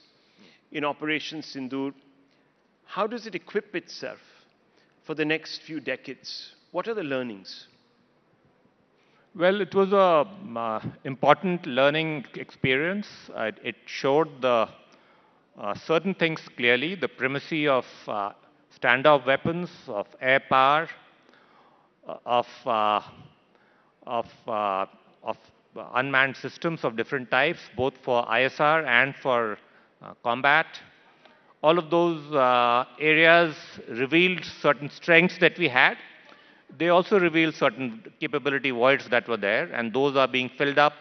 S15: in Operation Sindoor. How does it equip itself for the next few decades? What are the learnings?
S16: Well, it was an important learning experience. It showed the certain things clearly, the primacy of standoff weapons, of air power, of unmanned systems of different types, both for ISR and for combat. All of those areas revealed certain strengths that we had. They also revealed certain capability voids that were there, and those are being filled up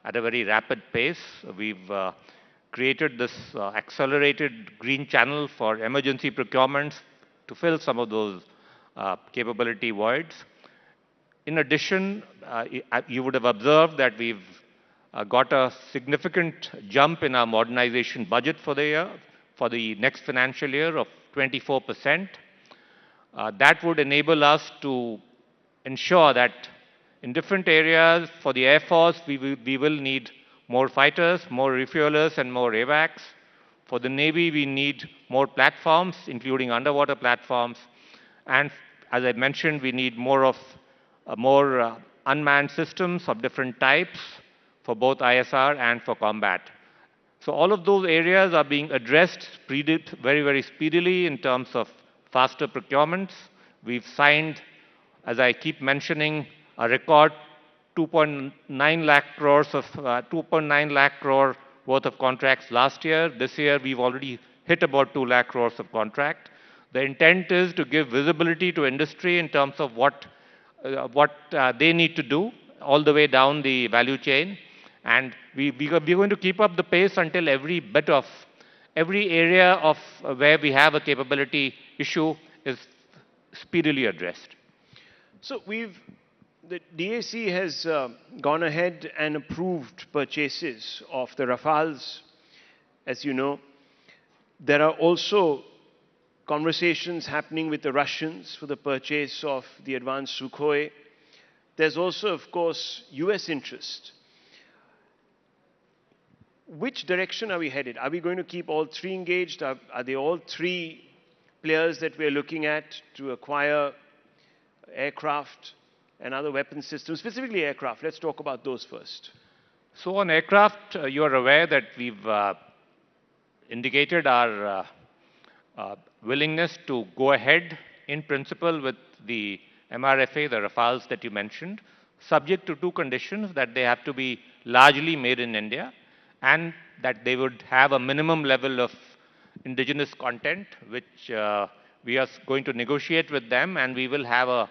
S16: at a very rapid pace. We've created this accelerated green channel for emergency procurements to fill some of those capability voids. In addition, you would have observed that we've got a significant jump in our modernization budget for the year, for the next financial year of 24%. That would enable us to ensure that in different areas for the Air Force, we will need more fighters, more refuelers, and more AWACS. For the Navy, we need more platforms, including underwater platforms. And as I mentioned, we need more unmanned systems of different types for both ISR and for combat. So all of those areas are being addressed very, very speedily in terms of faster procurements. We've signed, as I keep mentioning, a record 2.9 lakh crores of 2.9 lakh crore worth of contracts last year. This year we've already hit about 2 lakh crores of contract. The intent is to give visibility to industry in terms of what they need to do all the way down the value chain. And we're going to keep up the pace until every area of where we have a capability issue is speedily addressed.
S15: So the DAC has gone ahead and approved purchases of the Rafales, as you know. There are also conversations happening with the Russians for the purchase of the advanced Sukhoi. There's also, of course, US interest. Which direction are we headed? Are we going to keep all three engaged? Are they all three players that we're looking at to acquire aircraft and other weapon systems, specifically aircraft? Let's talk about those first.
S16: So on aircraft, you are aware that we've indicated our willingness to go ahead in principle with the MRFA, the Rafales that you mentioned, subject to two conditions: that they have to be largely made in India, and that they would have a minimum level of indigenous content, which we are going to negotiate with them, and we will have a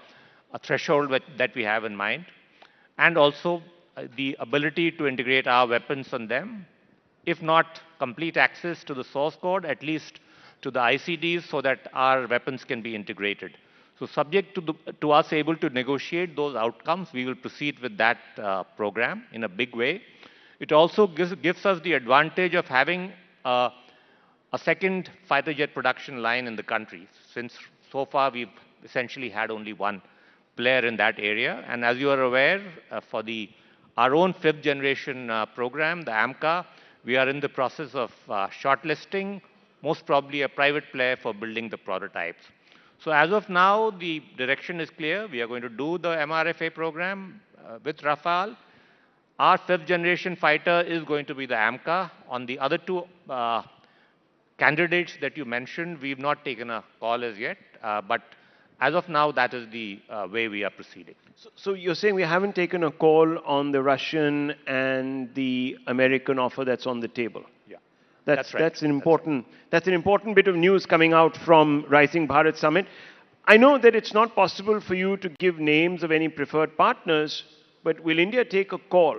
S16: threshold that we have in mind, and also the ability to integrate our weapons on them, if not complete access to the source code, at least to the ICDs, so that our weapons can be integrated. So subject to us able to negotiate those outcomes, we will proceed with that program in a big way. It also gives us the advantage of having a second fighter jet production line in the country, since so far we've essentially had only one player in that area. And as you are aware, for our own fifth generation program, the AMCA, we are in the process of shortlisting, most probably a private player for building the prototypes. So as of now, the direction is clear. We are going to do the MRFA program with Rafale. Our fifth generation fighter is going to be the AMCA. On the other two candidates that you mentioned, we've not taken a call as yet, but as of now, that is the way we are proceeding.
S15: So you're saying we haven't taken a call on the Russian and the American offer that's on the table?
S16: Yeah,
S15: that's
S16: right.
S15: That's an important bit of news coming out from Rising Bharat Summit. I know that it's not possible for you to give names of any preferred partners, but will India take a call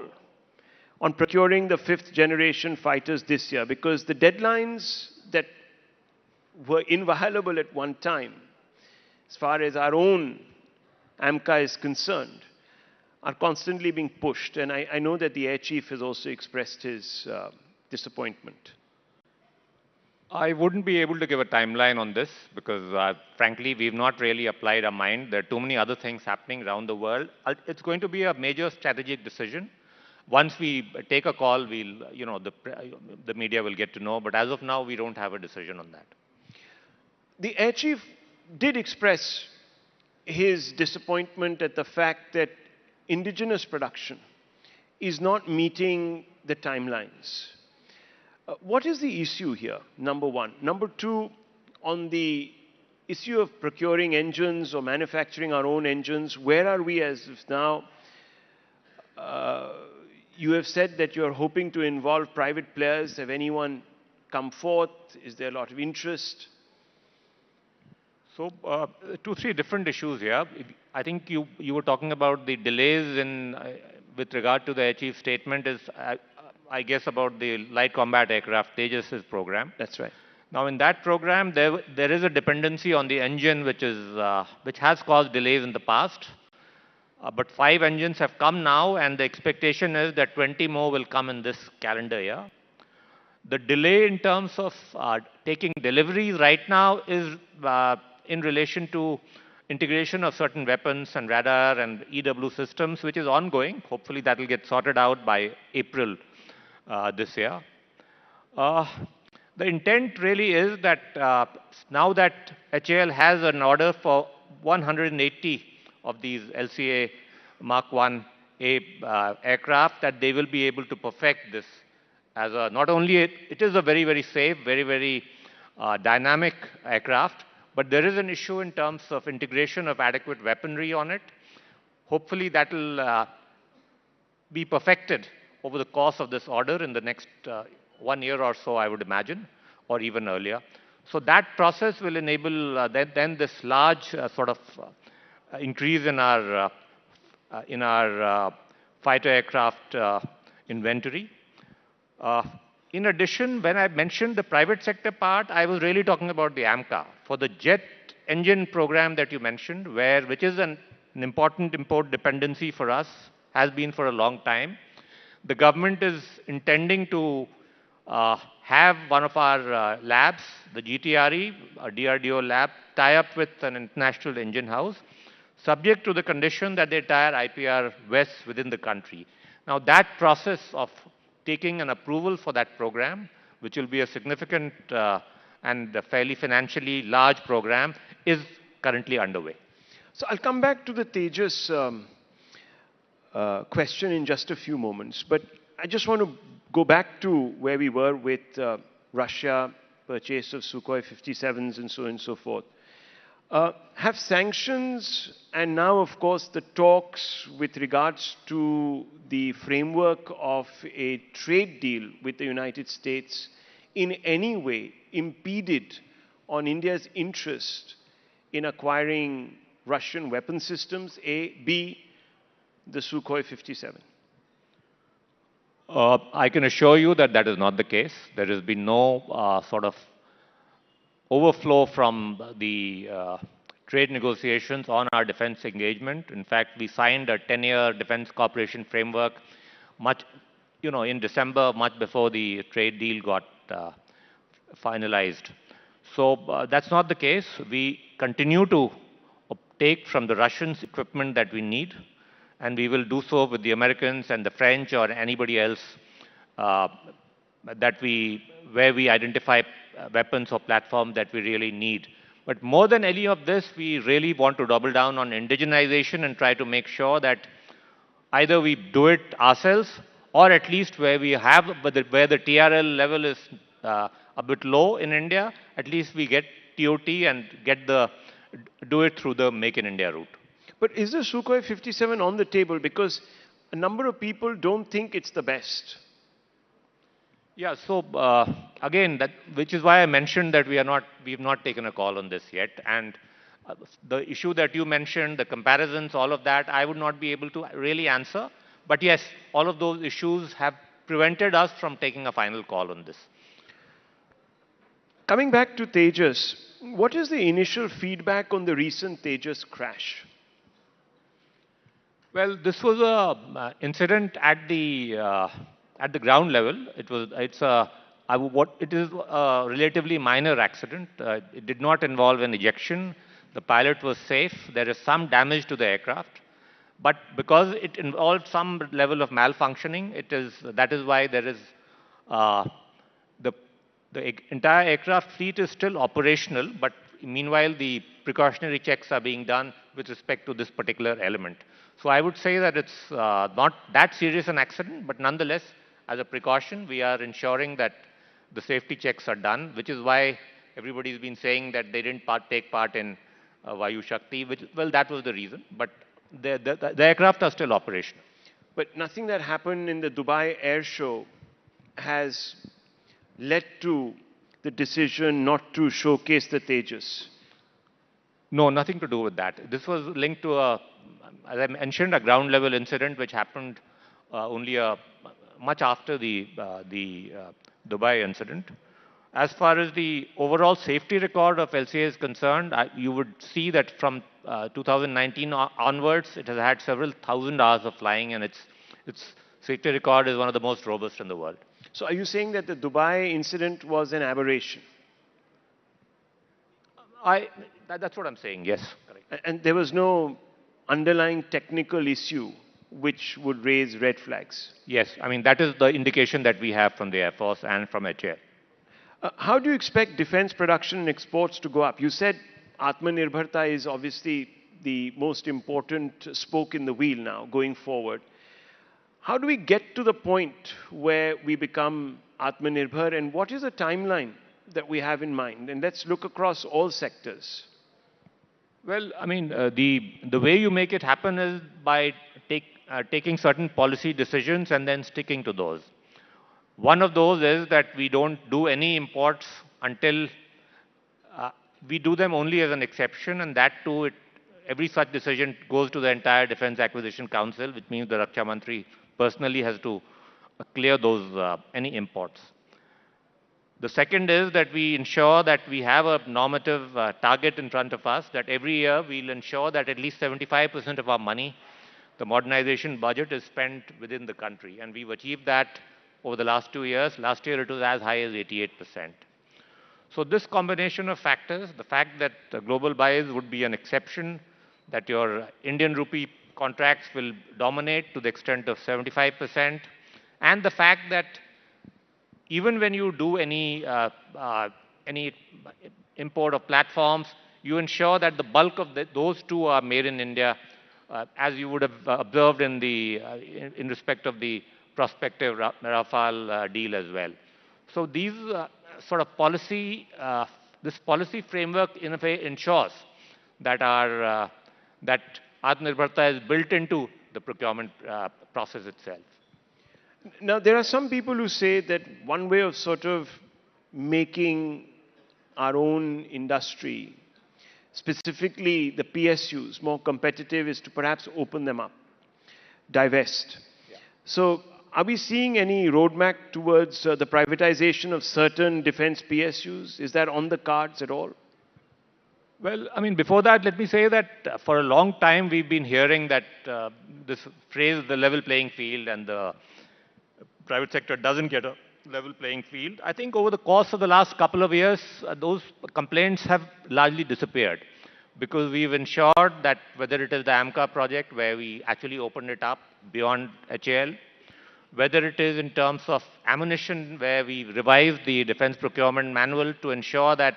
S15: on procuring the fifth generation fighters this year? Because the deadlines that were inviolable at one time, as far as our own AMCA is concerned, are constantly being pushed. And I know that the Air Chief has also expressed his disappointment.
S16: I wouldn't be able to give a timeline on this because, frankly, we've not really applied our mind. There are too many other things happening around the world. It's going to be a major strategic decision. Once we take a call, the media will get to know. But as of now, we don't have a decision on that.
S15: The Air Chief did express his disappointment at the fact that indigenous production is not meeting the timelines. What is the issue here, number one? Number two, on the issue of procuring engines or manufacturing our own engines, where are we as of now? You have said that you are hoping to involve private players. Have anyone come forth? Is there a lot of interest?
S16: So, 2-3 different issues here. I think you were talking about the delays with regard to the Air Chief's statement is, I guess, about the light combat aircraft Tejas' program.
S15: That's right.
S16: Now, in that program, there is a dependency on the engine, which has caused delays in the past. But 5 engines have come now, and the expectation is that 20 more will come in this calendar year. The delay in terms of taking deliveries right now is in relation to integration of certain weapons and radar and EW systems, which is ongoing. Hopefully that will get sorted out by April this year. The intent really is that now that HAL has an order for 180 of these LCA Mark 1A aircraft, that they will be able to perfect this as a, not only it is a very, very safe, very, very dynamic aircraft, but there is an issue in terms of integration of adequate weaponry on it. Hopefully that will be perfected over the course of this order in the next 1 year or so, I would imagine, or even earlier. So that process will enable then this large sort of increase in our fighter aircraft inventory. In addition, when I mentioned the private sector part, I was really talking about the AMCA. For the jet engine program that you mentioned, which is an important import dependency for us, has been for a long time. The government is intending to have one of our labs, the GTRE, a DRDO lab, tie up with an international engine house, subject to the condition that they tire IPR vests within the country. Now that process of taking an approval for that program, which will be a significant and a fairly financially large program, is currently underway.
S15: So I'll come back to the Tejas question in just a few moments, but I just want to go back to where we were with Russia, purchase of Sukhoi 57s and so on and so forth. Have sanctions and now, of course, the talks with regards to the framework of a trade deal with the United States in any way impeded on India's interest in acquiring Russian weapon systems, A, B, the Sukhoi 57?
S16: I can assure you that that is not the case. There has been no sort of overflow from the trade negotiations on our defense engagement. In fact, we signed a 10-year defense cooperation framework in December, much before the trade deal got finalized. So that's not the case. We continue to take from the Russians equipment that we need, and we will do so with the Americans and the French or anybody else where we identify weapons or platforms that we really need. But more than any of this, we really want to double down on indigenization and try to make sure that either we do it ourselves or at least where the TRL level is a bit low in India, at least we get TOT and do it through the Make in India route.
S15: But is the Sukhoi 57 on the table? Because a number of people don't think it's the best.
S16: Yeah, so again, which is why I mentioned that we've not taken a call on this yet. And the issue that you mentioned, the comparisons, all of that, I would not be able to really answer. But yes, all of those issues have prevented us from taking a final call on this.
S15: Coming back to Tejas, what is the initial feedback on the recent Tejas crash?
S16: Well, this was an incident at the ground level. It is a relatively minor accident. It did not involve an ejection. The pilot was safe. There is some damage to the aircraft. But because it involved some level of malfunctioning, that is why there is the entire aircraft fleet is still operational, but meanwhile the precautionary checks are being done with respect to this particular element. So I would say that it's not that serious an accident, but nonetheless, as a precaution, we are ensuring that the safety checks are done, which is why everybody's been saying that they didn't take part in Vayu Shakti, that was the reason. But the aircraft are still operational.
S15: But nothing that happened in the Dubai Air Show has led to the decision not to showcase the Tejas?
S16: No, nothing to do with that. This was linked to as I mentioned, a ground level incident which happened only much after the Dubai incident. As far as the overall safety record of LCA is concerned, you would see that from 2019 onwards, it has had several thousand hours of flying, and its safety record is one of the most robust in the world.
S15: So are you saying that the Dubai incident was an aberration?
S16: That's what I'm saying, yes.
S15: Correct. And there was no underlying technical issue which would raise red flags?
S16: Yes, I mean, that is the indication that we have from the Air Force and from HAL.
S15: How do you expect defense production and exports to go up? You said Atmanirbharta is obviously the most important spoke in the wheel now going forward. How do we get to the point where we become Atmanirbhar, and what is the timeline that we have in mind? And let's look across all sectors.
S16: Well, I mean, the way you make it happen is by taking certain policy decisions and then sticking to those. One of those is that we don't do any imports until we do them only as an exception, and that too, every such decision goes to the entire Defense Acquisition Council, which means the Raksha Mantri personally has to clear those any imports. The second is that we ensure that we have a normative target in front of us, that every year we'll ensure that at least 75% of our money, the modernization budget, is spent within the country. And we've achieved that over the last 2 years. Last year it was as high as 88%. So this combination of factors, the fact that global buys would be an exception, that your Indian rupee contracts will dominate to the extent of 75%, and the fact that even when you do any import of platforms, you ensure that the bulk of those two are made in India, as you would have observed in respect of the prospective Rafale deal as well. So these sort of policy, this policy framework in a way ensures that that Atmanirbharta is built into the procurement process itself.
S15: Now, there are some people who say that one way of sort of making our own industry, specifically the PSUs, more competitive is to perhaps open them up, divest. Yeah. So, are we seeing any roadmap towards the privatization of certain defense PSUs? Is that on the cards at all?
S16: Well, I mean, before that, let me say that for a long time we've been hearing that this phrase, the level playing field, and the private sector doesn't get a level playing field. I think over the course of the last couple of years, those complaints have largely disappeared, because we've ensured that whether it is the AMCA project, where we actually opened it up beyond HAL, whether it is in terms of ammunition, where we revised the defense procurement manual to ensure that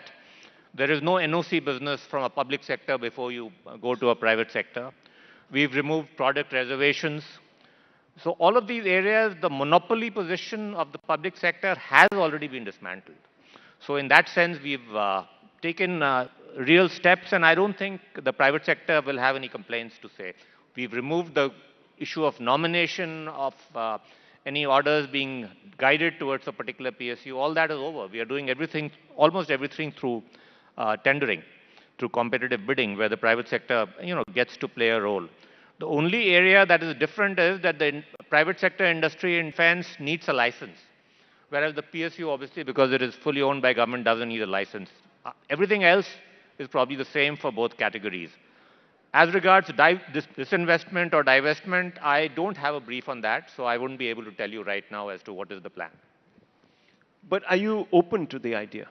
S16: there is no NOC business from a public sector before you go to a private sector. We've removed product reservations. So all of these areas, the monopoly position of the public sector has already been dismantled. So in that sense, we've taken real steps, and I don't think the private sector will have any complaints to say. We've removed the issue of nomination of any orders being guided towards a particular PSU. All that is over. We are doing everything, almost everything through tendering, through competitive bidding, where the private sector, gets to play a role. The only area that is different is that the private sector industry in defense needs a license, whereas the PSU, obviously, because it is fully owned by government, doesn't need a license. Everything else is probably the same for both categories. As regards disinvestment or divestment, I don't have a brief on that, so I wouldn't be able to tell you right now as to what is the plan.
S15: But are you open to the idea?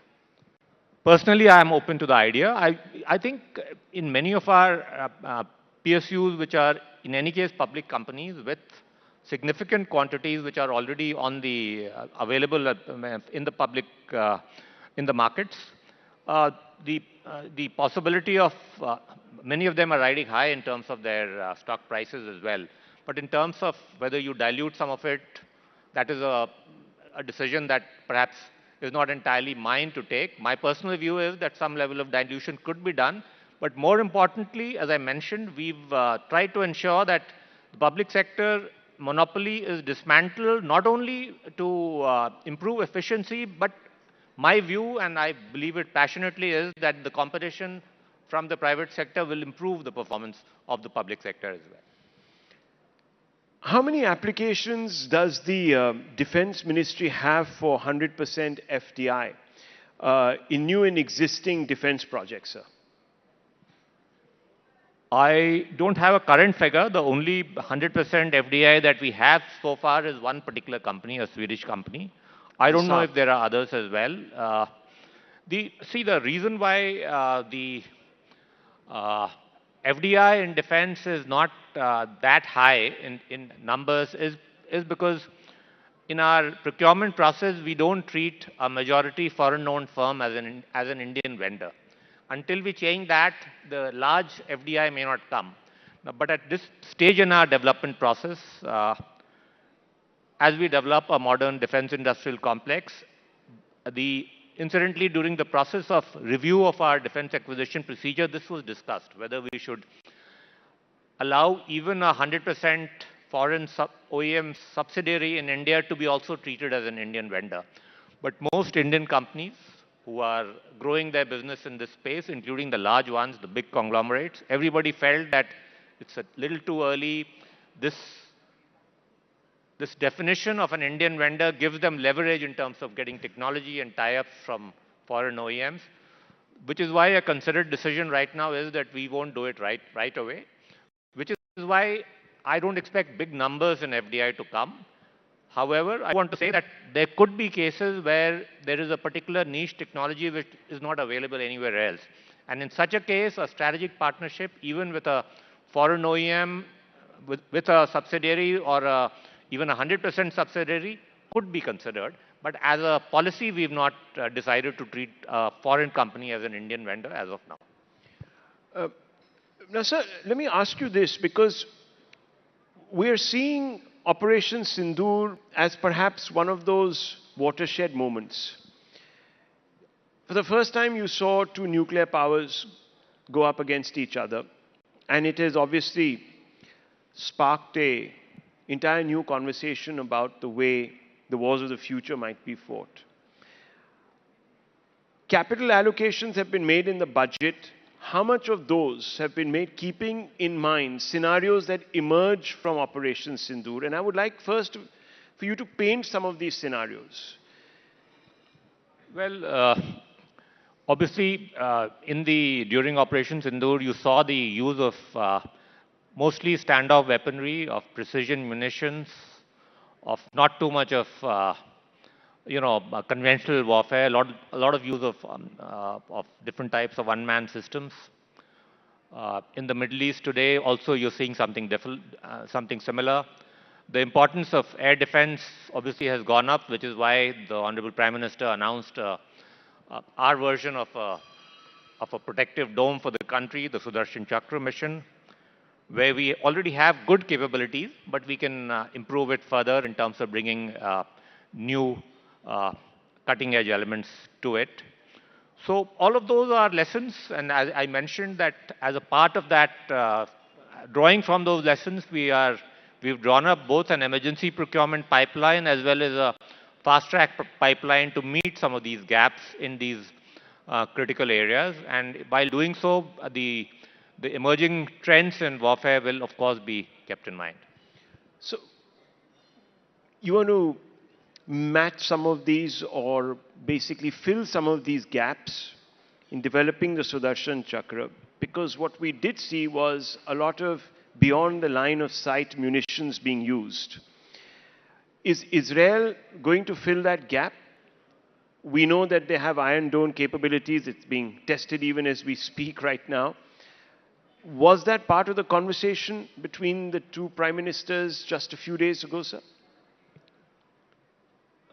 S16: Personally, I am open to the idea. I think in many of our PSUs, which are in any case public companies with significant quantities which are already on the available in the public in the markets, the possibility of many of them are riding high in terms of their stock prices as well. But in terms of whether you dilute some of it, that is a decision that perhaps is not entirely mine to take. My personal view is that some level of dilution could be done. But more importantly, as I mentioned, we've tried to ensure that the public sector monopoly is dismantled, not only to improve efficiency, but my view, and I believe it passionately, is that the competition from the private sector will improve the performance of the public sector as well.
S15: How many applications does the Defense Ministry have for 100% FDI in new and existing defense projects, sir?
S16: I don't have a current figure. The only 100% FDI that we have so far is one particular company, a Swedish company. I don't know if there are others as well. The reason why the FDI in defense is not that high in numbers is because in our procurement process, we don't treat a majority foreign-owned firm as an Indian vendor. Until we change that, the large FDI may not come. But at this stage in our development process, as we develop a modern defense industrial complex, incidentally, during the process of review of our defense acquisition procedure, this was discussed, whether we should allow even a 100% foreign OEM subsidiary in India to be also treated as an Indian vendor. But most Indian companies who are growing their business in this space, including the large ones, the big conglomerates, everybody felt that it's a little too early. This definition of an Indian vendor gives them leverage in terms of getting technology and tie-ups from foreign OEMs, which is why a considered decision right now is that we won't do it right away, which is why I don't expect big numbers in FDI to come. However, I want to say that there could be cases where there is a particular niche technology which is not available anywhere else. And in such a case, a strategic partnership, even with a foreign OEM, with a subsidiary or even a 100% subsidiary, could be considered. But as a policy, we've not decided to treat a foreign company as an Indian vendor as of now.
S15: Now, sir, let me ask you this, because we're seeing Operation Sindoor as perhaps one of those watershed moments. For the first time, you saw two nuclear powers go up against each other, and it has obviously sparked an entire new conversation about the way the wars of the future might be fought. Capital allocations have been made in the budget. How much of those have been made keeping in mind scenarios that emerge from Operation Sindoor? And I would like first for you to paint some of these scenarios.
S16: Well, obviously, during Operation Sindoor, you saw the use of mostly standoff weaponry, of precision munitions, of not too much of conventional warfare, a lot of use of different types of unmanned systems. In the Middle East today, also you're seeing something similar. The importance of air defense obviously has gone up, which is why the Honorable Prime Minister announced our version of a protective dome for the country, the Sudarshan Chakra mission, where we already have good capabilities, but we can improve it further in terms of bringing new cutting-edge elements to it. So all of those are lessons, and as I mentioned that as a part of that, drawing from those lessons, we've drawn up both an emergency procurement pipeline as well as a fast-track pipeline to meet some of these gaps in these critical areas. And while doing so, the emerging trends in warfare will, of course, be kept in mind.
S15: So you want to match some of these or basically fill some of these gaps in developing the Sudarshan Chakra, because what we did see was a lot of beyond the line of sight munitions being used. Is Israel going to fill that gap? We know that they have Iron Dome capabilities. It's being tested even as we speak right now. Was that part of the conversation between the two prime ministers just a few days ago, sir?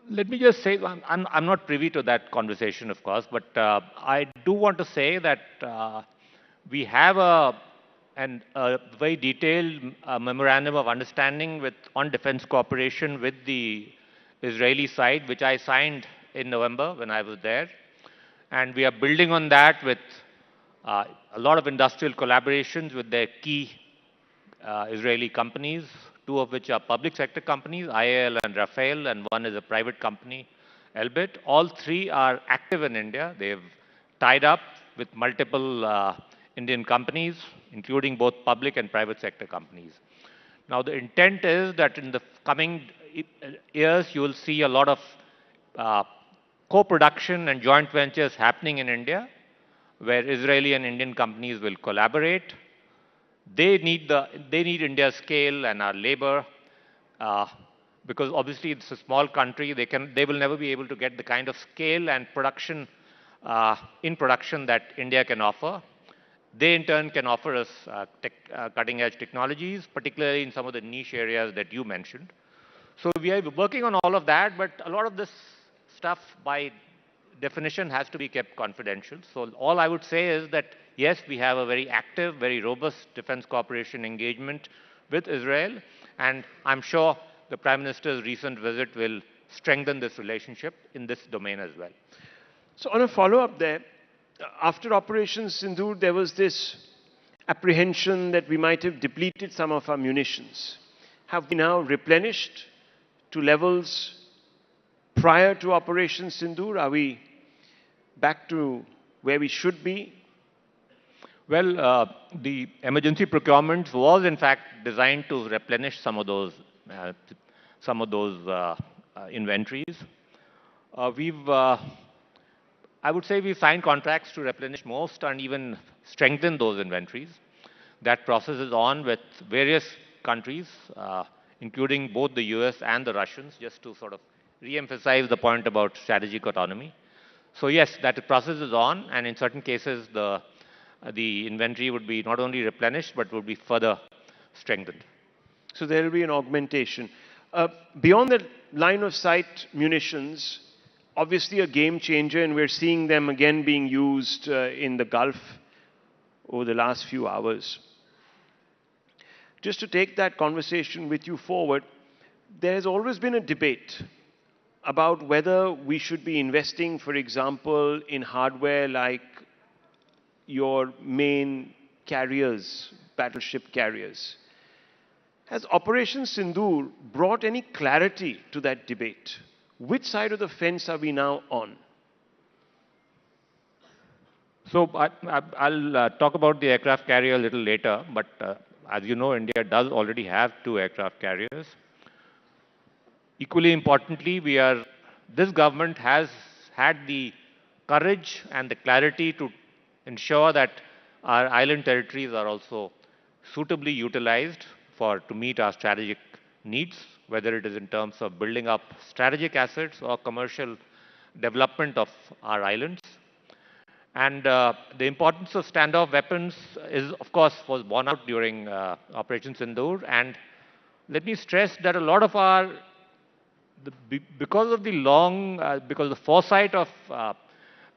S16: Let me just say, I'm not privy to that conversation, of course, but I do want to say that we have a very detailed memorandum of understanding on defense cooperation with the Israeli side, which I signed in November when I was there. And we are building on that with a lot of industrial collaborations with their key Israeli companies, two of which are public sector companies, IAL and Rafael, and one is a private company, Elbit. All three are active in India. They've tied up with multiple Indian companies, including both public and private sector companies. Now, the intent is that in the coming years, you will see a lot of co-production and joint ventures happening in India, where Israeli and Indian companies will collaborate. They need India's scale and our labor, because obviously it's a small country. They will never be able to get the kind of scale and production that India can offer. They in turn can offer us cutting-edge technologies, particularly in some of the niche areas that you mentioned. So we are working on all of that, but a lot of this stuff by definition has to be kept confidential. So all I would say is that yes, we have a very active, very robust defense cooperation engagement with Israel, and I'm sure the Prime Minister's recent visit will strengthen this relationship in this domain as well.
S15: So on a follow-up there, after Operation Sindoor, there was this apprehension that we might have depleted some of our munitions. Have we now replenished to levels prior to Operation Sindoor? Are we back to where we should be?
S16: Well, the emergency procurement was in fact designed to replenish some of those inventories. I would say we've signed contracts to replenish most and even strengthen those inventories. That process is on with various countries, including both the US and the Russians, just to sort of re-emphasize the point about strategic autonomy. So yes, that process is on, and in certain cases the inventory would be not only replenished but would be further strengthened.
S15: So there will be an augmentation. Beyond the line of sight munitions, obviously a game changer, and we're seeing them again being used in the Gulf over the last few hours. Just to take that conversation with you forward, there has always been a debate about whether we should be investing, for example, in hardware like your main carriers, battleship carriers. Has Operation Sindoor brought any clarity to that debate? Which side of the fence are we now on?
S16: So I'll talk about the aircraft carrier a little later, but as you know, India does already have 2 aircraft carriers. Equally importantly, this government has had the courage and the clarity to ensure that our island territories are also suitably utilized to meet our strategic needs, whether it is in terms of building up strategic assets or commercial development of our islands. And the importance of standoff weapons was borne out during Operation Sindoor. And let me stress that a lot of because of the foresight of Dr.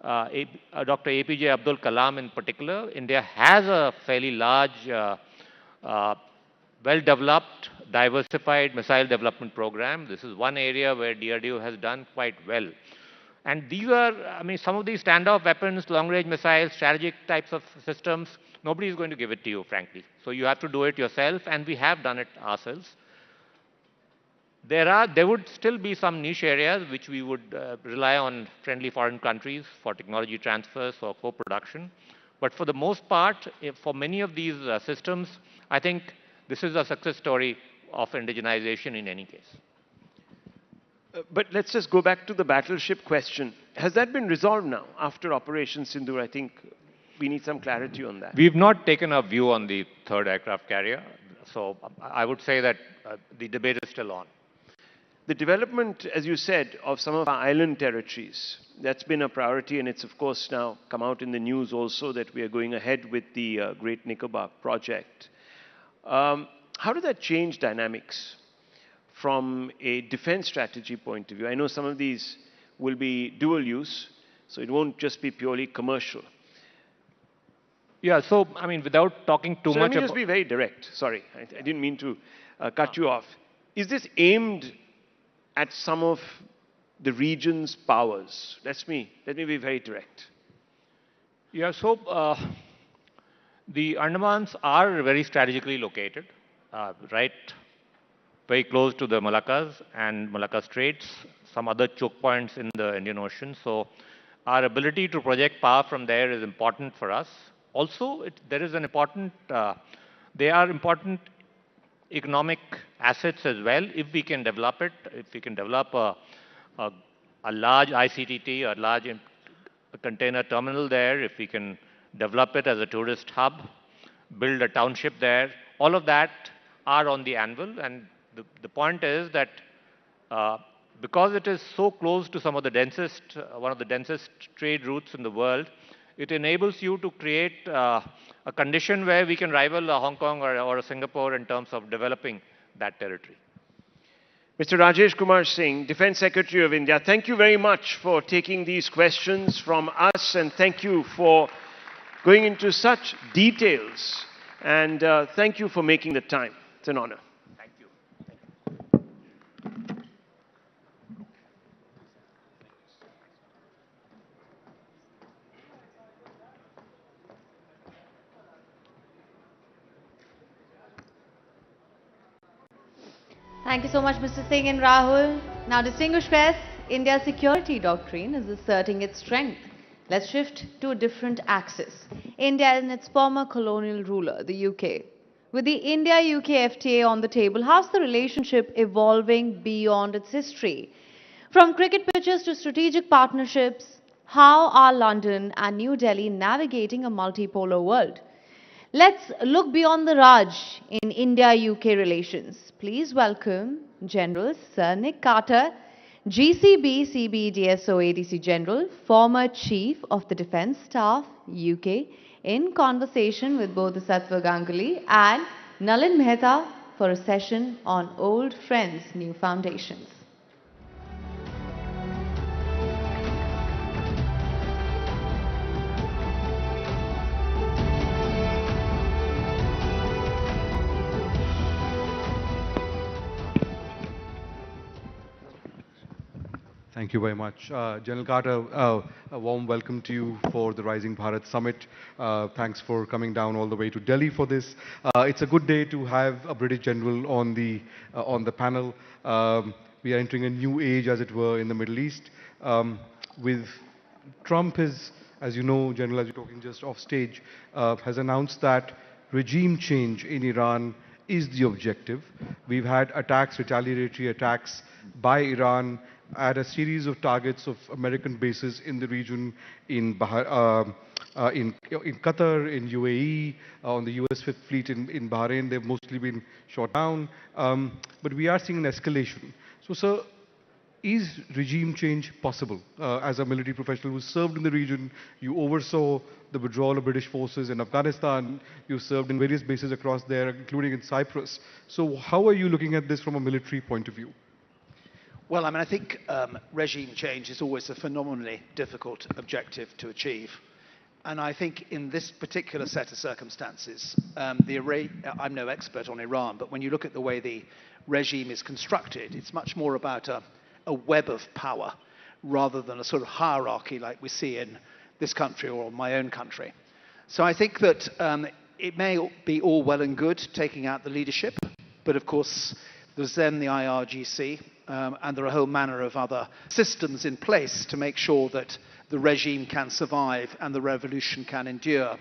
S16: APJ Abdul Kalam in particular, India has a fairly large, well-developed, diversified missile development program. This is one area where DRDO has done quite well. And these are, some of these standoff weapons, long-range missiles, strategic types of systems, nobody is going to give it to you, frankly. So you have to do it yourself, and we have done it ourselves. There would still be some niche areas which we would rely on friendly foreign countries for technology transfers or co-production. But for the most part, for many of these systems, I think this is a success story of indigenization in any case.
S15: But let's just go back to the battleship question. Has that been resolved now after Operation Sindoor? I think we need some clarity on that.
S16: We've not taken a view on the 3rd aircraft carrier. So I would say that the debate is still on.
S15: The development, as you said, of some of our island territories, that's been a priority, and it's of course now come out in the news also that we are going ahead with the Great Nicobar project. How did that change dynamics from a defense strategy point of view? I know some of these will be dual use, so it won't just be purely commercial.
S16: Yeah, so, without talking too much
S15: Let me just be very direct. Sorry, I didn't mean to cut you off. Is this aimed at some of the region's powers? Let me be very direct.
S16: Yeah, so the Andamans are very strategically located, right very close to the Malaccas and Malacca Straits, some other choke points in the Indian Ocean. So our ability to project power from there is important for us. Also, they are important economic assets as well if we can develop it, if we can develop a large ICTT, a large container terminal there, if we can develop it as a tourist hub, build a township there, all of that are on the anvil. And the point is that because it is so close to some of the densest, one of the densest trade routes in the world, it enables you to create a condition where we can rival a Hong Kong or a Singapore in terms of developing that territory.
S15: Mr. Rajesh Kumar Singh, Defense Secretary of India, thank you very much for taking these questions from us, and thank you for going into such details, and thank you for making the time. It's an honor.
S16: Thank you.
S7: Thank you so much, Mr. Singh and Rahul. Now, distinguished guests, India's security doctrine is asserting its strength. Let's shift to a different axis. India and its former colonial ruler, the UK. With the India-UK FTA on the table, how's the relationship evolving beyond its history? From cricket pitches to strategic partnerships, how are London and New Delhi navigating a multipolar world? Let's look beyond the Raj in India-UK relations. Please welcome General Sir Nick Carter, GCB CBDSO ADC General, former Chief of the Defence Staff, UK, in conversation with both the Satwa Ganguly and Nalin Mehta for a session on Old Friends, New Foundations.
S11: Thank you very much. General Carter, a warm welcome to you for the Rising Bharat Summit. Thanks for coming down all the way to Delhi for this. It's a good day to have a British general on the panel. We are entering a new age, as it were, in the Middle East. With Trump is, as you know, General, as you're talking just off stage, has announced that regime change in Iran is the objective. We've had attacks, retaliatory attacks by Iran at a series of targets of American bases in the region, in Qatar, in UAE, on the US Fifth Fleet in Bahrain. They've mostly been shot down, but we are seeing an escalation. So, sir, is regime change possible? As a military professional who served in the region, you oversaw the withdrawal of British forces in Afghanistan. You served in various bases across there, including in Cyprus. So how are you looking at this from a military point of view?
S3: Well, I mean, I think regime change is always a phenomenally difficult objective to achieve. And I think in this particular set of circumstances, I'm no expert on Iran, but when you look at the way the regime is constructed, it's much more about a web of power rather than a sort of hierarchy like we see in this country or my own country. So I think that it may be all well and good taking out the leadership, but of course there's then the IRGC, and there are a whole manner of other systems in place to make sure that the regime can survive and the revolution can endure.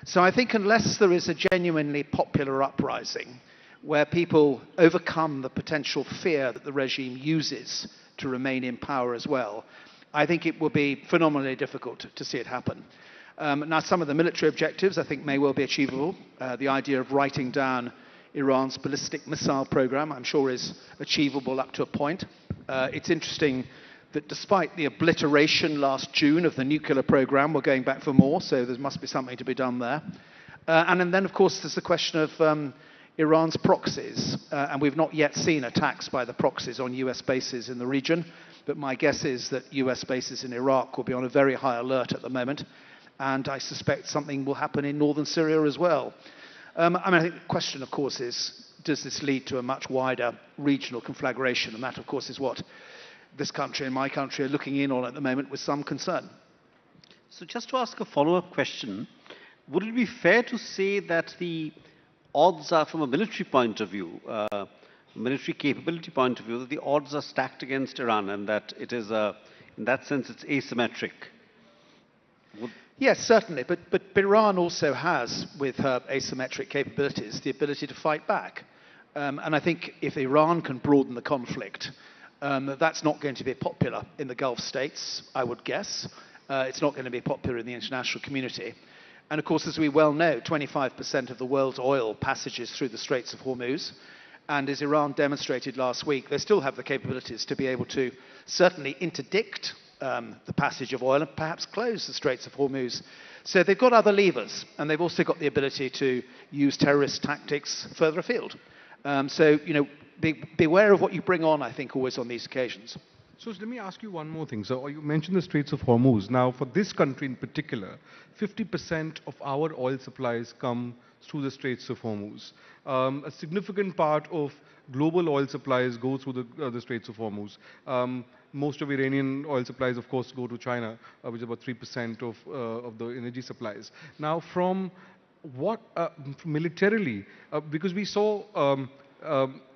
S3: So I think unless there is a genuinely popular uprising where people overcome the potential fear that the regime uses to remain in power as well, I think it will be phenomenally difficult to see it happen. Now, some of the military objectives I think may well be achievable. The idea of writing down Iran's ballistic missile program, I'm sure, is achievable up to a point. It's interesting that despite the obliteration last June of the nuclear program, we're going back for more, so there must be something to be done there. And then, of course, there's the question of Iran's proxies, and we've not yet seen attacks by the proxies on US bases in the region, but my guess is that US bases in Iraq will be on a very high alert at the moment, and I suspect something will happen in northern Syria as well. I mean, I think the question, of course, is, does this lead to a much wider regional conflagration? And that, of course, is what this country and my country are looking in on at the moment with some concern.
S20: So just to ask a follow-up question, would it be fair to say that the odds are, from a military point of view, military capability point of view, that the odds are stacked against Iran and that it is, in that sense, it's asymmetric?
S3: Yes, certainly, but Iran also has, with her asymmetric capabilities, the ability to fight back. And I think if Iran can broaden the conflict, that's not going to be popular in the Gulf states, I would guess. It's not going to be popular in the international community. And of course, as we well know, 25% of the world's oil passages through the Straits of Hormuz. And as Iran demonstrated last week, they still have the capabilities to be able to certainly interdict the passage of oil and perhaps close the Straits of Hormuz. So they've got other levers, and they've also got the ability to use terrorist tactics further afield. So, you know, beware of what you bring on, I think, always on these occasions.
S11: So let me ask you one more thing. So you mentioned the Straits of Hormuz. Now, for this country in particular, 50% of our oil supplies come through the Straits of Hormuz. A significant part of global oil supplies go through the Straits of Hormuz. Most of Iranian oil supplies, of course, go to China, which is about 3% of the energy supplies. Now, from what militarily, because we saw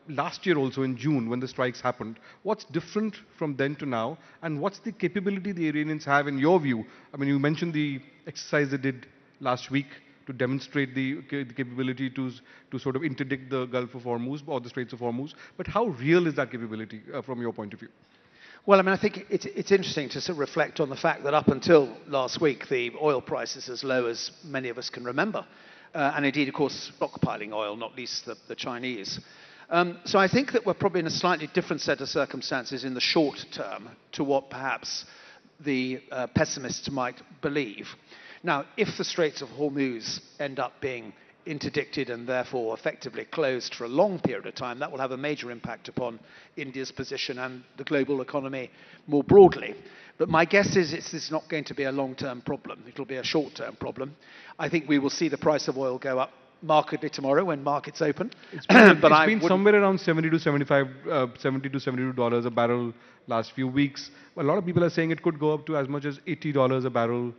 S11: last year also in June when the strikes happened. What's different from then to now, and what's the capability the Iranians have in your view? I mean, you mentioned the exercise they did last week to demonstrate the capability to sort of interdict the Gulf of Hormuz or the Straits of Hormuz, but how real is that capability from your point of view?
S3: Well, I mean, I think it's interesting to sort of reflect on the fact that up until last week, the oil price is as low as many of us can remember. And indeed, of course, stockpiling oil, not least the Chinese. So I think that we're probably in a slightly different set of circumstances in the short term to what perhaps the pessimists might believe. Now, if the Straits of Hormuz end up being interdicted and therefore effectively closed for a long period of time, that will have a major impact upon India's position and the global economy more broadly. But my guess is it's not going to be a long-term problem. It'll be a short-term problem. I think we will see the price of oil go up markedly tomorrow when markets open.
S11: It's been somewhere around $70 to $72 a barrel last few weeks. A lot of people are saying it could go up to as much as $80 a barrel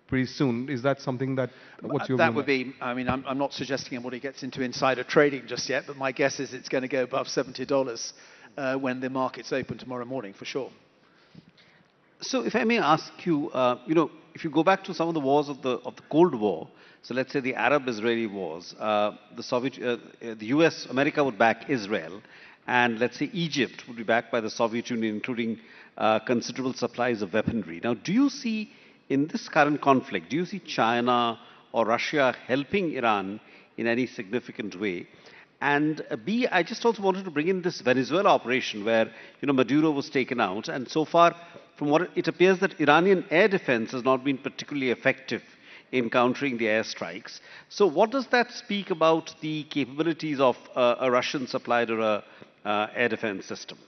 S11: pretty soon. Is that something that, what's your view?
S3: That would be, I mean, I'm not suggesting anybody gets into insider trading just yet, but my guess is it's going to go above $70 when the markets open tomorrow morning, for sure.
S20: So if I may ask you, if you go back to some of the wars of the Cold War, so let's say the Arab-Israeli wars, the US, America would back Israel, and let's say Egypt would be backed by the Soviet Union, including considerable supplies of weaponry. Now, do you see, in this current conflict, do you see China or Russia helping Iran in any significant way? And B, I just also wanted to bring in this Venezuela operation where, Maduro was taken out, and so far, from what it appears that Iranian air defense has not been particularly effective in countering the airstrikes. So what does that speak about the capabilities of a Russian supplied or a air defense system?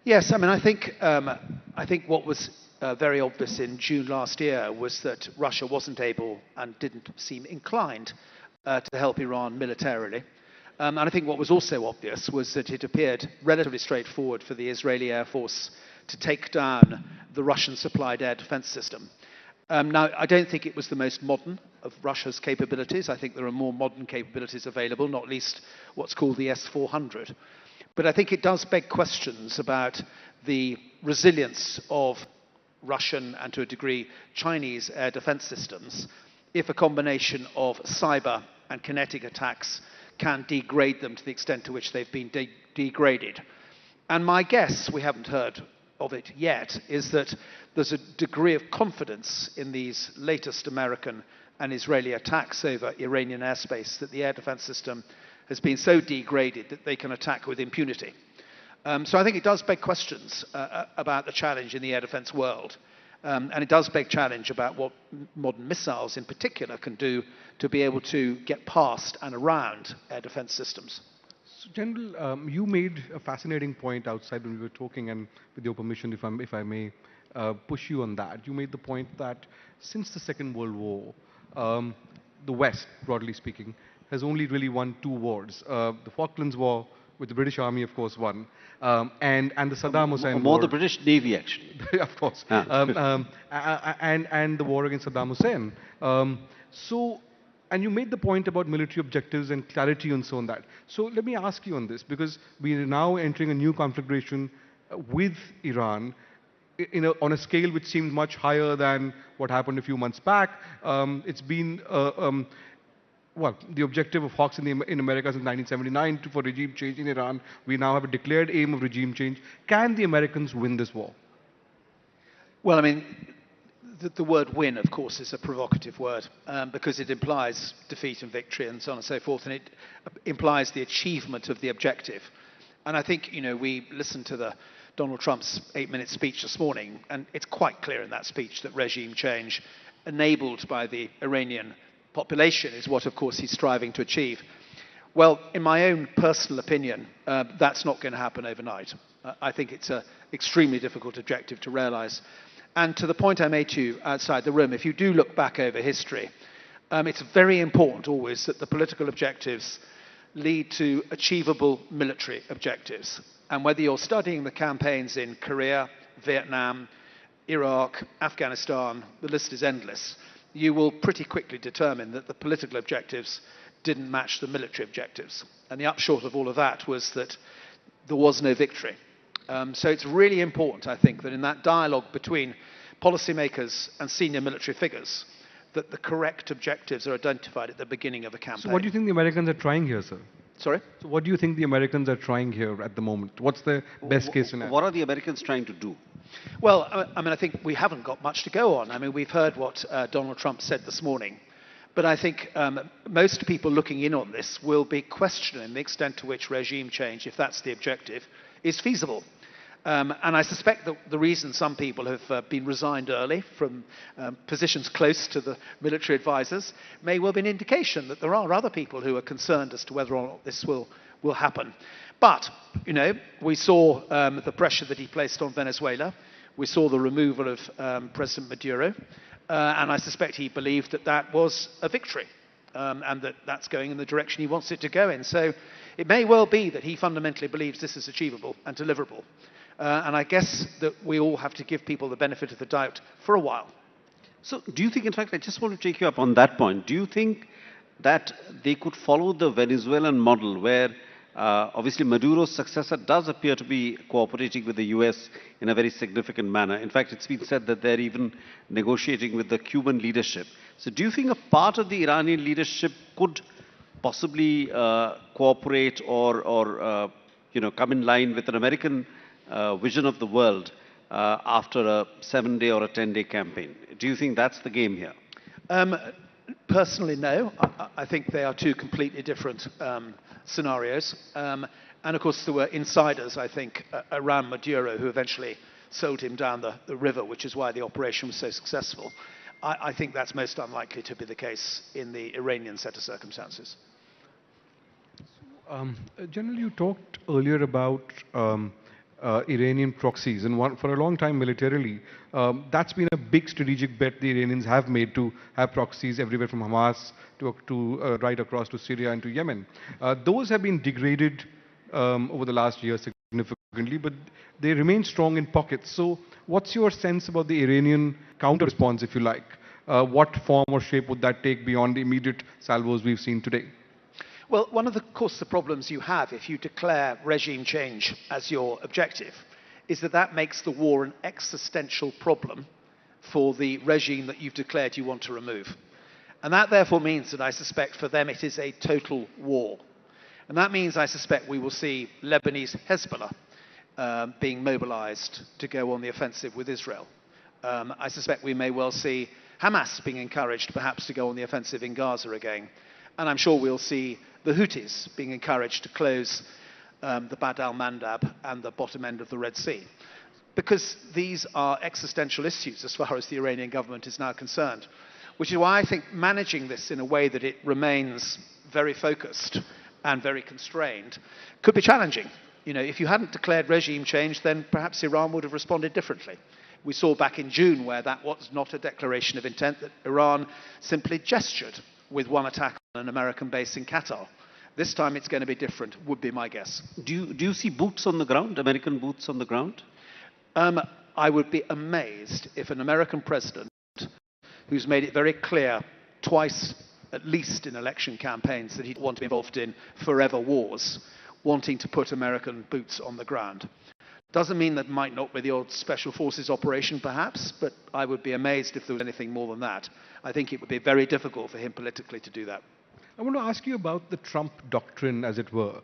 S3: Yes, I mean, I think what was very obvious in June last year was that Russia wasn't able and didn't seem inclined to help Iran militarily. And I think what was also obvious was that it appeared relatively straightforward for the Israeli Air Force to take down the Russian-supplied air defense system. Now, I don't think it was the most modern of Russia's capabilities. I think there are more modern capabilities available, not least what's called the S-400. But I think it does beg questions about the resilience of Russian and, to a degree, Chinese air defense systems if a combination of cyber and kinetic attacks can degrade them to the extent to which they've been degraded. And my guess, we haven't heard of it yet, is that there's a degree of confidence in these latest American and Israeli attacks over Iranian airspace that the air defense system has been so degraded that they can attack with impunity. So I think it does beg questions about the challenge in the air defense world. And it does beg challenge about what modern missiles in particular can do to be able to get past and around air defense systems.
S11: So, General, you made a fascinating point outside when we were talking, and with your permission, if I may push you on that. You made the point that since the Second World War, the West, broadly speaking, has only really won two wars. The Falklands War, which the British Army, of course, won, and the Saddam Hussein war.
S20: More the British Navy, actually.
S11: Of course. And the war against Saddam Hussein. And you made the point about military objectives and clarity and so on that. So let me ask you on this, because we are now entering a new configuration with Iran on a scale which seemed much higher than what happened a few months back. It's been the objective of Hawks in America since 1979 for regime change in Iran. We now have a declared aim of regime change. Can the Americans win this war?
S3: Well, I mean, the word win, of course, is a provocative word because it implies defeat and victory and so on and so forth, and it implies the achievement of the objective. And I think, we listened to Donald Trump's 8-minute speech this morning, and it's quite clear in that speech that regime change enabled by the Iranian population is what, of course, he's striving to achieve. Well, in my own personal opinion, that's not going to happen overnight. I think it's an extremely difficult objective to realize. And to the point I made to you outside the room, if you do look back over history, it's very important always that the political objectives lead to achievable military objectives. And whether you're studying the campaigns in Korea, Vietnam, Iraq, Afghanistan, the list is endless, you will pretty quickly determine that the political objectives didn't match the military objectives. And the upshot of all of that was that there was no victory. So it's really important, I think, that in that dialogue between policymakers and senior military figures, that the correct objectives are identified at the beginning of a campaign.
S11: So what do you think the Americans are trying here, sir?
S3: Sorry?
S11: So what do you think the Americans are trying here at the moment? What's the best case scenario?
S20: What are the Americans trying to do?
S3: Well, I mean, I think we haven't got much to go on. I mean, we've heard what Donald Trump said this morning. But I think most people looking in on this will be questioning the extent to which regime change, if that's the objective, is feasible. And I suspect that the reason some people have been resigned early from positions close to the military advisors may well be an indication that there are other people who are concerned as to whether or not this will happen. But, you know, we saw the pressure that he placed on Venezuela. We saw the removal of President Maduro. And I suspect he believed that that was a victory and that that's going in the direction he wants it to go in. So it may well be that he fundamentally believes this is achievable and deliverable. And I guess that we all have to give people the benefit of the doubt for a while.
S20: So do you think, in fact, I just want to take you up on that point. Do you think that they could follow the Venezuelan model where obviously Maduro's successor does appear to be cooperating with the US in a very significant manner? In fact, it's been said that they're even negotiating with the Cuban leadership. So do you think a part of the Iranian leadership could possibly cooperate or you know, come in line with an American vision of the world after a 7-day or a 10-day campaign? Do you think that's the game here?
S3: Personally, no. I think they are two completely different scenarios. And of course, there were insiders, I think, around Maduro who eventually sold him down the river, which is why the operation was so successful. I think that's most unlikely to be the case in the Iranian set of circumstances.
S11: General, you talked earlier about Iranian proxies, and for a long time militarily, that's been a big strategic bet the Iranians have made to have proxies everywhere from Hamas to right across to Syria and to Yemen. Those have been degraded over the last year significantly, but they remain strong in pockets. So what's your sense about the Iranian counter-response, if you like? What form or shape would that take beyond the immediate salvos we've seen today?
S3: Well, one of the, of course, the problems you have if you declare regime change as your objective is that that makes the war an existential problem for the regime that you've declared you want to remove. And that therefore means that I suspect for them it is a total war. And that means I suspect we will see Lebanese Hezbollah being mobilized to go on the offensive with Israel. I suspect we may well see Hamas being encouraged perhaps to go on the offensive in Gaza again. And I'm sure we'll see the Houthis being encouraged to close the Bab al-Mandab and the bottom end of the Red Sea. Because these are existential issues as far as the Iranian government is now concerned. Which is why I think managing this in a way that it remains very focused and very constrained could be challenging. You know, if you hadn't declared regime change, then perhaps Iran would have responded differently. We saw back in June where that was not a declaration of intent, that Iran simply gestured with one attack on an American base in Qatar. This time it's going to be different, would be my guess.
S20: Do you see boots on the ground, American boots on the ground?
S3: I would be amazed if an American president who's made it very clear twice, at least in election campaigns, that he'd want to be involved in forever wars, wanting to put American boots on the ground. Doesn't mean that might not be the odd special forces operation, perhaps, but I would be amazed if there was anything more than that. I think it would be very difficult for him politically to do that.
S11: I want to ask you about the Trump doctrine, as it were.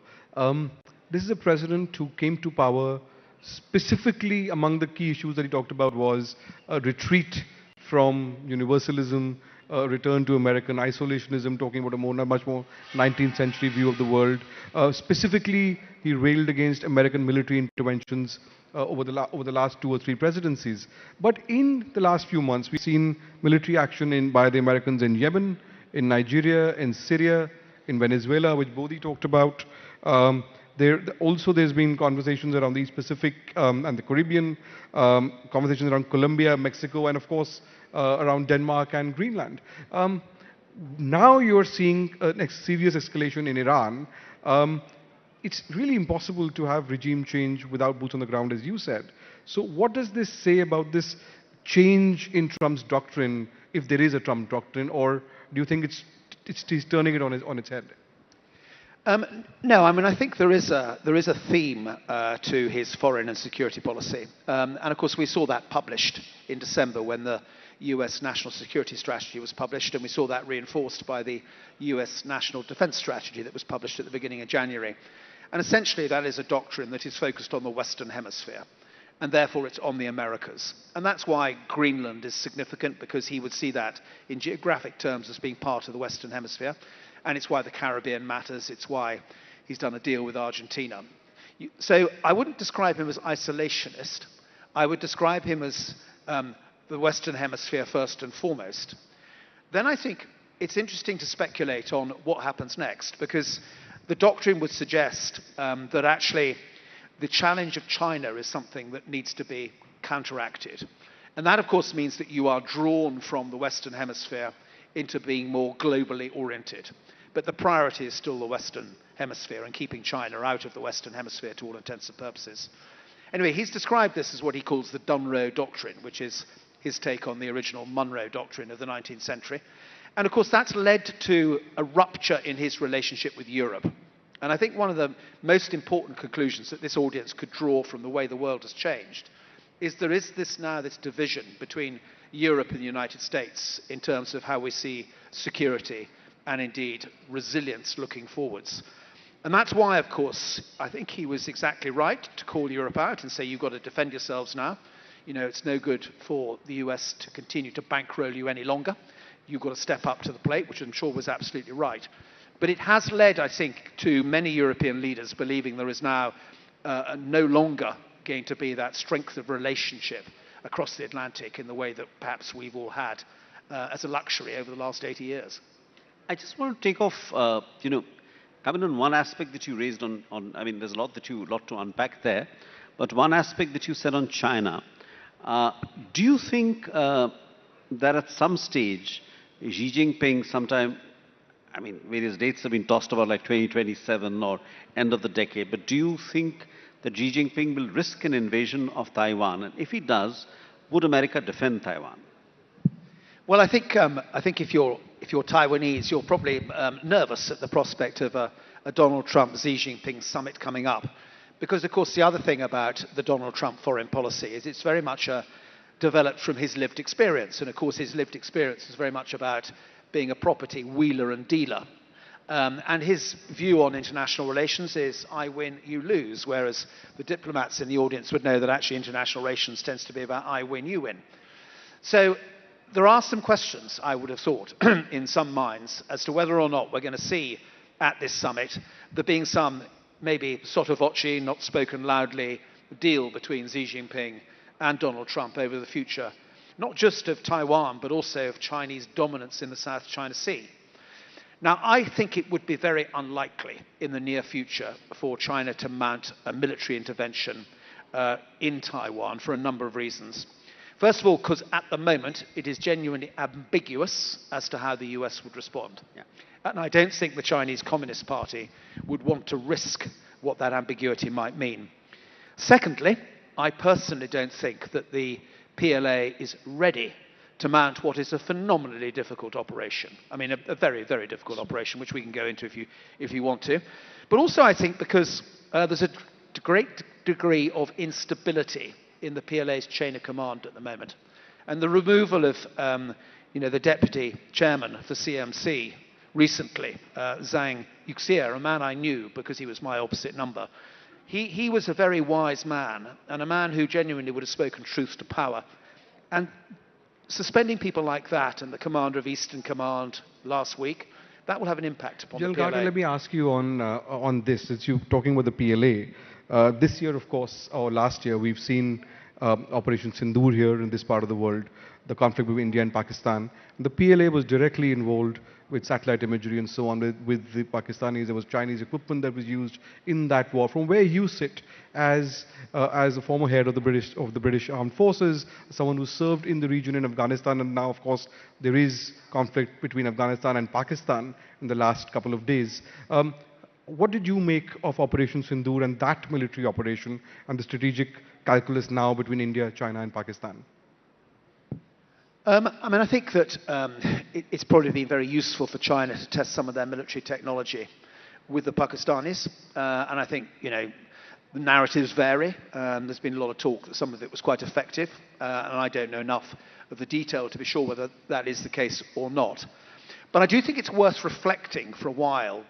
S11: This is a president who came to power specifically among the key issues that he talked about was a retreat from universalism, return to American isolationism, talking about a much more 19th century view of the world. Specifically, he railed against American military interventions over the last 2 or 3 presidencies. But in the last few months, we've seen military action by the Americans in Yemen, in Nigeria, in Syria, in Venezuela, which Bodhi talked about. There's been conversations around the East Pacific and the Caribbean, conversations around Colombia, Mexico, and of course around Denmark and Greenland. Now you're seeing a serious escalation in Iran. It's really impossible to have regime change without boots on the ground, as you said. So what does this say about this change in Trump's doctrine, if there is a Trump doctrine, or do you think he's turning it on its head?
S3: No, I mean, I think there is a theme to his foreign and security policy. And of course, we saw that published in December when the US National Security Strategy was published, and we saw that reinforced by the US National Defense Strategy that was published at the beginning of January. And essentially, that is a doctrine that is focused on the Western Hemisphere, and therefore it's on the Americas. And that's why Greenland is significant, because he would see that in geographic terms as being part of the Western Hemisphere. And it's why the Caribbean matters. It's why he's done a deal with Argentina. So I wouldn't describe him as isolationist. I would describe him as the Western Hemisphere first and foremost. Then I think it's interesting to speculate on what happens next, because the doctrine would suggest that actually the challenge of China is something that needs to be counteracted. And that, of course, means that you are drawn from the Western Hemisphere into being more globally oriented. But the priority is still the Western Hemisphere and keeping China out of the Western Hemisphere to all intents and purposes. Anyway, he's described this as what he calls the Dunroe Doctrine, which is his take on the original Monroe Doctrine of the 19th century. And of course, that's led to a rupture in his relationship with Europe. And I think one of the most important conclusions that this audience could draw from the way the world has changed is there is this division between Europe and the United States in terms of how we see security and indeed resilience looking forwards. And that's why, of course, I think he was exactly right to call Europe out and say, you've got to defend yourselves now. You know, it's no good for the US to continue to bankroll you any longer. You've got to step up to the plate, which I'm sure was absolutely right. But it has led, I think, to many European leaders believing there is now no longer going to be that strength of relationship across the Atlantic in the way that perhaps we've all had as a luxury over the last 80 years.
S20: I just want to take off, coming on one aspect that you raised on I mean, there's a lot to unpack there, but one aspect that you said on China. Do you think that at some stage, Xi Jinping sometime, I mean, various dates have been tossed about like 2027 or end of the decade, but do you think that Xi Jinping will risk an invasion of Taiwan? And if he does, would America defend Taiwan?
S3: Well, I think if you're Taiwanese, you're probably nervous at the prospect of a Donald Trump-Xi Jinping summit coming up. Because, of course, the other thing about the Donald Trump foreign policy is it's very much developed from his lived experience. And, of course, his lived experience is very much about being a property wheeler and dealer. And his view on international relations is, I win, you lose, whereas the diplomats in the audience would know that actually international relations tends to be about I win, you win. So there are some questions, I would have thought, in some minds as to whether or not we're going to see at this summit there being some maybe sotto voce, not spoken loudly, deal between Xi Jinping and Donald Trump over the future, not just of Taiwan, but also of Chinese dominance in the South China Sea. Now, I think it would be very unlikely in the near future for China to mount a military intervention in Taiwan for a number of reasons. First of all, because at the moment it is genuinely ambiguous as to how the US would respond. Yeah. And I don't think the Chinese Communist Party would want to risk what that ambiguity might mean. Secondly, I personally don't think that the PLA is ready to mount what is a phenomenally difficult operation. I mean, a very, very difficult operation, which we can go into if you want to. But also, I think, because there's a great degree of instability in the PLA's chain of command at the moment. And the removal of the deputy chairman of the CMC recently, Zhang Yuxia, a man I knew because he was my opposite number, he was a very wise man and a man who genuinely would have spoken truth to power. And suspending people like that and the commander of Eastern Command last week, that will have an impact upon the PLA.
S11: Let me ask you on this, since you're talking about the PLA. This year, of course, or last year, we've seen Operation Sindoor here in this part of the world, the conflict between India and Pakistan. The PLA was directly involved with satellite imagery and so on with the Pakistanis. There was Chinese equipment that was used in that war. From where you sit as a former head of the British Armed Forces, someone who served in the region in Afghanistan, and now, of course, there is conflict between Afghanistan and Pakistan in the last couple of days. What did you make of Operation Sindoor and that military operation and the strategic calculus now between India, China and Pakistan?
S3: I think that it's probably been very useful for China to test some of their military technology with the Pakistanis, and I think, the narratives vary. There's been a lot of talk that some of it was quite effective, and I don't know enough of the detail to be sure whether that is the case or not. But I do think it's worth reflecting for a while,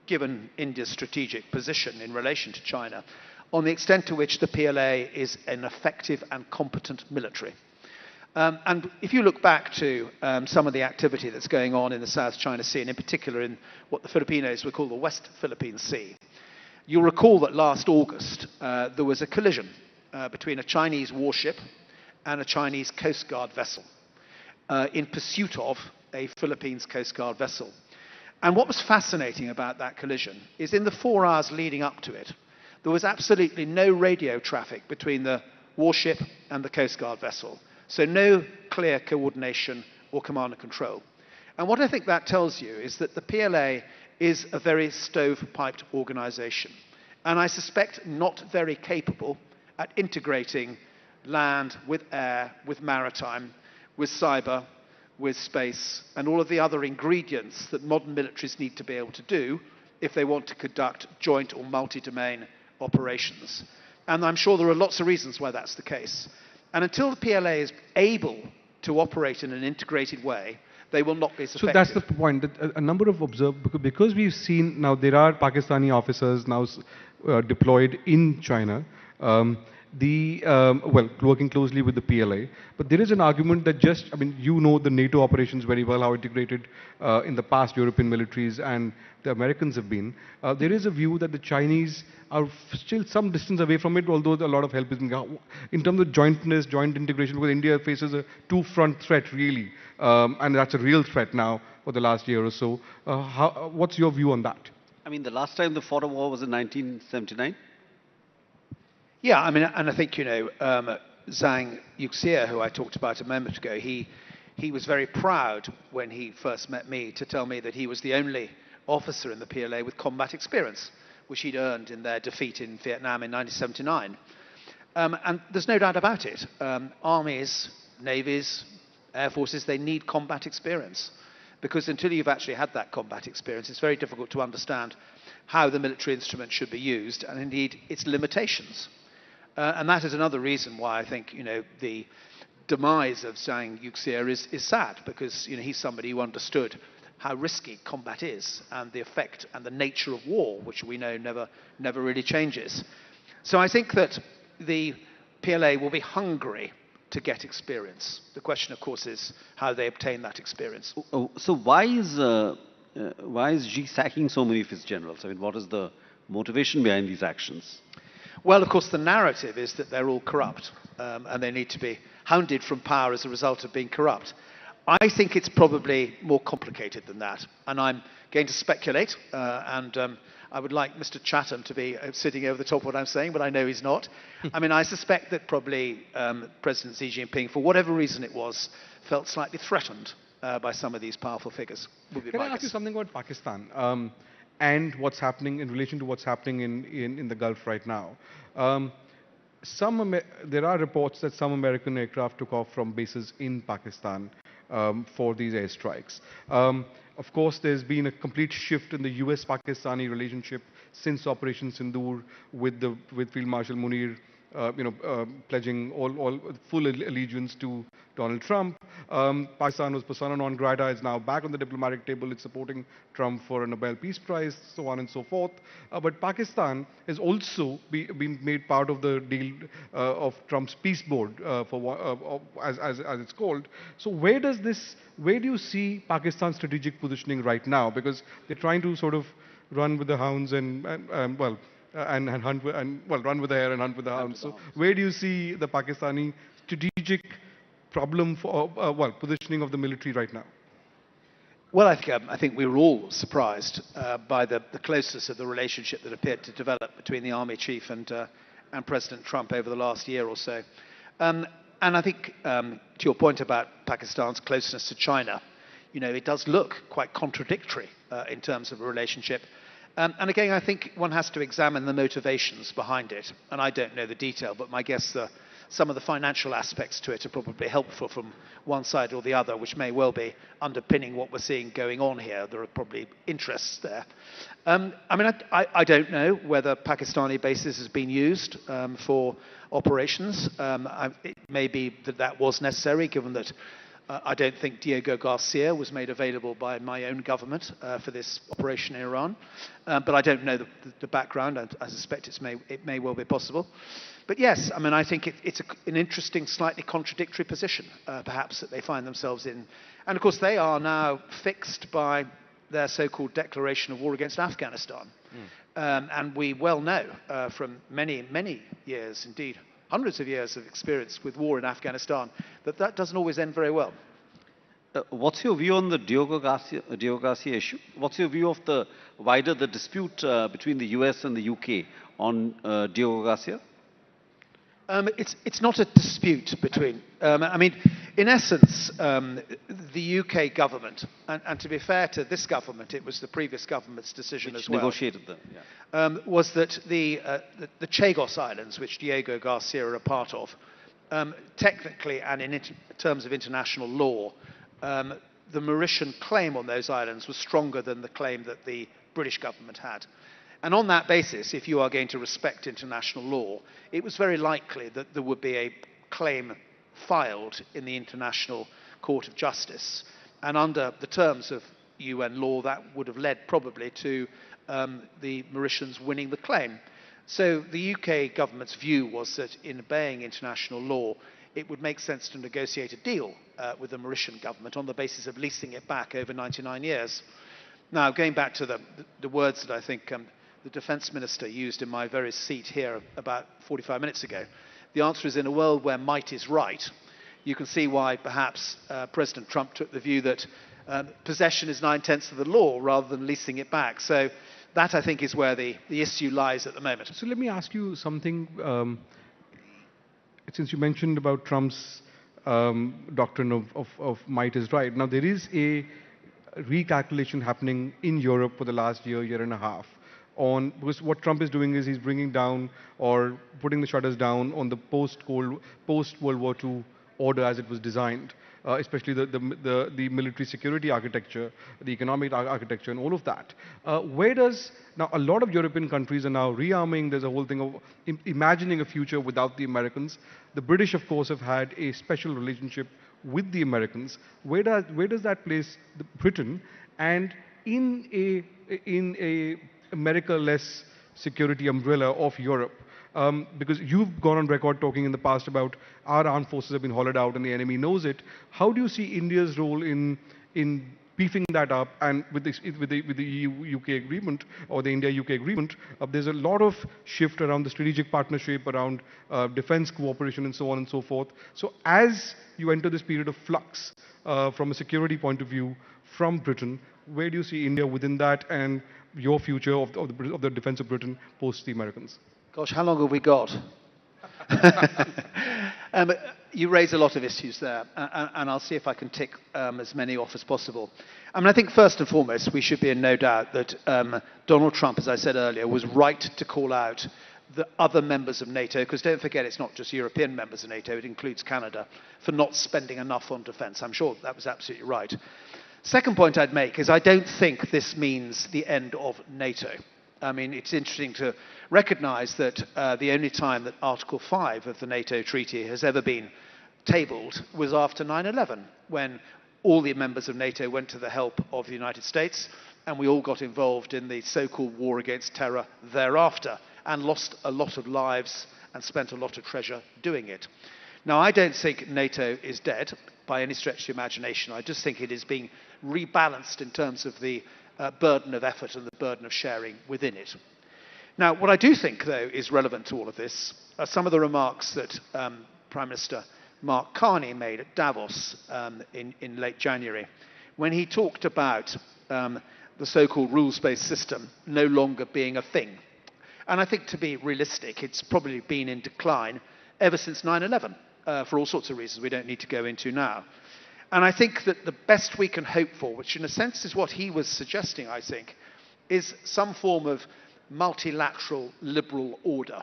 S3: given India's strategic position in relation to China, on the extent to which the PLA is an effective and competent military. And if you look back to some of the activity that's going on in the South China Sea, and in particular in what the Filipinos would call the West Philippine Sea, you'll recall that last August there was a collision between a Chinese warship and a Chinese Coast Guard vessel in pursuit of a Philippines Coast Guard vessel. And what was fascinating about that collision is in the 4 hours leading up to it, there was absolutely no radio traffic between the warship and the Coast Guard vessel. So no clear coordination or command and control. And what I think that tells you is that the PLA is a very stovepiped organization. And I suspect not very capable at integrating land with air, with maritime, with cyber, with space, and all of the other ingredients that modern militaries need to be able to do if they want to conduct joint or multi-domain operations. And I'm sure there are lots of reasons why that's the case. And until the PLA is able to operate in an integrated way, they will not be as effective.
S11: So that's the point. That a number of because we've seen now there are Pakistani officers now deployed in China. Working closely with the PLA. But there is an argument that the NATO operations very well, how integrated in the past European militaries and the Americans have been. There is a view that the Chinese are still some distance away from it, although a lot of help is being in terms of jointness, joint integration, because India faces a two-front threat really, and that's a real threat now for the last year or so. What's your view on that?
S20: I mean, the last time they fought a war was in 1979.
S3: Yeah, and I think, Zhang Yuxia, who I talked about a moment ago, he was very proud when he first met me to tell me that he was the only officer in the PLA with combat experience, which he'd earned in their defeat in Vietnam in 1979. And there's no doubt about it. Armies, navies, air forces, they need combat experience. Because until you've actually had that combat experience, it's very difficult to understand how the military instrument should be used, and indeed its limitations. And that is another reason why I think the demise of Zhang Yuxia is sad, because he's somebody who understood how risky combat is and the effect and the nature of war, which we know never really changes. So I think that the PLA will be hungry to get experience. The question, of course, is how they obtain that experience.
S20: So why is Xi sacking so many of his generals? I mean, what is the motivation behind these actions?
S3: Well, of course, the narrative is that they're all corrupt and they need to be hounded from power as a result of being corrupt. I think it's probably more complicated than that, and I'm going to speculate, and I would like Mr. Chatham to be sitting over the top of what I'm saying, but I know he's not. I suspect that probably President Xi Jinping, for whatever reason it was, felt slightly threatened by some of these powerful figures.
S11: Can I ask you something about Pakistan? And what's happening in relation to what's happening in the Gulf right now. There are reports that some American aircraft took off from bases in Pakistan for these airstrikes. Of course, there's been a complete shift in the US-Pakistani relationship since Operation Sindoor with Field Marshal Munir pledging all full allegiance to Donald Trump. Pakistan was persona non grata, is now back on the diplomatic table. It's supporting Trump for a Nobel Peace Prize, so on and so forth. But Pakistan has also been made part of the deal of Trump's peace board, as it's called. So where do you see Pakistan's strategic positioning right now? Because they're trying to sort of run with the hounds and hunt run with the hare and hunt with the hounds. So where do you see the Pakistani strategic problem for positioning of the military right now?
S3: Well, I think we were all surprised by the closeness of the relationship that appeared to develop between the army chief and President Trump over the last year or so. And I think to your point about Pakistan's closeness to China, it does look quite contradictory in terms of a relationship. And again, I think one has to examine the motivations behind it. And I don't know the detail, but my guess some of the financial aspects to it are probably helpful from one side or the other, which may well be underpinning what we're seeing going on here. There are probably interests there. I don't know whether Pakistani bases has been used for operations. It may be that that was necessary, given that I don't think Diego Garcia was made available by my own government for this operation in Iran. But I don't know the background. I suspect it may well be possible. But yes, I think it's an interesting, slightly contradictory position, perhaps, that they find themselves in. And of course, they are now fixed by their so-called declaration of war against Afghanistan. And we well know from many, many years, indeed hundreds of years of experience with war in Afghanistan, that doesn't always end very well.
S20: What's your view on the Diogo Garcia issue? What's your view of the dispute between the US and the UK on Diogo Garcia?
S3: It's not a dispute between. In essence, the UK government, and to be fair to this government, it was the previous government's decision as well.
S20: Negotiated them.
S3: Was that the Chagos Islands, which Diego Garcia are a part of, technically and in terms of international law, the Mauritian claim on those islands was stronger than the claim that the British government had. And on that basis, if you are going to respect international law, it was very likely that there would be a claim filed in the International Court of Justice. And under the terms of UN law, that would have led probably to the Mauritians winning the claim. So the UK government's view was that in obeying international law, it would make sense to negotiate a deal with the Mauritian government on the basis of leasing it back over 99 years. Now, going back to the words that I think the Defence Minister used in my very seat here about 45 minutes ago, the answer is, in a world where might is right, you can see why perhaps President Trump took the view that possession is 9/10 of the law rather than leasing it back. So that, I think, is where the issue lies at the moment.
S11: So let me ask you something. Since you mentioned about Trump's doctrine of might is right. Now, there is a recalculation happening in Europe for the last year and a half. Because what Trump is doing is he's bringing down or putting the shutters down on the post-World War II order as it was designed, especially the military security architecture, the economic architecture, and all of that. Now a lot of European countries are now rearming. There's a whole thing of imagining a future without the Americans. The British, of course, have had a special relationship with the Americans. Where does that place Britain? And in a America-less security umbrella of Europe, because you've gone on record talking in the past about our armed forces have been hollowed out and the enemy knows it. How do you see India's role in beefing that up? And with the EU-UK agreement or the India-UK agreement, there's a lot of shift around the strategic partnership, around defense cooperation and so on and so forth. So as you enter this period of flux from a security point of view from Britain, where do you see India within that and your future of the defense of Britain post the Americans?
S3: Gosh, how long have we got? You raise a lot of issues there, and I'll see if I can tick as many off as possible. I think first and foremost, we should be in no doubt that Donald Trump, as I said earlier, was right to call out the other members of NATO, because don't forget it's not just European members of NATO, it includes Canada, for not spending enough on defense. I'm sure that was absolutely right. Second point I'd make is I don't think this means the end of NATO. It's interesting to recognize that the only time that Article 5 of the NATO treaty has ever been tabled was after 9/11, when all the members of NATO went to the help of the United States, and we all got involved in the so-called war against terror thereafter, and lost a lot of lives and spent a lot of treasure doing it. Now, I don't think NATO is dead by any stretch of the imagination. I just think it is being rebalanced in terms of the burden of effort and the burden of sharing within it. Now, what I do think, though, is relevant to all of this are some of the remarks that Prime Minister Mark Carney made at Davos in late January, when he talked about the so-called rules-based system no longer being a thing. And I think, to be realistic, it's probably been in decline ever since 9/11, for all sorts of reasons we don't need to go into now. And I think that the best we can hope for, which in a sense is what he was suggesting, I think, is some form of multilateral liberal order,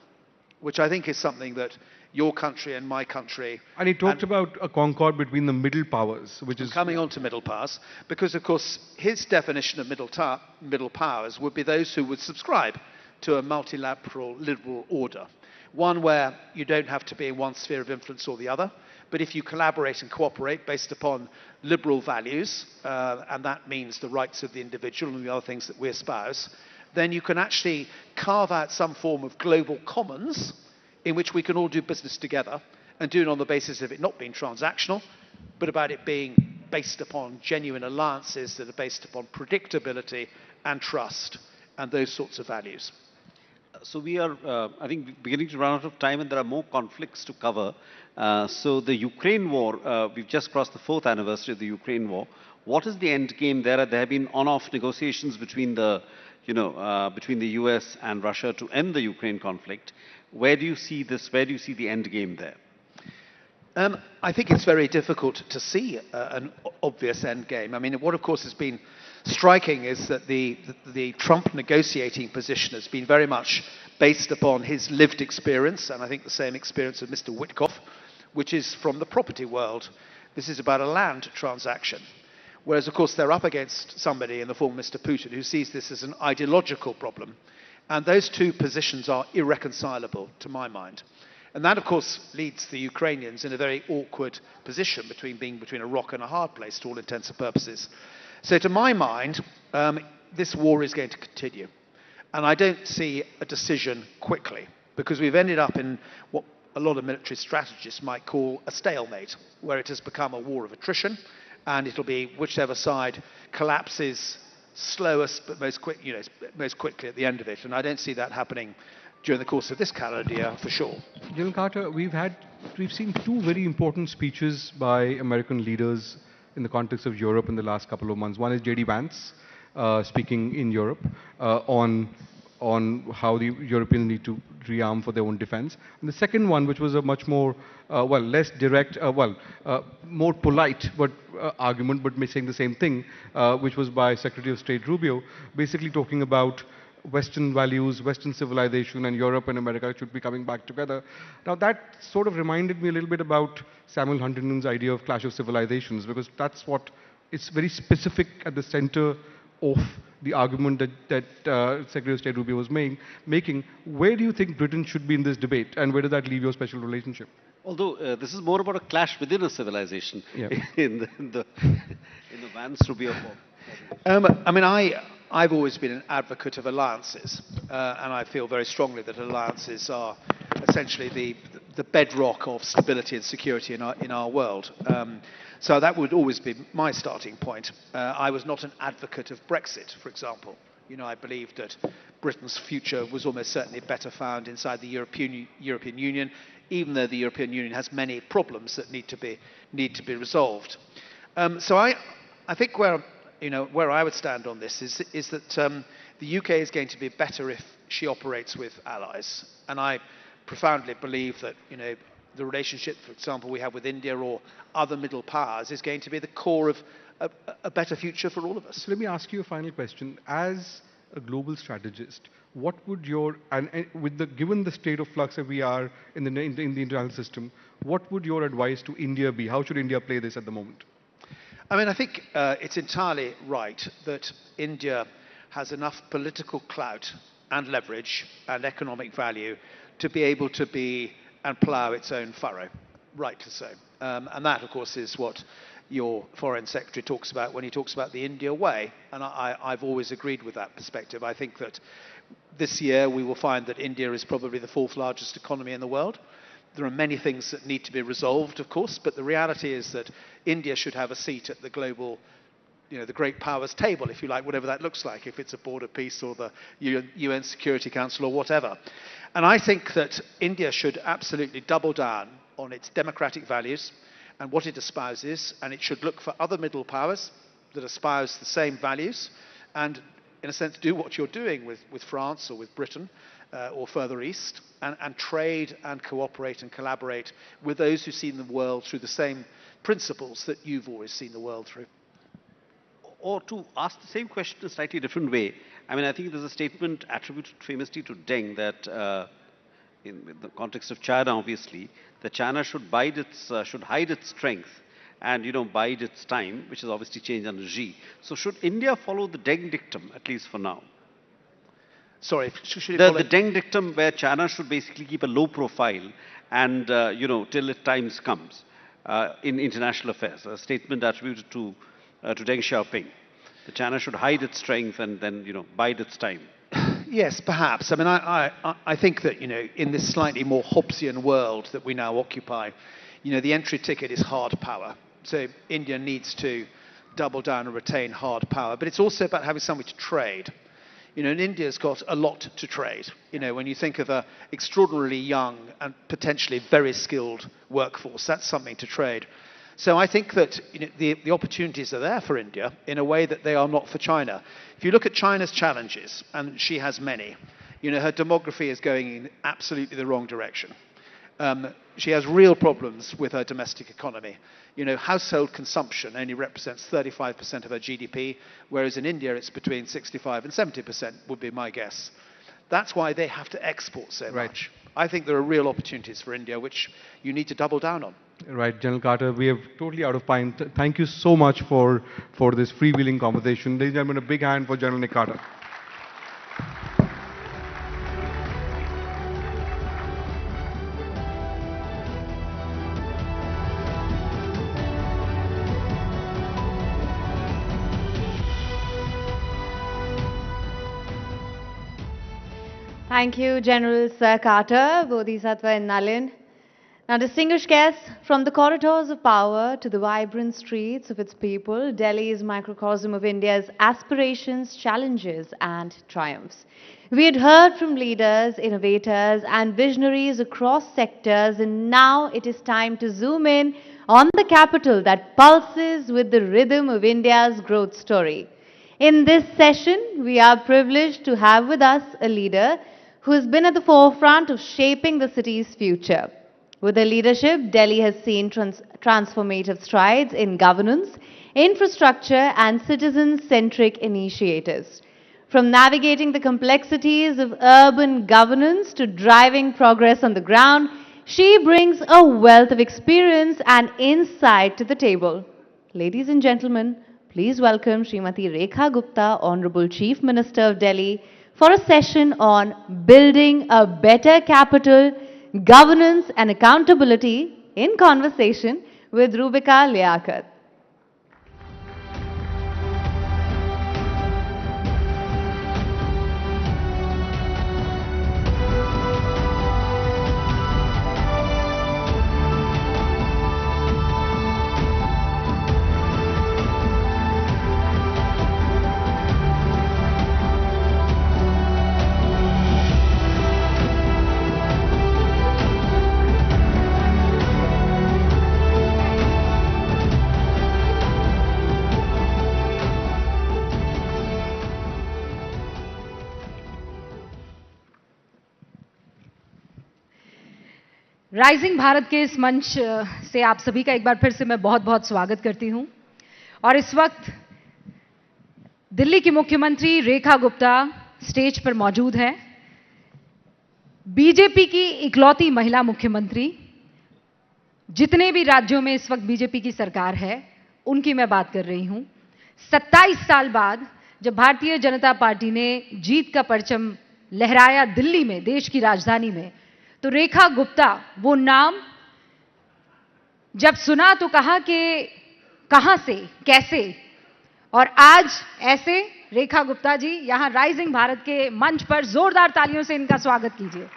S3: which I think is something that your country and my country.
S11: And he talked about a concord between the middle powers, which is...
S3: Coming on to middle powers, because of course his definition of middle powers would be those who would subscribe to a multilateral liberal order. One where you don't have to be in one sphere of influence or the other, but if you collaborate and cooperate based upon liberal values, and that means the rights of the individual and the other things that we espouse, then you can actually carve out some form of global commons in which we can all do business together and do it on the basis of it not being transactional, but about it being based upon genuine alliances that are based upon predictability and trust and those sorts of values.
S20: So we are, I think, beginning to run out of time, and there are more conflicts to cover. So the Ukraine war, we've just crossed the 4th anniversary of the Ukraine war. What is the end game there? There have been on-off negotiations between the, between the US and Russia to end the Ukraine conflict. Where do you see this? Where do you see the end game there?
S3: I think it's very difficult to see an obvious end game. I mean, what of course has been striking is that the Trump negotiating position has been very much based upon his lived experience, and I think the same experience of Mr. Witkoff, which is from the property world. This is about a land transaction. Whereas, of course, they're up against somebody in the form of Mr. Putin who sees this as an ideological problem. And those two positions are irreconcilable, to my mind. And that, of course, leads the Ukrainians in a very awkward position being between a rock and a hard place to all intents and purposes. So to my mind, this war is going to continue. And I don't see a decision quickly, because we've ended up in what a lot of military strategists might call a stalemate, where it has become a war of attrition, and it'll be whichever side collapses slowest but most quickly at the end of it. And I don't see that happening during the course of this calendar year for sure.
S11: General Carter, we've seen two very important speeches by American leaders in the context of Europe in the last couple of months. One is J.D. Vance speaking in Europe on how the Europeans need to rearm for their own defense. And the second one, which was a much more, less direct, more polite argument, but saying the same thing, which was by Secretary of State Rubio, basically talking about Western values, Western civilization, and Europe and America should be coming back together. Now that sort of reminded me a little bit about Samuel Huntington's idea of clash of civilizations, because that's what it's very specific at the center of the argument that Secretary of State Rubio was making. Where do you think Britain should be in this debate, and where does that leave your special relationship?
S20: Although this is more about a clash within a civilization in the Vance-Rubio form.
S3: I mean, I've always been an advocate of alliances, and I feel very strongly that alliances are essentially the bedrock of stability and security in our world. So that would always be my starting point. I was not an advocate of Brexit, for example. I believed that Britain's future was almost certainly better found inside the European Union, even though the European Union has many problems that need to be resolved. So I think where I would stand on this is that the UK is going to be better if she operates with allies, and I profoundly believe that the relationship, for example, we have with India or other middle powers is going to be the core of a better future for all of us.
S11: So let me ask you a final question. As a global strategist, what would given the state of flux that we are in the international system, what would your advice to India be? How should India play this at the moment?
S3: I mean, I think it's entirely right that India has enough political clout and leverage and economic value to be able to be and plough its own furrow, rightly so. And that, of course, is what your Foreign Secretary talks about when he talks about the India way. And I've always agreed with that perspective. I think that this year we will find that India is probably the 4th largest economy in the world. There are many things that need to be resolved, of course, but the reality is that India should have a seat at the global, the great powers table, if you like, whatever that looks like, if it's a board of peace or the UN Security Council or whatever. And I think that India should absolutely double down on its democratic values and what it espouses, and it should look for other middle powers that espouse the same values and, in a sense, do what you're doing with France or with Britain or further east, and trade and cooperate and collaborate with those who see the world through the same principles that you've always seen the world through.
S20: Or to ask the same question a slightly different way, I mean, I think there's a statement attributed famously to Deng that in the context of China, obviously, that China should should hide its strength and bide its time, which has obviously changed under Xi. So should India follow the Deng dictum, at least for now?
S3: Sorry, should it
S20: The
S3: follow?
S20: Deng dictum where China should basically keep a low profile and, till it times comes in international affairs, a statement attributed to Deng Xiaoping. That China should hide its strength and then, bide its time.
S3: Yes, perhaps. I mean, I think that, in this slightly more Hobbesian world that we now occupy, the entry ticket is hard power. So India needs to double down and retain hard power. But it's also about having something to trade. And India's got a lot to trade. When you think of an extraordinarily young and potentially very skilled workforce, that's something to trade. So I think that the opportunities are there for India in a way that they are not for China. If you look at China's challenges, and she has many, her demography is going in absolutely the wrong direction. She has real problems with her domestic economy. Household consumption only represents 35% of her GDP, whereas in India it's between 65 and 70% would be my guess. That's why they have to export so much. I think there are real opportunities for India which you need to double down on.
S11: Right, General Carter, we are totally out of time. Thank you so much for this freewheeling conversation. Ladies and gentlemen, a big hand for General Nick Carter.
S7: Thank you, General Sir Carter, Bodhisattva and Nalin. Now, distinguished guests, from the corridors of power to the vibrant streets of its people, Delhi is microcosm of India's aspirations, challenges and triumphs. We had heard from leaders, innovators and visionaries across sectors, and now it is time to zoom in on the capital that pulses with the rhythm of India's growth story. In this session, we are privileged to have with us a leader who has been at the forefront of shaping the city's future. With her leadership, Delhi has seen transformative strides in governance, infrastructure and citizen-centric initiatives. From navigating the complexities of urban governance to driving progress on the ground, she brings a wealth of experience and insight to the table. Ladies and gentlemen, please welcome Srimati Rekha Gupta, Honorable Chief Minister of Delhi, for a session on building a better capital, governance and accountability in conversation with Rubika Liaquat.
S12: Rising Bharat के इस मंच से आप सभी का एक बार फिर से मैं बहुत बहुत स्वागत करती हूं और इस वक्त दिल्ली की मुख्यमंत्री रेखा गुप्ता स्टेज पर मौजूद हैं। बीजेपी की इकलौती महिला मुख्यमंत्री, जितने भी राज्यों में इस वक्त बीजेपी की सरकार है उनकी मैं बात कर रही हूं। 27 साल बाद जब भारतीय जनता पार्टी ने जीत का परचम लहराया दिल्ली में, देश की राजधानी में, तो रेखा गुप्ता वो नाम जब सुना तो कहा कि कहां से, कैसे, और आज ऐसे रेखा गुप्ता जी यहां राइजिंग भारत के मंच पर जोरदार तालियों से इनका स्वागत कीजिए।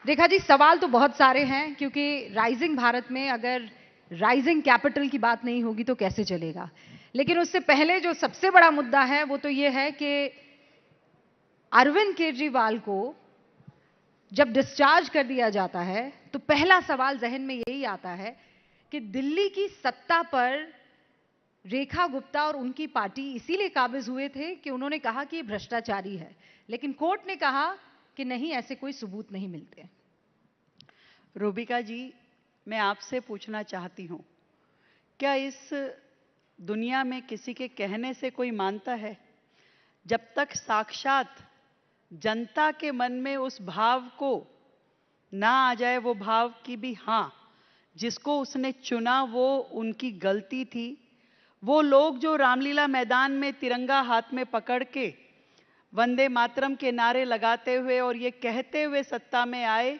S12: रेखा जी, सवाल तो बहुत सारे हैं क्योंकि राइजिंग भारत में अगर राइजिंग कैपिटल की बात नहीं होगी तो कैसे चलेगा। लेकिन उससे पहले जो सबसे बड़ा मुद्दा है वो तो ये है कि अरविंद केजरीवाल को जब डिस्चार्ज कर दिया जाता है तो पहला सवाल जहन में यही आता है कि दिल्ली की सत्ता पर रेखा गुप्ता और उनकी पार्टी इसीलिए काबिज हुए थे कि उन्होंने कहा कि ये भ्रष्टाचारी है, लेकिन कोर्ट ने कहा कि नहीं, ऐसे कोई सबूत नहीं मिलते।
S17: रूबिका जी, मैं आपसे पूछना चाहती हूं, क्या इस दुनिया में किसी के कहने से कोई मानता है? जब तक साक्षात जनता के मन में उस भाव को ना आ जाए, वो भाव कि भी हाँ, जिसको उसने चुना वो उनकी गलती थी। वो लोग जो रामलीला मैदान में तिरंगा हाथ में पकड़ के वंदे मातरम के नारे लगाते हुए और ये कहते हुए सत्ता में आए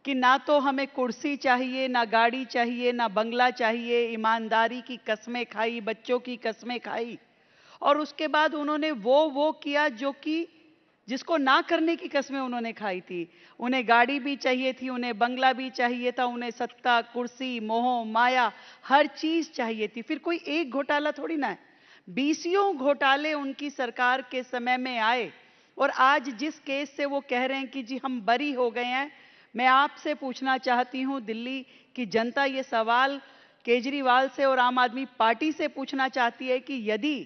S17: कि ना तो हमें कुर्सी चाहिए, ना गाड़ी चाहिए, ना बंगला चाहिए, ईमानदारी की कस्में खाई, बच्चों की कस्में खाई, और उसके बाद उन्होंने वो किया जो कि जिसको ना करने की कस्में उन्होंने खाई थी। उन्हें गाड़ी भी चाहिए थी, उन्हें बंगला भी चाहिए था, उन्हें सत्ता, कुर्सी, मोह माया हर चीज चाहिए थी। फिर कोई एक घोटाला थोड़ी ना है, बीसियों घोटाले उनकी सरकार के समय में आए। और आज जिस केस से वो कह रहे हैं कि जी हम बरी हो गए हैं, मैं आपसे पूछना चाहती हूं, दिल्ली की जनता ये सवाल केजरीवाल से और आम आदमी पार्टी से पूछना चाहती है कि यदि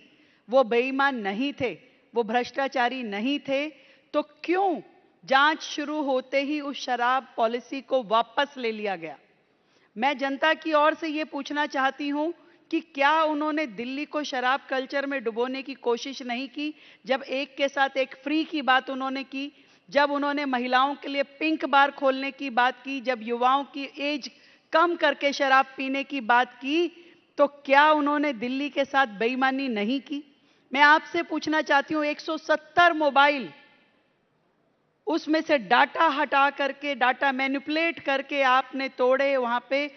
S17: वो बेईमान नहीं थे, वो भ्रष्टाचारी नहीं थे, तो क्यों जांच शुरू होते ही उस शराब पॉलिसी को वापस ले लिया गया? मैं जनता की ओर से ये पूछना चाहती हूं कि क्या उन्होंने दिल्ली को शराब कल्चर में डुबोने की कोशिश नहीं की? जब एक के साथ एक फ्री की बात उन्होंने की, जब उन्होंने महिलाओं के लिए पिंक बार खोलने की बात की, जब युवाओं की एज कम करके शराब पीने की बात की, तो क्या उन्होंने दिल्ली के साथ बेईमानी नहीं की? मैं आपसे पूछना चाहती हूं, 170 मोबाइल, उसमें से डाटा हटा करके, डाटा मैनिपुलेट करके आपने तोड़े वहां पे,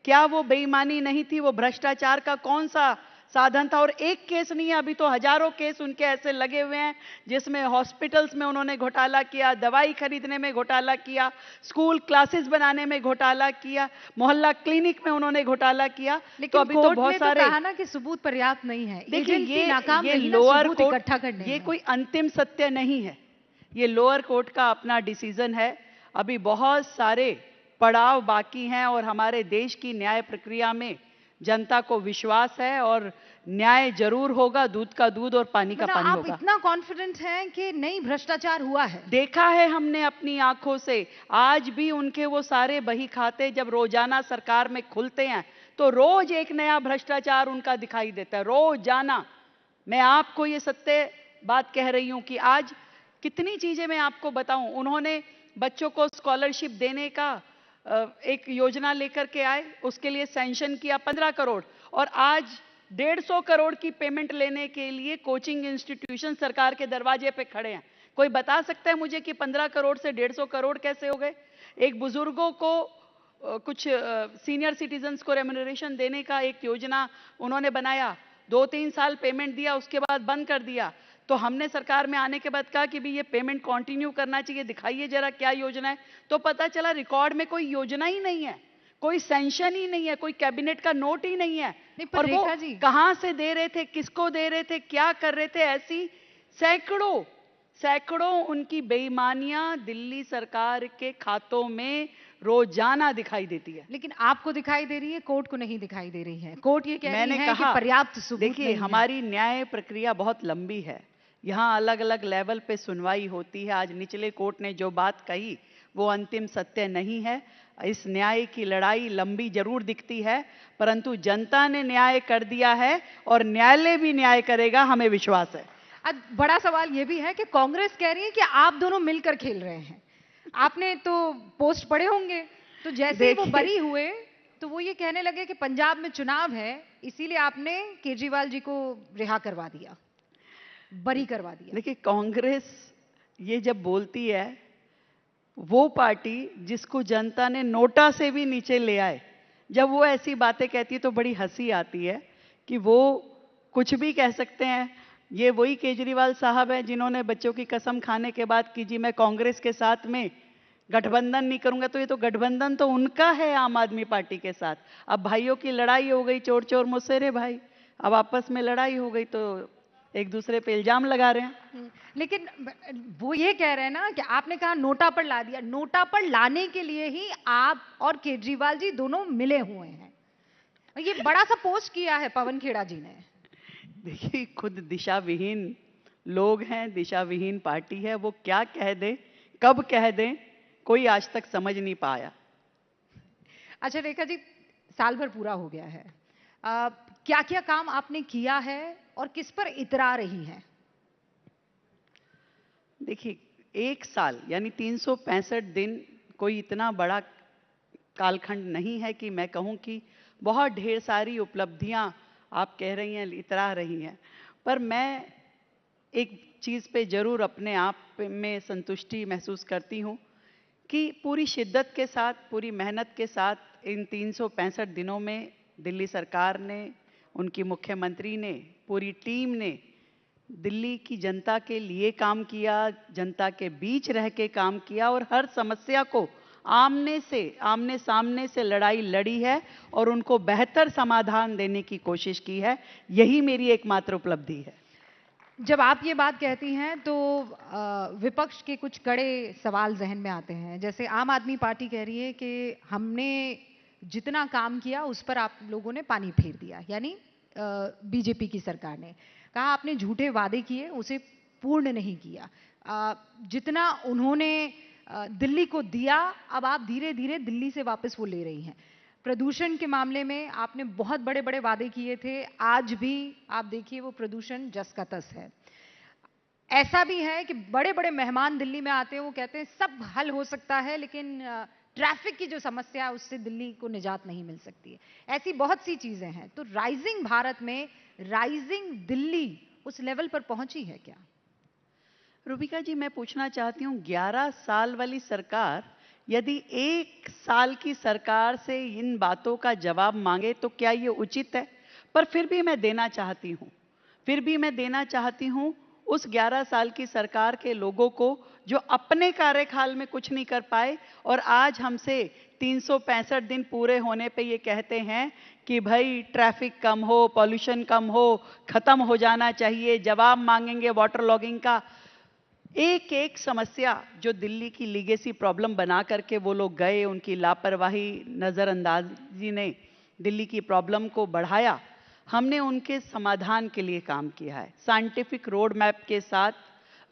S17: क्या वो बेईमानी नहीं थी? वो भ्रष्टाचार का कौन सा साधन था? और एक केस नहीं है, अभी तो हजारों केस उनके ऐसे लगे हुए हैं जिसमें हॉस्पिटल्स में उन्होंने घोटाला किया, दवाई खरीदने में घोटाला किया, स्कूल क्लासेस बनाने में घोटाला किया, मोहल्ला क्लिनिक में उन्होंने घोटाला किया।
S12: लेकिन
S17: अभी तो
S12: कोर्ट
S17: बहुत
S12: ने
S17: सारे
S12: कहा ना कि सबूत पर्याप्त नहीं है।
S17: देखिए,
S12: एजेंसी नाकाम
S17: ये
S12: रही ना
S17: लोअर
S12: सबूत
S17: कोर्ट
S12: इकट्ठा करने
S17: ये
S12: में।
S17: कोई अंतिम सत्य नहीं है, ये लोअर कोर्ट का अपना डिसीजन है। अभी बहुत सारे पड़ाव बाकी हैं और हमारे देश की न्याय प्रक्रिया में जनता को विश्वास है और न्याय जरूर होगा, दूध का दूध और पानी का पानी
S12: आप
S17: होगा।
S12: इतना कॉन्फिडेंट हैं कि नहीं भ्रष्टाचार हुआ है?
S17: देखा है हमने अपनी आंखों से। आज भी उनके वो सारे बही खाते जब रोजाना सरकार में खुलते हैं तो रोज एक नया भ्रष्टाचार उनका दिखाई देता है, रोजाना। मैं आपको ये सत्य बात कह रही हूं कि आज कितनी चीजें मैं आपको बताऊं। उन्होंने बच्चों को स्कॉलरशिप देने का एक योजना लेकर के आए, उसके लिए सैंक्शन किया 15 करोड़, और आज 150 करोड़ की पेमेंट लेने के लिए कोचिंग इंस्टीट्यूशन सरकार के दरवाजे पे खड़े हैं। कोई बता सकता है मुझे कि 15 करोड़ से 150 करोड़ कैसे हो गए? एक बुजुर्गों को कुछ सीनियर सिटीजन्स को रेम्यूनरेशन देने का एक योजना उन्होंने बनाया, 2-3 साल पेमेंट दिया, उसके बाद बंद कर दिया। तो हमने सरकार में आने के बाद कहा कि भी ये पेमेंट कंटिन्यू करना चाहिए, दिखाइए जरा क्या योजना है। तो पता चला रिकॉर्ड में कोई योजना ही नहीं है, कोई सैंक्शन ही नहीं है, कोई कैबिनेट का नोट ही नहीं है। और वो कहां से दे रहे थे, किसको दे रहे थे, क्या कर रहे थे? ऐसी सैकड़ों उनकी बेईमानियां दिल्ली सरकार के खातों में रोजाना दिखाई देती है।
S12: लेकिन आपको दिखाई दे रही है, कोर्ट को नहीं दिखाई दे रही है। कोर्ट ये कह रही है कि पर्याप्त सबूत नहीं है।
S17: देखिए, हमारी न्याय प्रक्रिया बहुत लंबी है, यहाँ अलग अलग लेवल पे सुनवाई होती है। आज निचले कोर्ट ने जो बात कही वो अंतिम सत्य नहीं है। इस न्याय की लड़ाई लंबी जरूर दिखती है, परंतु जनता ने न्याय कर दिया है और न्यायालय भी न्याय करेगा, हमें विश्वास है।
S12: अब बड़ा सवाल ये भी है कि कांग्रेस कह रही है कि आप दोनों मिलकर खेल रहे हैं। आपने तो पोस्ट पढ़े होंगे, तो जैसे ही वो बरी हुए तो वो ये कहने लगे कि पंजाब में चुनाव है, इसीलिए आपने केजरीवाल जी को रिहा करवा दिया, बरी करवा दिया।
S17: देखिए, कांग्रेस ये जब बोलती है, वो पार्टी जिसको जनता ने नोटा से भी नीचे ले आए, जब वो ऐसी बातें कहती है तो बड़ी हंसी आती है कि वो कुछ भी कह सकते हैं। ये वही केजरीवाल साहब हैं जिन्होंने बच्चों की कसम खाने के बाद कि जी मैं कांग्रेस के साथ में गठबंधन नहीं करूंगा। तो ये तो गठबंधन तो उनका है आम आदमी पार्टी के साथ। अब भाइयों की लड़ाई हो गई, चोर चोर मुसेरे भाई, अब आपस में लड़ाई हो गई तो एक दूसरे पे इल्जाम लगा रहे हैं।
S12: लेकिन वो ये कह रहे हैं ना कि आपने कहा नोटा पर ला दिया, नोटा पर लाने के लिए ही आप और केजरीवाल जी दोनों मिले हुए हैं। ये बड़ा सा पोस्ट किया है पवन खेड़ा जी ने।
S17: देखिए, खुद दिशा विहीन लोग हैं, दिशा विहीन पार्टी है, वो क्या कह दे, कब कह दे, कोई आज तक समझ नहीं पाया।
S12: अच्छा रेखा जी, साल भर पूरा हो गया है, क्या क्या काम आपने किया है और किस पर इतरा रही हैं?
S17: देखिए, एक साल यानी 365 दिन कोई इतना बड़ा कालखंड नहीं है कि मैं कहूं कि बहुत ढेर सारी उपलब्धियां आप कह रही हैं, इतरा रही हैं। पर मैं एक चीज़ पे जरूर अपने आप में संतुष्टि महसूस करती हूं कि पूरी शिद्दत के साथ, पूरी मेहनत के साथ इन 365 दिनों में दिल्ली सरकार ने, उनकी मुख्यमंत्री ने, पूरी टीम ने दिल्ली की जनता के लिए काम किया, जनता के बीच रह के काम किया और हर समस्या को आमने सामने से लड़ाई लड़ी है और उनको बेहतर समाधान देने की कोशिश की है। यही मेरी एकमात्र उपलब्धि है।
S12: जब आप ये बात कहती हैं तो विपक्ष के कुछ कड़े सवाल जहन में आते हैं। जैसे आम आदमी पार्टी कह रही है कि हमने जितना काम किया उस पर आप लोगों ने पानी फेर दिया, यानी बीजेपी की सरकार ने कहा आपने झूठे वादे किए, उसे पूर्ण नहीं किया। जितना उन्होंने दिल्ली को दिया, अब आप धीरे धीरे दिल्ली से वापस वो ले रही हैं। प्रदूषण के मामले में आपने बहुत बड़े बड़े वादे किए थे, आज भी आप देखिए वो प्रदूषण जस का तस है। ऐसा भी है कि बड़े बड़े मेहमान दिल्ली में आते हैं, वो कहते हैं सब हल हो सकता है, लेकिन ट्रैफिक की जो समस्या है उससे दिल्ली को निजात नहीं मिल सकती है। ऐसी बहुत सी चीजें हैं। तो राइजिंग भारत में राइजिंग दिल्ली उस लेवल पर पहुंची है क्या?
S17: रूबिका जी, मैं पूछना चाहती हूँ, 11 साल वाली सरकार यदि 1 साल की सरकार से इन बातों का जवाब मांगे तो क्या ये उचित है? पर फिर भी मैं देना चाहती हूँ उस 11 साल की सरकार के लोगों को जो अपने कार्यकाल में कुछ नहीं कर पाए और आज हमसे 365 दिन पूरे होने पे ये कहते हैं कि भाई ट्रैफिक कम हो, पॉल्यूशन कम हो, खत्म हो जाना चाहिए, जवाब मांगेंगे वाटर लॉगिंग का। एक एक समस्या जो दिल्ली की लीगेसी प्रॉब्लम बना करके वो लोग गए, उनकी लापरवाही, नज़रअंदाजी ने दिल्ली की प्रॉब्लम को बढ़ाया। हमने उनके समाधान के लिए काम किया है। साइंटिफिक रोड मैप के साथ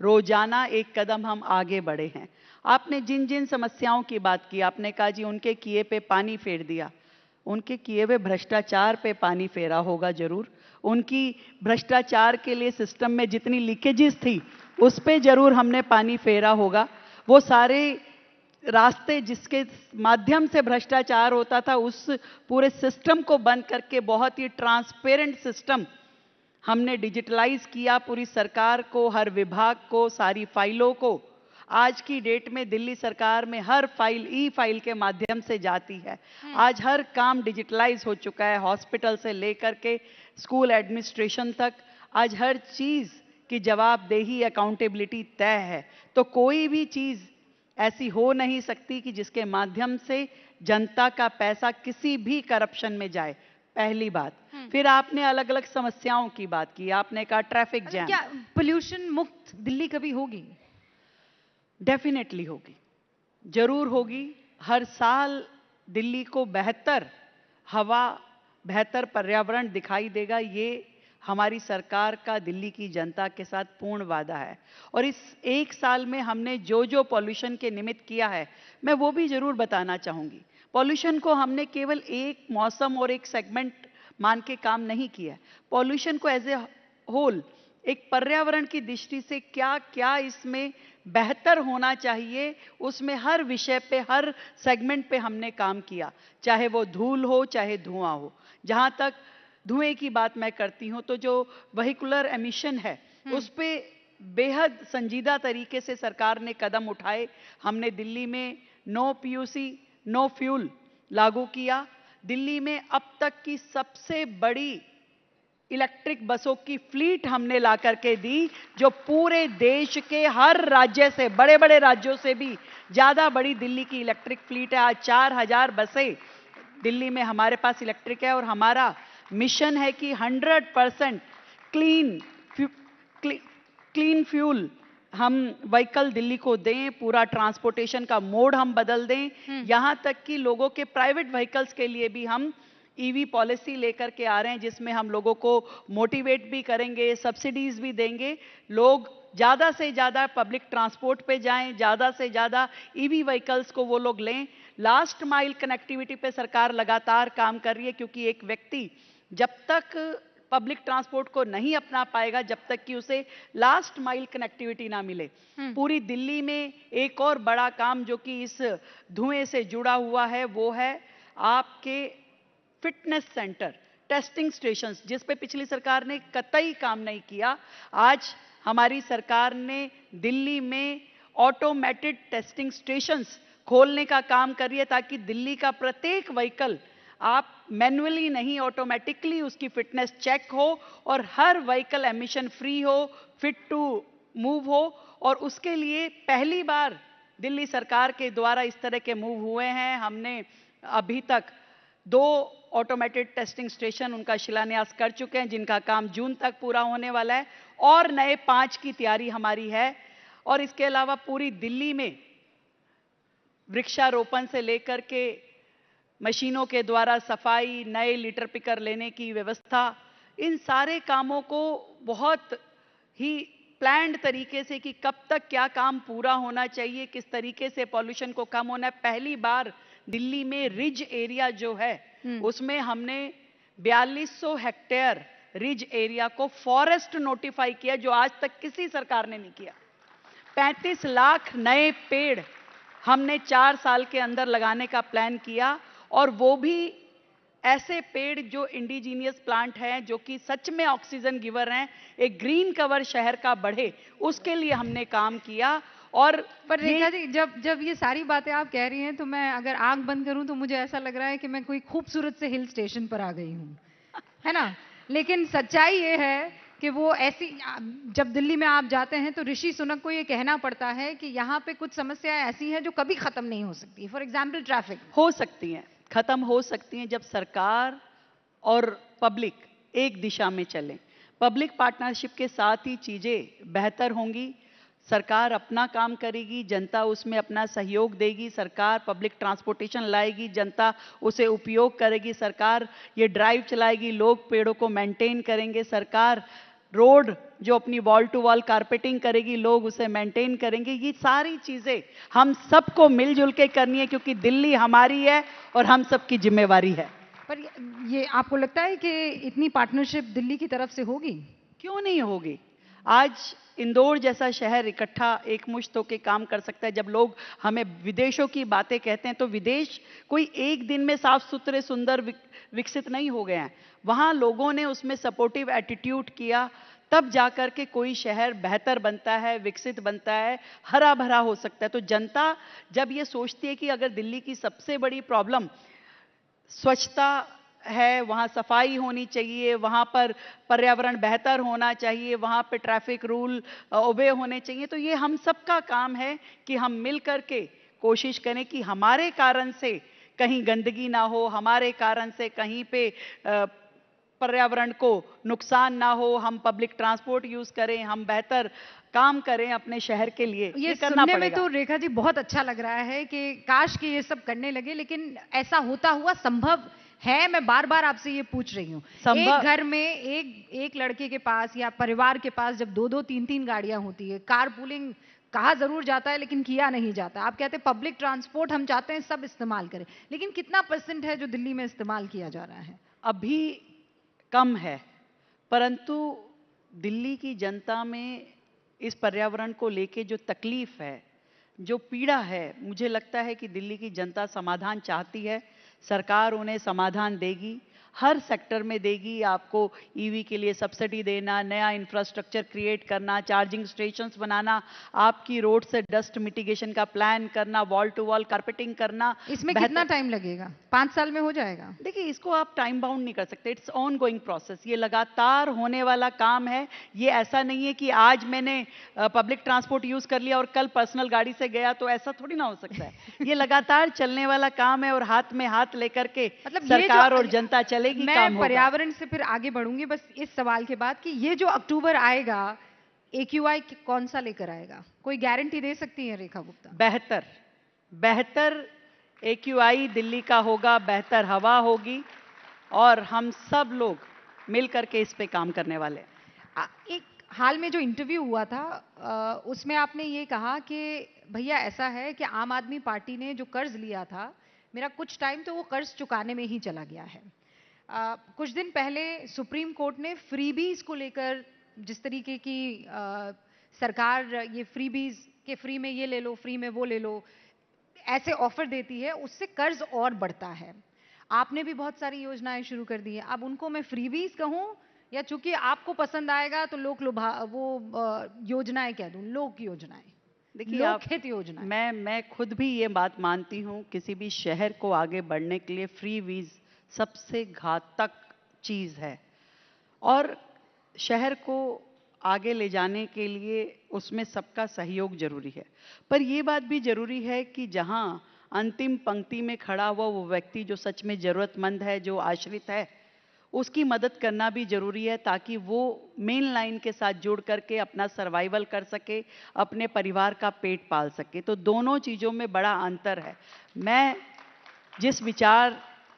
S17: रोजाना एक कदम हम आगे बढ़े हैं। आपने जिन जिन समस्याओं की बात की, आपने कहा जी उनके किए पे पानी फेर दिया। उनके किए हुए भ्रष्टाचार पे पानी फेरा होगा जरूर। उनकी भ्रष्टाचार के लिए सिस्टम में जितनी लीकेजेस थी उस पे जरूर हमने पानी फेरा होगा। वो सारे रास्ते जिसके माध्यम से भ्रष्टाचार होता था उस पूरे सिस्टम को बंद करके बहुत ही ट्रांसपेरेंट सिस्टम हमने डिजिटलाइज किया। पूरी सरकार को, हर विभाग को, सारी फाइलों को आज की डेट में दिल्ली सरकार में हर फाइल ई फाइल के माध्यम से जाती है। आज हर काम डिजिटलाइज हो चुका है, हॉस्पिटल से लेकर के स्कूल एडमिनिस्ट्रेशन तक। आज हर चीज की जवाबदेही, अकाउंटेबिलिटी तय है। तो कोई भी चीज ऐसी हो नहीं सकती कि जिसके माध्यम से जनता का पैसा किसी भी करप्शन में जाए, पहली बात। फिर आपने अलग अलग समस्याओं की बात की। आपने कहा ट्रैफिक जैम।
S12: क्या पोल्यूशन मुक्त दिल्ली कभी होगी?
S17: डेफिनेटली होगी, जरूर होगी। हर साल दिल्ली को बेहतर हवा, बेहतर पर्यावरण दिखाई देगा। ये हमारी सरकार का दिल्ली की जनता के साथ पूर्ण वादा है। और इस 1 साल में हमने जो जो पॉल्यूशन के निमित्त किया है, मैं वो भी जरूर बताना चाहूंगी। पॉल्यूशन को हमने केवल एक मौसम और एक सेगमेंट मान के काम नहीं किया। पॉल्यूशन को एज ए होल, एक पर्यावरण की दृष्टि से क्या क्या इसमें बेहतर होना चाहिए, उसमें हर विषय पे, हर सेगमेंट पे हमने काम किया। चाहे वो धूल हो, चाहे धुआं हो। जहां तक धुएं की बात मैं करती हूं, तो जो वेहिकुलर एमिशन है उस पे बेहद संजीदा तरीके से सरकार ने कदम उठाए। हमने दिल्ली में नो पीयूसी, नो फ्यूल लागू किया। दिल्ली में अब तक की सबसे बड़ी इलेक्ट्रिक बसों की फ्लीट हमने ला करके दी, जो पूरे देश के हर राज्य से, बड़े बड़े राज्यों से भी ज्यादा बड़ी दिल्ली की इलेक्ट्रिक फ्लीट है। आज 4000 बसें दिल्ली में हमारे पास इलेक्ट्रिक है और हमारा मिशन है कि 100% क्लीन फ्यूल हम व्हीकल दिल्ली को दें, पूरा ट्रांसपोर्टेशन का मोड हम बदल दें। यहां तक कि लोगों के प्राइवेट व्हीकल्स के लिए भी हम ईवी पॉलिसी लेकर के आ रहे हैं, जिसमें हम लोगों को मोटिवेट भी करेंगे, सब्सिडीज भी देंगे। लोग ज्यादा से ज्यादा पब्लिक ट्रांसपोर्ट पे जाएं, ज्यादा से ज्यादा ईवी व्हीकल्स को वो लोग लें। लास्ट माइल कनेक्टिविटी पे सरकार लगातार काम कर रही है, क्योंकि एक व्यक्ति जब तक पब्लिक ट्रांसपोर्ट को नहीं अपना पाएगा जब तक कि उसे लास्ट माइल कनेक्टिविटी ना मिले। पूरी दिल्ली में एक और बड़ा काम जो कि इस धुएं से जुड़ा हुआ है वो है आपके फिटनेस सेंटर, टेस्टिंग स्टेशंस, जिस पे पिछली सरकार ने कतई काम नहीं किया। आज हमारी सरकार ने दिल्ली में ऑटोमेटेड टेस्टिंग स्टेशंस खोलने का काम कर रही है ताकि दिल्ली का प्रत्येक व्हीकल आप मैन्युअली नहीं ऑटोमेटिकली उसकी फिटनेस चेक हो और हर व्हीकल एमिशन फ्री हो, फिट टू मूव हो। और उसके लिए पहली बार दिल्ली सरकार के द्वारा इस तरह के मूव हुए हैं। हमने अभी तक 2 ऑटोमेटेड टेस्टिंग स्टेशन उनका शिलान्यास कर चुके हैं जिनका काम जून तक पूरा होने वाला है और नए 5 की तैयारी हमारी है। और इसके अलावा पूरी दिल्ली में वृक्षारोपण से लेकर के मशीनों के द्वारा सफाई, नए लीटर पिकर लेने की व्यवस्था, इन सारे कामों को बहुत ही प्लान्ड तरीके से कि कब तक क्या काम पूरा होना चाहिए, किस तरीके से पॉल्यूशन को कम होना है। पहली बार दिल्ली में रिज एरिया जो है उसमें हमने 4200 हेक्टेयर रिज एरिया को फॉरेस्ट नोटिफाई किया जो आज तक किसी सरकार ने नहीं किया। 35 लाख नए पेड़ हमने 4 साल के अंदर लगाने का प्लान किया और वो भी ऐसे पेड़ जो इंडिजीनियस प्लांट हैं जो कि सच में ऑक्सीजन गिवर हैं, एक ग्रीन कवर शहर का बढ़े उसके लिए हमने काम किया। और
S12: पर रेखा जी जब ये सारी बातें आप कह रही हैं तो मैं अगर आंख बंद करूं तो मुझे ऐसा लग रहा है कि मैं कोई खूबसूरत से हिल स्टेशन पर आ गई हूं, है ना। लेकिन सच्चाई ये है कि वो ऐसी, जब दिल्ली में आप जाते हैं तो ऋषि सुनक को ये कहना पड़ता है कि यहाँ पे कुछ समस्याएं ऐसी हैं जो कभी खत्म नहीं हो सकती। फॉर एग्जाम्पल ट्रैफिक
S17: हो सकती हैं, खत्म हो सकती हैं जब सरकार और पब्लिक एक दिशा में चलें। पब्लिक पार्टनरशिप के साथ ही चीजें बेहतर होंगी। सरकार अपना काम करेगी, जनता उसमें अपना सहयोग देगी। सरकार पब्लिक ट्रांसपोर्टेशन लाएगी, जनता उसे उपयोग करेगी। सरकार ये ड्राइव चलाएगी, लोग पेड़ों को मेंटेन करेंगे। सरकार रोड जो अपनी वॉल टू वॉल कारपेटिंग करेगी, लोग उसे मेंटेन करेंगे। ये सारी चीजें हम सबको मिलजुल के करनी है क्योंकि दिल्ली हमारी है और हम सबकी जिम्मेवारी है।
S12: पर ये आपको लगता है कि इतनी पार्टनरशिप दिल्ली की तरफ से होगी?
S17: क्यों नहीं होगी। आज इंदौर जैसा शहर इकट्ठा एकमुश्त होकर काम कर सकता है। जब लोग हमें विदेशों की बातें कहते हैं तो विदेश कोई एक दिन में साफ सुथरे सुंदर विकसित नहीं हो गए हैं। वहाँ लोगों ने उसमें सपोर्टिव एटीट्यूड किया, तब जाकर के कोई शहर बेहतर बनता है, विकसित बनता है, हरा भरा हो सकता है। तो जनता जब ये सोचती है कि अगर दिल्ली की सबसे बड़ी प्रॉब्लम स्वच्छता है, वहाँ सफाई होनी चाहिए, वहाँ पर पर्यावरण बेहतर होना चाहिए, वहाँ पे ट्रैफिक रूल ओबे होने चाहिए, तो ये हम सबका काम है कि हम मिल करके कोशिश करें कि हमारे कारण से कहीं गंदगी ना हो, हमारे कारण से कहीं पे पर्यावरण को नुकसान ना हो, हम पब्लिक ट्रांसपोर्ट यूज करें, हम बेहतर काम करें अपने शहर के लिए।
S12: ये सुनने में तो रेखा जी बहुत अच्छा लग रहा है कि काश कि ये सब करने लगे, लेकिन ऐसा होता हुआ संभव है? मैं बार बार आपसे ये पूछ रही हूँ। एक घर में एक लड़के के पास या परिवार के पास जब 2-2, 3-3 गाड़ियां होती है, कार पूलिंग कहा जरूर जाता है लेकिन किया नहीं जाता। आप कहते हैं पब्लिक ट्रांसपोर्ट हम चाहते हैं सब इस्तेमाल करें, लेकिन कितना % है जो दिल्ली में इस्तेमाल किया जा रहा है?
S17: अभी कम है, परंतु दिल्ली की जनता में इस पर्यावरण को लेके जो तकलीफ है, जो पीड़ा है, मुझे लगता है कि दिल्ली की जनता समाधान चाहती है। सरकार उन्हें समाधान देगी, हर सेक्टर में देगी। आपको ईवी के लिए सब्सिडी देना, नया इंफ्रास्ट्रक्चर क्रिएट करना, चार्जिंग स्टेशंस बनाना, आपकी रोड से डस्ट मिटिगेशन का प्लान करना, वॉल टू वॉल कारपेटिंग करना।
S12: इसमें कितना टाइम लगेगा? 5 साल में हो जाएगा?
S17: देखिए, इसको आप टाइम बाउंड नहीं कर सकते, इट्स ऑन गोइंग प्रोसेस। ये लगातार होने वाला काम है। ये ऐसा नहीं है कि आज मैंने पब्लिक ट्रांसपोर्ट यूज कर लिया और कल पर्सनल गाड़ी से गया, तो ऐसा थोड़ी ना हो सकता है। ये लगातार चलने वाला काम है और हाथ में हाथ लेकर के सरकार और जनता चले।
S12: मैं पर्यावरण से फिर आगे बढ़ूंगी बस इस सवाल के बाद कि ये जो अक्टूबर आएगा, AQI कौन सा लेकर आएगा? कोई गारंटी दे सकती है रेखा गुप्ता?
S17: बेहतर AQI दिल्ली का होगा, बेहतर हवा होगी और हम सब लोग मिलकर के इस पे काम करने वाले हैं।
S12: एक हाल में जो इंटरव्यू हुआ था उसमें आपने ये कहा कि भैया ऐसा है कि आम आदमी पार्टी ने जो कर्ज लिया था, मेरा कुछ टाइम तो वो कर्ज चुकाने में ही चला गया है। कुछ दिन पहले सुप्रीम कोर्ट ने फ्रीबीज को लेकर, जिस तरीके की सरकार ये फ्रीबीज के फ्री में ये ले लो, फ्री में वो ले लो, ऐसे ऑफर देती है, उससे कर्ज और बढ़ता है। आपने भी बहुत सारी योजनाएं शुरू कर दी हैं। अब उनको मैं फ्रीबीज कहूं या चूंकि आपको पसंद आएगा तो योजनाएं कह दूं, लोक योजनाएं,
S17: देखिए
S12: लोकहित योजना।
S17: मैं खुद भी ये बात मानती हूँ, किसी भी शहर को आगे बढ़ने के लिए फ्री वीज सबसे घातक चीज है, और शहर को आगे ले जाने के लिए उसमें सबका सहयोग जरूरी है। पर ये बात भी जरूरी है कि जहां अंतिम पंक्ति में खड़ा हुआ वो व्यक्ति जो सच में जरूरतमंद है, जो आश्रित है, उसकी मदद करना भी जरूरी है, ताकि वो मेन लाइन के साथ जुड़ करके अपना सर्वाइवल कर सके, अपने परिवार का पेट पाल सके। तो दोनों चीज़ों में बड़ा अंतर है। मैं जिस विचार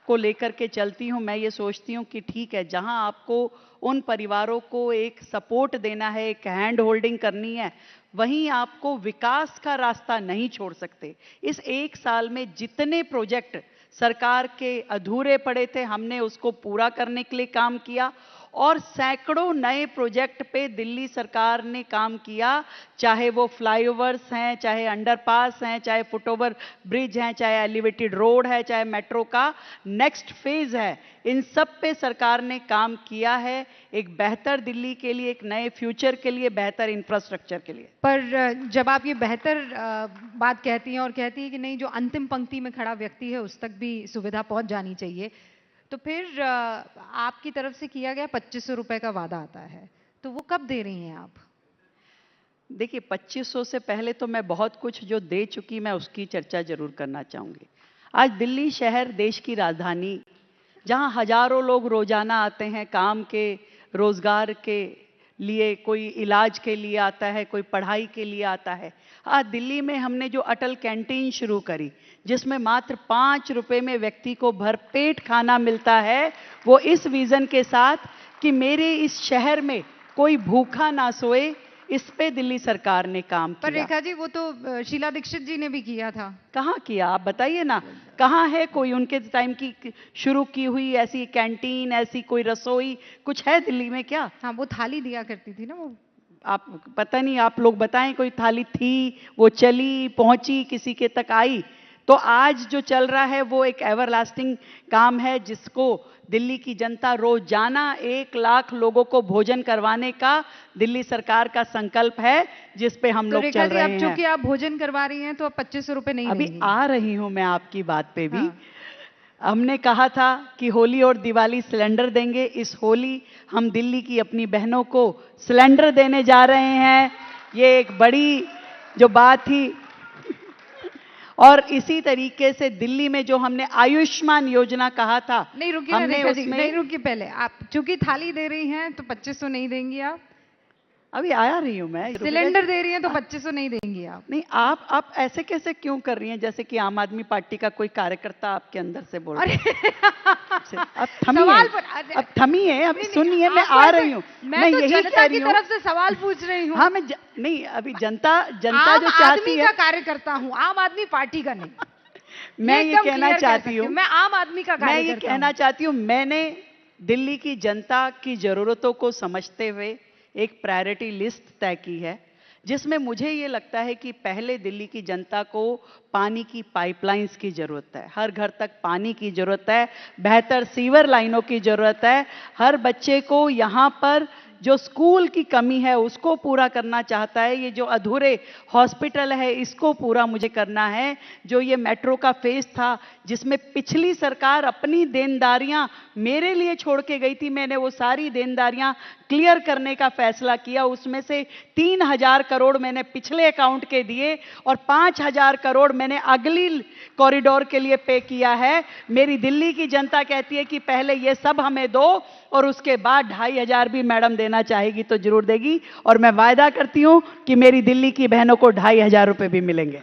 S17: को लेकर के चलती हूँ, मैं ये सोचती हूँ कि ठीक है, जहाँ आपको उन परिवारों को एक सपोर्ट देना है, एक हैंड होल्डिंग करनी है, वहीं आपको विकास का रास्ता नहीं छोड़ सकते। इस एक साल में जितने प्रोजेक्ट सरकार के अधूरे पड़े थे, हमने उसको पूरा करने के लिए काम किया, और सैकड़ों नए प्रोजेक्ट पे दिल्ली सरकार ने काम किया, चाहे वो फ्लाईओवर्स हैं, चाहे अंडरपास हैं, चाहे फुटओवर ब्रिज हैं, चाहे एलिवेटेड रोड है, चाहे मेट्रो का नेक्स्ट फेज है। इन सब पे सरकार ने काम किया है, एक बेहतर दिल्ली के लिए, एक नए फ्यूचर के लिए, बेहतर इंफ्रास्ट्रक्चर के लिए।
S12: पर जब आप ये बेहतर बात कहती हैं और कहती हैं कि नहीं, जो अंतिम पंक्ति में खड़ा व्यक्ति है उस तक भी सुविधा पहुंच जानी चाहिए, तो फिर आपकी तरफ से किया गया 2500 रुपए का वादा आता है, तो वो कब दे रही हैं आप?
S17: देखिए, 2500 से पहले तो मैं बहुत कुछ जो दे चुकी, मैं उसकी चर्चा जरूर करना चाहूँगी। आज दिल्ली शहर देश की राजधानी, जहाँ हजारों लोग रोजाना आते हैं काम के, रोजगार के लिए, कोई इलाज के लिए आता है, कोई पढ़ाई के लिए आता है। आज दिल्ली में हमने जो अटल कैंटीन शुरू करी, जिसमें मात्र 5 रुपए में व्यक्ति को भरपेट खाना मिलता है, वो इस विजन के साथ कि मेरे इस शहर में कोई भूखा ना सोए, इस पे दिल्ली सरकार ने काम किया।
S12: पर रेखा जी, वो तो शीला दीक्षित जी ने भी किया था।
S17: कहाँ किया, आप बताइए ना, कहाँ है कोई उनके टाइम की शुरू की हुई ऐसी कैंटीन, ऐसी कोई रसोई कुछ है दिल्ली में क्या?
S12: हाँ, वो थाली दिया करती थी ना वो।
S17: आप पता नहीं, आप लोग बताएं, कोई थाली थी, वो चली, पहुंची, किसी के तक आई? तो आज जो चल रहा है वो एक एवरलास्टिंग काम है, जिसको दिल्ली की जनता रोजाना 1 लाख लोगों को भोजन करवाने का दिल्ली सरकार का संकल्प है, जिस पे हम लोग चल रहे हैं।
S12: चूंकि आप भोजन करवा रही हैं तो अब 2500 रुपए नहीं
S17: अभी
S12: देंगी।
S17: आ रही हूं मैं आपकी बात पे भी। हमने कहा था कि होली और दिवाली सिलेंडर देंगे। इस होली हम दिल्ली की अपनी बहनों को सिलेंडर देने जा रहे हैं। ये एक बड़ी जो बात थी। और इसी तरीके से दिल्ली में जो हमने आयुष्मान योजना कहा था,
S12: नहीं रुकिए,
S17: हमने उसमें
S12: नहीं रुकिए, पहले आप चूंकि थाली दे रही हैं तो 2500 नहीं देंगी आप।
S17: अभी आया रही हूं मैं।
S12: सिलेंडर दे रही हैं तो 2500 नहीं देंगी आप।
S17: नहीं, आप ऐसे कैसे क्यों कर रही हैं, जैसे कि आम आदमी पार्टी का कोई कार्यकर्ता आपके अंदर से बोल रहा है। अब थमिए, अब सुनिए, मैं आ रही हूँ।
S12: मैं तो जनता की तरफ से सवाल पूछ रही हूँ।
S17: हाँ, मैं नहीं, अभी जनता जो चाहती है,
S12: का कार्यकर्ता हूँ, आम आदमी पार्टी का नहीं।
S17: मैं ये कहना चाहती हूँ,
S12: मैं आम आदमी का
S17: मैं ये कहना चाहती हूँ, मैंने दिल्ली की जनता की जरूरतों को समझते हुए एक प्रायोरिटी लिस्ट तय की है, जिसमें मुझे ये लगता है कि पहले दिल्ली की जनता को पानी की पाइपलाइंस की जरूरत है, हर घर तक पानी की जरूरत है, बेहतर सीवर लाइनों की जरूरत है, हर बच्चे को यहाँ पर जो स्कूल की कमी है उसको पूरा करना चाहता है, ये जो अधूरे हॉस्पिटल है इसको पूरा मुझे करना है, जो ये मेट्रो का फेज था जिसमें पिछली सरकार अपनी देनदारियां मेरे लिए छोड़ के गई थी, मैंने वो सारी देनदारियां क्लियर करने का फैसला किया। उसमें से 3000 करोड़ मैंने पिछले अकाउंट के दिए और 5000 करोड़ मैंने अगली कॉरिडोर के लिए पे किया है। मेरी दिल्ली की जनता कहती है कि पहले ये सब हमें दो और उसके बाद 2500 भी मैडम देना चाहेगी तो जरूर देगी, और मैं वायदा करती हूं कि मेरी दिल्ली की बहनों को 2500 रुपए भी मिलेंगे।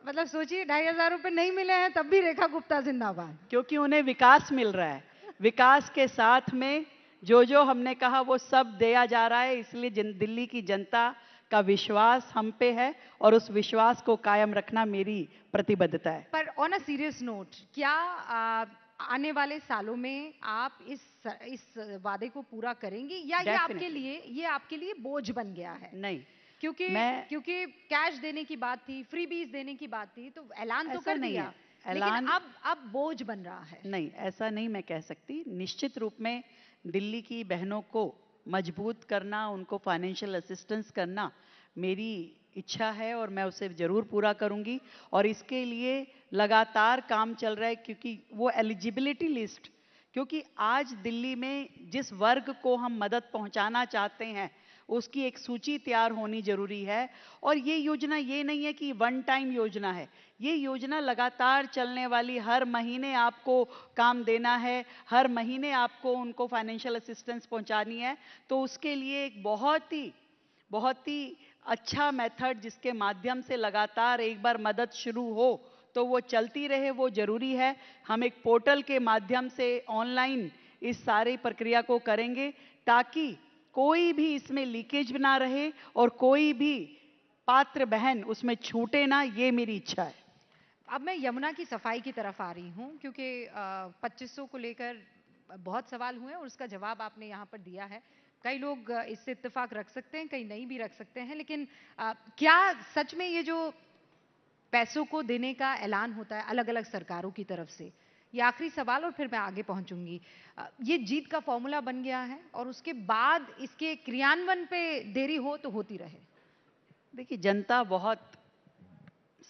S12: मतलब सोचिए, 2500 रुपए नहीं मिले हैं तब भी रेखा गुप्ता जिंदाबाद,
S17: क्योंकि उन्हें विकास मिल रहा है। विकास के साथ में जो हमने कहा वो सब दिया जा रहा है, इसलिए दिल्ली की जनता का विश्वास हम पे है और उस विश्वास को कायम रखना मेरी प्रतिबद्धता है।
S12: पर ऑन अ सीरियस नोट, क्या आने वाले सालों में आप इस वादे को पूरा करेंगे या ये आपके लिए बोझ बन गया है?
S17: नहीं,
S12: क्योंकि कैश देने की बात थी, फ्री बीज देने की बात थी, तो ऐलान तो कर दिया, लेकिन अब बोझ बन रहा है।
S17: नहीं, ऐसा नहीं मैं कह सकती। निश्चित रूप में दिल्ली की बहनों को मजबूत करना, उनको फाइनेंशियल असिस्टेंस करना मेरी इच्छा है और मैं उसे जरूर पूरा करूंगी और इसके लिए लगातार काम चल रहा है, क्योंकि वो एलिजिबिलिटी लिस्ट, क्योंकि आज दिल्ली में जिस वर्ग को हम मदद पहुंचाना चाहते हैं उसकी एक सूची तैयार होनी जरूरी है। और ये योजना ये नहीं है कि वन टाइम योजना है, ये योजना लगातार चलने वाली, हर महीने आपको काम देना है, हर महीने आपको उनको फाइनेंशियल असिस्टेंस पहुंचानी है। तो उसके लिए एक बहुत ही अच्छा मेथड जिसके माध्यम से लगातार एक बार मदद शुरू हो तो वो चलती रहे, वो जरूरी है। हम एक पोर्टल के माध्यम से ऑनलाइन इस सारी प्रक्रिया को करेंगे ताकि कोई भी इसमें लीकेज ना रहे और कोई भी पात्र बहन उसमें छूटे ना, ये मेरी इच्छा है।
S12: अब मैं यमुना की सफाई की तरफ आ रही हूँ, क्योंकि 2500 को लेकर बहुत सवाल हुए और उसका जवाब आपने यहाँ पर दिया है। कई लोग इससे इत्तेफाक रख सकते हैं, कई नहीं भी रख सकते हैं, लेकिन क्या सच में ये जो पैसों को देने का ऐलान होता है अलग अलग सरकारों की तरफ से, ये आखिरी सवाल और फिर मैं आगे पहुंचूंगी, ये जीत का फॉर्मूला बन गया है और उसके बाद इसके क्रियान्वयन पे देरी हो तो होती रहे?
S17: देखिए, जनता बहुत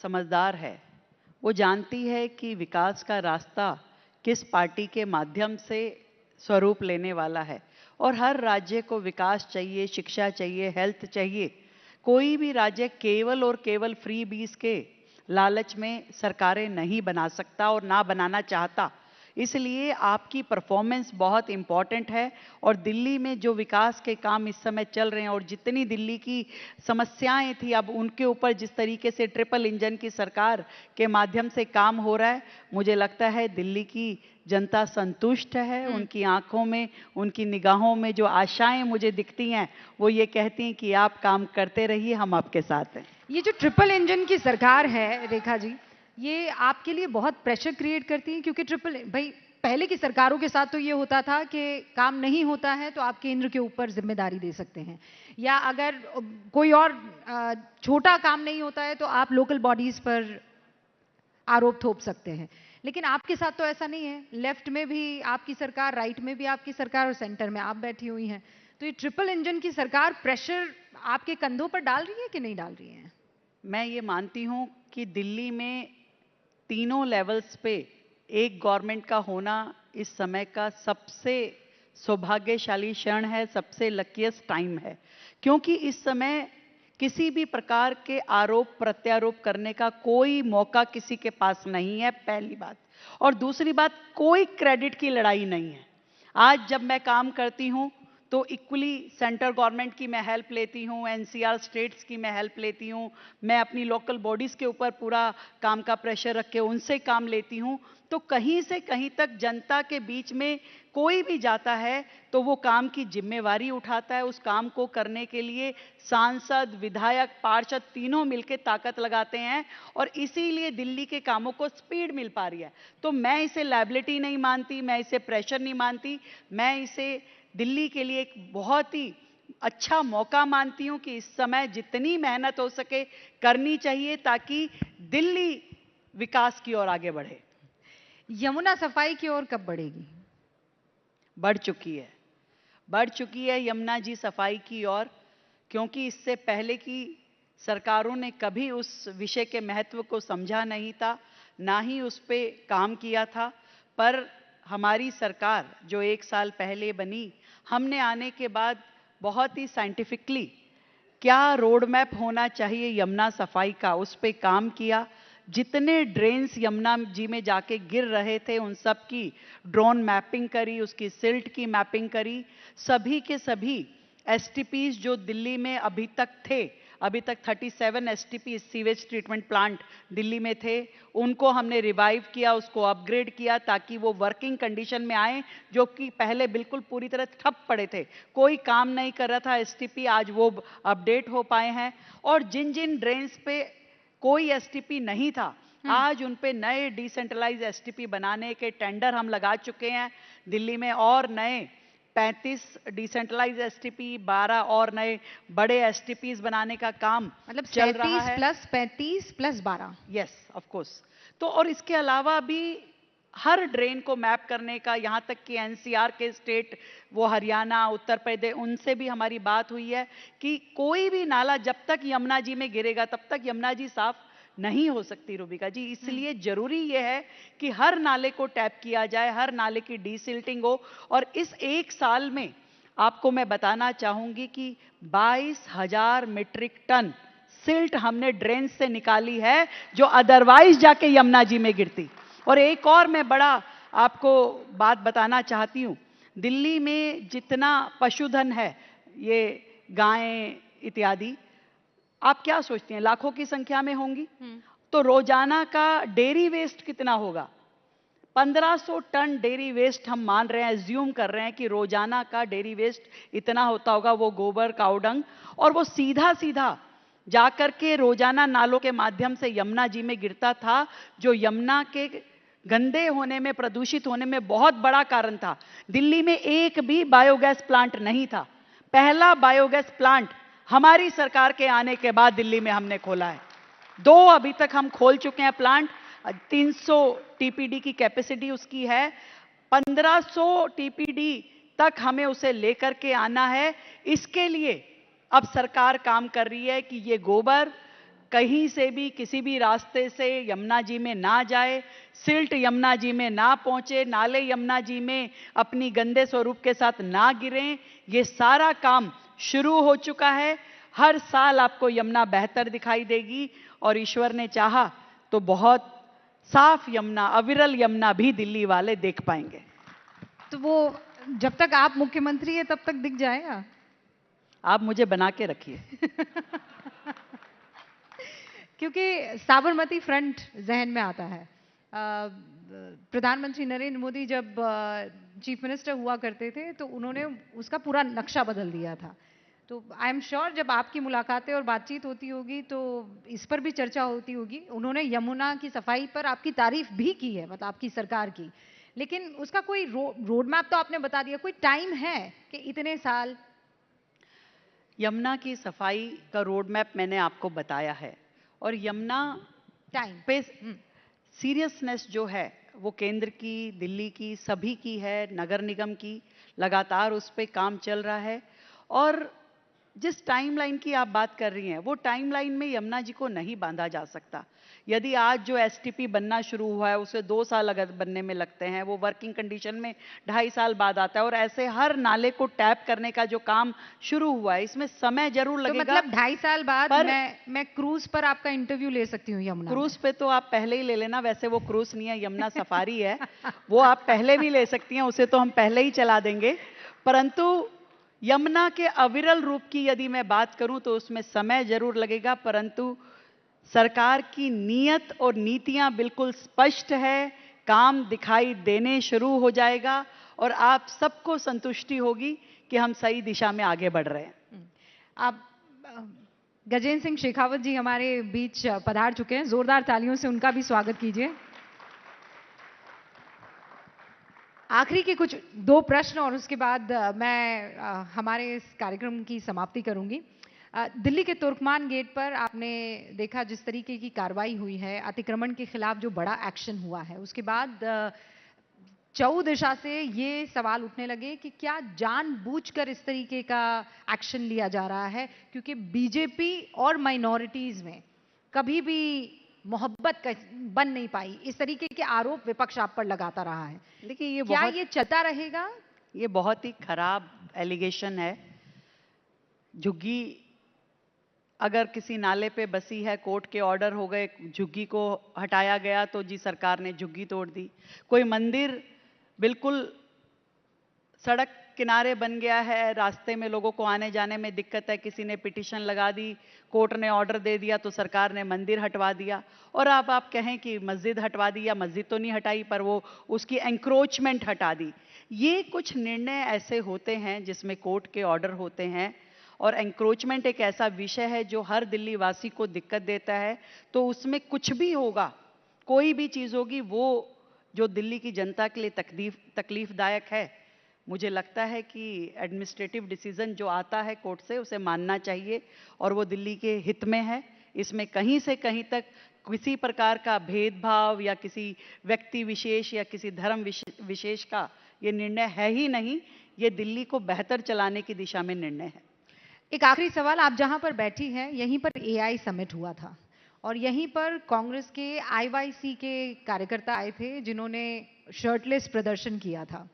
S17: समझदार है, वो जानती है कि विकास का रास्ता किस पार्टी के माध्यम से स्वरूप लेने वाला है और हर राज्य को विकास चाहिए, शिक्षा चाहिए, हेल्थ चाहिए। कोई भी राज्य केवल और केवल फ्री बीज के लालच में सरकारें नहीं बना सकता और ना बनाना चाहता। इसलिए आपकी परफॉर्मेंस बहुत इंपॉर्टेंट है और दिल्ली में जो विकास के काम इस समय चल रहे हैं और जितनी दिल्ली की समस्याएं थी, अब उनके ऊपर जिस तरीके से ट्रिपल इंजन की सरकार के माध्यम से काम हो रहा है, मुझे लगता है दिल्ली की जनता संतुष्ट है। उनकी आंखों में, उनकी निगाहों में जो आशाएं मुझे दिखती हैं वो ये कहती हैं कि आप काम करते रहिए, हम आपके साथ हैं।
S12: ये जो ट्रिपल इंजन की सरकार है रेखा जी, ये आपके लिए बहुत प्रेशर क्रिएट करती है, क्योंकि भाई पहले की सरकारों के साथ तो ये होता था कि काम नहीं होता है तो आप केंद्र के ऊपर जिम्मेदारी दे सकते हैं, या अगर कोई और छोटा काम नहीं होता है तो आप लोकल बॉडीज पर आरोप थोप सकते हैं। लेकिन आपके साथ तो ऐसा नहीं है, लेफ्ट में भी आपकी सरकार, राइट में भी आपकी सरकार और सेंटर में आप बैठी हुई हैं। तो ये ट्रिपल इंजन की सरकार प्रेशर आपके कंधों पर डाल रही है कि नहीं डाल रही है?
S17: मैं ये मानती हूं कि दिल्ली में तीनों लेवल्स पे एक गवर्नमेंट का होना इस समय का सबसे सौभाग्यशाली क्षण है, सबसे लकीएस्ट टाइम है, क्योंकि इस समय किसी भी प्रकार के आरोप प्रत्यारोप करने का कोई मौका किसी के पास नहीं है, पहली बात। और दूसरी बात, कोई क्रेडिट की लड़ाई नहीं है। आज जब मैं काम करती हूं तो इक्वली सेंट्रल गवर्नमेंट की मैं हेल्प लेती हूं, एनसीआर स्टेट्स की मैं हेल्प लेती हूं, मैं अपनी लोकल बॉडीज के ऊपर पूरा काम का प्रेशर रख के उनसे काम लेती हूं। तो कहीं से कहीं तक जनता के बीच में कोई भी जाता है तो वो काम की जिम्मेवारी उठाता है। उस काम को करने के लिए सांसद, विधायक, पार्षद तीनों मिलकर ताकत लगाते हैं और इसीलिए दिल्ली के कामों को स्पीड मिल पा रही है। तो मैं इसे लायबिलिटी नहीं मानती, मैं इसे प्रेशर नहीं मानती, मैं इसे दिल्ली के लिए एक बहुत ही अच्छा मौका मानती हूं कि इस समय जितनी मेहनत हो सके करनी चाहिए ताकि दिल्ली विकास की ओर आगे बढ़े।
S12: यमुना सफाई की ओर कब बढ़ेगी?
S17: बढ़ चुकी है यमुना जी सफाई की ओर, क्योंकि इससे पहले की सरकारों ने कभी उस विषय के महत्व को समझा नहीं था, ना ही उस पे काम किया था। पर हमारी सरकार जो 1 साल पहले बनी, हमने आने के बाद बहुत ही साइंटिफिकली क्या रोड मैप होना चाहिए यमुना सफाई का, उस पे काम किया। जितने ड्रेन्स यमुना जी में जाके गिर रहे थे उन सब की ड्रोन मैपिंग करी, उसकी सिल्ट की मैपिंग करी। सभी के सभी एसटीपीज जो दिल्ली में अभी तक थे, अभी तक 37 STP sewage treatment plant Delhi में थे, उनको हमने रिवाइव किया, उसको अपग्रेड किया ताकि वो वर्किंग कंडीशन में आए, जो कि पहले बिल्कुल पूरी तरह ठप पड़े थे, कोई काम नहीं कर रहा था एसटीपी, आज वो अपडेट हो पाए हैं। और जिन जिन ड्रेन्स पे कोई एसटीपी नहीं था, आज उन पे नए डिसेंट्रलाइज एसटीपी बनाने के टेंडर हम लगा चुके हैं दिल्ली में, और नए 35 डिसेंट्रलाइज एसटीपी, 12 और नए बड़े एसटीपीज बनाने का काम
S12: मतलब
S17: चल रहा
S12: 37
S17: है।
S12: Plus 35 plus 12।
S17: Yes, of course. तो और इसके अलावा भी हर ड्रेन को मैप करने का, यहाँ तक कि एनसीआर के स्टेट, वो हरियाणा, उत्तर प्रदेश, उनसे भी हमारी बात हुई है कि कोई भी नाला जब तक यमुना जी में गिरेगा तब तक यमुना जी साफ नहीं हो सकती रूबिका जी। इसलिए जरूरी यह है कि हर नाले को टैप किया जाए, हर नाले की डीसिल्टिंग हो। और इस एक साल में आपको मैं बताना चाहूंगी कि 22,000 मीट्रिक टन सिल्ट हमने ड्रेन से निकाली है, जो अदरवाइज जाके यमुना जी में गिरती। और एक और मैं बड़ा आपको बात बताना चाहती हूं, दिल्ली में जितना पशुधन है, ये गायें इत्यादि, आप क्या सोचते हैं लाखों की संख्या में होंगी? तो रोजाना का डेयरी वेस्ट कितना होगा? 1500 टन डेयरी वेस्ट हम मान रहे हैं, एज्यूम कर रहे हैं कि रोजाना का डेयरी वेस्ट इतना होता होगा, वो गोबर, काउडंग, और वो सीधा सीधा जाकर के रोजाना नालों के माध्यम से यमुना जी में गिरता था, जो यमुना के गंदे होने में, प्रदूषित होने में बहुत बड़ा कारण था। दिल्ली में एक भी बायोगैस प्लांट नहीं था। पहला बायोगैस प्लांट हमारी सरकार के आने के बाद दिल्ली में हमने खोला है। 2 अभी तक हम खोल चुके हैं प्लांट, 300 टीपीडी की कैपेसिटी उसकी है, 1500 टीपीडी तक हमें उसे लेकर के आना है। इसके लिए अब सरकार काम कर रही है कि ये गोबर कहीं से भी, किसी भी रास्ते से यमुना जी में ना जाए, सिल्ट यमुना जी में ना पहुंचे, नाले यमुना जी में अपनी गंदे स्वरूप के साथ ना गिरें। ये सारा काम शुरू हो चुका है। हर साल आपको यमुना बेहतर दिखाई देगी, और ईश्वर ने चाहा तो बहुत साफ यमुना, अविरल यमुना भी दिल्ली वाले देख पाएंगे।
S12: तो वो जब तक आप मुख्यमंत्री हैं तब तक दिख जाएगा?
S17: आप मुझे बना के रखिए।
S12: क्योंकि साबरमती फ्रंट जहन में आता है। प्रधानमंत्री नरेंद्र मोदी जब चीफ मिनिस्टर हुआ करते थे तो उन्होंने उसका पूरा नक्शा बदल दिया था। तो आई एम श्योर जब आपकी मुलाकातें और बातचीत होती होगी तो इस पर भी चर्चा होती होगी। उन्होंने यमुना की सफाई पर आपकी तारीफ भी की है, मतलब आपकी सरकार की, लेकिन उसका कोई रोड मैप तो आपने बता दिया, कोई टाइम है कि इतने साल?
S17: यमुना की सफाई का रोड मैप मैंने आपको बताया है, और यमुना
S12: टाइम
S17: पे सीरियसनेस जो है वो केंद्र की, दिल्ली की, सभी की है, नगर निगम की, लगातार उस पे काम चल रहा है। और जिस टाइमलाइन की आप बात कर रही हैं, वो टाइमलाइन में यमुना जी को नहीं बांधा जा सकता। यदि आज जो एसटीपी बनना शुरू हुआ है उसे 2 साल अगर बनने में लगते हैं, वो वर्किंग कंडीशन में 2.5 साल बाद आता है, और ऐसे हर नाले को टैप करने का जो काम शुरू हुआ है इसमें समय जरूर लगेगा।
S12: तो मतलब 2.5 साल बाद मैं क्रूज पर आपका इंटरव्यू ले सकती हूँ यमुना?
S17: क्रूज पे तो आप पहले ही ले लेना, वैसे वो क्रूज नहीं है, यमुना सफारी है, वो आप पहले भी ले सकती हैं, उसे तो हम पहले ही चला देंगे। परंतु यमुना के अविरल रूप की यदि मैं बात करूं तो उसमें समय जरूर लगेगा, परंतु सरकार की नीयत और नीतियां बिल्कुल स्पष्ट है, काम दिखाई देने शुरू हो जाएगा, और आप सबको संतुष्टि होगी कि हम सही दिशा में आगे बढ़ रहे हैं।
S12: आप गजेंद्र सिंह शेखावत जी हमारे बीच पधार चुके हैं, जोरदार तालियों से उनका भी स्वागत कीजिए। आखिरी के कुछ 2 प्रश्न और उसके बाद मैं हमारे इस कार्यक्रम की समाप्ति करूंगी। दिल्ली के तुर्कमान गेट पर आपने देखा जिस तरीके की कार्रवाई हुई है, अतिक्रमण के खिलाफ जो बड़ा एक्शन हुआ है, उसके बाद चौ दिशा से ये सवाल उठने लगे कि क्या जानबूझकर इस तरीके का एक्शन लिया जा रहा है, क्योंकि बीजेपी और माइनॉरिटीज में कभी भी मोहब्बत बन नहीं पाई। इस तरीके के आरोप विपक्ष आप पर लगाता रहा है,
S17: लेकिन ये
S12: क्या ये चलता रहेगा?
S17: ये बहुत ही खराब एलिगेशन है। झुग्गी अगर किसी नाले पे बसी है, कोर्ट के ऑर्डर हो गए, झुग्गी को हटाया गया तो जी सरकार ने झुग्गी तोड़ दी। कोई मंदिर बिल्कुल सड़क किनारे बन गया है, रास्ते में लोगों को आने जाने में दिक्कत है, किसी ने पिटीशन लगा दी, कोर्ट ने ऑर्डर दे दिया तो सरकार ने मंदिर हटवा दिया। और अब आप कहें कि मस्जिद हटवा दी, या मस्जिद तो नहीं हटाई पर वो उसकी एंक्रोचमेंट हटा दी। ये कुछ निर्णय ऐसे होते हैं जिसमें कोर्ट के ऑर्डर होते हैं, और एंक्रोचमेंट एक ऐसा विषय है जो हर दिल्ली वासी को दिक्कत देता है। तो उसमें कुछ भी होगा, कोई भी चीज़ होगी, वो जो दिल्ली की जनता के लिए तकलीफदायक है, मुझे लगता है कि एडमिनिस्ट्रेटिव डिसीजन जो आता है कोर्ट से उसे मानना चाहिए, और वो दिल्ली के हित में है। इसमें कहीं से कहीं तक किसी प्रकार का भेदभाव या किसी व्यक्ति विशेष या किसी धर्म विशेष का ये निर्णय है ही नहीं। ये दिल्ली को बेहतर चलाने की दिशा में निर्णय है।
S12: एक आखिरी सवाल, आप जहां पर बैठी हैं यहीं पर एआई समिट हुआ था और यहीं पर कांग्रेस के आईवाईसी के कार्यकर्ता आए थे जिन्होंने शर्टलेस प्रदर्शन किया था।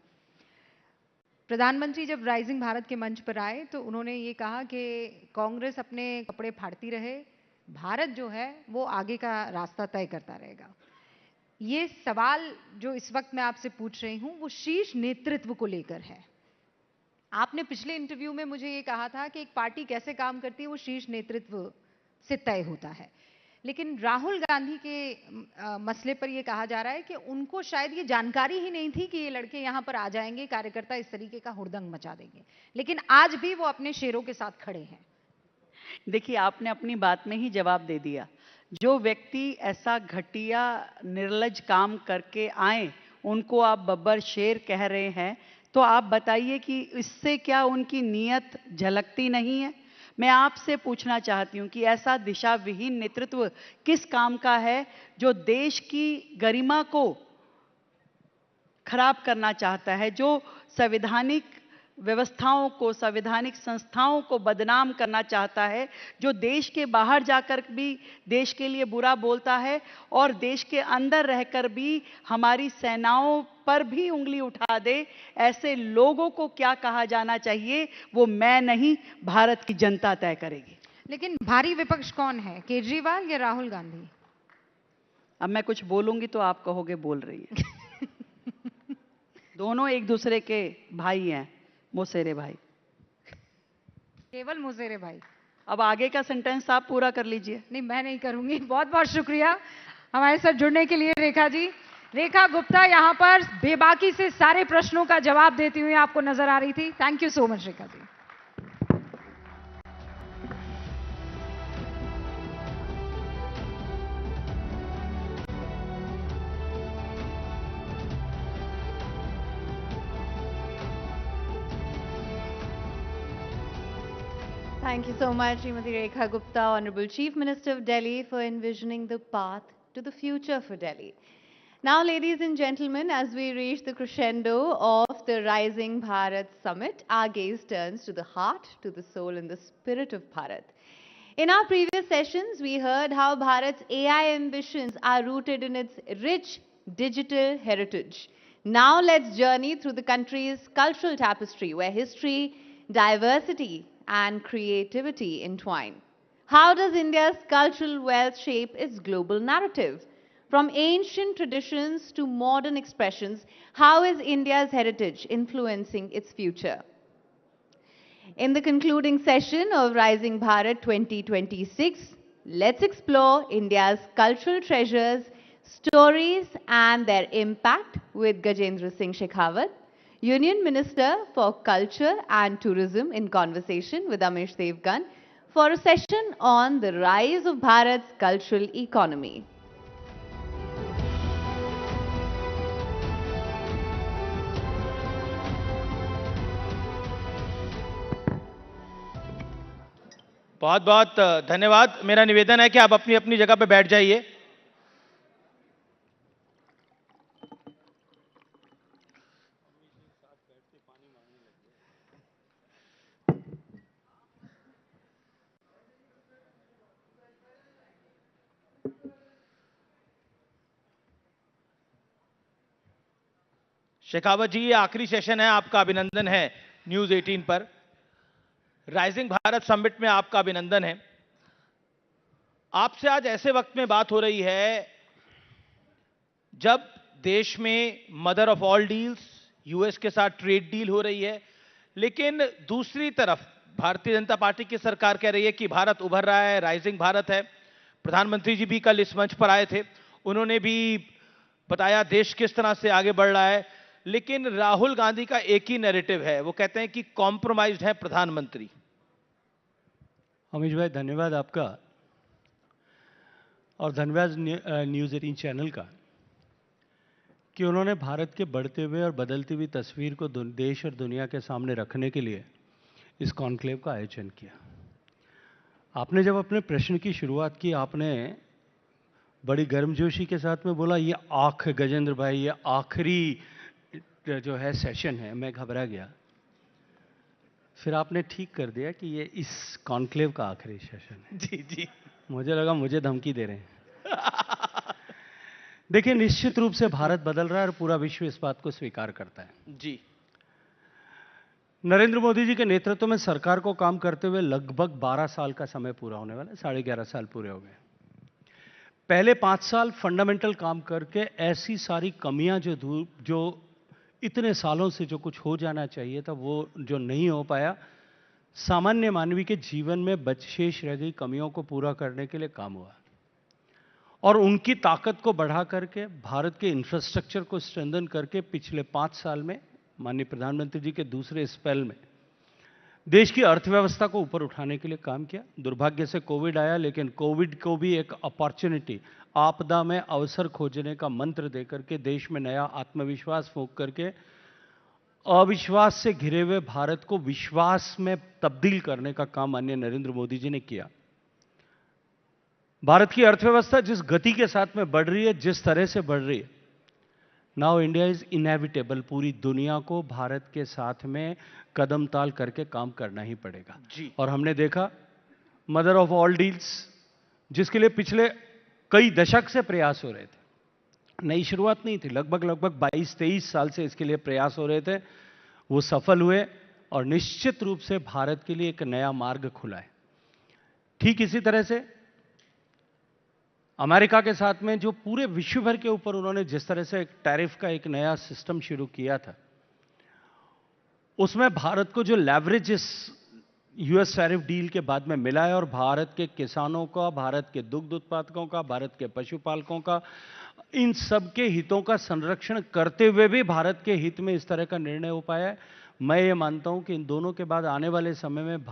S12: प्रधानमंत्री जब राइजिंग भारत के मंच पर आए तो उन्होंने ये कहा कि कांग्रेस अपने कपड़े फाड़ती रहे, भारत जो है वो आगे का रास्ता तय करता रहेगा। ये सवाल जो इस वक्त मैं आपसे पूछ रही हूं वो शीर्ष नेतृत्व को लेकर है। आपने पिछले इंटरव्यू में मुझे ये कहा था कि एक पार्टी कैसे काम करती है वो शीर्ष नेतृत्व से तय होता है, लेकिन राहुल गांधी के मसले पर यह कहा जा रहा है कि उनको शायद ये जानकारी ही नहीं थी कि ये लड़के यहां पर आ जाएंगे, कार्यकर्ता इस तरीके का हुड़दंग मचा देंगे, लेकिन आज भी वो अपने शेरों के साथ खड़े हैं।
S17: देखिए, आपने अपनी बात में ही जवाब दे दिया। जो व्यक्ति ऐसा घटिया निर्लज काम करके आए उनको आप बब्बर शेर कह रहे हैं, तो आप बताइए कि इससे क्या उनकी नीयत झलकती नहीं है? मैं आपसे पूछना चाहती हूं कि ऐसा दिशा विहीन नेतृत्व किस काम का है जो देश की गरिमा को खराब करना चाहता है, जो संवैधानिक व्यवस्थाओं को, संवैधानिक संस्थाओं को बदनाम करना चाहता है, जो देश के बाहर जाकर भी देश के लिए बुरा बोलता है और देश के अंदर रहकर भी हमारी सेनाओं पर भी उंगली उठा दे। ऐसे लोगों को क्या कहा जाना चाहिए वो मैं नहीं, भारत की जनता तय करेगी।
S12: लेकिन भारी विपक्ष कौन है, केजरीवाल या राहुल गांधी?
S17: अब मैं कुछ बोलूंगी तो आप कहोगे बोल रही है। दोनों एक दूसरे के भाई हैं, मोसेरे भाई।
S12: केवल मोसेरे भाई।
S17: अब आगे का सेंटेंस आप पूरा कर लीजिए।
S12: नहीं, मैं नहीं करूंगी। बहुत बहुत शुक्रिया हमारे साथ जुड़ने के लिए रेखा जी। रेखा गुप्ता यहाँ पर बेबाकी से सारे प्रश्नों का जवाब देती हुई आपको नजर आ रही थी। Thank you so much Rekha ji.
S7: Thank you so much, Srimati Rekha Gupta, Honorable Chief Minister of Delhi, for envisioning the path to the future for Delhi. Now, ladies and gentlemen, as we reach the crescendo of the Rising Bharat Summit, our gaze turns to the heart, to the soul and the spirit of Bharat. In our previous sessions, we heard how Bharat's AI ambitions are rooted in its rich digital heritage. Now, let's journey through the country's cultural tapestry, where history, diversity, and creativity entwine. How does India's cultural wealth shape its global narrative? From ancient traditions to modern expressions, how is India's heritage influencing its future? In the concluding session of Rising Bharat 2026, let's explore India's cultural treasures, stories and their impact with Gajendra Singh Shekhawat, Union Minister for Culture and Tourism, in conversation with Amish Devgan for a session on the rise of Bharat's cultural economy.
S2: बहुत बहुत धन्यवाद। मेरा निवेदन है कि आप अपनी अपनी जगह पर बैठ जाइए। शेखावत जी, ये आखिरी सेशन है, आपका अभिनंदन है न्यूज़ 18 पर। राइजिंग भारत समिट में आपका अभिनंदन है। आपसे आज ऐसे वक्त में बात हो रही है जब देश में mother of all deals US के साथ ट्रेड डील हो रही है, लेकिन दूसरी तरफ भारतीय जनता पार्टी की सरकार कह रही है कि भारत उभर रहा है, राइजिंग भारत है। प्रधानमंत्री जी भी कल इस मंच पर आए थे, उन्होंने भी बताया देश किस तरह से आगे बढ़ रहा है। लेकिन राहुल गांधी का एक ही नैरेटिव है, वो कहते हैं कि कॉम्प्रोमाइज्ड है प्रधानमंत्री।
S5: अमीश भाई धन्यवाद आपका, और धन्यवाद न्यूज़ 18 चैनल का कि उन्होंने भारत के बढ़ते हुए और बदलती हुई तस्वीर को देश और दुनिया के सामने रखने के लिए इस कॉन्क्लेव का आयोजन किया। आपने जब अपने प्रश्न की शुरुआत की, आपने बड़ी गर्मजोशी के साथ में बोला ये गजेंद्र भाई ये आखिरी जो है सेशन है, मैं घबरा गया। फिर आपने ठीक कर दिया कि ये इस कॉन्क्लेव का आखिरी सेशन है।
S2: जी जी,
S5: मुझे लगा मुझे धमकी दे रहे हैं। देखिए, निश्चित रूप से भारत बदल रहा है और पूरा विश्व इस बात को स्वीकार करता है।
S2: जी,
S5: नरेंद्र मोदी जी के नेतृत्व में सरकार को काम करते हुए लगभग 12 साल का समय पूरा होने वाला है, 11.5 साल पूरे हो गए। पहले 5 साल फंडामेंटल काम करके ऐसी सारी कमियां जो इतने सालों से जो कुछ हो जाना चाहिए था वो जो नहीं हो पाया, सामान्य मानवी के जीवन में बचशेष रह गई कमियों को पूरा करने के लिए काम हुआ, और उनकी ताकत को बढ़ा करके भारत के इंफ्रास्ट्रक्चर को स्ट्रेंथन करके पिछले 5 साल में माननीय प्रधानमंत्री जी के दूसरे स्पेल में देश की अर्थव्यवस्था को ऊपर उठाने के लिए काम किया। दुर्भाग्य से कोविड आया, लेकिन कोविड को भी एक अपॉर्चुनिटी, आपदा में अवसर खोजने का मंत्र देकर के देश में नया आत्मविश्वास फूंक करके अविश्वास से घिरे हुए भारत को विश्वास में तब्दील करने का काम माननीय नरेंद्र मोदी जी ने किया। भारत की अर्थव्यवस्था जिस गति के साथ में बढ़ रही है, जिस तरह से बढ़ रही है, नाउ इंडिया इज इनएविटेबल। पूरी दुनिया को भारत के साथ में कदम ताल करके काम करना ही पड़ेगा
S2: जी।
S5: और हमने देखा मदर ऑफ ऑल डील्स, जिसके लिए पिछले कई दशक से प्रयास हो रहे थे, नई शुरुआत नहीं थी, लगभग 22-23 साल से इसके लिए प्रयास हो रहे थे, वो सफल हुए और निश्चित रूप से भारत के लिए एक नया मार्ग खुला है। ठीक इसी तरह से अमेरिका के साथ में जो पूरे विश्व भर के ऊपर उन्होंने जिस तरह से एक टैरिफ का एक नया सिस्टम शुरू किया था, उसमें भारत को जो लेवरेज इस यूएस टैरिफ डील के बाद में मिला है, और भारत के किसानों का, भारत के दुग्ध उत्पादकों का, भारत के पशुपालकों का, इन सब के हितों का संरक्षण करते हुए भी भारत के हित में इस तरह का निर्णय हो पाया है। मैं ये मानता हूं कि इन दोनों के बाद आने वाले समय में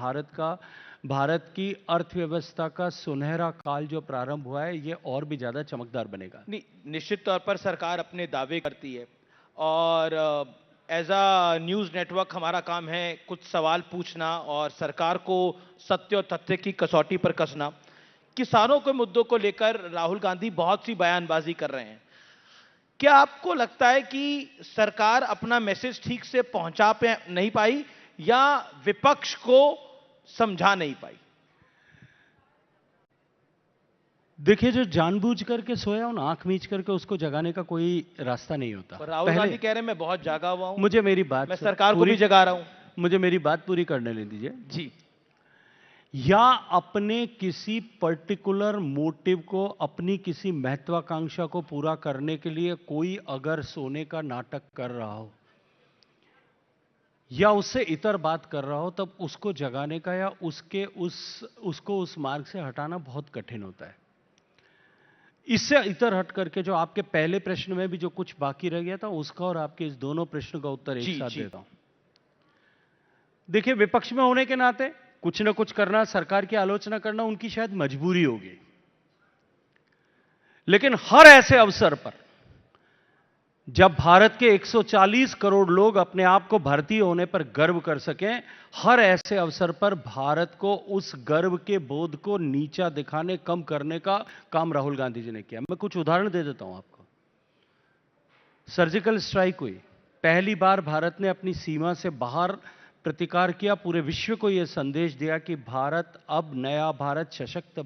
S5: भारत की अर्थव्यवस्था का सुनहरा काल जो प्रारंभ हुआ है, ये और भी ज्यादा चमकदार बनेगा।
S2: निश्चित तौर पर सरकार अपने दावे करती है, और एज अ न्यूज नेटवर्क हमारा काम है कुछ सवाल पूछना और सरकार को सत्य और तथ्य की कसौटी पर कसना। किसानों के मुद्दों को लेकर राहुल गांधी बहुत सी बयानबाजी कर रहे हैं। क्या आपको लगता है कि सरकार अपना मैसेज ठीक से पहुंचा नहीं पाई, या विपक्ष को समझा नहीं पाई?
S5: देखिए, जो जानबूझ करके सोया हो ना, आंख मीच करके उसको जगाने का कोई रास्ता नहीं होता।
S2: राहुल गांधी कह रहे हैं मैं बहुत जागा हुआ हूं,
S5: मुझे मेरी बात,
S2: मैं सरकार को भी जगा रहा हूं।
S5: मुझे मेरी बात पूरी करने ले दीजिए
S2: जी।
S5: या अपने किसी पर्टिकुलर मोटिव को, अपनी किसी महत्वाकांक्षा को पूरा करने के लिए कोई अगर सोने का नाटक कर रहा हो या उससे इतर बात कर रहा हो, तब उसको जगाने का या उसको उस मार्ग से हटाना बहुत कठिन होता है। इससे इतर हट करके जो आपके पहले प्रश्न में भी जो कुछ बाकी रह गया था, उसका और आपके इस दोनों प्रश्न का उत्तर एक साथ देता हूं। देखिए, विपक्ष में होने के नाते कुछ ना कुछ करना, सरकार की आलोचना करना उनकी शायद मजबूरी होगी, लेकिन हर ऐसे अवसर पर जब भारत के 140 करोड़ लोग अपने आप को भारतीय होने पर गर्व कर सकें, हर ऐसे अवसर पर भारत को उस गर्व के बोध को नीचा दिखाने, कम करने का काम राहुल गांधी जी ने किया। मैं कुछ उदाहरण दे देता हूं आपको। सर्जिकल स्ट्राइक हुई, पहली बार भारत ने अपनी सीमा से बाहर प्रतिकार किया, पूरे विश्व को यह संदेश दिया कि भारत अब नया भारत, सशक्त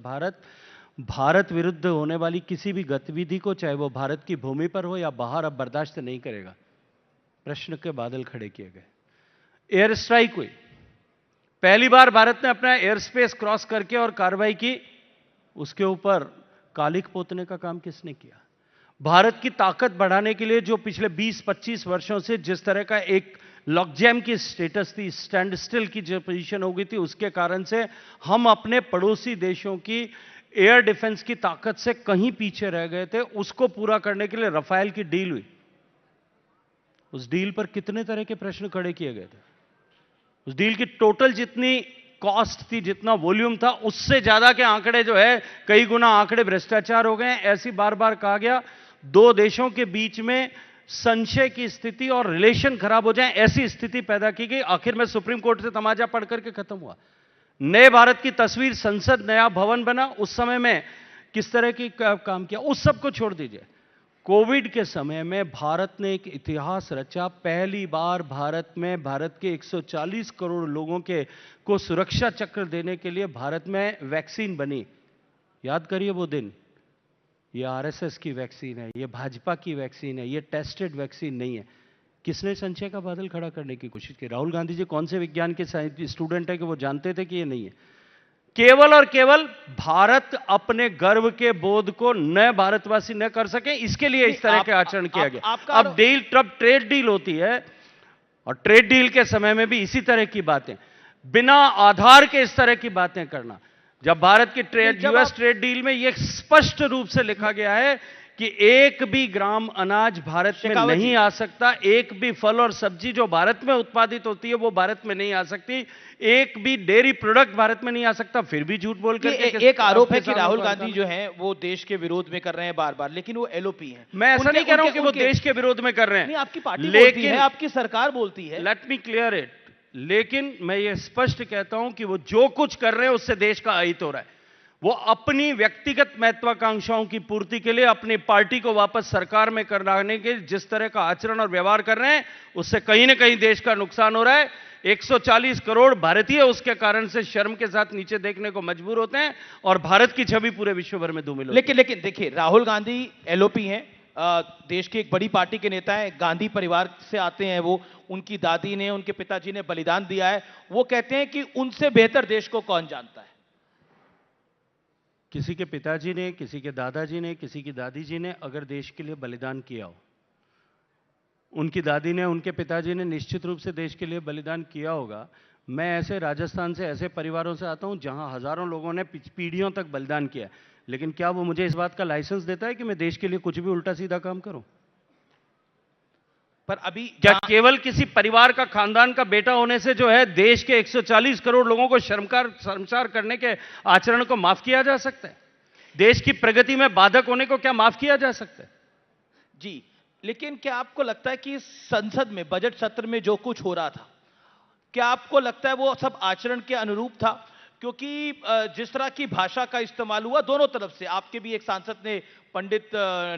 S5: भारत विरुद्ध होने वाली किसी भी गतिविधि को, चाहे वो भारत की भूमि पर हो या बाहर, अब बर्दाश्त नहीं करेगा। प्रश्न के बादल खड़े किए गए। एयर स्ट्राइक हुई, पहली बार भारत ने अपना एयर स्पेस क्रॉस करके और कार्रवाई की, उसके ऊपर कालिक पोतने का काम किसने किया? भारत की ताकत बढ़ाने के लिए जो पिछले 20-25 वर्षों से जिस तरह का एक लॉकजैम की स्टेटस थी, स्टैंड स्टिल की जो पोजीशन हो गई थी, उसके कारण से हम अपने पड़ोसी देशों की एयर डिफेंस की ताकत से कहीं पीछे रह गए थे। उसको पूरा करने के लिए रफाल की डील हुई। उस डील पर कितने तरह के प्रश्न खड़े किए गए थे। उस डील की टोटल जितनी कॉस्ट थी, जितना वॉल्यूम था, उससे ज्यादा के आंकड़े जो है कई गुना आंकड़े भ्रष्टाचार हो गए। ऐसी बार बार कहा गया, दो देशों के बीच में संशय की स्थिति और रिलेशन खराब हो जाए, ऐसी स्थिति पैदा की गई। आखिर में सुप्रीम कोर्ट से तमाचा पढ़ करके खत्म हुआ। नए भारत की तस्वीर, संसद, नया भवन बना। उस समय में किस तरह की काम किया, उस सब को छोड़ दीजिए। कोविड के समय में भारत ने एक इतिहास रचा। पहली बार भारत में, भारत के 140 करोड़ लोगों के को सुरक्षा चक्र देने के लिए भारत में वैक्सीन बनी। याद करिए वो दिन। ये आरएसएस की वैक्सीन है, ये भाजपा की वैक्सीन है, ये टेस्टेड वैक्सीन नहीं है। किसने संशय का बादल खड़ा करने की कोशिश की? राहुल गांधी जी कौन से विज्ञान के स्टूडेंट है कि वो जानते थे कि ये नहीं है? केवल और केवल भारत अपने गर्व के बोध को नए भारतवासी न कर सके, इसके लिए इस तरह के आचरण किया गया। अब डील, तब ट्रेड डील होती है, और ट्रेड डील के समय में भी इसी तरह की बातें, बिना आधार के इस तरह की बातें करना। जब भारत की ट्रेड, यूएस ट्रेड डील में यह स्पष्ट रूप से लिखा गया है कि एक भी ग्राम अनाज भारत में नहीं आ सकता, एक भी फल और सब्जी जो भारत में उत्पादित होती है वो भारत में नहीं आ सकती, एक भी डेयरी प्रोडक्ट भारत में नहीं आ सकता, फिर भी झूठ बोल कर
S2: एक आरोप है कि राहुल गांधी जो हैं वो देश के विरोध में कर रहे हैं बार बार, लेकिन वो एलओपी हैं।
S5: मैं ऐसा नहीं कह रहा हूं कि वो देश के विरोध में कर रहे हैं।
S2: नहीं, आपकी पार्टी बोलती है, आपकी सरकार बोलती है।
S5: Let me clear it. लेकिन मैं ये स्पष्ट कहता हूं कि वो जो कुछ कर रहे हैं उससे देश का अहित हो रहा है। वो अपनी व्यक्तिगत महत्वाकांक्षाओं की पूर्ति के लिए अपनी पार्टी को वापस सरकार में कराने के जिस तरह का आचरण और व्यवहार कर रहे हैं, उससे कहीं ना कहीं देश का नुकसान हो रहा है। 140 करोड़ भारतीय उसके कारण से शर्म के साथ नीचे देखने को मजबूर होते हैं, और भारत की छवि पूरे विश्व भर में धूमिल होती है।
S2: लेकिन देखिए, राहुल गांधी एलओपी हैं, देश की एक बड़ी पार्टी के नेता हैं, गांधी परिवार से आते हैं वो, उनकी दादी ने, उनके पिताजी ने बलिदान दिया है। वो कहते हैं कि उनसे बेहतर देश को कौन जानता है।
S5: किसी के पिताजी ने, किसी के दादाजी ने, किसी की दादी जी ने अगर देश के लिए बलिदान किया हो, उनकी दादी ने, उनके पिताजी ने निश्चित रूप से देश के लिए बलिदान किया होगा। मैं ऐसे राजस्थान से, ऐसे परिवारों से आता हूं जहां हजारों लोगों ने पीढ़ियों तक बलिदान किया, लेकिन क्या वो मुझे इस बात का लाइसेंस देता है कि मैं देश के लिए कुछ भी उल्टा सीधा काम करूं?
S2: पर अभी
S5: क्या केवल किसी परिवार का, खानदान का बेटा होने से जो है देश के 140 करोड़ लोगों को शर्मसार करने के आचरण को माफ किया जा सकता है? देश की प्रगति में बाधक होने को क्या माफ किया जा सकता है?
S2: जी, लेकिन क्या आपको लगता है कि संसद में, बजट सत्र में जो कुछ हो रहा था, क्या आपको लगता है वो सब आचरण के अनुरूप था? क्योंकि जिस तरह की भाषा का इस्तेमाल हुआ दोनों तरफ से, आपके भी एक सांसद ने पंडित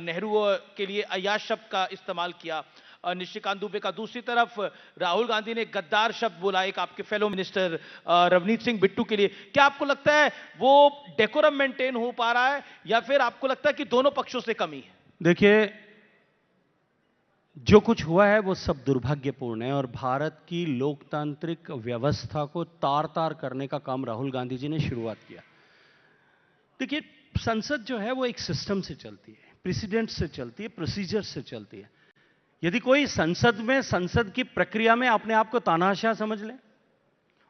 S2: नेहरू के लिए अय्याश शब्द का इस्तेमाल किया, निशिकांत दुबे का, दूसरी तरफ राहुल गांधी ने गद्दार शब्द बोला एक आपके फेलो मिनिस्टर रवनीत सिंह बिट्टू के लिए। क्या आपको लगता है वो डेकोरम मेंटेन हो पा रहा है, या फिर आपको लगता है कि दोनों पक्षों से कमी है?
S5: देखिए, जो कुछ हुआ है वो सब दुर्भाग्यपूर्ण है, और भारत की लोकतांत्रिक व्यवस्था को तार तार करने का काम राहुल गांधी जी ने शुरुआत किया। देखिए, संसद जो है वो एक सिस्टम से चलती है, प्रेसिडेंट से चलती है, प्रोसीजर से चलती है। यदि कोई संसद में, संसद की प्रक्रिया में अपने आप को तानाशाह समझ ले,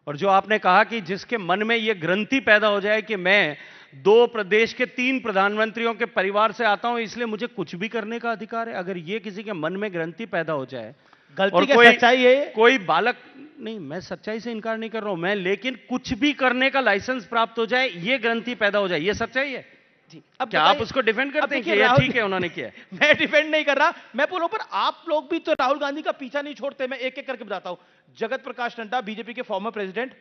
S5: और जो आपने कहा कि जिसके मन में यह ग्रंथि पैदा हो जाए कि मैं 2 प्रदेश के 3 प्रधानमंत्रियों के परिवार से आता हूं इसलिए मुझे कुछ भी करने का अधिकार है, अगर यह किसी के मन में ग्रंथि पैदा हो जाए,
S2: गलती की सच्चाई है,
S5: कोई बालक, नहीं मैं सच्चाई से इनकार नहीं कर रहा हूं मैं, लेकिन कुछ भी करने का लाइसेंस प्राप्त हो जाए, यह ग्रंथि पैदा हो जाए, यह सच्चाई है? अब क्या आप उसको डिफेंड करते हैं कि ये ठीक है उन्होंने किया?
S2: मैं डिफेंड नहीं कर रहा, मैं बोलूं पर आप लोग भी तो राहुल गांधी का पीछा नहीं छोड़ते। मैं एक एक करके बताता हूं। जगत प्रकाश नड्डा, बीजेपी के फॉर्मर प्रेसिडेंट,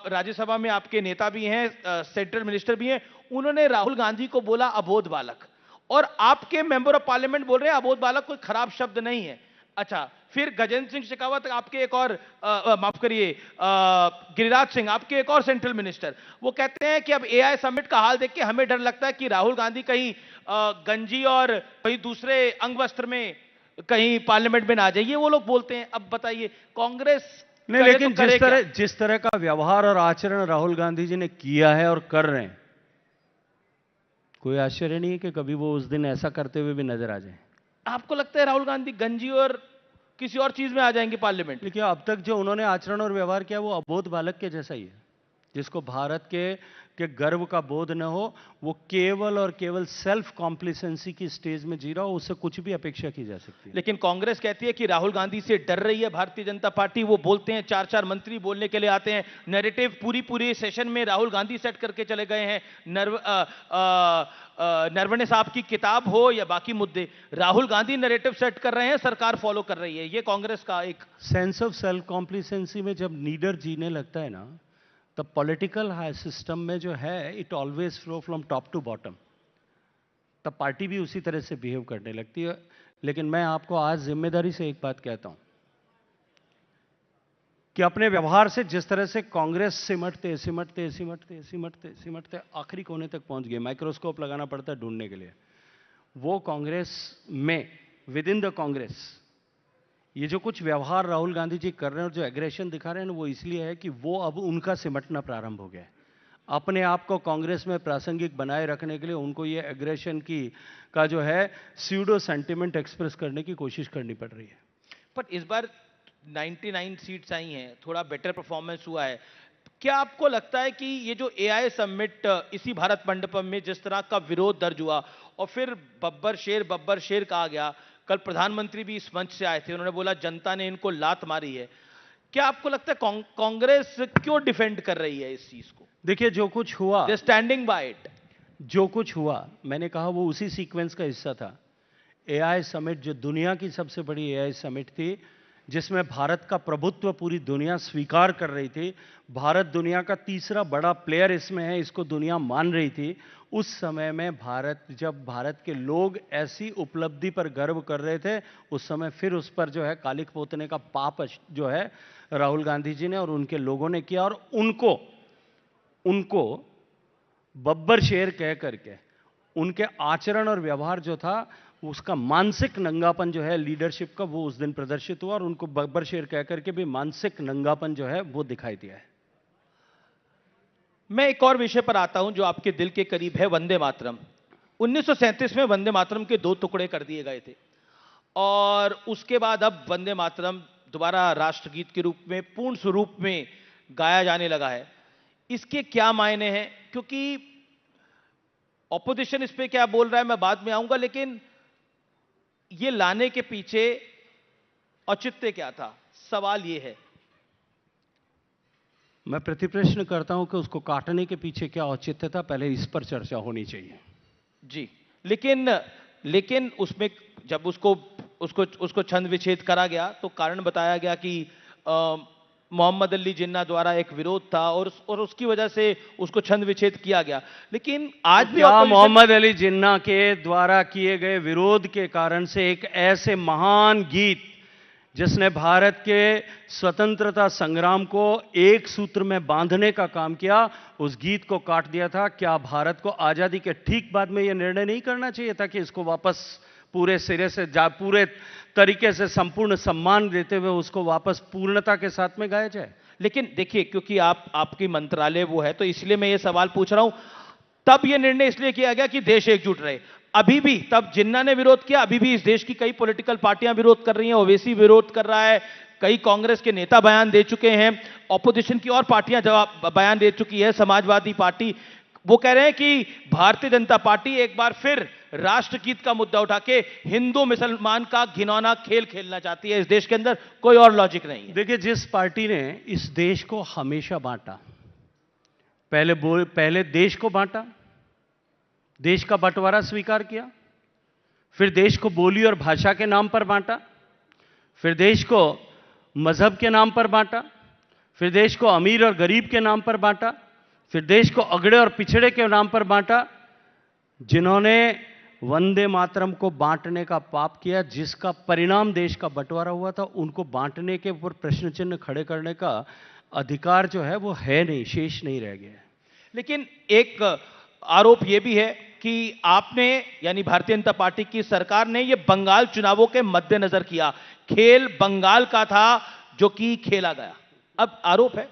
S2: राज्यसभा में आपके नेता भी हैं, सेंट्रल मिनिस्टर भी हैं, उन्होंने राहुल गांधी को बोला अबोध बालक, और आपके मेंबर ऑफ पार्लियामेंट बोल रहे हैं अबोध बालक कोई खराब शब्द नहीं है। अच्छा, फिर गजेंद्र सिंह शेखावत, आपके एक और माफ करिए गिरिराज सिंह, आपके एक और सेंट्रल मिनिस्टर, वो कहते हैं कि अब एआई समिट का हाल देख के हमें डर लगता है कि राहुल गांधी कहीं गंजी और कहीं दूसरे अंग वस्त्र में कहीं पार्लियामेंट में ना आ जाइए, वो लोग बोलते हैं। अब बताइए कांग्रेस
S5: नहीं, लेकिन जिस तरह का व्यवहार और आचरण राहुल गांधी जी ने किया है और कर रहे हैं, कोई आश्चर्य नहीं है कि कभी वो उस दिन ऐसा करते हुए भी नजर आ जाए।
S2: आपको लगता है राहुल गांधी गंजी और किसी और चीज में आ जाएंगे पार्लियामेंट।
S5: देखिए, अब तक जो उन्होंने आचरण और व्यवहार किया वो अबोध बालक के जैसा ही है, जिसको भारत के गर्व का बोध न हो, वो केवल और केवल सेल्फ कॉम्प्लिसेंसी की स्टेज में जी रहा हो, उससे कुछ भी अपेक्षा की जा सकती है।
S2: लेकिन कांग्रेस कहती है कि राहुल गांधी से डर रही है भारतीय जनता पार्टी। वो बोलते हैं, 4-4 मंत्री बोलने के लिए आते हैं, नैरेटिव पूरी सेशन में राहुल गांधी सेट करके चले गए हैं। नरवणे साहब की किताब हो या बाकी मुद्दे, राहुल गांधी नैरेटिव सेट कर रहे हैं, सरकार फॉलो कर रही है। ये कांग्रेस का एक
S5: सेंस ऑफ सेल्फ कॉम्प्लिसेंसी में जब लीडर जीने लगता है ना, तब पॉलिटिकल सिस्टम में जो है it always flow from top to bottom, तब पार्टी भी उसी तरह से बिहेव करने लगती है। लेकिन मैं आपको आज जिम्मेदारी से एक बात कहता हूं कि अपने व्यवहार से जिस तरह से कांग्रेस सिमटते सिमटते सिमटते सिमटते सिमटते आखिरी कोने तक पहुंच गए, माइक्रोस्कोप लगाना पड़ता है ढूंढने के लिए, वो कांग्रेस में विद इन द कांग्रेस ये जो कुछ व्यवहार राहुल गांधी जी कर रहे हैं और जो एग्रेशन दिखा रहे हैं, वो इसलिए है कि वो अब उनका सिमटना प्रारंभ हो गया है। अपने आप को कांग्रेस में प्रासंगिक बनाए रखने के लिए उनको ये एग्रेशन का जो है स्यूडो सेंटिमेंट एक्सप्रेस करने की कोशिश करनी पड़ रही है।
S2: पर इस बार 99 सीट्स आई हैं, थोड़ा बेटर परफॉर्मेंस हुआ है। क्या आपको लगता है कि ये जो एआई समिट इसी भारत मंडपम में जिस तरह का विरोध दर्ज हुआ और फिर बब्बर शेर कहा गया, कल प्रधानमंत्री भी इस मंच से आए थे, उन्होंने बोला जनता ने इनको लात मारी है, क्या आपको लगता है कांग्रेस क्यों डिफेंड कर रही है इस चीज को?
S5: देखिए, जो कुछ हुआ,
S2: स्टैंडिंग बाय इट,
S5: जो कुछ हुआ मैंने कहा वो उसी सीक्वेंस का हिस्सा था। एआई समिट जो दुनिया की सबसे बड़ी एआई समिट थी, जिसमें भारत का प्रभुत्व पूरी दुनिया स्वीकार कर रही थी, भारत दुनिया का तीसरा बड़ा प्लेयर इसमें है, इसको दुनिया मान रही थी। उस समय में जब भारत के लोग ऐसी उपलब्धि पर गर्व कर रहे थे, उस समय फिर उस पर जो है कालिक पोतने का पाप जो है राहुल गांधी जी ने और उनके लोगों ने किया, और उनको बब्बर शेर कह करके उनके आचरण और व्यवहार जो था, उसका मानसिक नंगापन जो है लीडरशिप का, वो उस दिन प्रदर्शित हुआ और उनको बब्बर शेर कह करके भी मानसिक नंगापन जो है वो दिखाई दिया है।
S2: मैं एक और विषय पर आता हूं जो आपके दिल के करीब है, वंदे मातरम। 1937 में वंदे मातरम के 2 टुकड़े कर दिए गए थे और उसके बाद अब वंदे मातरम दोबारा राष्ट्रगीत के रूप में पूर्ण स्वरूप में गाया जाने लगा है। इसके क्या मायने हैं? क्योंकि ऑपोजिशन इस पे क्या बोल रहा है मैं बाद में आऊंगा, लेकिन ये लाने के पीछे औचित्य क्या था, सवाल ये है।
S5: मैं प्रतिप्रश्न करता हूं कि उसको काटने के पीछे क्या औचित्य था, पहले इस पर चर्चा होनी चाहिए।
S2: जी, लेकिन उसमें जब उसको छंद विच्छेद करा गया तो कारण बताया गया कि मोहम्मद अली जिन्ना द्वारा एक विरोध था और उसकी वजह से उसको छंद विच्छेद किया गया। लेकिन आज भी
S5: मोहम्मद अली जिन्ना के द्वारा किए गए विरोध के कारण से एक ऐसे महान गीत जिसने भारत के स्वतंत्रता संग्राम को एक सूत्र में बांधने का काम किया, उस गीत को काट दिया था। क्या भारत को आजादी के ठीक बाद में यह निर्णय नहीं करना चाहिए था कि इसको वापस पूरे सिरे से पूरे तरीके से संपूर्ण सम्मान देते हुए उसको वापस पूर्णता के साथ में गाया जाए?
S2: लेकिन देखिए, क्योंकि आपकी मंत्रालय वो है, तो इसलिए मैं ये सवाल पूछ रहा हूं। तब ये निर्णय इसलिए किया गया कि देश एकजुट रहे। अभी भी तब जिन्ना ने विरोध किया, अभी भी इस देश की कई पॉलिटिकल पार्टियां विरोध कर रही हैं, ओवैसी विरोध कर रहा है, कई कांग्रेस के नेता बयान दे चुके हैं, ऑपोजिशन की और पार्टियां बयान दे चुकी है, समाजवादी पार्टी। वो कह रहे हैं कि भारतीय जनता पार्टी एक बार फिर राष्ट्रगीत का मुद्दा उठा के हिंदू मुसलमान का घिनौना खेल खेलना चाहती है। इस देश के अंदर कोई और लॉजिक नहीं है।
S5: देखिए, जिस पार्टी ने इस देश को हमेशा बांटा, पहले देश को बांटा, देश का बंटवारा स्वीकार किया, फिर देश को बोली और भाषा के नाम पर बांटा, फिर देश को मजहब के नाम पर बांटा, फिर देश को अमीर और गरीब के नाम पर बांटा, फिर देश को अगड़े और पिछड़े के नाम पर बांटा। जिन्होंने वंदे मातरम को बांटने का पाप किया, जिसका परिणाम देश का बंटवारा हुआ था, उनको बांटने के ऊपर प्रश्न चिन्ह खड़े करने का अधिकार जो है वो है नहीं, शेष नहीं रह गया।
S2: लेकिन एक आरोप यह भी है कि आपने, यानी भारतीय जनता पार्टी की सरकार ने, यह बंगाल चुनावों के मद्देनजर किया। खेल बंगाल का था जो कि खेला गया। अब आरोप है।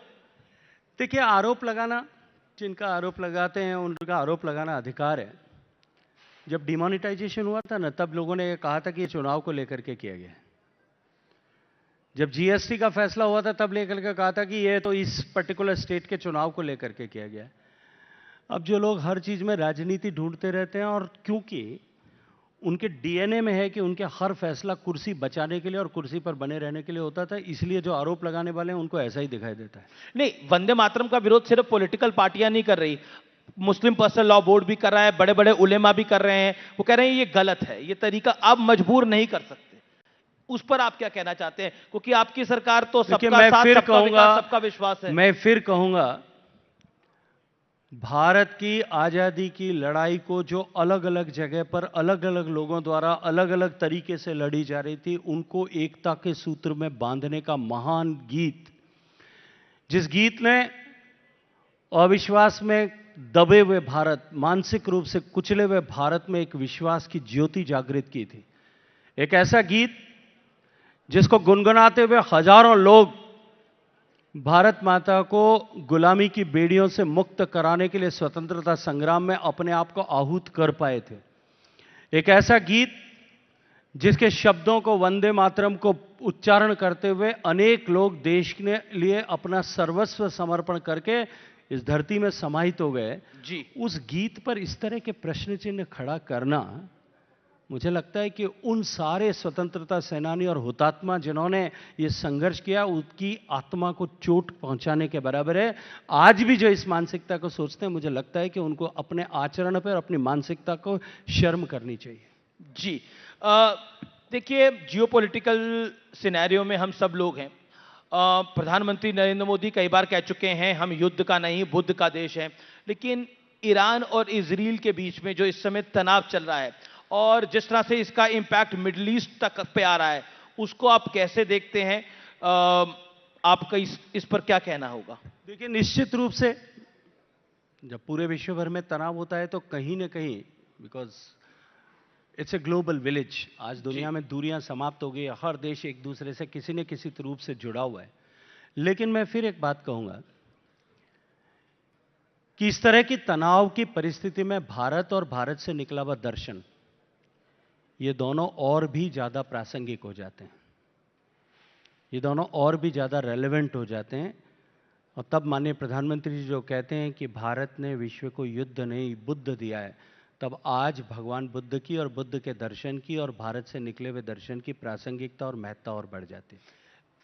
S5: देखिए, आरोप लगाना, जिनका आरोप लगाते हैं उनका आरोप लगाना अधिकार है। जब डिमोनेटाइजेशन हुआ था ना, तब लोगों ने कहा था कि ये चुनाव को लेकर के किया गया। जब जीएसटी का फैसला हुआ था तब लेकर के कहा था कि ये तो इस पर्टिकुलर स्टेट के चुनाव को लेकर के किया गया है। अब जो लोग हर चीज में राजनीति ढूंढते रहते हैं, और क्योंकि उनके डीएनए में है कि उनके हर फैसला कुर्सी बचाने के लिए और कुर्सी पर बने रहने के लिए होता था, इसलिए जो आरोप लगाने वाले हैं उनको ऐसा ही दिखाई देता है।
S2: नहीं, वंदे मातरम का विरोध सिर्फ पॉलिटिकल पार्टियां नहीं कर रही, मुस्लिम पर्सनल लॉ बोर्ड भी कर रहा है, बड़े बड़े उलेमा भी कर रहे हैं। वो कह रहे हैं ये गलत है, ये तरीका आप मजबूर नहीं कर सकते। उस पर आप क्या कहना चाहते हैं? क्योंकि आपकी सरकार तो सबका साथ, सबका विकास, सबका विश्वास है।
S5: मैं फिर कहूंगा, भारत की आजादी की लड़ाई को जो अलग अलग जगह पर अलग अलग लोगों द्वारा अलग अलग तरीके से लड़ी जा रही थी, उनको एकता के सूत्र में बांधने का महान गीत, जिस गीत ने अविश्वास में दबे हुए भारत, मानसिक रूप से कुचले हुए भारत में एक विश्वास की ज्योति जागृत की थी। एक ऐसा गीत जिसको गुनगुनाते हुए हजारों लोग भारत माता को गुलामी की बेड़ियों से मुक्त कराने के लिए स्वतंत्रता संग्राम में अपने आप को आहूत कर पाए थे। एक ऐसा गीत जिसके शब्दों को, वंदे मातरम को उच्चारण करते हुए अनेक लोग देश के लिए अपना सर्वस्व समर्पण करके इस धरती में समाहित हो गए।
S2: जी,
S5: उस गीत पर इस तरह के प्रश्न चिन्ह खड़ा करना, मुझे लगता है कि उन सारे स्वतंत्रता सेनानी और हुतात्मा जिन्होंने ये संघर्ष किया, उनकी आत्मा को चोट पहुंचाने के बराबर है। आज भी जो इस मानसिकता को सोचते हैं, मुझे लगता है कि उनको अपने आचरण पर, अपनी मानसिकता को शर्म करनी चाहिए।
S2: जी, देखिए, जियोपॉलिटिकल सिनेरियो में हम सब लोग हैं। प्रधानमंत्री नरेंद्र मोदी कई बार कह चुके हैं हम युद्ध का नहीं बुद्ध का देश है, लेकिन ईरान और इजराइल के बीच में जो इस समय तनाव चल रहा है और जिस तरह से इसका इंपैक्ट मिडिल ईस्ट तक पे आ रहा है, उसको आप कैसे देखते हैं? आपका इस पर क्या कहना होगा?
S5: देखिए, निश्चित रूप से जब पूरे विश्व भर में तनाव होता है तो कहीं ना कहीं, because it's a global village, आज दुनिया में दूरियां समाप्त हो गई, हर देश एक दूसरे से किसी न किसी रूप से जुड़ा हुआ है। लेकिन मैं फिर एक बात कहूंगा कि इस तरह की तनाव की परिस्थिति में भारत और भारत से निकला हुआ दर्शन, ये दोनों और भी ज्यादा प्रासंगिक हो जाते हैं, ये दोनों और भी ज्यादा रेलेवेंट हो जाते हैं। और तब माननीय प्रधानमंत्री जी जो कहते हैं कि भारत ने विश्व को युद्ध नहीं बुद्ध दिया है, तब आज भगवान बुद्ध की और बुद्ध के दर्शन की और भारत से निकले हुए दर्शन की प्रासंगिकता और महत्ता और बढ़ जाती है।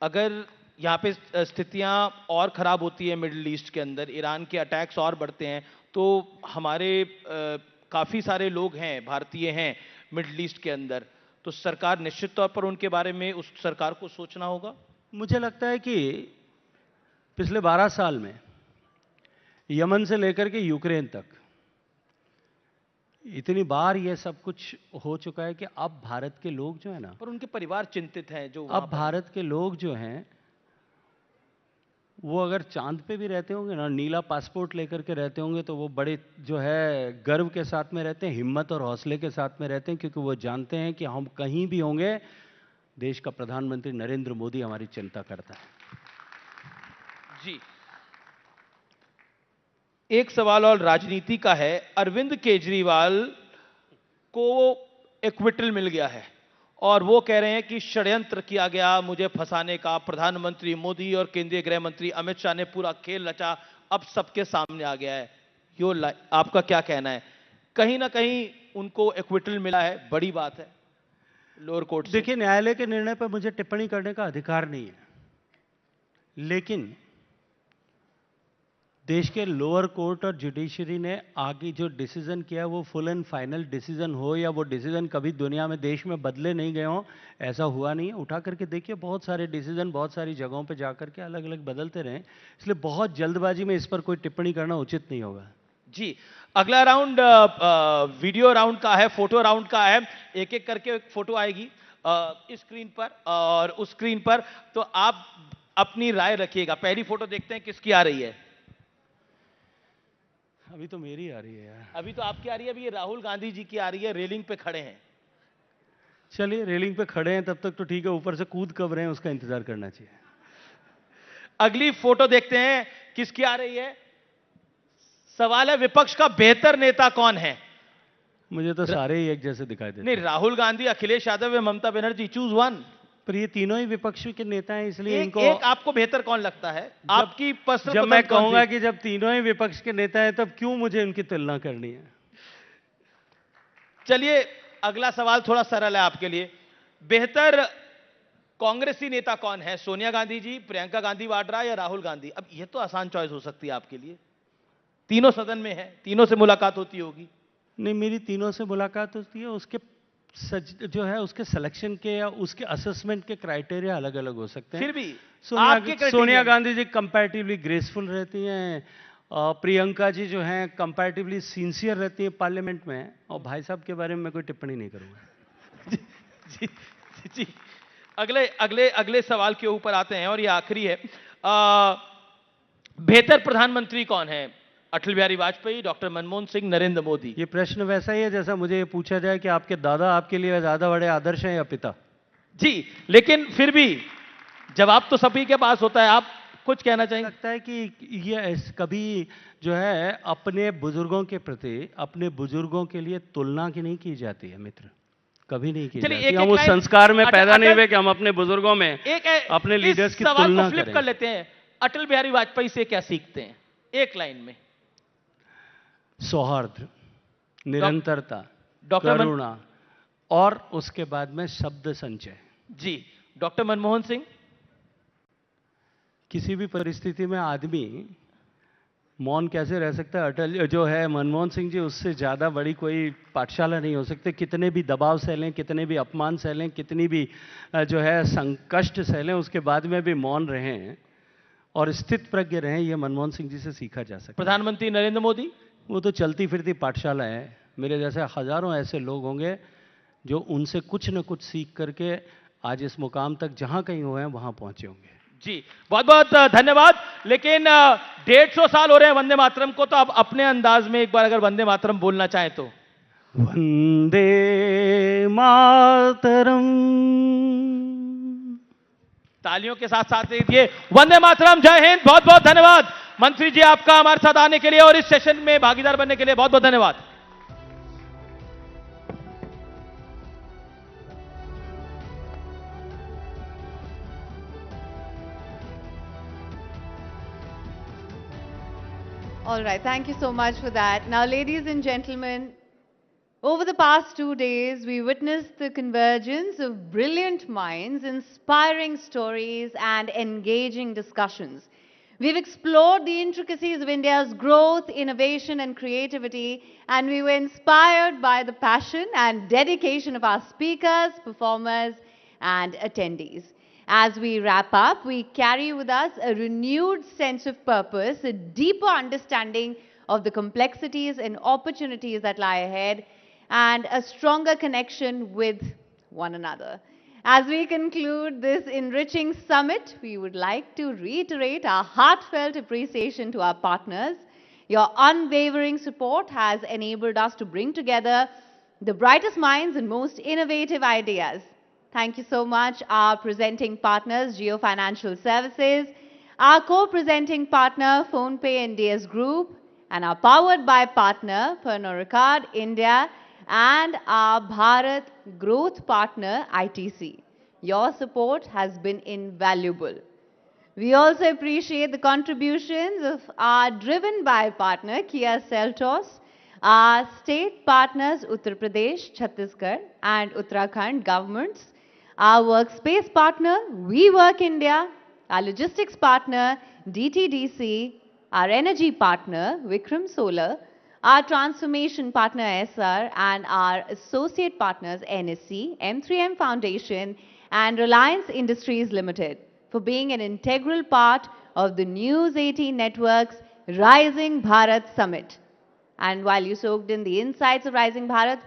S2: अगर यहाँ पे स्थितियां और खराब होती है मिडिल ईस्ट के अंदर, ईरान के अटैक्स और बढ़ते हैं, तो हमारे काफ़ी सारे लोग हैं, भारतीय हैं मिडिल ईस्ट के अंदर, तो सरकार निश्चित तौर पर उनके बारे में उस सरकार को सोचना होगा।
S5: मुझे लगता है कि पिछले 12 साल में यमन से लेकर के यूक्रेन तक इतनी बार यह सब कुछ हो चुका है कि अब भारत के लोग जो है ना,
S2: पर उनके परिवार चिंतित हैं। जो
S5: अब भारत के लोग जो हैं वो अगर चांद पे भी रहते होंगे ना, नीला पासपोर्ट लेकर के रहते होंगे, तो वो बड़े जो है गर्व के साथ में रहते हैं, हिम्मत और हौसले के साथ में रहते हैं, क्योंकि वो जानते हैं कि हम कहीं भी होंगे, देश का प्रधानमंत्री नरेंद्र मोदी हमारी चिंता करता है।
S2: जी, एक सवाल और राजनीति का है। अरविंद केजरीवाल को एक्विटल मिल गया है और वो कह रहे हैं कि षड्यंत्र किया गया मुझे फंसाने का, प्रधानमंत्री मोदी और केंद्रीय गृह मंत्री अमित शाह ने पूरा खेल रचा, अब सबके सामने आ गया है। यो आपका क्या कहना है? कहीं ना कहीं उनको एक्विटल मिला है, बड़ी बात है लोअर कोर्ट से।
S5: देखिए, न्यायालय के निर्णय पर मुझे टिप्पणी करने का अधिकार नहीं है, लेकिन देश के लोअर कोर्ट और जुडिशरी ने आगे जो डिसीजन किया वो फुल एंड फाइनल डिसीजन हो, या वो डिसीजन कभी दुनिया में देश में बदले नहीं गए हों, ऐसा हुआ नहीं है। उठा करके देखिए, बहुत सारे डिसीजन बहुत सारी जगहों पे जाकर के अलग अलग बदलते रहे, इसलिए बहुत जल्दबाजी में इस पर कोई टिप्पणी करना उचित नहीं होगा।
S2: जी, अगला राउंड वीडियो राउंड का है, फोटो राउंड का है। एक एक करके एक फोटो आएगी इस स्क्रीन पर और उस स्क्रीन पर, तो आप अपनी राय रखिएगा। पहली फोटो देखते हैं किसकी आ रही है।
S5: अभी तो मेरी आ रही है यार।
S2: अभी तो आपकी आ रही है, अभी ये राहुल गांधी जी की आ रही है, रेलिंग पे खड़े हैं।
S5: चलिए, रेलिंग पे खड़े हैं तब तक तो ठीक है, ऊपर से कूद कब रहे हैं उसका इंतजार करना चाहिए।
S2: अगली फोटो देखते हैं किसकी आ रही है। सवाल है विपक्ष का बेहतर नेता कौन है?
S5: मुझे तो सारे ही एक जैसे दिखाई देते।
S2: नहीं, राहुल गांधी, अखिलेश यादव या ममता बनर्जी, चूज वन।
S5: पर ये तीनों ही विपक्ष के नेता हैं, इसलिए इनको
S2: एक आपको बेहतर कौन लगता है? आपकी पर्सनल
S5: जब मैं कहूंगा कि जब तीनों ही विपक्ष के नेता हैं तब क्यों मुझे उनकी तुलना करनी है?
S2: चलिए अगला सवाल थोड़ा सरल है आपके लिए। बेहतर कांग्रेसी नेता कौन है? सोनिया गांधी जी, प्रियंका गांधी वाड्रा या राहुल गांधी? अब ये तो आसान चॉइस हो सकती है आपके लिए, तीनों सदन में है, तीनों से मुलाकात होती होगी।
S5: नहीं, मेरी तीनों से मुलाकात होती है, उसके जो है उसके सिलेक्शन के या उसके असेसमेंट के क्राइटेरिया अलग अलग हो सकते हैं।
S2: फिर भी
S5: सोनिया गांधी जी कंपैरेटिवली ग्रेसफुल रहती हैं, प्रियंका जी जो हैं कंपैरेटिवली सिंसियर रहती हैं पार्लियामेंट में, और भाई साहब के बारे में मैं कोई टिप्पणी नहीं करूंगा।
S2: जी, जी, अगले अगले अगले सवाल के ऊपर आते हैं और ये आखिरी है। बेहतर प्रधानमंत्री कौन है? अटल बिहारी वाजपेयी, डॉक्टर मनमोहन सिंह, नरेंद्र मोदी?
S5: ये प्रश्न वैसा ही है जैसा मुझे ये पूछा जाए कि आपके दादा आपके लिए ज्यादा बड़े आदर्श हैं या पिता?
S2: जी, लेकिन फिर भी जवाब तो सभी के पास होता है, आप कुछ कहना चाहेंगे?
S5: लगता है कि ये कभी जो है अपने बुजुर्गों के प्रति अपने बुजुर्गों के लिए तुलना की नहीं की जाती है मित्र, कभी नहीं की जाती। हम उस संस्कार में पैदा नहीं हुए कि हम अपने बुजुर्गों में अपने लीडर्स की तुलना करें।
S2: फ्लिप कर लेते हैं, अटल बिहारी वाजपेयी से क्या सीखते हैं एक लाइन में?
S5: सौहार्द, निरंतरता, करुणा और उसके बाद में शब्द संचय।
S2: जी, डॉक्टर मनमोहन सिंह?
S5: किसी भी परिस्थिति में आदमी मौन कैसे रह सकता है, अटल जो है मनमोहन सिंह जी उससे ज्यादा बड़ी कोई पाठशाला नहीं हो सकती। कितने भी दबाव सहलें, कितने भी अपमान सहलें, कितनी भी जो है संकष्ट सहलें, उसके बाद में भी मौन रहें और स्थित प्रज्ञ रहें, ये मनमोहन सिंह जी से सीखा जा सकता है।
S2: प्रधानमंत्री नरेंद्र मोदी?
S5: वो तो चलती फिरती पाठशाला है, मेरे जैसे हजारों ऐसे लोग होंगे जो उनसे कुछ न कुछ सीख करके आज इस मुकाम तक जहां कहीं हुए हैं वहां पहुंचे होंगे।
S2: जी, बहुत बहुत धन्यवाद। लेकिन 150 साल हो रहे हैं वंदे मातरम को, तो आप अपने अंदाज में एक बार अगर वंदे मातरम बोलना चाहें तो।
S5: वंदे मातरम।
S2: तालियों के साथ साथ ये वंदे मातरम, जय हिंद। बहुत बहुत धन्यवाद मंत्री जी आपका हमारे साथ आने के लिए और इस सेशन में भागीदार बनने के लिए बहुत बहुत धन्यवाद।
S7: All right, thank you so much for that. Now, ladies and gentlemen, over the past 2 days, we witnessed the convergence of brilliant minds, inspiring stories, and engaging discussions. We've explored the intricacies of India's growth, innovation, and creativity, and we were inspired by the passion and dedication of our speakers, performers, and attendees. As we wrap up, we carry with us a renewed sense of purpose, a deeper understanding of the complexities and opportunities that lie ahead, and a stronger connection with one another. As we conclude this enriching summit, we would like to reiterate our heartfelt appreciation to our partners. Your unwavering support has enabled us to bring together the brightest minds and most innovative ideas. Thank you so much, our presenting partners, Geo Financial Services, our co-presenting partner, PhonePe and DS Group, and our powered by partner, Pernod Ricard India, and our Bharat growth partner, ITC. Your support has been invaluable. We also appreciate the contributions of our driven by partner, Kia Seltos, our state partners, Uttar Pradesh, Chhattisgarh, and Uttarakhand governments, our workspace partner, WeWork India, our logistics partner, DTDC, our energy partner, Vikram Solar, our transformation partner, SR, and our associate partners, NSC, M3M Foundation, and Reliance Industries Limited, for being an integral part of the News18 Network's Rising Bharat Summit. And while you soaked in the insights of Rising Bharat,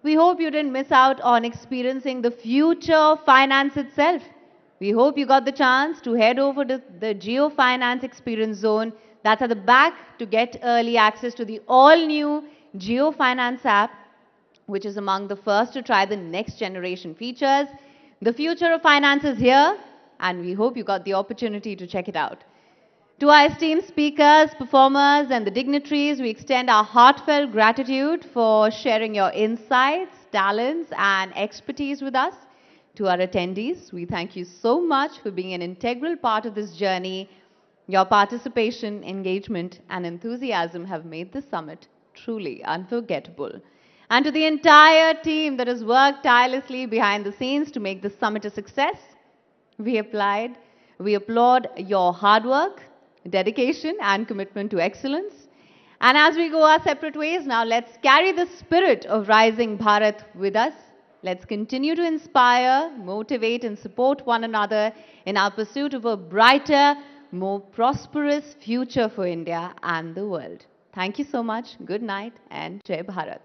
S7: we hope you didn't miss out on experiencing the future of finance itself. We hope you got the chance to head over to the Geo Finance Experience Zone that's at the back to get early access to the all-new Geo Finance app, which is among the first to try the next generation features. The future of finance is here, and we hope you got the opportunity to check it out. To our esteemed speakers, performers, and the dignitaries, we extend our heartfelt gratitude for sharing your insights, talents, and expertise with us. To our attendees, we thank you so much for being an integral part of this journey. Your participation, engagement, and enthusiasm have made this summit truly unforgettable. And to the entire team that has worked tirelessly behind the scenes to make this summit a success, we applaud your hard work, dedication, and commitment to excellence. And as we go our separate ways, now let's carry the spirit of Rising Bharat with us. Let's continue to inspire, motivate, and support one another in our pursuit of a brighter, more prosperous future for India and the world. Thank you so much. Good night and Jai Bharat.